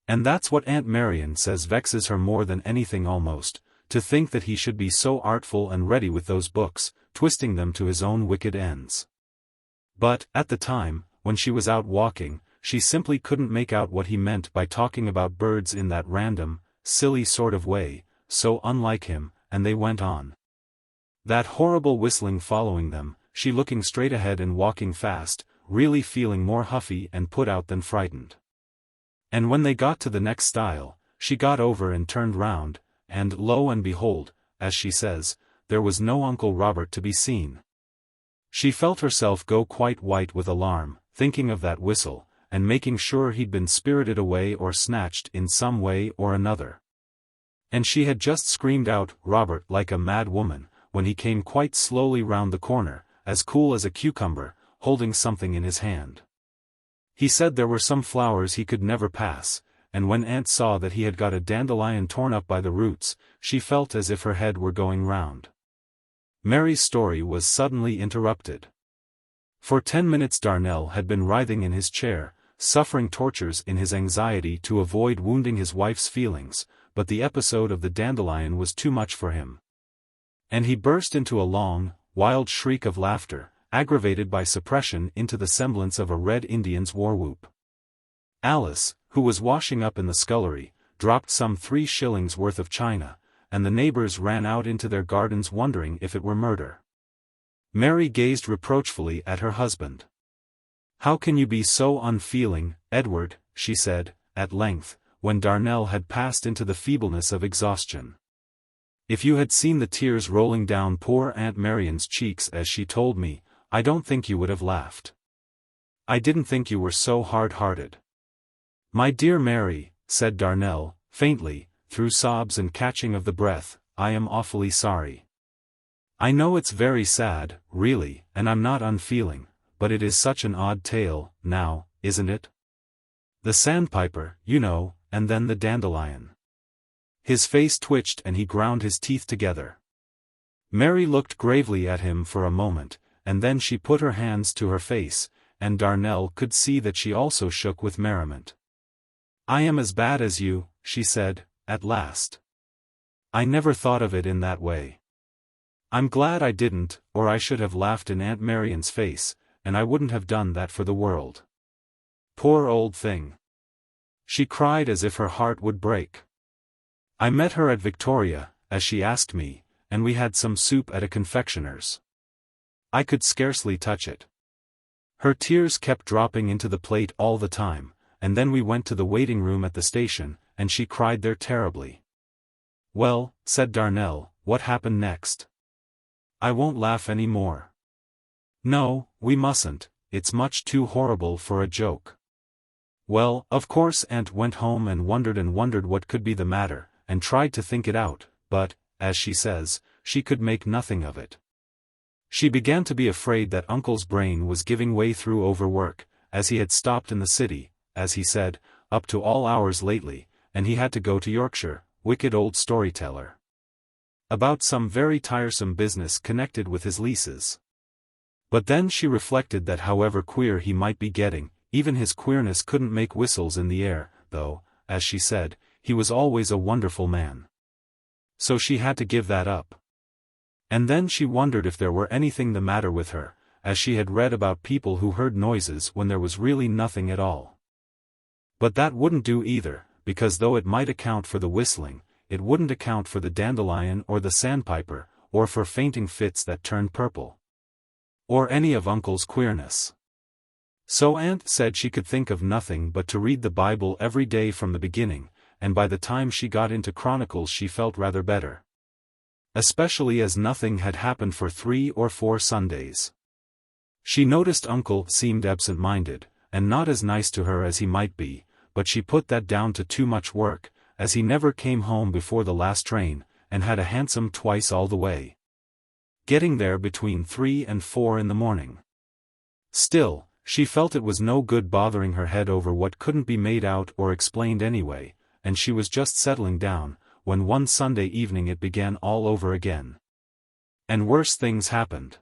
And that's what Aunt Marion says vexes her more than anything almost, to think that he should be so artful and ready with those books, twisting them to his own wicked ends. But, at the time, when she was out walking, she simply couldn't make out what he meant by talking about birds in that random, silly sort of way, so unlike him, and they went on. That horrible whistling following them, she looking straight ahead and walking fast, really feeling more huffy and put out than frightened. And when they got to the next stile, she got over and turned round, and lo and behold, as she says, there was no Uncle Robert to be seen. She felt herself go quite white with alarm, thinking of that whistle, and making sure he'd been spirited away or snatched in some way or another. And she had just screamed out, "Robert," like a mad woman, when he came quite slowly round the corner, as cool as a cucumber, holding something in his hand. He said there were some flowers he could never pass, and when Aunt saw that he had got a dandelion torn up by the roots, she felt as if her head were going round. Mary's story was suddenly interrupted. For 10 minutes Darnell had been writhing in his chair, suffering tortures in his anxiety to avoid wounding his wife's feelings, but the episode of the dandelion was too much for him. And he burst into a long, wild shriek of laughter, aggravated by suppression into the semblance of a Red Indian's war-whoop. Alice, who was washing up in the scullery, dropped some 3 shillings worth of china, and the neighbors ran out into their gardens wondering if it were murder. Mary gazed reproachfully at her husband. "How can you be so unfeeling, Edward?" she said, at length, when Darnell had passed into the feebleness of exhaustion. "If you had seen the tears rolling down poor Aunt Marian's cheeks as she told me, I don't think you would have laughed. I didn't think you were so hard-hearted." "My dear Mary," said Darnell, faintly, through sobs and catching of the breath, "I am awfully sorry. I know it's very sad, really, and I'm not unfeeling, but it is such an odd tale, now, isn't it? The sandpiper, you know, and then the dandelion." His face twitched and he ground his teeth together. Mary looked gravely at him for a moment, and then she put her hands to her face, and Darnell could see that she also shook with merriment. "I am as bad as you," she said, at last. "I never thought of it in that way. I'm glad I didn't, or I should have laughed in Aunt Marian's face, and I wouldn't have done that for the world. Poor old thing. She cried as if her heart would break. I met her at Victoria, as she asked me, and we had some soup at a confectioner's. I could scarcely touch it. Her tears kept dropping into the plate all the time, and then we went to the waiting room at the station, and she cried there terribly." "Well," said Darnell, "what happened next?" "I won't laugh any more." "No, we mustn't, it's much too horrible for a joke." "Well, of course Aunt went home and wondered what could be the matter, and tried to think it out, but, as she says, she could make nothing of it. She began to be afraid that Uncle's brain was giving way through overwork, as he had stopped in the city, as he said, up to all hours lately, and he had to go to Yorkshire, wicked old storyteller. About some very tiresome business connected with his leases. But then she reflected that however queer he might be getting, even his queerness couldn't make whistles in the air, though, as she said, he was always a wonderful man. So she had to give that up. And then she wondered if there were anything the matter with her, as she had read about people who heard noises when there was really nothing at all. But that wouldn't do either, because though it might account for the whistling, it wouldn't account for the dandelion or the sandpiper, or for fainting fits that turned purple. Or any of Uncle's queerness. So Aunt said she could think of nothing but to read the Bible every day from the beginning, and by the time she got into Chronicles she felt rather better. Especially as nothing had happened for 3 or 4 Sundays. She noticed Uncle seemed absent-minded, and not as nice to her as he might be, but she put that down to too much work, as he never came home before the last train, and had a hansom twice all the way. Getting there between 3 and 4 in the morning. Still, she felt it was no good bothering her head over what couldn't be made out or explained anyway, and she was just settling down, when one Sunday evening it began all over again. And worse things happened.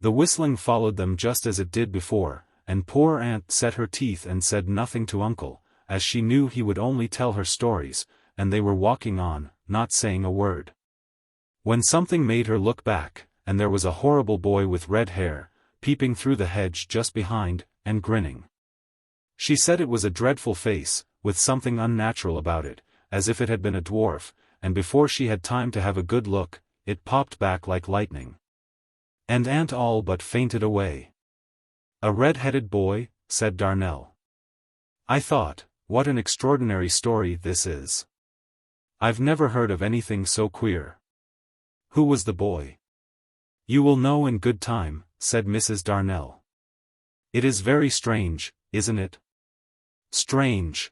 The whistling followed them just as it did before, and poor Aunt set her teeth and said nothing to Uncle, as she knew he would only tell her stories, and they were walking on, not saying a word. When something made her look back, and there was a horrible boy with red hair, peeping through the hedge just behind, and grinning. She said it was a dreadful face, with something unnatural about it, as if it had been a dwarf, and before she had time to have a good look, it popped back like lightning. And Aunt all but fainted away. "A red-headed boy," said Darnell. I thought, what an extraordinary story this is. I've never heard of anything so queer. Who was the boy? You will know in good time, said Mrs. Darnell. It is very strange, isn't it? Strange.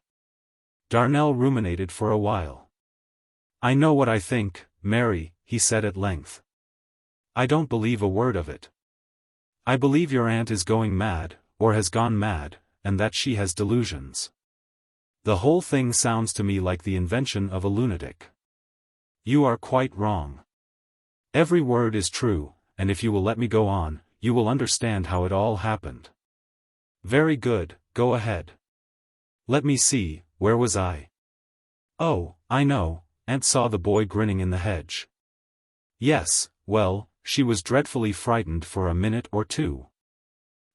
Darnell ruminated for a while. I know what I think, Mary, he said at length. I don't believe a word of it. I believe your aunt is going mad, or has gone mad, and that she has delusions. The whole thing sounds to me like the invention of a lunatic. You are quite wrong. Every word is true, and if you will let me go on, you will understand how it all happened. Very good, go ahead. Let me see, where was I? Oh, I know, Aunt saw the boy grinning in the hedge. Yes, well, she was dreadfully frightened for a minute or two.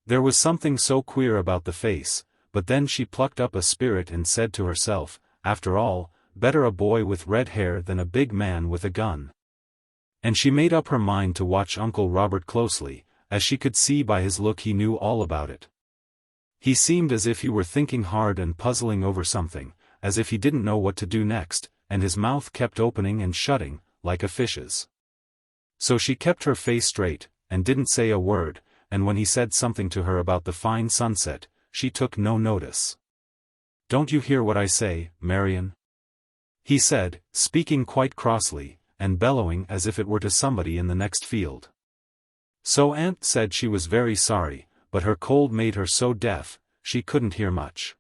There was something so queer about the face, but then she plucked up a spirit and said to herself, after all, better a boy with red hair than a big man with a gun. And she made up her mind to watch Uncle Robert closely, as she could see by his look he knew all about it. He seemed as if he were thinking hard and puzzling over something, as if he didn't know what to do next, and his mouth kept opening and shutting, like a fish's. So she kept her face straight, and didn't say a word, and when he said something to her about the fine sunset, she took no notice. "Don't you hear what I say, Marion?" he said, speaking quite crossly, and bellowing as if it were to somebody in the next field. So Aunt said she was very sorry, but her cold made her so deaf, she couldn't hear much.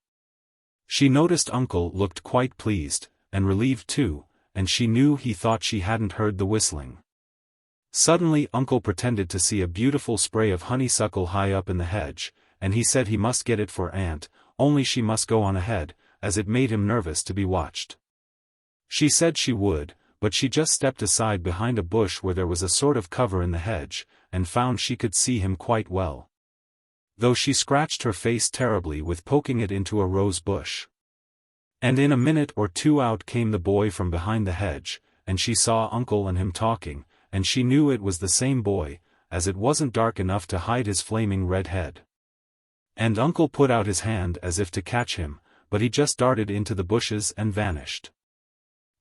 She noticed Uncle looked quite pleased, and relieved too, and she knew he thought she hadn't heard the whistling. Suddenly Uncle pretended to see a beautiful spray of honeysuckle high up in the hedge, and he said he must get it for Aunt, only she must go on ahead, as it made him nervous to be watched. She said she would, but she just stepped aside behind a bush where there was a sort of cover in the hedge, and found she could see him quite well. Though she scratched her face terribly with poking it into a rose bush. And in a minute or two out came the boy from behind the hedge, and she saw Uncle and him talking, and she knew it was the same boy, as it wasn't dark enough to hide his flaming red head. And Uncle put out his hand as if to catch him, but he just darted into the bushes and vanished.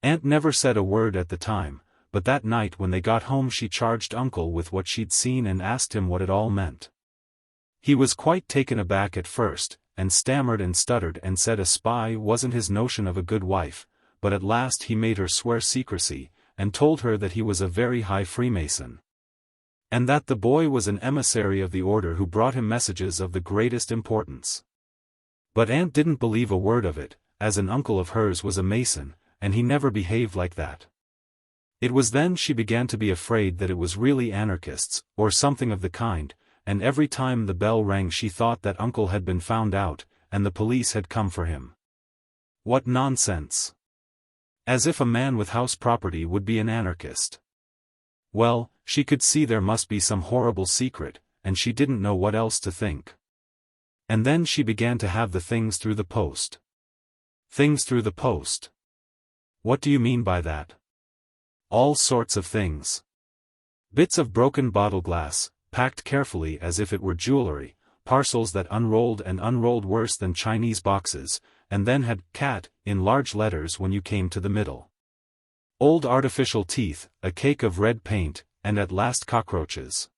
Aunt never said a word at the time, but that night when they got home she charged Uncle with what she'd seen and asked him what it all meant. He was quite taken aback at first, and stammered and stuttered and said a spy wasn't his notion of a good wife, but at last he made her swear secrecy, and told her that he was a very high Freemason. And that the boy was an emissary of the order who brought him messages of the greatest importance. But Aunt didn't believe a word of it, as an uncle of hers was a Mason, and he never behaved like that. It was then she began to be afraid that it was really anarchists, or something of the kind, and every time the bell rang she thought that Uncle had been found out, and the police had come for him. What nonsense! As if a man with house property would be an anarchist. Well, she could see there must be some horrible secret, and she didn't know what else to think. And then she began to have the things through the post. Things through the post. What do you mean by that? All sorts of things. Bits of broken bottle glass, packed carefully as if it were jewelry, parcels that unrolled and unrolled worse than Chinese boxes, and then had "cat" in large letters when you came to the middle. Old artificial teeth, a cake of red paint, and at last cockroaches.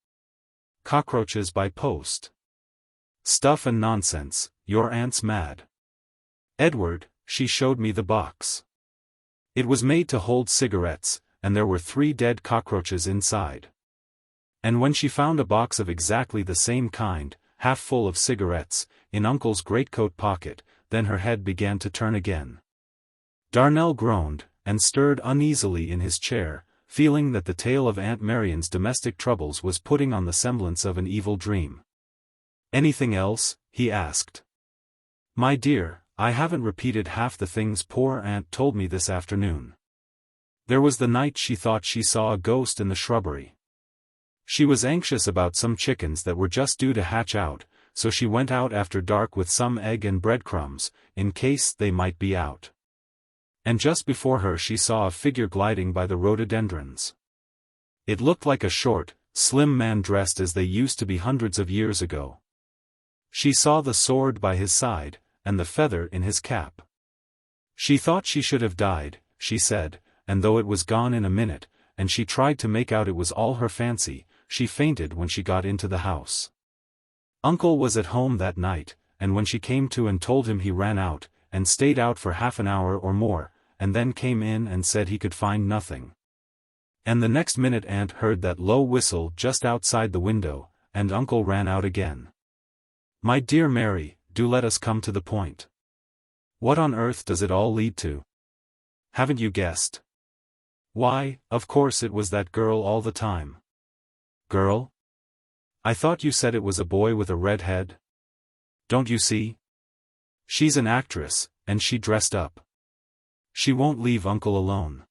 Cockroaches by post. Stuff and nonsense, your aunt's mad. Edward, she showed me the box. It was made to hold cigarettes, and there were 3 dead cockroaches inside. And when she found a box of exactly the same kind, half full of cigarettes, in Uncle's greatcoat pocket, then her head began to turn again. Darnell groaned, and stirred uneasily in his chair, feeling that the tale of Aunt Marion's domestic troubles was putting on the semblance of an evil dream. "Anything else?" he asked. "My dear, I haven't repeated half the things poor Aunt told me this afternoon. There was the night she thought she saw a ghost in the shrubbery. She was anxious about some chickens that were just due to hatch out, so she went out after dark with some egg and breadcrumbs, in case they might be out. And just before her she saw a figure gliding by the rhododendrons. It looked like a short, slim man dressed as they used to be hundreds of years ago. She saw the sword by his side, and the feather in his cap. She thought she should have died, she said, and though it was gone in a minute, and she tried to make out it was all her fancy, she fainted when she got into the house. Uncle was at home that night, and when she came to and told him he ran out, and stayed out for half an hour or more, and then came in and said he could find nothing. And the next minute Aunt heard that low whistle just outside the window, and Uncle ran out again. My dear Mary, do let us come to the point. What on earth does it all lead to? Haven't you guessed? Why, of course it was that girl all the time. Girl? I thought you said it was a boy with a red head? Don't you see? She's an actress, and she dressed up. She won't leave Uncle alone.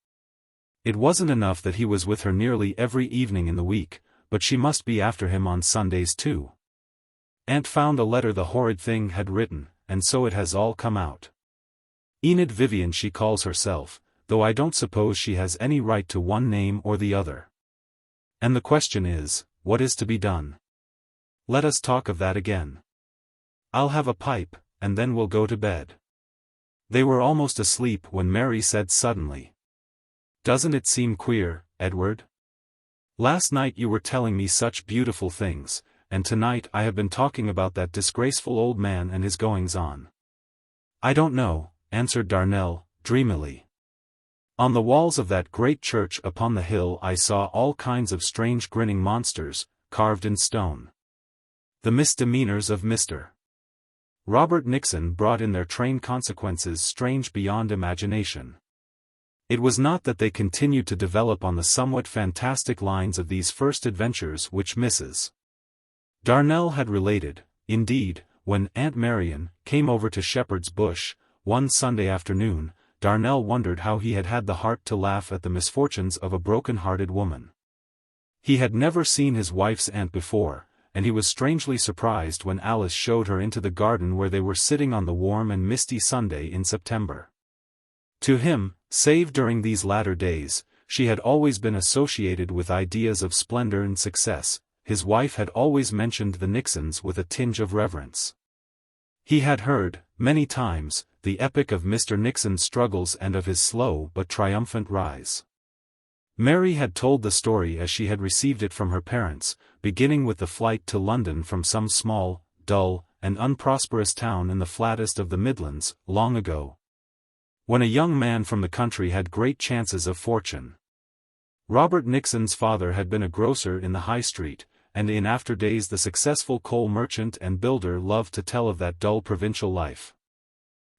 It wasn't enough that he was with her nearly every evening in the week, but she must be after him on Sundays too. Aunt found a letter the horrid thing had written, and so it has all come out. Enid Vivian she calls herself, though I don't suppose she has any right to one name or the other. And the question is, what is to be done? Let us talk of that again. I'll have a pipe, and then we'll go to bed. They were almost asleep when Mary said suddenly. Doesn't it seem queer, Edward? Last night you were telling me such beautiful things, and tonight I have been talking about that disgraceful old man and his goings-on. I don't know, answered Darnell, dreamily. On the walls of that great church upon the hill I saw all kinds of strange grinning monsters, carved in stone. The misdemeanors of Mr. Robert Nixon brought in their train consequences strange beyond imagination. It was not that they continued to develop on the somewhat fantastic lines of these first adventures which Mrs. Darnell had related, indeed, when Aunt Marian came over to Shepherd's Bush, one Sunday afternoon, Darnell wondered how he had had the heart to laugh at the misfortunes of a broken-hearted woman. He had never seen his wife's aunt before, and he was strangely surprised when Alice showed her into the garden where they were sitting on the warm and misty Sunday in September. To him, save during these latter days, she had always been associated with ideas of splendor and success. His wife had always mentioned the Nixons with a tinge of reverence. He had heard, many times, the epic of Mr. Nixon's struggles and of his slow but triumphant rise. Mary had told the story as she had received it from her parents, beginning with the flight to London from some small, dull, and unprosperous town in the flattest of the Midlands, long ago, when a young man from the country had great chances of fortune. Robert Nixon's father had been a grocer in the High Street, and in after days the successful coal merchant and builder loved to tell of that dull provincial life.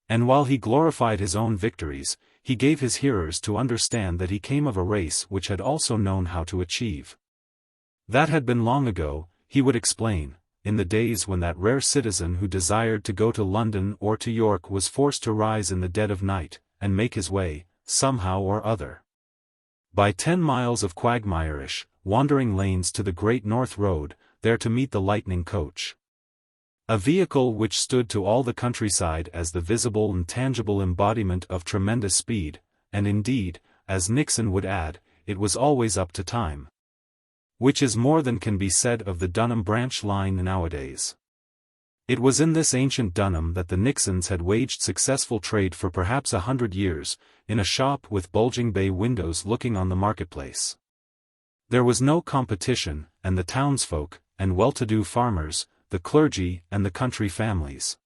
And while he glorified his own victories, he gave his hearers to understand that he came of a race which had also known how to achieve. That had been long ago, he would explain, in the days when that rare citizen who desired to go to London or to York was forced to rise in the dead of night, and make his way, somehow or other, by 10 miles of quagmire-ish, wandering lanes to the Great North Road, there to meet the lightning coach. A vehicle which stood to all the countryside as the visible and tangible embodiment of tremendous speed, and indeed, as Nixon would add, it was always up to time. Which is more than can be said of the Dunham branch line nowadays. It was in this ancient Dunham that the Nixons had waged successful trade for perhaps 100 years, in a shop with bulging bay windows looking on the marketplace. There was no competition, and the townsfolk, and well-to-do farmers, the clergy and the country families,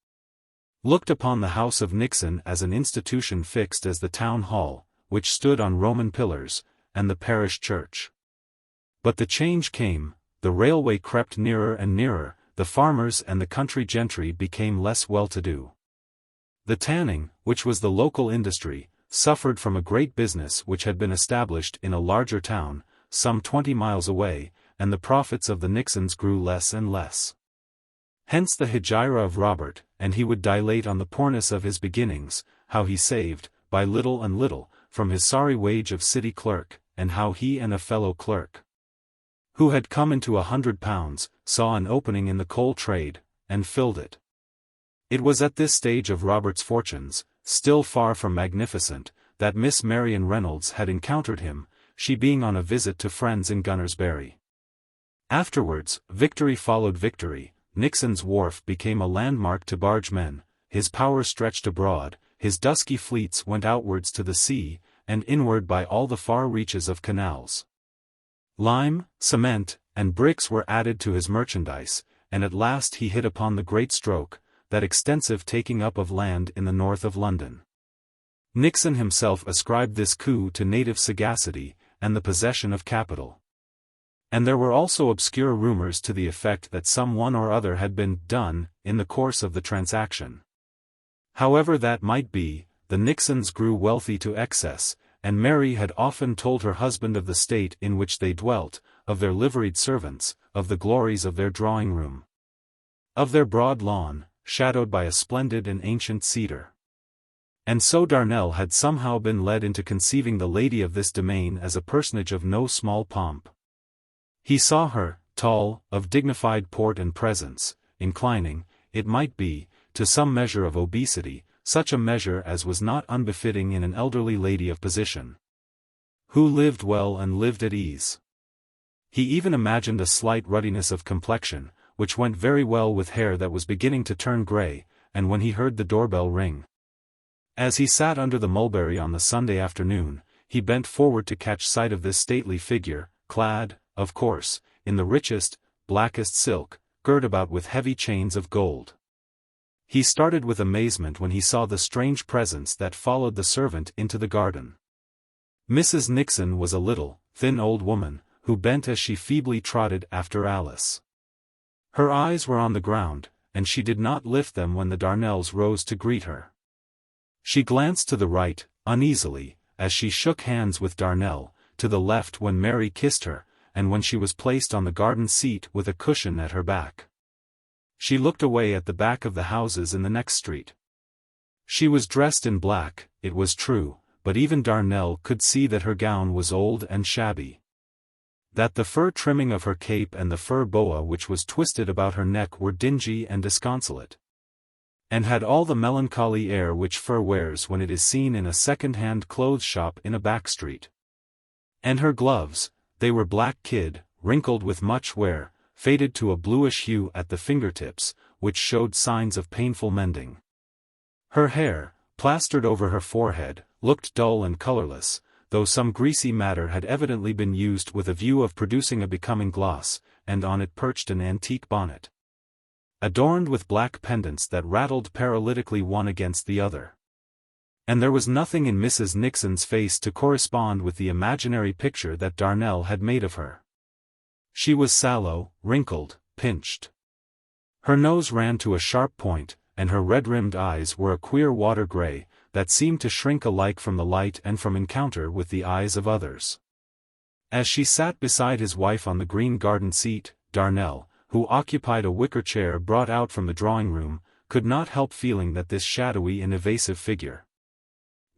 looked upon the house of Nixon as an institution fixed as the town hall, which stood on Roman pillars, and the parish church. But the change came, the railway crept nearer and nearer, the farmers and the country gentry became less well-to-do. The tanning, which was the local industry, suffered from a great business which had been established in a larger town, some 20 miles away, and the profits of the Nixons grew less and less. Hence the hegira of Robert, and he would dilate on the poorness of his beginnings, how he saved, by little and little, from his sorry wage of city clerk, and how he and a fellow clerk, who had come into £100, saw an opening in the coal trade, and filled it. It was at this stage of Robert's fortunes, still far from magnificent, that Miss Marian Reynolds had encountered him, she being on a visit to friends in Gunnersbury. Afterwards, victory followed victory. Nixon's wharf became a landmark to bargemen, his power stretched abroad, his dusky fleets went outwards to the sea, and inward by all the far reaches of canals. Lime, cement, and bricks were added to his merchandise, and at last he hit upon the great stroke, that extensive taking up of land in the north of London. Nixon himself ascribed this coup to native sagacity, and the possession of capital. And there were also obscure rumors to the effect that some one or other had been done in the course of the transaction. However that might be, the Nixons grew wealthy to excess, and Mary had often told her husband of the state in which they dwelt, of their liveried servants, of the glories of their drawing-room, of their broad lawn, shadowed by a splendid and ancient cedar. And so Darnell had somehow been led into conceiving the lady of this domain as a personage of no small pomp. He saw her, tall, of dignified port and presence, inclining, it might be, to some measure of obesity, such a measure as was not unbefitting in an elderly lady of position, who lived well and lived at ease. He even imagined a slight ruddiness of complexion, which went very well with hair that was beginning to turn grey, and when he heard the doorbell ring, as he sat under the mulberry on the Sunday afternoon, he bent forward to catch sight of this stately figure, clad, of course, in the richest, blackest silk, girt about with heavy chains of gold. He started with amazement when he saw the strange presence that followed the servant into the garden. Mrs. Nixon was a little, thin old woman, who bent as she feebly trotted after Alice. Her eyes were on the ground, and she did not lift them when the Darnells rose to greet her. She glanced to the right, uneasily, as she shook hands with Darnell, to the left when Mary kissed her, and when she was placed on the garden seat with a cushion at her back. She looked away at the back of the houses in the next street. She was dressed in black, it was true, but even Darnell could see that her gown was old and shabby, that the fur trimming of her cape and the fur boa which was twisted about her neck were dingy and disconsolate, and had all the melancholy air which fur wears when it is seen in a second-hand clothes shop in a back street. And her gloves, they were black kid, wrinkled with much wear, faded to a bluish hue at the fingertips, which showed signs of painful mending. Her hair, plastered over her forehead, looked dull and colorless, though some greasy matter had evidently been used with a view of producing a becoming gloss, and on it perched an antique bonnet, adorned with black pendants that rattled paralytically one against the other. And there was nothing in Mrs. Nixon's face to correspond with the imaginary picture that Darnell had made of her. She was sallow, wrinkled, pinched. Her nose ran to a sharp point, and her red-rimmed eyes were a queer water gray, that seemed to shrink alike from the light and from encounter with the eyes of others. As she sat beside his wife on the green garden seat, Darnell, who occupied a wicker chair brought out from the drawing-room, could not help feeling that this shadowy and evasive figure,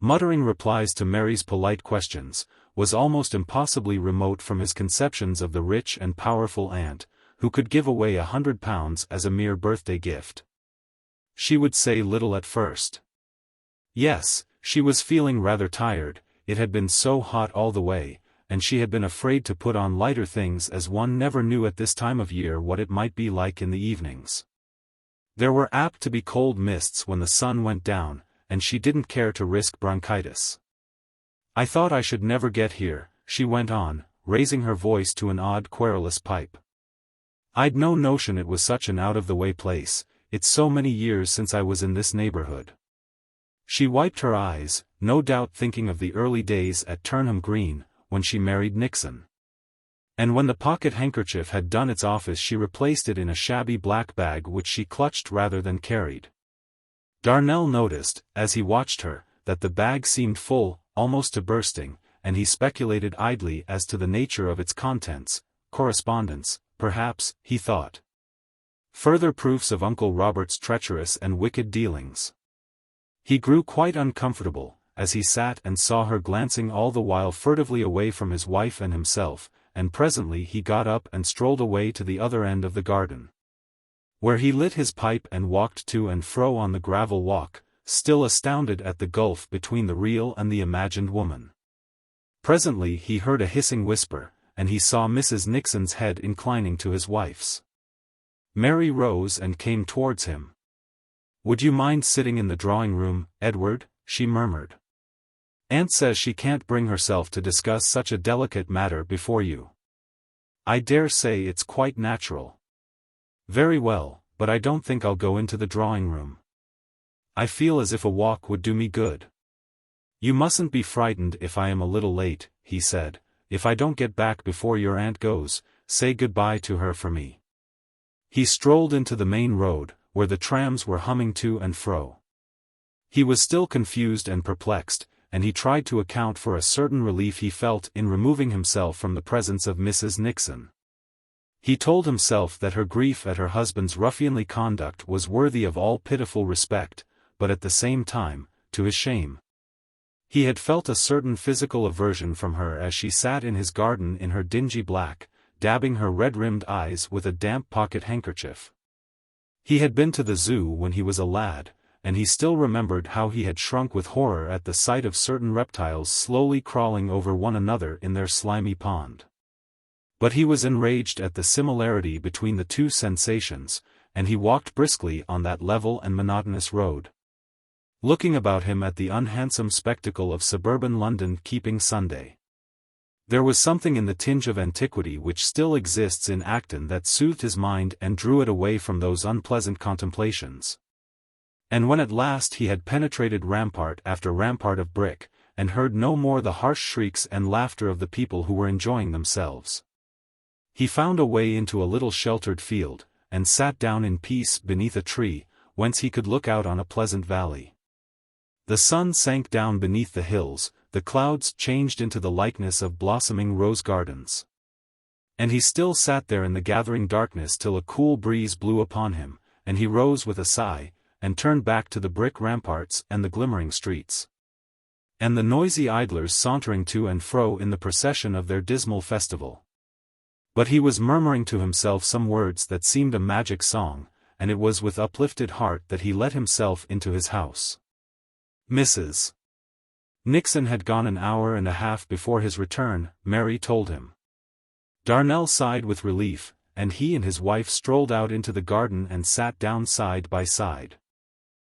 muttering replies to Mary's polite questions, was almost impossibly remote from his conceptions of the rich and powerful aunt, who could give away £100 as a mere birthday gift. She would say little at first. Yes, she was feeling rather tired, it had been so hot all the way, and she had been afraid to put on lighter things as one never knew at this time of year what it might be like in the evenings. There were apt to be cold mists when the sun went down, and she didn't care to risk bronchitis. "I thought I should never get here," she went on, raising her voice to an odd querulous pipe. "I'd no notion it was such an out-of-the-way place, it's so many years since I was in this neighborhood." She wiped her eyes, no doubt thinking of the early days at Turnham Green, when she married Nixon. And when the pocket handkerchief had done its office she replaced it in a shabby black bag which she clutched rather than carried. Darnell noticed, as he watched her, that the bag seemed full, almost to bursting, and he speculated idly as to the nature of its contents. Correspondence, perhaps, he thought. Further proofs of Uncle Robert's treacherous and wicked dealings. He grew quite uncomfortable, as he sat and saw her glancing all the while furtively away from his wife and himself, and presently he got up and strolled away to the other end of the garden, where he lit his pipe and walked to and fro on the gravel walk, still astounded at the gulf between the real and the imagined woman. Presently he heard a hissing whisper, and he saw Mrs. Nixon's head inclining to his wife's. Mary rose and came towards him. "Would you mind sitting in the drawing-room, Edward?" she murmured. "Aunt says she can't bring herself to discuss such a delicate matter before you." "I dare say it's quite natural." "Very well, but I don't think I'll go into the drawing-room. I feel as if a walk would do me good." "You mustn't be frightened if I am a little late," he said. "If I don't get back before your aunt goes, say good-bye to her for me." He strolled into the main road, where the trams were humming to and fro. He was still confused and perplexed, and he tried to account for a certain relief he felt in removing himself from the presence of Mrs. Nixon. He told himself that her grief at her husband's ruffianly conduct was worthy of all pitiful respect, but at the same time, to his shame, he had felt a certain physical aversion from her as she sat in his garden in her dingy black, dabbing her red-rimmed eyes with a damp pocket handkerchief. He had been to the zoo when he was a lad, and he still remembered how he had shrunk with horror at the sight of certain reptiles slowly crawling over one another in their slimy pond. But he was enraged at the similarity between the two sensations, and he walked briskly on that level and monotonous road, looking about him at the unhandsome spectacle of suburban London keeping Sunday. There was something in the tinge of antiquity which still exists in Acton that soothed his mind and drew it away from those unpleasant contemplations. And when at last he had penetrated rampart after rampart of brick, and heard no more the harsh shrieks and laughter of the people who were enjoying themselves, he found a way into a little sheltered field, and sat down in peace beneath a tree, whence he could look out on a pleasant valley. The sun sank down beneath the hills, the clouds changed into the likeness of blossoming rose gardens. And he still sat there in the gathering darkness till a cool breeze blew upon him, and he rose with a sigh, and turned back to the brick ramparts and the glimmering streets, and the noisy idlers sauntering to and fro in the procession of their dismal festival. But he was murmuring to himself some words that seemed a magic song, and it was with uplifted heart that he let himself into his house. Mrs. Nixon had gone an hour and a half before his return, Mary told him. Darnell sighed with relief, and he and his wife strolled out into the garden and sat down side by side.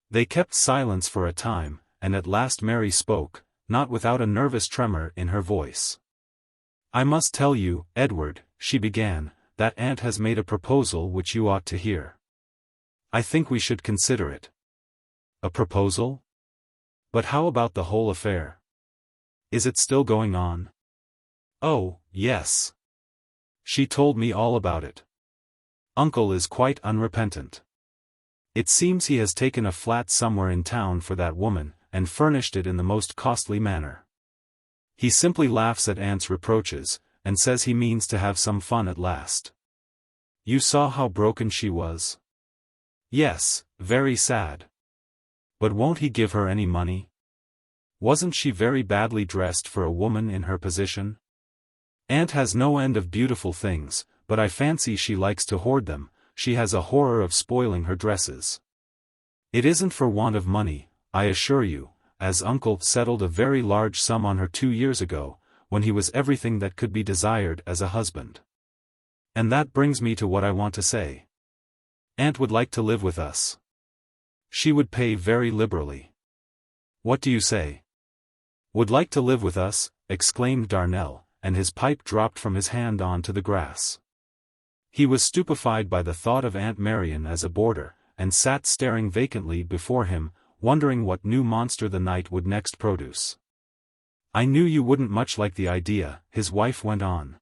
They kept silence for a time, and at last Mary spoke, not without a nervous tremor in her voice. "I must tell you, Edward," she began, "that Aunt has made a proposal which you ought to hear. I think we should consider it." "A proposal? But how about the whole affair? Is it still going on?" "Oh, yes. She told me all about it. Uncle is quite unrepentant. It seems he has taken a flat somewhere in town for that woman, and furnished it in the most costly manner. He simply laughs at Aunt's reproaches, and says he means to have some fun at last. You saw how broken she was?" "Yes, very sad. But won't he give her any money? Wasn't she very badly dressed for a woman in her position? Aunt has no end of beautiful things, but I fancy she likes to hoard them. She has a horror of spoiling her dresses. It isn't for want of money, I assure you, as Uncle settled a very large sum on her 2 years ago, when he was everything that could be desired as a husband. And that brings me to what I want to say. Aunt would like to live with us. She would pay very liberally. What do you say?" "Would like to live with us," exclaimed Darnell, and his pipe dropped from his hand on to the grass. He was stupefied by the thought of Aunt Marion as a boarder, and sat staring vacantly before him, wondering what new monster the night would next produce. "I knew you wouldn't much like the idea," his wife went on.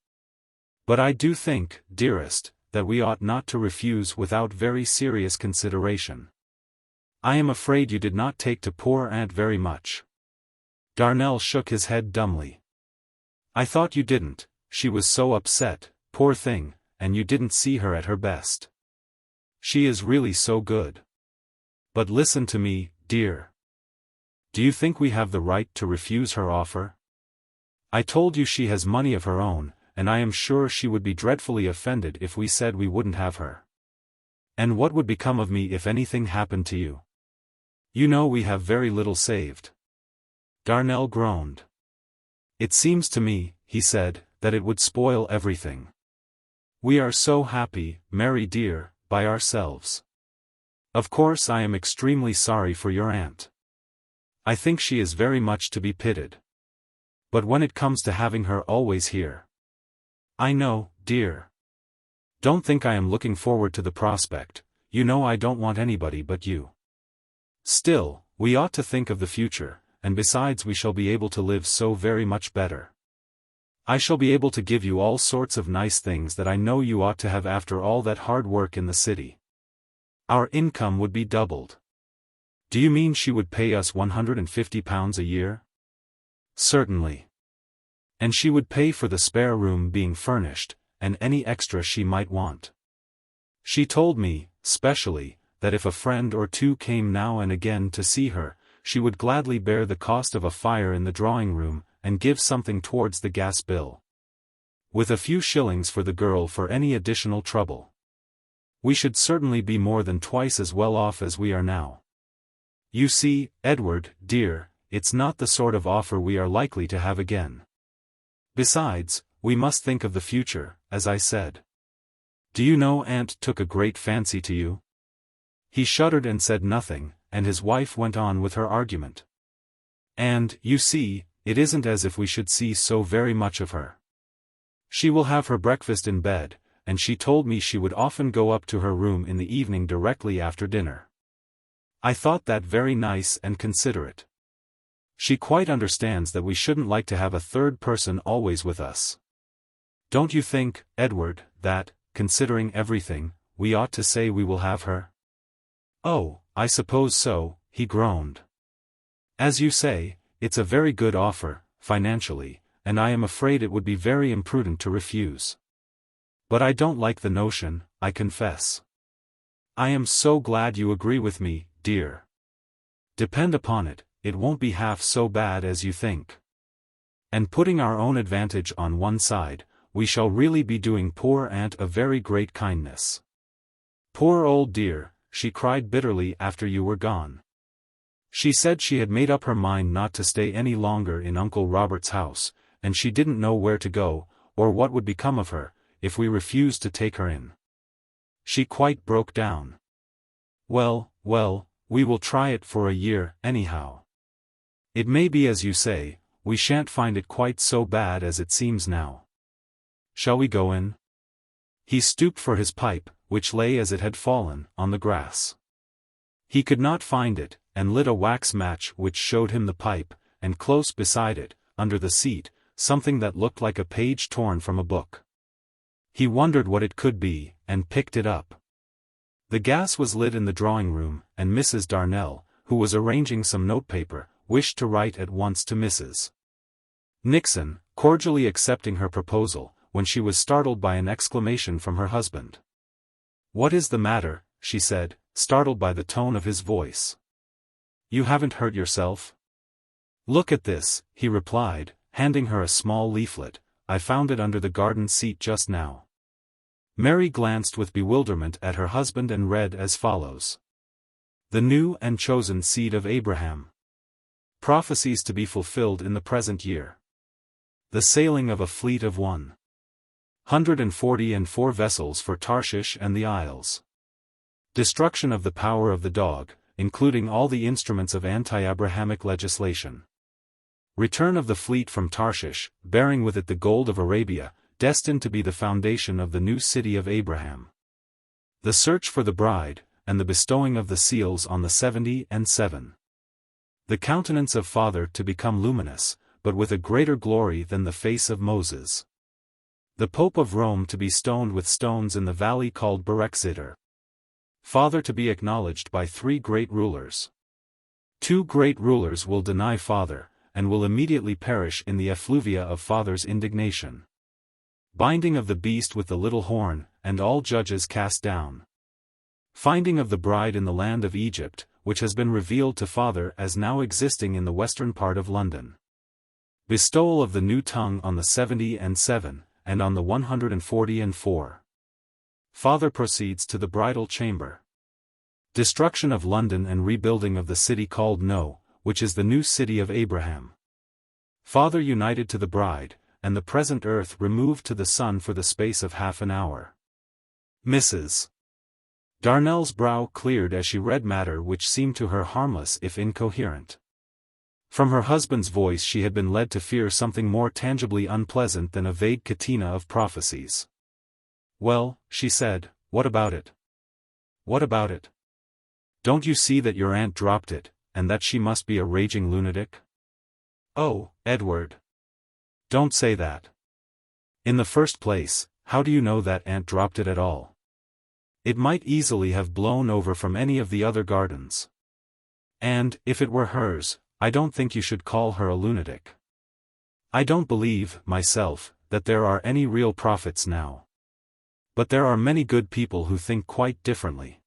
"But I do think, dearest, that we ought not to refuse without very serious consideration. I am afraid you did not take to poor Aunt very much." Darnell shook his head dumbly. "I thought you didn't, she was so upset, poor thing, and you didn't see her at her best. She is really so good. But listen to me, dear. Do you think we have the right to refuse her offer? I told you she has money of her own, and I am sure she would be dreadfully offended if we said we wouldn't have her. And what would become of me if anything happened to you? You know we have very little saved." Darnell groaned. "It seems to me," he said, "that it would spoil everything. We are so happy, Mary dear, by ourselves. Of course I am extremely sorry for your aunt. I think she is very much to be pitied. But when it comes to having her always here. I know, dear. Don't think I am looking forward to the prospect, you know I don't want anybody but you. Still, we ought to think of the future, and besides we shall be able to live so very much better. I shall be able to give you all sorts of nice things that I know you ought to have after all that hard work in the city. Our income would be doubled." "Do you mean she would pay us £150 a year?" "Certainly. And she would pay for the spare room being furnished, and any extra she might want. She told me, specially, that if a friend or two came now and again to see her, she would gladly bear the cost of a fire in the drawing-room, and give something towards the gas bill. With a few shillings for the girl for any additional trouble. We should certainly be more than twice as well off as we are now. You see, Edward, dear, it's not the sort of offer we are likely to have again. Besides, we must think of the future, as I said. Do you know Aunt took a great fancy to you? He shuddered and said nothing, and his wife went on with her argument. And, you see, it isn't as if we should see so very much of her. She will have her breakfast in bed, and she told me she would often go up to her room in the evening directly after dinner. I thought that very nice and considerate. She quite understands that we shouldn't like to have a third person always with us. Don't you think, Edward, that, considering everything, we ought to say we will have her? Oh, I suppose so, he groaned. As you say, it's a very good offer, financially, and I am afraid it would be very imprudent to refuse. But I don't like the notion, I confess. I am so glad you agree with me, dear. Depend upon it, it won't be half so bad as you think. And putting our own advantage on one side, we shall really be doing poor Aunt a very great kindness. Poor old dear, she cried bitterly after you were gone. She said she had made up her mind not to stay any longer in Uncle Robert's house, and she didn't know where to go, or what would become of her, if we refused to take her in. She quite broke down. Well, we will try it for a year, anyhow. It may be as you say, we shan't find it quite so bad as it seems now. Shall we go in? He stooped for his pipe, which lay as it had fallen, on the grass. He could not find it, and lit a wax match which showed him the pipe, and close beside it, under the seat, something that looked like a page torn from a book. He wondered what it could be, and picked it up. The gas was lit in the drawing-room, and Mrs. Darnell, who was arranging some notepaper, wished to write at once to Mrs. Nixon, cordially accepting her proposal, when she was startled by an exclamation from her husband. "What is the matter?" she said, startled by the tone of his voice. "You haven't hurt yourself?" "Look at this," he replied, handing her a small leaflet. "I found it under the garden seat just now." Mary glanced with bewilderment at her husband and read as follows. "The new and chosen seed of Abraham. Prophecies to be fulfilled in the present year. The sailing of a fleet of 144 vessels for Tarshish and the Isles. Destruction of the power of the dog, including all the instruments of anti-Abrahamic legislation. Return of the fleet from Tarshish, bearing with it the gold of Arabia, destined to be the foundation of the new city of Abraham. The search for the bride, and the bestowing of the seals on the 70 and 7. The countenance of Father to become luminous, but with a greater glory than the face of Moses. The Pope of Rome to be stoned with stones in the valley called Berexiter. Father to be acknowledged by 3 great rulers. 2 great rulers will deny Father, and will immediately perish in the effluvia of Father's indignation. Binding of the beast with the little horn, and all judges cast down. Finding of the bride in the land of Egypt, which has been revealed to Father as now existing in the western part of London. Bestowal of the new tongue on the 70 and 7, and on the 144. Father proceeds to the bridal chamber. Destruction of London and rebuilding of the city called No, which is the new city of Abraham. Father united to the bride, and the present earth removed to the sun for the space of half an hour. Mrs. Darnell's brow cleared as she read matter which seemed to her harmless if incoherent. From her husband's voice she had been led to fear something more tangibly unpleasant than a vague catena of prophecies. "Well," she said, "what about it? What about it? Don't you see that your aunt dropped it, and that she must be a raging lunatic?" "Oh, Edward. Don't say that. In the first place, how do you know that aunt dropped it at all? It might easily have blown over from any of the other gardens. And, if it were hers, I don't think you should call her a lunatic. I don't believe, myself, that there are any real prophets now. But there are many good people who think quite differently.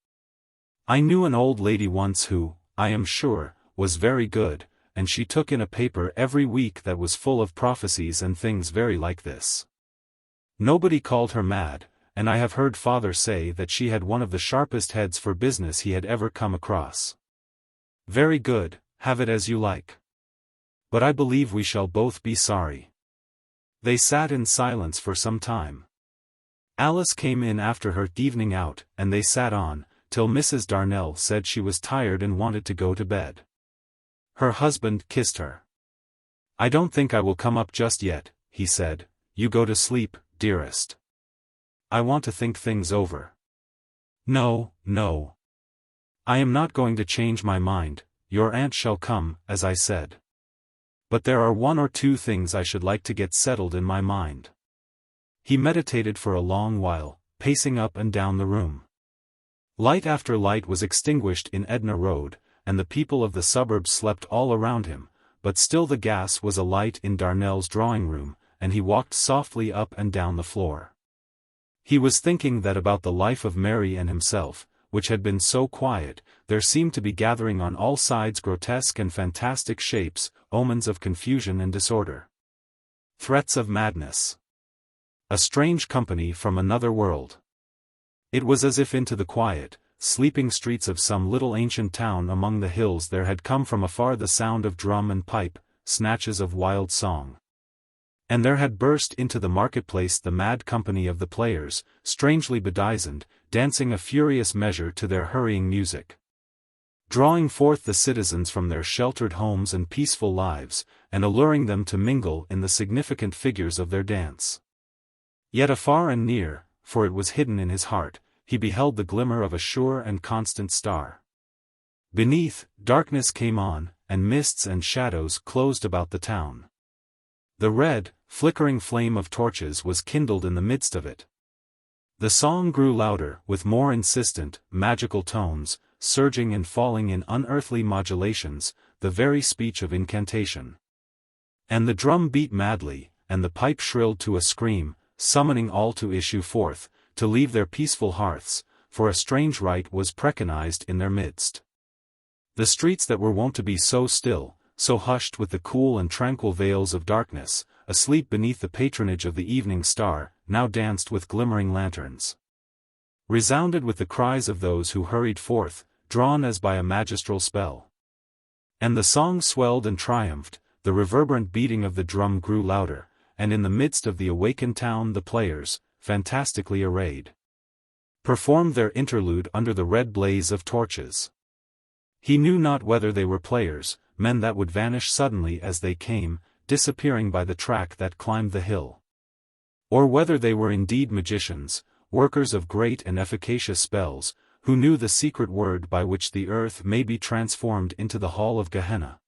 I knew an old lady once who, I am sure, was very good, and she took in a paper every week that was full of prophecies and things very like this. Nobody called her mad, and I have heard Father say that she had one of the sharpest heads for business he had ever come across. Very good, have it as you like. But I believe we shall both be sorry. They sat in silence for some time. Alice came in after her evening out, and they sat on, till Mrs. Darnell said she was tired and wanted to go to bed. Her husband kissed her. "I don't think I will come up just yet," he said. "You go to sleep, dearest. I want to think things over." "No, no. I am not going to change my mind, your aunt shall come, as I said. But there are one or two things I should like to get settled in my mind." He meditated for a long while, pacing up and down the room. Light after light was extinguished in Edna Road, and the people of the suburbs slept all around him, but still the gas was alight in Darnell's drawing room, and he walked softly up and down the floor. He was thinking that about the life of Mary and himself, which had been so quiet, there seemed to be gathering on all sides grotesque and fantastic shapes, omens of confusion and disorder. Threats of madness. A strange company from another world. It was as if into the quiet, sleeping streets of some little ancient town among the hills there had come from afar the sound of drum and pipe, snatches of wild song. And there had burst into the marketplace the mad company of the players, strangely bedizened, dancing a furious measure to their hurrying music. Drawing forth the citizens from their sheltered homes and peaceful lives, and alluring them to mingle in the significant figures of their dance. Yet afar and near, for it was hidden in his heart, he beheld the glimmer of a sure and constant star. Beneath, darkness came on, and mists and shadows closed about the town. The red, flickering flame of torches was kindled in the midst of it. The song grew louder, with more insistent, magical tones, surging and falling in unearthly modulations, the very speech of incantation. And the drum beat madly, and the pipe shrilled to a scream, summoning all to issue forth, to leave their peaceful hearths, for a strange rite was preconized in their midst. The streets that were wont to be so still, so hushed with the cool and tranquil veils of darkness, asleep beneath the patronage of the evening star, now danced with glimmering lanterns. Resounded with the cries of those who hurried forth, drawn as by a magistral spell. And the song swelled and triumphed, the reverberant beating of the drum grew louder, and in the midst of the awakened town the players, fantastically arrayed, performed their interlude under the red blaze of torches. He knew not whether they were players, men that would vanish suddenly as they came, disappearing by the track that climbed the hill. Or whether they were indeed magicians, workers of great and efficacious spells, who knew the secret word by which the earth may be transformed into the hall of Gehenna.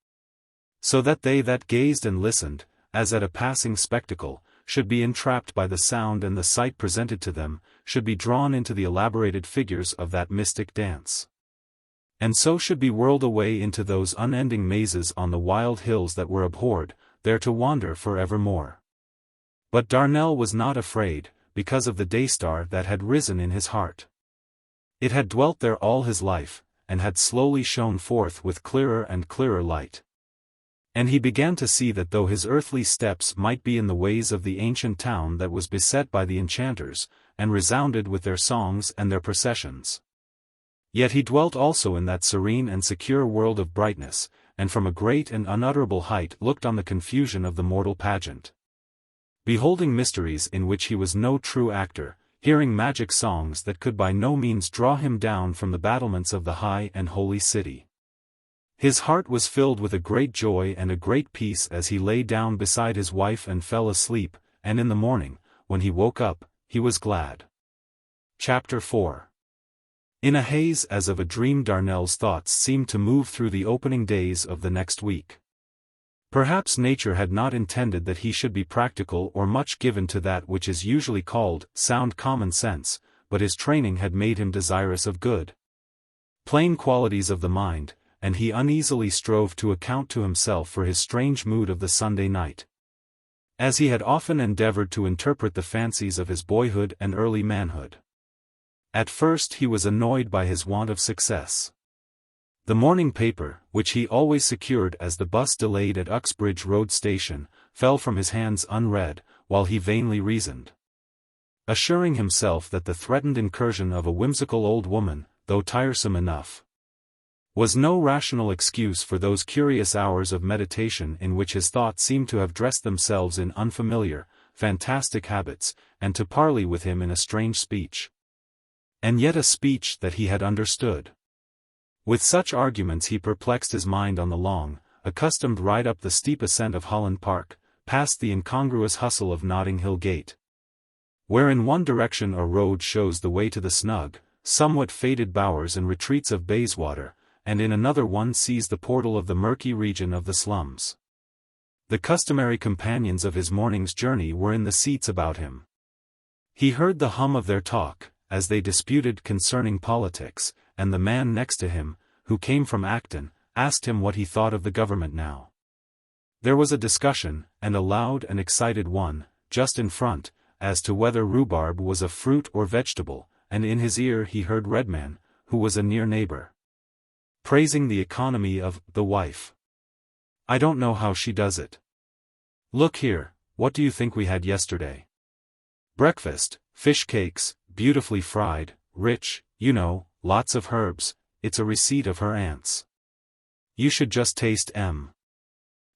So that they that gazed and listened, as at a passing spectacle, should be entrapped by the sound and the sight presented to them, should be drawn into the elaborated figures of that mystic dance. And so should be whirled away into those unending mazes on the wild hills that were abhorred, there to wander for evermore. But Darnell was not afraid, because of the daystar that had risen in his heart. It had dwelt there all his life, and had slowly shone forth with clearer and clearer light. And he began to see that though his earthly steps might be in the ways of the ancient town that was beset by the enchanters, and resounded with their songs and their processions, yet he dwelt also in that serene and secure world of brightness, and from a great and unutterable height looked on the confusion of the mortal pageant. Beholding mysteries in which he was no true actor, hearing magic songs that could by no means draw him down from the battlements of the high and holy city. His heart was filled with a great joy and a great peace as he lay down beside his wife and fell asleep, and in the morning, when he woke up, he was glad. Chapter 4. In a haze as of a dream Darnell's thoughts seemed to move through the opening days of the next week. Perhaps nature had not intended that he should be practical or much given to that which is usually called sound common sense, but his training had made him desirous of good, plain qualities of the mind, and he uneasily strove to account to himself for his strange mood of the Sunday night. As he had often endeavored to interpret the fancies of his boyhood and early manhood. At first he was annoyed by his want of success. The morning paper, which he always secured as the bus delayed at Uxbridge Road Station, fell from his hands unread, while he vainly reasoned, assuring himself that the threatened incursion of a whimsical old woman, though tiresome enough, was no rational excuse for those curious hours of meditation in which his thoughts seemed to have dressed themselves in unfamiliar, fantastic habits, and to parley with him in a strange speech. And yet a speech that he had understood. With such arguments he perplexed his mind on the long, accustomed ride up the steep ascent of Holland Park, past the incongruous hustle of Notting Hill Gate, where in one direction a road shows the way to the snug, somewhat faded bowers and retreats of Bayswater, and in another one sees the portal of the murky region of the slums. The customary companions of his morning's journey were in the seats about him. He heard the hum of their talk, as they disputed concerning politics, and the man next to him, who came from Acton, asked him what he thought of the government now. There was a discussion, and a loud and excited one, just in front, as to whether rhubarb was a fruit or vegetable, and in his ear he heard Redman, who was a near neighbor, praising the economy of the wife. "I don't know how she does it. Look here, what do you think we had yesterday? Breakfast, fish cakes, beautifully fried, rich, you know, lots of herbs. It's a receipt of her aunt's. You should just taste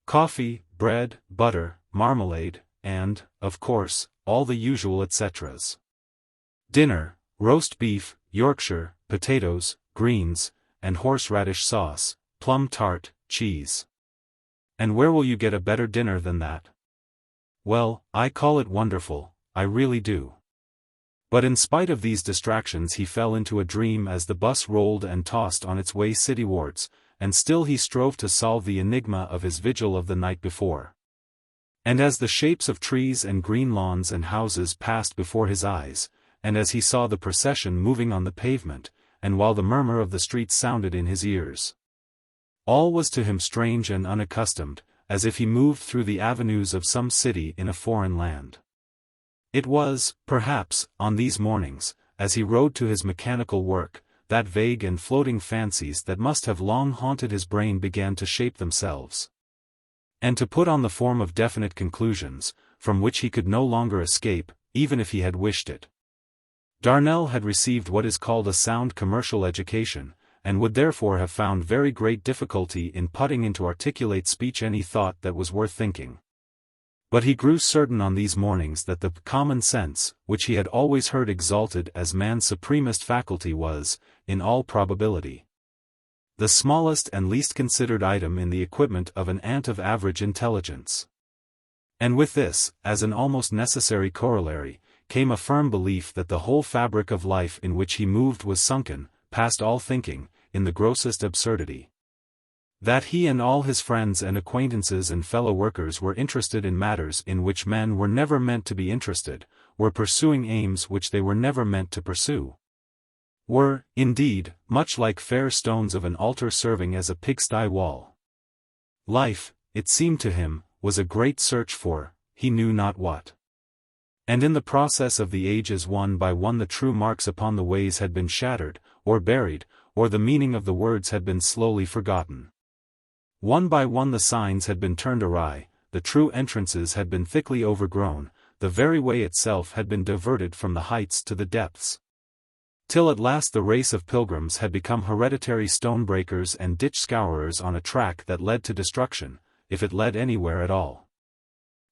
coffee, bread, butter, marmalade, and, of course, all the usual etceteras. Dinner, roast beef, Yorkshire, potatoes, greens, and horseradish sauce, plum tart, cheese. And where will you get a better dinner than that? Well, I call it wonderful, I really do." But in spite of these distractions he fell into a dream as the bus rolled and tossed on its way citywards, and still he strove to solve the enigma of his vigil of the night before. And as the shapes of trees and green lawns and houses passed before his eyes, and as he saw the procession moving on the pavement, and while the murmur of the streets sounded in his ears, all was to him strange and unaccustomed, as if he moved through the avenues of some city in a foreign land. It was, perhaps, on these mornings, as he rode to his mechanical work, that vague and floating fancies that must have long haunted his brain began to shape themselves, and to put on the form of definite conclusions, from which he could no longer escape, even if he had wished it. Darnell had received what is called a sound commercial education, and would therefore have found very great difficulty in putting into articulate speech any thought that was worth thinking. But he grew certain on these mornings that the common sense, which he had always heard exalted as man's supremest faculty was, in all probability, the smallest and least considered item in the equipment of an ant of average intelligence. And with this, as an almost necessary corollary, came a firm belief that the whole fabric of life in which he moved was sunken, past all thinking, in the grossest absurdity. That he and all his friends and acquaintances and fellow-workers were interested in matters in which men were never meant to be interested, were pursuing aims which they were never meant to pursue, were, indeed, much like fair stones of an altar serving as a pigsty wall. Life, it seemed to him, was a great search for, he knew not what. And in the process of the ages one by one the true marks upon the ways had been shattered, or buried, or the meaning of the words had been slowly forgotten. One by one the signs had been turned awry, the true entrances had been thickly overgrown, the very way itself had been diverted from the heights to the depths, till at last the race of pilgrims had become hereditary stone-breakers and ditch-scourers on a track that led to destruction, if it led anywhere at all.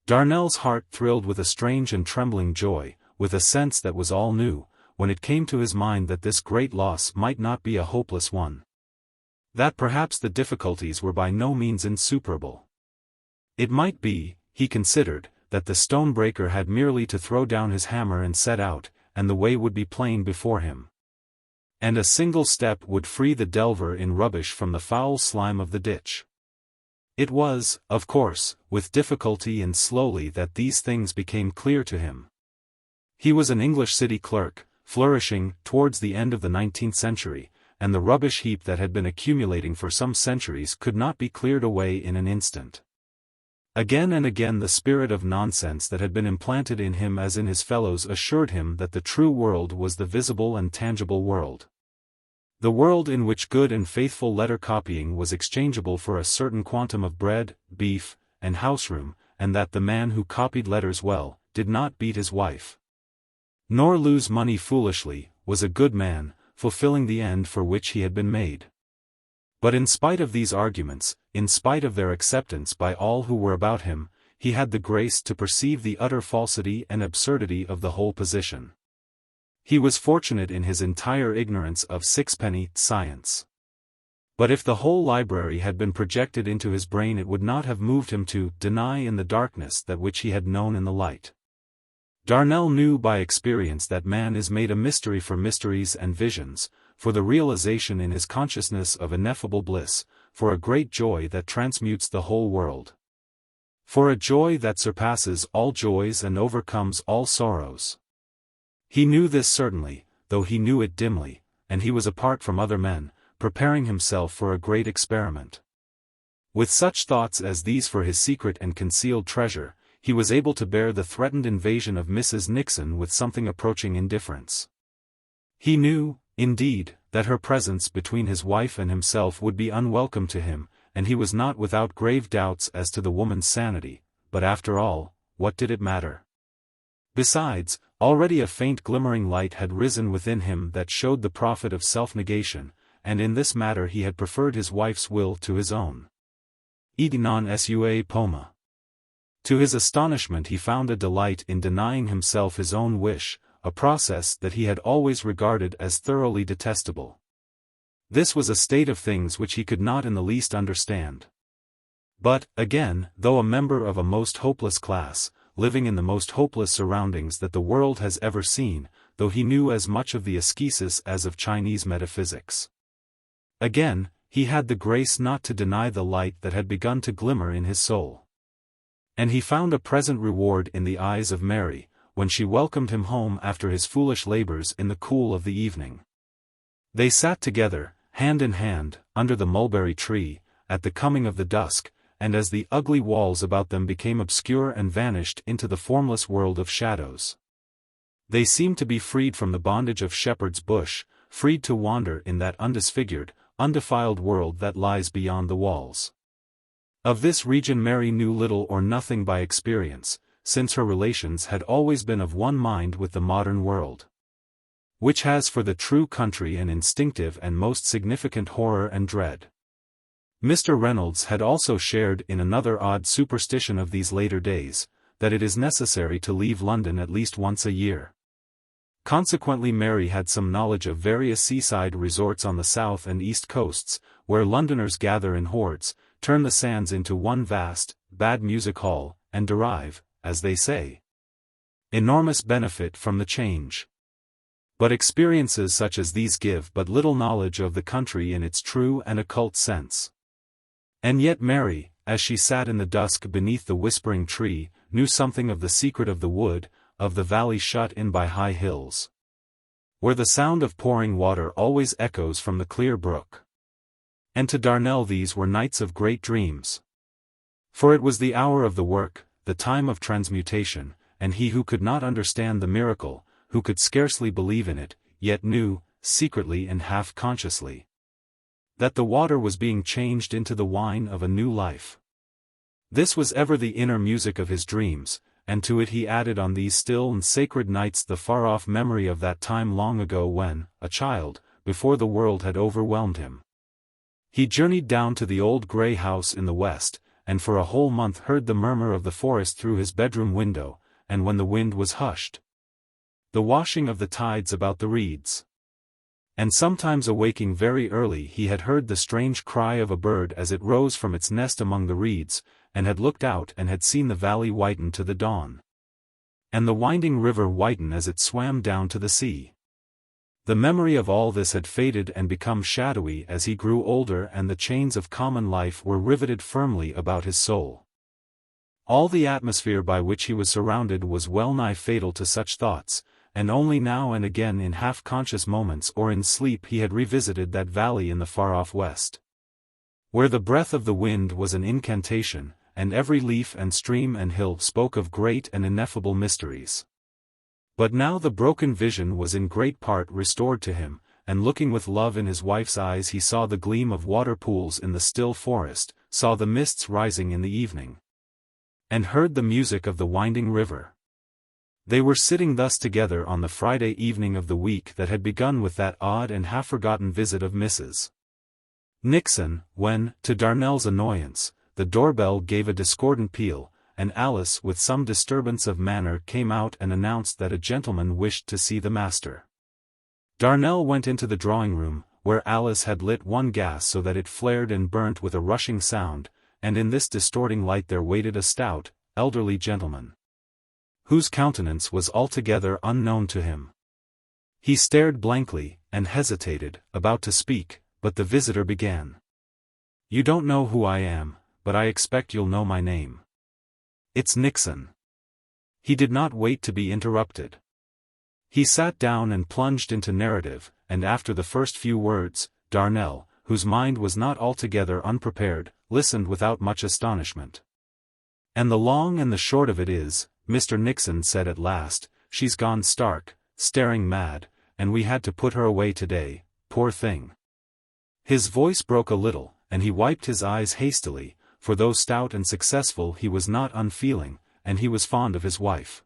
Darnell's heart thrilled with a strange and trembling joy, with a sense that was all new, when it came to his mind that this great loss might not be a hopeless one. That perhaps the difficulties were by no means insuperable. It might be, he considered, that the stone-breaker had merely to throw down his hammer and set out, and the way would be plain before him. And a single step would free the delver in rubbish from the foul slime of the ditch. It was, of course, with difficulty and slowly that these things became clear to him. He was an English city clerk, flourishing towards the end of the 19th century, and the rubbish heap that had been accumulating for some centuries could not be cleared away in an instant. Again and again the spirit of nonsense that had been implanted in him as in his fellows assured him that the true world was the visible and tangible world. The world in which good and faithful letter copying was exchangeable for a certain quantum of bread, beef, and house-room, and that the man who copied letters well, did not beat his wife, nor lose money foolishly, was a good man, fulfilling the end for which he had been made. But in spite of these arguments, in spite of their acceptance by all who were about him, he had the grace to perceive the utter falsity and absurdity of the whole position. He was fortunate in his entire ignorance of sixpenny science. But if the whole library had been projected into his brain, it would not have moved him to deny in the darkness that which he had known in the light. Darnell knew by experience that man is made a mystery for mysteries and visions, for the realization in his consciousness of ineffable bliss, for a great joy that transmutes the whole world. For a joy that surpasses all joys and overcomes all sorrows. He knew this certainly, though he knew it dimly, and he was apart from other men, preparing himself for a great experiment. With such thoughts as these for his secret and concealed treasure, he was able to bear the threatened invasion of Mrs. Nixon with something approaching indifference. He knew, indeed, that her presence between his wife and himself would be unwelcome to him, and he was not without grave doubts as to the woman's sanity, but after all, what did it matter? Besides, already a faint glimmering light had risen within him that showed the profit of self-negation, and in this matter he had preferred his wife's will to his own. Id non sua poma. To his astonishment he found a delight in denying himself his own wish, a process that he had always regarded as thoroughly detestable. This was a state of things which he could not in the least understand. But, again, though a member of a most hopeless class, living in the most hopeless surroundings that the world has ever seen, though he knew as much of the ascesis as of Chinese metaphysics. Again, he had the grace not to deny the light that had begun to glimmer in his soul. And he found a present reward in the eyes of Mary, when she welcomed him home after his foolish labors in the cool of the evening. They sat together, hand in hand, under the mulberry tree, at the coming of the dusk, and as the ugly walls about them became obscure and vanished into the formless world of shadows. They seemed to be freed from the bondage of Shepherd's Bush, freed to wander in that undisfigured, undefiled world that lies beyond the walls. Of this region Mary knew little or nothing by experience, since her relations had always been of one mind with the modern world, which has for the true country an instinctive and most significant horror and dread. Mr. Reynolds had also shared in another odd superstition of these later days, that it is necessary to leave London at least once a year. Consequently Mary had some knowledge of various seaside resorts on the south and east coasts, where Londoners gather in hordes, turn the sands into one vast, bad music hall, and derive, as they say, enormous benefit from the change. But experiences such as these give but little knowledge of the country in its true and occult sense. And yet Mary, as she sat in the dusk beneath the whispering tree, knew something of the secret of the wood, of the valley shut in by high hills, where the sound of pouring water always echoes from the clear brook. And to Darnell these were nights of great dreams. For it was the hour of the work, the time of transmutation, and he who could not understand the miracle, who could scarcely believe in it, yet knew, secretly and half-consciously, that the water was being changed into the wine of a new life. This was ever the inner music of his dreams, and to it he added on these still and sacred nights the far-off memory of that time long ago when, a child, before the world had overwhelmed him, he journeyed down to the old grey house in the west, and for a whole month heard the murmur of the forest through his bedroom window, and when the wind was hushed, the washing of the tides about the reeds. And sometimes awaking very early he had heard the strange cry of a bird as it rose from its nest among the reeds, and had looked out and had seen the valley whiten to the dawn, and the winding river whiten as it swam down to the sea. The memory of all this had faded and become shadowy as he grew older, and the chains of common life were riveted firmly about his soul. All the atmosphere by which he was surrounded was well-nigh fatal to such thoughts, and only now and again in half-conscious moments or in sleep he had revisited that valley in the far-off west, where the breath of the wind was an incantation, and every leaf and stream and hill spoke of great and ineffable mysteries. But now the broken vision was in great part restored to him, and looking with love in his wife's eyes he saw the gleam of water pools in the still forest, saw the mists rising in the evening, and heard the music of the winding river. They were sitting thus together on the Friday evening of the week that had begun with that odd and half-forgotten visit of Mrs. Nixon, when, to Darnell's annoyance, the doorbell gave a discordant peal, and Alice with some disturbance of manner came out and announced that a gentleman wished to see the master. Darnell went into the drawing-room, where Alice had lit one gas so that it flared and burnt with a rushing sound, and in this distorting light there waited a stout, elderly gentleman, whose countenance was altogether unknown to him. He stared blankly, and hesitated, about to speak, but the visitor began. "You don't know who I am, but I expect you'll know my name. It's Nixon." He did not wait to be interrupted. He sat down and plunged into narrative, and after the first few words, Darnell, whose mind was not altogether unprepared, listened without much astonishment. "And the long and the short of it is," Mr. Nixon said at last, "she's gone stark, staring mad, and we had to put her away today, poor thing." His voice broke a little, and he wiped his eyes hastily, for though stout and successful he was not unfeeling, and he was fond of his wife.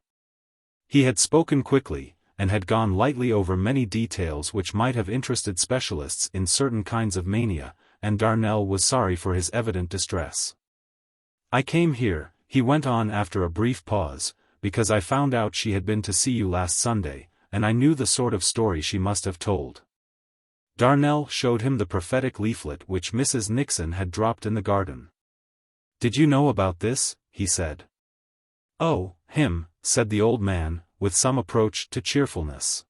He had spoken quickly, and had gone lightly over many details which might have interested specialists in certain kinds of mania, and Darnell was sorry for his evident distress. "I came here," he went on after a brief pause, "because I found out she had been to see you last Sunday, and I knew the sort of story she must have told." Darnell showed him the prophetic leaflet which Mrs. Nixon had dropped in the garden. "Did you know about this?" he said. "Oh, him," said the old man, with some approach to cheerfulness.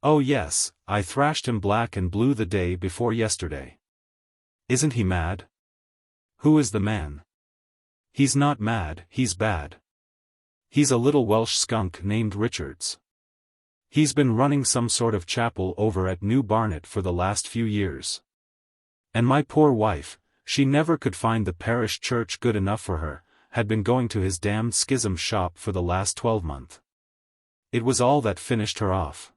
"Oh yes, I thrashed him black and blue the day before yesterday." "Isn't he mad?" "Who is the man?" "He's not mad, he's bad. He's a little Welsh skunk named Richards. He's been running some sort of chapel over at New Barnet for the last few years. And my poor wife, she never could find the parish church good enough for her, had been going to his damned schism shop for the last 12 months. It was all that finished her off.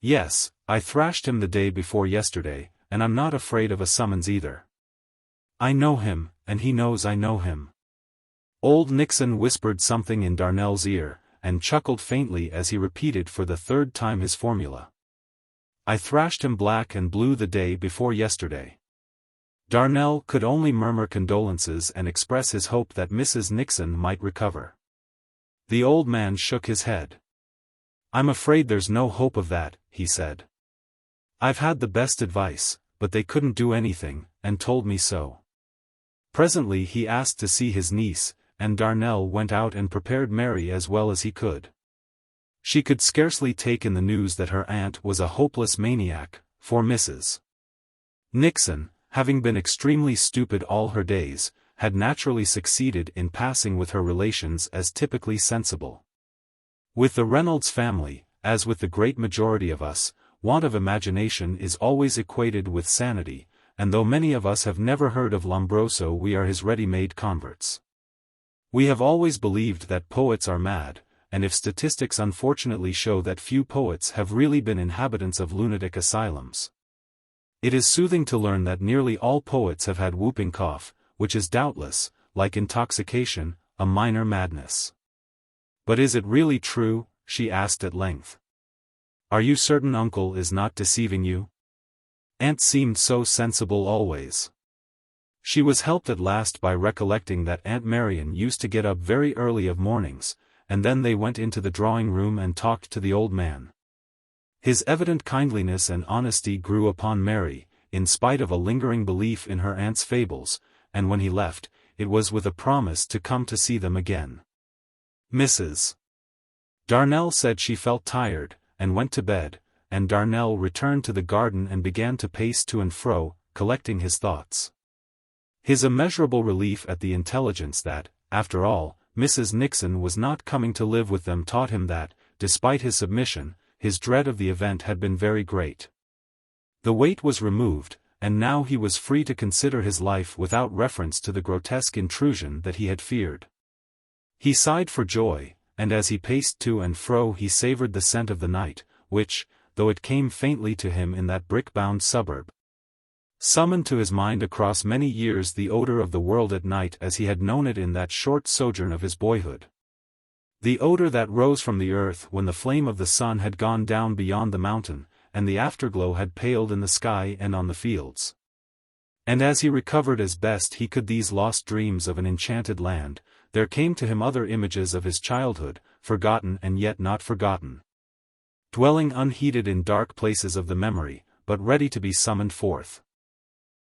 Yes, I thrashed him the day before yesterday, and I'm not afraid of a summons either. I know him, and he knows I know him." Old Nixon whispered something in Darnell's ear, and chuckled faintly as he repeated for the third time his formula. "I thrashed him black and blue the day before yesterday." Darnell could only murmur condolences and express his hope that Mrs. Nixon might recover. The old man shook his head. "I'm afraid there's no hope of that," he said. "I've had the best advice, but they couldn't do anything, and told me so." Presently he asked to see his niece, and Darnell went out and prepared Mary as well as he could. She could scarcely take in the news that her aunt was a hopeless maniac, for Mrs. Nixon, having been extremely stupid all her days, had naturally succeeded in passing with her relations as typically sensible. With the Reynolds family, as with the great majority of us, want of imagination is always equated with sanity, and though many of us have never heard of Lombroso, we are his ready-made converts. We have always believed that poets are mad, and if statistics unfortunately show that few poets have really been inhabitants of lunatic asylums, it is soothing to learn that nearly all poets have had whooping cough, which is doubtless, like intoxication, a minor madness. "But is it really true?" she asked at length. "Are you certain Uncle is not deceiving you? Aunt seemed so sensible always." She was helped at last by recollecting that Aunt Marion used to get up very early of mornings, and then they went into the drawing-room and talked to the old man. His evident kindliness and honesty grew upon Mary, in spite of a lingering belief in her aunt's fables, and when he left, it was with a promise to come to see them again. Mrs. Darnell said she felt tired, and went to bed, and Darnell returned to the garden and began to pace to and fro, collecting his thoughts. His immeasurable relief at the intelligence that, after all, Mrs. Nixon was not coming to live with them taught him that, despite his submission, his dread of the event had been very great. The weight was removed, and now he was free to consider his life without reference to the grotesque intrusion that he had feared. He sighed for joy, and as he paced to and fro he savored the scent of the night, which, though it came faintly to him in that brick-bound suburb, summoned to his mind across many years the odor of the world at night as he had known it in that short sojourn of his boyhood. The odor that rose from the earth when the flame of the sun had gone down beyond the mountain, and the afterglow had paled in the sky and on the fields. And as he recovered as best he could these lost dreams of an enchanted land, there came to him other images of his childhood, forgotten and yet not forgotten. Dwelling unheeded in dark places of the memory, but ready to be summoned forth.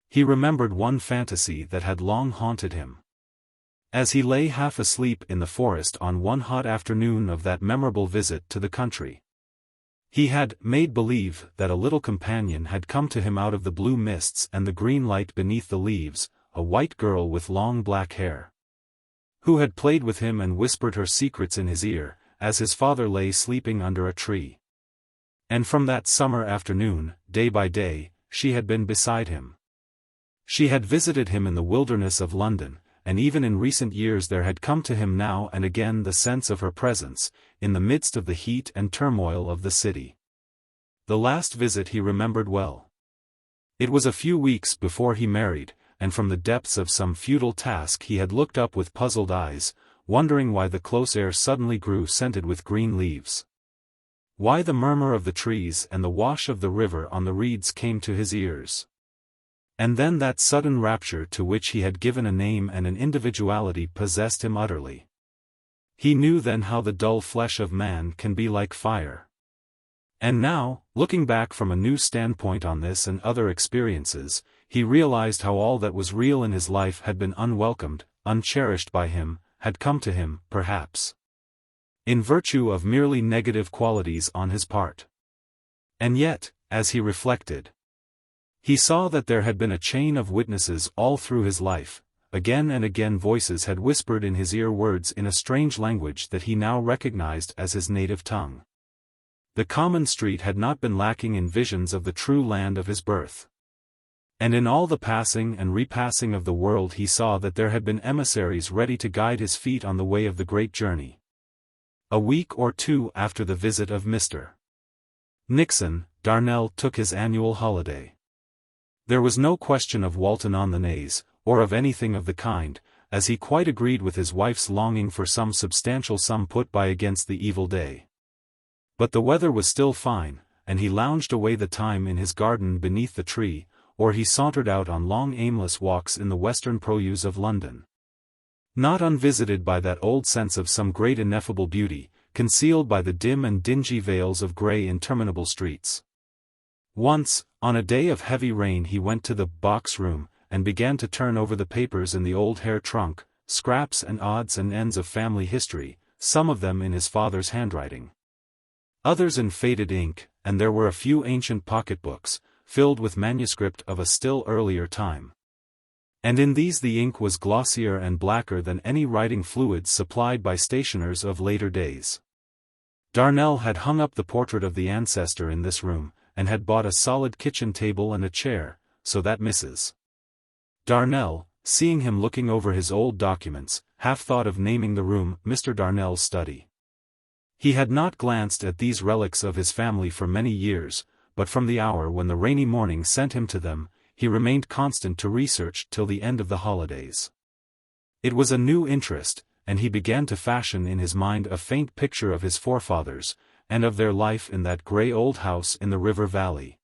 He remembered one fantasy that had long haunted him. As he lay half asleep in the forest on one hot afternoon of that memorable visit to the country, he had made believe that a little companion had come to him out of the blue mists and the green light beneath the leaves, a white girl with long black hair, who had played with him and whispered her secrets in his ear, as his father lay sleeping under a tree. And from that summer afternoon, day by day, she had been beside him. She had visited him in the wilderness of London, and even in recent years there had come to him now and again the sense of her presence, in the midst of the heat and turmoil of the city. The last visit he remembered well. It was a few weeks before he married, and from the depths of some futile task he had looked up with puzzled eyes, wondering why the close air suddenly grew scented with green leaves. Why the murmur of the trees and the wash of the river on the reeds came to his ears. And then that sudden rapture to which he had given a name and an individuality possessed him utterly. He knew then how the dull flesh of man can be like fire. And now, looking back from a new standpoint on this and other experiences, he realized how all that was real in his life had been unwelcomed, uncherished by him, had come to him, perhaps, in virtue of merely negative qualities on his part. And yet, as he reflected, he saw that there had been a chain of witnesses all through his life. Again and again voices had whispered in his ear words in a strange language that he now recognized as his native tongue. The common street had not been lacking in visions of the true land of his birth. And in all the passing and repassing of the world he saw that there had been emissaries ready to guide his feet on the way of the great journey. A week or two after the visit of Mr. Nixon, Darnell took his annual holiday. There was no question of Walton-on-the-Naze, or of anything of the kind, as he quite agreed with his wife's longing for some substantial sum put by against the evil day. But the weather was still fine, and he lounged away the time in his garden beneath the tree, or he sauntered out on long aimless walks in the western purlieus of London. Not unvisited by that old sense of some great ineffable beauty, concealed by the dim and dingy veils of grey interminable streets. Once, on a day of heavy rain he went to the box room, and began to turn over the papers in the old hair trunk, scraps and odds and ends of family history, some of them in his father's handwriting, others in faded ink, and there were a few ancient pocketbooks, filled with manuscript of a still earlier time. And in these the ink was glossier and blacker than any writing fluids supplied by stationers of later days. Darnell had hung up the portrait of the ancestor in this room, and had bought a solid kitchen table and a chair, so that Mrs. Darnell, seeing him looking over his old documents, half thought of naming the room Mr. Darnell's study. He had not glanced at these relics of his family for many years, but from the hour when the rainy morning sent him to them, he remained constant to research till the end of the holidays. It was a new interest, and he began to fashion in his mind a faint picture of his forefathers, and of their life in that grey old house in the river valley,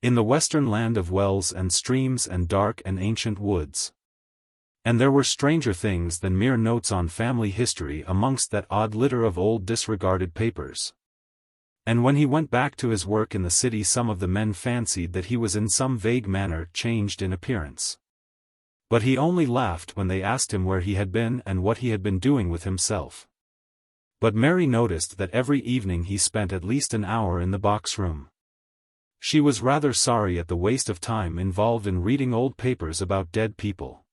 in the western land of wells and streams and dark and ancient woods. And there were stranger things than mere notes on family history amongst that odd litter of old disregarded papers. And when he went back to his work in the city some of the men fancied that he was in some vague manner changed in appearance. But he only laughed when they asked him where he had been and what he had been doing with himself. But Mary noticed that every evening he spent at least an hour in the box room. She was rather sorry at the waste of time involved in reading old papers about dead people.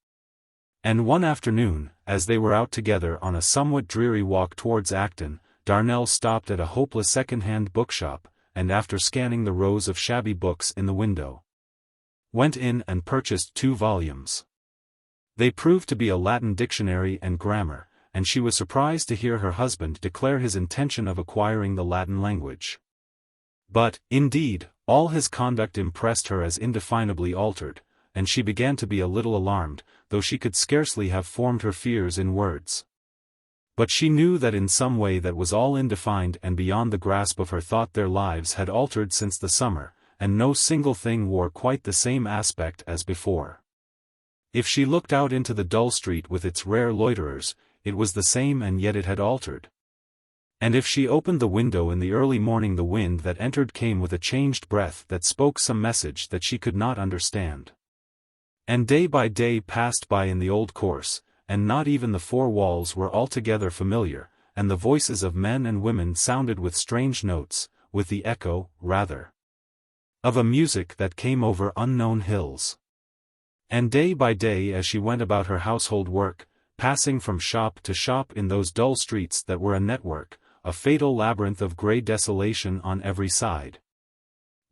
And one afternoon, as they were out together on a somewhat dreary walk towards Acton, Darnell stopped at a hopeless second-hand bookshop, and after scanning the rows of shabby books in the window, went in and purchased 2 volumes. They proved to be a Latin dictionary and grammar, and she was surprised to hear her husband declare his intention of acquiring the Latin language. But, indeed, all his conduct impressed her as indefinably altered, and she began to be a little alarmed, though she could scarcely have formed her fears in words. But she knew that in some way that was all indefined and beyond the grasp of her thought their lives had altered since the summer, and no single thing wore quite the same aspect as before. If she looked out into the dull street with its rare loiterers, it was the same and yet it had altered. And if she opened the window in the early morning, the wind that entered came with a changed breath that spoke some message that she could not understand. And day by day passed by in the old course, and not even the four walls were altogether familiar, and the voices of men and women sounded with strange notes, with the echo, rather, of a music that came over unknown hills. And day by day as she went about her household work, passing from shop to shop in those dull streets that were a network, a fatal labyrinth of grey desolation on every side,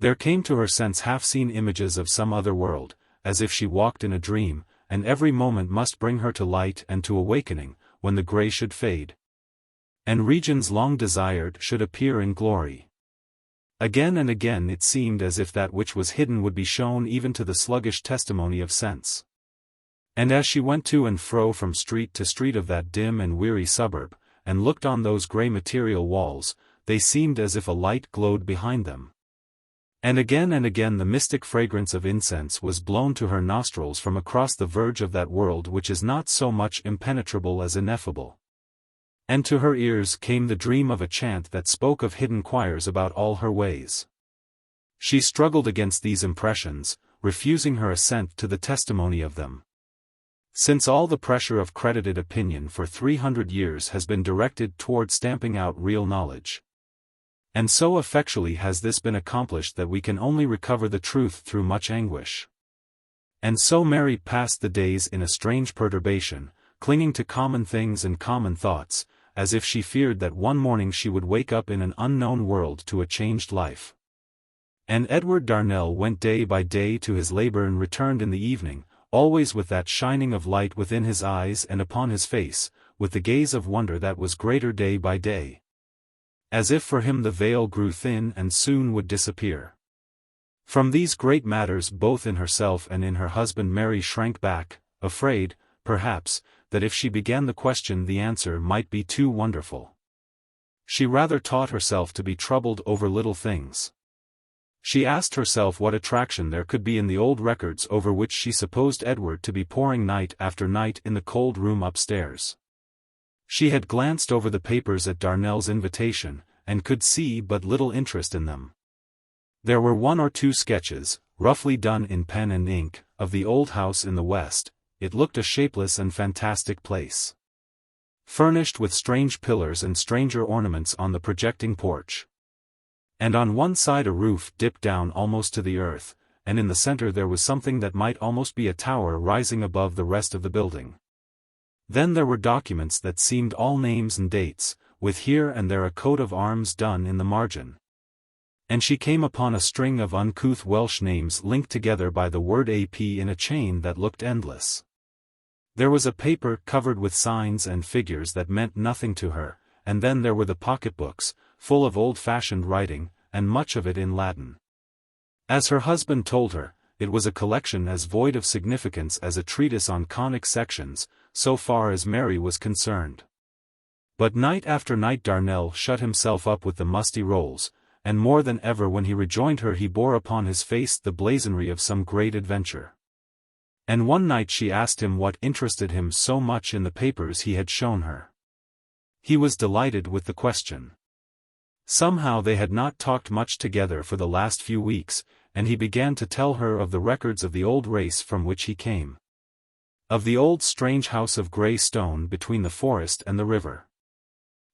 there came to her sense half-seen images of some other world, as if she walked in a dream, and every moment must bring her to light and to awakening, when the grey should fade, and regions long desired should appear in glory. Again and again it seemed as if that which was hidden would be shown even to the sluggish testimony of sense. And as she went to and fro from street to street of that dim and weary suburb, and looked on those grey material walls, they seemed as if a light glowed behind them. And again the mystic fragrance of incense was blown to her nostrils from across the verge of that world which is not so much impenetrable as ineffable. And to her ears came the dream of a chant that spoke of hidden choirs about all her ways. She struggled against these impressions, refusing her assent to the testimony of them. Since all the pressure of credited opinion for 300 years has been directed toward stamping out real knowledge. And so effectually has this been accomplished that we can only recover the truth through much anguish. And so Mary passed the days in a strange perturbation, clinging to common things and common thoughts, as if she feared that one morning she would wake up in an unknown world to a changed life. And Edward Darnell went day by day to his labor and returned in the evening, always with that shining of light within his eyes and upon his face, with the gaze of wonder that was greater day by day. As if for him the veil grew thin and soon would disappear. From these great matters both in herself and in her husband Mary shrank back, afraid, perhaps, that if she began the question the answer might be too wonderful. She rather taught herself to be troubled over little things. She asked herself what attraction there could be in the old records over which she supposed Edward to be poring night after night in the cold room upstairs. She had glanced over the papers at Darnell's invitation, and could see but little interest in them. There were one or two sketches, roughly done in pen and ink, of the old house in the west. It looked a shapeless and fantastic place, furnished with strange pillars and stranger ornaments on the projecting porch. And on one side a roof dipped down almost to the earth, and in the center there was something that might almost be a tower rising above the rest of the building. Then there were documents that seemed all names and dates, with here and there a coat of arms done in the margin. And she came upon a string of uncouth Welsh names linked together by the word AP in a chain that looked endless. There was a paper covered with signs and figures that meant nothing to her, and then there were the pocketbooks, full of old-fashioned writing, and much of it in Latin. As her husband told her, it was a collection as void of significance as a treatise on conic sections, so far as Mary was concerned. But night after night Darnell shut himself up with the musty rolls, and more than ever when he rejoined her he bore upon his face the blazonry of some great adventure. And one night she asked him what interested him so much in the papers he had shown her. He was delighted with the question. Somehow they had not talked much together for the last few weeks, and he began to tell her of the records of the old race from which he came. Of the old strange house of grey stone between the forest and the river.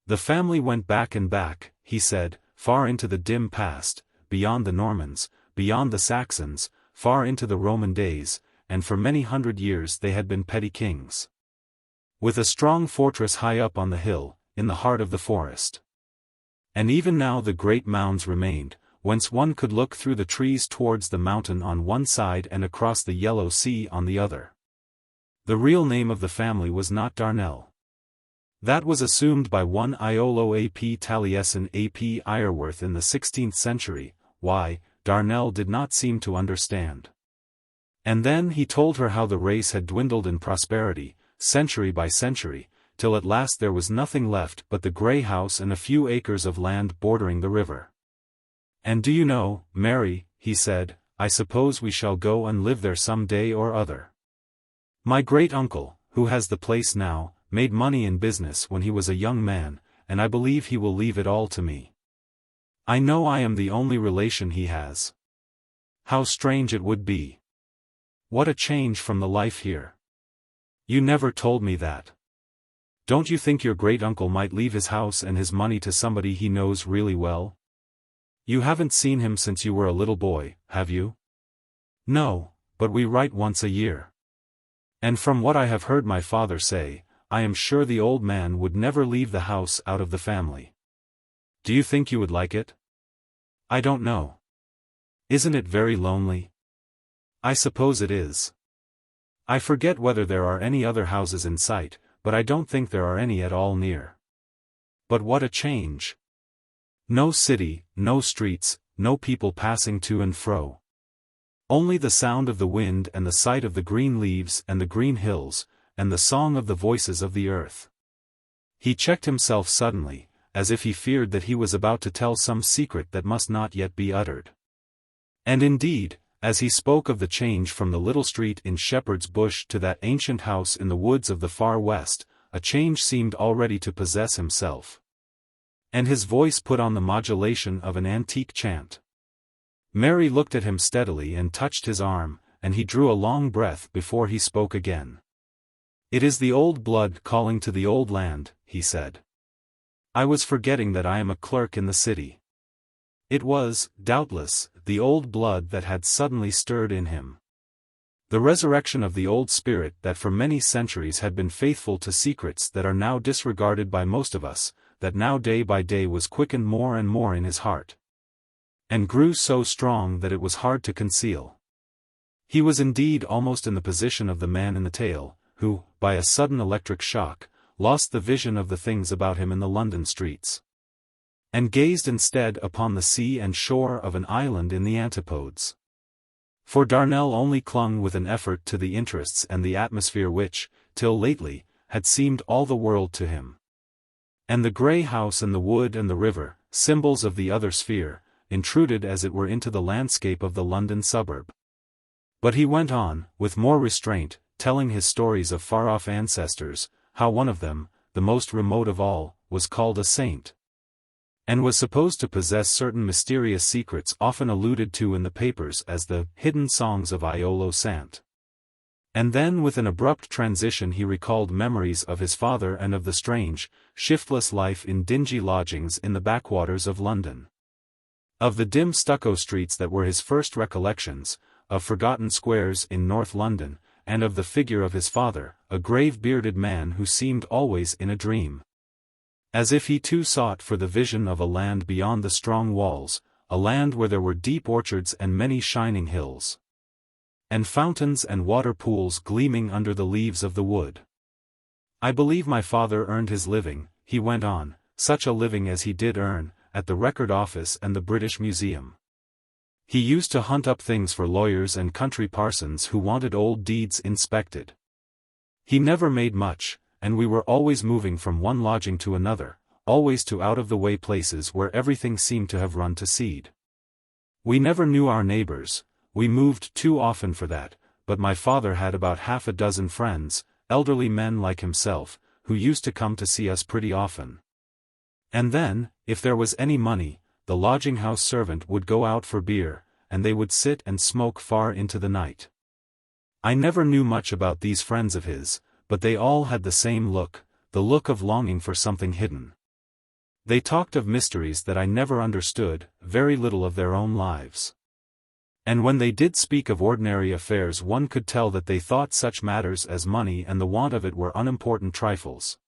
The family went back and back, he said, far into the dim past, beyond the Normans, beyond the Saxons, far into the Roman days, and for many hundred years they had been petty kings. With a strong fortress high up on the hill, in the heart of the forest. And even now the great mounds remained, whence one could look through the trees towards the mountain on one side and across the yellow sea on the other. The real name of the family was not Darnell. That was assumed by one Iolo ap Taliesin ap Ireworth in the 16th century. Why, Darnell did not seem to understand. And then he told her how the race had dwindled in prosperity, century by century, till at last there was nothing left but the grey house and a few acres of land bordering the river. And do you know, Mary, he said, I suppose we shall go and live there some day or other. My great-uncle, who has the place now, made money in business when he was a young man, and I believe he will leave it all to me. I know I am the only relation he has. How strange it would be. What a change from the life here. You never told me that. Don't you think your great-uncle might leave his house and his money to somebody he knows really well? You haven't seen him since you were a little boy, have you? No, but we write once a year. And from what I have heard my father say, I am sure the old man would never leave the house out of the family. Do you think you would like it? I don't know. Isn't it very lonely? I suppose it is. I forget whether there are any other houses in sight, but I don't think there are any at all near. But what a change! No city, no streets, no people passing to and fro. Only the sound of the wind and the sight of the green leaves and the green hills, and the song of the voices of the earth. He checked himself suddenly, as if he feared that he was about to tell some secret that must not yet be uttered. And indeed, as he spoke of the change from the little street in Shepherd's Bush to that ancient house in the woods of the far west, a change seemed already to possess himself. And his voice put on the modulation of an antique chant. Mary looked at him steadily and touched his arm, and he drew a long breath before he spoke again. It is the old blood calling to the old land, he said. I was forgetting that I am a clerk in the city. It was, doubtless, the old blood that had suddenly stirred in him. The resurrection of the old spirit that for many centuries had been faithful to secrets that are now disregarded by most of us, that now day by day was quickened more and more in his heart. And grew so strong that it was hard to conceal. He was indeed almost in the position of the man in the tale, who, by a sudden electric shock, lost the vision of the things about him in the London streets. And gazed instead upon the sea and shore of an island in the antipodes. For Darnell only clung with an effort to the interests and the atmosphere which, till lately, had seemed all the world to him. And the grey house and the wood and the river, symbols of the other sphere, intruded as it were into the landscape of the London suburb. But he went on, with more restraint, telling his stories of far-off ancestors, how one of them, the most remote of all, was called a saint, and was supposed to possess certain mysterious secrets often alluded to in the papers as the hidden songs of Iolo Sant. And then with an abrupt transition he recalled memories of his father and of the strange, shiftless life in dingy lodgings in the backwaters of London. Of the dim stucco streets that were his first recollections, of forgotten squares in North London, and of the figure of his father, a grave-bearded man who seemed always in a dream. As if he too sought for the vision of a land beyond the strong walls, a land where there were deep orchards and many shining hills. And fountains and water pools gleaming under the leaves of the wood. I believe my father earned his living, he went on, such a living as he did earn, at the Record Office and the British Museum. He used to hunt up things for lawyers and country parsons who wanted old deeds inspected. He never made much, and we were always moving from one lodging to another, always to out-of-the-way places where everything seemed to have run to seed. We never knew our neighbors, we moved too often for that, but my father had about half a dozen friends, elderly men like himself, who used to come to see us pretty often. And then, if there was any money, the lodging-house servant would go out for beer, and they would sit and smoke far into the night. I never knew much about these friends of his, but they all had the same look, the look of longing for something hidden. They talked of mysteries that I never understood, very little of their own lives. And when they did speak of ordinary affairs one could tell that they thought such matters as money and the want of it were unimportant trifles.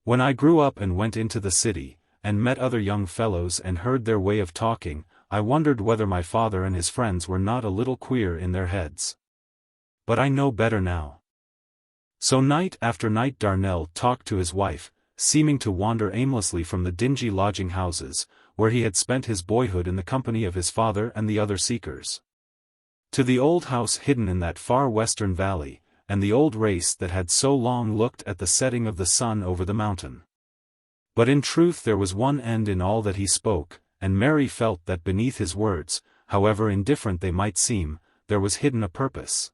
When I grew up and went into the city, and met other young fellows and heard their way of talking, I wondered whether my father and his friends were not a little queer in their heads. But I know better now. So night after night Darnell talked to his wife, seeming to wander aimlessly from the dingy lodging houses, where he had spent his boyhood in the company of his father and the other seekers, to the old house hidden in that far western valley, and the old race that had so long looked at the setting of the sun over the mountain. But in truth there was one end in all that he spoke, and Mary felt that beneath his words, however indifferent they might seem, there was hidden a purpose.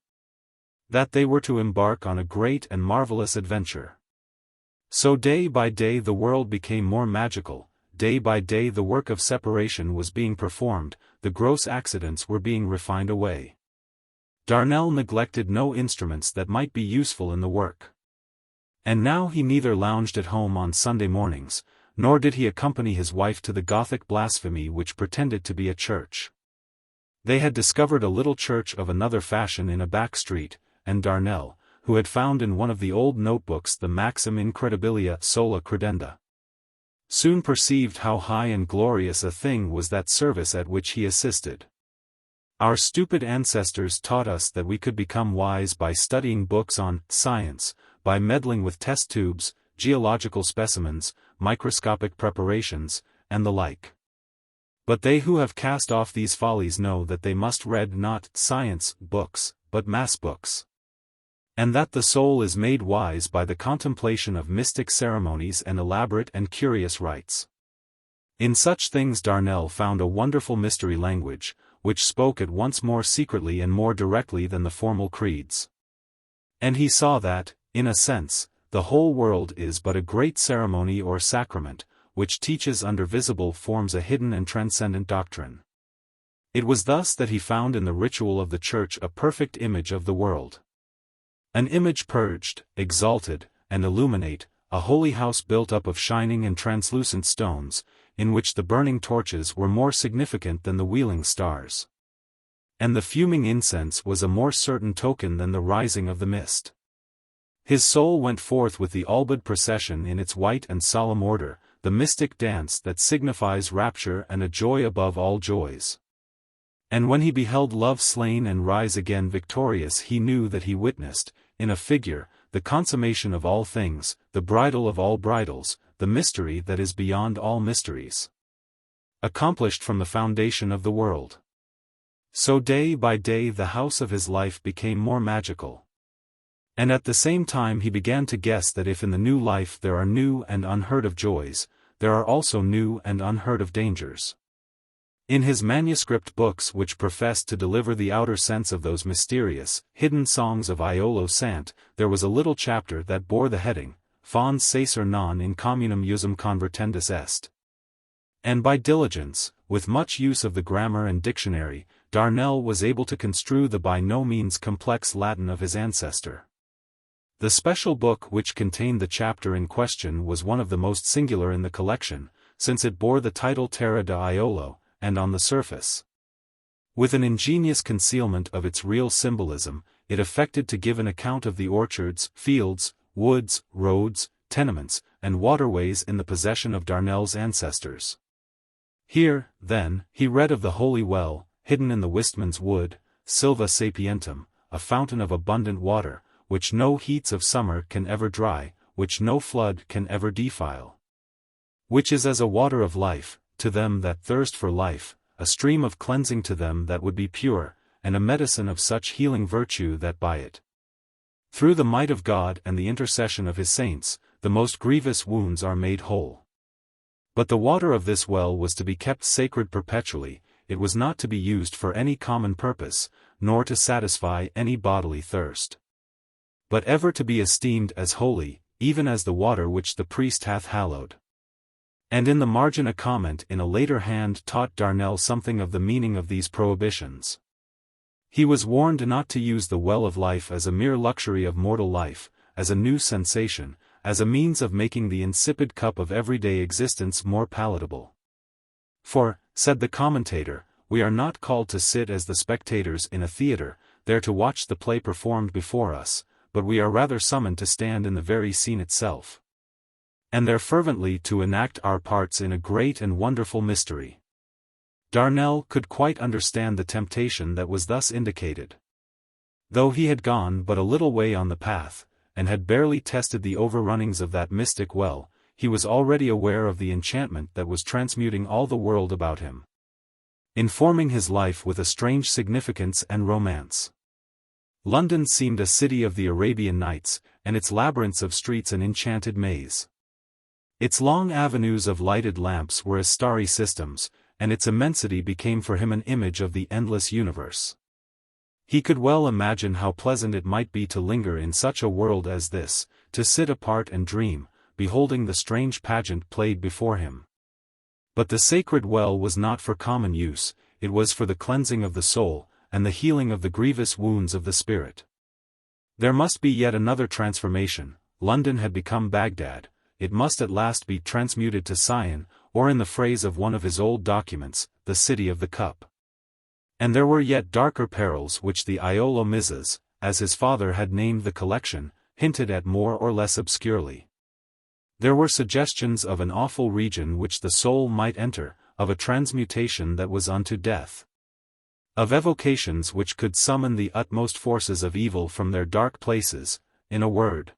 That they were to embark on a great and marvelous adventure. So day by day the world became more magical, day by day the work of separation was being performed, the gross accidents were being refined away. Darnell neglected no instruments that might be useful in the work. And now he neither lounged at home on Sunday mornings, nor did he accompany his wife to the Gothic blasphemy which pretended to be a church. They had discovered a little church of another fashion in a back street, and Darnell, who had found in one of the old notebooks the maxim incredibilia sola credenda, soon perceived how high and glorious a thing was that service at which he assisted. Our stupid ancestors taught us that we could become wise by studying books on science, by meddling with test tubes, geological specimens, microscopic preparations, and the like. But they who have cast off these follies know that they must read not science books, but mass books. And that the soul is made wise by the contemplation of mystic ceremonies and elaborate and curious rites. In such things Darnell found a wonderful mystery language, which spoke at once more secretly and more directly than the formal creeds. And he saw that, in a sense, the whole world is but a great ceremony or sacrament, which teaches under visible forms a hidden and transcendent doctrine. It was thus that he found in the ritual of the Church a perfect image of the world. An image purged, exalted, and illuminate, a holy house built up of shining and translucent stones, in which the burning torches were more significant than the wheeling stars. And the fuming incense was a more certain token than the rising of the mist. His soul went forth with the albed procession in its white and solemn order, the mystic dance that signifies rapture and a joy above all joys. And when he beheld love slain and rise again victorious, he knew that he witnessed, in a figure, the consummation of all things, the bridal of all bridals, the mystery that is beyond all mysteries, accomplished from the foundation of the world. So day by day the house of his life became more magical. And at the same time he began to guess that if in the new life there are new and unheard of joys, there are also new and unheard of dangers. In his manuscript books which professed to deliver the outer sense of those mysterious, hidden songs of Iolo Sant, there was a little chapter that bore the heading, Fons sacer non in communum usum convertendus est. And by diligence, with much use of the grammar and dictionary, Darnell was able to construe the by no means complex Latin of his ancestor. The special book which contained the chapter in question was one of the most singular in the collection, since it bore the title Terra de Iolo, and on the surface, with an ingenious concealment of its real symbolism, it affected to give an account of the orchards, fields, woods, roads, tenements, and waterways in the possession of Darnell's ancestors. Here, then, he read of the holy well, hidden in the Wistman's wood, Silva Sapientum, a fountain of abundant water, which no heats of summer can ever dry, which no flood can ever defile. Which is as a water of life, to them that thirst for life, a stream of cleansing to them that would be pure, and a medicine of such healing virtue that by it, through the might of God and the intercession of his saints, the most grievous wounds are made whole. But the water of this well was to be kept sacred perpetually, it was not to be used for any common purpose, nor to satisfy any bodily thirst, but ever to be esteemed as holy, even as the water which the priest hath hallowed. And in the margin a comment in a later hand taught Darnell something of the meaning of these prohibitions. He was warned not to use the well of life as a mere luxury of mortal life, as a new sensation, as a means of making the insipid cup of everyday existence more palatable. For, said the commentator, we are not called to sit as the spectators in a theatre, there to watch the play performed before us, but we are rather summoned to stand in the very scene itself, and there fervently to enact our parts in a great and wonderful mystery. Darnell could quite understand the temptation that was thus indicated. Though he had gone but a little way on the path, and had barely tested the overrunnings of that mystic well, he was already aware of the enchantment that was transmuting all the world about him, informing his life with a strange significance and romance. London seemed a city of the Arabian Nights, and its labyrinths of streets an enchanted maze. Its long avenues of lighted lamps were as starry systems, and its immensity became for him an image of the endless universe. He could well imagine how pleasant it might be to linger in such a world as this, to sit apart and dream, beholding the strange pageant played before him. But the sacred well was not for common use, it was for the cleansing of the soul, and the healing of the grievous wounds of the spirit. There must be yet another transformation. London had become Baghdad, it must at last be transmuted to Sion, or in the phrase of one of his old documents, the city of the cup. And there were yet darker perils which the Iolo Mizas, as his father had named the collection, hinted at more or less obscurely. There were suggestions of an awful region which the soul might enter, of a transmutation that was unto death. Of evocations which could summon the utmost forces of evil from their dark places, in a word.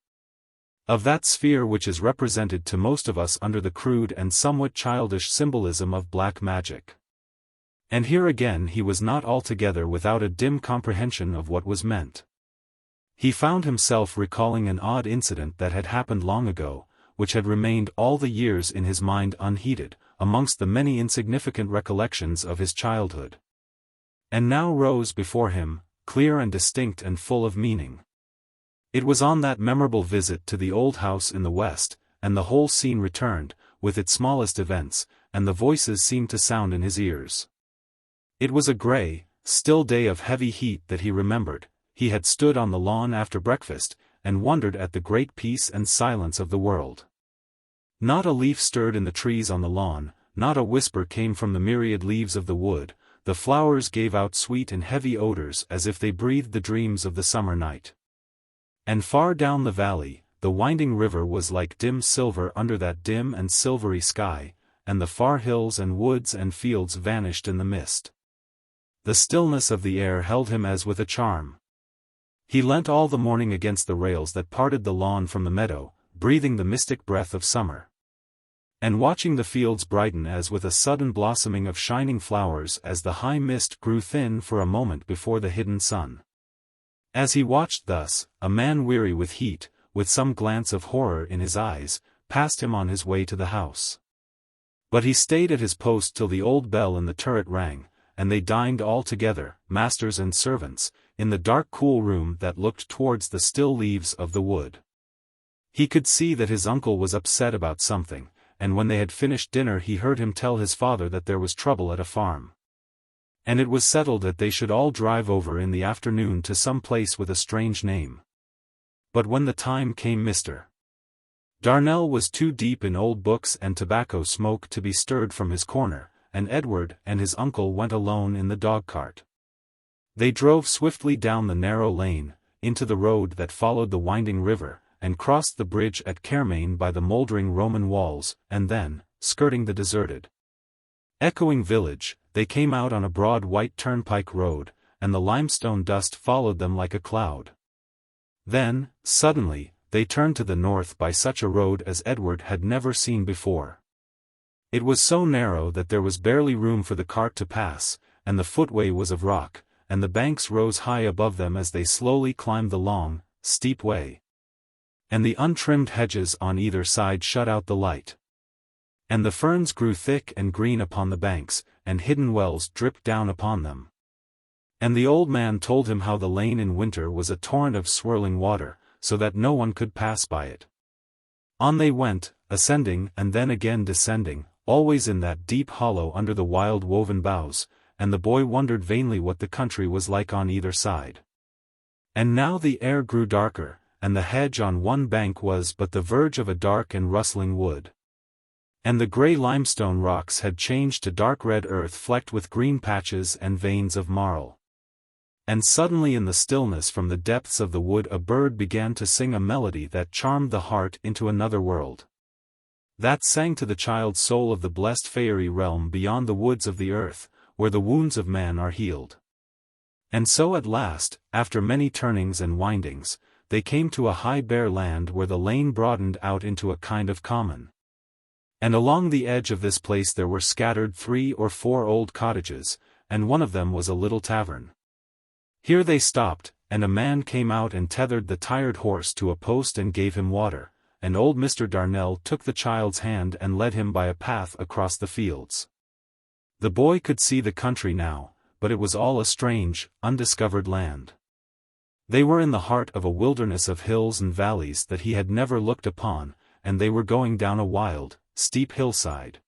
Of that sphere which is represented to most of us under the crude and somewhat childish symbolism of black magic. And here again he was not altogether without a dim comprehension of what was meant. He found himself recalling an odd incident that had happened long ago, which had remained all the years in his mind unheeded, amongst the many insignificant recollections of his childhood. And now rose before him, clear and distinct and full of meaning. It was on that memorable visit to the old house in the west, and the whole scene returned, with its smallest events, and the voices seemed to sound in his ears. It was a grey, still day of heavy heat that he remembered. He had stood on the lawn after breakfast, and wondered at the great peace and silence of the world. Not a leaf stirred in the trees on the lawn, not a whisper came from the myriad leaves of the wood. The flowers gave out sweet and heavy odors as if they breathed the dreams of the summer night. And far down the valley, the winding river was like dim silver under that dim and silvery sky, and the far hills and woods and fields vanished in the mist. The stillness of the air held him as with a charm. He leant all the morning against the rails that parted the lawn from the meadow, breathing the mystic breath of summer. And watching the fields brighten as with a sudden blossoming of shining flowers as the high mist grew thin for a moment before the hidden sun. As he watched thus, a man weary with heat, with some glance of horror in his eyes, passed him on his way to the house. But he stayed at his post till the old bell in the turret rang, and they dined all together, masters and servants, in the dark cool room that looked towards the still leaves of the wood. He could see that his uncle was upset about something, and when they had finished dinner he heard him tell his father that there was trouble at a farm. And it was settled that they should all drive over in the afternoon to some place with a strange name. But when the time came Mr. Darnell was too deep in old books and tobacco smoke to be stirred from his corner, and Edward and his uncle went alone in the dog-cart. They drove swiftly down the narrow lane, into the road that followed the winding river, and crossed the bridge at Kermain by the mouldering Roman walls, and then, skirting the deserted, echoing village, they came out on a broad white turnpike road, and the limestone dust followed them like a cloud. Then, suddenly, they turned to the north by such a road as Edward had never seen before. It was so narrow that there was barely room for the cart to pass, and the footway was of rock, and the banks rose high above them as they slowly climbed the long, steep way. And the untrimmed hedges on either side shut out the light. And the ferns grew thick and green upon the banks, and hidden wells dripped down upon them. And the old man told him how the lane in winter was a torrent of swirling water, so that no one could pass by it. On they went, ascending and then again descending, always in that deep hollow under the wild woven boughs, and the boy wondered vainly what the country was like on either side. And now the air grew darker, and the hedge on one bank was but the verge of a dark and rustling wood. And the grey limestone rocks had changed to dark red earth flecked with green patches and veins of marl. And suddenly in the stillness from the depths of the wood a bird began to sing a melody that charmed the heart into another world. That sang to the child's soul of the blessed fairy realm beyond the woods of the earth, where the wounds of man are healed. And so at last, after many turnings and windings, they came to a high bare land where the lane broadened out into a kind of common. And along the edge of this place there were scattered 3 or 4 old cottages, and one of them was a little tavern. Here they stopped, and a man came out and tethered the tired horse to a post and gave him water, and old Mr. Darnell took the child's hand and led him by a path across the fields. The boy could see the country now, but it was all a strange, undiscovered land. They were in the heart of a wilderness of hills and valleys that he had never looked upon, and they were going down a wild, steep hillside,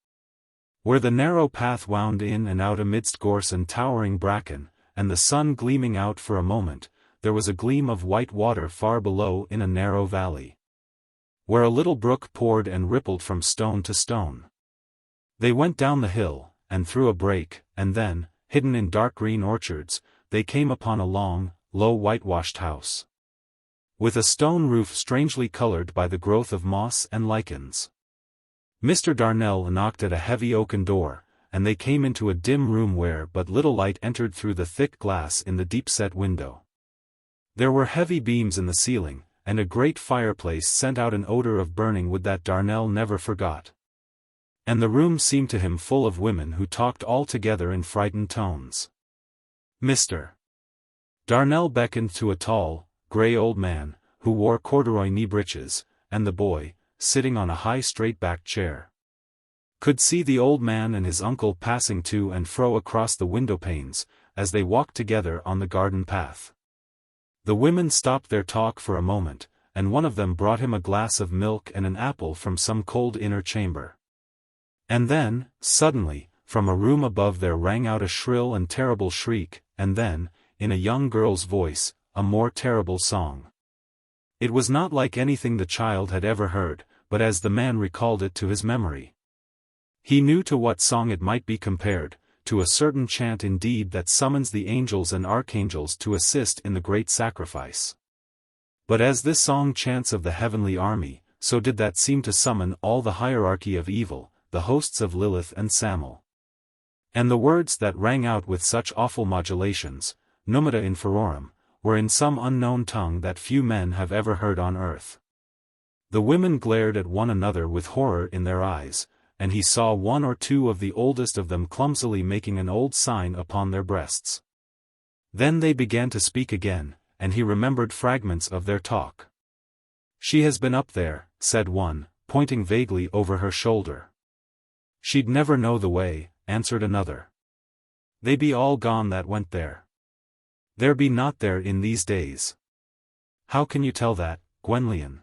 where the narrow path wound in and out amidst gorse and towering bracken, and the sun gleaming out for a moment. There was a gleam of white water far below in a narrow valley, where a little brook poured and rippled from stone to stone. They went down the hill, and through a break, and then, hidden in dark green orchards, they came upon a long, low whitewashed house, with a stone roof strangely colored by the growth of moss and lichens. Mr. Darnell knocked at a heavy oaken door, and they came into a dim room where but little light entered through the thick glass in the deep-set window. There were heavy beams in the ceiling, and a great fireplace sent out an odor of burning wood that Darnell never forgot. And the room seemed to him full of women who talked all together in frightened tones. Mr. Darnell beckoned to a tall, gray old man, who wore corduroy knee breeches, and the boy, sitting on a high straight-backed chair, could see the old man and his uncle passing to and fro across the window panes, as they walked together on the garden path. The women stopped their talk for a moment, and one of them brought him a glass of milk and an apple from some cold inner chamber. And then, suddenly, from a room above there rang out a shrill and terrible shriek, and then, in a young girl's voice, a more terrible song. It was not like anything the child had ever heard, but as the man recalled it to his memory, he knew to what song it might be compared, to a certain chant indeed that summons the angels and archangels to assist in the great sacrifice. But as this song chants of the heavenly army, so did that seem to summon all the hierarchy of evil, the hosts of Lilith and Samel. And the words that rang out with such awful modulations, numita inferorum, were in some unknown tongue that few men have ever heard on earth. The women glared at one another with horror in their eyes, and he saw one or two of the oldest of them clumsily making an old sign upon their breasts. Then they began to speak again, and he remembered fragments of their talk. "She has been up there," said one, pointing vaguely over her shoulder. "She'd never know the way," answered another. "They be all gone that went there. There be not there in these days." "How can you tell that, Gwenllian?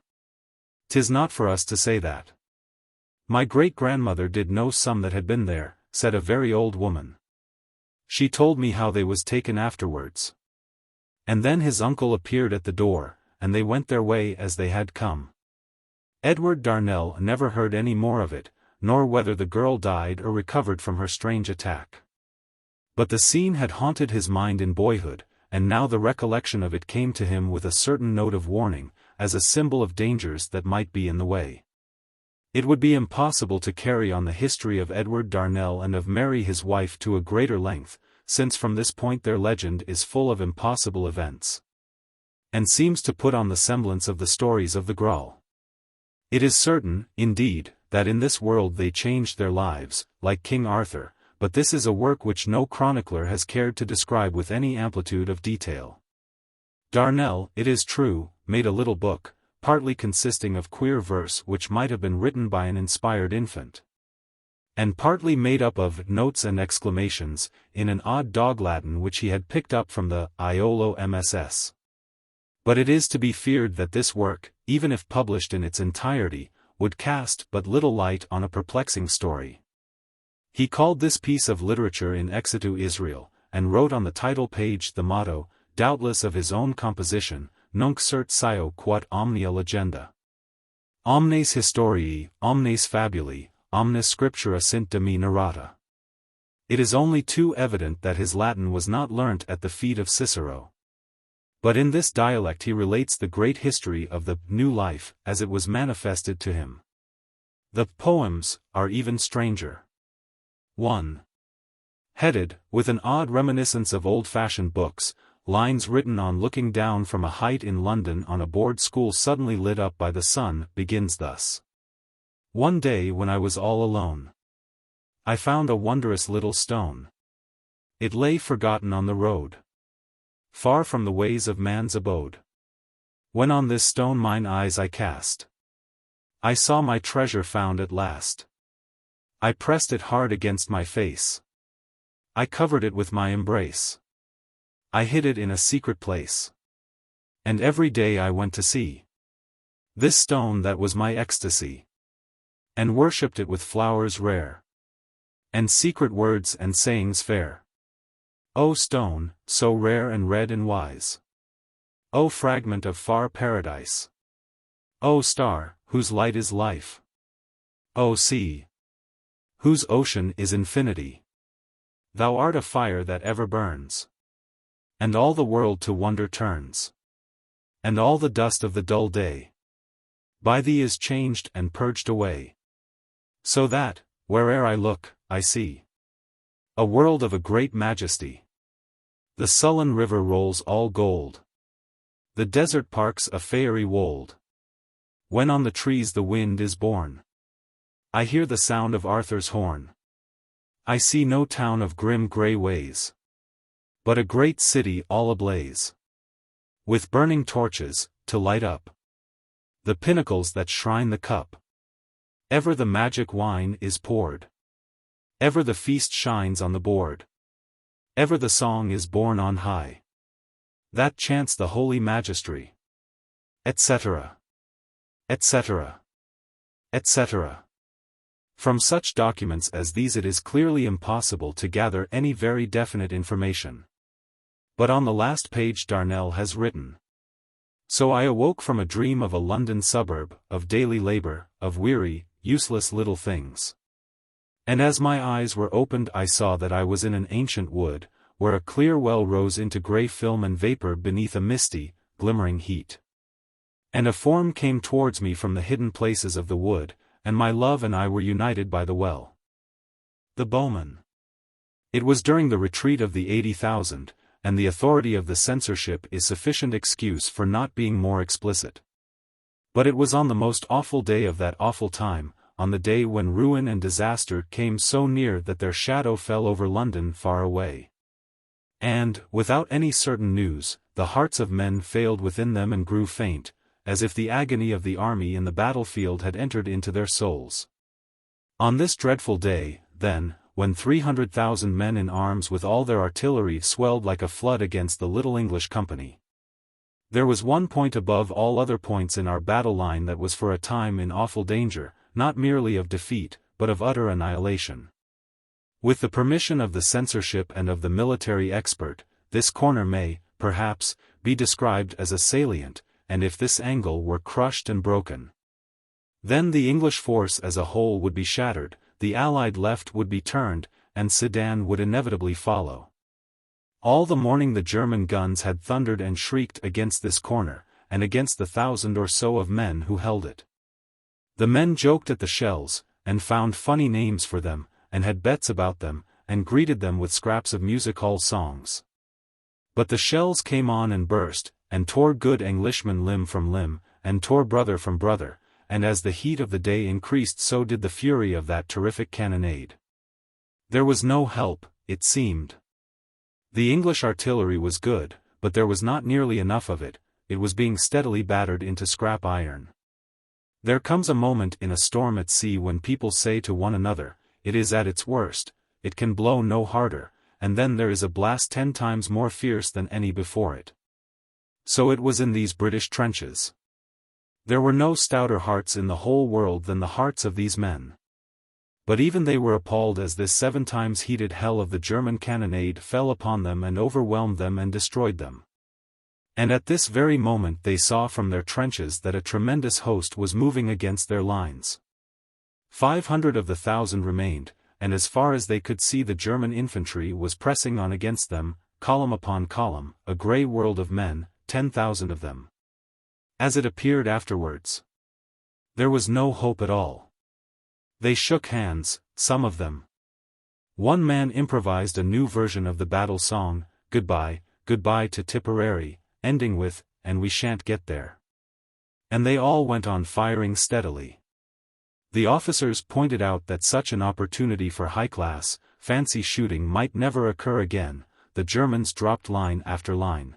'Tis not for us to say that." "My great-grandmother did know some that had been there," said a very old woman. "She told me how they was taken afterwards." And then his uncle appeared at the door, and they went their way as they had come. Edward Darnell never heard any more of it, nor whether the girl died or recovered from her strange attack. But the scene had haunted his mind in boyhood, and now the recollection of it came to him with a certain note of warning, as a symbol of dangers that might be in the way. It would be impossible to carry on the history of Edward Darnell and of Mary his wife to a greater length, since from this point their legend is full of impossible events, and seems to put on the semblance of the stories of the Graal. It is certain, indeed, that in this world they changed their lives, like King Arthur, but this is a work which no chronicler has cared to describe with any amplitude of detail. Darnell, it is true, made a little book, partly consisting of queer verse which might have been written by an inspired infant, and partly made up of notes and exclamations, in an odd dog Latin which he had picked up from the Iolo MSS. But it is to be feared that this work, even if published in its entirety, would cast but little light on a perplexing story. He called this piece of literature in exitu Israel, and wrote on the title page the motto, doubtless of his own composition, Nunc cert scio quod omnia legenda. Omnes historiae, omnes fabulae, omnes scriptura sint de me narrata. It is only too evident that his Latin was not learnt at the feet of Cicero. But in this dialect he relates the great history of the new life as it was manifested to him. The poems are even stranger. 1. Headed, with an odd reminiscence of old-fashioned books, lines written on looking down from a height in London on a board school suddenly lit up by the sun, begins thus. One day when I was all alone, I found a wondrous little stone. It lay forgotten on the road, far from the ways of man's abode. When on this stone mine eyes I cast, I saw my treasure found at last. I pressed it hard against my face, I covered it with my embrace. I hid it in a secret place. And every day I went to see this stone that was my ecstasy, and worshipped it with flowers rare, and secret words and sayings fair. O stone, so rare and red and wise! O fragment of far paradise! O star, whose light is life! O sea, whose ocean is infinity! Thou art a fire that ever burns, and all the world to wonder turns, and all the dust of the dull day by thee is changed and purged away, so that, where'er I look, I see a world of a great majesty. The sullen river rolls all gold, the desert parks a fairy wold. When on the trees the wind is born, I hear the sound of Arthur's horn. I see no town of grim grey ways, but a great city all ablaze, with burning torches, to light up the pinnacles that shrine the cup. Ever the magic wine is poured, ever the feast shines on the board, ever the song is borne on high, that chants the holy magistry, etc., etc., etc. From such documents as these it is clearly impossible to gather any very definite information. But on the last page Darnell has written: So I awoke from a dream of a London suburb, of daily labor, of weary, useless little things. And as my eyes were opened I saw that I was in an ancient wood, where a clear well rose into grey film and vapor beneath a misty, glimmering heat. And a form came towards me from the hidden places of the wood, and my love and I were united by the well. The Bowmen. It was during the retreat of the 80,000, and the authority of the censorship is sufficient excuse for not being more explicit. But it was on the most awful day of that awful time, on the day when ruin and disaster came so near that their shadow fell over London far away. And, without any certain news, the hearts of men failed within them and grew faint, as if the agony of the army in the battlefield had entered into their souls. On this dreadful day, then, when 300,000 men in arms with all their artillery swelled like a flood against the little English company, there was one point above all other points in our battle line that was for a time in awful danger, not merely of defeat, but of utter annihilation. With the permission of the censorship and of the military expert, this corner may, perhaps, be described as a salient, and if this angle were crushed and broken, then the English force as a whole would be shattered, the Allied left would be turned, and Sedan would inevitably follow. All the morning the German guns had thundered and shrieked against this corner, and against the 1,000 or so of men who held it. The men joked at the shells, and found funny names for them, and had bets about them, and greeted them with scraps of music-hall songs. But the shells came on and burst, and tore good Englishmen limb from limb, and tore brother from brother, and as the heat of the day increased so did the fury of that terrific cannonade. There was no help, it seemed. The English artillery was good, but there was not nearly enough of it, it was being steadily battered into scrap iron. There comes a moment in a storm at sea when people say to one another, it is at its worst, it can blow no harder, and then there is a blast 10 times more fierce than any before it. So it was in these British trenches. There were no stouter hearts in the whole world than the hearts of these men. But even they were appalled as this 7 times heated hell of the German cannonade fell upon them and overwhelmed them and destroyed them. And at this very moment they saw from their trenches that a tremendous host was moving against their lines. 500 of the 1,000 remained, and as far as they could see the German infantry was pressing on against them, column upon column, a grey world of men, 10,000 of them. As it appeared afterwards, there was no hope at all. They shook hands, some of them. One man improvised a new version of the battle song, Goodbye, Goodbye to Tipperary, ending with, and we shan't get there. And they all went on firing steadily. The officers pointed out that such an opportunity for high-class, fancy shooting might never occur again. The Germans dropped line after line.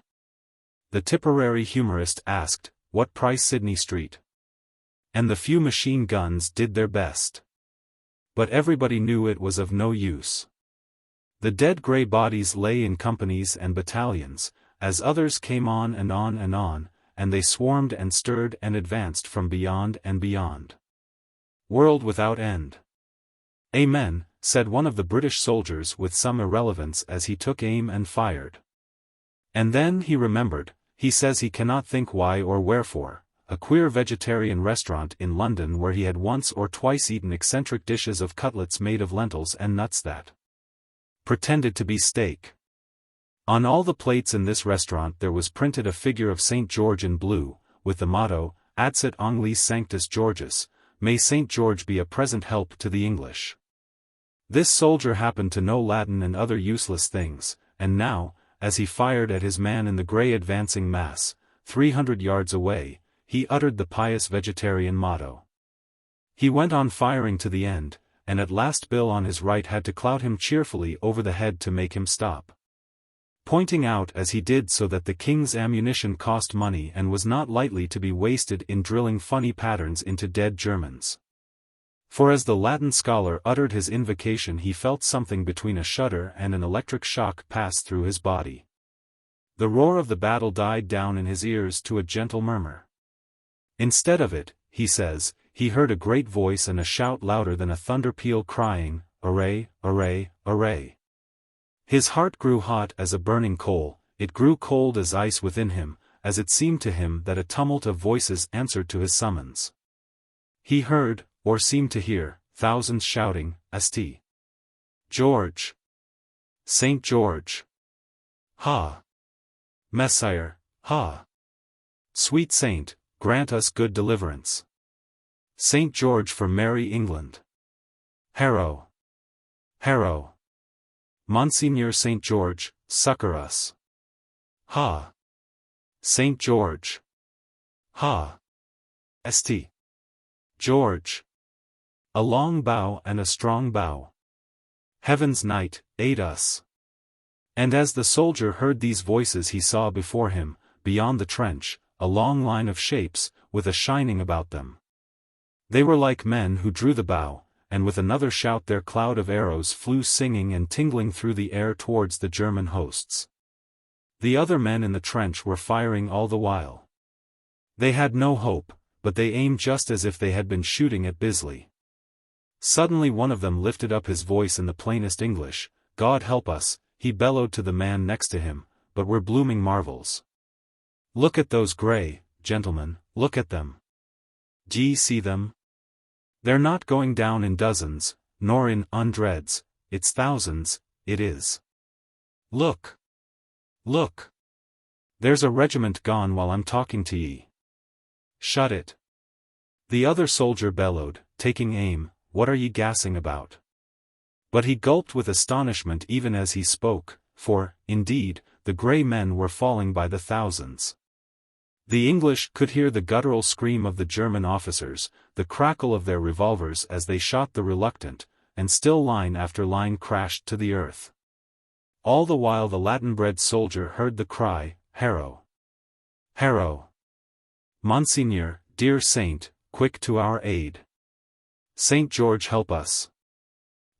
The Tipperary humorist asked, what price Sydney Street? And the few machine guns did their best. But everybody knew it was of no use. The dead grey bodies lay in companies and battalions, as others came on and on and on, and they swarmed and stirred and advanced from beyond and beyond. World without end. Amen, said one of the British soldiers with some irrelevance as he took aim and fired. And then he remembered, he says he cannot think why or wherefore, a queer vegetarian restaurant in London where he had once or twice eaten eccentric dishes of cutlets made of lentils and nuts that pretended to be steak. On all the plates in this restaurant there was printed a figure of St. George in blue, with the motto, Adsit Anglis Sanctus Georgius, may St. George be a present help to the English. This soldier happened to know Latin and other useless things, and now, as he fired at his man in the grey advancing mass, 300 yards away, he uttered the pious vegetarian motto. He went on firing to the end, and at last Bill on his right had to clout him cheerfully over the head to make him stop, pointing out as he did so that the king's ammunition cost money and was not lightly to be wasted in drilling funny patterns into dead Germans. For as the Latin scholar uttered his invocation he felt something between a shudder and an electric shock pass through his body. The roar of the battle died down in his ears to a gentle murmur. Instead of it, he says, he heard a great voice and a shout louder than a thunder peal crying, "Array, array, array!" His heart grew hot as a burning coal, it grew cold as ice within him, as it seemed to him that a tumult of voices answered to his summons. He heard, or seemed to hear, thousands shouting, "St. George! St. George! Ha! Messire, ha! Sweet Saint, grant us good deliverance! St. George for merry England! Harrow! Harrow! Monseigneur St. George, succor us! Ha! St. George! Ha! St. George! A long bow and a strong bow. Heaven's Knight, aid us! And as the soldier heard these voices he saw before him, beyond the trench, a long line of shapes, with a shining about them. They were like men who drew the bow, and with another shout their cloud of arrows flew singing and tingling through the air towards the German hosts. The other men in the trench were firing all the while. They had no hope, but they aimed just as if they had been shooting at Bisley. Suddenly one of them lifted up his voice in the plainest English, "God help us," he bellowed to the man next to him, "but we're blooming marvels. Look at those grey, gentlemen, look at them. D'ye see them? They're not going down in dozens, nor in hundreds, it's thousands, it is. Look! Look! There's a regiment gone while I'm talking to ye. Shut it!" The other soldier bellowed, taking aim, "What are ye gassing about?" But he gulped with astonishment even as he spoke, for, indeed, the grey men were falling by the thousands. The English could hear the guttural scream of the German officers, the crackle of their revolvers as they shot the reluctant, and still line after line crashed to the earth. All the while the Latin-bred soldier heard the cry, "Harrow! Harrow! Monseigneur, dear saint, quick to our aid! St. George help us!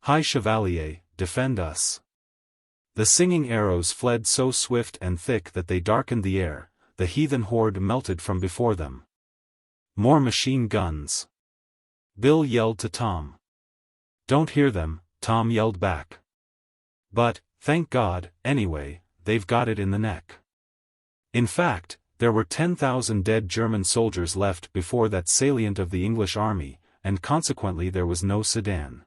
High Chevalier, defend us!" The singing arrows fled so swift and thick that they darkened the air, the heathen horde melted from before them. More machine guns! Bill yelled to Tom. "Don't hear them," Tom yelled back. "But, thank God, anyway, they've got it in the neck." In fact, there were 10,000 dead German soldiers left before that salient of the English army, and consequently there was no Sedan.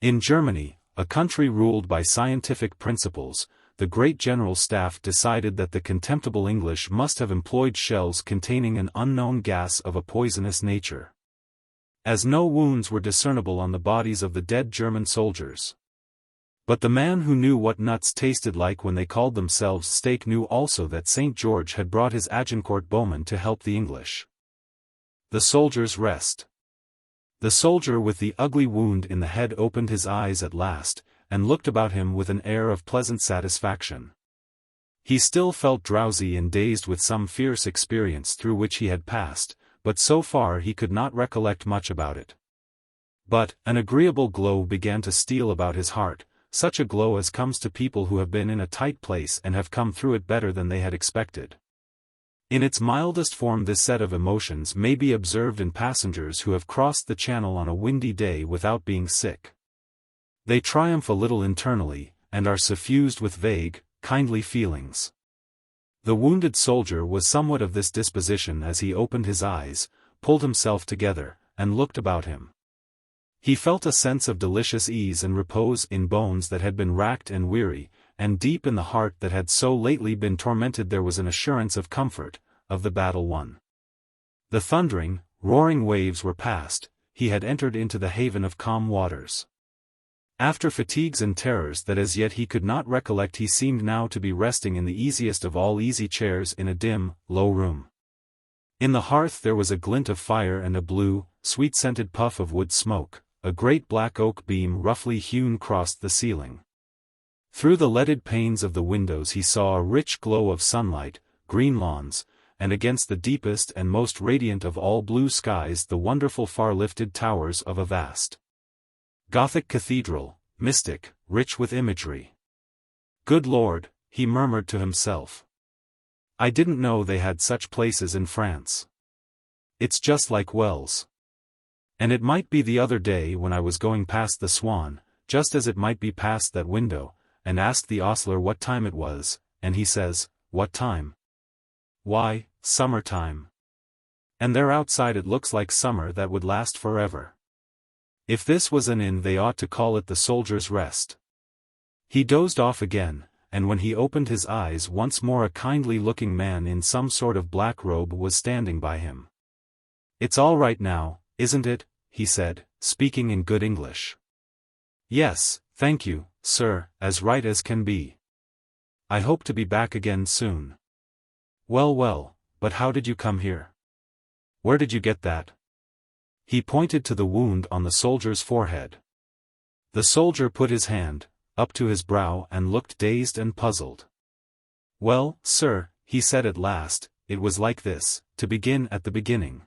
In Germany, a country ruled by scientific principles, the great general staff decided that the contemptible English must have employed shells containing an unknown gas of a poisonous nature. As no wounds were discernible on the bodies of the dead German soldiers. But the man who knew what nuts tasted like when they called themselves steak knew also that St. George had brought his Agincourt Bowmen to help the English. The soldiers rest. The soldier with the ugly wound in the head opened his eyes at last, and looked about him with an air of pleasant satisfaction. He still felt drowsy and dazed with some fierce experience through which he had passed, but so far he could not recollect much about it. But an agreeable glow began to steal about his heart, such a glow as comes to people who have been in a tight place and have come through it better than they had expected. In its mildest form, this set of emotions may be observed in passengers who have crossed the Channel on a windy day without being sick. They triumph a little internally, and are suffused with vague, kindly feelings. The wounded soldier was somewhat of this disposition as he opened his eyes, pulled himself together, and looked about him. He felt a sense of delicious ease and repose in bones that had been racked and weary, and deep in the heart that had so lately been tormented there was an assurance of comfort, of the battle won. The thundering, roaring waves were past, he had entered into the haven of calm waters. After fatigues and terrors that as yet he could not recollect, he seemed now to be resting in the easiest of all easy chairs in a dim, low room. In the hearth there was a glint of fire and a blue, sweet-scented puff of wood smoke. A great black oak beam roughly hewn crossed the ceiling. Through the leaded panes of the windows he saw a rich glow of sunlight, green lawns, and against the deepest and most radiant of all blue skies the wonderful far-lifted towers of a vast Gothic cathedral, mystic, rich with imagery. "Good Lord," he murmured to himself. "I didn't know they had such places in France. It's just like Wells. And it might be the other day when I was going past the Swan, just as it might be past that window, and asked the ostler what time it was, and he says, 'What time?' Why, summer time. And there outside it looks like summer that would last forever. If this was an inn they ought to call it the Soldier's Rest." He dozed off again, and when he opened his eyes once more a kindly-looking man in some sort of black robe was standing by him. "It's all right now, isn't it?" he said, speaking in good English. "Yes, thank you, sir, as right as can be. I hope to be back again soon." "Well, well, but how did you come here? Where did you get that?" He pointed to the wound on the soldier's forehead. The soldier put his hand up to his brow and looked dazed and puzzled. "Well, sir," he said at last, "it was like this, to begin at the beginning.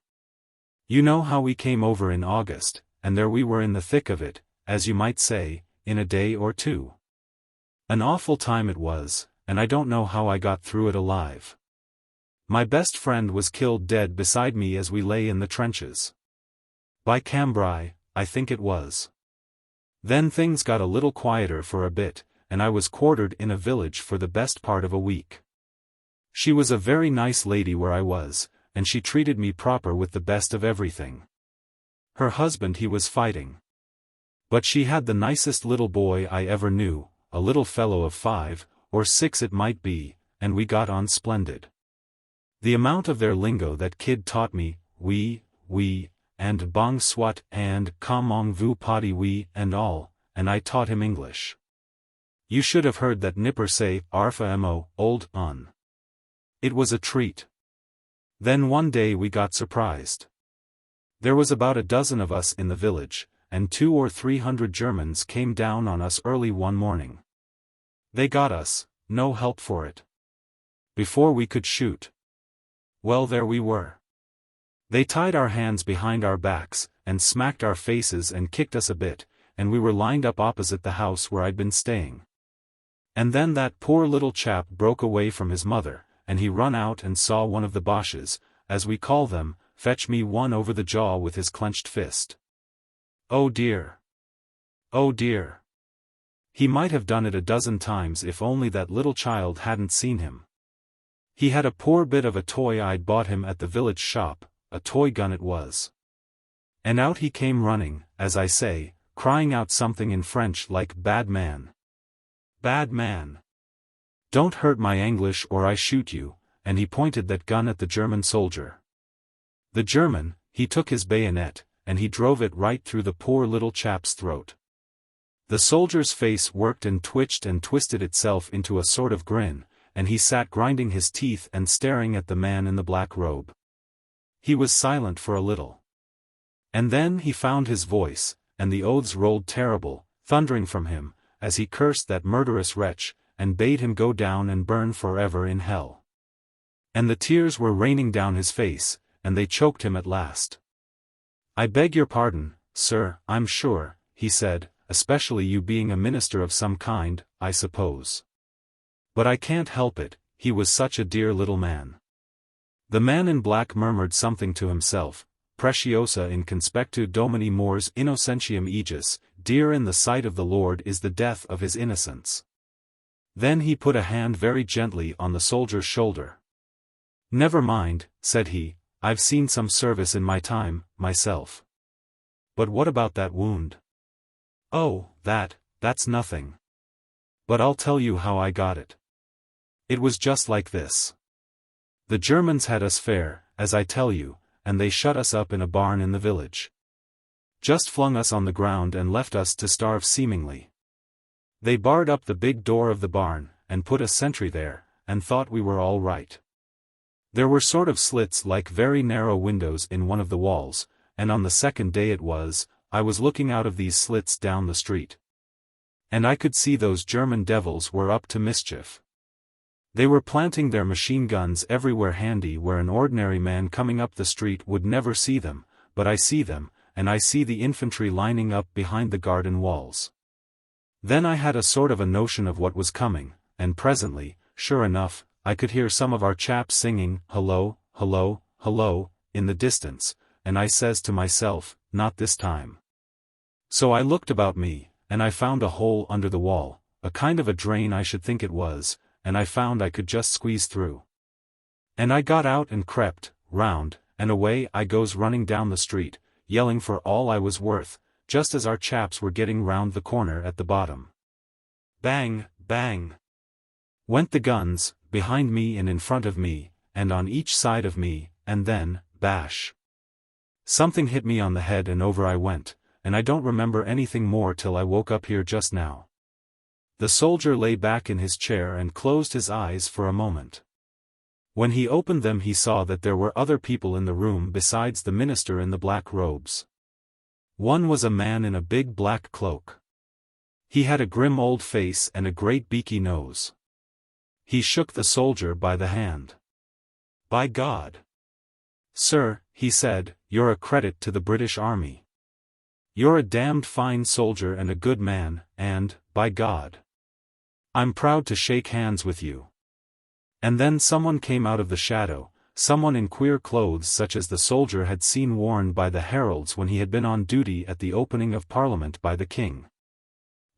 You know how we came over in August, and there we were in the thick of it, as you might say, in a day or two. An awful time it was, and I don't know how I got through it alive. My best friend was killed dead beside me as we lay in the trenches. By Cambrai, I think it was. Then things got a little quieter for a bit, and I was quartered in a village for the best part of a week. She was a very nice lady where I was, and she treated me proper with the best of everything. Her husband he was fighting. But she had the nicest little boy I ever knew, a little fellow of 5 or 6 it might be, and we got on splendid. The amount of their lingo that kid taught me, oui, and bong swat and comment vous parlez oui and all, and I taught him English. You should have heard that nipper say, "Arfa mo, old un." It was a treat. Then one day we got surprised. There was about a dozen of us in the village, and 200 or 300 Germans came down on us early one morning. They got us, no help for it. Before we could shoot. Well, there we were. They tied our hands behind our backs, and smacked our faces and kicked us a bit, and we were lined up opposite the house where I'd been staying. And then that poor little chap broke away from his mother, and he run out and saw one of the Boches, as we call them, fetch me one over the jaw with his clenched fist. Oh dear! Oh dear! He might have done it a dozen times if only that little child hadn't seen him. He had a poor bit of a toy I'd bought him at the village shop, a toy gun it was. And out he came running, as I say, crying out something in French like "Bad man! Bad man! Don't hurt my English or I shoot you," and he pointed that gun at the German soldier. The German, he took his bayonet, and he drove it right through the poor little chap's throat. The soldier's face worked and twitched and twisted itself into a sort of grin, and he sat grinding his teeth and staring at the man in the black robe. He was silent for a little. And then he found his voice, and the oaths rolled terrible, thundering from him, as he cursed that murderous wretch, and bade him go down and burn forever in hell. And the tears were raining down his face, and they choked him at last. "I beg your pardon, sir, I'm sure," he said, especially you being a minister of some kind, I suppose. But I can't help it, he was such a dear little man. The man in black murmured something to himself, Preciosa in conspectu Domini mors innocentium aegis, dear in the sight of the Lord is the death of his innocence. Then he put a hand very gently on the soldier's shoulder. Never mind, said he, I've seen some service in my time, myself. But what about that wound? Oh, that's nothing. But I'll tell you how I got it. It was just like this. The Germans had us fair, as I tell you, and they shut us up in a barn in the village. Just flung us on the ground and left us to starve seemingly. They barred up the big door of the barn, and put a sentry there, and thought we were all right. There were sort of slits like very narrow windows in one of the walls, and on the second day I was looking out of these slits down the street. And I could see those German devils were up to mischief. They were planting their machine guns everywhere handy where an ordinary man coming up the street would never see them, but I see them, and I see the infantry lining up behind the garden walls. Then I had a sort of a notion of what was coming, and presently, sure enough, I could hear some of our chaps singing, "Hello, hello, hello," in the distance, and I says to myself, not this time. So I looked about me, and I found a hole under the wall, a kind of a drain I should think it was, and I found I could just squeeze through. And I got out and crept round, and away I goes running down the street, yelling for all I was worth, just as our chaps were getting round the corner at the bottom. Bang, bang! Went the guns, behind me and in front of me, and on each side of me, and then, bash! Something hit me on the head and over I went, and I don't remember anything more till I woke up here just now. The soldier lay back in his chair and closed his eyes for a moment. When he opened them he saw that there were other people in the room besides the minister in the black robes. One was a man in a big black cloak. He had a grim old face and a great beaky nose. He shook the soldier by the hand. "By God! Sir," he said, "you're a credit to the British Army. You're a damned fine soldier and a good man, and, by God, I'm proud to shake hands with you." And then someone came out of the shadow, someone in queer clothes such as the soldier had seen worn by the heralds when he had been on duty at the opening of Parliament by the King.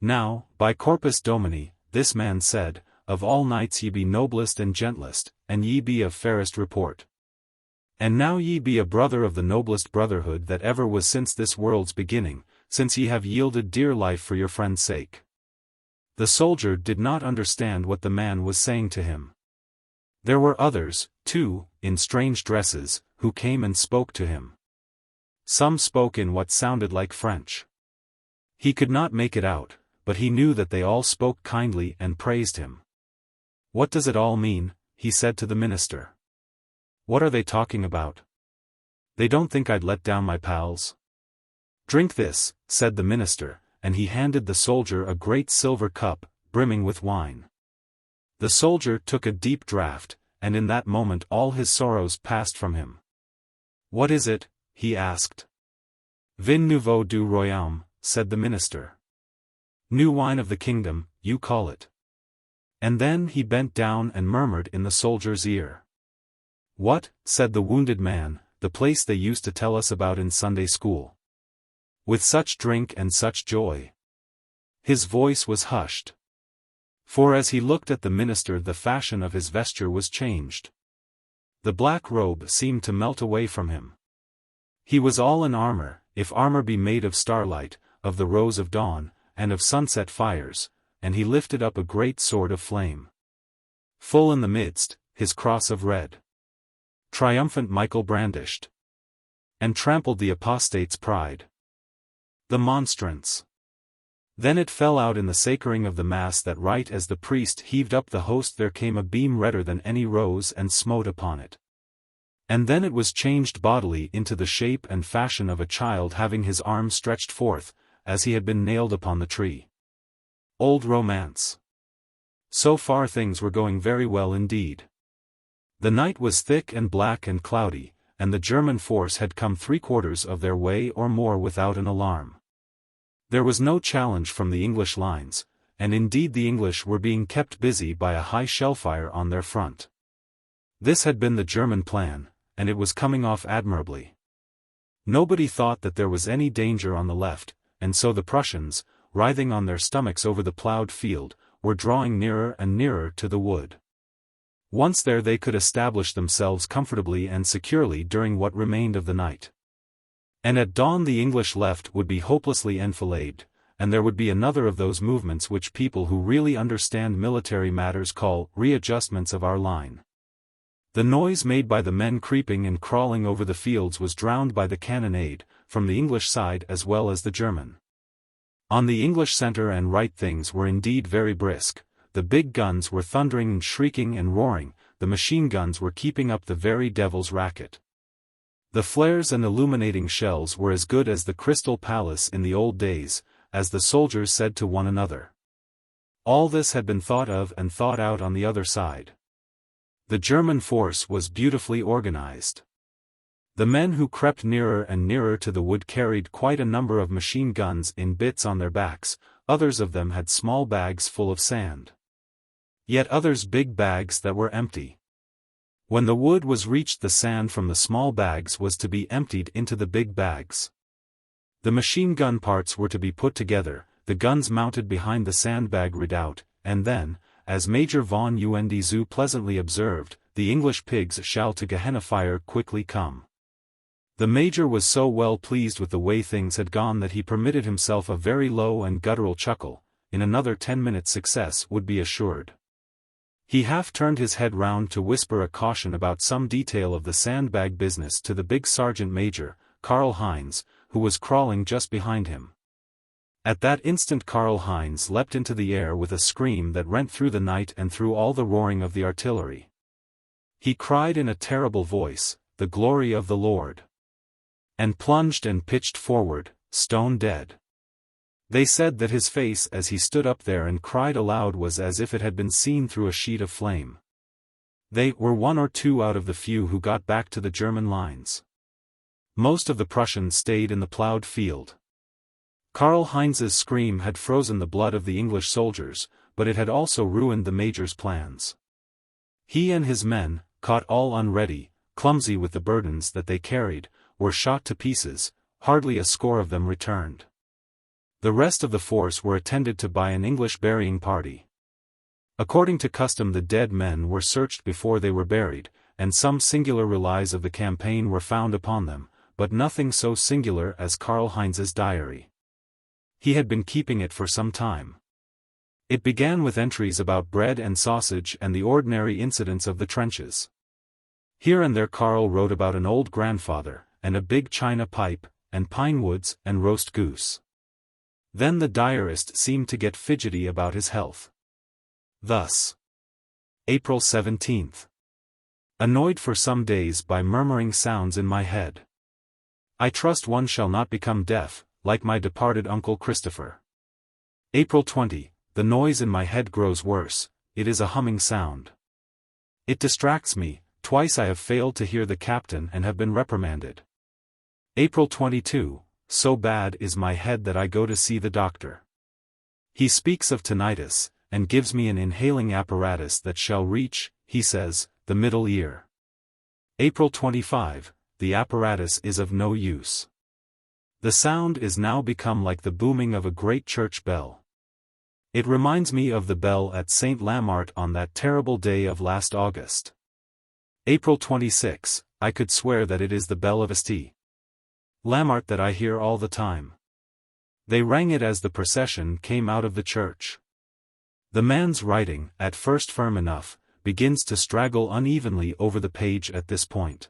"Now, by Corpus Domini," this man said, "of all knights ye be noblest and gentlest, and ye be of fairest report. And now ye be a brother of the noblest brotherhood that ever was since this world's beginning, since ye have yielded dear life for your friend's sake." The soldier did not understand what the man was saying to him. There were others, too, in strange dresses, who came and spoke to him. Some spoke in what sounded like French. He could not make it out, but he knew that they all spoke kindly and praised him. "What does it all mean?" he said to the minister. "What are they talking about? They don't think I'd let down my pals?" "Drink this," said the minister, and he handed the soldier a great silver cup, brimming with wine. The soldier took a deep draught, and in that moment all his sorrows passed from him. "What is it?" he asked. "Vin nouveau du royaume," said the minister. "New wine of the kingdom, you call it." And then he bent down and murmured in the soldier's ear. "What," said the wounded man, "the place they used to tell us about in Sunday school. With such drink and such joy." His voice was hushed. For as he looked at the minister the fashion of his vesture was changed. The black robe seemed to melt away from him. He was all in armor, if armor be made of starlight, of the rose of dawn, and of sunset fires, and he lifted up a great sword of flame. Full in the midst, his cross of red. Triumphant Michael brandished. And trampled the apostate's pride. The Monstrance. Then it fell out in the sacring of the mass that right as the priest heaved up the host there came a beam redder than any rose and smote upon it. And then it was changed bodily into the shape and fashion of a child having his arm stretched forth, as he had been nailed upon the tree. Old romance. So far things were going very well indeed. The night was thick and black and cloudy, and the German force had come 3/4 of their way or more without an alarm. There was no challenge from the English lines, and indeed the English were being kept busy by a high shellfire on their front. This had been the German plan, and it was coming off admirably. Nobody thought that there was any danger on the left, and so the Prussians, writhing on their stomachs over the ploughed field, were drawing nearer and nearer to the wood. Once there they could establish themselves comfortably and securely during what remained of the night. And at dawn the English left would be hopelessly enfiladed, and there would be another of those movements which people who really understand military matters call readjustments of our line. The noise made by the men creeping and crawling over the fields was drowned by the cannonade, from the English side as well as the German. On the English center and right things were indeed very brisk. The big guns were thundering and shrieking and roaring, the machine guns were keeping up the very devil's racket. The flares and illuminating shells were as good as the Crystal Palace in the old days, as the soldiers said to one another. All this had been thought of and thought out on the other side. The German force was beautifully organized. The men who crept nearer and nearer to the wood carried quite a number of machine guns in bits on their backs, others of them had small bags full of sand. Yet others big bags that were empty. When the wood was reached the sand from the small bags was to be emptied into the big bags. The machine gun parts were to be put together, the guns mounted behind the sandbag redoubt, and then, as Major Vaughan und pleasantly observed, the English pigs shall to Gehenna fire quickly come. The Major was so well pleased with the way things had gone that he permitted himself a very low and guttural chuckle. In another 10 minutes success would be assured. He half turned his head round to whisper a caution about some detail of the sandbag business to the big sergeant major, Karl Heinz, who was crawling just behind him. At that instant Karl Heinz leapt into the air with a scream that rent through the night and through all the roaring of the artillery. He cried in a terrible voice, "The glory of the Lord!" and plunged and pitched forward, stone dead. They said that his face as he stood up there and cried aloud was as if it had been seen through a sheet of flame. They were one or two out of the few who got back to the German lines. Most of the Prussians stayed in the ploughed field. Karl Heinz's scream had frozen the blood of the English soldiers, but it had also ruined the Major's plans. He and his men, caught all unready, clumsy with the burdens that they carried, were shot to pieces, hardly a score of them returned. The rest of the force were attended to by an English burying party. According to custom the dead men were searched before they were buried, and some singular relics of the campaign were found upon them, but nothing so singular as Karl Heinz's diary. He had been keeping it for some time. It began with entries about bread and sausage and the ordinary incidents of the trenches. Here and there Karl wrote about an old grandfather, and a big china pipe, and pine woods and roast goose. Then the diarist seemed to get fidgety about his health. Thus. April 17th. Annoyed for some days by murmuring sounds in my head. I trust one shall not become deaf, like my departed Uncle Christopher. April 20, the noise in my head grows worse, it is a humming sound. It distracts me, twice I have failed to hear the captain and have been reprimanded. April 22, so bad is my head that I go to see the doctor. He speaks of tinnitus, and gives me an inhaling apparatus that shall reach, he says, the middle ear. April 25, the apparatus is of no use. The sound is now become like the booming of a great church bell. It reminds me of the bell at St. Lamart on that terrible day of last August. April 26, I could swear that it is the bell of St. Lamart that I hear all the time. They rang it as the procession came out of the church. The man's writing, at first firm enough, begins to straggle unevenly over the page at this point.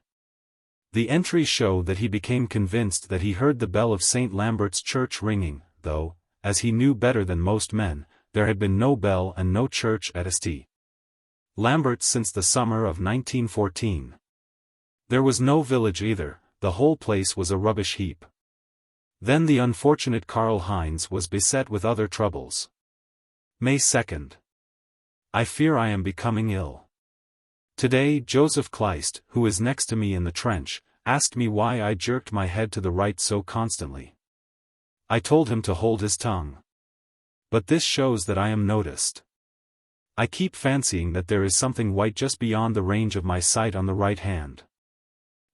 The entries show that he became convinced that he heard the bell of St. Lambert's church ringing, though, as he knew better than most men, there had been no bell and no church at St. Lambert's since the summer of 1914. There was no village either, the whole place was a rubbish heap. Then the unfortunate Karl Heinz was beset with other troubles. May 2nd. I fear I am becoming ill. Today Joseph Kleist, who is next to me in the trench, asked me why I jerked my head to the right so constantly. I told him to hold his tongue. But this shows that I am noticed. I keep fancying that there is something white just beyond the range of my sight on the right hand.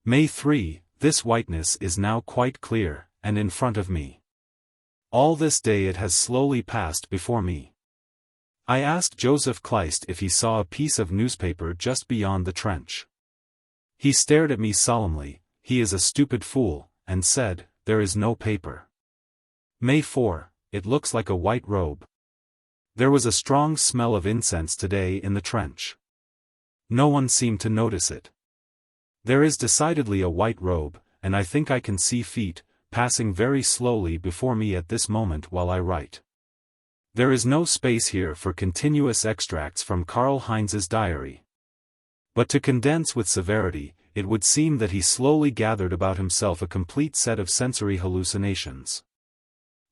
May 3, this whiteness is now quite clear, and in front of me. All this day it has slowly passed before me. I asked Joseph Kleist if he saw a piece of newspaper just beyond the trench. He stared at me solemnly, he is a stupid fool, and said, "There is no paper." May 4, it looks like a white robe. There was a strong smell of incense today in the trench. No one seemed to notice it. There is decidedly a white robe, and I think I can see feet, passing very slowly before me at this moment while I write. There is no space here for continuous extracts from Karl Heinz's diary. But to condense with severity, it would seem that he slowly gathered about himself a complete set of sensory hallucinations.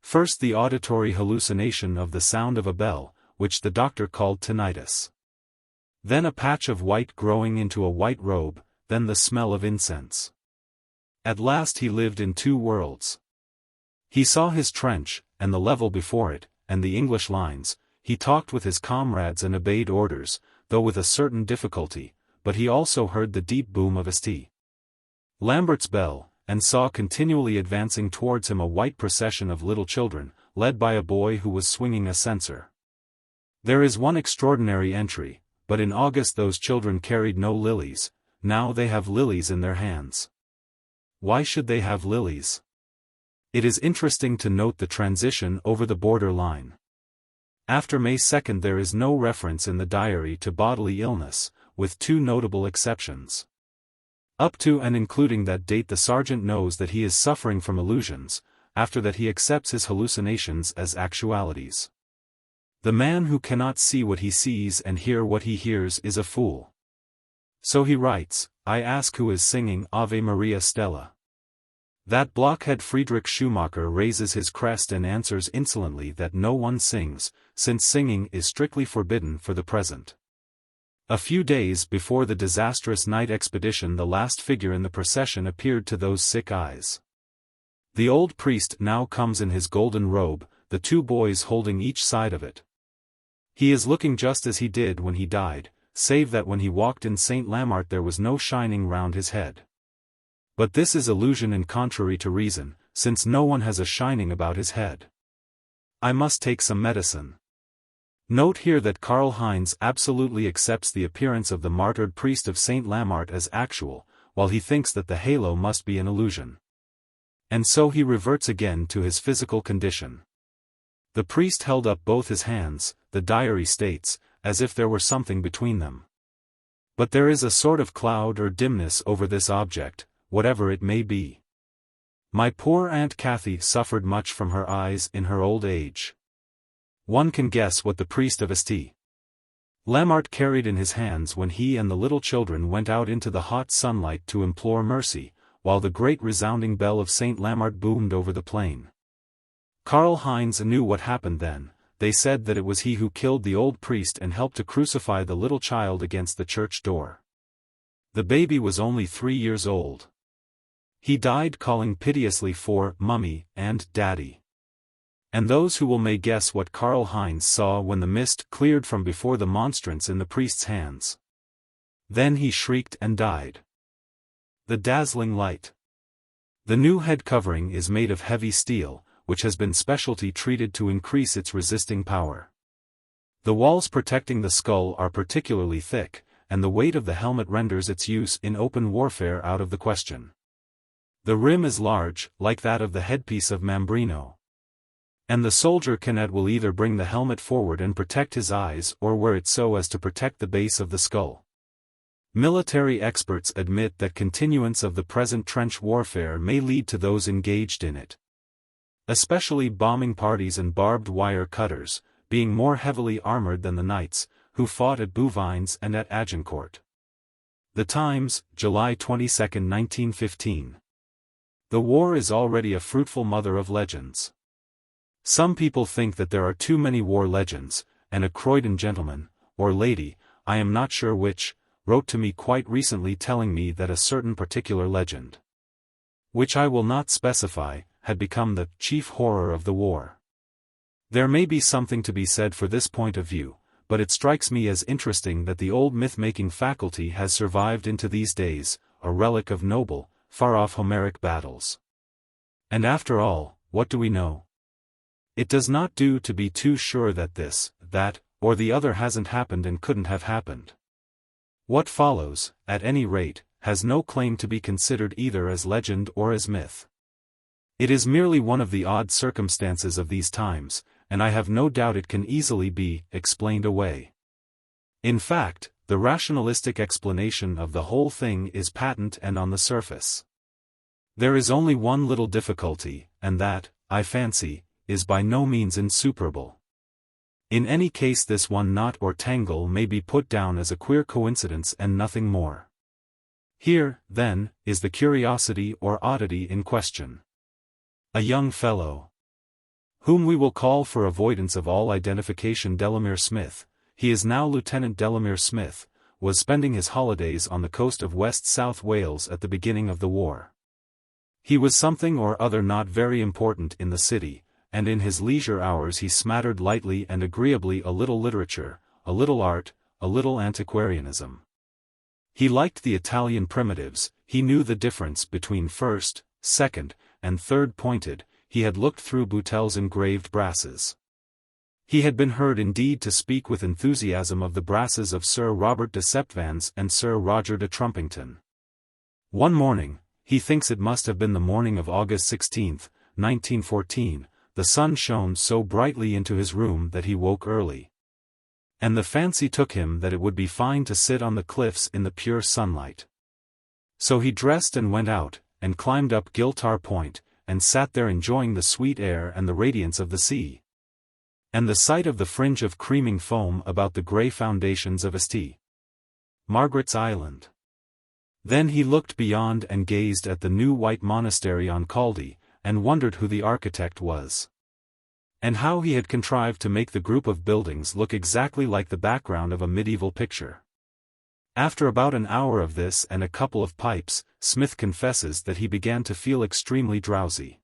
First the auditory hallucination of the sound of a bell, which the doctor called tinnitus. Then a patch of white growing into a white robe, then the smell of incense. At last he lived in two worlds. He saw his trench, and the level before it, and the English lines, he talked with his comrades and obeyed orders, though with a certain difficulty, but he also heard the deep boom of St. Lambert's bell, and saw continually advancing towards him a white procession of little children, led by a boy who was swinging a censer. There is one extraordinary entry, but in August those children carried no lilies, now they have lilies in their hands. Why should they have lilies? It is interesting to note the transition over the border line. After May 2 there is no reference in the diary to bodily illness, with two notable exceptions. Up to and including that date the sergeant knows that he is suffering from illusions, after that he accepts his hallucinations as actualities. The man who cannot see what he sees and hear what he hears is a fool. So he writes, I ask who is singing Ave Maria Stella. That blockhead Friedrich Schumacher raises his crest and answers insolently that no one sings, since singing is strictly forbidden for the present. A few days before the disastrous night expedition the last figure in the procession appeared to those sick eyes. The old priest now comes in his golden robe, the two boys holding each side of it. He is looking just as he did when he died, save that when he walked in St. Lamart there was no shining round his head. But this is illusion and contrary to reason, since no one has a shining about his head. I must take some medicine. Note here that Karl Heinz absolutely accepts the appearance of the martyred priest of St. Lamart as actual, while he thinks that the halo must be an illusion. And so he reverts again to his physical condition. The priest held up both his hands, the diary states, as if there were something between them. But there is a sort of cloud or dimness over this object, whatever it may be. My poor Aunt Kathy suffered much from her eyes in her old age. One can guess what the priest of St. Lamart carried in his hands when he and the little children went out into the hot sunlight to implore mercy, while the great resounding bell of St. Lamart boomed over the plain. Karl Heinz knew what happened then. They said that it was he who killed the old priest and helped to crucify the little child against the church door. The baby was only 3 years old. He died calling piteously for Mummy and Daddy. And those who will may guess what Karl Heinz saw when the mist cleared from before the monstrance in the priest's hands. Then he shrieked and died. The Dazzling Light. The new head covering is made of heavy steel, which has been specially treated to increase its resisting power. The walls protecting the skull are particularly thick, and the weight of the helmet renders its use in open warfare out of the question. The rim is large, like that of the headpiece of Mambrino. And the soldier cadet will either bring the helmet forward and protect his eyes or wear it so as to protect the base of the skull. Military experts admit that continuance of the present trench warfare may lead to those engaged in it, especially bombing parties and barbed wire cutters, being more heavily armored than the knights, who fought at Bouvines and at Agincourt. The Times, July 22, 1915. The war is already a fruitful mother of legends. Some people think that there are too many war legends, and a Croydon gentleman, or lady, I am not sure which, wrote to me quite recently telling me that a certain particular legend, which I will not specify, had become the chief horror of the war. There may be something to be said for this point of view, but it strikes me as interesting that the old myth-making faculty has survived into these days, a relic of noble, far-off Homeric battles. And after all, what do we know? It does not do to be too sure that this, that, or the other hasn't happened and couldn't have happened. What follows, at any rate, has no claim to be considered either as legend or as myth. It is merely one of the odd circumstances of these times, and I have no doubt it can easily be explained away. In fact, the rationalistic explanation of the whole thing is patent and on the surface. There is only one little difficulty, and that, I fancy, is by no means insuperable. In any case, this one knot or tangle may be put down as a queer coincidence and nothing more. Here, then, is the curiosity or oddity in question. A young fellow, whom we will call for avoidance of all identification Delamere Smith, he is now Lieutenant Delamere Smith, was spending his holidays on the coast of West South Wales at the beginning of the war. He was something or other not very important in the city, and in his leisure hours he smattered lightly and agreeably a little literature, a little art, a little antiquarianism. He liked the Italian primitives, he knew the difference between first, second, and third pointed, he had looked through Boutell's engraved brasses. He had been heard indeed to speak with enthusiasm of the brasses of Sir Robert de Septvans and Sir Roger de Trumpington. One morning, he thinks it must have been the morning of August 16, 1914, the sun shone so brightly into his room that he woke early. And the fancy took him that it would be fine to sit on the cliffs in the pure sunlight. So he dressed and went out, and climbed up Giltar Point, and sat there enjoying the sweet air and the radiance of the sea, and the sight of the fringe of creaming foam about the grey foundations of St. Margaret's Island. Then he looked beyond and gazed at the new white monastery on Caldy, and wondered who the architect was, and how he had contrived to make the group of buildings look exactly like the background of a medieval picture. After about an hour of this and a couple of pipes, Smith confesses that he began to feel extremely drowsy.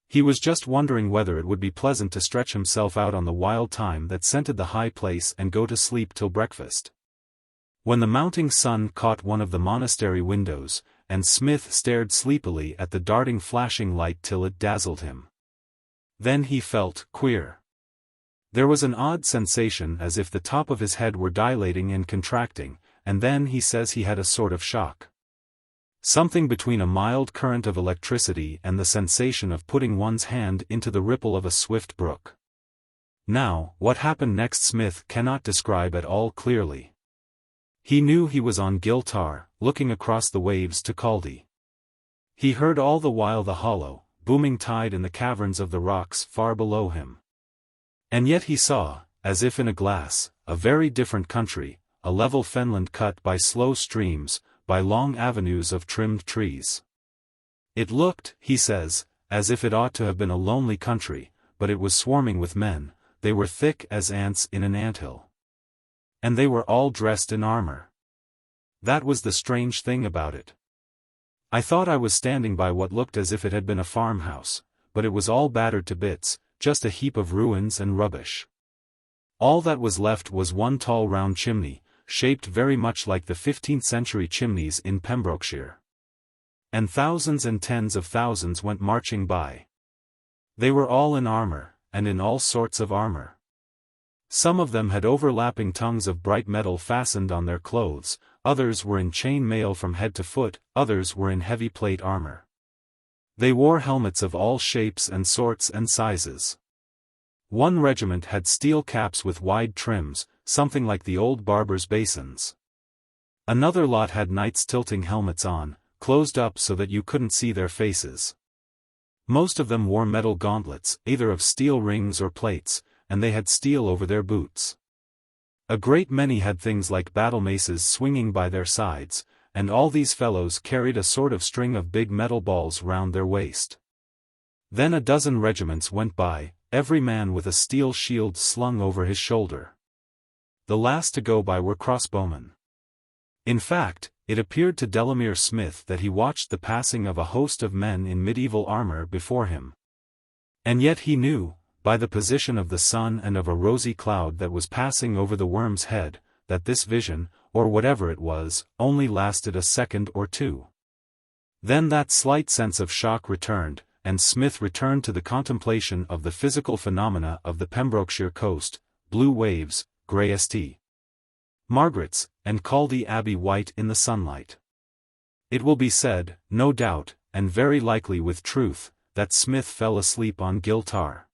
He was just wondering whether it would be pleasant to stretch himself out on the wild thyme that scented the high place and go to sleep till breakfast, when the mounting sun caught one of the monastery windows, and Smith stared sleepily at the darting flashing light till it dazzled him. Then he felt queer. There was an odd sensation as if the top of his head were dilating and contracting, and then he says he had a sort of shock. Something between a mild current of electricity and the sensation of putting one's hand into the ripple of a swift brook. Now, what happened next Smith cannot describe at all clearly. He knew he was on Giltar, looking across the waves to Caldy. He heard all the while the hollow, booming tide in the caverns of the rocks far below him. And yet he saw, as if in a glass, a very different country, a level fenland cut by slow streams, by long avenues of trimmed trees. It looked, he says, as if it ought to have been a lonely country, but it was swarming with men, they were thick as ants in an anthill. And they were all dressed in armor. That was the strange thing about it. I thought I was standing by what looked as if it had been a farmhouse, but it was all battered to bits, just a heap of ruins and rubbish. All that was left was one tall round chimney, shaped very much like the 15th-century chimneys in Pembrokeshire. And thousands and tens of thousands went marching by. They were all in armor, and in all sorts of armor. Some of them had overlapping tongues of bright metal fastened on their clothes, others were in chain mail from head to foot, others were in heavy plate armor. They wore helmets of all shapes and sorts and sizes. One regiment had steel caps with wide trims, something like the old barber's basins. Another lot had knights' tilting helmets on, closed up so that you couldn't see their faces. Most of them wore metal gauntlets, either of steel rings or plates, and they had steel over their boots. A great many had things like battle maces swinging by their sides, and all these fellows carried a sort of string of big metal balls round their waist. Then a dozen regiments went by, every man with a steel shield slung over his shoulder. The last to go by were crossbowmen. In fact, it appeared to Delamere Smith that he watched the passing of a host of men in medieval armor before him. And yet he knew, by the position of the sun and of a rosy cloud that was passing over the worm's head, that this vision, or whatever it was, only lasted a second or two. Then that slight sense of shock returned, and Smith returned to the contemplation of the physical phenomena of the Pembrokeshire coast, blue waves, grey St. Margaret's, and Caldy Abbey white in the sunlight. It will be said, no doubt, and very likely with truth, that Smith fell asleep on Giltar.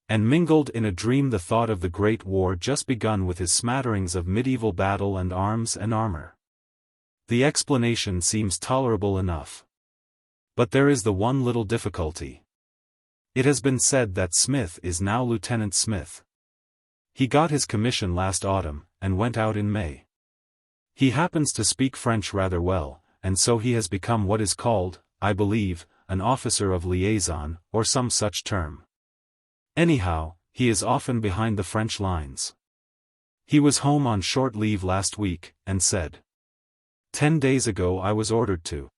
And mingled in a dream the thought of the great war just begun with his smatterings of medieval battle and arms and armor. The explanation seems tolerable enough. But there is the one little difficulty. It has been said that Smith is now Lieutenant Smith. He got his commission last autumn, and went out in May. He happens to speak French rather well, and so he has become what is called, I believe, an officer of liaison, or some such term. Anyhow, he is often behind the French lines. He was home on short leave last week, and said, 10 days ago I was ordered to.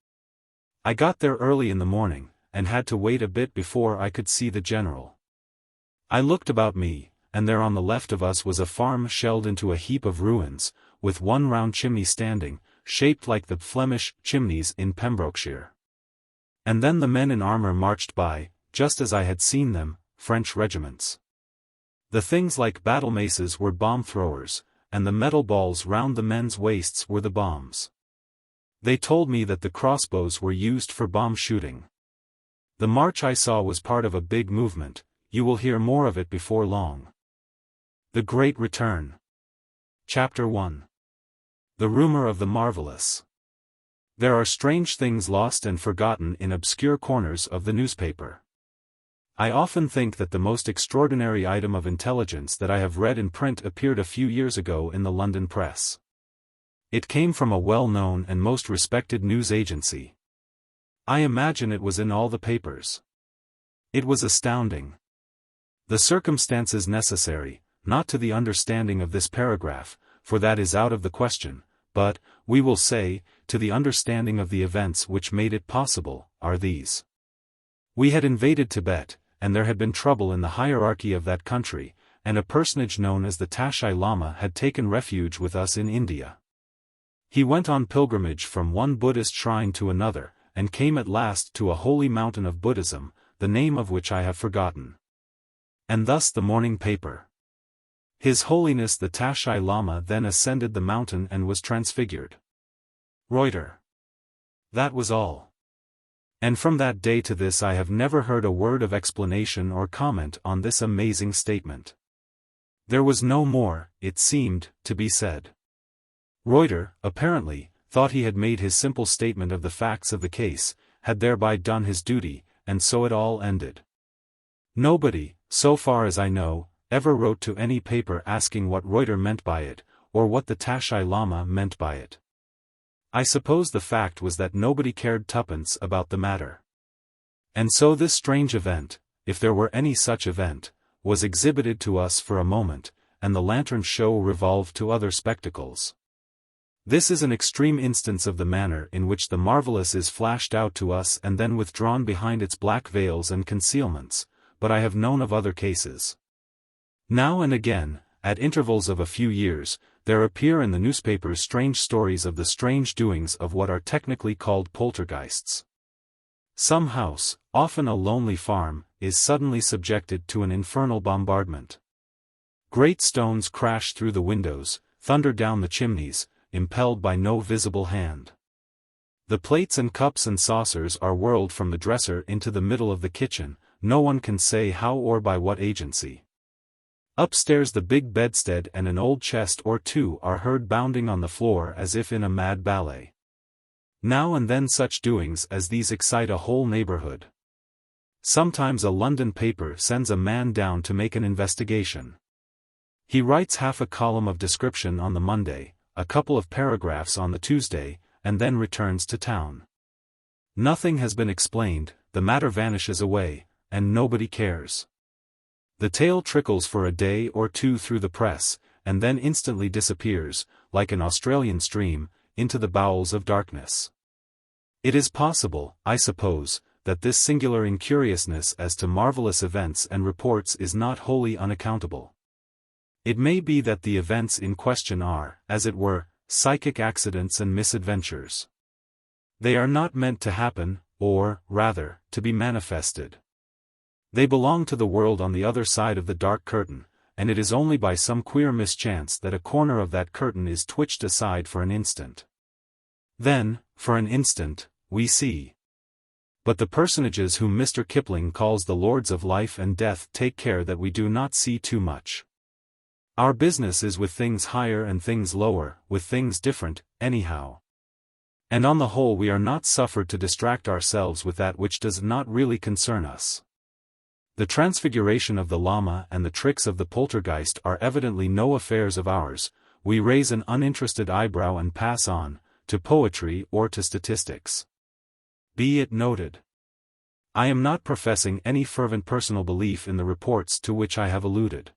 I got there early in the morning, and had to wait a bit before I could see the general. I looked about me, and there on the left of us was a farm shelled into a heap of ruins, with one round chimney standing, shaped like the Flemish chimneys in Pembrokeshire. And then the men in armor marched by, just as I had seen them, French regiments. The things like battle maces were bomb throwers, and the metal balls round the men's waists were the bombs. They told me that the crossbows were used for bomb shooting. The march I saw was part of a big movement. You will hear more of it before long. The Great Return. Chapter 1. The Rumor of the Marvelous. There are strange things lost and forgotten in obscure corners of the newspaper. I often think that the most extraordinary item of intelligence that I have read in print appeared a few years ago in the London press. It came from a well-known and most respected news agency. I imagine it was in all the papers. It was astounding. The circumstances necessary, not to the understanding of this paragraph, for that is out of the question, but, we will say, to the understanding of the events which made it possible, are these. We had invaded Tibet, and there had been trouble in the hierarchy of that country, and a personage known as the Tashai Lama had taken refuge with us in India. He went on pilgrimage from one Buddhist shrine to another, and came at last to a holy mountain of Buddhism, the name of which I have forgotten. And thus the morning paper. His Holiness the Tashai Lama then ascended the mountain and was transfigured. Reuter. That was all. And from that day to this I have never heard a word of explanation or comment on this amazing statement. There was no more, it seemed, to be said. Reuter, apparently, thought he had made his simple statement of the facts of the case, had thereby done his duty, and so it all ended. Nobody, so far as I know, ever wrote to any paper asking what Reuter meant by it, or what the Tashai Lama meant by it. I suppose the fact was that nobody cared tuppence about the matter. And so this strange event, if there were any such event, was exhibited to us for a moment, and the lantern show revolved to other spectacles. This is an extreme instance of the manner in which the marvelous is flashed out to us and then withdrawn behind its black veils and concealments, but I have known of other cases. Now and again, at intervals of a few years, there appear in the newspapers strange stories of the strange doings of what are technically called poltergeists. Some house, often a lonely farm, is suddenly subjected to an infernal bombardment. Great stones crash through the windows, thunder down the chimneys, impelled by no visible hand. The plates and cups and saucers are whirled from the dresser into the middle of the kitchen, no one can say how or by what agency. Upstairs the big bedstead and an old chest or two are heard bounding on the floor as if in a mad ballet. Now and then such doings as these excite a whole neighborhood. Sometimes a London paper sends a man down to make an investigation. He writes half a column of description on the Monday, a couple of paragraphs on the Tuesday, and then returns to town. Nothing has been explained, the matter vanishes away, and nobody cares. The tale trickles for a day or two through the press, and then instantly disappears, like an Australian stream, into the bowels of darkness. It is possible, I suppose, that this singular incuriousness as to marvelous events and reports is not wholly unaccountable. It may be that the events in question are, as it were, psychic accidents and misadventures. They are not meant to happen, or, rather, to be manifested. They belong to the world on the other side of the dark curtain, and it is only by some queer mischance that a corner of that curtain is twitched aside for an instant. Then, for an instant, we see. But the personages whom Mr. Kipling calls the Lords of Life and Death take care that we do not see too much. Our business is with things higher and things lower, with things different, anyhow. And on the whole we are not suffered to distract ourselves with that which does not really concern us. The transfiguration of the llama and the tricks of the poltergeist are evidently no affairs of ours. We raise an uninterested eyebrow and pass on, to poetry or to statistics. Be it noted. I am not professing any fervent personal belief in the reports to which I have alluded.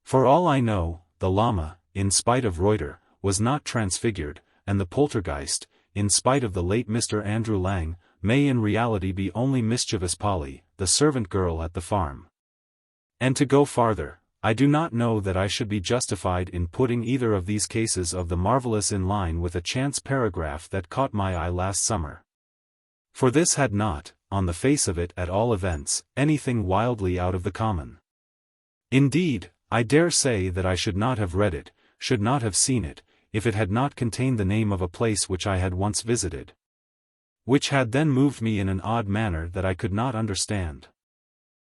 For all I know, the llama, in spite of Reuter, was not transfigured, and the poltergeist, in spite of the late Mr. Andrew Lang, may in reality be only mischievous Polly, the servant girl at the farm. And to go farther, I do not know that I should be justified in putting either of these cases of the marvelous in line with a chance paragraph that caught my eye last summer. For this had not, on the face of it at all events, anything wildly out of the common. Indeed, I dare say that I should not have read it, should not have seen it, if it had not contained the name of a place which I had once visited, which had then moved me in an odd manner that I could not understand.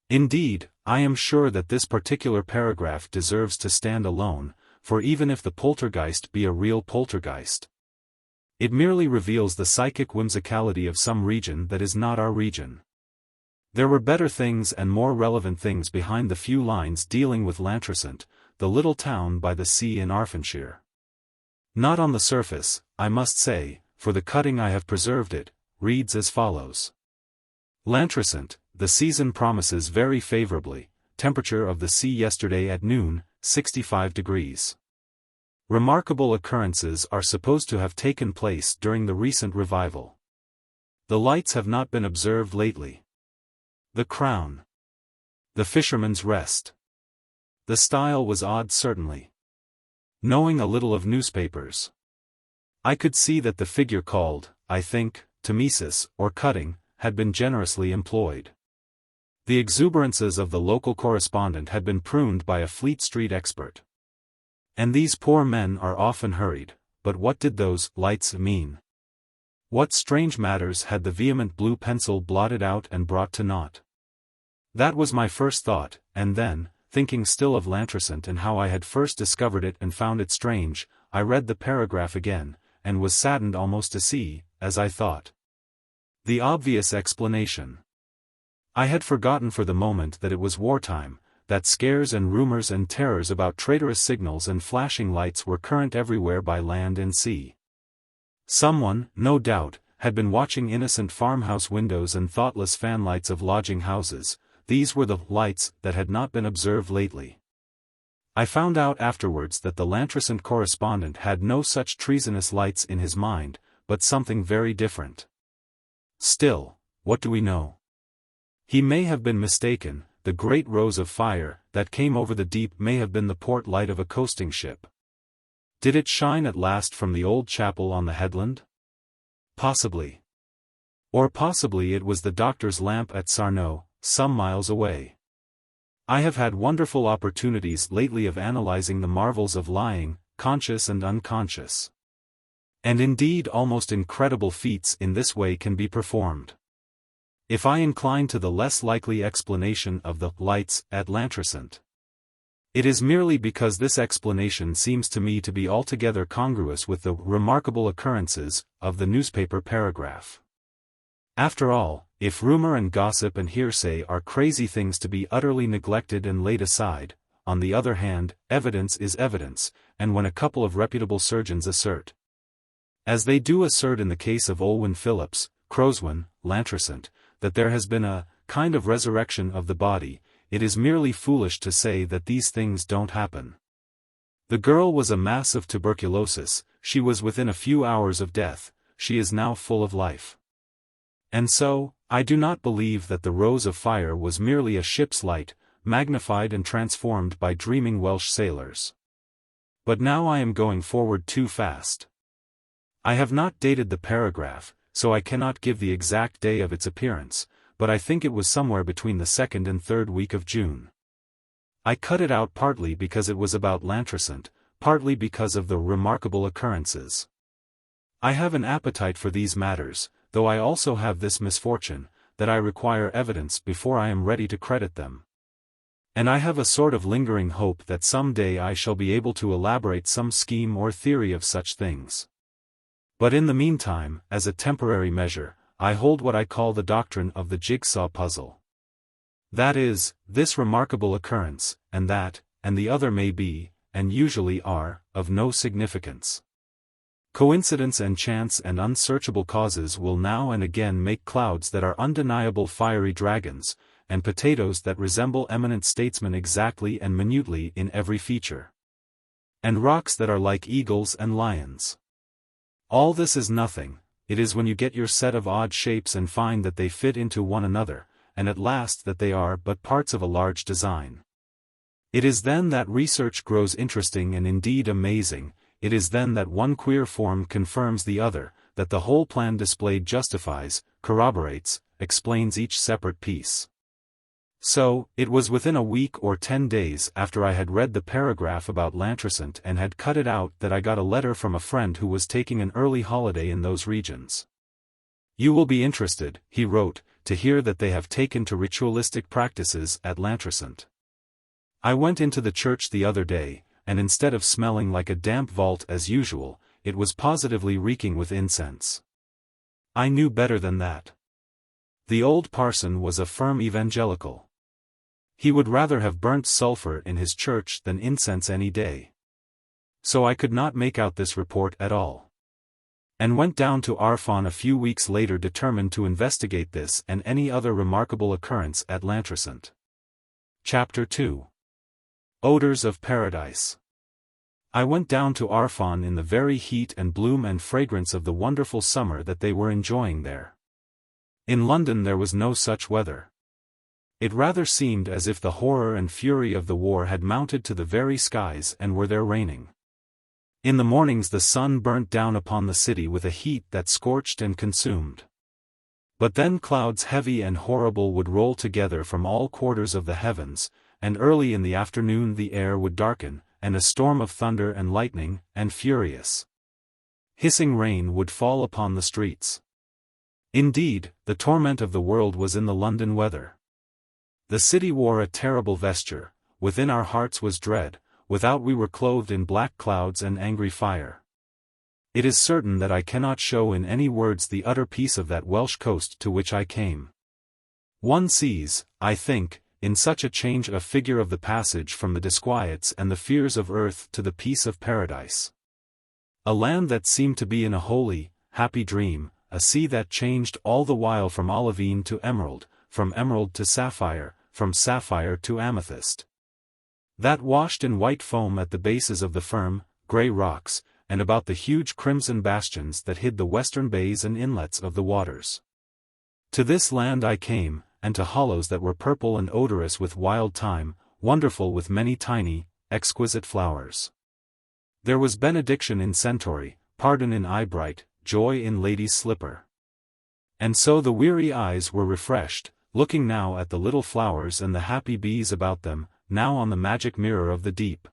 Indeed, I am sure that this particular paragraph deserves to stand alone, for even if the poltergeist be a real poltergeist, it merely reveals the psychic whimsicality of some region that is not our region. There were better things and more relevant things behind the few lines dealing with Lantricent, the little town by the sea in Arfenshire. Not on the surface, I must say, for the cutting I have preserved it, reads as follows. Lantricent, the season promises very favorably, temperature of the sea yesterday at noon, 65 degrees. Remarkable occurrences are supposed to have taken place during the recent revival. The lights have not been observed lately. The Crown. The Fisherman's Rest. The style was odd certainly. Knowing a little of newspapers, I could see that the figure called, I think, Temesis, or cutting, had been generously employed. The exuberances of the local correspondent had been pruned by a Fleet Street expert. And these poor men are often hurried, but what did those lights mean? What strange matters had the vehement blue pencil blotted out and brought to naught? That was my first thought, and then, thinking still of Lantricent and how I had first discovered it and found it strange, I read the paragraph again, and was saddened almost to see, as I thought, the obvious explanation. I had forgotten for the moment that it was wartime, that scares and rumors and terrors about traitorous signals and flashing lights were current everywhere by land and sea. Someone, no doubt, had been watching innocent farmhouse windows and thoughtless fanlights of lodging houses. These were the lights that had not been observed lately. I found out afterwards that the Lantricent correspondent had no such treasonous lights in his mind, but something very different. Still, what do we know? He may have been mistaken. The great rose of fire that came over the deep may have been the port light of a coasting ship. Did it shine at last from the old chapel on the headland? Possibly. Or possibly it was the doctor's lamp at Sarno, some miles away. I have had wonderful opportunities lately of analyzing the marvels of lying, conscious and unconscious. And indeed almost incredible feats in this way can be performed. If I incline to the less likely explanation of the lights at Lantricent, it is merely because this explanation seems to me to be altogether congruous with the remarkable occurrences of the newspaper paragraph. After all, if rumor and gossip and hearsay are crazy things to be utterly neglected and laid aside, on the other hand, evidence is evidence, and when a couple of reputable surgeons assert, as they do assert in the case of Olwen Phillips, Croswan, Lantricent, that there has been a kind of resurrection of the body, it is merely foolish to say that these things don't happen. The girl was a mass of tuberculosis, she was within a few hours of death, she is now full of life. And so, I do not believe that the rose of fire was merely a ship's light, magnified and transformed by dreaming Welsh sailors. But now I am going forward too fast. I have not dated the paragraph, so I cannot give the exact day of its appearance, but I think it was somewhere between the 2nd and 3rd week of June. I cut it out partly because it was about Lantricent, partly because of the remarkable occurrences. I have an appetite for these matters, though I also have this misfortune, that I require evidence before I am ready to credit them. And I have a sort of lingering hope that some day I shall be able to elaborate some scheme or theory of such things. But in the meantime, as a temporary measure, I hold what I call the doctrine of the jigsaw puzzle. That is, this remarkable occurrence, and that, and the other may be, and usually are, of no significance. Coincidence and chance and unsearchable causes will now and again make clouds that are undeniable fiery dragons, and potatoes that resemble eminent statesmen exactly and minutely in every feature. And rocks that are like eagles and lions. All this is nothing, it is when you get your set of odd shapes and find that they fit into one another, and at last that they are but parts of a large design. It is then that research grows interesting and indeed amazing, it is then that one queer form confirms the other, that the whole plan displayed justifies, corroborates, explains each separate piece. So, it was within a week or 10 days after I had read the paragraph about Lantricent and had cut it out that I got a letter from a friend who was taking an early holiday in those regions. "You will be interested," he wrote, "to hear that they have taken to ritualistic practices at Lantricent. I went into the church the other day, and instead of smelling like a damp vault as usual, it was positively reeking with incense. I knew better than that. The old parson was a firm evangelical. He would rather have burnt sulphur in his church than incense any day. So I could not make out this report at all. And went down to Arfon a few weeks later determined to investigate this and any other remarkable occurrence at Lantricent. Chapter 2. Odors of Paradise. I went down to Arfon in the very heat and bloom and fragrance of the wonderful summer that they were enjoying there. In London there was no such weather. It rather seemed as if the horror and fury of the war had mounted to the very skies and were there reigning. In the mornings the sun burnt down upon the city with a heat that scorched and consumed. But then clouds heavy and horrible would roll together from all quarters of the heavens, and early in the afternoon the air would darken, and a storm of thunder and lightning, and furious, hissing rain would fall upon the streets. Indeed, the torment of the world was in the London weather. The city wore a terrible vesture, within our hearts was dread, without we were clothed in black clouds and angry fire. It is certain that I cannot show in any words the utter peace of that Welsh coast to which I came. One sees, I think, in such a change a figure of the passage from the disquiets and the fears of earth to the peace of paradise. A land that seemed to be in a holy, happy dream, a sea that changed all the while from olivine to emerald, from emerald to sapphire, from sapphire to amethyst. That washed in white foam at the bases of the firm, grey rocks, and about the huge crimson bastions that hid the western bays and inlets of the waters. To this land I came, and to hollows that were purple and odorous with wild thyme, wonderful with many tiny, exquisite flowers. There was benediction in Centauri, pardon in Eyebright, joy in Lady's Slipper. And so the weary eyes were refreshed, looking now at the little flowers and the happy bees about them, now on the magic mirror of the deep.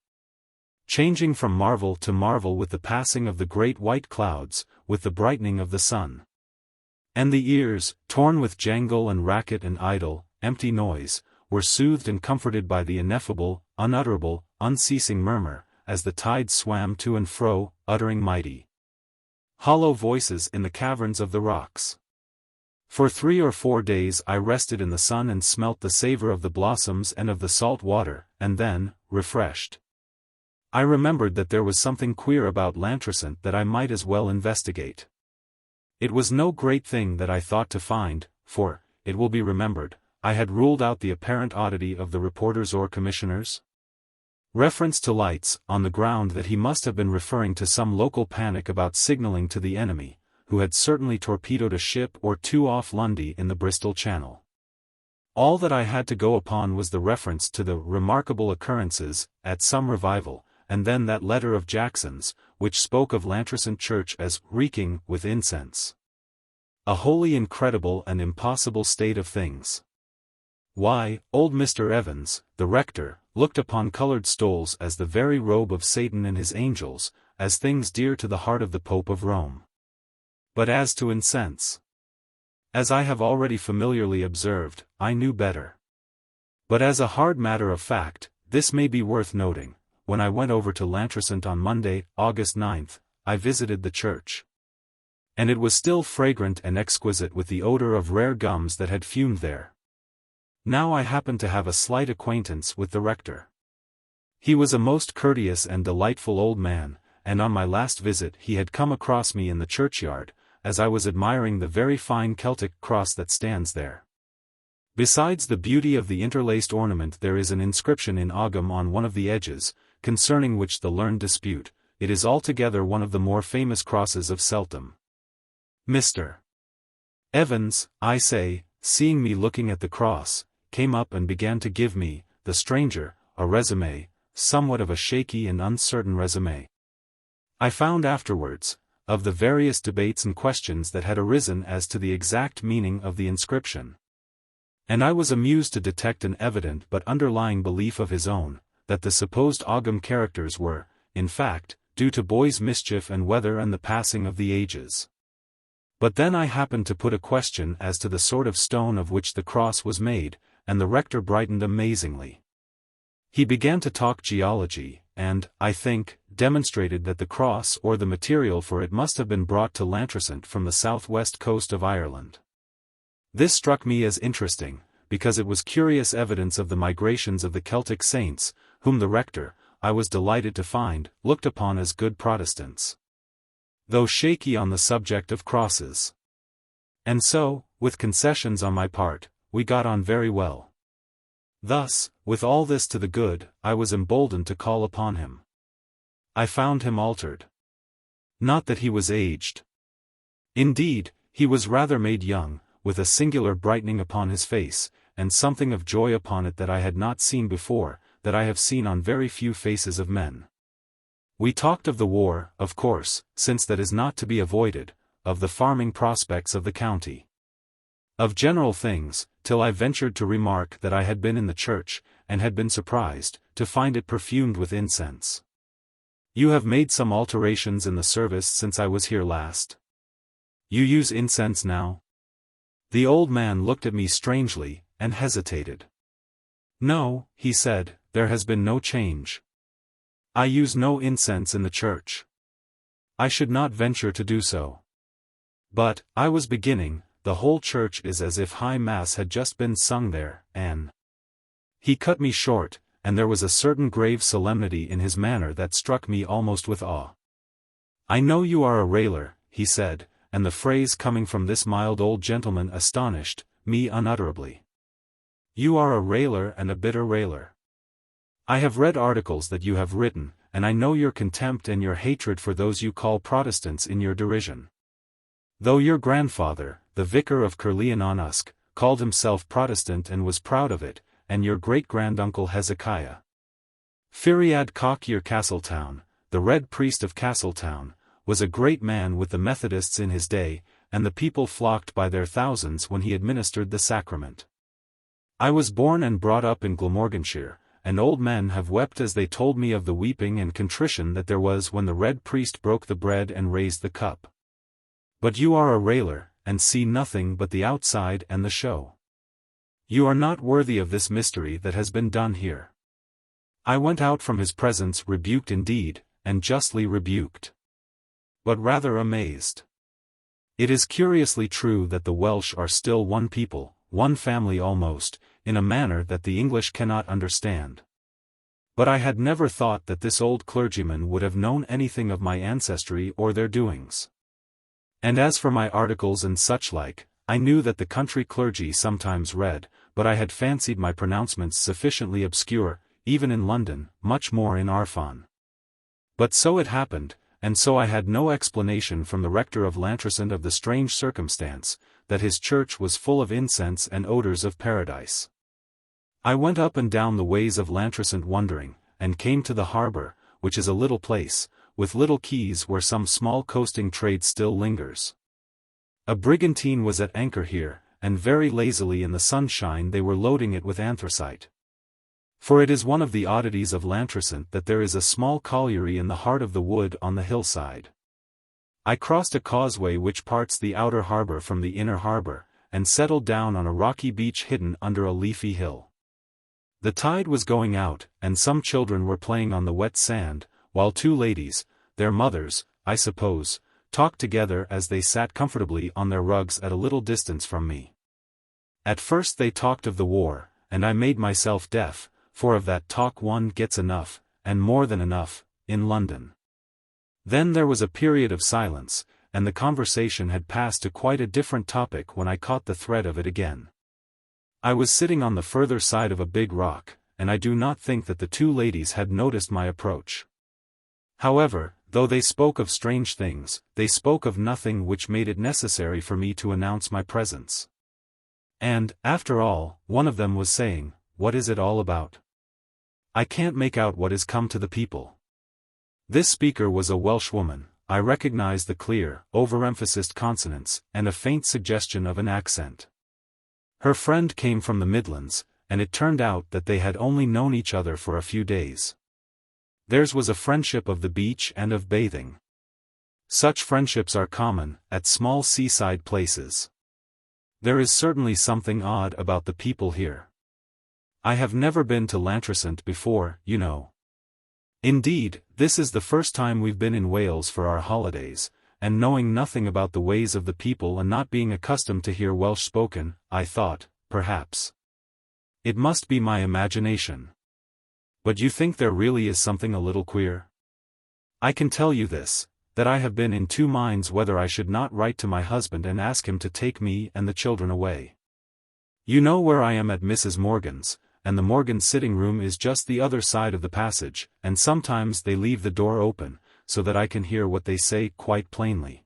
Changing from marvel to marvel with the passing of the great white clouds, with the brightening of the sun. And the ears, torn with jangle and racket and idle, empty noise, were soothed and comforted by the ineffable, unutterable, unceasing murmur, as the tide swam to and fro, uttering mighty, hollow voices in the caverns of the rocks. For 3 or 4 days I rested in the sun and smelt the savor of the blossoms and of the salt water, and then, refreshed, I remembered that there was something queer about Lantricent that I might as well investigate. It was no great thing that I thought to find, for, it will be remembered, I had ruled out the apparent oddity of the reporters or commissioners. Reference to lights, on the ground that he must have been referring to some local panic about signaling to the enemy, who had certainly torpedoed a ship or two off Lundy in the Bristol Channel. All that I had to go upon was the reference to the remarkable occurrences at some revival, and then that letter of Jackson's, which spoke of Lantricent Church as reeking with incense. A wholly incredible and impossible state of things. Why, old Mr. Evans, the rector, looked upon colored stoles as the very robe of Satan and his angels, as things dear to the heart of the Pope of Rome. But as to incense, as I have already familiarly observed, I knew better. But as a hard matter of fact, this may be worth noting. When I went over to Lantricent on Monday, August 9th, I visited the church. And it was still fragrant and exquisite with the odor of rare gums that had fumed there. Now I happened to have a slight acquaintance with the rector. He was a most courteous and delightful old man, and on my last visit he had come across me in the churchyard, as I was admiring the very fine Celtic cross that stands there. Besides the beauty of the interlaced ornament, there is an inscription in Ogham on one of the edges, concerning which the learned dispute. It is altogether one of the more famous crosses of Celtum. Mr. Evans, I say, seeing me looking at the cross, came up and began to give me, the stranger, a resume, somewhat of a shaky and uncertain resume. I found afterwards, of the various debates and questions that had arisen as to the exact meaning of the inscription. And I was amused to detect an evident but underlying belief of his own, that the supposed Ogham characters were, in fact, due to boys' mischief and weather and the passing of the ages. But then I happened to put a question as to the sort of stone of which the cross was made, and the rector brightened amazingly. He began to talk geology, and, I think, demonstrated that the cross or the material for it must have been brought to Lantricent from the southwest coast of Ireland. This struck me as interesting, because it was curious evidence of the migrations of the Celtic saints, whom the rector, I was delighted to find, looked upon as good Protestants, though shaky on the subject of crosses. And so, with concessions on my part, we got on very well. Thus, with all this to the good, I was emboldened to call upon him. I found him altered. Not that he was aged. Indeed, he was rather made young, with a singular brightening upon his face, and something of joy upon it that I had not seen before, that I have seen on very few faces of men. We talked of the war, of course, since that is not to be avoided, of the farming prospects of the county, of general things, till I ventured to remark that I had been in the church, and had been surprised to find it perfumed with incense. You have made some alterations in the service since I was here last. You use incense now? The old man looked at me strangely, and hesitated. No, he said, there has been no change. I use no incense in the church. I should not venture to do so. But, I was beginning, the whole church is as if High Mass had just been sung there, and... He cut me short, and there was a certain grave solemnity in his manner that struck me almost with awe. I know you are a railer, he said, and the phrase coming from this mild old gentleman astonished me unutterably. You are a railer and a bitter railer. I have read articles that you have written, and I know your contempt and your hatred for those you call Protestants in your derision. Though your grandfather, the vicar of Caerleon-on-Usk, called himself Protestant and was proud of it, and your great-granduncle Hezekiah Firiad Cockyer Castletown, the Red Priest of Castletown, was a great man with the Methodists in his day, and the people flocked by their thousands when he administered the sacrament. I was born and brought up in Glamorganshire, and old men have wept as they told me of the weeping and contrition that there was when the Red Priest broke the bread and raised the cup. But you are a railer, and see nothing but the outside and the show. You are not worthy of this mystery that has been done here. I went out from his presence rebuked indeed, and justly rebuked, but rather amazed. It is curiously true that the Welsh are still one people, one family almost, in a manner that the English cannot understand. But I had never thought that this old clergyman would have known anything of my ancestry or their doings. And as for my articles and such like, I knew that the country clergy sometimes read, but I had fancied my pronouncements sufficiently obscure, even in London, much more in Arfon. But so it happened, and so I had no explanation from the rector of Lantricent of the strange circumstance, that his church was full of incense and odors of paradise. I went up and down the ways of Lantricent wondering, and came to the harbour, which is a little place, with little quays where some small coasting trade still lingers. A brigantine was at anchor here, and very lazily in the sunshine they were loading it with anthracite. For it is one of the oddities of Lantricent that there is a small colliery in the heart of the wood on the hillside. I crossed a causeway which parts the outer harbour from the inner harbour, and settled down on a rocky beach hidden under a leafy hill. The tide was going out, and some children were playing on the wet sand, while two ladies, their mothers, I suppose, talked together as they sat comfortably on their rugs at a little distance from me. At first they talked of the war, and I made myself deaf, for of that talk one gets enough, and more than enough, in London. Then there was a period of silence, and the conversation had passed to quite a different topic when I caught the thread of it again. I was sitting on the further side of a big rock, and I do not think that the two ladies had noticed my approach. However, though they spoke of strange things, they spoke of nothing which made it necessary for me to announce my presence. And, after all, one of them was saying, "What is it all about? I can't make out what is come to the people." This speaker was a Welsh woman. I recognized the clear, overemphasized consonants, and a faint suggestion of an accent. Her friend came from the Midlands, and it turned out that they had only known each other for a few days. Theirs was a friendship of the beach and of bathing. Such friendships are common, at small seaside places. There is certainly something odd about the people here. I have never been to Lantricent before, you know. Indeed, this is the first time we've been in Wales for our holidays, and knowing nothing about the ways of the people and not being accustomed to hear Welsh spoken, I thought, perhaps, it must be my imagination. But you think there really is something a little queer? I can tell you this, that I have been in two minds whether I should not write to my husband and ask him to take me and the children away. You know where I am at Mrs. Morgan's, and the Morgan's sitting room is just the other side of the passage, and sometimes they leave the door open, so that I can hear what they say quite plainly.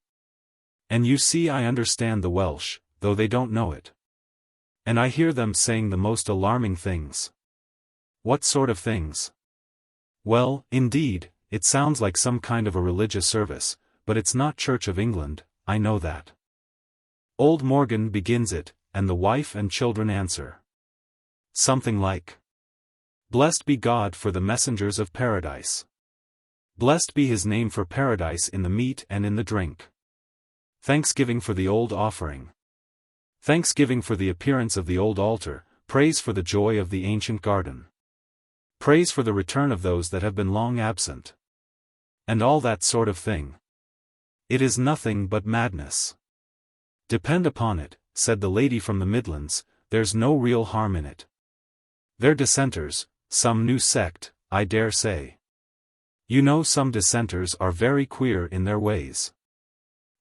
And you see I understand the Welsh, though they don't know it. And I hear them saying the most alarming things. What sort of things? Well, indeed, it sounds like some kind of a religious service, but it's not Church of England, I know that. Old Morgan begins it, and the wife and children answer. Something like, "Blessed be God for the messengers of paradise. Blessed be his name for paradise in the meat and in the drink. Thanksgiving for the old offering. Thanksgiving for the appearance of the old altar, praise for the joy of the ancient garden. Praise for the return of those that have been long absent." And all that sort of thing. It is nothing but madness. Depend upon it, said the lady from the Midlands, there's no real harm in it. They're dissenters, some new sect, I dare say. You know some dissenters are very queer in their ways.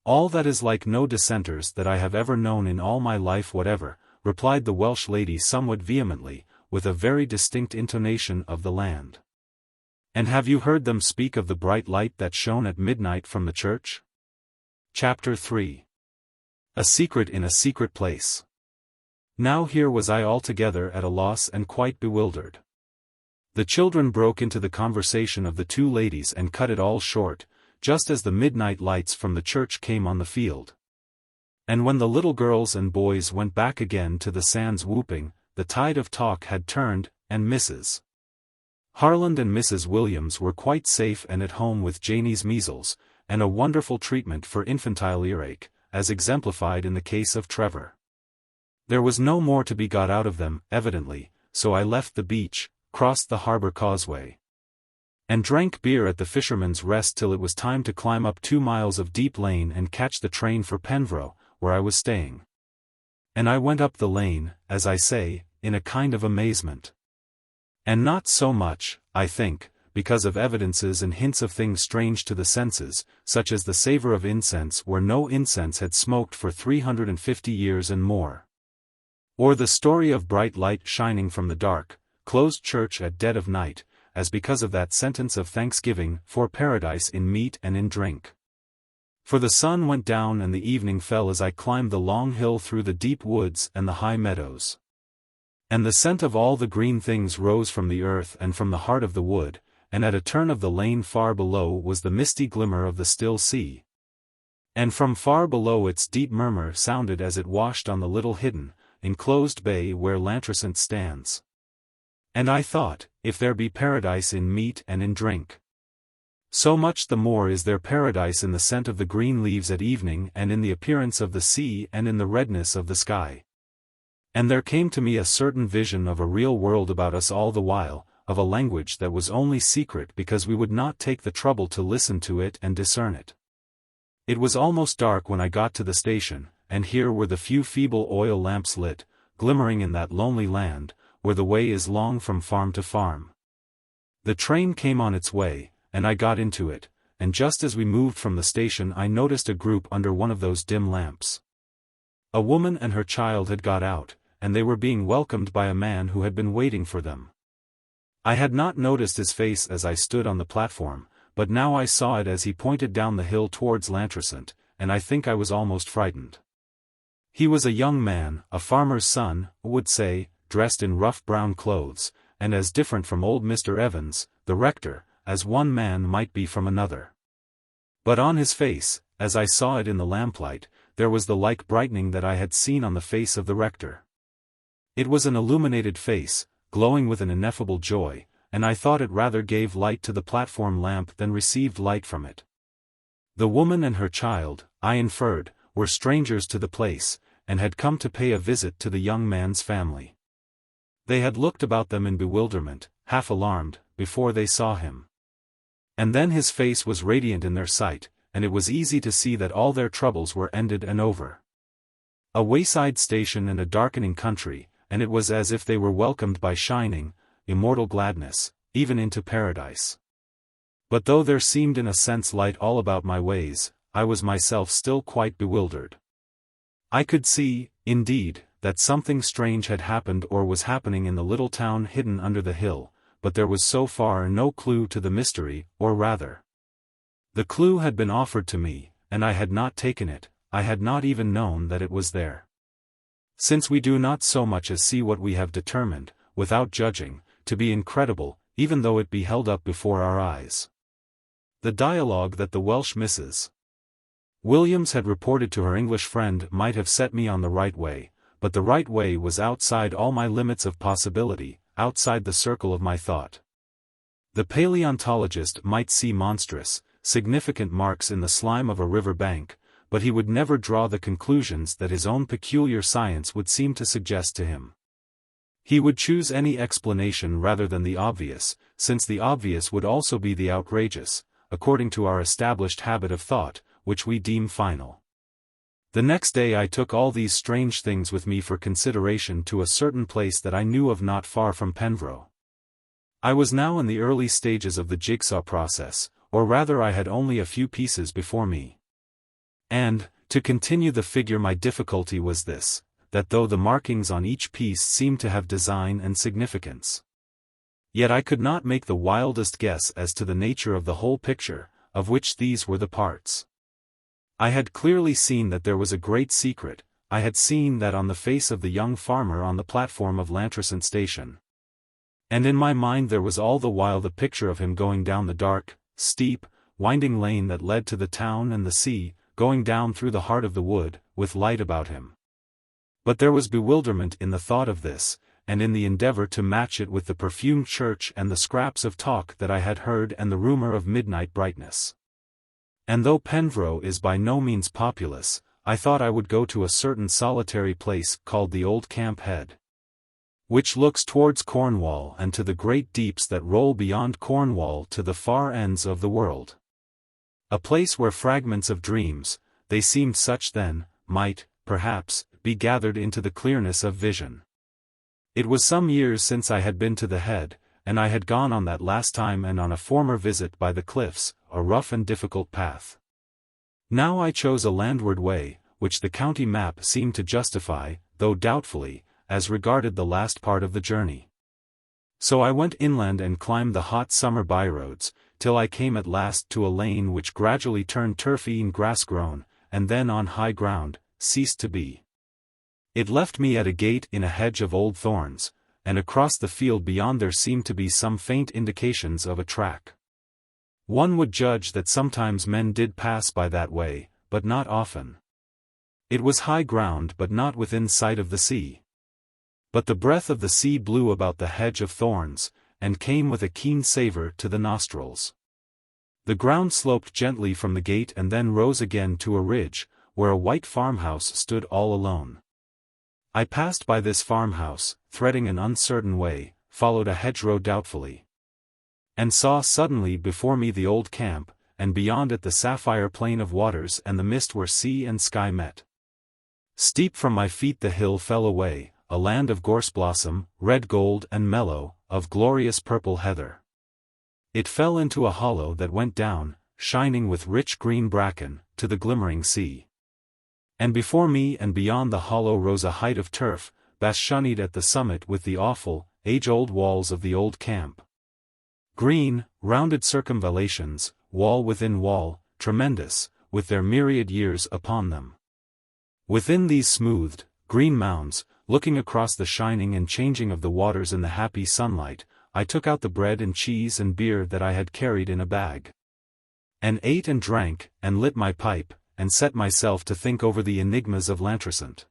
All that is like no dissenters that I have ever known in all my life whatever, replied the Welsh lady somewhat vehemently, with a very distinct intonation of the land. And have you heard them speak of the bright light that shone at midnight from the church? Chapter 3. A secret in a secret place. Now here was I altogether at a loss and quite bewildered. The children broke into the conversation of the two ladies and cut it all short, just as the midnight lights from the church came on the field. And when the little girls and boys went back again to the sands whooping, the tide of talk had turned, and Mrs. Harland and Mrs. Williams were quite safe and at home with Janie's measles, and a wonderful treatment for infantile earache, as exemplified in the case of Trevor. There was no more to be got out of them, evidently, so I left the beach, crossed the harbour causeway, and drank beer at the Fisherman's Rest till it was time to climb up 2 miles of deep lane and catch the train for Penfro, where I was staying. And I went up the lane, as I say, in a kind of amazement. And not so much, I think, because of evidences and hints of things strange to the senses, such as the savour of incense where no incense had smoked for 350 years and more. Or the story of bright light shining from the dark, closed church at dead of night, as because of that sentence of thanksgiving for paradise in meat and in drink. For the sun went down and the evening fell as I climbed the long hill through the deep woods and the high meadows. And the scent of all the green things rose from the earth and from the heart of the wood, and at a turn of the lane far below was the misty glimmer of the still sea. And from far below its deep murmur sounded as it washed on the little hidden, enclosed bay where Lantricent stands. And I thought, if there be paradise in meat and in drink, so much the more is there paradise in the scent of the green leaves at evening and in the appearance of the sea and in the redness of the sky. And there came to me a certain vision of a real world about us all the while, of a language that was only secret because we would not take the trouble to listen to it and discern it. It was almost dark when I got to the station, and here were the few feeble oil lamps lit, glimmering in that lonely land, where the way is long from farm to farm. The train came on its way, and I got into it, and just as we moved from the station I noticed a group under one of those dim lamps. A woman and her child had got out, and they were being welcomed by a man who had been waiting for them. I had not noticed his face as I stood on the platform, but now I saw it as he pointed down the hill towards Lantricent, and I think I was almost frightened. He was a young man, a farmer's son, would say, dressed in rough brown clothes, and as different from old Mr. Evans, the rector, as one man might be from another. But on his face, as I saw it in the lamplight, there was the like brightening that I had seen on the face of the rector. It was an illuminated face, glowing with an ineffable joy, and I thought it rather gave light to the platform lamp than received light from it. The woman and her child, I inferred, were strangers to the place, and had come to pay a visit to the young man's family. They had looked about them in bewilderment, half alarmed, before they saw him. And then his face was radiant in their sight, and it was easy to see that all their troubles were ended and over. A wayside station and a darkening country, and it was as if they were welcomed by shining, immortal gladness, even into paradise. But though there seemed in a sense light all about my ways, I was myself still quite bewildered. I could see, indeed, that something strange had happened or was happening in the little town hidden under the hill, but there was so far no clue to the mystery, or rather, the clue had been offered to me, and I had not taken it, I had not even known that it was there. Since we do not so much as see what we have determined, without judging, to be incredible, even though it be held up before our eyes. The dialogue that the Welsh Mrs. Williams had reported to her English friend might have set me on the right way, but the right way was outside all my limits of possibility, outside the circle of my thought. The paleontologist might see monstrous, significant marks in the slime of a river bank, but he would never draw the conclusions that his own peculiar science would seem to suggest to him. He would choose any explanation rather than the obvious, since the obvious would also be the outrageous, according to our established habit of thought, which we deem final. The next day I took all these strange things with me for consideration to a certain place that I knew of not far from Penvro. I was now in the early stages of the jigsaw process, or rather I had only a few pieces before me. And, to continue the figure, my difficulty was this, that though the markings on each piece seemed to have design and significance, yet I could not make the wildest guess as to the nature of the whole picture, of which these were the parts. I had clearly seen that there was a great secret, I had seen that on the face of the young farmer on the platform of Lantricent station. And in my mind there was all the while the picture of him going down the dark, steep, winding lane that led to the town and the sea, going down through the heart of the wood, with light about him. But there was bewilderment in the thought of this, and in the endeavor to match it with the perfumed church and the scraps of talk that I had heard and the rumor of midnight brightness. And though Penvro is by no means populous, I thought I would go to a certain solitary place called the Old Camp Head, which looks towards Cornwall and to the great deeps that roll beyond Cornwall to the far ends of the world. A place where fragments of dreams, they seemed such then, might, perhaps, be gathered into the clearness of vision. It was some years since I had been to the Head, and I had gone on that last time and on a former visit by the cliffs, a rough and difficult path. Now I chose a landward way, which the county map seemed to justify, though doubtfully, as regarded the last part of the journey. So I went inland and climbed the hot summer byroads, till I came at last to a lane which gradually turned turfy and grass-grown, and then on high ground, ceased to be. It left me at a gate in a hedge of old thorns, and across the field beyond there seemed to be some faint indications of a track. One would judge that sometimes men did pass by that way, but not often. It was high ground but not within sight of the sea. But the breath of the sea blew about the hedge of thorns, and came with a keen savour to the nostrils. The ground sloped gently from the gate and then rose again to a ridge, where a white farmhouse stood all alone. I passed by this farmhouse, threading an uncertain way, followed a hedgerow doubtfully, and saw suddenly before me the old camp, and beyond it the sapphire plain of waters and the mist where sea and sky met. Steep from my feet the hill fell away, a land of gorse blossom, red gold and mellow, of glorious purple heather. It fell into a hollow that went down, shining with rich green bracken, to the glimmering sea. And before me and beyond the hollow rose a height of turf, bastioned at the summit with the awful, age-old walls of the old camp. Green, rounded circumvallations, wall within wall, tremendous, with their myriad years upon them. Within these smoothed, green mounds, looking across the shining and changing of the waters in the happy sunlight, I took out the bread and cheese and beer that I had carried in a bag, and ate and drank, and lit my pipe, and set myself to think over the enigmas of Lantricent.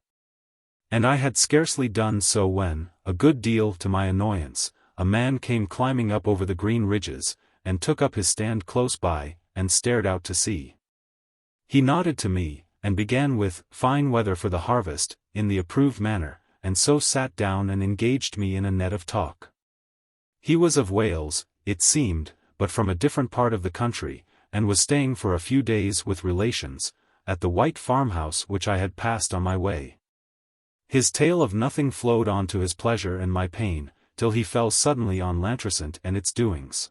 And I had scarcely done so when, a good deal to my annoyance, a man came climbing up over the green ridges, and took up his stand close by, and stared out to sea. He nodded to me, and began with, "Fine weather for the harvest," in the approved manner, and so sat down and engaged me in a net of talk. He was of Wales, it seemed, but from a different part of the country, and was staying for a few days with relations, at the white farmhouse which I had passed on my way. His tale of nothing flowed on to his pleasure and my pain, till he fell suddenly on Lantricent and its doings.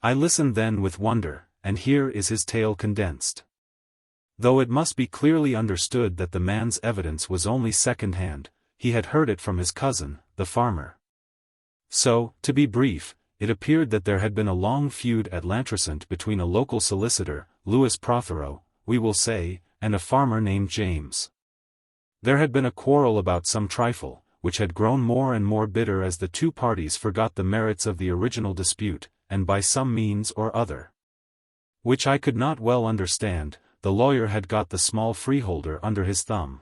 I listened then with wonder, and here is his tale condensed. Though it must be clearly understood that the man's evidence was only second-hand, he had heard it from his cousin, the farmer. So, to be brief, it appeared that there had been a long feud at Lantricent between a local solicitor, Louis Prothero, we will say, and a farmer named James. There had been a quarrel about some trifle, which had grown more and more bitter as the two parties forgot the merits of the original dispute, and by some means or other, which I could not well understand, the lawyer had got the small freeholder under his thumb.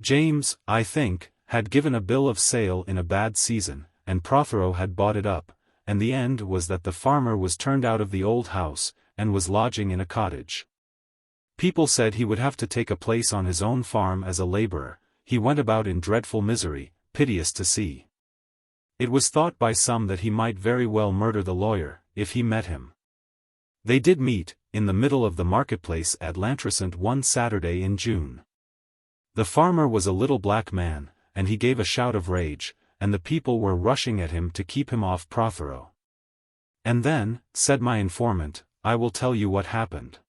James, I think, had given a bill of sale in a bad season, and Prothero had bought it up, and the end was that the farmer was turned out of the old house, and was lodging in a cottage. People said he would have to take a place on his own farm as a laborer. He went about in dreadful misery, piteous to see. It was thought by some that he might very well murder the lawyer, if he met him. They did meet, in the middle of the marketplace at Lantricent one Saturday in June. The farmer was a little black man, and he gave a shout of rage, and the people were rushing at him to keep him off Prothero. And then, said my informant, I will tell you what happened.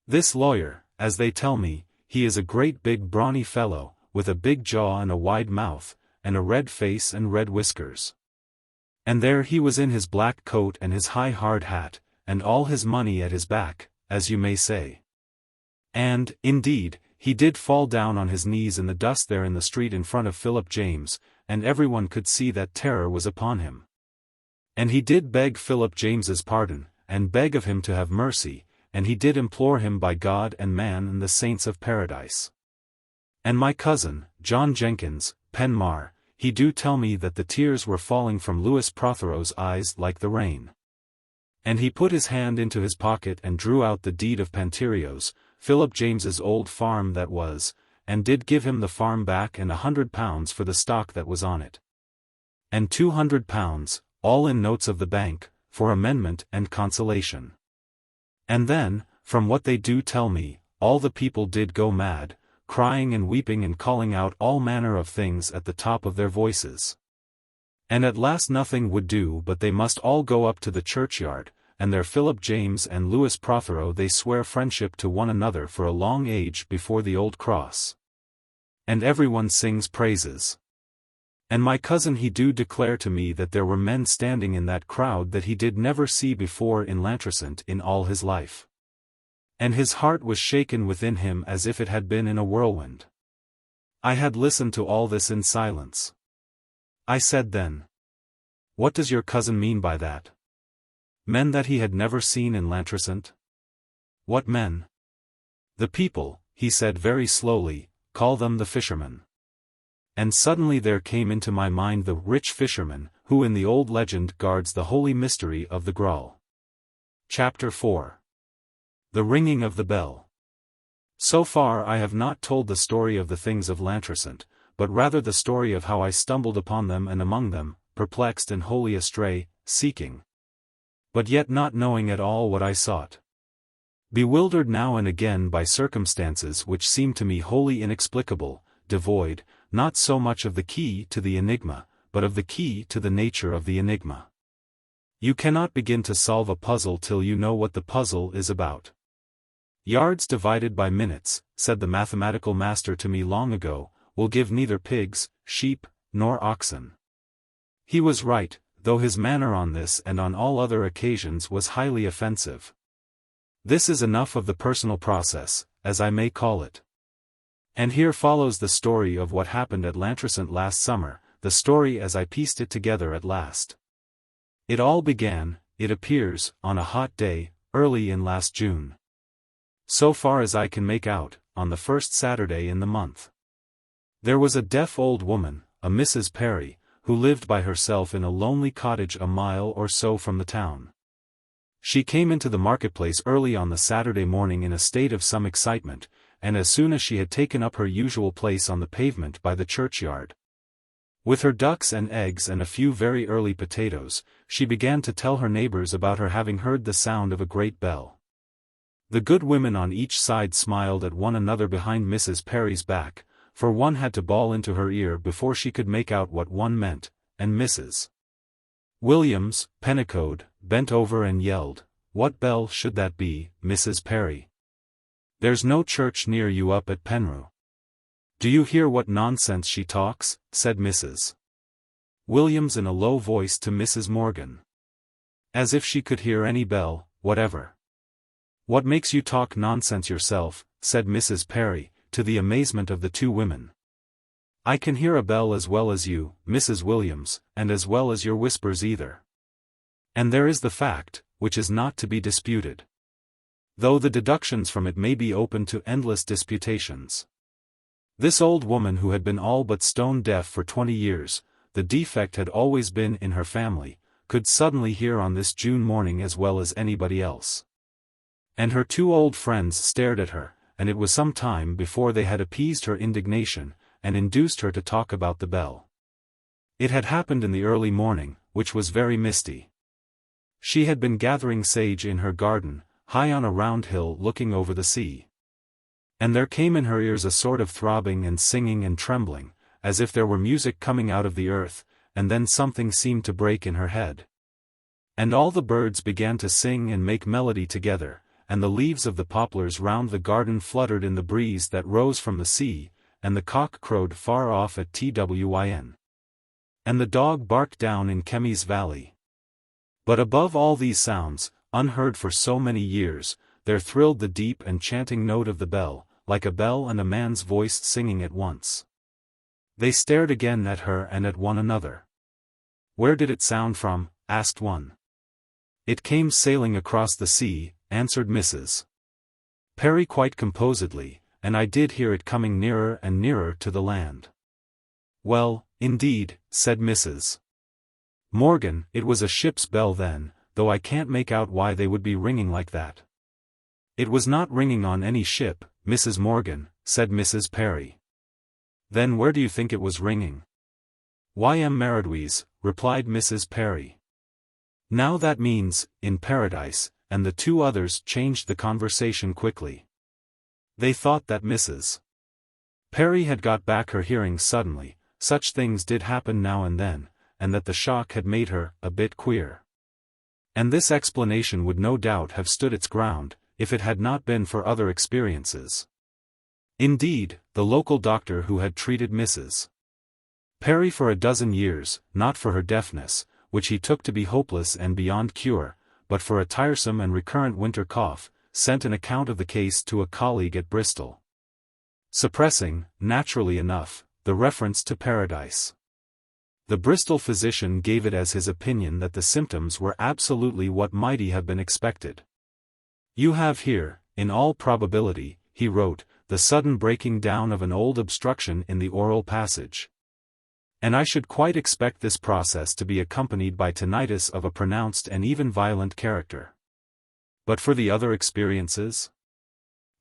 This lawyer, as they tell me, he is a great big brawny fellow, with a big jaw and a wide mouth, and a red face and red whiskers. And there he was in his black coat and his high hard hat, and all his money at his back, as you may say. And, indeed, he did fall down on his knees in the dust there in the street in front of Philip James, and everyone could see that terror was upon him. And he did beg Philip James's pardon, and beg of him to have mercy, and he did implore him by God and man and the saints of paradise. And my cousin, John Jenkins, Penmar, he do tell me that the tears were falling from Louis Prothero's eyes like the rain. And he put his hand into his pocket and drew out the deed of Panterios, Philip James's old farm that was, and did give him the farm back and £100 for the stock that was on it. And £200, all in notes of the bank, for amendment and consolation. And then, from what they do tell me, all the people did go mad, crying and weeping and calling out all manner of things at the top of their voices. And at last nothing would do but they must all go up to the churchyard, and there Philip James and Louis Prothero they swear friendship to one another for a long age before the old cross. And everyone sings praises. And my cousin he do declare to me that there were men standing in that crowd that he did never see before in Lantricent in all his life. And his heart was shaken within him as if it had been in a whirlwind. I had listened to all this in silence. I said then, "What does your cousin mean by that? Men that he had never seen in Lantricent? What men?" "The people," he said very slowly, "call them the fishermen." And suddenly there came into my mind the rich fisherman, who in the old legend guards the holy mystery of the Graal. Chapter 4. The Ringing of the Bell. So far I have not told the story of the things of Lantricent, but rather the story of how I stumbled upon them and among them, perplexed and wholly astray, seeking, but yet not knowing at all what I sought. Bewildered now and again by circumstances which seemed to me wholly inexplicable, devoid, not so much of the key to the enigma, but of the key to the nature of the enigma. You cannot begin to solve a puzzle till you know what the puzzle is about. Yards divided by minutes, said the mathematical master to me long ago, will give neither pigs, sheep, nor oxen. He was right, though his manner on this and on all other occasions was highly offensive. This is enough of the personal process, as I may call it. And here follows the story of what happened at Lantricent last summer, the story as I pieced it together at last. It all began, it appears, on a hot day, early in last June. So far as I can make out, on the first Saturday in the month. There was a deaf old woman, a Mrs. Perry, who lived by herself in a lonely cottage a mile or so from the town. She came into the marketplace early on the Saturday morning in a state of some excitement, and as soon as she had taken up her usual place on the pavement by the churchyard, with her ducks and eggs and a few very early potatoes, she began to tell her neighbors about her having heard the sound of a great bell. The good women on each side smiled at one another behind Mrs. Perry's back, for one had to bawl into her ear before she could make out what one meant, and Mrs. Williams, Pennicode, bent over and yelled, "What bell should that be, Mrs. Perry? There's no church near you up at Penrue." "Do you hear what nonsense she talks?" said Mrs. Williams in a low voice to Mrs. Morgan. As if she could hear any bell, whatever. "What makes you talk nonsense yourself?" said Mrs. Perry, to the amazement of the two women. "I can hear a bell as well as you, Mrs. Williams, and as well as your whispers either. And there is the fact, which is not to be disputed, though the deductions from it may be open to endless disputations. This old woman who had been all but stone deaf for 20 years, the defect had always been in her family, could suddenly hear on this June morning as well as anybody else. And her two old friends stared at her, and it was some time before they had appeased her indignation, and induced her to talk about the bell. It had happened in the early morning, which was very misty. She had been gathering sage in her garden, high on a round hill looking over the sea. And there came in her ears a sort of throbbing and singing and trembling, as if there were music coming out of the earth, and then something seemed to break in her head. And all the birds began to sing and make melody together, and the leaves of the poplars round the garden fluttered in the breeze that rose from the sea, and the cock crowed far off at Twyn. And the dog barked down in Chemy's valley. But above all these sounds, unheard for so many years, there thrilled the deep and chanting note of the bell, like a bell and a man's voice singing at once. They stared again at her and at one another. "Where did it sound from?" asked one. "It came sailing across the sea," answered Mrs. Perry quite composedly, "and I did hear it coming nearer and nearer to the land." "Well, indeed," said Mrs. Morgan, "it was a ship's bell then, though I can't make out why they would be ringing like that." "It was not ringing on any ship, Mrs. Morgan," said Mrs. Perry. "Then where do you think it was ringing?" "Why, Maradwies," replied Mrs. Perry. "Now that means, in paradise," and the two others changed the conversation quickly. They thought that Mrs. Perry had got back her hearing suddenly, such things did happen now and then, and that the shock had made her a bit queer. And this explanation would no doubt have stood its ground, if it had not been for other experiences. Indeed, the local doctor who had treated Mrs. Perry for a dozen years, not for her deafness, which he took to be hopeless and beyond cure, but for a tiresome and recurrent winter cough, sent an account of the case to a colleague at Bristol, suppressing, naturally enough, the reference to paradise. The Bristol physician gave it as his opinion that the symptoms were absolutely what might have been expected. "You have here, in all probability," he wrote, "the sudden breaking down of an old obstruction in the oral passage. And I should quite expect this process to be accompanied by tinnitus of a pronounced and even violent character. But for the other experiences?"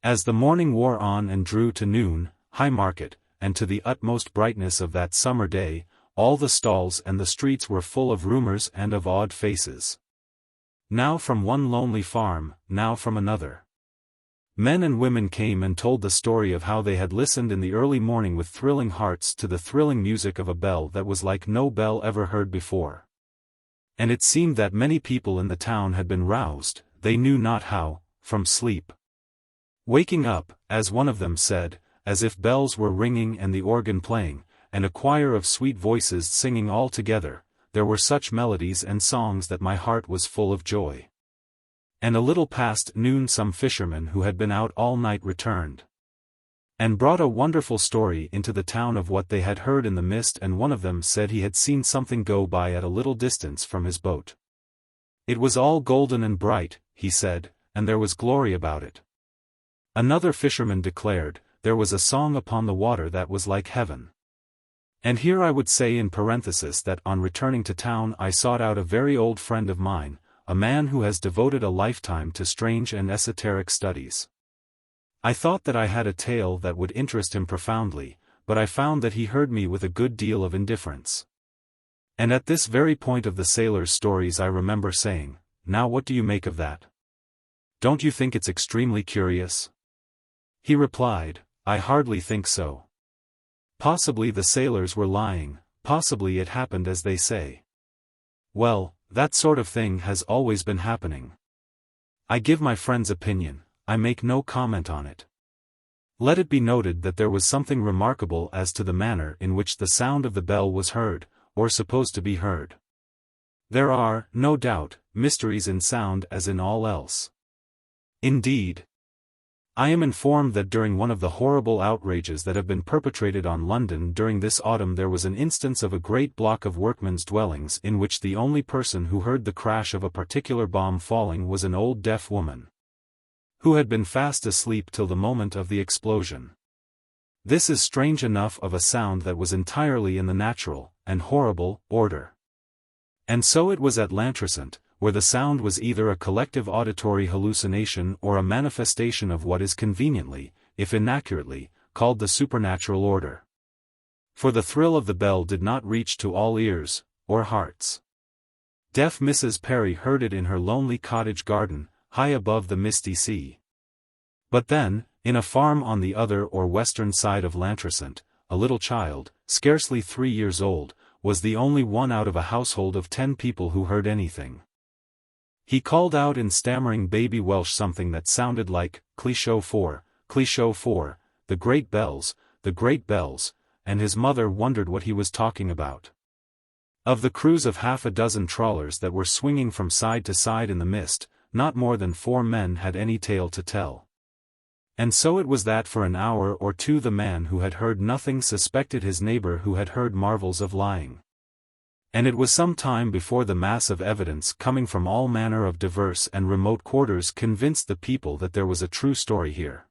As the morning wore on and drew to noon, High Market, and to the utmost brightness of that summer day, all the stalls and the streets were full of rumors and of odd faces. Now from one lonely farm, now from another. Men and women came and told the story of how they had listened in the early morning with thrilling hearts to the thrilling music of a bell that was like no bell ever heard before. And it seemed that many people in the town had been roused, they knew not how, from sleep. Waking up, as one of them said, as if bells were ringing and the organ playing, and a choir of sweet voices singing all together, there were such melodies and songs that my heart was full of joy. And a little past noon some fishermen who had been out all night returned, and brought a wonderful story into the town of what they had heard in the mist, and one of them said he had seen something go by at a little distance from his boat. It was all golden and bright, he said, and there was glory about it. Another fisherman declared, there was a song upon the water that was like heaven. And here I would say in parenthesis that on returning to town I sought out a very old friend of mine, a man who has devoted a lifetime to strange and esoteric studies. I thought that I had a tale that would interest him profoundly, but I found that he heard me with a good deal of indifference. And at this very point of the sailor's stories I remember saying, "Now what do you make of that? Don't you think it's extremely curious?" He replied, "I hardly think so. Possibly the sailors were lying, possibly it happened as they say. Well, that sort of thing has always been happening. I give my friend's opinion, I make no comment on it. Let it be noted that there was something remarkable as to the manner in which the sound of the bell was heard, or supposed to be heard. There are, no doubt, mysteries in sound as in all else. Indeed, I am informed that during one of the horrible outrages that have been perpetrated on London during this autumn there was an instance of a great block of workmen's dwellings in which the only person who heard the crash of a particular bomb falling was an old deaf woman, who had been fast asleep till the moment of the explosion. This is strange enough of a sound that was entirely in the natural, and horrible, order. And so it was at Lantricent, where the sound was either a collective auditory hallucination or a manifestation of what is conveniently, if inaccurately, called the supernatural order. For the thrill of the bell did not reach to all ears, or hearts. Deaf Mrs. Perry heard it in her lonely cottage garden, high above the misty sea. But then, in a farm on the other or western side of Lantricent, a little child, scarcely 3 years old, was the only one out of a household of 10 people who heard anything. He called out in stammering baby Welsh something that sounded like, Clisho 4, the great bells, and his mother wondered what he was talking about. Of the crews of half a dozen trawlers that were swinging from side to side in the mist, not more than 4 men had any tale to tell. And so it was that for an hour or two the man who had heard nothing suspected his neighbor who had heard marvels of lying. And it was some time before the mass of evidence coming from all manner of diverse and remote quarters convinced the people that there was a true story here.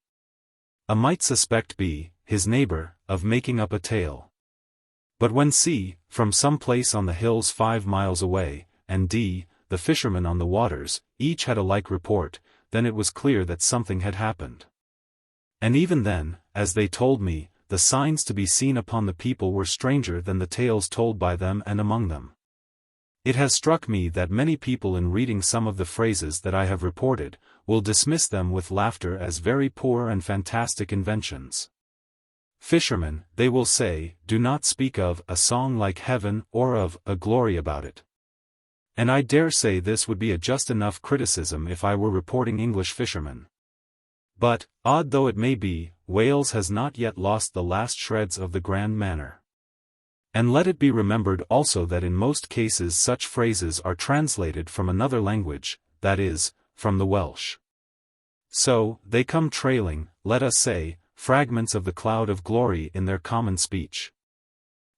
A might suspect B, his neighbor, of making up a tale. But when C, from some place on the hills 5 miles away, and D, the fisherman on the waters, each had a like report, then it was clear that something had happened. And even then, as they told me, the signs to be seen upon the people were stranger than the tales told by them and among them. It has struck me that many people in reading some of the phrases that I have reported, will dismiss them with laughter as very poor and fantastic inventions. Fishermen, they will say, do not speak of a song like heaven or of a glory about it. And I dare say this would be a just enough criticism if I were reporting English fishermen. But, odd though it may be, Wales has not yet lost the last shreds of the grand manner. And let it be remembered also that in most cases such phrases are translated from another language, that is, from the Welsh. So, they come trailing, let us say, fragments of the cloud of glory in their common speech.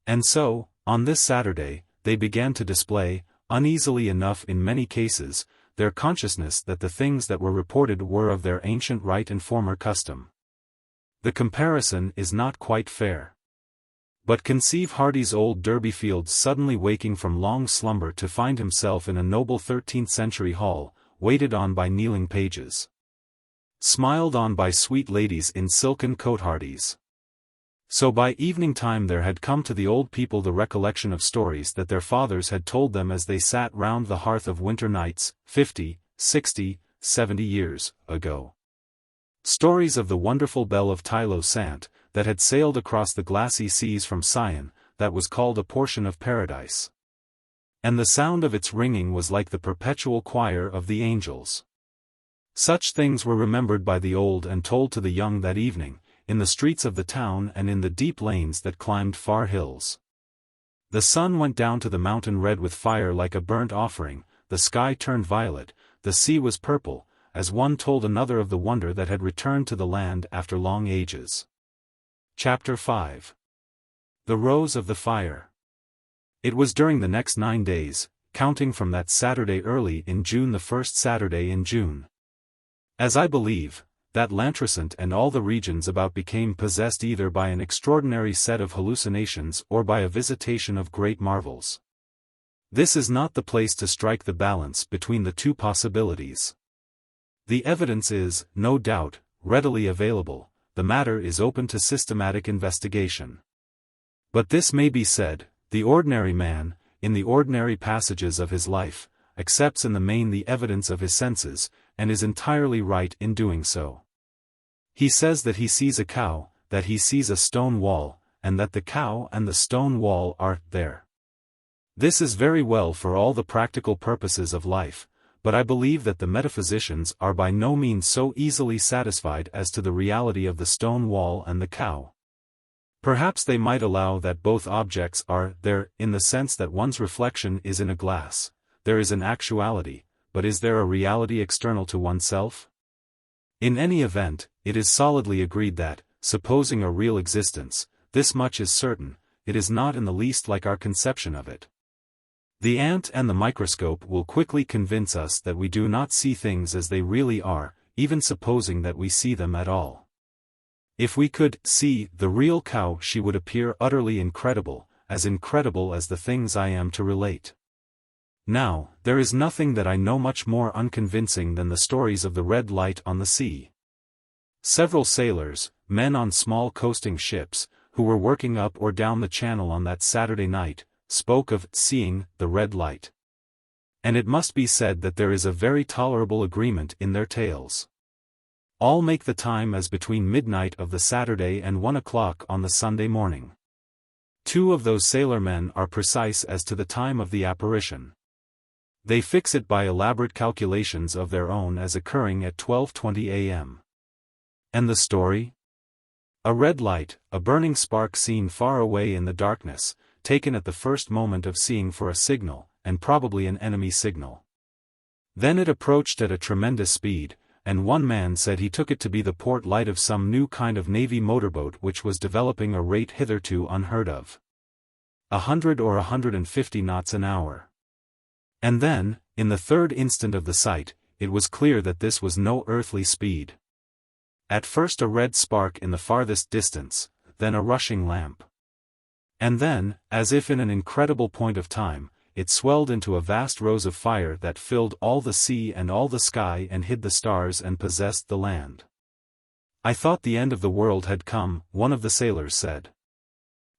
And so, on this Saturday, they began to display, uneasily enough in many cases, their consciousness that the things that were reported were of their ancient right and former custom. The comparison is not quite fair. But conceive Hardy's old Derbyfield suddenly waking from long slumber to find himself in a noble 13th-century hall, waited on by kneeling pages, smiled on by sweet ladies in silken cotehardies. So by evening time there had come to the old people the recollection of stories that their fathers had told them as they sat round the hearth of winter nights, 50, 60, 70 years ago. Stories of the wonderful bell of Tylo Sant, that had sailed across the glassy seas from Sion, that was called a portion of paradise. And the sound of its ringing was like the perpetual choir of the angels. Such things were remembered by the old and told to the young that evening, in the streets of the town and in the deep lanes that climbed far hills. The sun went down to the mountain red with fire like a burnt offering, the sky turned violet, the sea was purple, as one told another of the wonder that had returned to the land after long ages. Chapter 5. The Rose of the Fire. It was during the next 9 days, counting from that Saturday early in June, the first Saturday in June, as I believe, that Lantricent and all the regions about became possessed either by an extraordinary set of hallucinations or by a visitation of great marvels. This is not the place to strike the balance between the two possibilities. The evidence is, no doubt, readily available, the matter is open to systematic investigation. But this may be said, the ordinary man, in the ordinary passages of his life, accepts in the main the evidence of his senses, and is entirely right in doing so. He says that he sees a cow, that he sees a stone wall, and that the cow and the stone wall are there. This is very well for all the practical purposes of life, but I believe that the metaphysicians are by no means so easily satisfied as to the reality of the stone wall and the cow. Perhaps they might allow that both objects are there in the sense that one's reflection is in a glass. There is an actuality, but is there a reality external to oneself? In any event, it is solidly agreed that, supposing a real existence, this much is certain, it is not in the least like our conception of it. The ant and the microscope will quickly convince us that we do not see things as they really are, even supposing that we see them at all. If we could see the real cow, she would appear utterly incredible as the things I am to relate. Now, there is nothing that I know much more unconvincing than the stories of the red light on the sea. Several sailors, men on small coasting ships, who were working up or down the channel on that Saturday night, spoke of seeing the red light. And it must be said that there is a very tolerable agreement in their tales. All make the time as between midnight of the Saturday and 1 o'clock on the Sunday morning. 2 of those sailor-men are precise as to the time of the apparition. They fix it by elaborate calculations of their own as occurring at 12:20 a.m. And the story? A red light, a burning spark seen far away in the darkness, taken at the first moment of seeing for a signal, and probably an enemy signal. Then it approached at a tremendous speed, and one man said he took it to be the port light of some new kind of Navy motorboat which was developing a rate hitherto unheard of. 100 or 150 knots an hour. And then, in the third instant of the sight, it was clear that this was no earthly speed. At first a red spark in the farthest distance, then a rushing lamp. And then, as if in an incredible point of time, it swelled into a vast rose of fire that filled all the sea and all the sky and hid the stars and possessed the land. I thought the end of the world had come, one of the sailors said.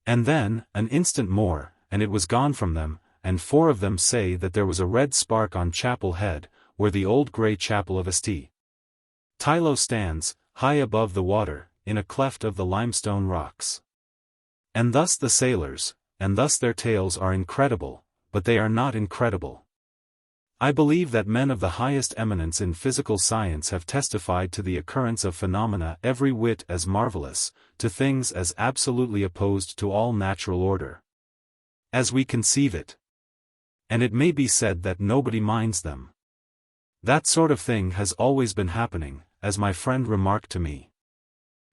And then, an instant more, and it was gone from them, and 4 of them say that there was a red spark on Chapel Head, where the old grey chapel of St. Tylo stands, high above the water, in a cleft of the limestone rocks. And thus the sailors, and thus their tales are incredible, but they are not incredible. I believe that men of the highest eminence in physical science have testified to the occurrence of phenomena every whit as marvelous, to things as absolutely opposed to all natural order. as we conceive it. And it may be said that nobody minds them. That sort of thing has always been happening, as my friend remarked to me.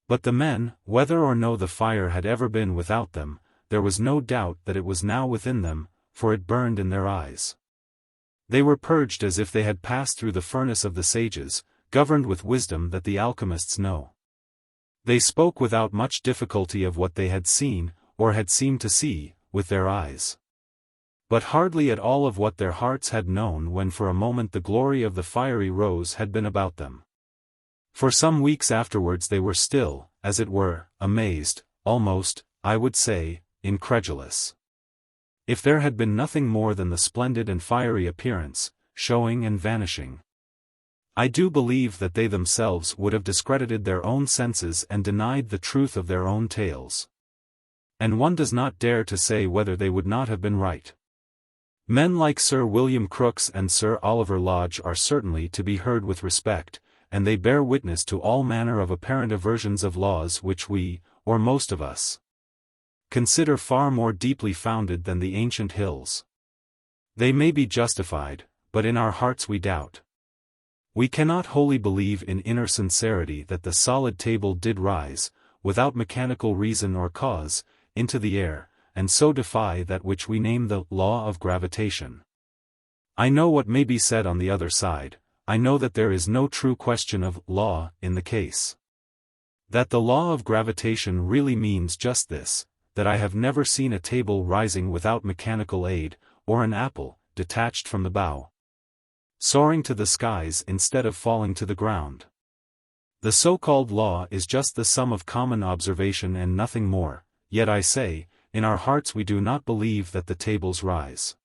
But the men, whether or no the fire had ever been without them, there was no doubt that it was now within them, for it burned in their eyes. They were purged as if they had passed through the furnace of the sages, governed with wisdom that the alchemists know. They spoke without much difficulty of what they had seen, or had seemed to see, with their eyes. But hardly at all of what their hearts had known when for a moment the glory of the fiery rose had been about them. For some weeks afterwards they were still, as it were, amazed, almost, I would say, incredulous. If there had been nothing more than the splendid and fiery appearance, showing and vanishing, I do believe that they themselves would have discredited their own senses and denied the truth of their own tales. And one does not dare to say whether they would not have been right. Men like Sir William Crookes and Sir Oliver Lodge are certainly to be heard with respect, and they bear witness to all manner of apparent aversions of laws which we, or most of us, consider far more deeply founded than the ancient hills. They may be justified, but in our hearts we doubt. We cannot wholly believe in inner sincerity that the solid table did rise, without mechanical reason or cause, into the air, and so defy that which we name the law of gravitation. I know what may be said on the other side. I know that there is no true question of law in the case. That the law of gravitation really means just this, that I have never seen a table rising without mechanical aid, or an apple, detached from the bough, soaring to the skies instead of falling to the ground. The so-called law is just the sum of common observation and nothing more, yet I say, in our hearts we do not believe that the tables rise.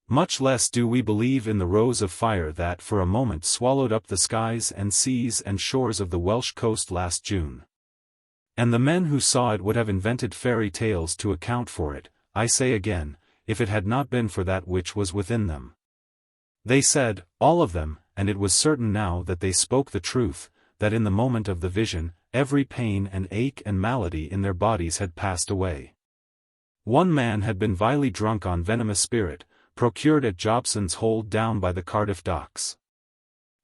Much less do we believe in the rose of fire that for a moment swallowed up the skies and seas and shores of the Welsh coast last June. And the men who saw it would have invented fairy tales to account for it, I say again, if it had not been for that which was within them. They said, all of them, and it was certain now that they spoke the truth, that in the moment of the vision, every pain and ache and malady in their bodies had passed away. One man had been vilely drunk on venomous spirit, procured at Jobson's hold down by the Cardiff docks.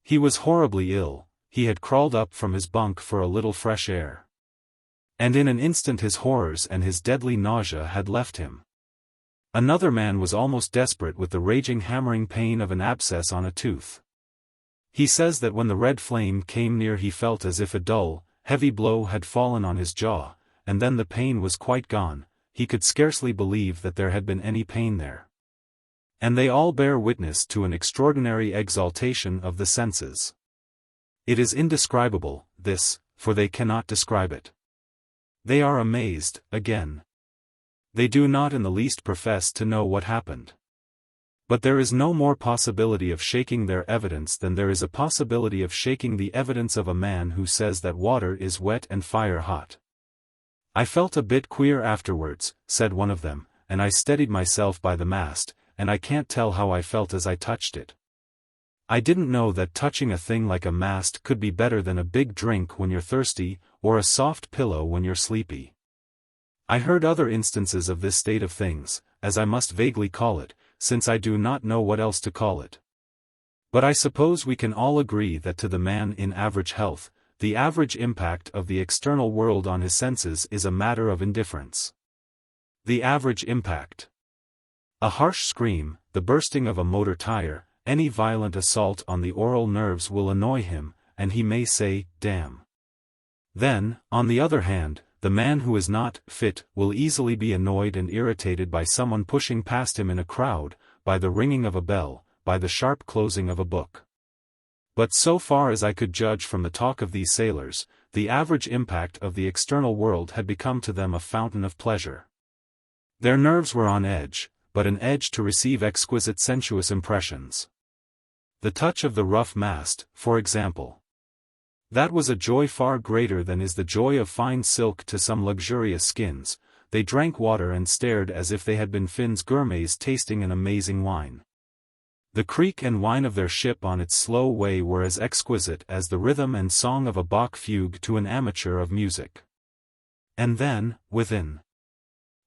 He was horribly ill, he had crawled up from his bunk for a little fresh air. And in an instant his horrors and his deadly nausea had left him. Another man was almost desperate with the raging hammering pain of an abscess on a tooth. He says that when the red flame came near he felt as if a dull, heavy blow had fallen on his jaw, and then the pain was quite gone, he could scarcely believe that there had been any pain there. And they all bear witness to an extraordinary exaltation of the senses. It is indescribable, this, for they cannot describe it. They are amazed, again. They do not in the least profess to know what happened. But there is no more possibility of shaking their evidence than there is a possibility of shaking the evidence of a man who says that water is wet and fire hot. I felt a bit queer afterwards, said one of them, and I steadied myself by the mast, and I can't tell how I felt as I touched it. I didn't know that touching a thing like a mast could be better than a big drink when you're thirsty, or a soft pillow when you're sleepy. I heard other instances of this state of things, as I must vaguely call it, since I do not know what else to call it. But I suppose we can all agree that to the man in average health, the average impact of the external world on his senses is a matter of indifference. The average impact. A harsh scream, the bursting of a motor tire, any violent assault on the aural nerves will annoy him, and he may say, damn. Then, on the other hand, the man who is not fit will easily be annoyed and irritated by someone pushing past him in a crowd, by the ringing of a bell, by the sharp closing of a book. But so far as I could judge from the talk of these sailors, the average impact of the external world had become to them a fountain of pleasure. Their nerves were on edge, but an edge to receive exquisite sensuous impressions. The touch of the rough mast, for example. That was a joy far greater than is the joy of fine silk to some luxurious skins. They drank water and stared as if they had been Finn's gourmets tasting an amazing wine. The creak and whine of their ship on its slow way were as exquisite as the rhythm and song of a Bach fugue to an amateur of music. And then, within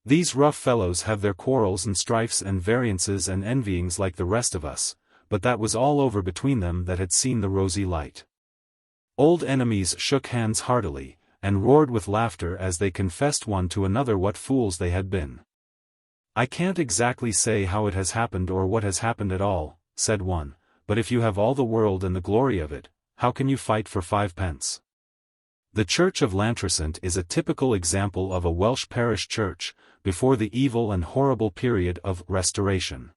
These rough fellows have their quarrels and strifes and variances and envyings like the rest of us, but that was all over between them that had seen the rosy light. Old enemies shook hands heartily, and roared with laughter as they confessed one to another what fools they had been. "I can't exactly say how it has happened or what has happened at all," said one, "but if you have all the world and the glory of it, how can you fight for 5 pence? The Church of Lantricent is a typical example of a Welsh parish church, before the evil and horrible period of Restoration.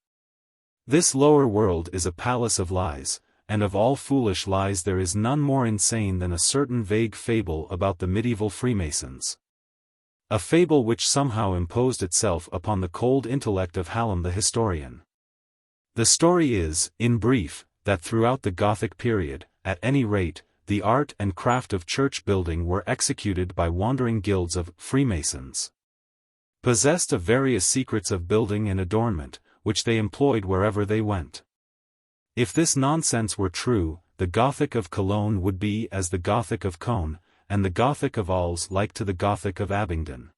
This lower world is a palace of lies, and of all foolish lies there is none more insane than a certain vague fable about the medieval Freemasons. A fable which somehow imposed itself upon the cold intellect of Hallam the historian. The story is, in brief, that throughout the Gothic period, at any rate, the art and craft of church building were executed by wandering guilds of Freemasons, possessed of various secrets of building and adornment, which they employed wherever they went. If this nonsense were true, the Gothic of Cologne would be as the Gothic of Cone, and the Gothic of Alls like to the Gothic of Abingdon.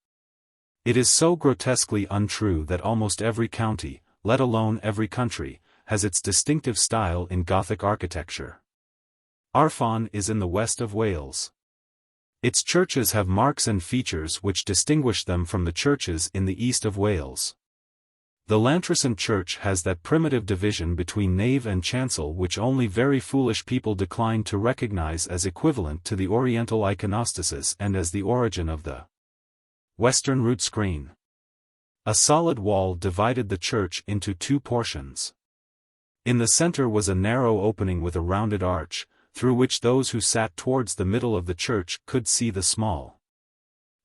It is so grotesquely untrue that almost every county, let alone every country, has its distinctive style in Gothic architecture. Arfon is in the west of Wales. Its churches have marks and features which distinguish them from the churches in the east of Wales. The Lantricent church has that primitive division between nave and chancel which only very foolish people decline to recognize as equivalent to the Oriental iconostasis and as the origin of the Western rood screen. A solid wall divided the church into 2 portions. In the center was a narrow opening with a rounded arch, through which those who sat towards the middle of the church could see the small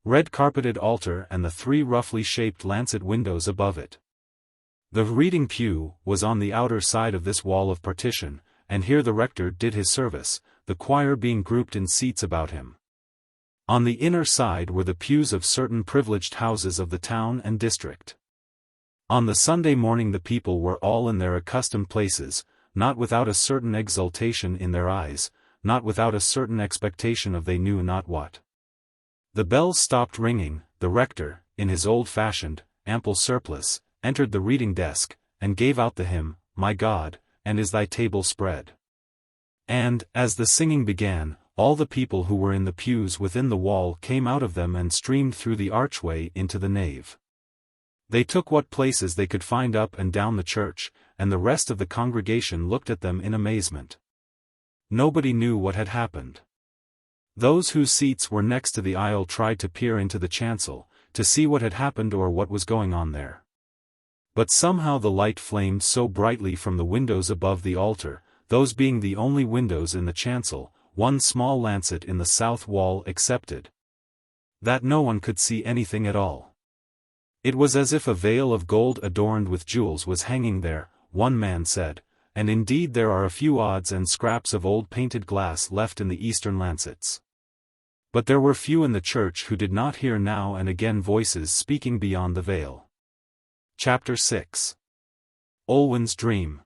red-carpeted altar and the 3 roughly shaped lancet windows above it. The reading pew was on the outer side of this wall of partition, and here the rector did his service, the choir being grouped in seats about him. On the inner side were the pews of certain privileged houses of the town and district. On the Sunday morning the people were all in their accustomed places, not without a certain exultation in their eyes, not without a certain expectation of they knew not what. The bells stopped ringing, the rector, in his old-fashioned, ample surplice, entered the reading desk, and gave out the hymn, "My God, and is thy table spread?" And, as the singing began, all the people who were in the pews within the wall came out of them and streamed through the archway into the nave. They took what places they could find up and down the church, and the rest of the congregation looked at them in amazement. Nobody knew what had happened. Those whose seats were next to the aisle tried to peer into the chancel, to see what had happened or what was going on there. But somehow the light flamed so brightly from the windows above the altar, those being the only windows in the chancel, one small lancet in the south wall excepted, that no one could see anything at all. It was as if a veil of gold adorned with jewels was hanging there, one man said, and indeed there are a few odds and scraps of old painted glass left in the eastern lancets. But there were few in the church who did not hear now and again voices speaking beyond the veil. Chapter 6. Olwen's Dream.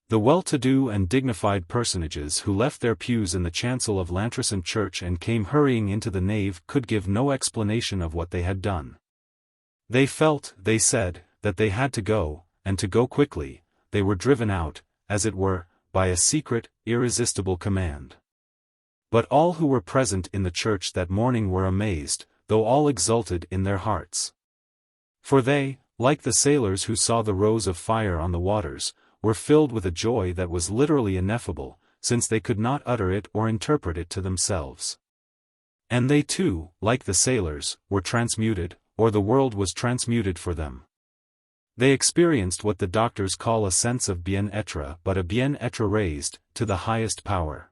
The well-to-do and dignified personages who left their pews in the chancel of Lantricent Church and came hurrying into the nave could give no explanation of what they had done. They felt, they said, that they had to go, and to go quickly. They were driven out, as it were, by a secret, irresistible command. But all who were present in the church that morning were amazed, though all exulted in their hearts. For they, like the sailors who saw the rose of fire on the waters, were filled with a joy that was literally ineffable, since they could not utter it or interpret it to themselves. And they too, like the sailors, were transmuted, or the world was transmuted for them. They experienced what the doctors call a sense of bien-être, but a bien-être raised, to the highest power.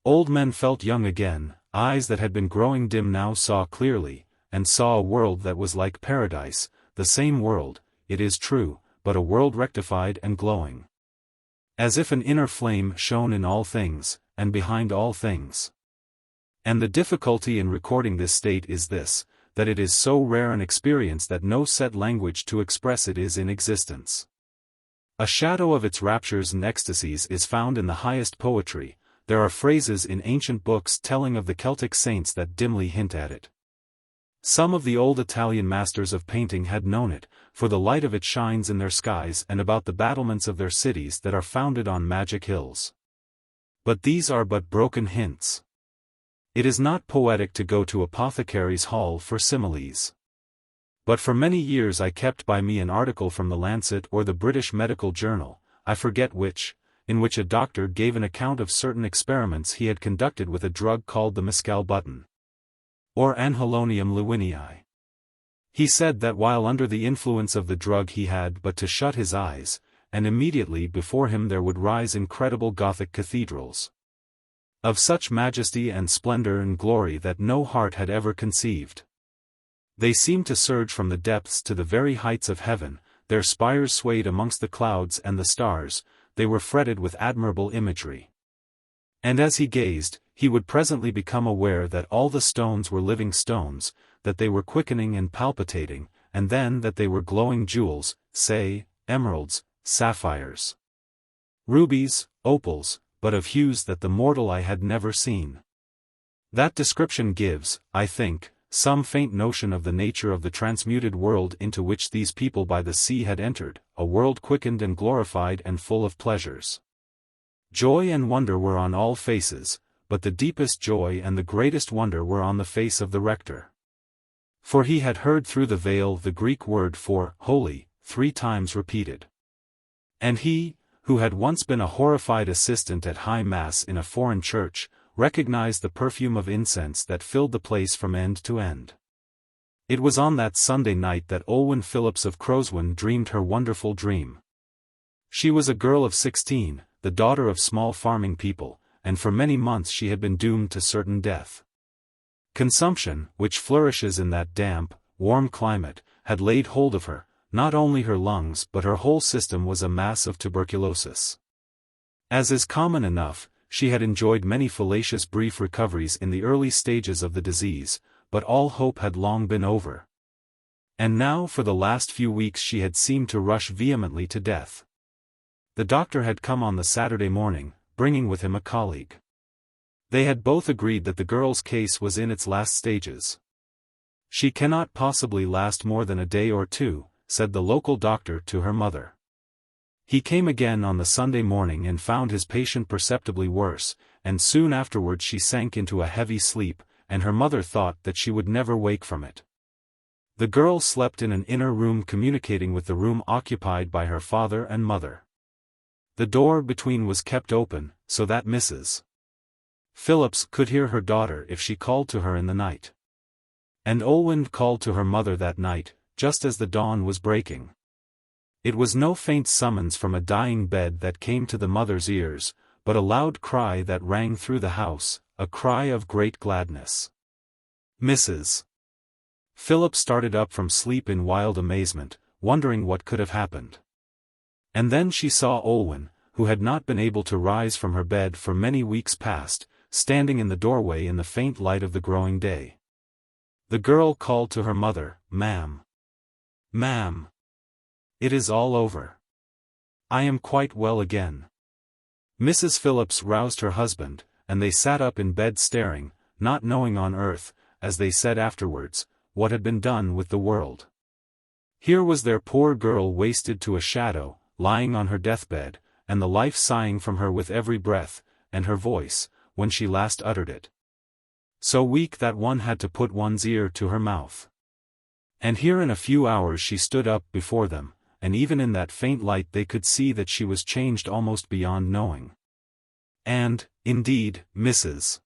Old men felt young again, eyes that had been growing dim now saw clearly, and saw a world that was like paradise, the same world, it is true, but a world rectified and glowing. As if an inner flame shone in all things, and behind all things. And the difficulty in recording this state is this, that it is so rare an experience that no set language to express it is in existence. A shadow of its raptures and ecstasies is found in the highest poetry. There are phrases in ancient books telling of the Celtic saints that dimly hint at it. Some of the old Italian masters of painting had known it, for the light of it shines in their skies and about the battlements of their cities that are founded on magic hills. But these are but broken hints. It is not poetic to go to Apothecary's Hall for similes. But for many years I kept by me an article from the Lancet or the British Medical Journal, I forget which, in which a doctor gave an account of certain experiments he had conducted with a drug called the mescal button, or Anhelonium lewinii. He said that while under the influence of the drug he had but to shut his eyes, and immediately before him there would rise incredible Gothic cathedrals, of such majesty and splendor and glory that no heart had ever conceived. They seemed to surge from the depths to the very heights of heaven, their spires swayed amongst the clouds and the stars, they were fretted with admirable imagery. And as he gazed, he would presently become aware that all the stones were living stones, that they were quickening and palpitating, and then that they were glowing jewels, say, emeralds, sapphires, rubies, opals, but of hues that the mortal eye had never seen. That description gives, I think, some faint notion of the nature of the transmuted world into which these people by the sea had entered, a world quickened and glorified and full of pleasures. Joy and wonder were on all faces, but the deepest joy and the greatest wonder were on the face of the rector. For he had heard through the veil the Greek word for holy, 3 times repeated. And he, who had once been a horrified assistant at High Mass in a foreign church, recognized the perfume of incense that filled the place from end to end. It was on that Sunday night that Olwen Phillips of Crowswan dreamed her wonderful dream. She was a girl of 16, the daughter of small farming people, and for many months she had been doomed to certain death. Consumption, which flourishes in that damp, warm climate, had laid hold of her. Not only her lungs but her whole system was a mass of tuberculosis. As is common enough, she had enjoyed many fallacious brief recoveries in the early stages of the disease, but all hope had long been over. And now for the last few weeks she had seemed to rush vehemently to death. The doctor had come on the Saturday morning, bringing with him a colleague. They had both agreed that the girl's case was in its last stages. "She cannot possibly last more than a day or 2, said the local doctor to her mother. He came again on the Sunday morning and found his patient perceptibly worse, and soon afterwards she sank into a heavy sleep, and her mother thought that she would never wake from it. The girl slept in an inner room communicating with the room occupied by her father and mother. The door between was kept open, so that Mrs. Phillips could hear her daughter if she called to her in the night. And Olwen called to her mother that night, just as the dawn was breaking. It was no faint summons from a dying bed that came to the mother's ears, but a loud cry that rang through the house, a cry of great gladness. Mrs. Phillips started up from sleep in wild amazement, wondering what could have happened. And then she saw Olwen, who had not been able to rise from her bed for many weeks past, standing in the doorway in the faint light of the growing day. The girl called to her mother, "Ma'am. Ma'am. It is all over. I am quite well again." Mrs. Phillips roused her husband, and they sat up in bed staring, not knowing on earth, as they said afterwards, what had been done with the world. Here was their poor girl wasted to a shadow, lying on her deathbed, and the life sighing from her with every breath, and her voice, when she last uttered it, so weak that one had to put one's ear to her mouth. And here in a few hours she stood up before them, and even in that faint light they could see that she was changed almost beyond knowing. And, indeed, Mrs.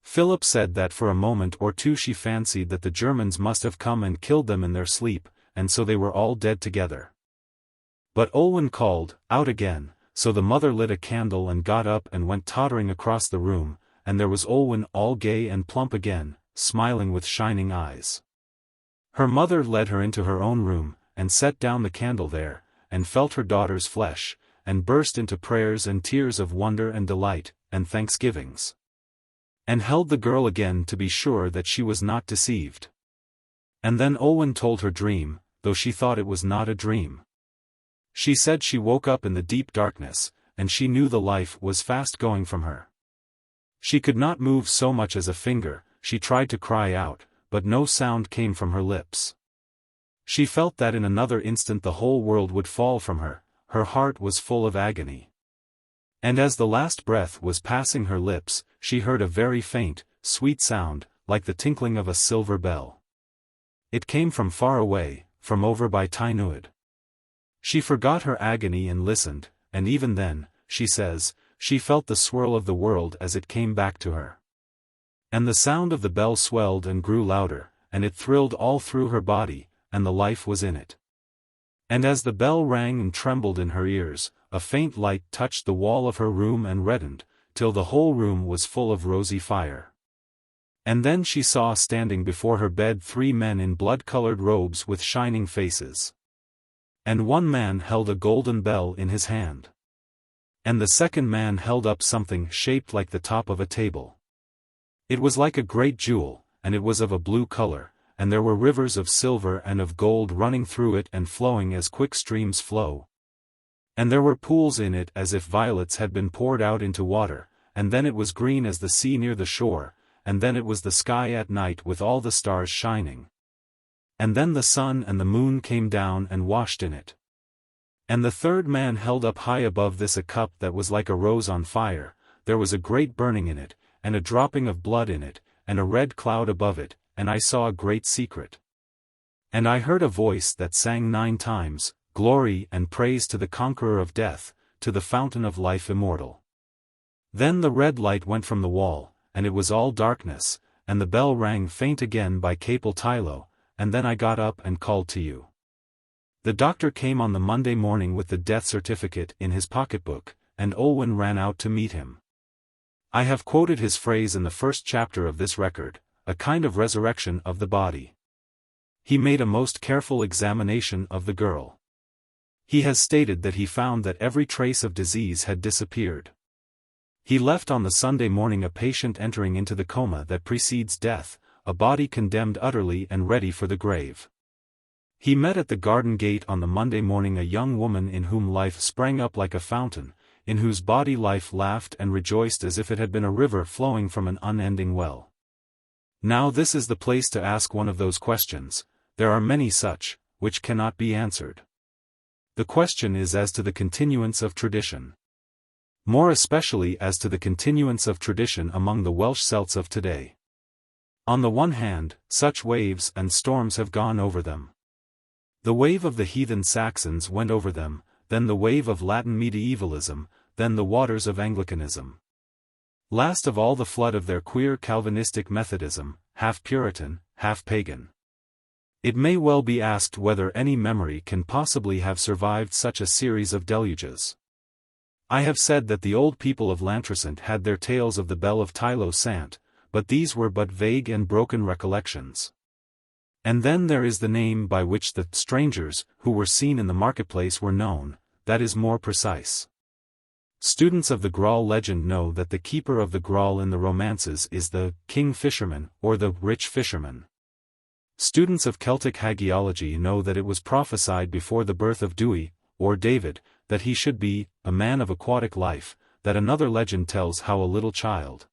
Phillips said that for a moment or 2 she fancied that the Germans must have come and killed them in their sleep, and so they were all dead together. But Olwen called, "Out again," so the mother lit a candle and got up and went tottering across the room, and there was Olwen all gay and plump again, smiling with shining eyes. Her mother led her into her own room, and set down the candle there, and felt her daughter's flesh, and burst into prayers and tears of wonder and delight, and thanksgivings. And held the girl again to be sure that she was not deceived. And then Olwen told her dream, though she thought it was not a dream. She said she woke up in the deep darkness, and she knew the life was fast going from her. She could not move so much as a finger, she tried to cry out, but no sound came from her lips. She felt that in another instant the whole world would fall from her. Her heart was full of agony. And as the last breath was passing her lips, she heard a very faint, sweet sound, like the tinkling of a silver bell. It came from far away, from over by Tynuad. She forgot her agony and listened, and even then, she says, she felt the swirl of the world as it came back to her. And the sound of the bell swelled and grew louder, and it thrilled all through her body, and the life was in it. And as the bell rang and trembled in her ears, a faint light touched the wall of her room and reddened, till the whole room was full of rosy fire. And then she saw standing before her bed 3 men in blood-colored robes with shining faces. And one man held a golden bell in his hand. And the second man held up something shaped like the top of a table. It was like a great jewel, and it was of a blue color, and there were rivers of silver and of gold running through it and flowing as quick streams flow. And there were pools in it as if violets had been poured out into water, and then it was green as the sea near the shore, and then it was the sky at night with all the stars shining. And then the sun and the moon came down and washed in it. And the third man held up high above this a cup that was like a rose on fire, there was a great burning in it, and a dropping of blood in it, and a red cloud above it, and I saw a great secret. And I heard a voice that sang 9 times, Glory and praise to the conqueror of death, to the fountain of life immortal. Then the red light went from the wall, and it was all darkness, and the bell rang faint again by Capel Tylo, and then I got up and called to you. The doctor came on the Monday morning with the death certificate in his pocketbook, and Olwen ran out to meet him. I have quoted his phrase in the first chapter of this record, a kind of resurrection of the body. He made a most careful examination of the girl. He has stated that he found that every trace of disease had disappeared. He left on the Sunday morning a patient entering into the coma that precedes death, a body condemned utterly and ready for the grave. He met at the garden gate on the Monday morning a young woman in whom life sprang up like a fountain, in whose body life laughed and rejoiced as if it had been a river flowing from an unending well. Now this is the place to ask one of those questions, there are many such, which cannot be answered. The question is as to the continuance of tradition. More especially as to the continuance of tradition among the Welsh Celts of today. On the one hand, such waves and storms have gone over them. The wave of the heathen Saxons went over them, then the wave of Latin medievalism, then the waters of Anglicanism. Last of all the flood of their queer Calvinistic Methodism, half Puritan, half pagan. It may well be asked whether any memory can possibly have survived such a series of deluges. I have said that the old people of Lantricent had their tales of the Bell of Tylo Sant, but these were but vague and broken recollections. And then there is the name by which the strangers who were seen in the marketplace were known, that is more precise. Students of the Graal legend know that the keeper of the Graal in the romances is the king fisherman or the rich fisherman. Students of Celtic hagiology know that it was prophesied before the birth of Dewey, or David, that he should be a man of aquatic life, that another legend tells how a little child,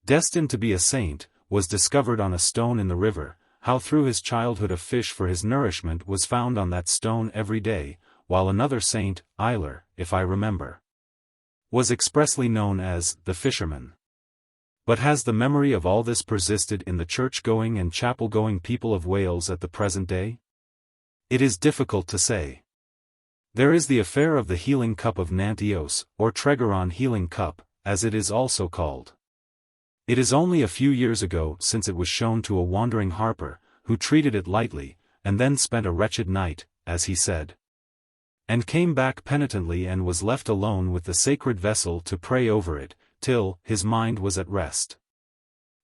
destined to be a saint, was discovered on a stone in the river, how through his childhood a fish for his nourishment was found on that stone every day, while another saint, Eiler, if I remember, was expressly known as the fisherman. But has the memory of all this persisted in the church-going and chapel-going people of Wales at the present day? It is difficult to say. There is the affair of the healing cup of Nantios, or Tregoron healing cup, as it is also called. It is only a few years ago since it was shown to a wandering harper, who treated it lightly, and then spent a wretched night, as he said, and came back penitently and was left alone with the sacred vessel to pray over it, till his mind was at rest.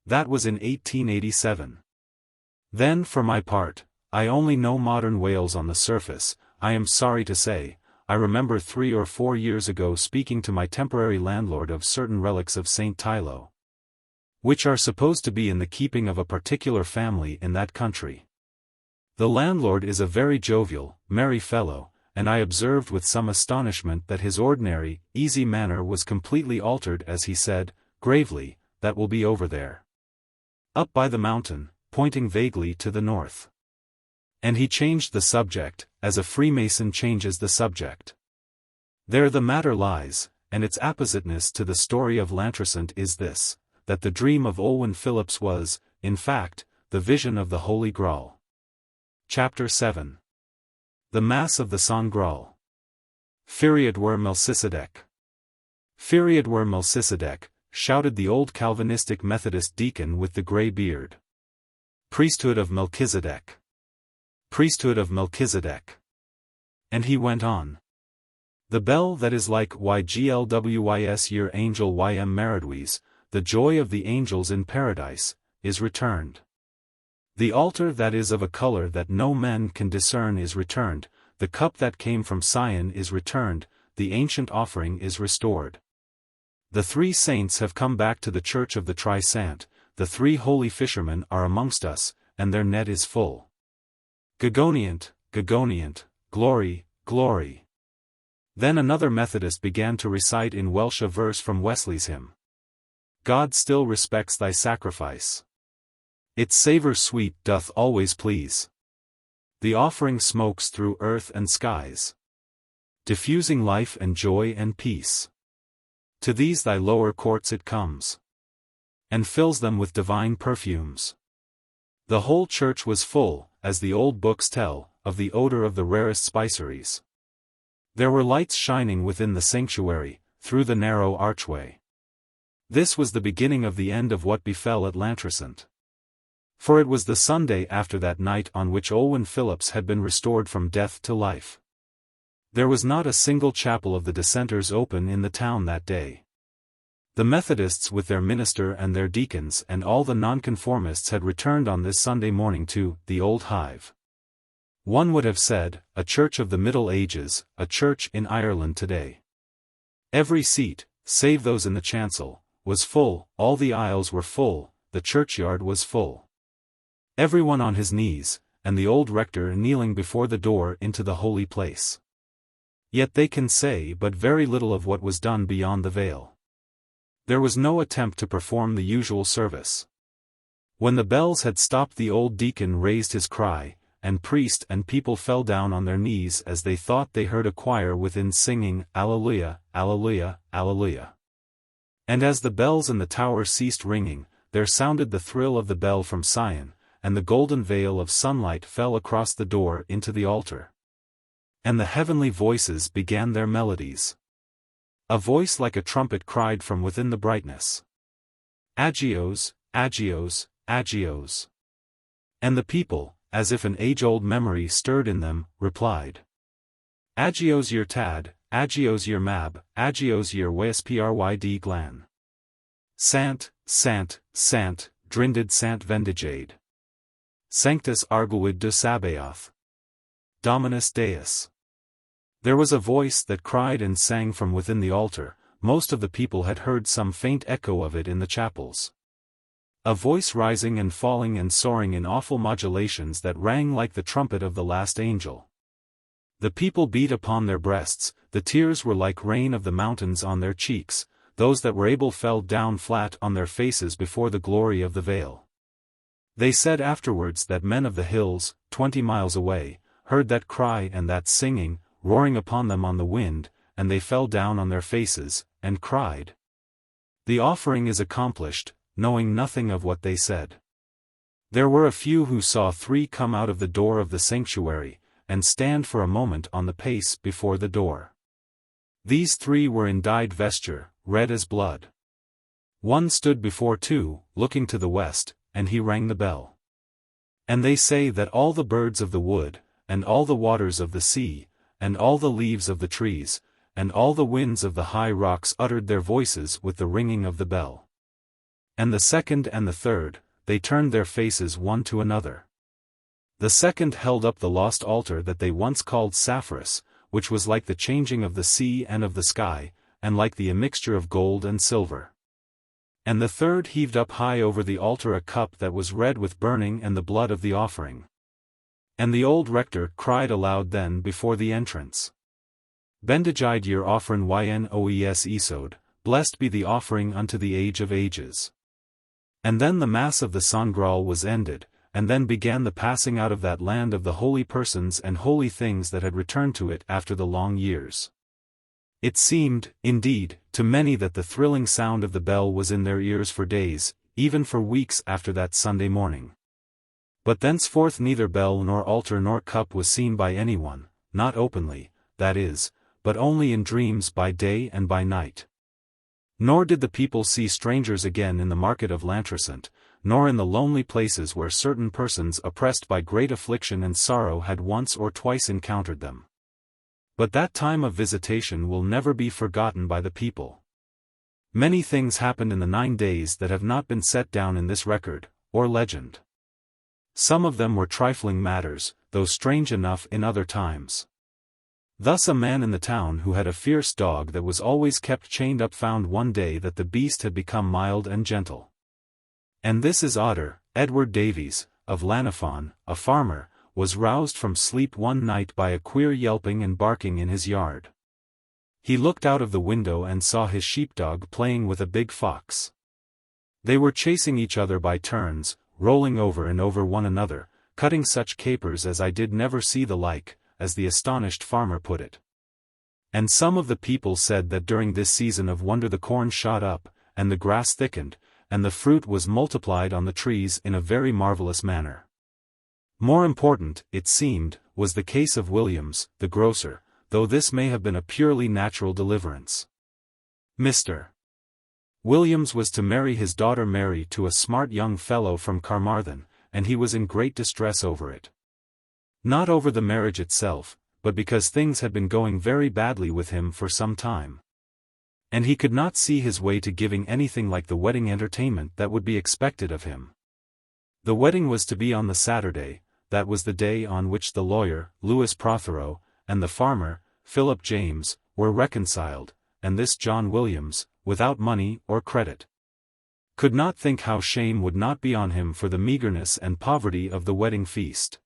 That was in 1887. Then for my part, I only know modern Wales on the surface. I am sorry to say, I remember 3 or 4 years ago speaking to my temporary landlord of certain relics of St. Tylo, which are supposed to be in the keeping of a particular family in that country. The landlord is a very jovial, merry fellow, and I observed with some astonishment that his ordinary, easy manner was completely altered as he said, gravely, that will be over there, up by the mountain, pointing vaguely to the north. And he changed the subject, as a Freemason changes the subject. There the matter lies, and its appositeness to the story of Lantricent is this, that the dream of Olwen Phillips was, in fact, the vision of the Holy Graal. Chapter 7. The Mass of the San Graal. Firiad were Melchisedec. Firiad were Melchisedec, shouted the old Calvinistic Methodist deacon with the grey beard. Priesthood of Melchizedek. Priesthood of Melchizedek. And he went on. The bell that is like YGLWYS your angel YM Meridwes, the joy of the angels in paradise, is returned. The altar that is of a color that no man can discern is returned, the cup that came from Sion is returned, the ancient offering is restored. The 3 saints have come back to the church of the Trisant, the 3 holy fishermen are amongst us, and their net is full. Gagoniant, Gagoniant, glory, glory. Then another Methodist began to recite in Welsh a verse from Wesley's hymn. God still respects thy sacrifice. Its savour sweet doth always please. The offering smokes through earth and skies, diffusing life and joy and peace. To these thy lower courts it comes, and fills them with divine perfumes. The whole church was full, as the old books tell, of the odour of the rarest spiceries. There were lights shining within the sanctuary, through the narrow archway. This was the beginning of the end of what befell at Lantricent. For it was the Sunday after that night on which Olwen Phillips had been restored from death to life. There was not a single chapel of the Dissenters open in the town that day. The Methodists with their minister and their deacons and all the nonconformists had returned on this Sunday morning to the old hive. One would have said, a church of the Middle Ages, a church in Ireland today. Every seat, save those in the chancel, was full, all the aisles were full, the churchyard was full. Everyone on his knees, and the old rector kneeling before the door into the holy place. Yet they can say but very little of what was done beyond the veil. There was no attempt to perform the usual service. When the bells had stopped, the old deacon raised his cry, and priest and people fell down on their knees as they thought they heard a choir within singing, Alleluia, Alleluia, Alleluia. And as the bells in the tower ceased ringing, there sounded the thrill of the bell from Sion, and the golden veil of sunlight fell across the door into the altar. And the heavenly voices began their melodies. A voice like a trumpet cried from within the brightness. Agios, Agios, Agios. And the people, as if an age-old memory stirred in them, replied. Agios yer tad, Agios yer mab, Agios yer wspryd glan. Sant, Sant, Sant, drinded Sant vendigade. Sanctus arguid de Sabaoth. Dominus Deus. There was a voice that cried and sang from within the altar. Most of the people had heard some faint echo of it in the chapels. A voice rising and falling and soaring in awful modulations that rang like the trumpet of the last angel. The people beat upon their breasts, the tears were like rain of the mountains on their cheeks, those that were able fell down flat on their faces before the glory of the veil. They said afterwards that men of the hills, 20 miles away, heard that cry and that singing, roaring upon them on the wind, and they fell down on their faces, and cried. The offering is accomplished, knowing nothing of what they said. There were a few who saw 3 come out of the door of the sanctuary, and stand for a moment on the pace before the door. These 3 were in dyed vesture, red as blood. One stood before 2, looking to the west, and he rang the bell. And they say that all the birds of the wood, and all the waters of the sea, and all the leaves of the trees, and all the winds of the high rocks uttered their voices with the ringing of the bell. And the second and the third, they turned their faces one to another. The second held up the lost altar that they once called Sapphirus, which was like the changing of the sea and of the sky, and like the immixture of gold and silver. And the third heaved up high over the altar a cup that was red with burning and the blood of the offering. And the old rector cried aloud then before the entrance. Bendigide yer offering ynoes esod, blessed be the offering unto the age of ages. And then the Mass of the San Graal was ended, and then began the passing out of that land of the holy persons and holy things that had returned to it after the long years. It seemed, indeed, to many that the thrilling sound of the bell was in their ears for days, even for weeks after that Sunday morning. But thenceforth neither bell nor altar nor cup was seen by anyone, not openly, that is, but only in dreams by day and by night. Nor did the people see strangers again in the market of Lantricent, nor in the lonely places where certain persons oppressed by great affliction and sorrow had once or twice encountered them. But that time of visitation will never be forgotten by the people. Many things happened in the 9 days that have not been set down in this record, or legend. Some of them were trifling matters, though strange enough in other times. Thus a man in the town who had a fierce dog that was always kept chained up found one day that the beast had become mild and gentle. And this is Otter. Edward Davies, of Llanafon, a farmer, was roused from sleep one night by a queer yelping and barking in his yard. He looked out of the window and saw his sheepdog playing with a big fox. They were chasing each other by turns, rolling over and over one another, cutting such capers as I did never see the like, as the astonished farmer put it. And some of the people said that during this season of wonder the corn shot up, and the grass thickened, and the fruit was multiplied on the trees in a very marvelous manner. More important, it seemed, was the case of Williams, the grocer, though this may have been a purely natural deliverance. Mr. Williams was to marry his daughter Mary to a smart young fellow from Carmarthen, and he was in great distress over it. Not over the marriage itself, but because things had been going very badly with him for some time. And he could not see his way to giving anything like the wedding entertainment that would be expected of him. The wedding was to be on the Saturday. That was the day on which the lawyer, Louis Prothero, and the farmer, Philip James, were reconciled, and this John Williams, without money or credit, could not think how shame would not be on him for the meagerness and poverty of the wedding feast.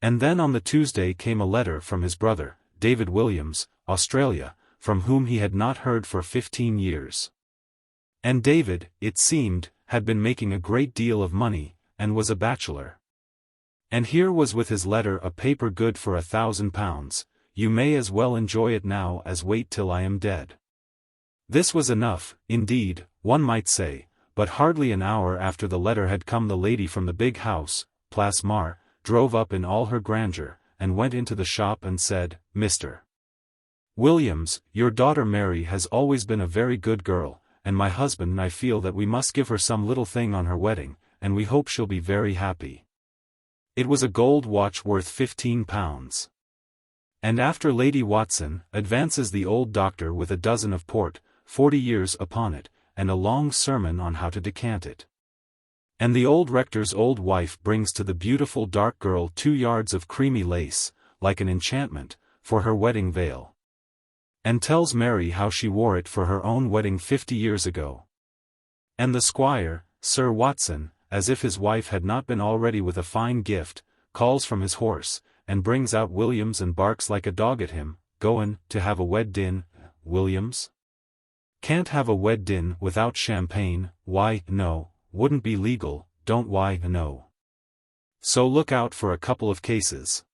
And then on the Tuesday came a letter from his brother, David Williams, Australia, from whom he had not heard for 15 years. And David, it seemed, had been making a great deal of money, and was a bachelor. And here was with his letter a paper good for £1,000, you may as well enjoy it now as wait till I am dead. This was enough, indeed, one might say, but hardly an hour after the letter had come the lady from the big house, Place Mar, drove up in all her grandeur, and went into the shop and said, Mr. Williams, your daughter Mary has always been a very good girl, and my husband and I feel that we must give her some little thing on her wedding, and we hope she'll be very happy. It was a gold watch worth £15. And after Lady Watson, advances the old doctor with a dozen of port, 40 years upon it, and a long sermon on how to decant it. And the old rector's old wife brings to the beautiful dark girl 2 yards of creamy lace, like an enchantment, for her wedding veil. And tells Mary how she wore it for her own wedding 50 years ago. And the squire, Sir Watson, as if his wife had not been already with a fine gift, calls from his horse, and brings out Williams and barks like a dog at him, goin' to have a wed-din, Williams? Can't have a wed-din without champagne, why, no, wouldn't be legal, don't why, no. So look out for a couple of cases.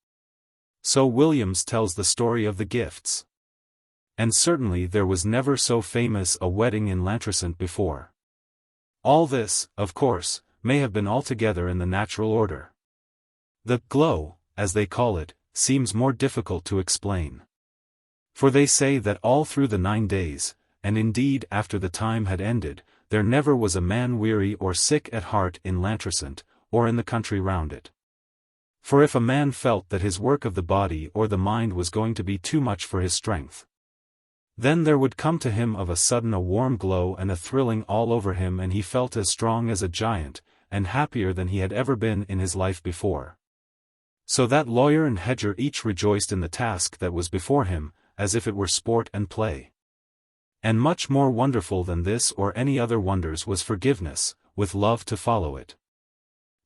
So Williams tells the story of the gifts. And certainly there was never so famous a wedding in Lantricent before. All this, of course, may have been altogether in the natural order. The glow, as they call it, seems more difficult to explain. For they say that all through the 9 days, and indeed after the time had ended, there never was a man weary or sick at heart in Lantricent, or in the country round it. For if a man felt that his work of the body or the mind was going to be too much for his strength, then there would come to him of a sudden a warm glow and a thrilling all over him, and he felt as strong as a giant, and happier than he had ever been in his life before. So that lawyer and hedger each rejoiced in the task that was before him, as if it were sport and play. And much more wonderful than this or any other wonders was forgiveness, with love to follow it.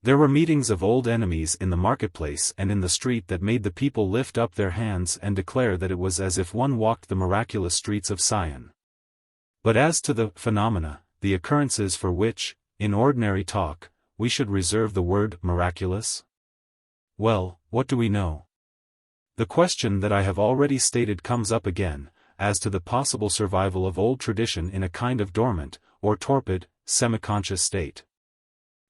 There were meetings of old enemies in the marketplace and in the street that made the people lift up their hands and declare that it was as if one walked the miraculous streets of Sion. But as to the phenomena, the occurrences for which, in ordinary talk, we should reserve the word miraculous? Well, what do we know? The question that I have already stated comes up again, as to the possible survival of old tradition in a kind of dormant, or torpid, semi-conscious state.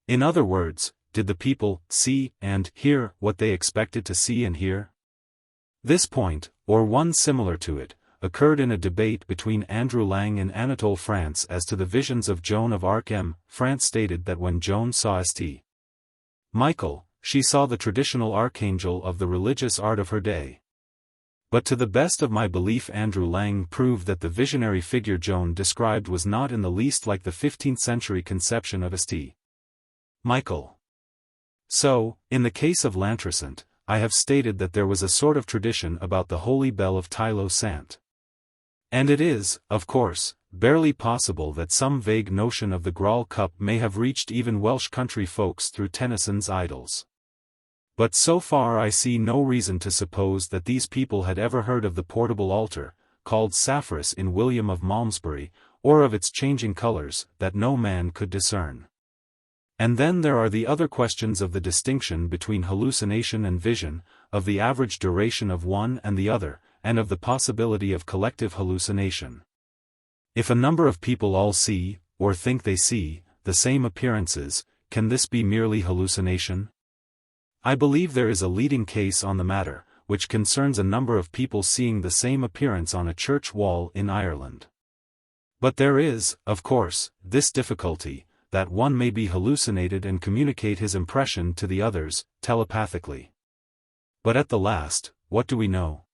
In other words, did the people see and hear what they expected to see and hear? This point, or one similar to it, occurred in a debate between Andrew Lang in Anatole, France as to the visions of Joan of Arc. France stated that when Joan saw St. Michael, she saw the traditional archangel of the religious art of her day. But to the best of my belief, Andrew Lang proved that the visionary figure Joan described was not in the least like the 15th-century conception of St. Michael. So, in the case of Lantricent, I have stated that there was a sort of tradition about the holy bell of Tilo Sant. And it is, of course, barely possible that some vague notion of the Graal cup may have reached even Welsh country folks through Tennyson's Idylls. But so far I see no reason to suppose that these people had ever heard of the portable altar, called sapphirus in William of Malmesbury, or of its changing colors, that no man could discern. And then there are the other questions of the distinction between hallucination and vision, of the average duration of one and the other, and of the possibility of collective hallucination. If a number of people all see, or think they see, the same appearances, can this be merely hallucination? I believe there is a leading case on the matter, which concerns a number of people seeing the same appearance on a church wall in Ireland. But there is, of course, this difficulty, that one may be hallucinated and communicate his impression to the others, telepathically. But at the last, what do we know?